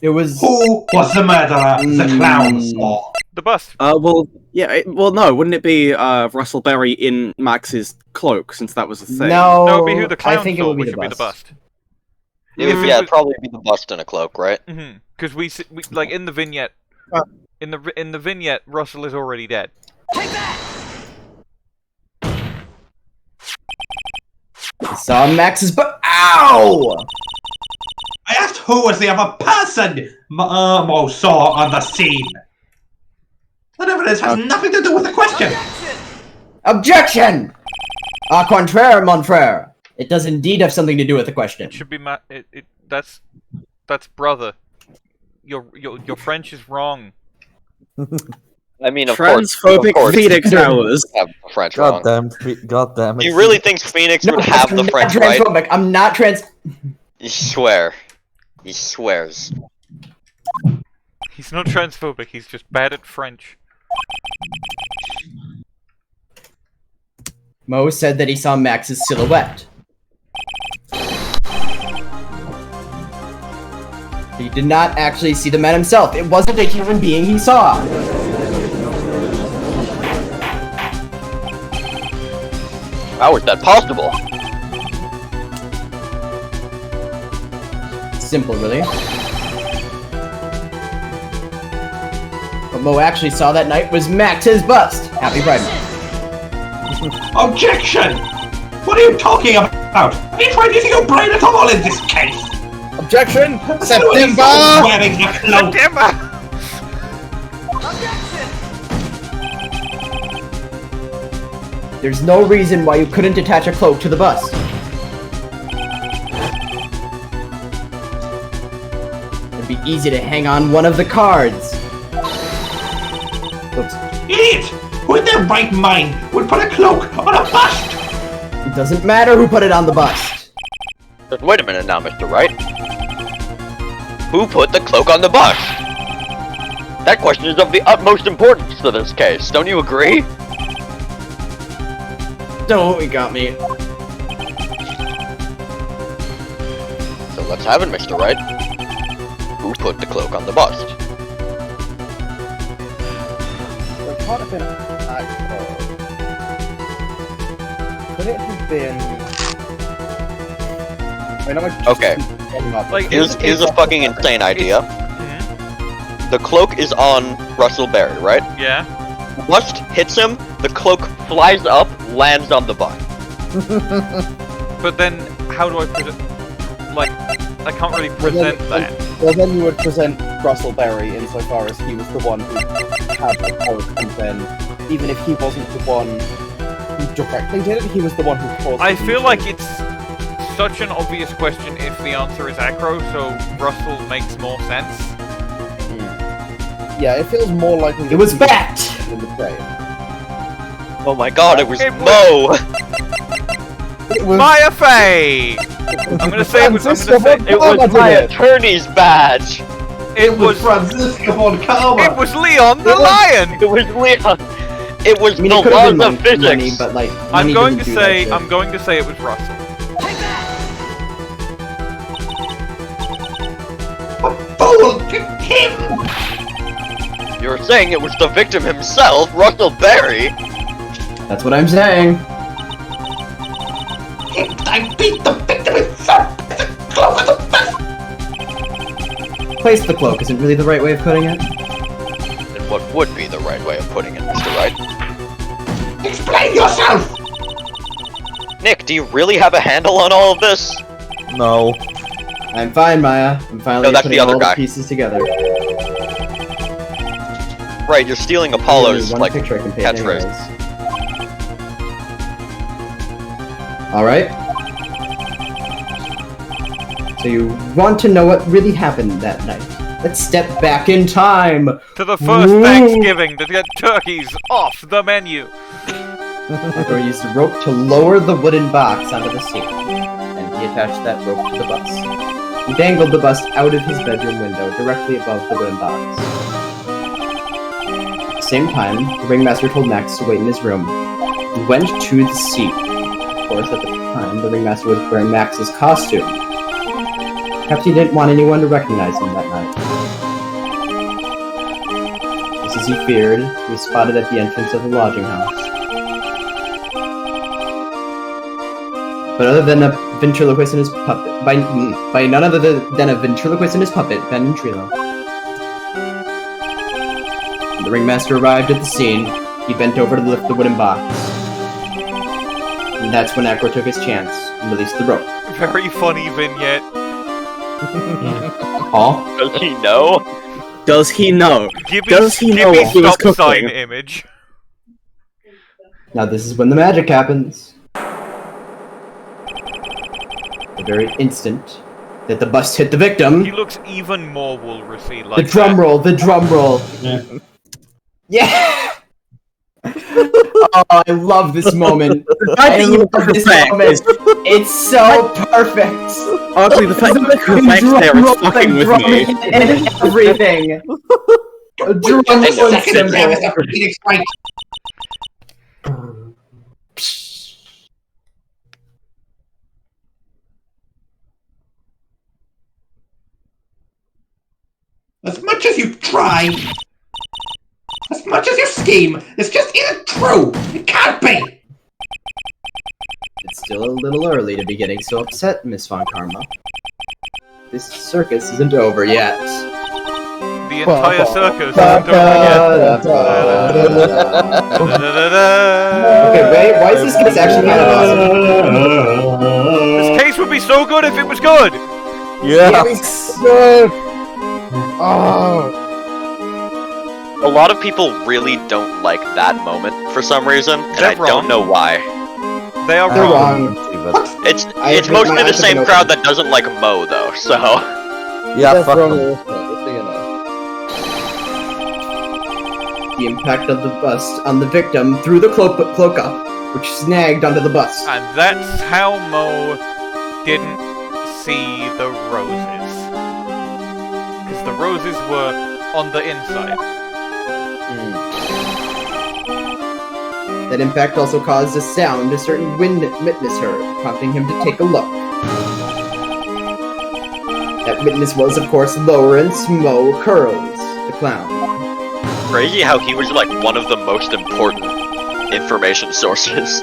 It was. Who was the murderer the clown saw? The bust. Well, yeah, well, no, wouldn't it be Russell Berry in Max's cloak, since that was the thing? No, No, it'd be who the clown I think saw, it would be which the would be the bust. bust. Yeah, it'd probably be the bust in a cloak, right? Because we like in the vignette, in the vignette, Russell is already dead. Saw Max's ow! I asked who was the other person Mo saw on the scene. That evidence has nothing to do with the question. Objection! Au contraire, mon frère. It does indeed have something to do with the question. It should be that's brother. Your French is wrong. I mean, Transphobic Phoenix hours. Have French wrong. Goddamn. He really thinks Phoenix would have the French right? I'm not trans. You swear. He swears. He's not transphobic. He's just bad at French. Mo said that he saw Max's silhouette. He did not actually see the man himself. It wasn't a human being he saw. How is that possible? Simple, really. What Mo actually saw that night was Max's bust. Happy Pride Month. Objection! What are you talking about? Have you tried using your brain at all in this case? Objection! September! Wearing a cloak! There's no reason why you couldn't attach a cloak to the bus. It'd be easy to hang on one of the cards. Oops. Idiot! Who in their right mind would put a cloak on a bust? It doesn't matter who put it on the bust. Wait a minute now, Mr. Wright. Who put the cloak on the bust? That question is of the utmost importance to this case, don't you agree? Don't, you got me. So let's have it, Mr. Wright. Who put the cloak on the bust? It can't have been Acro. Could it have been... Okay. Like, here's a fucking insane idea. The cloak is on Russell Berry, right? Yeah. Bust hits him, the cloak flies up, lands on the bus. But then, how do I present? Like, I can't really present that. Well, then you would present Russell Berry insofar as he was the one who had the cloak, and then, even if he wasn't the one who directly did it, he was the one who caused it. I feel like it's such an obvious question if the answer is Acro, so Russell makes more sense. Yeah, it feels more likely. It was Bat! In the frame. Oh my god, it was Mo! It was Maya Fey! I'm gonna say it was my attorney's badge! It was Franziska von Karma! It was Leon the Lion! It was Leon! It was the laws of physics! But like, I'm going to say it was Russell. Fool! Him! You're saying it was the victim himself, Russell Berry? That's what I'm saying. I beat the victim himself! The cloak of the best! Place the cloak isn't really the right way of putting it. Then what would be the right way of putting it, Mr. Wright? Explain yourself! Nick, do you really have a handle on all of this? No. I'm fine, Maya. I'm finally that's putting the other all guy. the pieces together. Right, you're stealing Apollo's, One like, picture I can paint catchphrase. anyways. Alright. So you want to know what really happened that night. Let's step back in time! To the first Thanksgiving to get turkeys off the menu! Acro used a rope to lower the wooden box onto the seat, and he attached that rope to the bus. He dangled the bus out of his bedroom window, directly above the wooden box. At the same time, the ringmaster told Max to wait in his room. He went to the seat. Of course, at the time, the ringmaster was wearing Max's costume. Perhaps he didn't want anyone to recognize him that night. Just as he feared, he was spotted at the entrance of the lodging house. But other than a ventriloquist and his puppet, by none other than a ventriloquist and his puppet, Ben and Trilo. When the ringmaster arrived at the scene, he bent over to lift the wooden box. And that's when Acro took his chance. and released the rope. Very funny vignette. Paul? Does he know? Does he know? Does he Give know me what he was stop sign cooking? image. Now this is when the magic happens. The very instant that the bus hit the victim. He looks even more walrusy like The drum roll, the drum roll. Yeah. Yeah! Oh, I love this moment. I love this moment. It's so perfect. Honestly, the fact that the effect there is fucking with me. And everything. A drum roll Second attempt symbol. after Phoenix Wright. As much as you try, as much as you scheme, this just isn't true. It can't be. It's still a little early to be getting so upset, Miss Von Karma. This circus isn't over yet. The entire circus isn't over Okay, wait, why is this case actually kind of awesome? This case would be so good if it was good! Yeah. Oh. A lot of people really don't like that moment for some reason, and They're I don't wrong. know why. They are They're wrong. wrong. It's I it's admit mostly my the eyes have same been crowd open. that doesn't like Mo though, so Yeah, That's fuck wrong them. also, just so you know. The impact of the bus on the victim threw the cloak up, which snagged onto the bus. And that's how Mo didn't see the roses. Because the roses were on the inside. That impact also caused a sound a certain witness heard, prompting him to take a look. That witness was, of course, Lawrence Mo Curls, the clown. crazy how he was like one of the most important information sources.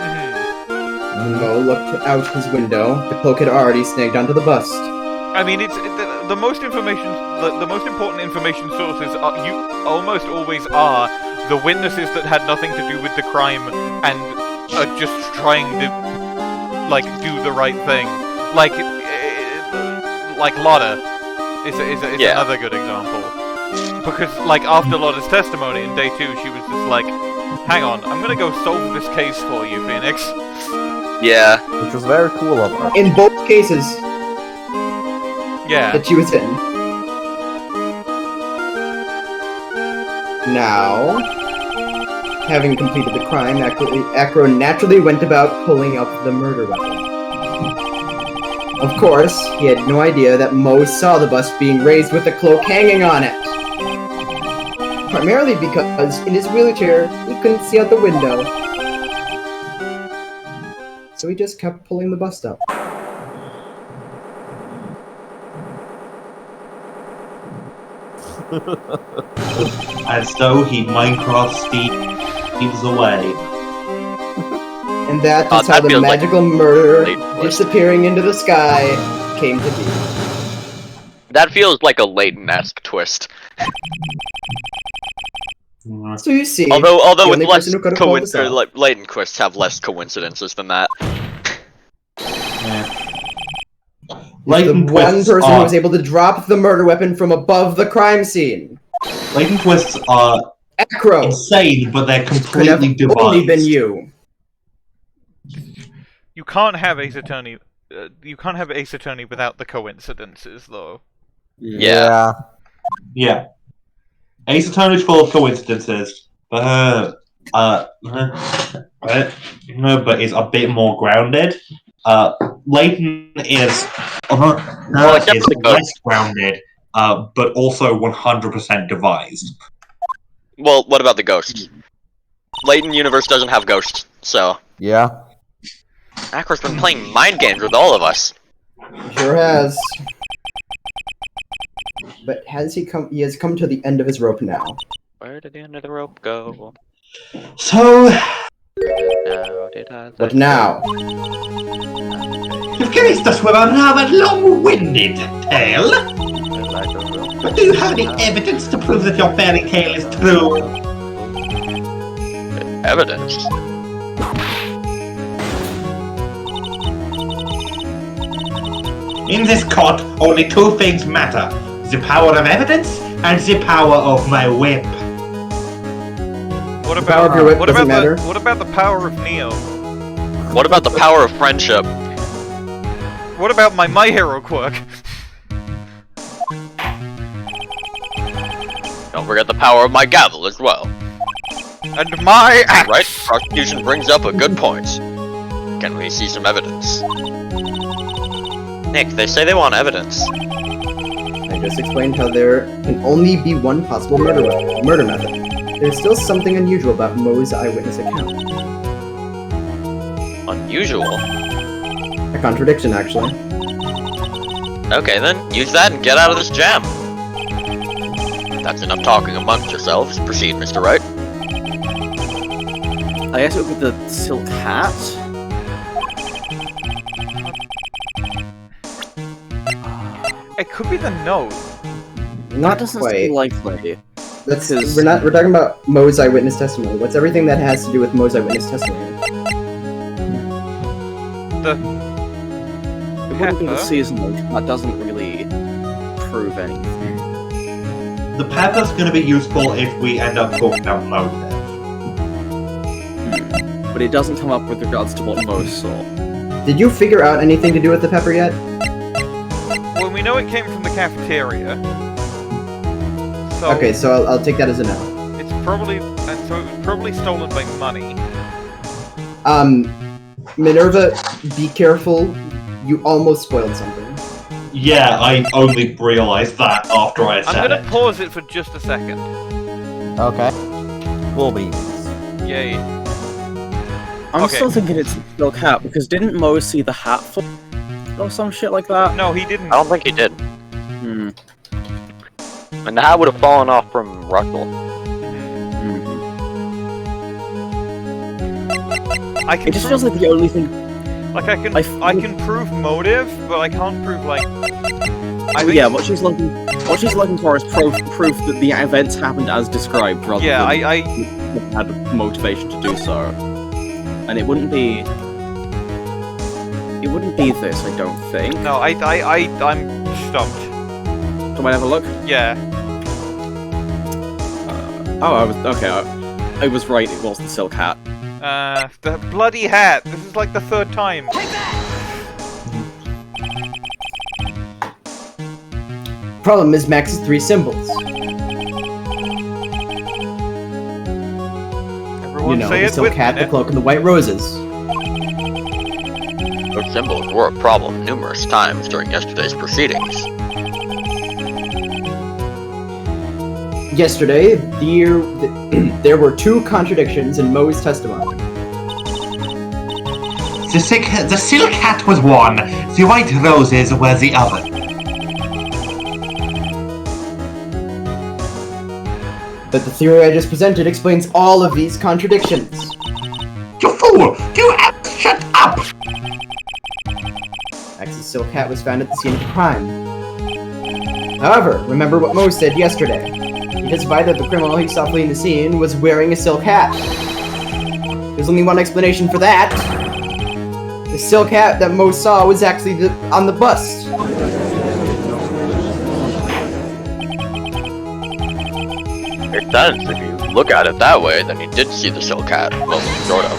Mo looked out his window. The cloak had already snagged onto the bust. I mean, it's the most information. The most important information sources are, you almost always are the witnesses that had nothing to do with the crime and are just trying to like do the right thing. Like Lotta is another good example. Because like after Lotta's testimony in day 2, she was just like, "Hang on, I'm gonna go solve this case for you, Phoenix." Yeah. Which was very cool of her. In both cases Yeah. that she was in. Now, having completed the crime, Acro naturally went about pulling up the murder weapon. Of course, he had no idea that Mo saw the bust being raised with the cloak hanging on it. Primarily because, in his wheelchair, he couldn't see out the window. So he just kept pulling the bust up. As though he Minecraft Steve's away. And that is how that the feels like magical murder late twist. disappearing into the sky came to be. That feels like a Leighton-esque twist. So you see, Although the with only less person who could have pulled this off. Leighton twists have less coincidences than that. Leighton the one twists person who are was able to drop the murder weapon from above the crime scene. Leighton twists are Acro insane, but they're could have completely devised. only been you. You can't have Ace Attorney. You can't have Ace Attorney without the coincidences, though. Yeah. Yeah. Ace Attorney's full of coincidences, but but is a bit more grounded. Leighton is except for the ghost. less grounded, but also 100% devised. Well, what about the ghosts? Leighton universe doesn't have ghosts, so Yeah. Acro's been playing mind games with all of us. Sure has. But he has come to the end of his rope now. Where did the end of the rope go? So, How did I let But now, you've graced us with another long-winded tale. But do you have any evidence to prove that your fairy tale is true? Evidence? In this court, only two things matter. The power of evidence and the power of my whip. What about power of your whip doesn't matter. What about the power of Neo? What about the power of friendship? What about my hero quirk? Don't forget the power of my gavel as well. And my axe! Right? Prosecution brings up a good point. Can we see some evidence? Nick, they say they want evidence. I just explained how there can only be one possible murder method. There's still something unusual about Moe's eyewitness account. Unusual? A contradiction, actually. Okay then, use that and get out of this jam. That's enough talking amongst yourselves. Proceed, Mr. Wright. I guess it would be the silk hat. It could be the note. Not That doesn't quite. seem likely. That's, because- we're talking about Moe's eyewitness testimony. What's everything that has to do with Moe's eyewitness testimony? It wouldn't be the Pepper? season note. That doesn't really prove anything. The pepper's gonna be useful if we end up talking about motive. But it doesn't come up with regards to what Mo saw. Did you figure out anything to do with the pepper yet? Well, we know it came from the cafeteria. So Okay, so I'll take that as a no. it's probably it was probably stolen by money. Minerva, be careful. You almost spoiled something. Yeah, I only realised that after I I'm said gonna it. pause it for just a second. Okay. Cool beans. Yay. I'm Okay. still thinking it's the silk hat, because didn't Mo see the hat fall? Or some shit like that? No, he didn't. I don't think he did. Hmm. And the hat would have fallen off from Russel. I can It just prove, feels like the only thing. like I can I can prove motive, but I can't prove like. I think, Yeah, what she's looking for is proof that the events happened as described, rather Yeah, than I had motivation to do so. And it wouldn't be. It wouldn't be this, I don't think. no, I'm stumped. Do I have a look? Yeah. Oh, I was okay. I was right. It was the silk hat. The bloody hat. This is like the third time. Problem is Max's 3 symbols. Everyone You know, say the it silk with hat, me. the cloak, and the white roses. Those symbols were a problem numerous times during yesterday's proceedings. Yesterday, there were 2 contradictions in Moe's testimony. The silk hat was one, the white roses were the other. But the theory I just presented explains all of these contradictions. You fool! You shut up! Max's silk hat was found at the scene of the crime. However, remember what Mo said yesterday. He testified that the criminal he saw fleeing the scene was wearing a silk hat. There's only one explanation for that. The silk hat that Mo saw was actually on the bust. Makes sense. If you look at it that way, then you did see the silk hat. Well, sort of.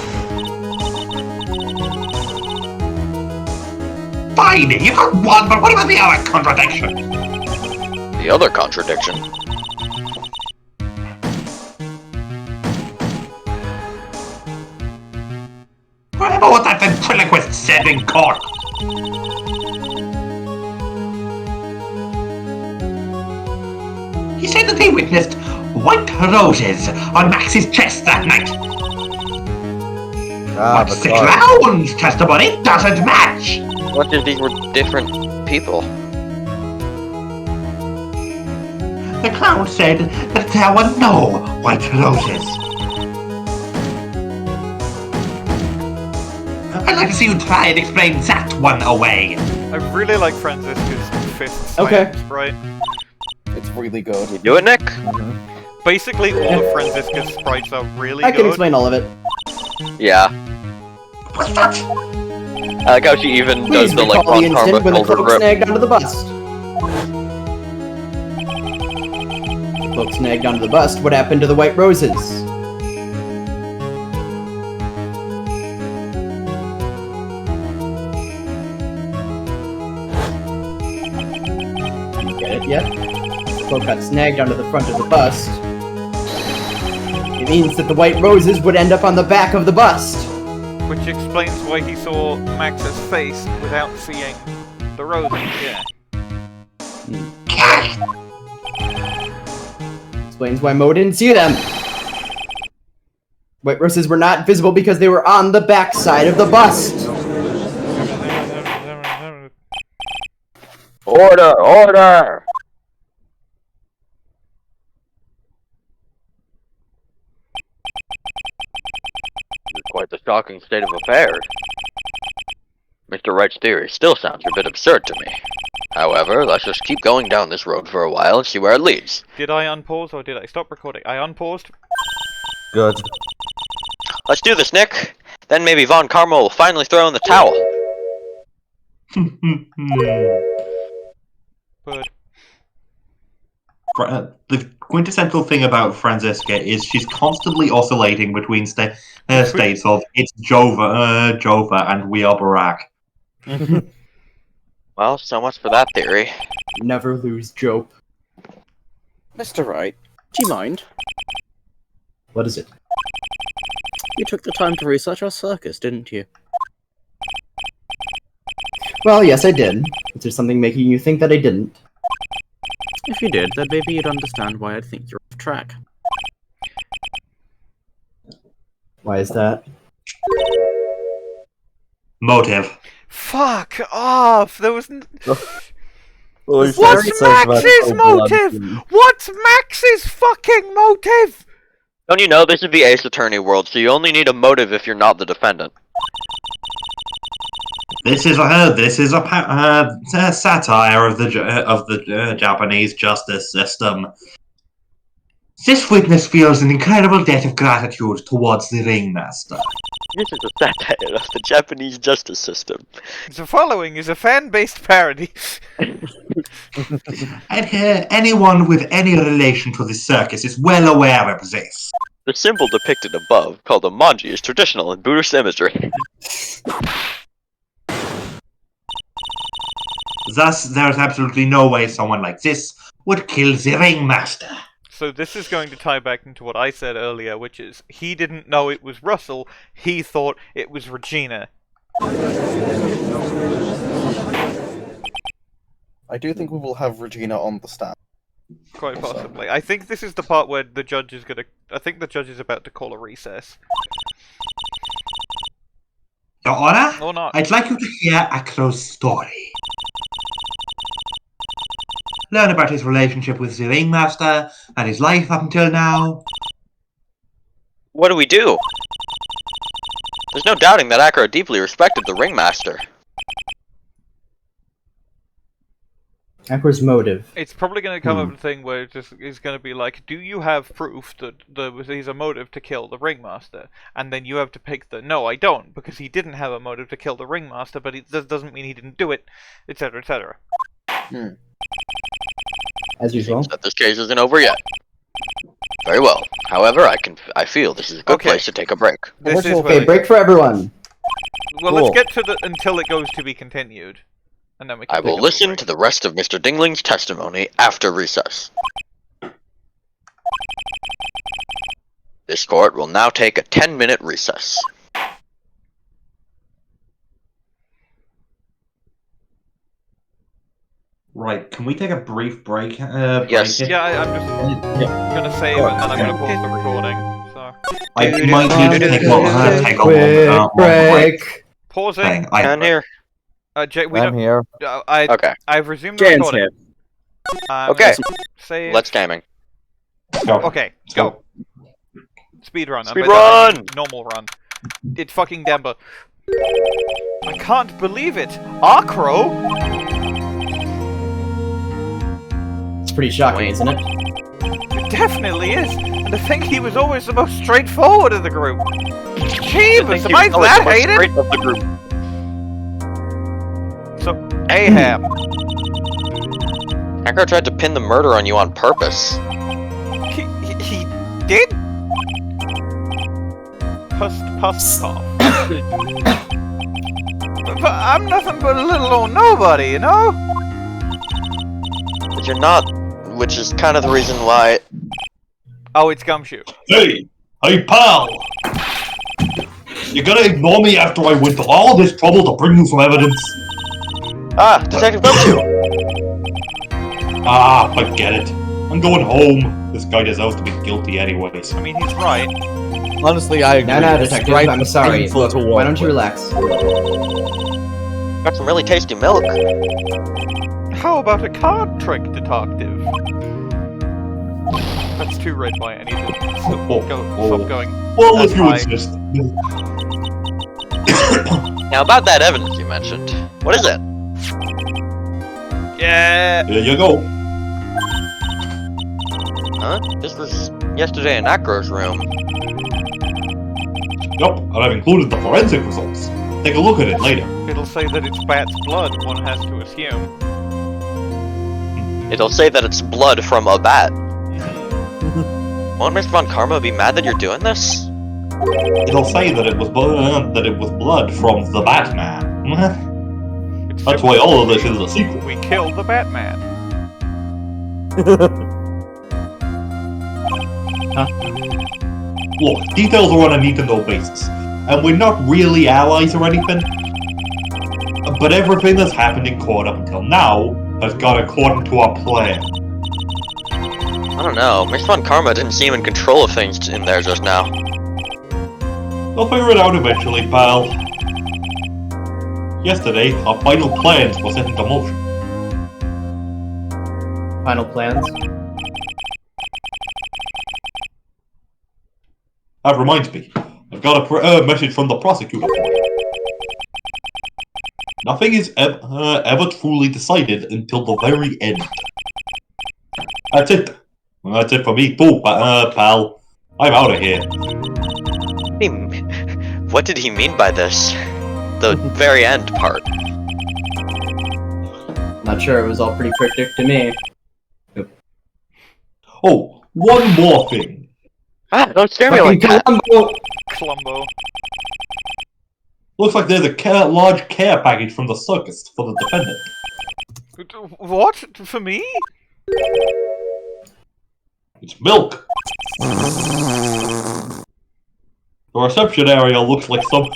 Fine, you got one, but what about the other contradiction? The other contradiction. Remember what that ventriloquist said in court? He said that he witnessed white roses on Max's chest that night. Ah, But the the card. clown's testimony doesn't match. What if these were different people? The clown said that there were no white roses. I'd like to see you try and explain that one away. I really like Franziska's fist Okay. sprite. It's really good. You do it, Nick? Basically, all of Franziska's sprites are really I good. can explain all of it. Yeah. What's that? I like how she even Please does the like recall the Von Karma incident when the shoulder cloak grip. snagged onto the bust. The cloak snagged onto the bust. What happened to the white roses? You get it yet? The cloak got snagged onto the front of the bust. It means that the white roses would end up on the back of the bust. Which explains why he saw Max's face without seeing the roses, yeah. Explains why Mo didn't see them. White roses were not visible because they were on the back side of the bust. Order! Order! Quite the shocking state of affairs. Mr. Wright's theory still sounds a bit absurd to me. However, let's just keep going down this road for a while and see where it leads. Did I unpause or did I stop recording? I unpaused. Good. Let's do this, Nick. Then maybe Von Karma will finally throw in the towel. But The quintessential thing about Franziska is she's constantly oscillating between states of it's Jova, and we are Barack. Well, so much for that theory. Never lose Jope. Mr. Wright, do you mind? What is it? You took the time to research our circus, didn't you? Well, yes, I did. Is there something making you think that I didn't? If you did, then maybe you'd understand why I'd think you're off track. Why is that? Motive. fuck off! There was. What's What's Max's motive? What's Max's fucking motive? Don't you know this is the Ace Attorney world, so you only need a motive if you're not the defendant. This is a satire of the Japanese justice system. This witness feels an incredible debt of gratitude towards the ringmaster. This is a satire of the Japanese justice system. The following is a fan-based parody. And anyone with any relation to the circus is well aware of this. The symbol depicted above, called a manji, is traditional in Buddhist imagery. Thus, there is absolutely no way someone like this would kill the ringmaster. So this is going to tie back into what I said earlier, which is, he didn't know it was Russell, he thought it was Regina. I do think we will have Regina on the stand. Quite possibly. I think this is the part where the judge is gonna... I think the judge is about to call a recess. Your Honor, Or not. I'd like you to hear Acro's story. Learn about his relationship with the ringmaster and his life up until now. What do we do? There's no doubting that Acro deeply respected the ringmaster. Acro's motive. It's probably going to come up a thing where it's going to be like, do you have proof that he's a motive to kill the ringmaster? And then you have to pick the, no, I don't, because he didn't have a motive to kill the ringmaster, but it doesn't mean he didn't do it, etc., etc. As usual. Seems that this case isn't over yet. Very well. However, I feel this is a good place to take a break. This is Okay, break for everyone. Well, let's get to the until it goes to be continued, and then we can I will listen to the rest of Mr. Dingling's testimony after recess. This court will now take a 10-minute recess. Right, can we take a brief break? Yes. Break? Yeah, I'm just gonna save and then I'm gonna pause the recording. So I might need to take a long break. Pause it. Down here. Jay, we I'm don't. here. Okay. I've resumed the Jan's recording. here. Okay. Save. Let's gaming. Okay, go. Speed run. Speed run! Normal run. It's fucking Denver. I can't believe it. Acro? It's pretty shocking, isn't it? It definitely is. And I think he was always the most straightforward of the group. Jeebus, am I that hated? Of the group. Ahab. Acro tried to pin the murder on you on purpose. He did? Pust cough. But I'm nothing but a little old nobody, you know? But you're not, which is kind of the reason why... Oh, it's Gumshoe. Hey, pal! You gonna ignore me after I went to all this trouble to bring you some evidence? Ah, Detective Gumshoe! Ah, forget it. I'm going home. This guy deserves to be guilty anyways. I mean, he's right. Honestly, I agree. No, Detective, Stripe I'm is sorry. painful Look, to why walk don't you with. relax? Got some really tasty milk. How about a card trick, detective? That's too red by any Stop going. Well, That's if you high. insist. Now about that evidence you mentioned. What is it? Yeah. There you go. Huh? This was yesterday in Acro's room. Yup, and I've included the forensic results. Take a look at it later. It'll say that it's bat's blood, one has to assume. It'll say that it's blood from a bat. Won't Mr. Von Karma be mad that you're doing this? It'll say that it was blood from the Batman. That's why all of this is a secret. We killed the Batman. Look, details are on a need-to-know basis, and we're not really allies or anything. But everything that's happened in court up until now has gone according to our plan. I don't know. Mr. Von Karma didn't seem in control of things in there just now. We'll figure it out eventually, pal. Yesterday, our final plans were set into motion. Final plans? That reminds me, I've got a message from the prosecutor for you. Nothing is ever truly decided until the very end. That's it. That's it for me too, pal. I'm out of here. What did he mean by this? The very end part. Not sure, it was all pretty cryptic to me. Oh, one more thing. Ah, don't scare me like that. Columbo. Looks like there's a large care package from the circus for the defendant. What? For me? It's milk. The reception area looks like some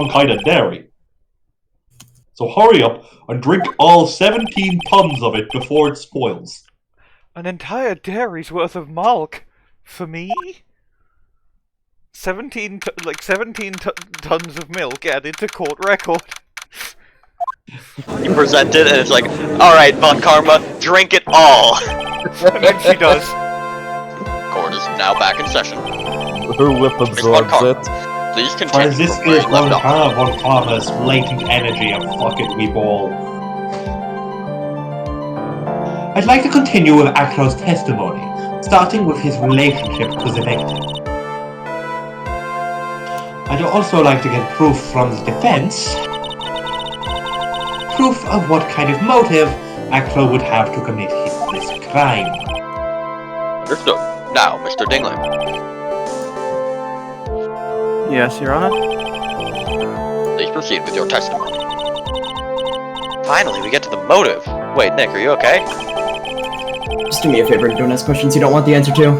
kind of dairy. So hurry up and drink all 17 tons of it before it spoils. An entire dairy's worth of milk? For me? 17 tons of milk added to court record. You present it and it's like, alright, Von Karma, drink it all! And then she does. Court is now back in session. Her whip absorbs it. Please continue Franziska from where is you left off. Von Karma's latent energy and fuck it, we ball. I'd like to continue with Acro's testimony, starting with his relationship to the victim. I'd also like to get proof from the defense. Proof of what kind of motive Acro would have to commit this crime. Understood. Now, Mr. Dingling. Yes, Your Honor? Please proceed with your testimony. Finally, we get to the motive. Wait, Nick, are you okay? Just do me a favor, don't ask questions you don't want the answer to.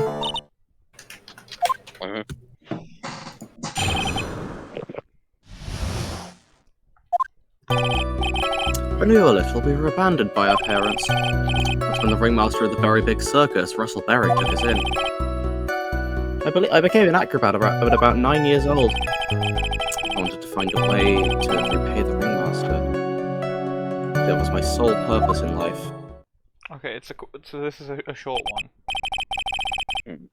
When we were little, we were abandoned by our parents. That's when the ringmaster of the very big circus, Russel took us in. I became an acrobat at about 9 years old. I wanted to find a way to repay the ringmaster. That was my sole purpose in life. Okay, so this is a short one.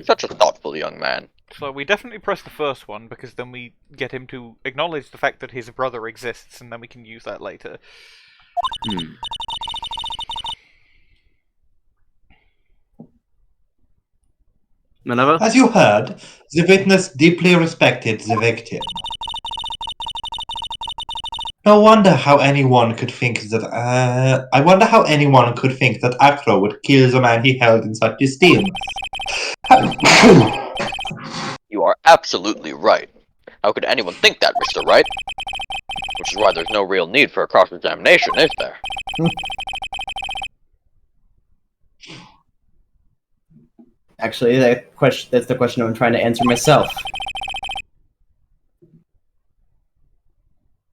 Such a thoughtful young man. So we definitely press the first one, because then we get him to acknowledge the fact that his brother exists, and then we can use that later. Minerva? As you heard, the witness deeply respected the victim. No wonder how anyone could think that. I wonder how anyone could think that Acro would kill the man he held in such esteem. You are absolutely right. How could anyone think that, Mr. Wright? Which is why there's no real need for a cross-examination, is there? Actually, that's the question I'm trying to answer myself.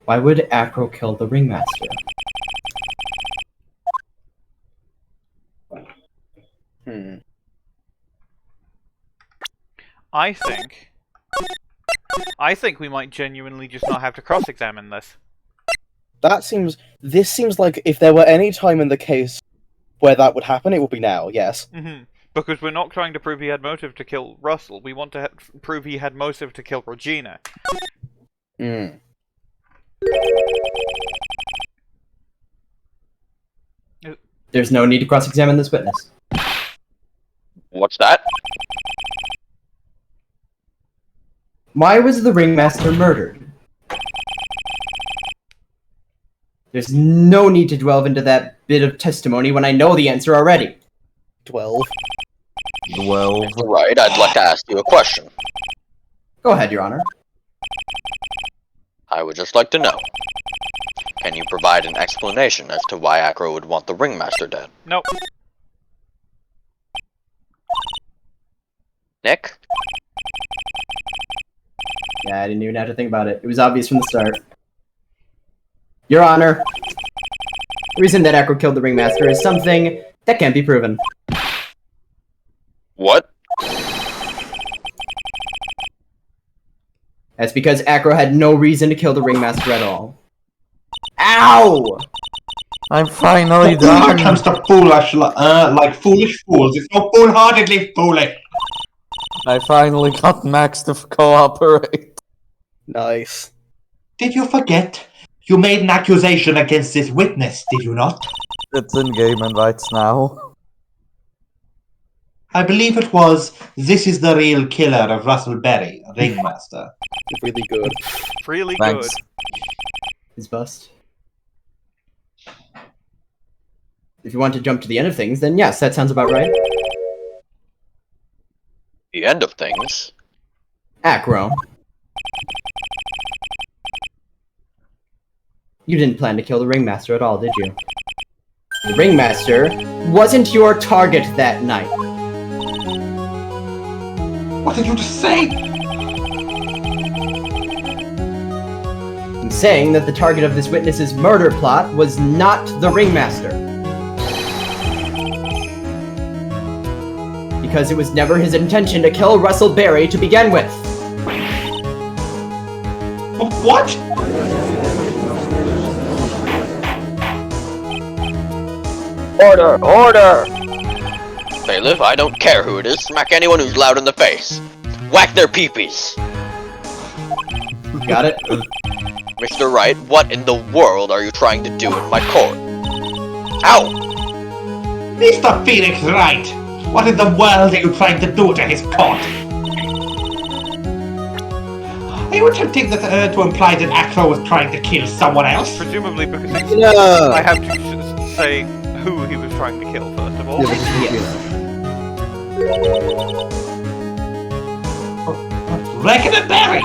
Why would Acro kill the ringmaster? I think we might genuinely just not have to cross-examine this. This seems like if there were any time in the case where that would happen, it would be now, yes. Because we're not trying to prove he had motive to kill Russell, we want to prove he had motive to kill Regina. There's no need to cross-examine this witness. What's that? Why was the ringmaster murdered? There's no need to delve into that bit of testimony when I know the answer already. 12. Right, I'd like to ask you a question. Go ahead, Your Honor. I would just like to know. Can you provide an explanation as to why Acro would want the ringmaster dead? Nope. Nick? Yeah, I didn't even have to think about it. It was obvious from the start. Your Honor, the reason that Acro killed the ringmaster is something that can't be proven. What? That's because Acro had no reason to kill the ringmaster at all. Ow! I'm finally When done. it comes to foolish, like foolish fools, it's not foolhardily foolish. I finally got Max to cooperate. Nice. Did you forget? You made an accusation against this witness, did you not? It's in game and rights now. I believe it was, this is the real killer of Russell Berry, ringmaster. Really good. Really Thanks. good. His bust. If you want to jump to the end of things, then yes, that sounds about right. The end of things? Acro. You didn't plan to kill the ringmaster at all, did you? The ringmaster wasn't your target that night. What did you just say? I'm saying that the target of this witness's murder plot was not the ringmaster. Because it was never his intention to kill Russell Berry to begin with. What? Order! Order! Bailiff, I don't care who it is. Smack anyone who's loud in the face. Whack their peepees. Got it? Mr. Wright, what in the world are you trying to do in my court? Ow! Mr. Phoenix Wright, what in the world are you trying to do to his court? Are you attempting to imply that Acro was trying to kill someone else? Presumably because it's, No. I have to say who he was trying to kill, first of all. Regina Berry!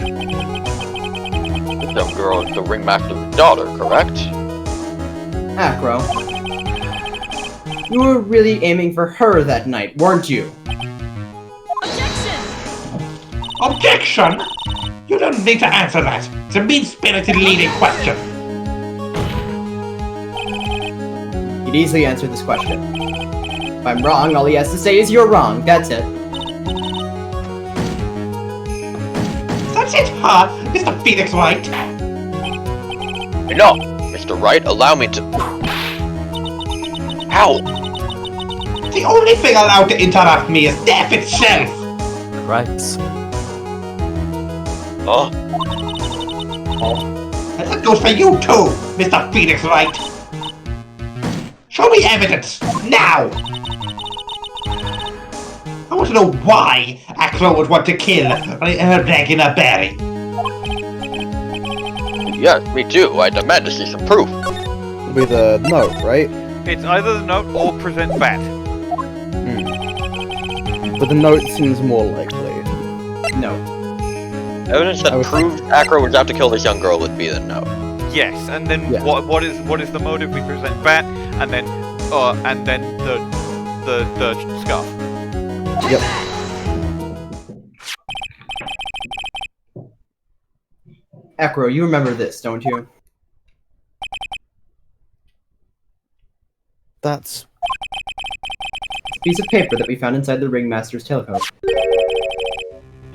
This young girl is the ringmaster's daughter, correct? Acro. You were really aiming for her that night, weren't you? Objection! You don't need to answer that. It's a mean-spirited leading question. He'd easily answer this question. If I'm wrong, all he has to say is you're wrong. That's it. That's it, huh, Mr. Phoenix Wright? No! Mr. Wright, allow me to... Ow! The only thing allowed to interrupt me is death itself! Right. Oh. And that goes for you too, Mr. Phoenix Wright! Show me evidence, now! I want to know why Acro would want to kill Regina Berry. Yes, me too. I demand to see some proof. With a note, right? It's either the note or present bat. But the note seems more likely. No. Evidence that proves Acro was out to kill this young girl would be the note. Yes, and then Yeah. what is the motive? We present bat, and then the scarf. Yep. Acro, you remember this, don't you? That's... Piece of paper that we found inside the ringmaster's tailcoat.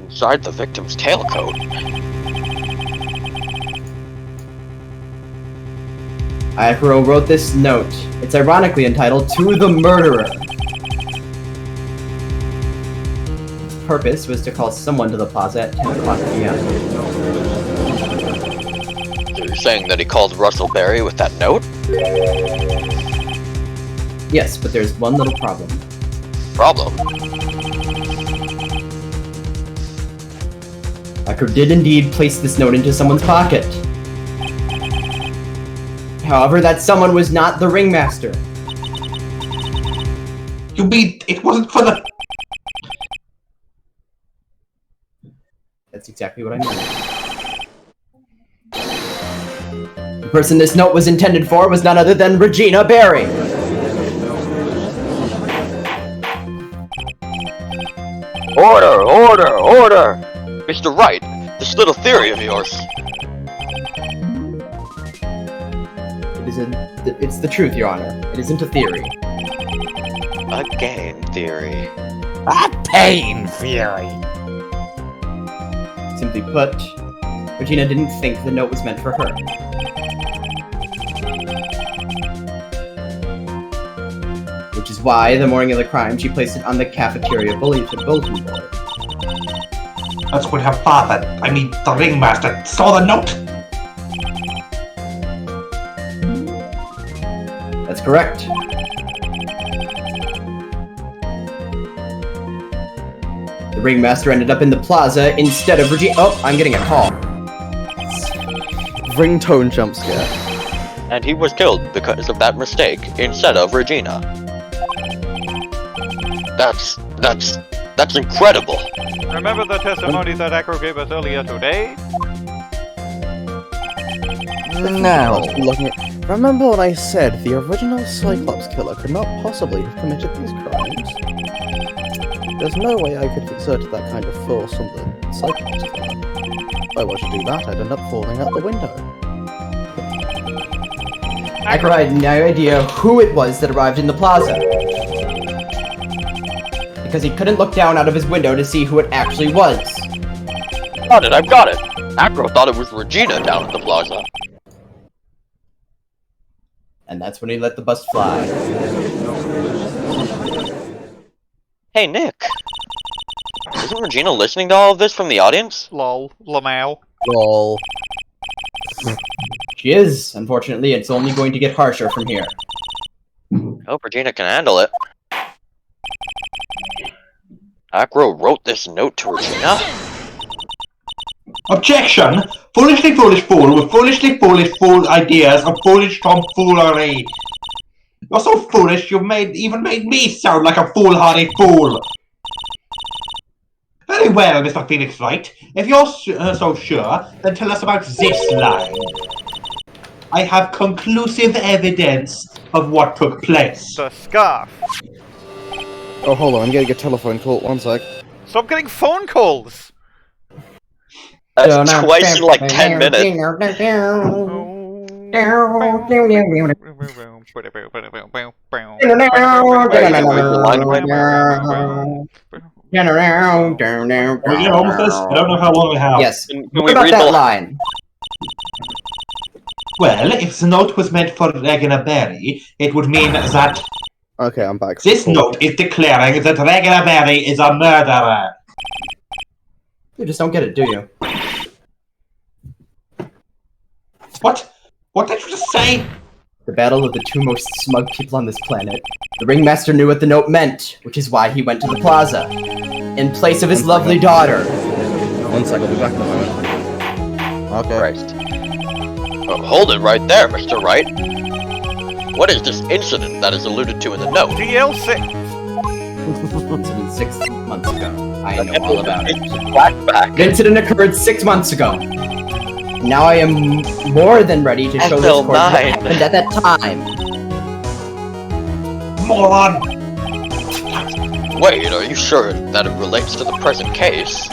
Inside the victim's tailcoat? Acro wrote this note. It's ironically entitled, "To the Murderer." Its purpose was to call someone to the plaza at 10 o'clock p.m. So you're saying that he called Russell Berry with that note? Yes, but there's one little problem. Problem? Acro did indeed place this note into someone's pocket. However, that someone was not the ringmaster. You mean it wasn't for the... That's exactly what I mean. The person this note was intended for was none other than Regina Berry. Order! Order! Order! Mr. Wright, this little theory of yours. It's the truth, Your Honor. It isn't a theory. A game theory. A pain theory. Simply put, Regina didn't think the note was meant for her. Which is why, the morning of the crime, she placed it on the cafeteria bulletin board. That's when her father, the ringmaster, saw the note. That's correct. The ringmaster ended up in the plaza instead of Regina. Oh, I'm getting a call. Ringtone jump scare. And he was killed because of that mistake instead of Regina. That's incredible. Remember the testimony that Acro gave us earlier today? No. Remember when I said the original Cyclops killer could not possibly have committed these crimes? There's no way I could have exerted that kind of force on the Cyclops killer. If I were to do that, I'd end up falling out the window. Acro had no idea who it was that arrived in the plaza. Because he couldn't look down out of his window to see who it actually was. Got it, I've got it! Acro thought it was Regina down at the plaza. And that's when he let the bus fly. Hey, Nick. Isn't Regina listening to all of this from the audience? Lol. Lamau. Lol. She is. Unfortunately, it's only going to get harsher from here. Hope Regina can handle it. Acro wrote this note to Regina? Objection! Foolishly foolish fool with foolishly foolish fool ideas of foolish tomfoolery. You're so foolish you've even made me sound like a foolhardy fool. Very well, Mr. Phoenix Wright. If you're so sure, then tell us about this line. I have conclusive evidence of what took place. The scarf. Oh, hold on, I'm getting a telephone call. One sec. Stop getting phone calls! That's twice in like 10 minutes. Are we home with this? I don't know how long we have. Yes. Can What we about read that the line? Well, if the note was meant for Regina Berry, it would mean that Okay, I'm back. this note is declaring that Regina Berry is a murderer. You just don't get it, do you? What? What did you just say? The battle of the two most smug people on this planet. The ringmaster knew what the note meant, which is why he went to the plaza. In place of his lovely daughter. 1 second, I'll be back in a moment. Okay. Christ. Oh, hold it right there, Mr. Wright. What is this incident that is alluded to in the note? DL6. Incident 6 months ago. I know all about it. Flashback. The incident occurred 6 months ago. Now I am more than ready to show this court what happened at that time. Moron! Wait, are you sure that it relates to the present case?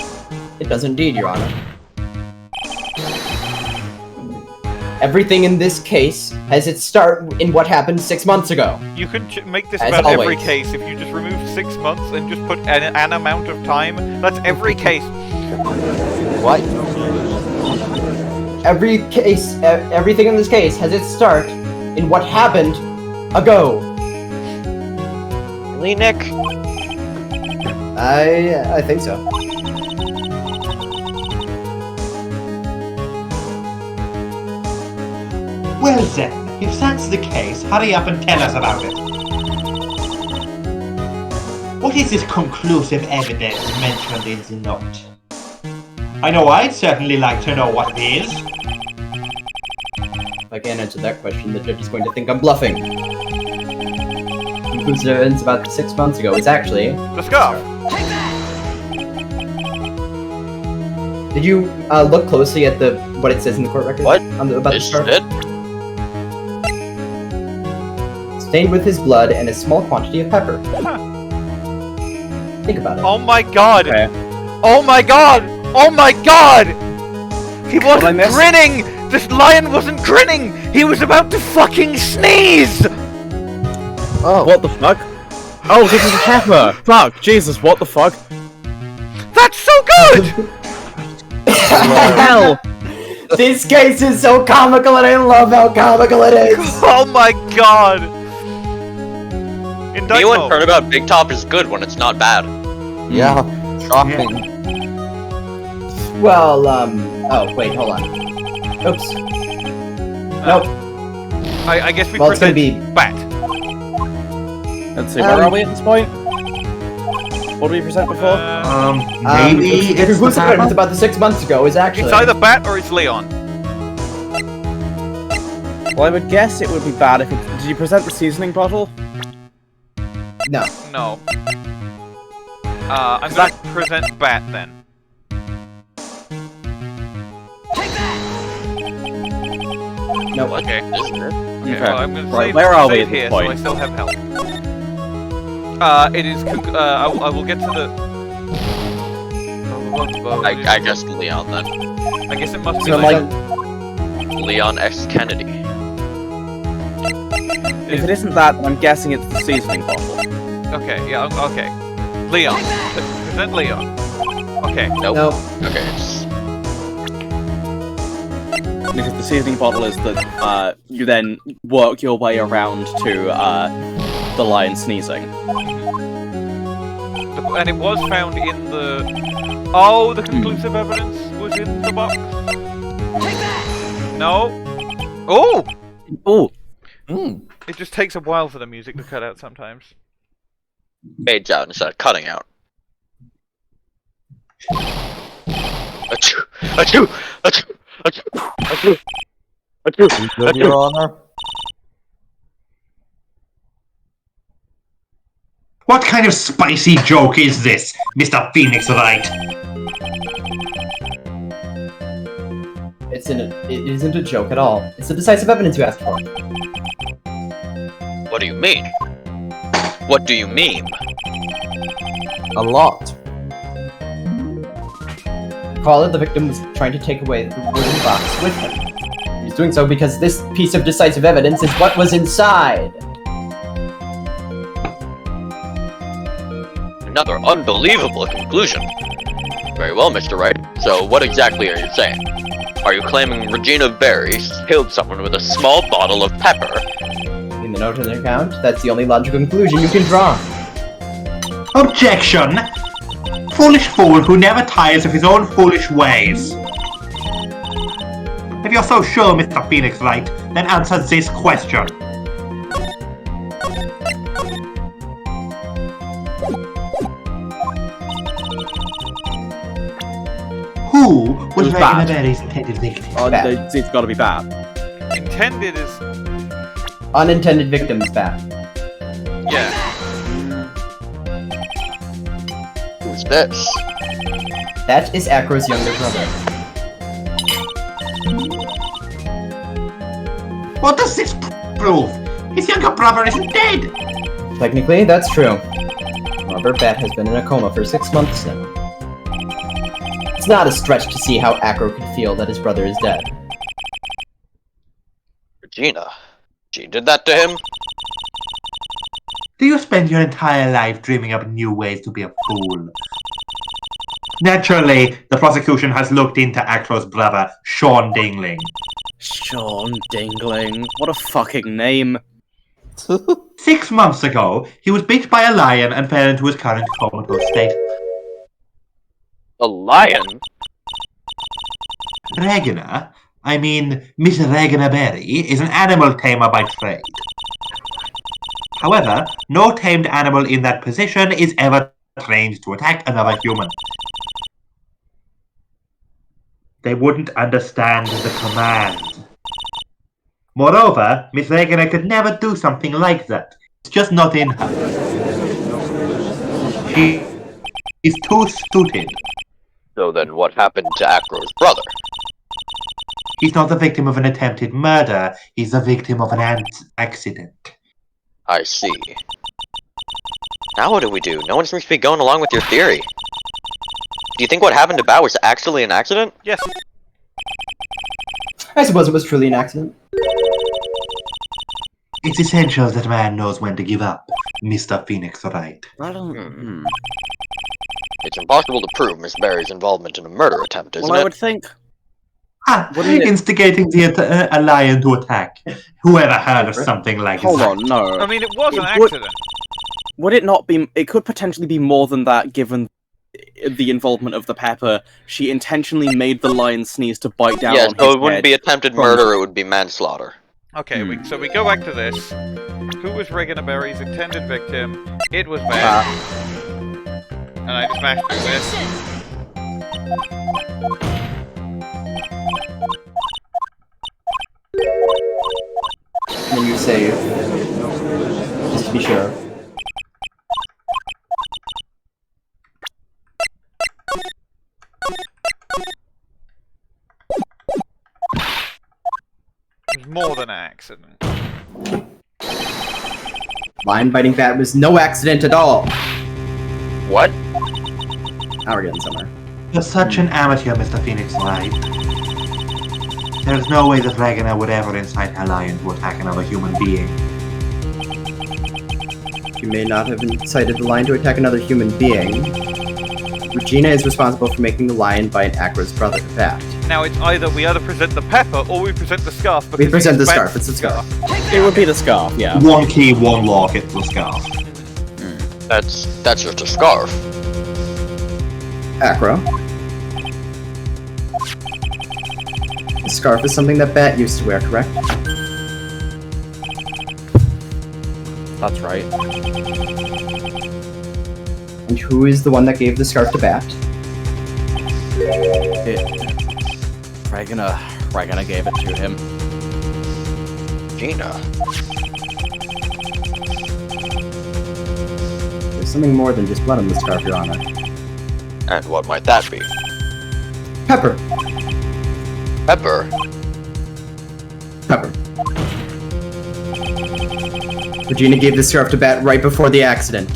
It does indeed, Your Honor. Everything in this case has its start in what happened 6 months ago. You can make this As about every always. case if you just remove 6 months and just put an amount of time. That's every case. What? Every case, everything in this case has its start in what happened ago. Really, Nick? I think so. Well then, if that's the case, hurry up and tell us about it. What is this conclusive evidence mentioned in the note? I know I'd certainly like to know what it is. If I can't answer that question, the judge is going to think I'm bluffing. Conclusive evidence about 6 months ago is actually... The scarf. Did you look closely at what it says in the court record? What? About the Is scarf? it? Stained with his blood and a small quantity of pepper. Think about it. Oh my god! Okay. Oh my god! Oh my god! He What I wasn't missed? grinning! This lion wasn't grinning! He was about to fucking sneeze! Oh. What the fuck? Oh, this is pepper! Fuck, Jesus, what the fuck? That's so good! Hell! This case is so comical and I love how comical it is! Oh my god! Indict Anyone mode. heard about Big Top is good when it's not bad. Yeah. Shocking. Well, oh, wait, hold on. Oops. Nope. I guess we Well, it's gonna present be... Bat. Let's see, where are we at this point? What did we present before? Maybe the it's conclusive the evidence about the 6 months ago is actually... It's either Bat or it's Leon. Well, I would guess it would be bad if it... Did you present the seasoning bottle? No. No. I'm gonna present Bat then. No. Okay. Isn't it? Okay, well, I'm gonna Right, save, where are we save at this here point? so I still have help. It is. I will get to the. I guess Leon then. I guess it must be So, like. Leon X Kennedy. If it isn't that, I'm guessing it's the seasoning bottle. Okay. Yeah. Okay. Leon. Present Leon. Okay. Nope. No. Okay. It's... Because the seasoning bottle is that you then work your way around to the lion sneezing. And it was found in the. Oh, the conclusive evidence was in the box. No. Oh. Oh. It just takes a while for the music to cut out sometimes. Fades out instead of cutting out. Achoo! Achoo! Achoo! Achoo! Achoo! Achoo! You good, Your Honor? What kind of spicy joke is this, Mr. Phoenix Wright? It isn't a joke at all. It's the decisive evidence you asked for. What do you mean? What do you mean? A lot. Recall that the victim was trying to take away the wooden box with him. He was doing so because this piece of decisive evidence is what was inside. Another unbelievable conclusion. Very well, Mr. Wright. So, what exactly are you saying? Are you claiming Regina Berry killed someone with a small bottle of pepper? In the note in the account, that's the only logical conclusion you can draw. Objection! Foolish fool who never tires of his own foolish ways. If you're so sure, Mr. Phoenix Wright, then answer this question. Who was Who's Regina bad? Berry's intended victim? Oh, it's gotta be bad. intended is... Unintended victims back. Yeah. Who's this? That is Acro's younger brother. What does this prove? His younger brother isn't dead! Technically, that's true. However, Bat has been in a coma for 6 months now. It's not a stretch to see how Acro could feel that his brother is dead. Regina. She did that to him? Do you spend your entire life dreaming up new ways to be a fool? Naturally, the prosecution has looked into Acro's brother, Sean Dingling. Sean Dingling. What a fucking name. 6 months ago, he was bit by a lion and fell into his current comatose state. A lion? Regina, I mean, Miss Regina Berry, is an animal tamer by trade. However, no tamed animal in that position is ever trained to attack another human. They wouldn't understand the command. Moreover, Miss Regina could never do something like that. It's just not in her. She is too stupid. So then what happened to Acro's brother? He's not the victim of an attempted murder, he's the victim of an accident. I see. Now what do we do? No one seems to be going along with your theory. Do you think what happened to Bao was actually an accident? Yes. I suppose it was truly an accident. It's essential that a man knows when to give up, Mr. Phoenix Wright. I don't... It's impossible to prove Miss Berry's involvement in a murder attempt, isn't Well, it? I would think... Wouldn't it... Instigating a lion to attack. Whoever heard of something like that? Hold on, no. I mean, it was an accident. Would it not be... It could potentially be more than that, given the involvement of the pepper. She intentionally made the lion sneeze to bite down on his so it wouldn't head. be attempted murder, it would be manslaughter. Okay, so we go back to this. Who was Regina Berry's intended victim? It was Beth. And I just mashed through this. When you save, just to be sure. It was more than an accident. Lion biting Bat was no accident at all. What? Now we're getting somewhere. You're such an amateur, Mr. Phoenix Wright. There's no way that Regina would ever incite her lion to attack another human being. You may not have incited the lion to attack another human being. Regina is responsible for making the lion bite Acro's brother, Bat. Now it's either we present the pepper or we present the scarf. We present the scarf, it's the scarf. It would be the scarf, yeah. One key, one lock, it's the scarf. That's just a scarf. Acro. The scarf is something that Bat used to wear, correct? That's right. And who is the one that gave the scarf to Bat? Regina gave it to him. Gina. There's something more than just blood on the scarf, Your Honor. And what might that be? Pepper. Pepper? Pepper. Regina gave the scarf to Bat right before the accident.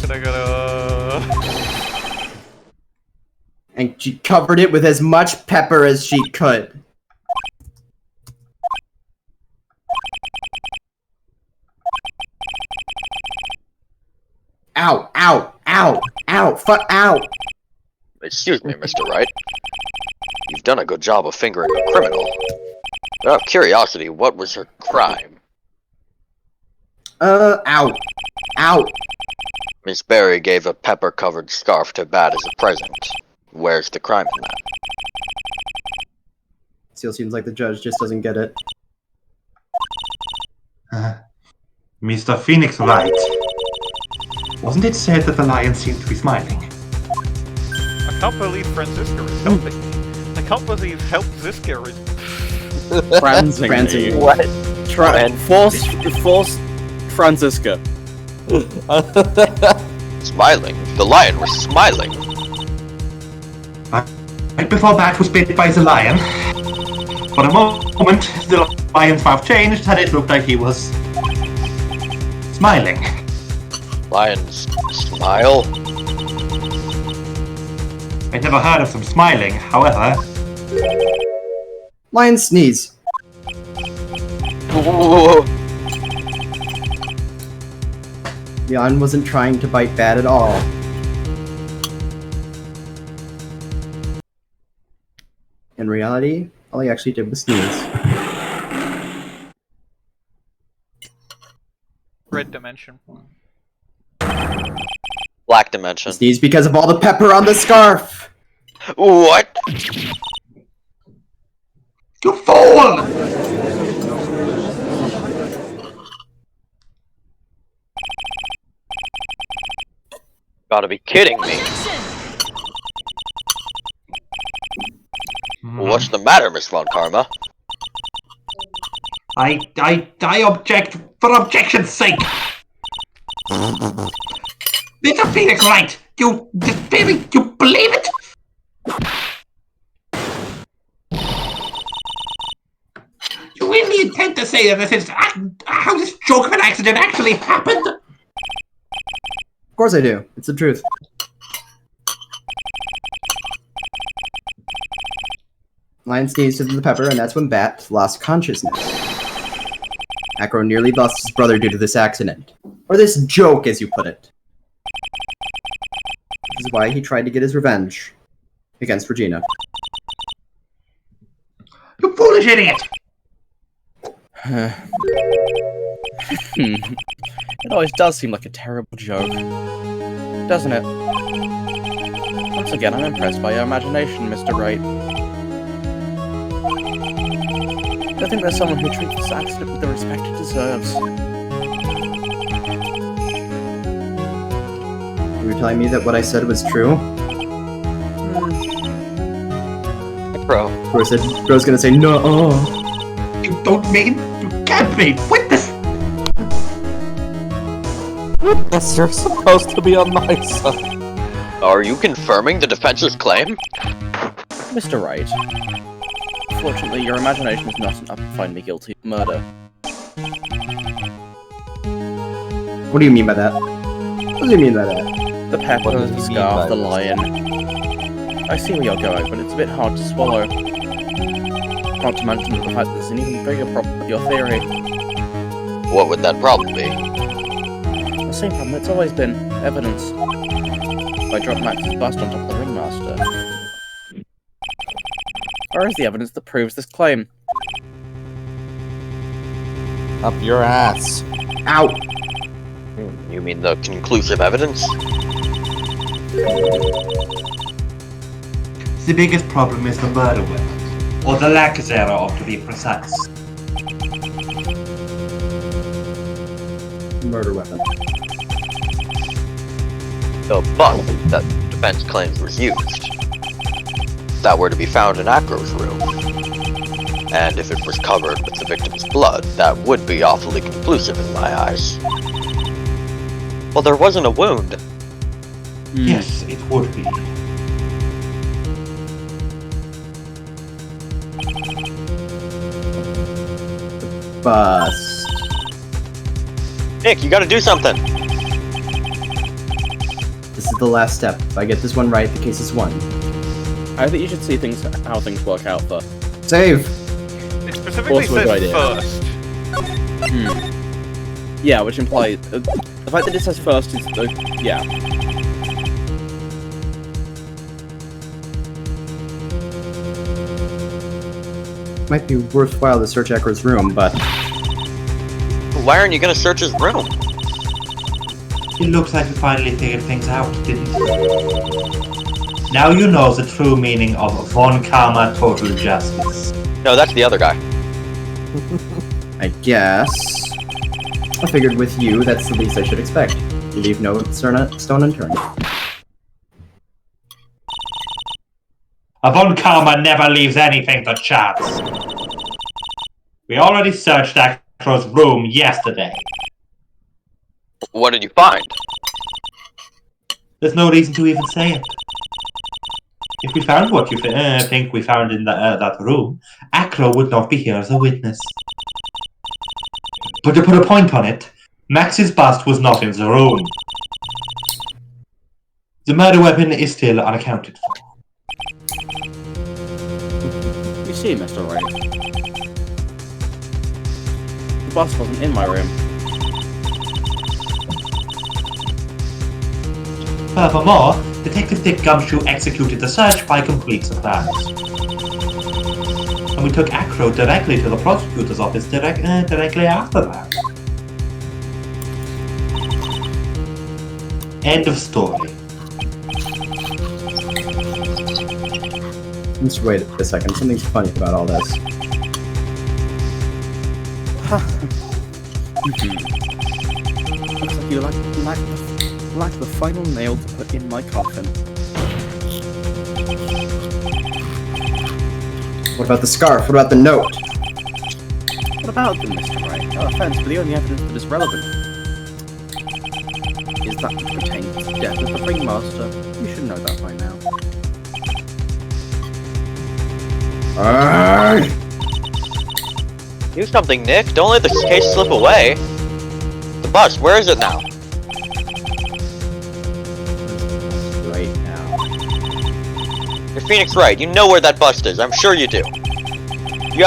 And she covered it with as much pepper as she could. Ow, ow, ow, ow, ow! Excuse me, Mr. Wright. You've done a good job of fingering a criminal. Out of curiosity, what was her crime? Ow. Ow. Miss Berry gave a pepper-covered scarf to Bat as a present. Where's the crime in that? Still seems like the judge just doesn't get it. Mr. Phoenix Wright. Wasn't it said that the lion seemed to be smiling? I can't believe Franziska is helping me. I can't believe help Ziska is... Franzing. What? Force Franziska. Smiling? The lion was smiling. Right before Bat was bit by the lion, for a moment, the lion's mouth changed and it looked like he was smiling. Lions smile? I never heard of them smiling, however. Lion sneeze. Whoa. The lion wasn't trying to bite Bat at all. In reality, all he actually did was sneeze. Red dimension. Black dimension. Sneeze because of all the pepper on the scarf! What? You fool! Gotta be kidding me. What's the matter, Miss Von Karma? I object for objection's sake! Mr. Phoenix Wright, you believe it? You really intend to say that this is how this joke of an accident actually happened? Of course I do. It's the truth. Lion sneezed into the pepper, and that's when Bat lost consciousness. Acro nearly lost his brother due to this accident. Or this joke, as you put it. This is why he tried to get his revenge against Regina. You foolish idiot! It always does seem like a terrible joke, doesn't it? Once again, I'm impressed by your imagination, Mr. Wright. I think there's someone who treats this accident with the respect it deserves. You were telling me that what I said was true? Bro. Bro's gonna say no. You don't mean you can't be witness! Yes, you're supposed to be on my side. Are you confirming the defense's claim? Mr. Wright. Fortunately, your imagination is not enough to find me guilty of murder. What do you mean by that? What do you mean by that? The pepper, the scarf, the lion. I see where you're going, but it's a bit hard to swallow. Not to mention the fact that there's an even bigger problem with your theory. What would that problem be? The same problem it's always been. Evidence. I dropped Max's bust on top of the ringmaster. Where is the evidence that proves this claim? Up your ass. Ow! You mean the conclusive evidence? The biggest problem is the murder weapon. Or the lack thereof, to be precise. Murder weapon. The bust that defense claims was used. That were to be found in Acro's room. And if it was covered with the victim's blood, that would be awfully conclusive in my eyes. Well, there wasn't a wound. Yes, it would be. Bust. Nick, you gotta do something! This is the last step. If I get this one right, the case is won. I think you should see how things work out first. Save! It specifically Also a good says idea. first. Yeah, which implies... the fact that it says first is... yeah. Might be worthwhile to search Acro's room, but... Why aren't you gonna search his room? It looks like you finally figured things out, didn't you? Now you know the true meaning of Von Karma Total Justice. No, that's the other guy. I guess... I figured with you, that's the least I should expect. You leave no stone unturned. A Von Karma never leaves anything to chance. We already searched Acro's room yesterday. What did you find? There's no reason to even say it. If we found what you think we found in that room, Acro would not be here as a witness. But to put a point on it, Max's bust was not in the room. The murder weapon is still unaccounted for. You see, Mr. Wright, the bust wasn't in my room. Furthermore, Detective Dick Gumshoe executed the search by complete surprise. And we took Acro directly to the prosecutor's office directly after that. End of story. Just wait a second. Something's funny about all this. Looks like you like the final nail to put in my coffin. What about the scarf? What about the note? What about them, Mr. Wright? No offense, but the only evidence that is relevant is that which pertains to the death of the ringmaster. You should know that by now. Do something, Nick. Don't let this case slip away. The bus, where is it now? Right now. You're Phoenix Wright. You know where that bust is. I'm sure you do. You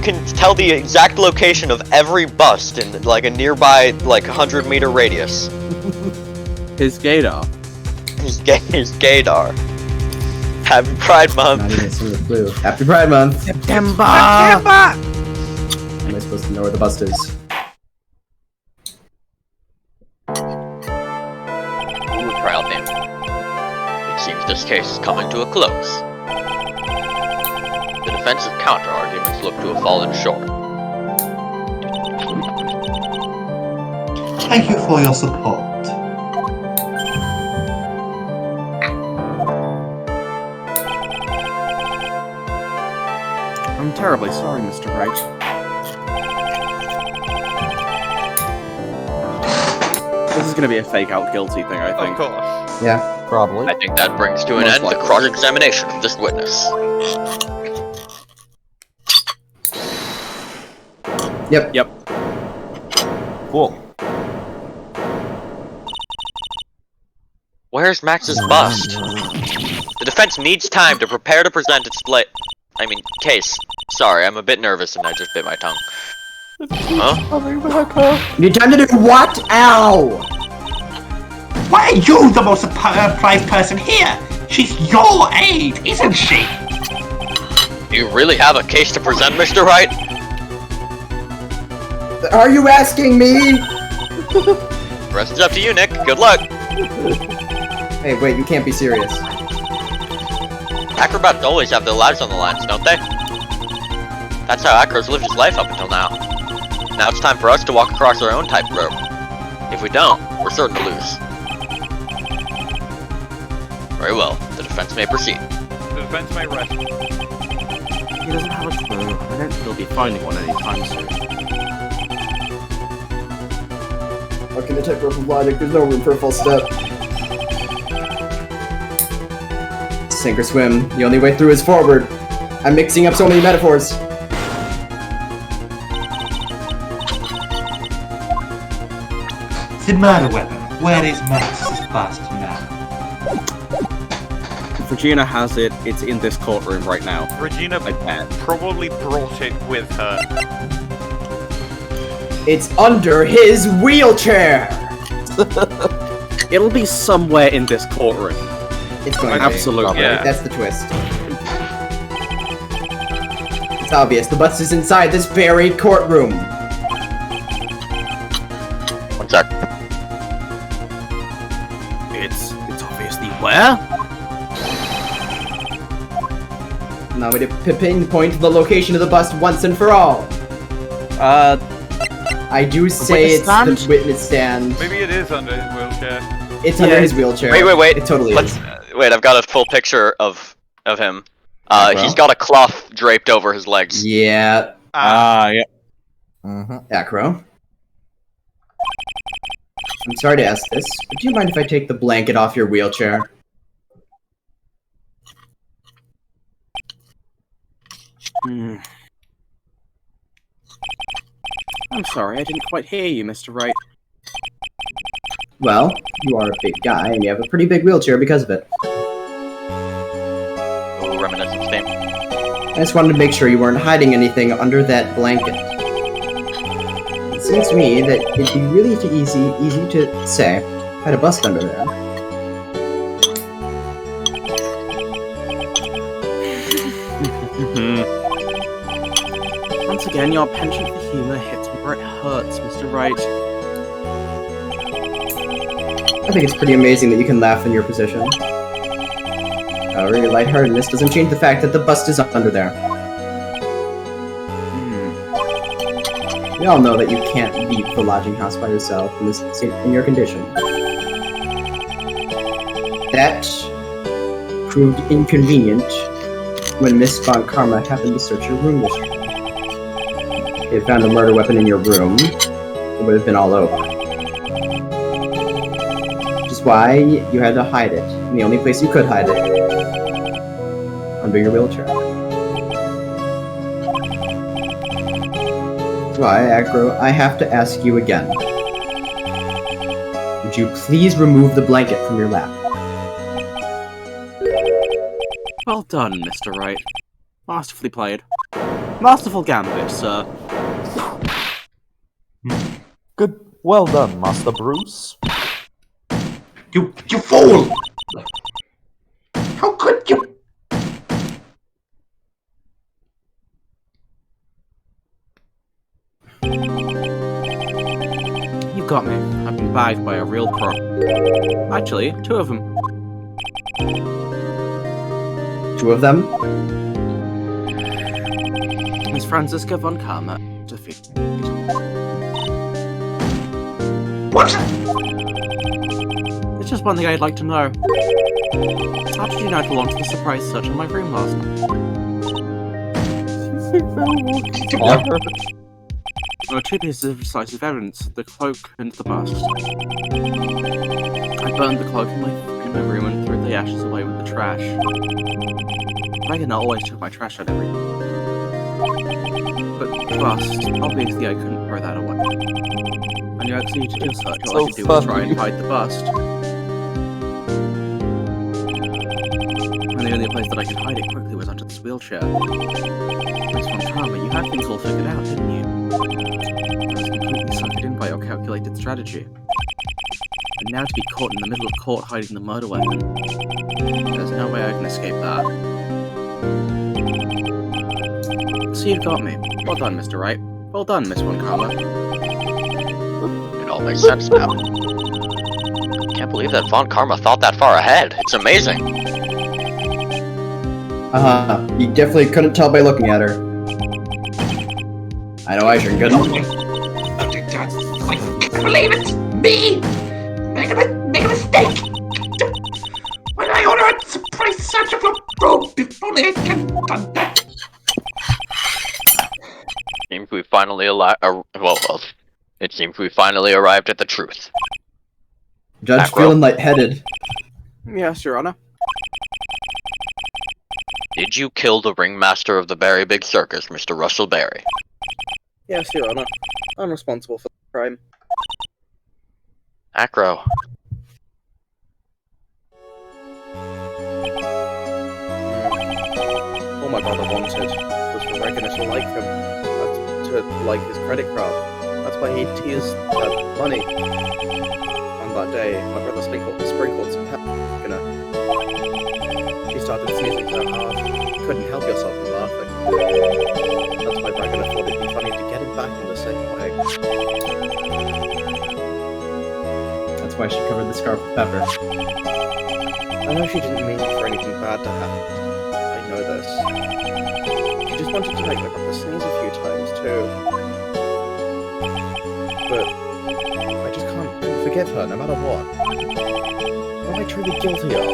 can tell the exact location of every bust in like a nearby 100-meter radius. His gaydar. His gaydar. Happy Pride Month. Not even a single clue. Happy Pride Month. September! Am I supposed to know where the bust is? Ooh, trial team. It seems this case is coming to a close. The defense's counter-arguments look to have fallen short. Thank you for your support. I'm terribly sorry, Mr. Wright. This is gonna be a fake-out guilty thing, I think. Of course. Yeah. Probably. I think that brings to an Most end the likely. cross-examination of this witness. Yep. Cool. Where's Max's bust? The defense needs time to prepare to present its case. Sorry, I'm a bit nervous and I just bit my tongue. Huh? You need time to do what? Ow! Why are you the most prized person here? She's your aide, isn't she? Do you really have a case to present, Mr. Wright? Are you asking me? The rest is up to you, Nick. Good luck. Hey, wait, you can't be serious. Acrobats always have their lives on the lines, don't they? That's how Acro's lived his life up until now. Now it's time for us to walk across our own tightrope. If we don't, we're certain to lose. Very well. The defense may proceed. The defense may rest. He doesn't have a clue. I don't think he'll be finding one anytime soon. Okay, the tightrope of logic, there's no room for a full step. Sink or swim, the only way through is forward. I'm mixing up so many metaphors. The murder weapon. Where is Max's bust now? Regina has it. It's in this courtroom right now. Regina I bet. probably brought it with her. It's under his wheelchair! It'll be somewhere in this courtroom. It's going to be. Absolutely. Yeah. That's the twist. It's obvious, the bust is inside this buried courtroom. One sec. It's obviously where? Allow me to pinpoint the location of the bust once and for all. I do say it's witness the witness stand. Maybe it is under his wheelchair. It's under his wheelchair. Wait. It totally is. Wait, I've got a full picture of him. Well. He's got a cloth draped over his legs. Yeah. Yeah. Acro. I'm sorry to ask this, but do you mind if I take the blanket off your wheelchair? I'm sorry, I didn't quite hear you, Mr. Wright. Well, you are a big guy, and you have a pretty big wheelchair because of it. Ooh, reminiscence theme. I just wanted to make sure you weren't hiding anything under that blanket. It seems to me that it'd be really easy to say, had a bust under there. Once again, your penchant for humor hits me where it hurts, Mr. Wright. I think it's pretty amazing that you can laugh in your position. However, your lightheartedness doesn't change the fact that the bust is under there. We all know that you can't leave the lodging house by yourself in your condition. That proved inconvenient when Miss Von Karma happened to search your room yesterday. If they had found a murder weapon in your room, it would have been all over. Which is why you had to hide it, and the only place you could hide it, under your wheelchair. That's why, Acro, I have to ask you again. Would you please remove the blanket from your lap? Well done, Mr. Wright. Masterfully played. Masterful gambit, sir. Good. Well done, Master Bruce. You fool! How could you? You got me. I've been bagged by a real pro. Actually, 2 of them. 2 of them? Miss Franziska von Karma defeated. What? It's just one thing I'd like to know. How did you know to launch the surprise search on my room last night? There were 2 pieces of decisive evidence, the cloak and the bust. I burned the cloak in my room and threw the ashes away with the trash. Regina always took my trash out every day. But the bust, obviously I couldn't throw that away. I knew actually to do such, all I could do was try and hide the bust. And the only place that I could hide it quickly was under this wheelchair. Miss Von Karma, you had things all figured out, didn't you? I was completely sucked in by your calculated strategy. And now to be caught in the middle of court hiding the murder weapon. There's no way I can escape that. So you've got me. Well done, Mr. Wright. Well done, Miss Von Karma. It all makes sense now. Can't believe that Von Karma thought that far ahead. It's amazing. You definitely couldn't tell by looking at her. I know I sure couldn't. I can't believe it! Me! Make a mistake! When I order a surprise search of your room, if only I can done that! Seems we finally it seems we finally arrived at the truth. Judge Acro. feeling lightheaded. Yes, Your Honor. Did you kill the ringmaster of the Berry Big Circus, Mr. Russell Berry? Yes, Your Honor. I'm responsible for the crime. Acro. All my brother wanted was for Regina to like him, to like his credit card. That's why he teased money. On that day, my brother sprinkled some pepper on Regina. She started sneezing so hard, you couldn't help yourself from laughing. That's why Regina thought it'd be funny to get him back in the same way. That's why she covered the scarf with pepper. I know she didn't mean for anything bad to happen. I know this. She just wanted to make my brother sneeze a few times too. But I just can't forgive her no matter what. What am I truly guilty of?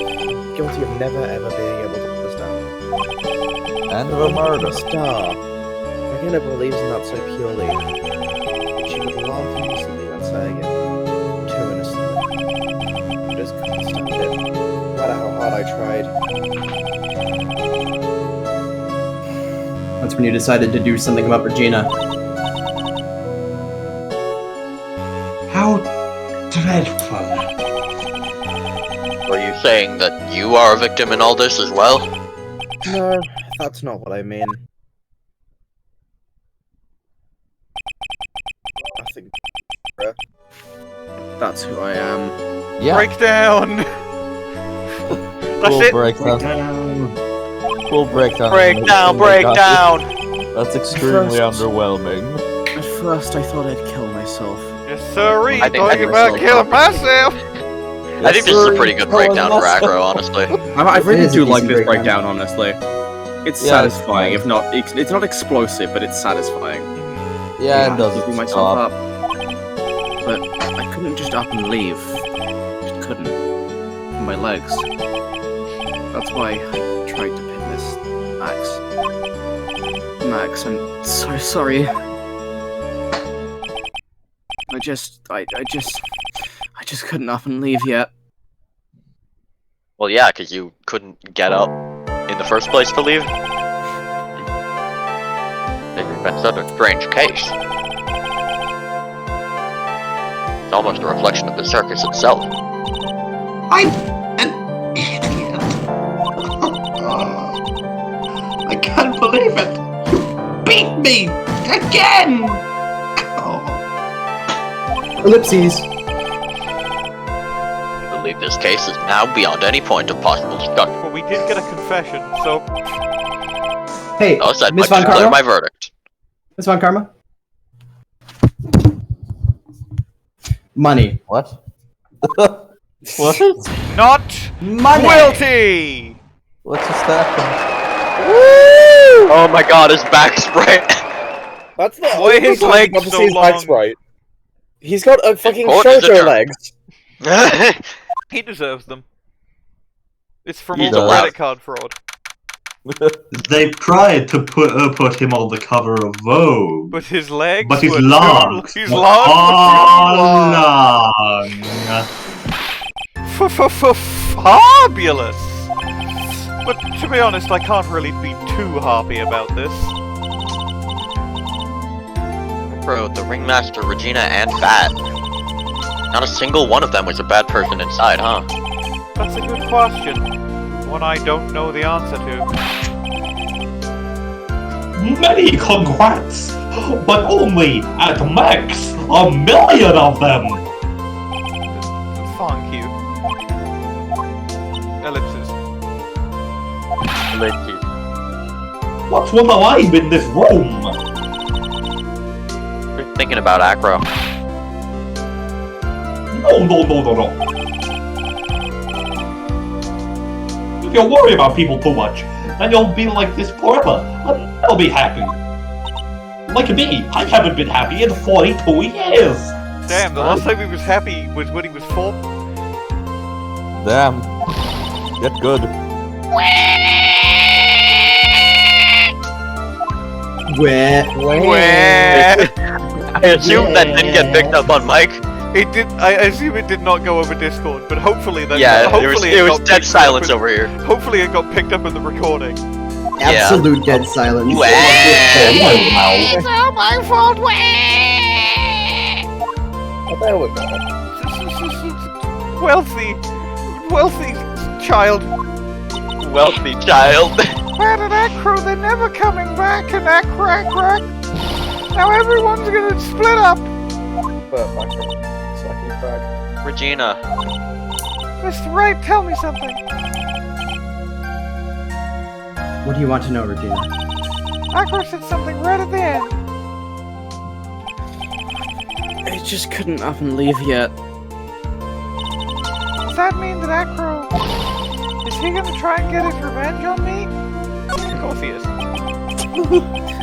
Guilty of never ever being able to put us down. And of a murder. Star. My Regina believes in that so purely that she would laugh innocently when saying it. Too innocently. I just couldn't stand it, no matter how hard I tried. That's when you decided to do something about Regina. How dreadful. Are you saying that you are a victim in all this as well? No, that's not what I mean. I think... That's who I am. Yeah. Breakdown! That's Full it! breakdown. Full breakdown. Breakdown, breakdown! That's extremely First- underwhelming. At first, I thought I'd kill myself. Yes, sirree, I think talking I about myself killing myself! I think this is a pretty good breakdown for Acro, honestly. I really It is a do like decent this breakdown. breakdown, honestly. It's Yeah, satisfying, if not, it's not explosive, but it's satisfying. Yeah, it doesn't Keeping myself up. But I couldn't just up and leave. Just couldn't. My legs. That's why I tried to pin this axe. Max, I'm so sorry. I just couldn't up and leave yet. Well, yeah, because you couldn't get up in the first place to leave. You've been such a strange case. It's almost a reflection of the circus itself. I'm an idiot. I can't believe it. You beat me again. Oh. Ellipses. I believe this case is now beyond any point of possible discussion. Well, we did get a confession, so... Hey, Thus, I'd Miss like to Von declare Karma? my verdict. Miss Von Karma? Money. What? What? Not Money! guilty! What just happened? Oh my god, his back's right. That's the Why only his time legs I've ever so seen his legs long? right. He's got a fucking Important is shoujo it? legs. He deserves them. It's from He's all the allowed. credit card fraud. They've tried to put him on the cover of Vogue, But his legs but his were lungs his were lungs all were too long. Fabulous! But to be honest, I can't really be too happy about this. Bro, the Ringmaster, Regina, and Fat. Not a single one of them was a bad person inside, huh? That's a good question. One I don't know the answer to. Many congrats, but only at max 1,000,000 of them. Thank you. Ellipses. What's one alive in this room? We're thinking about Acro. No. If you worry about people too much, then you'll be like this forever, and I'll be happy. Like me, I haven't been happy in 42 years. Damn, the last time he was happy was when he was 4. Damn. Get good. Where? I assume that didn't get picked up on mic. It did. I assume it did not go over Discord, but hopefully that. Yeah, hopefully it was got dead picked silence up over here. Hopefully it got picked up in the recording. Absolute dead silence. It's all my fault. Oh, there we go. Wealthy child. Wealthy child. Bad at Acro, they're never coming back, and Acro. Now everyone's gonna split up. Second crack. Regina. Mr. Wright, tell me something. What do you want to know, Regina? Acro said something right at the end. I just couldn't up and leave yet. Does that mean that Acro... Is he gonna try and get his revenge on me? Of course he is.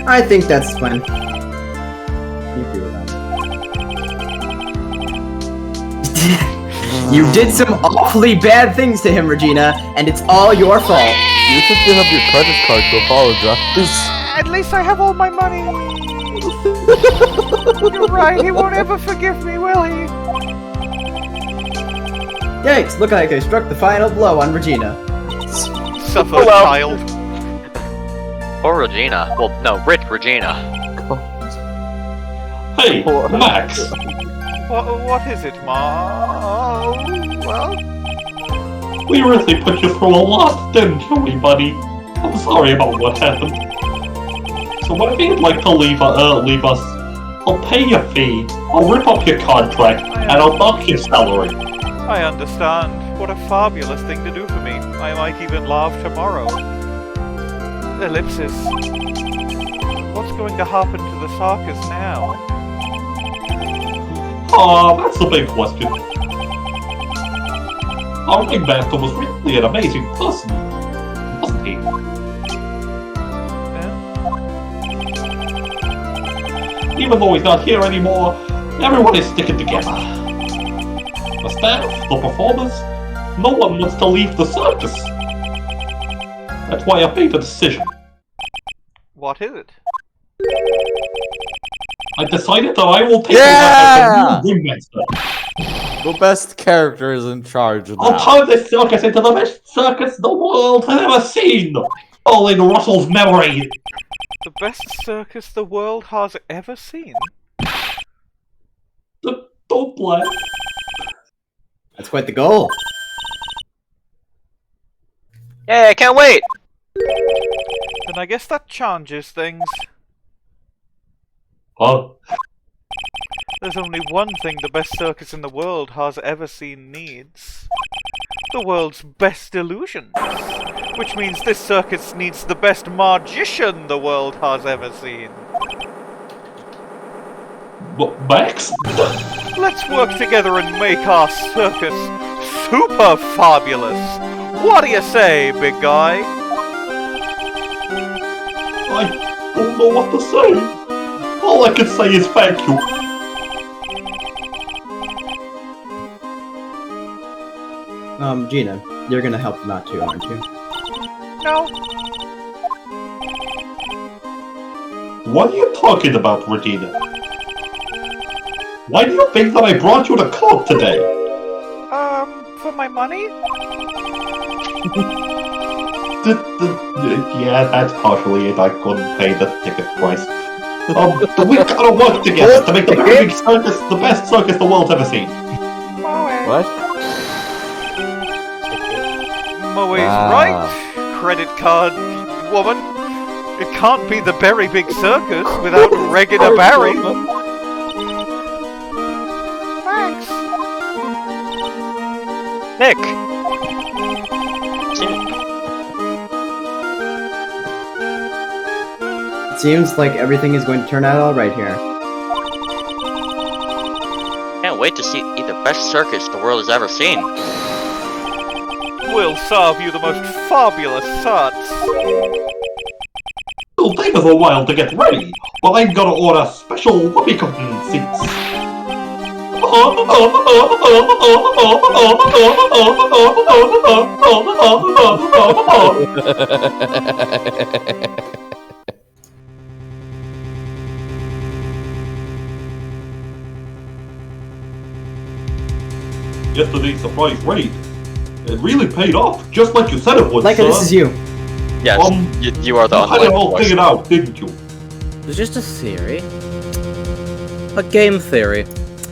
I think that's fun. You agree with that. You did some awfully bad things to him, Regina, and it's all your fault. You should give up your credit card to apologize. At least I have all my money. You're right, he won't ever forgive me, will he? Yikes, look like I struck the final blow on Regina. Suffer, child. Or Regina. Well, no, rich Regina. Hey, Max! What is it, Ma? Well? We really put you through a lot, didn't we, buddy? I'm sorry about what happened. So whatever you'd like to leave us, I'll pay your fee, I'll rip up your contract, and I'll knock your salary. I understand. What a fabulous thing to do for me. I might even laugh tomorrow. Ellipsis. What's going to happen to the circus now? That's the big question. Our ringmaster was really an amazing person, wasn't he? Even though he's not here anymore, everyone is sticking together. The staff, the performers, no one wants to leave the circus. That's why I made a decision. What is it? I decided that I will take over as the new ringmaster. The best character is in charge now. I'll turn this circus into the best circus the world has ever seen! All in Russell's memory! The best circus the world has ever seen? Don't laugh. That's quite the goal. Hey, I can't wait! Then I guess that changes things. Huh? There's only one thing the best circus in the world has ever seen needs. The world's best illusions. Which means this circus needs the best magician the world has ever seen. Max? Let's work together and make our circus super fabulous. What do you say, big guy? I don't know what to say. All I can say is thank you. Gina, you're gonna help them out too, aren't you? No. What are you talking about, Regina? Why do you think that I brought you to court today? For my money? Yeah, that's partially it. I couldn't pay the ticket price. We gotta work together to make the very big circus the best circus the world's ever seen. What? Moe's right. Credit card woman. It can't be the very big circus without Regina Barry. Thanks. Nick! It seems like everything is going to turn out alright here. Can't wait to see the best circus the world has ever seen. We'll serve you the most fabulous tarts. It'll take us a while to get ready, but I'm gonna order special whoopee cushion seats. Yesterday's surprise raid. It really paid off, just like you said it would, Like sir. this is you. Yes, you are the You had it all unlikely figured out, didn't you? It was just a theory. A game theory.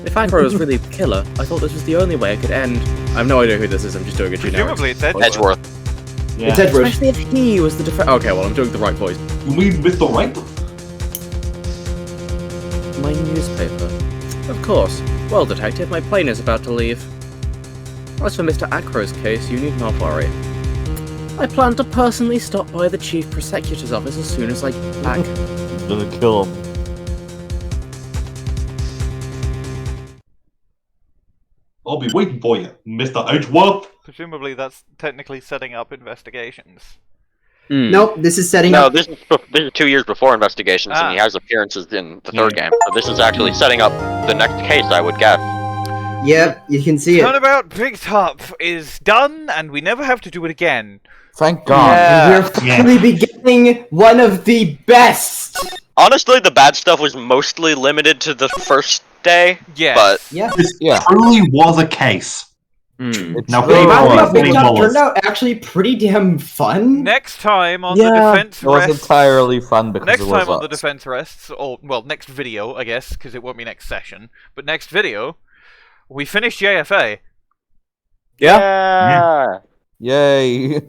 If Acro was really the killer, I thought this was the only way it could end. I have no idea who this is, I'm just doing a generic. Presumably it's Edgeworth. Edgeworth. Yeah. It's Edward. Especially if he was the okay, well, I'm doing the right voice. You mean Mr. Wright? My newspaper. Of course. Well, Detective, my plane is about to leave. As for Mr. Acro's case, you need not worry. I plan to personally stop by the Chief Prosecutor's office as soon as I get back. Gonna kill him. I'll be waiting for you, Mr. Edgeworth. Presumably that's technically setting up investigations. Nope, this is setting No, up. this is 2 years before investigations, and he has appearances in the third game. So this is actually setting up the next case, I would guess. Yep, you can see it. Turnabout Big Top is done, and we never have to do it again. Thank God. And we're finally beginning one of the best. Honestly, the bad stuff was mostly limited to the first day. Yeah. But Yeah. This Yeah. truly was a case. It's Now, true. Big Turnabout Big Big Top Bullets. turned out actually pretty damn fun. Next time on Yeah. the defense It was rests. entirely fun because Next it was time on the us. defense rests, or well, next video, I guess, because it won't be next session. But next video, we finish JFA. yeah. Yay.